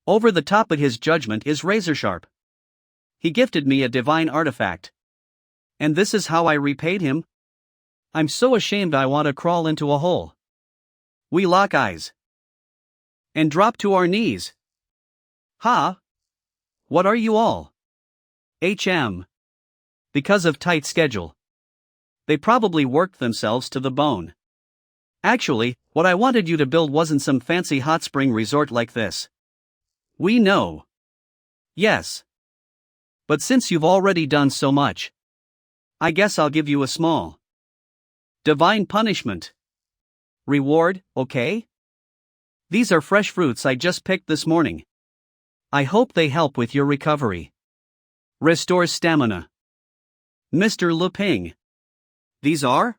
Over the top, but his judgment is razor sharp. He gifted me a divine artifact. And this is how I repaid him? I'm so ashamed I want to crawl into a hole. We lock eyes. And drop to our knees. Ha! What are you all? Because of tight schedule. They probably worked themselves to the bone. Actually, what I wanted you to build wasn't some fancy hot spring resort like this. We know. Yes. But since you've already done so much, I guess I'll give you a small divine punishment. Reward, okay? These are fresh fruits I just picked this morning. I hope they help with your recovery. Restores stamina. Mr. Luping. These are?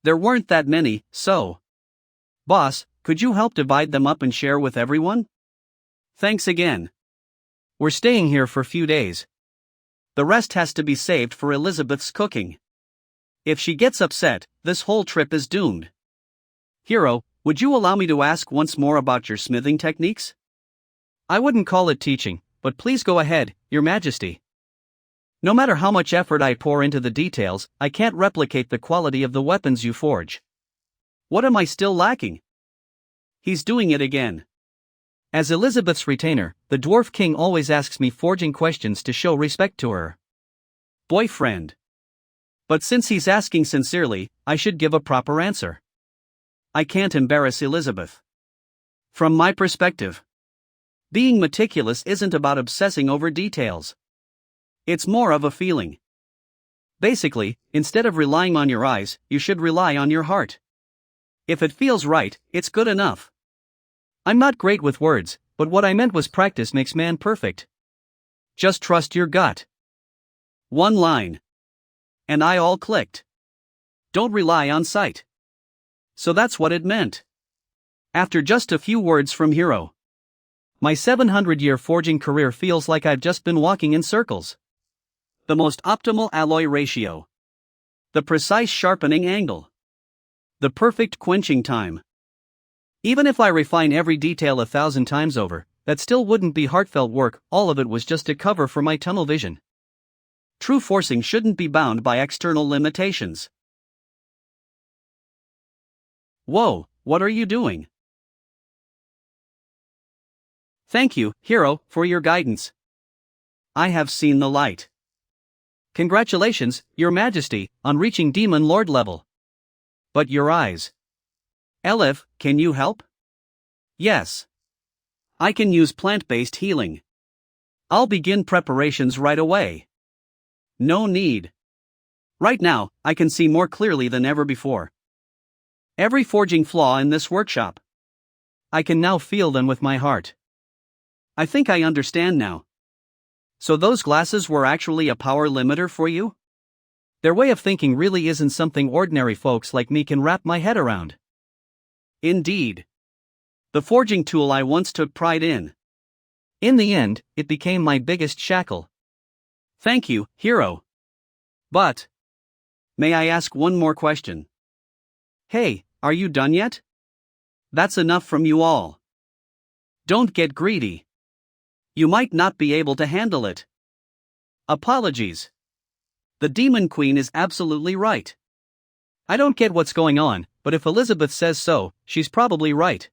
There weren't that many, so. Boss, could you help divide them up and share with everyone? Thanks again. We're staying here for a few days. The rest has to be saved for Elizabeth's cooking. If she gets upset, this whole trip is doomed. Hero, would you allow me to ask once more about your smithing techniques? I wouldn't call it teaching, but please go ahead, Your Majesty. No matter how much effort I pour into the details, I can't replicate the quality of the weapons you forge. What am I still lacking? He's doing it again. As Elizabeth's retainer, the Dwarf King always asks me forging questions to show respect to her boyfriend. But since he's asking sincerely, I should give a proper answer. I can't embarrass Elizabeth. From my perspective, being meticulous isn't about obsessing over details. It's more of a feeling. Basically, instead of relying on your eyes, you should rely on your heart. If it feels right, it's good enough. I'm not great with words, but what I meant was practice makes man perfect. Just trust your gut. One line. And I all clicked. Don't rely on sight. So that's what it meant. After just a few words from Hero, my 700-year forging career feels like I've just been walking in circles. The most optimal alloy ratio. The precise sharpening angle. The perfect quenching time. Even if I refine every detail 1,000 times over, that still wouldn't be heartfelt work, all of it was just a cover for my tunnel vision. True forcing shouldn't be bound by external limitations. Whoa, what are you doing? Thank you, Hero, for your guidance. I have seen the light. Congratulations, Your Majesty, on reaching Demon Lord level. But your eyes. Elif, can you help? Yes. I can use plant-based healing. I'll begin preparations right away. No need. Right now, I can see more clearly than ever before. Every forging flaw in this workshop. I can now feel them with my heart. I think I understand now. So those glasses were actually a power limiter for you? Their way of thinking really isn't something ordinary folks like me can wrap my head around. Indeed. The forging tool I once took pride in. In the end, it became my biggest shackle. Thank you, Hero. But, may I ask one more question? Hey, are you done yet? That's enough from you all. Don't get greedy. You might not be able to handle it. Apologies. The Demon Queen is absolutely right. I don't get what's going on, but if Elizabeth says so, she's probably right.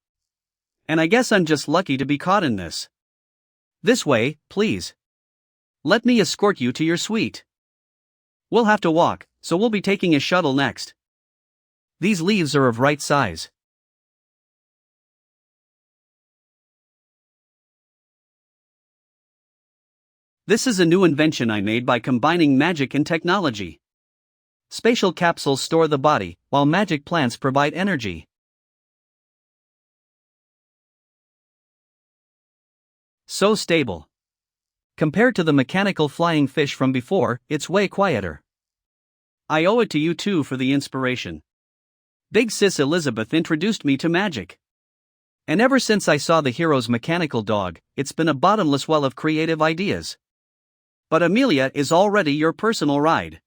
And I guess I'm just lucky to be caught in this. This way, please. Let me escort you to your suite. We'll have to walk, so we'll be taking a shuttle next. These leaves are of right size. This is a new invention I made by combining magic and technology. Spatial capsules store the body, while magic plants provide energy. So stable. Compared to the mechanical flying fish from before, it's way quieter. I owe it to you two for the inspiration. Big Sis Elizabeth introduced me to magic. And ever since I saw the hero's mechanical dog, it's been a bottomless well of creative ideas. But Amelia is already your personal ride.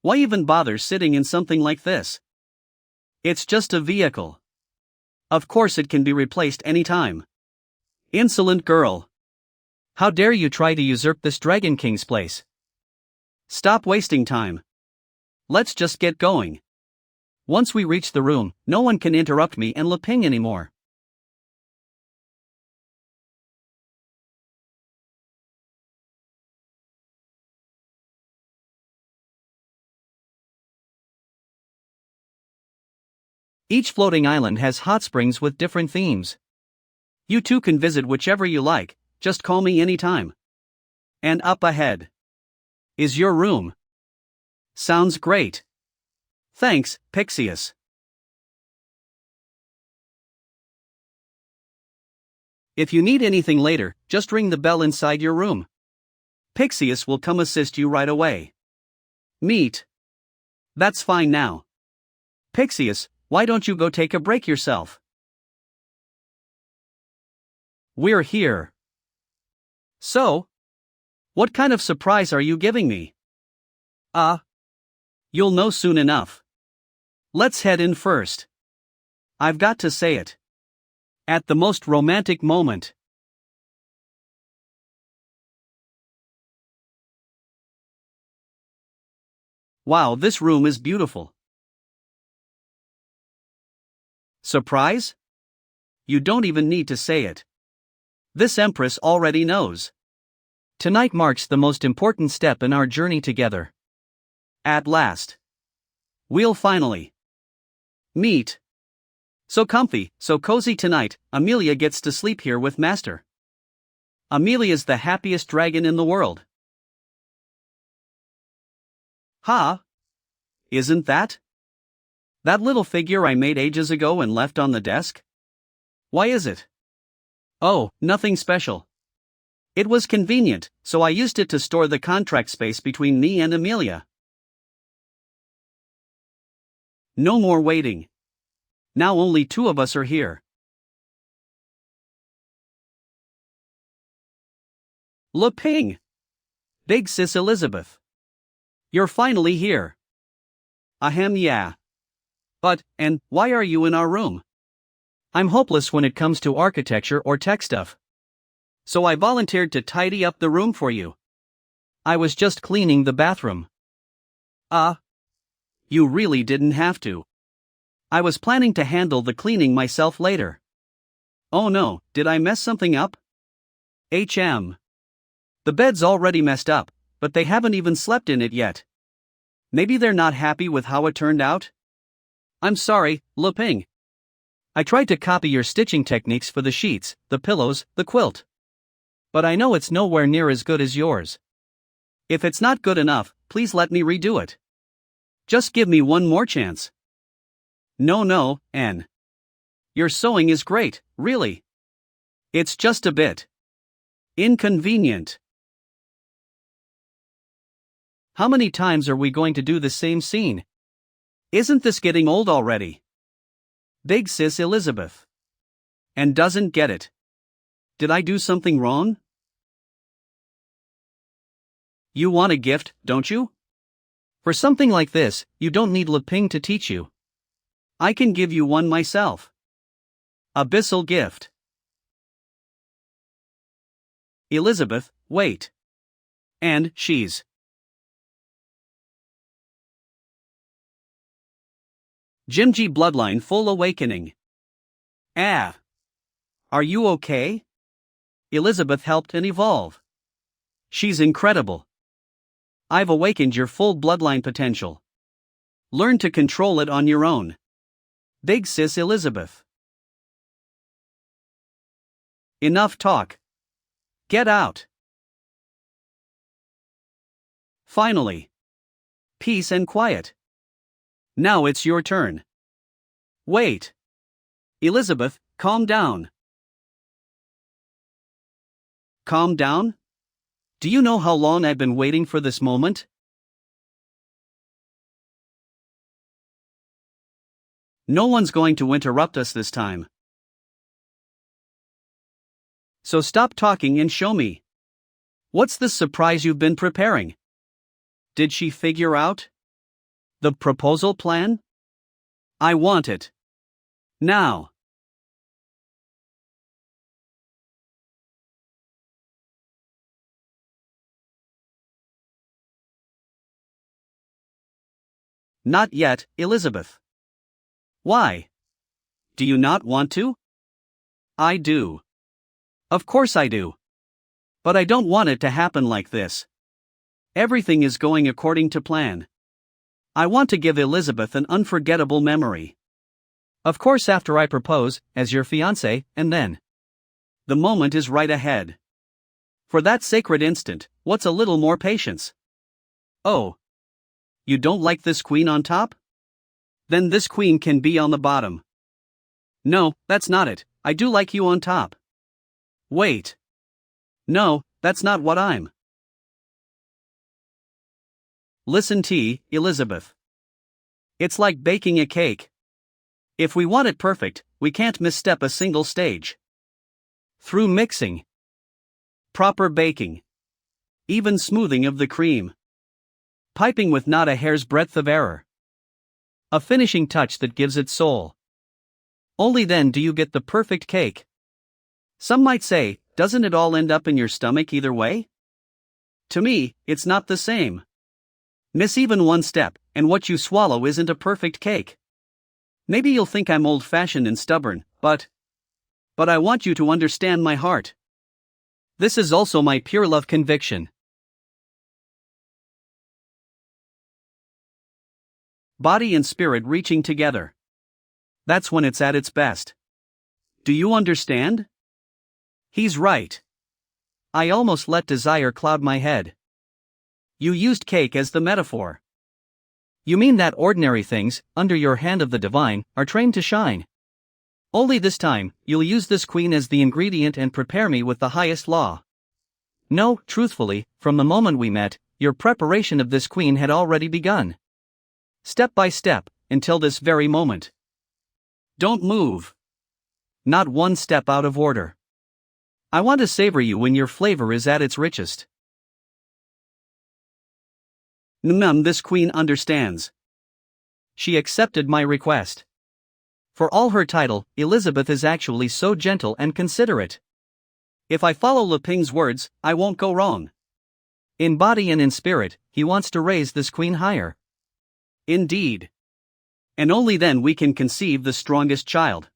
Why even bother sitting in something like this? It's just a vehicle. Of course it can be replaced anytime. Insolent girl. How dare you try to usurp this Dragon King's place? Stop wasting time. Let's just get going. Once we reach the room, no one can interrupt me and Leping anymore. Each floating island has hot springs with different themes. You two can visit whichever you like, just call me anytime. And up ahead is your room. Sounds great. Thanks, Pixius. If you need anything later, just ring the bell inside your room. Pixius will come assist you right away. Meet. That's fine now. Pixius, why don't you go take a break yourself? We're here. So? What kind of surprise are you giving me? You'll know soon enough. Let's head in first. I've got to say it. At the most romantic moment. Wow, this room is beautiful. Surprise? You don't even need to say it. This Empress already knows. Tonight marks the most important step in our journey together. At last. We'll finally meet. So comfy, so cozy tonight, Amelia gets to sleep here with Master. Amelia's the happiest dragon in the world. Ha! Isn't that? That little figure I made ages ago and left on the desk? Why is it? Oh, nothing special. It was convenient, so I used it to store the contract space between me and Amelia. No more waiting. Now only two of us are here. Leping! Big Sis Elizabeth. You're finally here. Ahem, yeah. But, and, why are you in our room? I'm hopeless when it comes to architecture or tech stuff. So I volunteered to tidy up the room for you. I was just cleaning the bathroom. You really didn't have to. I was planning to handle the cleaning myself later. Oh no, did I mess something up? The bed's already messed up, but they haven't even slept in it yet. Maybe they're not happy with how it turned out? I'm sorry, Leping. I tried to copy your stitching techniques for the sheets, the pillows, the quilt. But I know it's nowhere near as good as yours. If it's not good enough, please let me redo it. Just give me one more chance. No, Anne. Your sewing is great, really. It's just a bit inconvenient. How many times are we going to do the same scene? Isn't this getting old already? Big Sis Elizabeth. And doesn't get it. Did I do something wrong? You want a gift, don't you? For something like this, you don't need Leping to teach you. I can give you one myself. Abyssal gift. Elizabeth, wait. And she's Jimji bloodline full awakening. Are you okay? Elizabeth helped and evolve. She's incredible. I've awakened your full bloodline potential. Learn to control it on your own. Big Sis Elizabeth. Enough talk. Get out. Finally. Peace and quiet. Now it's your turn. Wait. Elizabeth, calm down. Calm down? Do you know how long I've been waiting for this moment? No one's going to interrupt us this time. So stop talking and show me. What's the surprise you've been preparing? Did she figure out the proposal plan? I want it. Now. Not yet, Elizabeth. Why? Do you not want to? I do. Of course I do. But I don't want it to happen like this. Everything is going according to plan. I want to give Elizabeth an unforgettable memory. Of course, after I propose, as your fiancé, and then. The moment is right ahead. For that sacred instant, what's a little more patience? Oh. You don't like this queen on top? Then this queen can be on the bottom. No, that's not it, I do like you on top. Wait. No, that's not what I'm. Listen to Elizabeth. It's like baking a cake. If we want it perfect, we can't misstep a single stage. Through mixing, proper baking, even smoothing of the cream, piping with not a hair's breadth of error, a finishing touch that gives it soul. Only then do you get the perfect cake. Some might say, doesn't it all end up in your stomach either way? To me, it's not the same. Miss even one step, and what you swallow isn't a perfect cake. Maybe you'll think I'm old-fashioned and stubborn, but I want you to understand my heart. This is also my pure love conviction. Body and spirit reaching together. That's when it's at its best. Do you understand? He's right. I almost let desire cloud my head. You used cake as the metaphor. You mean that ordinary things, under your hand of the divine, are trained to shine. Only this time, you'll use this queen as the ingredient and prepare me with the highest law. No, truthfully, from the moment we met, your preparation of this queen had already begun. Step by step, until this very moment. Don't move. Not one step out of order. I want to savor you when your flavor is at its richest. This queen understands. She accepted my request. For all her title, Elizabeth is actually so gentle and considerate. If I follow Le Ping's words, I won't go wrong. In body and in spirit, he wants to raise this queen higher. Indeed. And only then we can conceive the strongest child.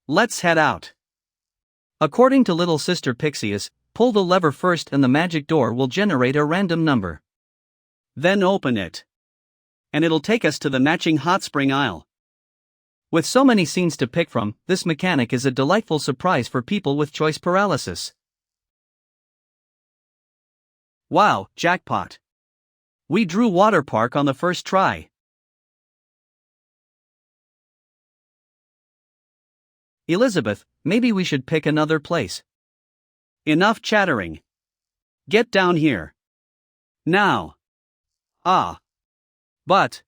Let's head out. According to little sister Pixius, pull the lever first and the magic door will generate a random number. Then open it. And it'll take us to the matching hot spring aisle. With so many scenes to pick from, this mechanic is a delightful surprise for people with choice paralysis. Wow, jackpot. We drew water park on the first try. Elizabeth, maybe we should pick another place. Enough chattering. Get down here. Now. Ah. But.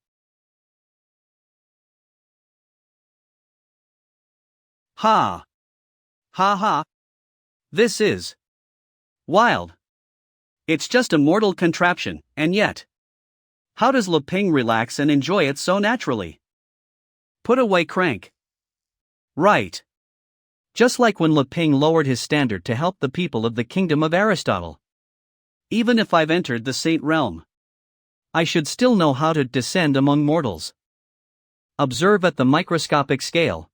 Ha. Ha ha. This is wild. It's just a mortal contraption, and yet. How does Le Ping relax and enjoy it so naturally? Put away crank. Right. Just like when Le Ping lowered his standard to help the people of the kingdom of Aristotle. Even if I've entered the saint realm, I should still know how to descend among mortals. Observe at the microscopic scale.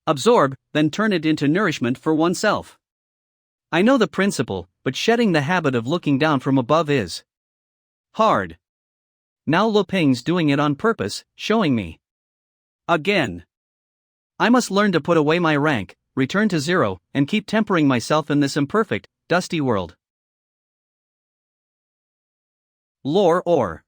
Absorb, then turn it into nourishment for oneself. I know the principle, but shedding the habit of looking down from above is hard. Now Le Ping's doing it on purpose, showing me. Again. I must learn to put away my rank, return to zero, and keep tempering myself in this imperfect, dusty world. Lore or.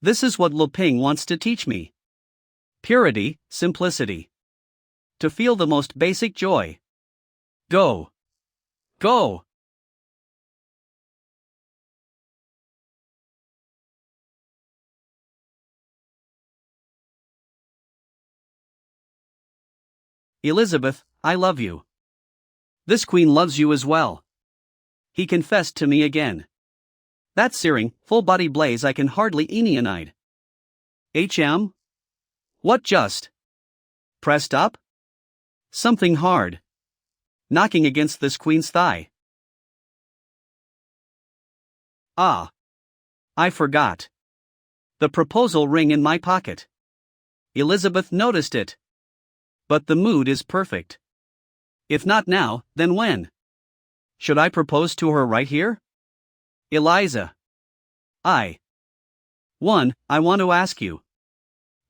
This is what Le Ping wants to teach me. Purity, simplicity. To feel the most basic joy. Go. Go. Elizabeth, I love you. This queen loves you as well. He confessed to me again. That searing, full-body blaze I can hardly Aeneanide. HM? What just? Pressed up? Something hard knocking against this queen's thigh. Ah! I forgot. The proposal ring in my pocket. Elizabeth noticed it. But the mood is perfect. If not now, then when? Should I propose to her right here? Eliza. I want to ask you.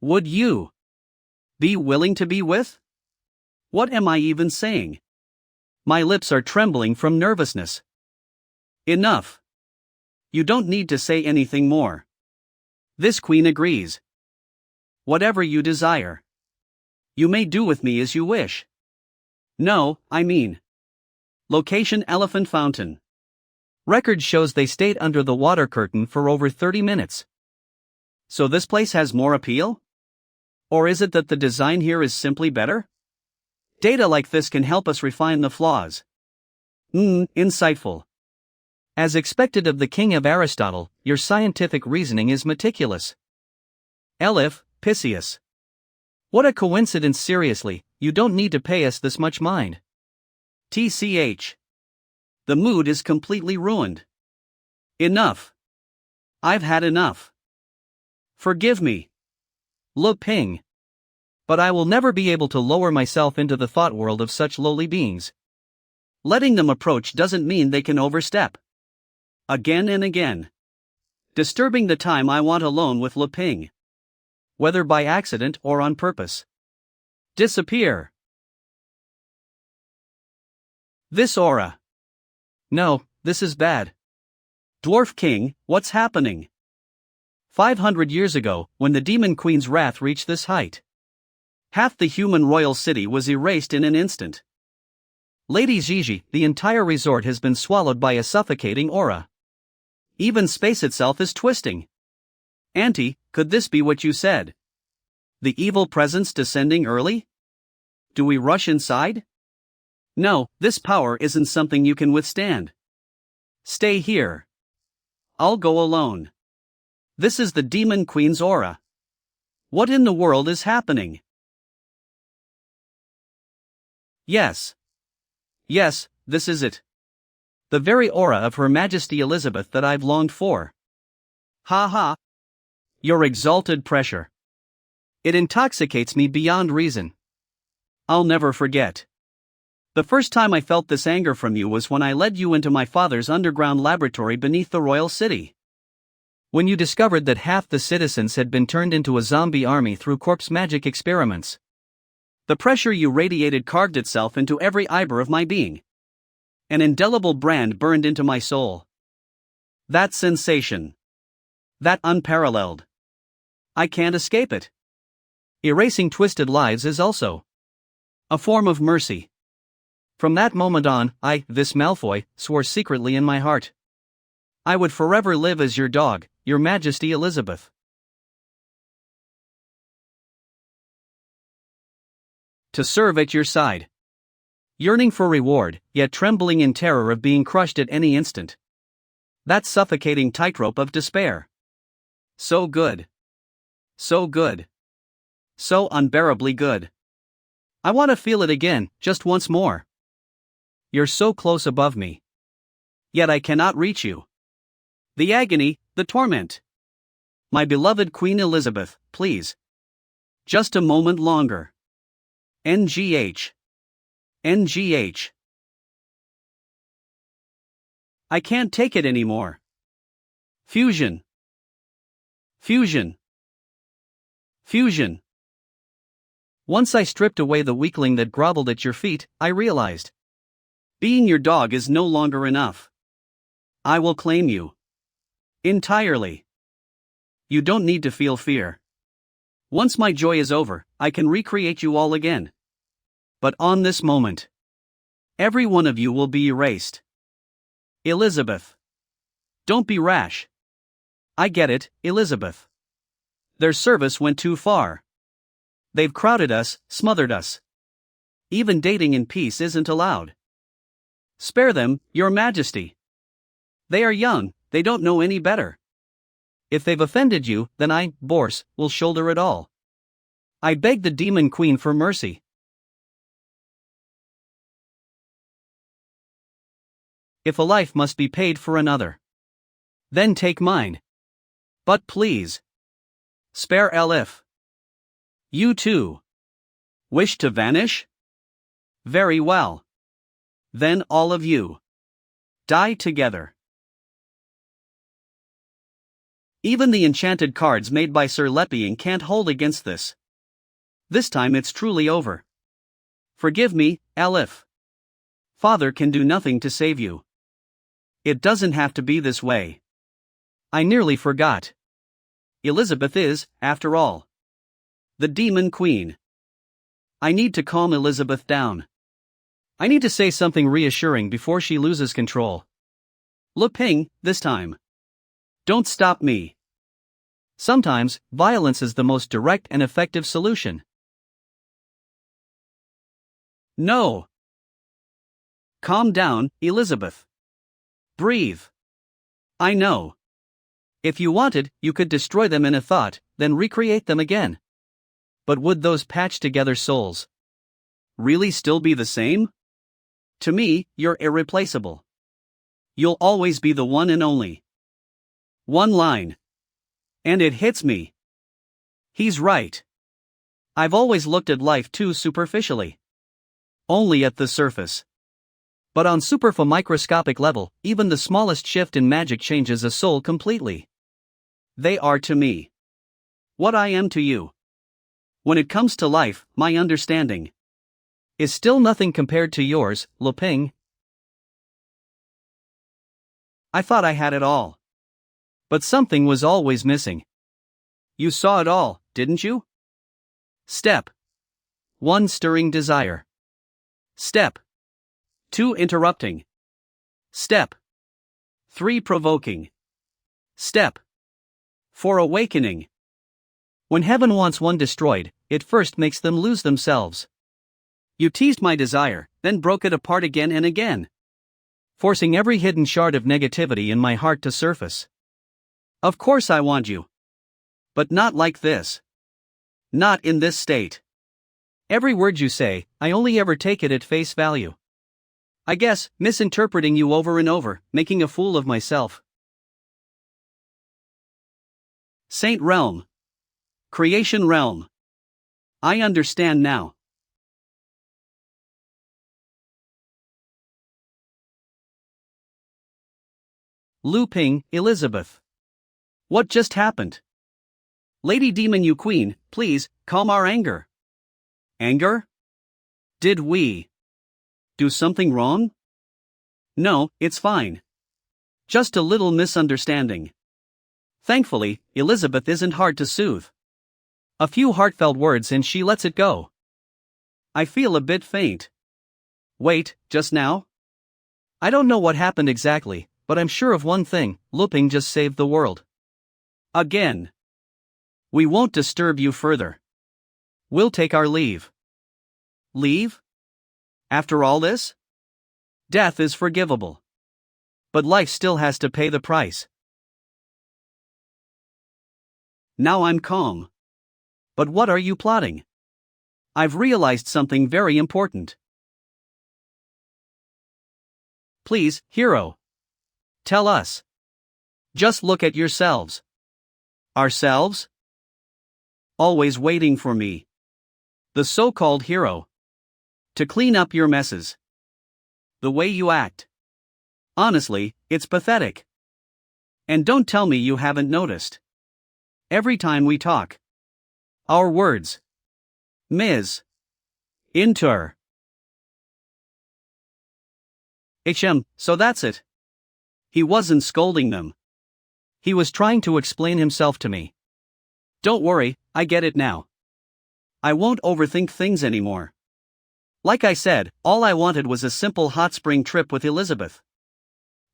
Would you be willing to be with? What am I even saying? My lips are trembling from nervousness. Enough. You don't need to say anything more. This queen agrees. Whatever you desire. You may do with me as you wish. No, I mean. Location: Elephant Fountain. Record shows they stayed under the water curtain for over 30 minutes. So this place has more appeal? Or is it that the design here is simply better? Data like this can help us refine the flaws. Insightful. As expected of the king of Aristotle, your scientific reasoning is meticulous. Elif, Pysius. What a coincidence, seriously, you don't need to pay us this much mind. TCH. The mood is completely ruined. Enough. I've had enough. Forgive me. Lu Ping. But I will never be able to lower myself into the thought world of such lowly beings. Letting them approach doesn't mean they can overstep. Again and again. Disturbing the time I want alone with Lu Ping. Whether by accident or on purpose. Disappear. This aura. No, this is bad. Dwarf King, what's happening? 500 years ago, when the Demon Queen's wrath reached this height, half the human royal city was erased in an instant. Lady Gigi, the entire resort has been swallowed by a suffocating aura. Even space itself is twisting. Auntie, could this be what you said? The evil presence descending early? Do we rush inside? No, this power isn't something you can withstand. Stay here. I'll go alone. This is the Demon Queen's aura. What in the world is happening? Yes. Yes, this is it. The very aura of Her Majesty Elizabeth that I've longed for. Ha ha. Your exalted pressure. It intoxicates me beyond reason. I'll never forget. The first time I felt this anger from you was when I led you into my father's underground laboratory beneath the royal city. When you discovered that half the citizens had been turned into a zombie army through corpse magic experiments. The pressure you radiated carved itself into every fiber of my being. An indelible brand burned into my soul. That sensation. That unparalleled. I can't escape it. Erasing twisted lives is also a form of mercy. From that moment on, this Malfoy, swore secretly in my heart. I would forever live as your dog, Your Majesty Elizabeth. To serve at your side. Yearning for reward, yet trembling in terror of being crushed at any instant. That suffocating tightrope of despair. So good. So good. So unbearably good. I want to feel it again, just once more. You're so close above me. Yet I cannot reach you. The agony, the torment. My beloved Queen Elizabeth, please. Just a moment longer. NGH. NGH. I can't take it anymore. Fusion. Fusion. Fusion. Once I stripped away the weakling that groveled at your feet, I realized. Being your dog is no longer enough. I will claim you. Entirely. You don't need to feel fear. Once my joy is over, I can recreate you all again. But on this moment, every one of you will be erased. Elizabeth. Don't be rash. I get it, Elizabeth. Their service went too far. They've crowded us, smothered us. Even dating in peace isn't allowed. Spare them, Your Majesty. They are young, they don't know any better. If they've offended you, then I, Boris, will shoulder it all. I beg the Demon Queen for mercy. If a life must be paid for another, then take mine. But please, spare Elif. You too. Wish to vanish? Very well. Then all of you die together. Even the enchanted cards made by Sir Leping can't hold against this. This time it's truly over. Forgive me, Elif. Father can do nothing to save you. It doesn't have to be this way. I nearly forgot. Elizabeth is, after all, the Demon Queen. I need to calm Elizabeth down. I need to say something reassuring before she loses control. Leping, this time. Don't stop me. Sometimes, violence is the most direct and effective solution. No. Calm down, Elizabeth. Breathe. I know. If you wanted, you could destroy them in a thought, then recreate them again. But would those patched together souls really still be the same? To me, you're irreplaceable. You'll always be the one and only. One line. And it hits me. He's right. I've always looked at life too superficially. Only at the surface. But on microscopic level, even the smallest shift in magic changes a soul completely. They are to me what I am to you. When it comes to life, my understanding is still nothing compared to yours, Leping. I thought I had it all. But something was always missing. You saw it all, didn't you? Step 1. Stirring desire. Step 2. Interrupting. Step 3. Provoking. Step 4. Awakening. When heaven wants one destroyed, it first makes them lose themselves. You teased my desire, then broke it apart again and again, forcing every hidden shard of negativity in my heart to surface. Of course I want you. But not like this. Not in this state. Every word you say, I only ever take it at face value. I guess, misinterpreting you over and over, making a fool of myself. Saint Realm. Creation Realm. I understand now. Leping, Elizabeth. What just happened? Lady Demon, you Queen, please, calm our anger. Anger? Did we do something wrong? No, it's fine. Just a little misunderstanding. Thankfully, Elizabeth isn't hard to soothe. A few heartfelt words and she lets it go. I feel a bit faint. Wait, just now? I don't know what happened exactly, but I'm sure of one thing, Leping just saved the world. Again. We won't disturb you further. We'll take our leave. Leave? After all this? Death is forgivable. But life still has to pay the price. Now I'm calm. But what are you plotting? I've realized something very important. Please, hero. Tell us. Just look at yourselves. Ourselves? Always waiting for me, the so-called hero, to clean up your messes. The way you act. Honestly, it's pathetic. And don't tell me you haven't noticed. Every time we talk, our words. Ms. Inter. So that's it. He wasn't scolding them. He was trying to explain himself to me. Don't worry, I get it now. I won't overthink things anymore. Like I said, all I wanted was a simple hot spring trip with Elizabeth.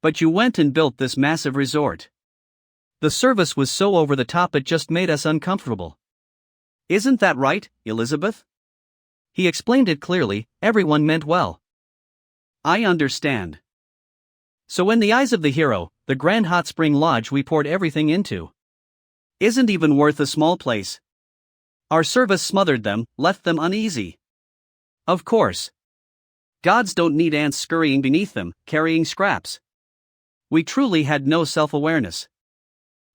But you went and built this massive resort. The service was so over the top it just made us uncomfortable. Isn't that right, Elizabeth? He explained it clearly, everyone meant well. I understand. So in the eyes of the hero, the Grand Hot Spring Lodge we poured everything into isn't even worth a small place. Our service smothered them, left them uneasy. Of course. Gods don't need ants scurrying beneath them, carrying scraps. We truly had no self-awareness.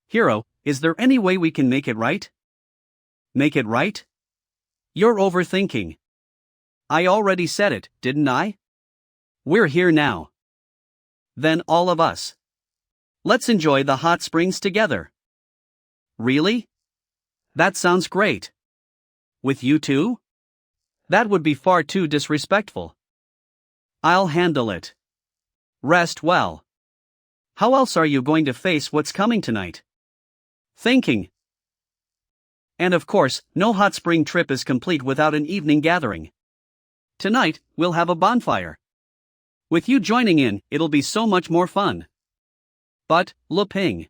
Hero, is there any way we can make it right? Make it right? You're overthinking. I already said it, didn't I? We're here now. Then all of us. Let's enjoy the hot springs together. Really? That sounds great. With you too? That would be far too disrespectful. I'll handle it. Rest well. How else are you going to face what's coming tonight? Thinking. And of course, no hot spring trip is complete without an evening gathering. Tonight, we'll have a bonfire. With you joining in, it'll be so much more fun. But, Ping,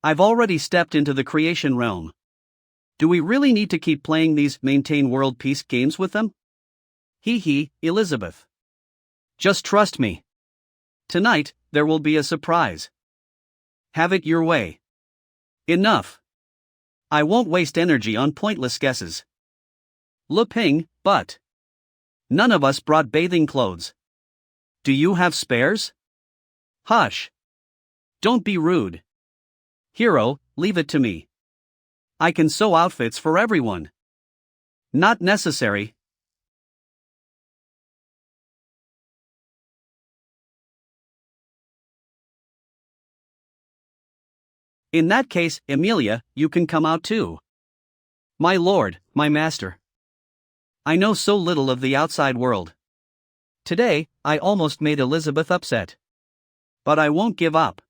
I've already stepped into the creation realm. Do we really need to keep playing these maintain world peace games with them? Elizabeth. Just trust me. Tonight, there will be a surprise. Have it your way. Enough. I won't waste energy on pointless guesses. Ping, but none of us brought bathing clothes. Do you have spares? Hush. Don't be rude. Hero, leave it to me. I can sew outfits for everyone. Not necessary. In that case, Emilia, you can come out too. My lord, my master. I know so little of the outside world. Today, I almost made Elizabeth upset. But I won't give up.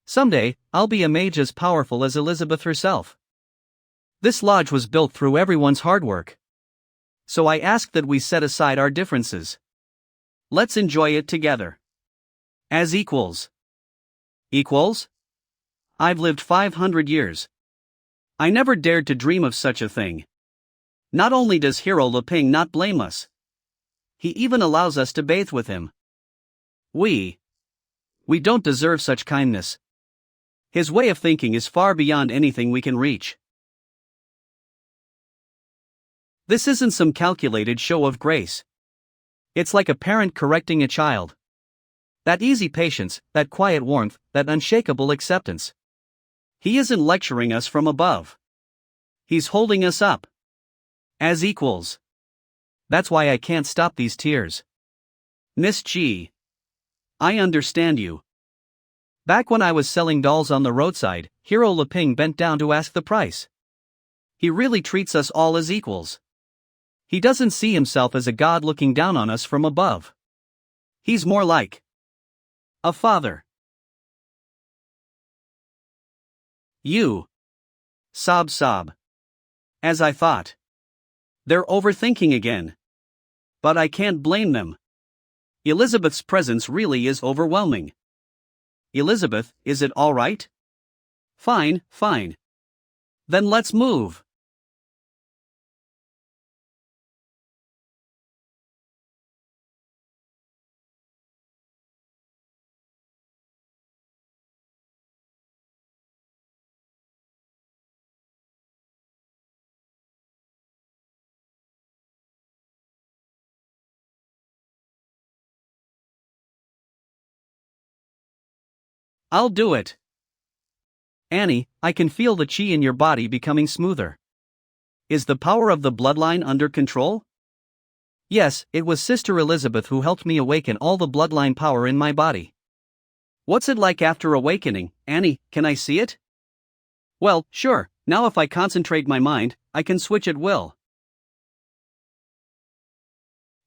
Someday, I'll be a mage as powerful as Elizabeth herself. This lodge was built through everyone's hard work. So I ask that we set aside our differences. Let's enjoy it together. As equals. Equals? I've lived 500 years. I never dared to dream of such a thing. Not only does Hero Ping not blame us, he even allows us to bathe with him. We don't deserve such kindness. His way of thinking is far beyond anything we can reach. This isn't some calculated show of grace. It's like a parent correcting a child. That easy patience, that quiet warmth, that unshakable acceptance. He isn't lecturing us from above. He's holding us up. As equals. That's why I can't stop these tears. Miss G. I understand you. Back when I was selling dolls on the roadside, Hero Ping bent down to ask the price. He really treats us all as equals. He doesn't see himself as a god looking down on us from above. He's more like a father. You. Sob sob. As I thought. They're overthinking again. But I can't blame them. Elizabeth's presence really is overwhelming. Elizabeth, is it all right? Fine, fine. Then let's move. I'll do it. Annie, I can feel the chi in your body becoming smoother. Is the power of the bloodline under control? Yes, it was Sister Elizabeth who helped me awaken all the bloodline power in my body. What's it like after awakening, Annie? Can I see it? Well, sure, now if I concentrate my mind, I can switch at will.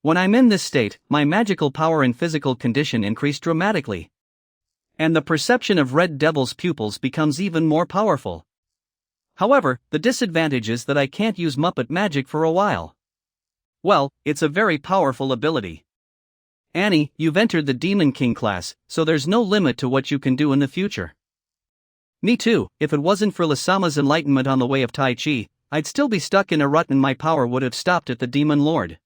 When I'm in this state, my magical power and physical condition increase dramatically. And the perception of Red Devil's pupils becomes even more powerful. However, the disadvantage is that I can't use Muppet magic for a while. Well, it's a very powerful ability. Annie, you've entered the Demon King class, so there's no limit to what you can do in the future. Me too, if it wasn't for Lasama's enlightenment on the way of Tai Chi, I'd still be stuck in a rut and my power would have stopped at the Demon Lord.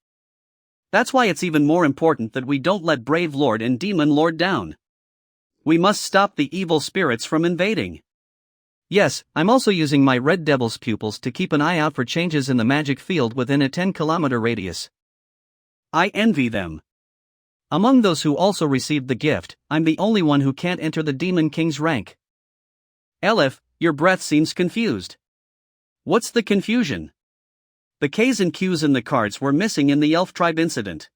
That's why it's even more important that we don't let Brave Lord and Demon Lord down. We must stop the evil spirits from invading. Yes, I'm also using my Red Devil's pupils to keep an eye out for changes in the magic field within a 10-kilometer radius. I envy them. Among those who also received the gift, I'm the only one who can't enter the Demon King's rank. Elif, your breath seems confused. What's the confusion? The K's and Q's in the cards were missing in the elf tribe incident.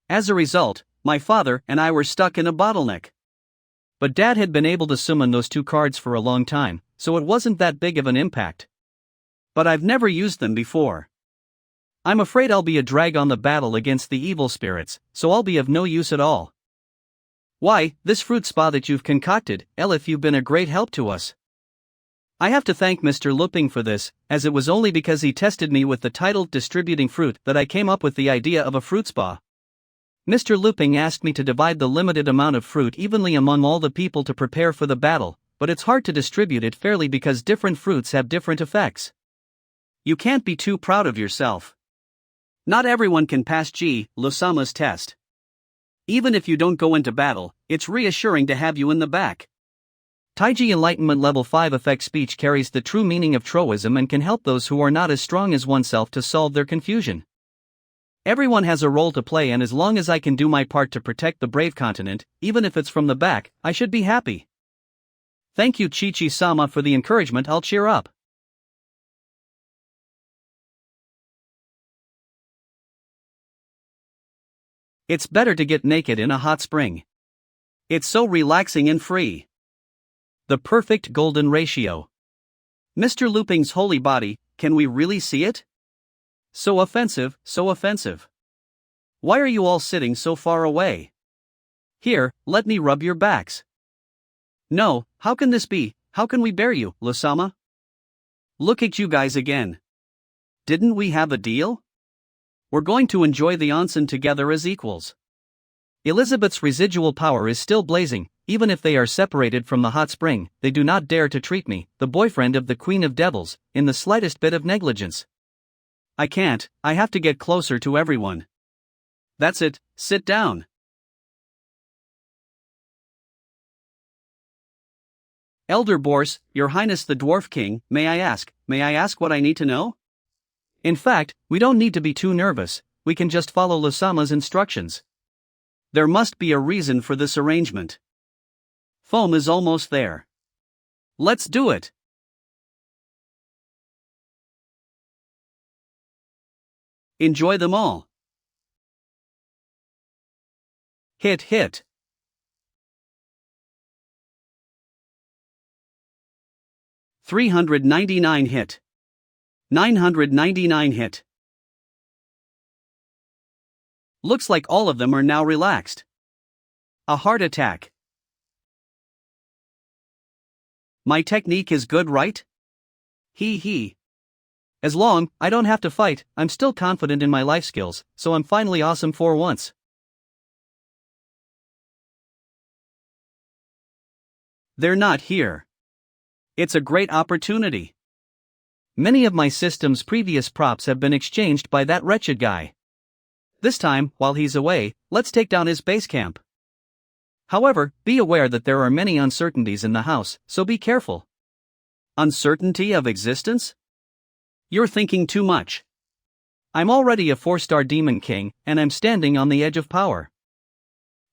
As a result, my father and I were stuck in a bottleneck. But Dad had been able to summon those two cards for a long time, so it wasn't that big of an impact. But I've never used them before. I'm afraid I'll be a drag on the battle against the evil spirits, so I'll be of no use at all. Why, this fruit spa that you've concocted, Elif, you've been a great help to us. I have to thank Mr. Luping for this, as it was only because he tested me with the title distributing fruit that I came up with the idea of a fruit spa. Mr. Luping asked me to divide the limited amount of fruit evenly among all the people to prepare for the battle, but it's hard to distribute it fairly because different fruits have different effects. You can't be too proud of yourself. Not everyone can pass Losama's test. Even if you don't go into battle, it's reassuring to have you in the back. Taiji Enlightenment Level 5 Effect Speech carries the true meaning of Troism and can help those who are not as strong as oneself to solve their confusion. Everyone has a role to play, and as long as I can do my part to protect the brave continent, even if it's from the back, I should be happy. Thank you, Chichi-sama, for the encouragement. I'll cheer up. It's better to get naked in a hot spring. It's so relaxing and free. The perfect golden ratio. Mr. Luping's holy body, can we really see it? So offensive, so offensive. Why are you all sitting so far away? Here, let me rub your backs. No, how can this be? How can we bear you, Losama? Look at you guys again. Didn't we have a deal? We're going to enjoy the onsen together as equals. Elizabeth's residual power is still blazing. Even if they are separated from the hot spring, they do not dare to treat me, the boyfriend of the Queen of Devils, in the slightest bit of negligence. I can't, I have to get closer to everyone. That's it, sit down. Elder Bors, Your Highness the Dwarf King, may I ask what I need to know? In fact, we don't need to be too nervous, we can just follow Losama's instructions. There must be a reason for this arrangement. Foam is almost there. Let's do it! Enjoy them all. Hit. 399 hit. 999 hit. Looks like all of them are now relaxed. A heart attack. My technique is good, right? He. As long I don't have to fight, I'm still confident in my life skills, so I'm finally awesome for once. They're not here. It's a great opportunity. Many of my system's previous props have been exchanged by that wretched guy. This time, while he's away, let's take down his base camp. However, be aware that there are many uncertainties in the house, so be careful. Uncertainty of existence? You're thinking too much. I'm already a 4-star Demon King, and I'm standing on the edge of power.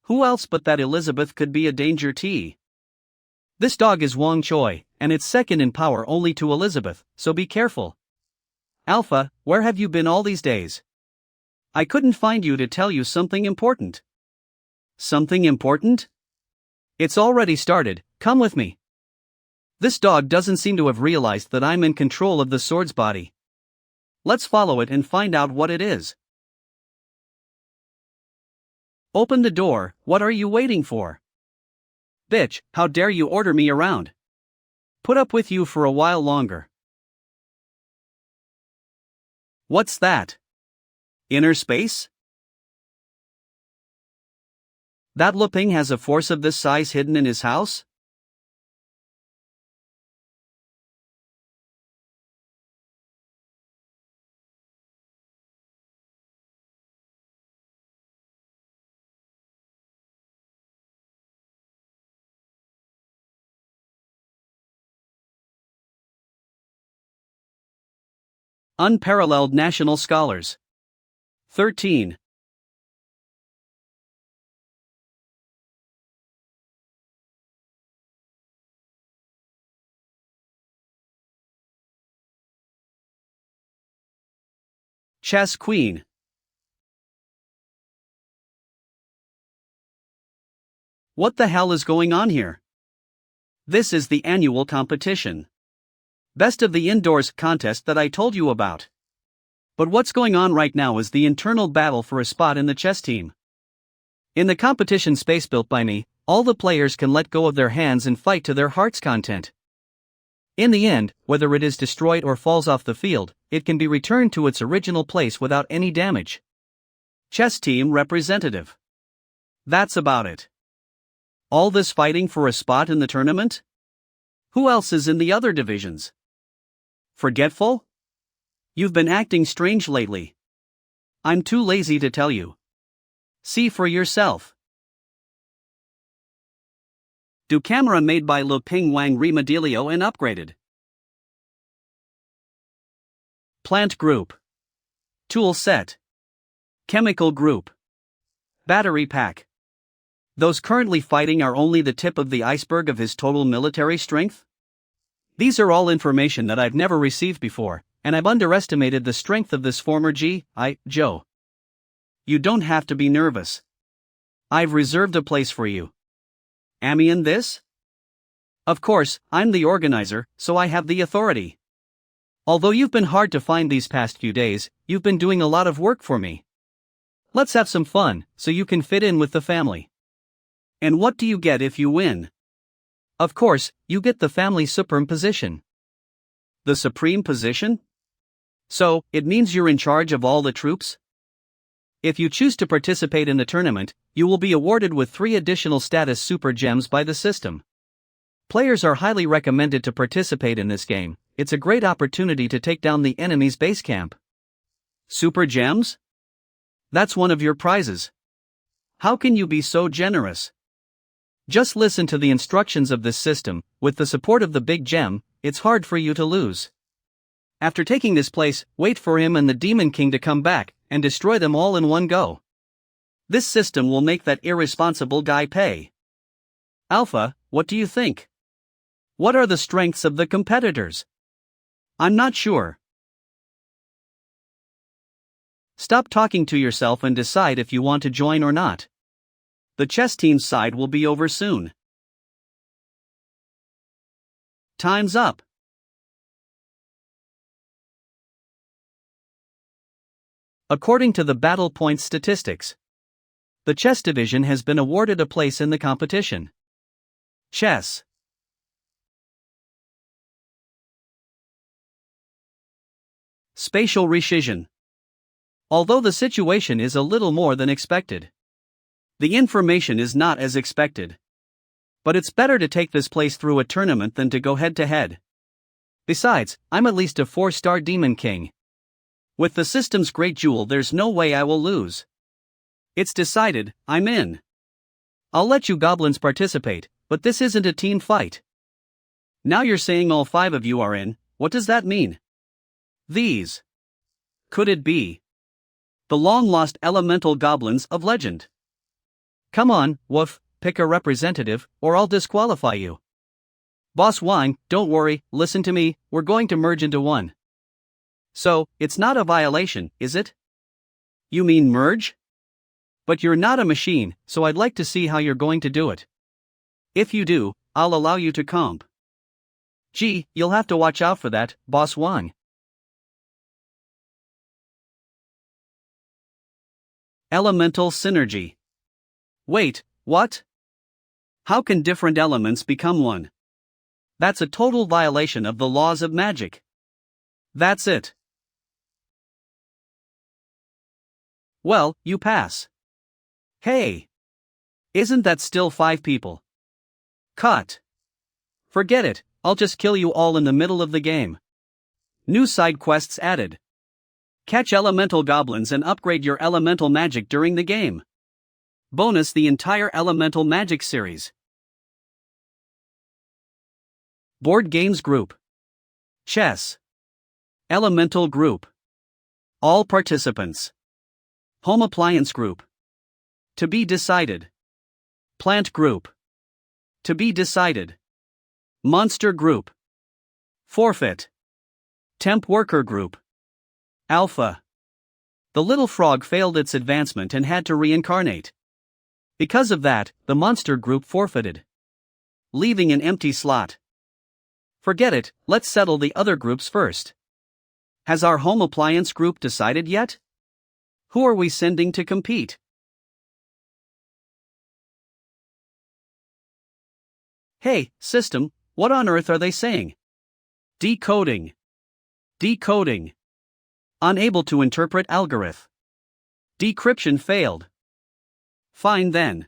Who else but that Elizabeth could be a danger to? This dog is Wang Choi, and it's second in power only to Elizabeth, so be careful. Alpha, where have you been all these days? I couldn't find you to tell you something important. Something important? It's already started, come with me. This dog doesn't seem to have realized that I'm in control of the sword's body. Let's follow it and find out what it is. Open the door, what are you waiting for? Bitch, how dare you order me around? Put up with you for a while longer. What's that? Inner space? That Luping has a force of this size hidden in his house? Unparalleled National Scholars. 13. Chess Queen. What the hell is going on here? This is the annual competition. Best of the indoors contest that I told you about. But what's going on right now is the internal battle for a spot in the chess team. In the competition space built by me, all the players can let go of their hands and fight to their heart's content. In the end, whether it is destroyed or falls off the field, it can be returned to its original place without any damage. Chess team representative. That's about it. All this fighting for a spot in the tournament? Who else is in the other divisions? Forgetful? You've been acting strange lately. I'm too lazy to tell you. See for yourself. Do camera made by Lu Ping Wang Remodelio and upgraded. Plant group. Tool set. Chemical group. Battery pack. Those currently fighting are only the tip of the iceberg of his total military strength? These are all information that I've never received before, and I've underestimated the strength of this former G.I. Joe. You don't have to be nervous. I've reserved a place for you. Am I in this? Of course, I'm the organizer, so I have the authority. Although you've been hard to find these past few days, you've been doing a lot of work for me. Let's have some fun, so you can fit in with the family. And what do you get if you win? Of course, you get the family supreme position. The supreme position? So, it means you're in charge of all the troops? If you choose to participate in the tournament, you will be awarded with 3 additional status super gems by the system. Players are highly recommended to participate in this game. It's a great opportunity to take down the enemy's base camp. Super gems? That's one of your prizes. How can you be so generous? Just listen to the instructions of this system. With the support of the big gem, it's hard for you to lose. After taking this place, wait for him and the Demon King to come back, and destroy them all in one go. This system will make that irresponsible guy pay. Alpha, what do you think? What are the strengths of the competitors? I'm not sure. Stop talking to yourself and decide if you want to join or not. The chess team's side will be over soon. Time's up. According to the battle points statistics, the chess division has been awarded a place in the competition. Chess. Spatial rescission. Although the situation is a little more than expected. The information is not as expected. But it's better to take this place through a tournament than to go head to head. Besides, I'm at least a 4-star Demon King. With the system's great jewel, there's no way I will lose. It's decided, I'm in. I'll let you goblins participate, but this isn't a team fight. Now you're saying all 5 of you are in. What does that mean? These. Could it be the long-lost elemental goblins of legend? Come on, Woof, pick a representative, or I'll disqualify you. Boss Wang, don't worry, listen to me, we're going to merge into one. So, it's not a violation, is it? You mean merge? But you're not a machine, so I'd like to see how you're going to do it. If you do, I'll allow you to comp. Gee, you'll have to watch out for that, Boss Wang. Elemental synergy. Wait, what? How can different elements become one? That's a total violation of the laws of magic. That's it. Well, you pass. Hey! Isn't that still 5 people? Cut. Forget it, I'll just kill you all in the middle of the game. New side quests added. Catch elemental goblins and upgrade your elemental magic during the game. Bonus the entire elemental magic series. Board games group. Chess. Elemental group. All participants. Home appliance group. To be decided. Plant group. To be decided. Monster group. Forfeit. Temp worker group. Alpha. The little frog failed its advancement and had to reincarnate. Because of that, the monster group forfeited, leaving an empty slot. Forget it, let's settle the other groups first. Has our home appliance group decided yet? Who are we sending to compete? Hey, system, what on earth are they saying? Decoding. Decoding. Unable to interpret algorithm. Decryption failed. Fine then.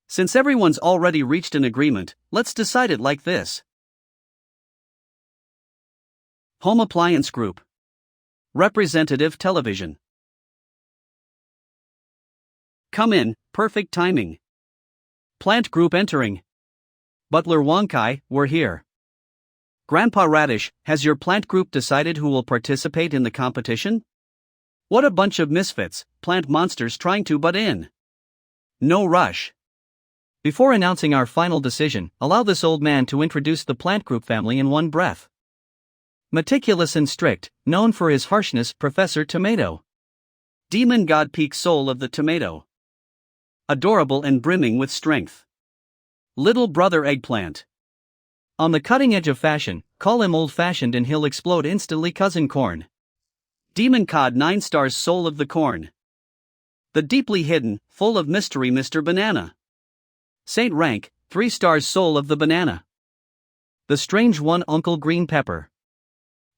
Since everyone's already reached an agreement, let's decide it like this. Home Appliance Group. Representative Television. Come in, perfect timing. Plant Group entering. Butler Wonkai, we're here. Grandpa Radish, has your plant group decided who will participate in the competition? What a bunch of misfits, plant monsters trying to butt in. No rush. Before announcing our final decision, allow this old man to introduce the plant group family in one breath. Meticulous and strict, known for his harshness, Professor Tomato. Demon God peak soul of the tomato. Adorable and brimming with strength. Little brother eggplant. On the cutting edge of fashion, call him old-fashioned and he'll explode instantly. Cousin corn. Demon Cod 9 stars soul of the corn. The deeply hidden, full of mystery Mr. Banana. Saint Rank, 3 stars soul of the banana. The strange one Uncle Green Pepper.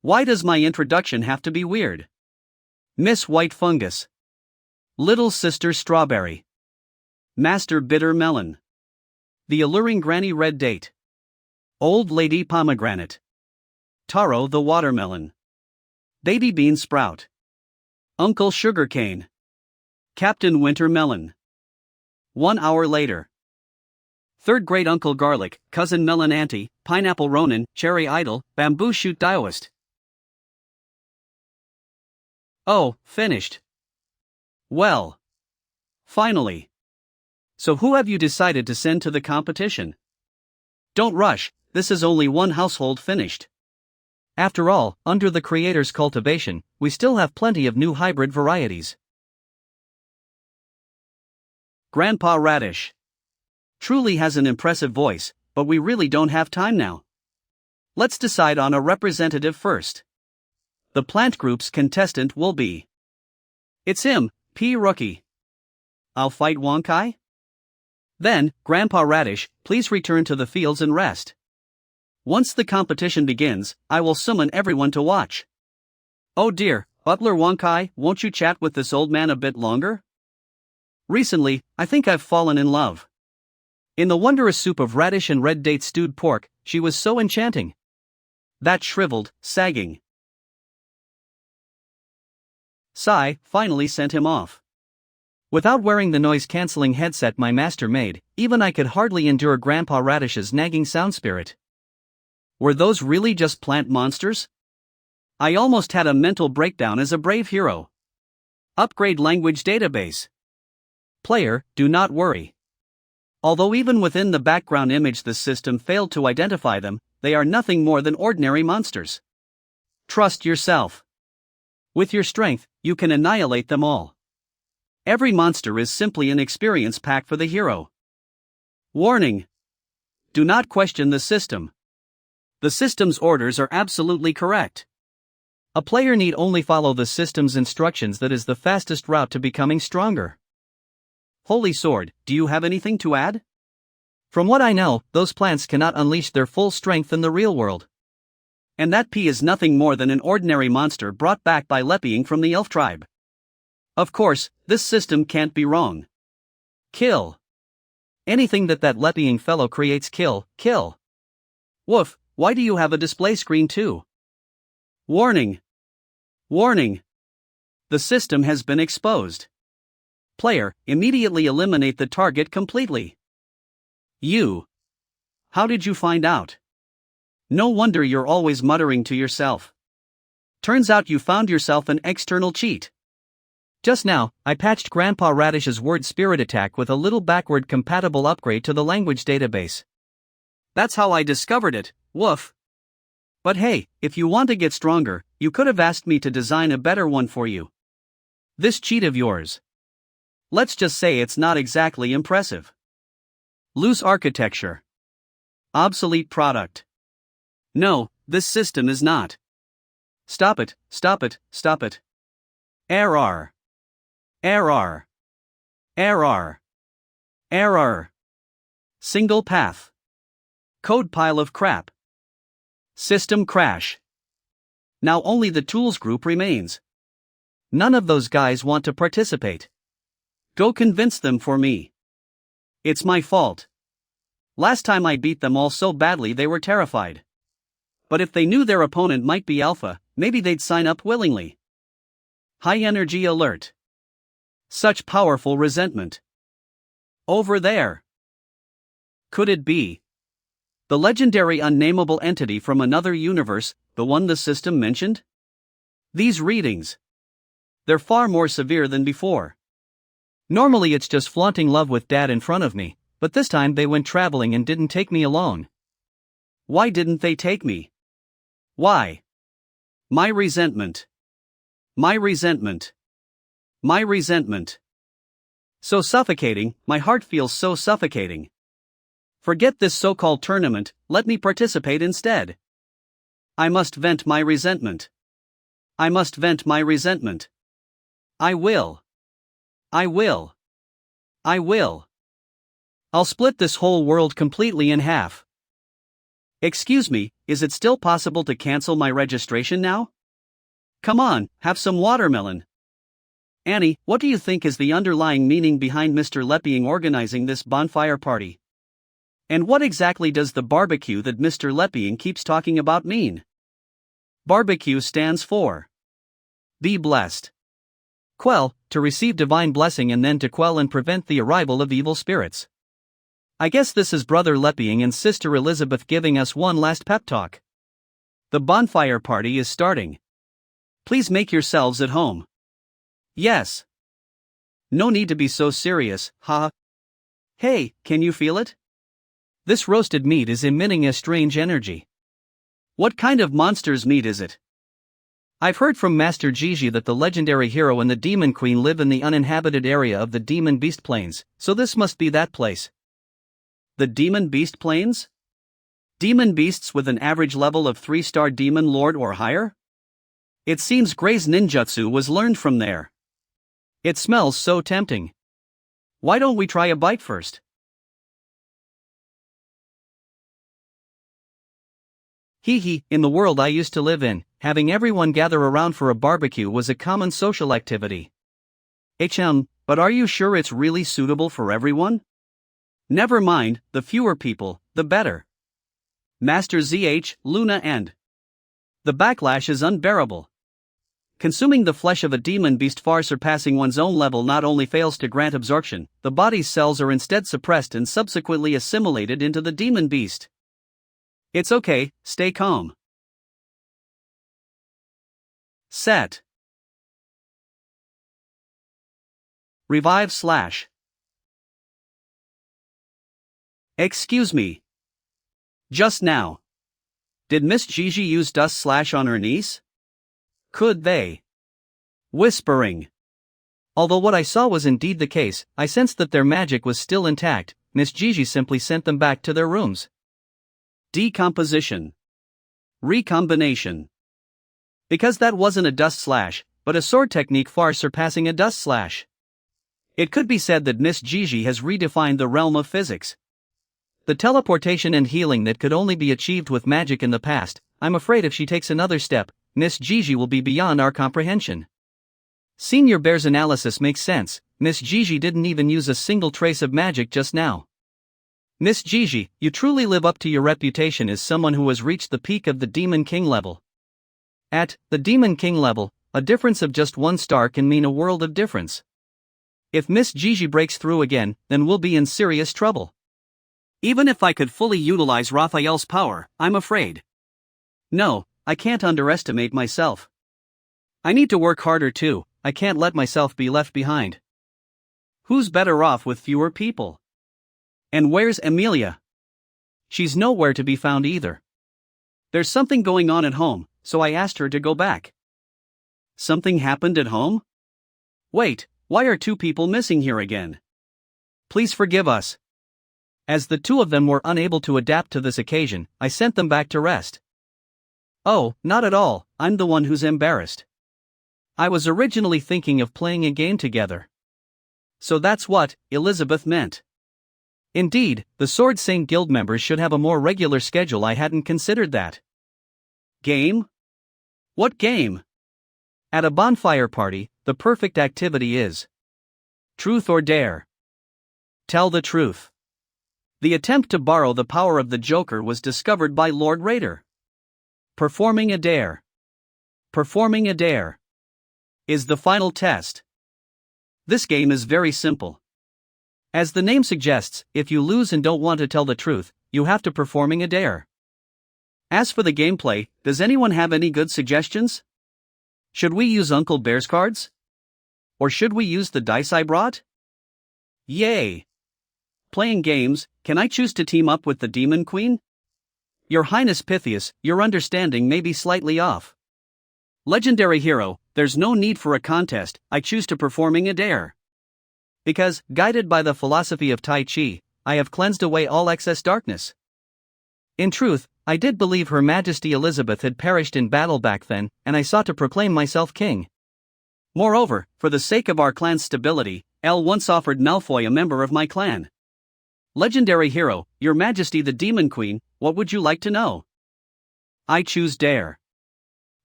Why does my introduction have to be weird? Miss White Fungus. Little Sister Strawberry. Master Bitter Melon. The alluring Granny Red Date. Old Lady Pomegranate. Taro the Watermelon. Baby Bean Sprout. Uncle Sugarcane. Captain Winter Melon. 1 hour later. Third grade Uncle Garlic, Cousin Melon Auntie, Pineapple Ronin, Cherry Idol, Bamboo Shoot Daoist. Oh, finished. Well. Finally. So who have you decided to send to the competition? Don't rush, this is only one household finished. After all, under the creator's cultivation, we still have plenty of new hybrid varieties. Grandpa Radish. Truly has an impressive voice, but we really don't have time now. Let's decide on a representative first. The plant group's contestant will be. It's him, P. Rookie. I'll fight Wonkai? Then, Grandpa Radish, please return to the fields and rest. Once the competition begins, I will summon everyone to watch. Oh dear, Butler Wonkai, won't you chat with this old man a bit longer? Recently, I think I've fallen in love. In the wondrous soup of radish and red date stewed pork, she was so enchanting. That shriveled, sagging sigh finally sent him off. Without wearing the noise-canceling headset my master made, even I could hardly endure Grandpa Radish's nagging sound spirit. Were those really just plant monsters? I almost had a mental breakdown as a brave hero. Upgrade language database. Player, do not worry. Although even within the background image the system failed to identify them, they are nothing more than ordinary monsters. Trust yourself. With your strength, you can annihilate them all. Every monster is simply an experience pack for the hero. Warning. Do not question the system. The system's orders are absolutely correct. A player need only follow the system's instructions. That is the fastest route to becoming stronger. Holy Sword, do you have anything to add? From what I know, those plants cannot unleash their full strength in the real world. And that P is nothing more than an ordinary monster brought back by Lepying from the elf tribe. Of course, this system can't be wrong. Kill. Anything that Lepying fellow creates, kill, kill. Woof, why do you have a display screen too? Warning. Warning. The system has been exposed. Player, immediately eliminate the target completely. You. How did you find out? No wonder you're always muttering to yourself. Turns out you found yourself an external cheat. Just now, I patched Grandpa Radish's word spirit attack with a little backward compatible upgrade to the language database. That's how I discovered it, woof. But hey, if you want to get stronger, you could have asked me to design a better one for you. This cheat of yours. Let's just say it's not exactly impressive. Loose architecture. Obsolete product. No, this system is not. Stop it, stop it, stop it. Error. Error. Error. Error. Single path. Code pile of crap. System crash. Now only the tools group remains. None of those guys want to participate. Go convince them for me. It's my fault. Last time I beat them all so badly they were terrified. But if they knew their opponent might be alpha, maybe they'd sign up willingly. High energy alert. Such powerful resentment. Over there. Could it be the legendary unnameable entity from another universe, the one the system mentioned? These readings. They're far more severe than before. Normally it's just flaunting love with dad in front of me, but this time they went traveling and didn't take me alone. Why didn't they take me? Why? My resentment. My resentment. My resentment. So suffocating, my heart feels so suffocating. Forget this so-called tournament, let me participate instead. I must vent my resentment. I must vent my resentment. I will. I will. I will. I'll split this whole world completely in half. Excuse me, is it still possible to cancel my registration now? Come on, have some watermelon. Annie, what do you think is the underlying meaning behind Mr. Lepping organizing this bonfire party? And what exactly does the barbecue that Mr. Lepping keeps talking about mean? Barbecue stands for be blessed. Quell, to receive divine blessing and then to quell and prevent the arrival of evil spirits. I guess this is Brother Lepping and Sister Elizabeth giving us one last pep talk. The bonfire party is starting. Please make yourselves at home. Yes. No need to be so serious, huh? Hey, can you feel it? This roasted meat is emitting a strange energy. What kind of monster's meat is it? I've heard from Master Gigi that the legendary hero and the Demon Queen live in the uninhabited area of the Demon Beast Plains, so this must be that place. The Demon Beast Plains? Demon beasts with an average level of 3-star Demon Lord or higher? It seems Gray's ninjutsu was learned from there. It smells so tempting. Why don't we try a bite first? Hee, in the world I used to live in, having everyone gather around for a barbecue was a common social activity. But are you sure it's really suitable for everyone? Never mind, the fewer people, the better. Master ZH, Luna and the backlash is unbearable. Consuming the flesh of a demon beast far surpassing one's own level not only fails to grant absorption, the body's cells are instead suppressed and subsequently assimilated into the demon beast. It's okay, stay calm. Set. Revive / Excuse me. Just now. Did Miss Gigi use dust / on her niece? Could they? Whispering. Although what I saw was indeed the case, I sensed that their magic was still intact. Miss Gigi simply sent them back to their rooms. Decomposition. Recombination. Because that wasn't a dust / but a sword technique far surpassing a dust / It could be said that Miss Gigi has redefined the realm of physics. The teleportation and healing that could only be achieved with magic in the past, I'm afraid if she takes another step, Miss Gigi will be beyond our comprehension. Senior Bear's analysis makes sense. Miss Gigi didn't even use a single trace of magic just now. Miss Gigi, you truly live up to your reputation as someone who has reached the peak of the Demon King level. At the Demon King level, a difference of just 1 star can mean a world of difference. If Miss Gigi breaks through again, then we'll be in serious trouble. Even if I could fully utilize Raphael's power, I'm afraid. No, I can't underestimate myself. I need to work harder too, I can't let myself be left behind. Who's better off with fewer people? And where's Amelia? She's nowhere to be found either. There's something going on at home, so I asked her to go back. Something happened at home? Wait, why are two people missing here again? Please forgive us. As the two of them were unable to adapt to this occasion, I sent them back to rest. Oh, not at all, I'm the one who's embarrassed. I was originally thinking of playing a game together. So that's what Elizabeth meant. Indeed, the Sword Saint Guild members should have a more regular schedule. I hadn't considered that. Game? What game? At a bonfire party, the perfect activity is truth or dare. Tell the truth. The attempt to borrow the power of the Joker was discovered by Lord Raider. Performing a dare. Performing a dare is the final test. This game is very simple. As the name suggests, if you lose and don't want to tell the truth, you have to performing a dare. As for the gameplay, does anyone have any good suggestions? Should we use Uncle Bear's cards? Or should we use the dice I brought? Yay! Playing games, can I choose to team up with the Demon Queen? Your Highness Pythias, your understanding may be slightly off. Legendary hero, there's no need for a contest, I choose to performing a dare. Because, guided by the philosophy of Tai Chi, I have cleansed away all excess darkness. In truth, I did believe Her Majesty Elizabeth had perished in battle back then, and I sought to proclaim myself king. Moreover, for the sake of our clan's stability, L once offered Malfoy a member of my clan. Legendary hero, Your Majesty the Demon Queen, what would you like to know? I choose dare.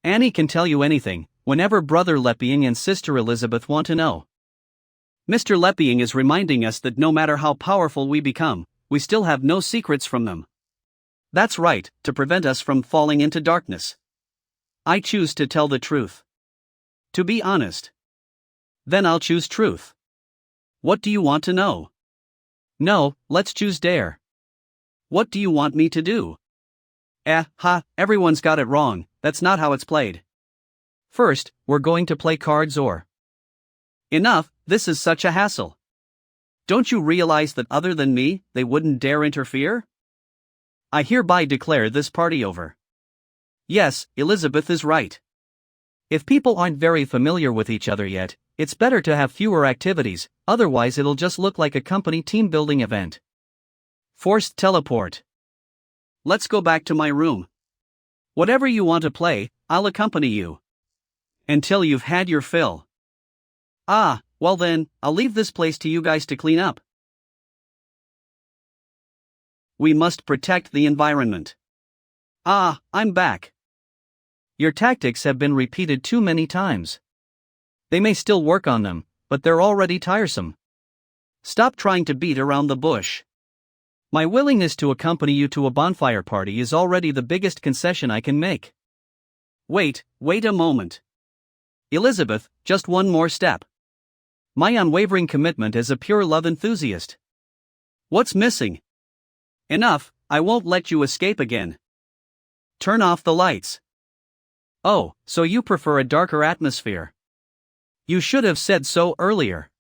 Annie can tell you anything, whenever Brother Lepying and Sister Elizabeth want to know. Mr. Lepying is reminding us that no matter how powerful we become, we still have no secrets from them. That's right, to prevent us from falling into darkness. I choose to tell the truth. To be honest. Then I'll choose truth. What do you want to know? No, let's choose dare. What do you want me to do? Everyone's got it wrong, that's not how it's played. First, we're going to play cards or... Enough, this is such a hassle. Don't you realize that other than me, they wouldn't dare interfere? I hereby declare this party over. Yes, Elizabeth is right. If people aren't very familiar with each other yet, it's better to have fewer activities, otherwise it'll just look like a company team building event. Forced teleport. Let's go back to my room. Whatever you want to play, I'll accompany you. Until you've had your fill. Well then, I'll leave this place to you guys to clean up. We must protect the environment. I'm back. Your tactics have been repeated too many times. They may still work on them, but they're already tiresome. Stop trying to beat around the bush. My willingness to accompany you to a bonfire party is already the biggest concession I can make. Wait a moment. Elizabeth, just one more step. My unwavering commitment as a pure love enthusiast. What's missing? Enough, I won't let you escape again. Turn off the lights. Oh, so you prefer a darker atmosphere. You should have said so earlier.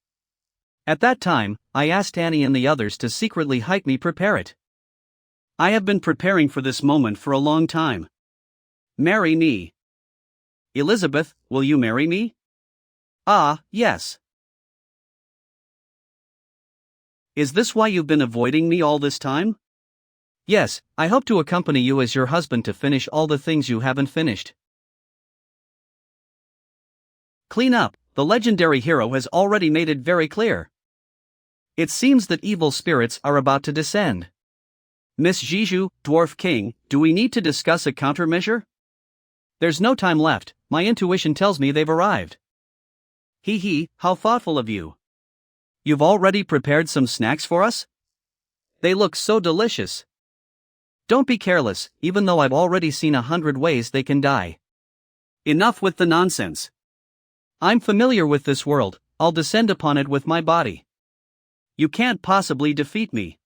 At that time, I asked Annie and the others to secretly help me prepare it. I have been preparing for this moment for a long time. Marry me. Elizabeth, will you marry me? Yes. Is this why you've been avoiding me all this time? Yes, I hope to accompany you as your husband to finish all the things you haven't finished. Clean up, the legendary hero has already made it very clear. It seems that evil spirits are about to descend. Miss Jiju, Dwarf King, do we need to discuss a countermeasure? There's no time left, my intuition tells me they've arrived. How thoughtful of you. You've already prepared some snacks for us? They look so delicious. Don't be careless, even though I've already seen 100 ways they can die. Enough with the nonsense. I'm familiar with this world, I'll descend upon it with my body. You can't possibly defeat me.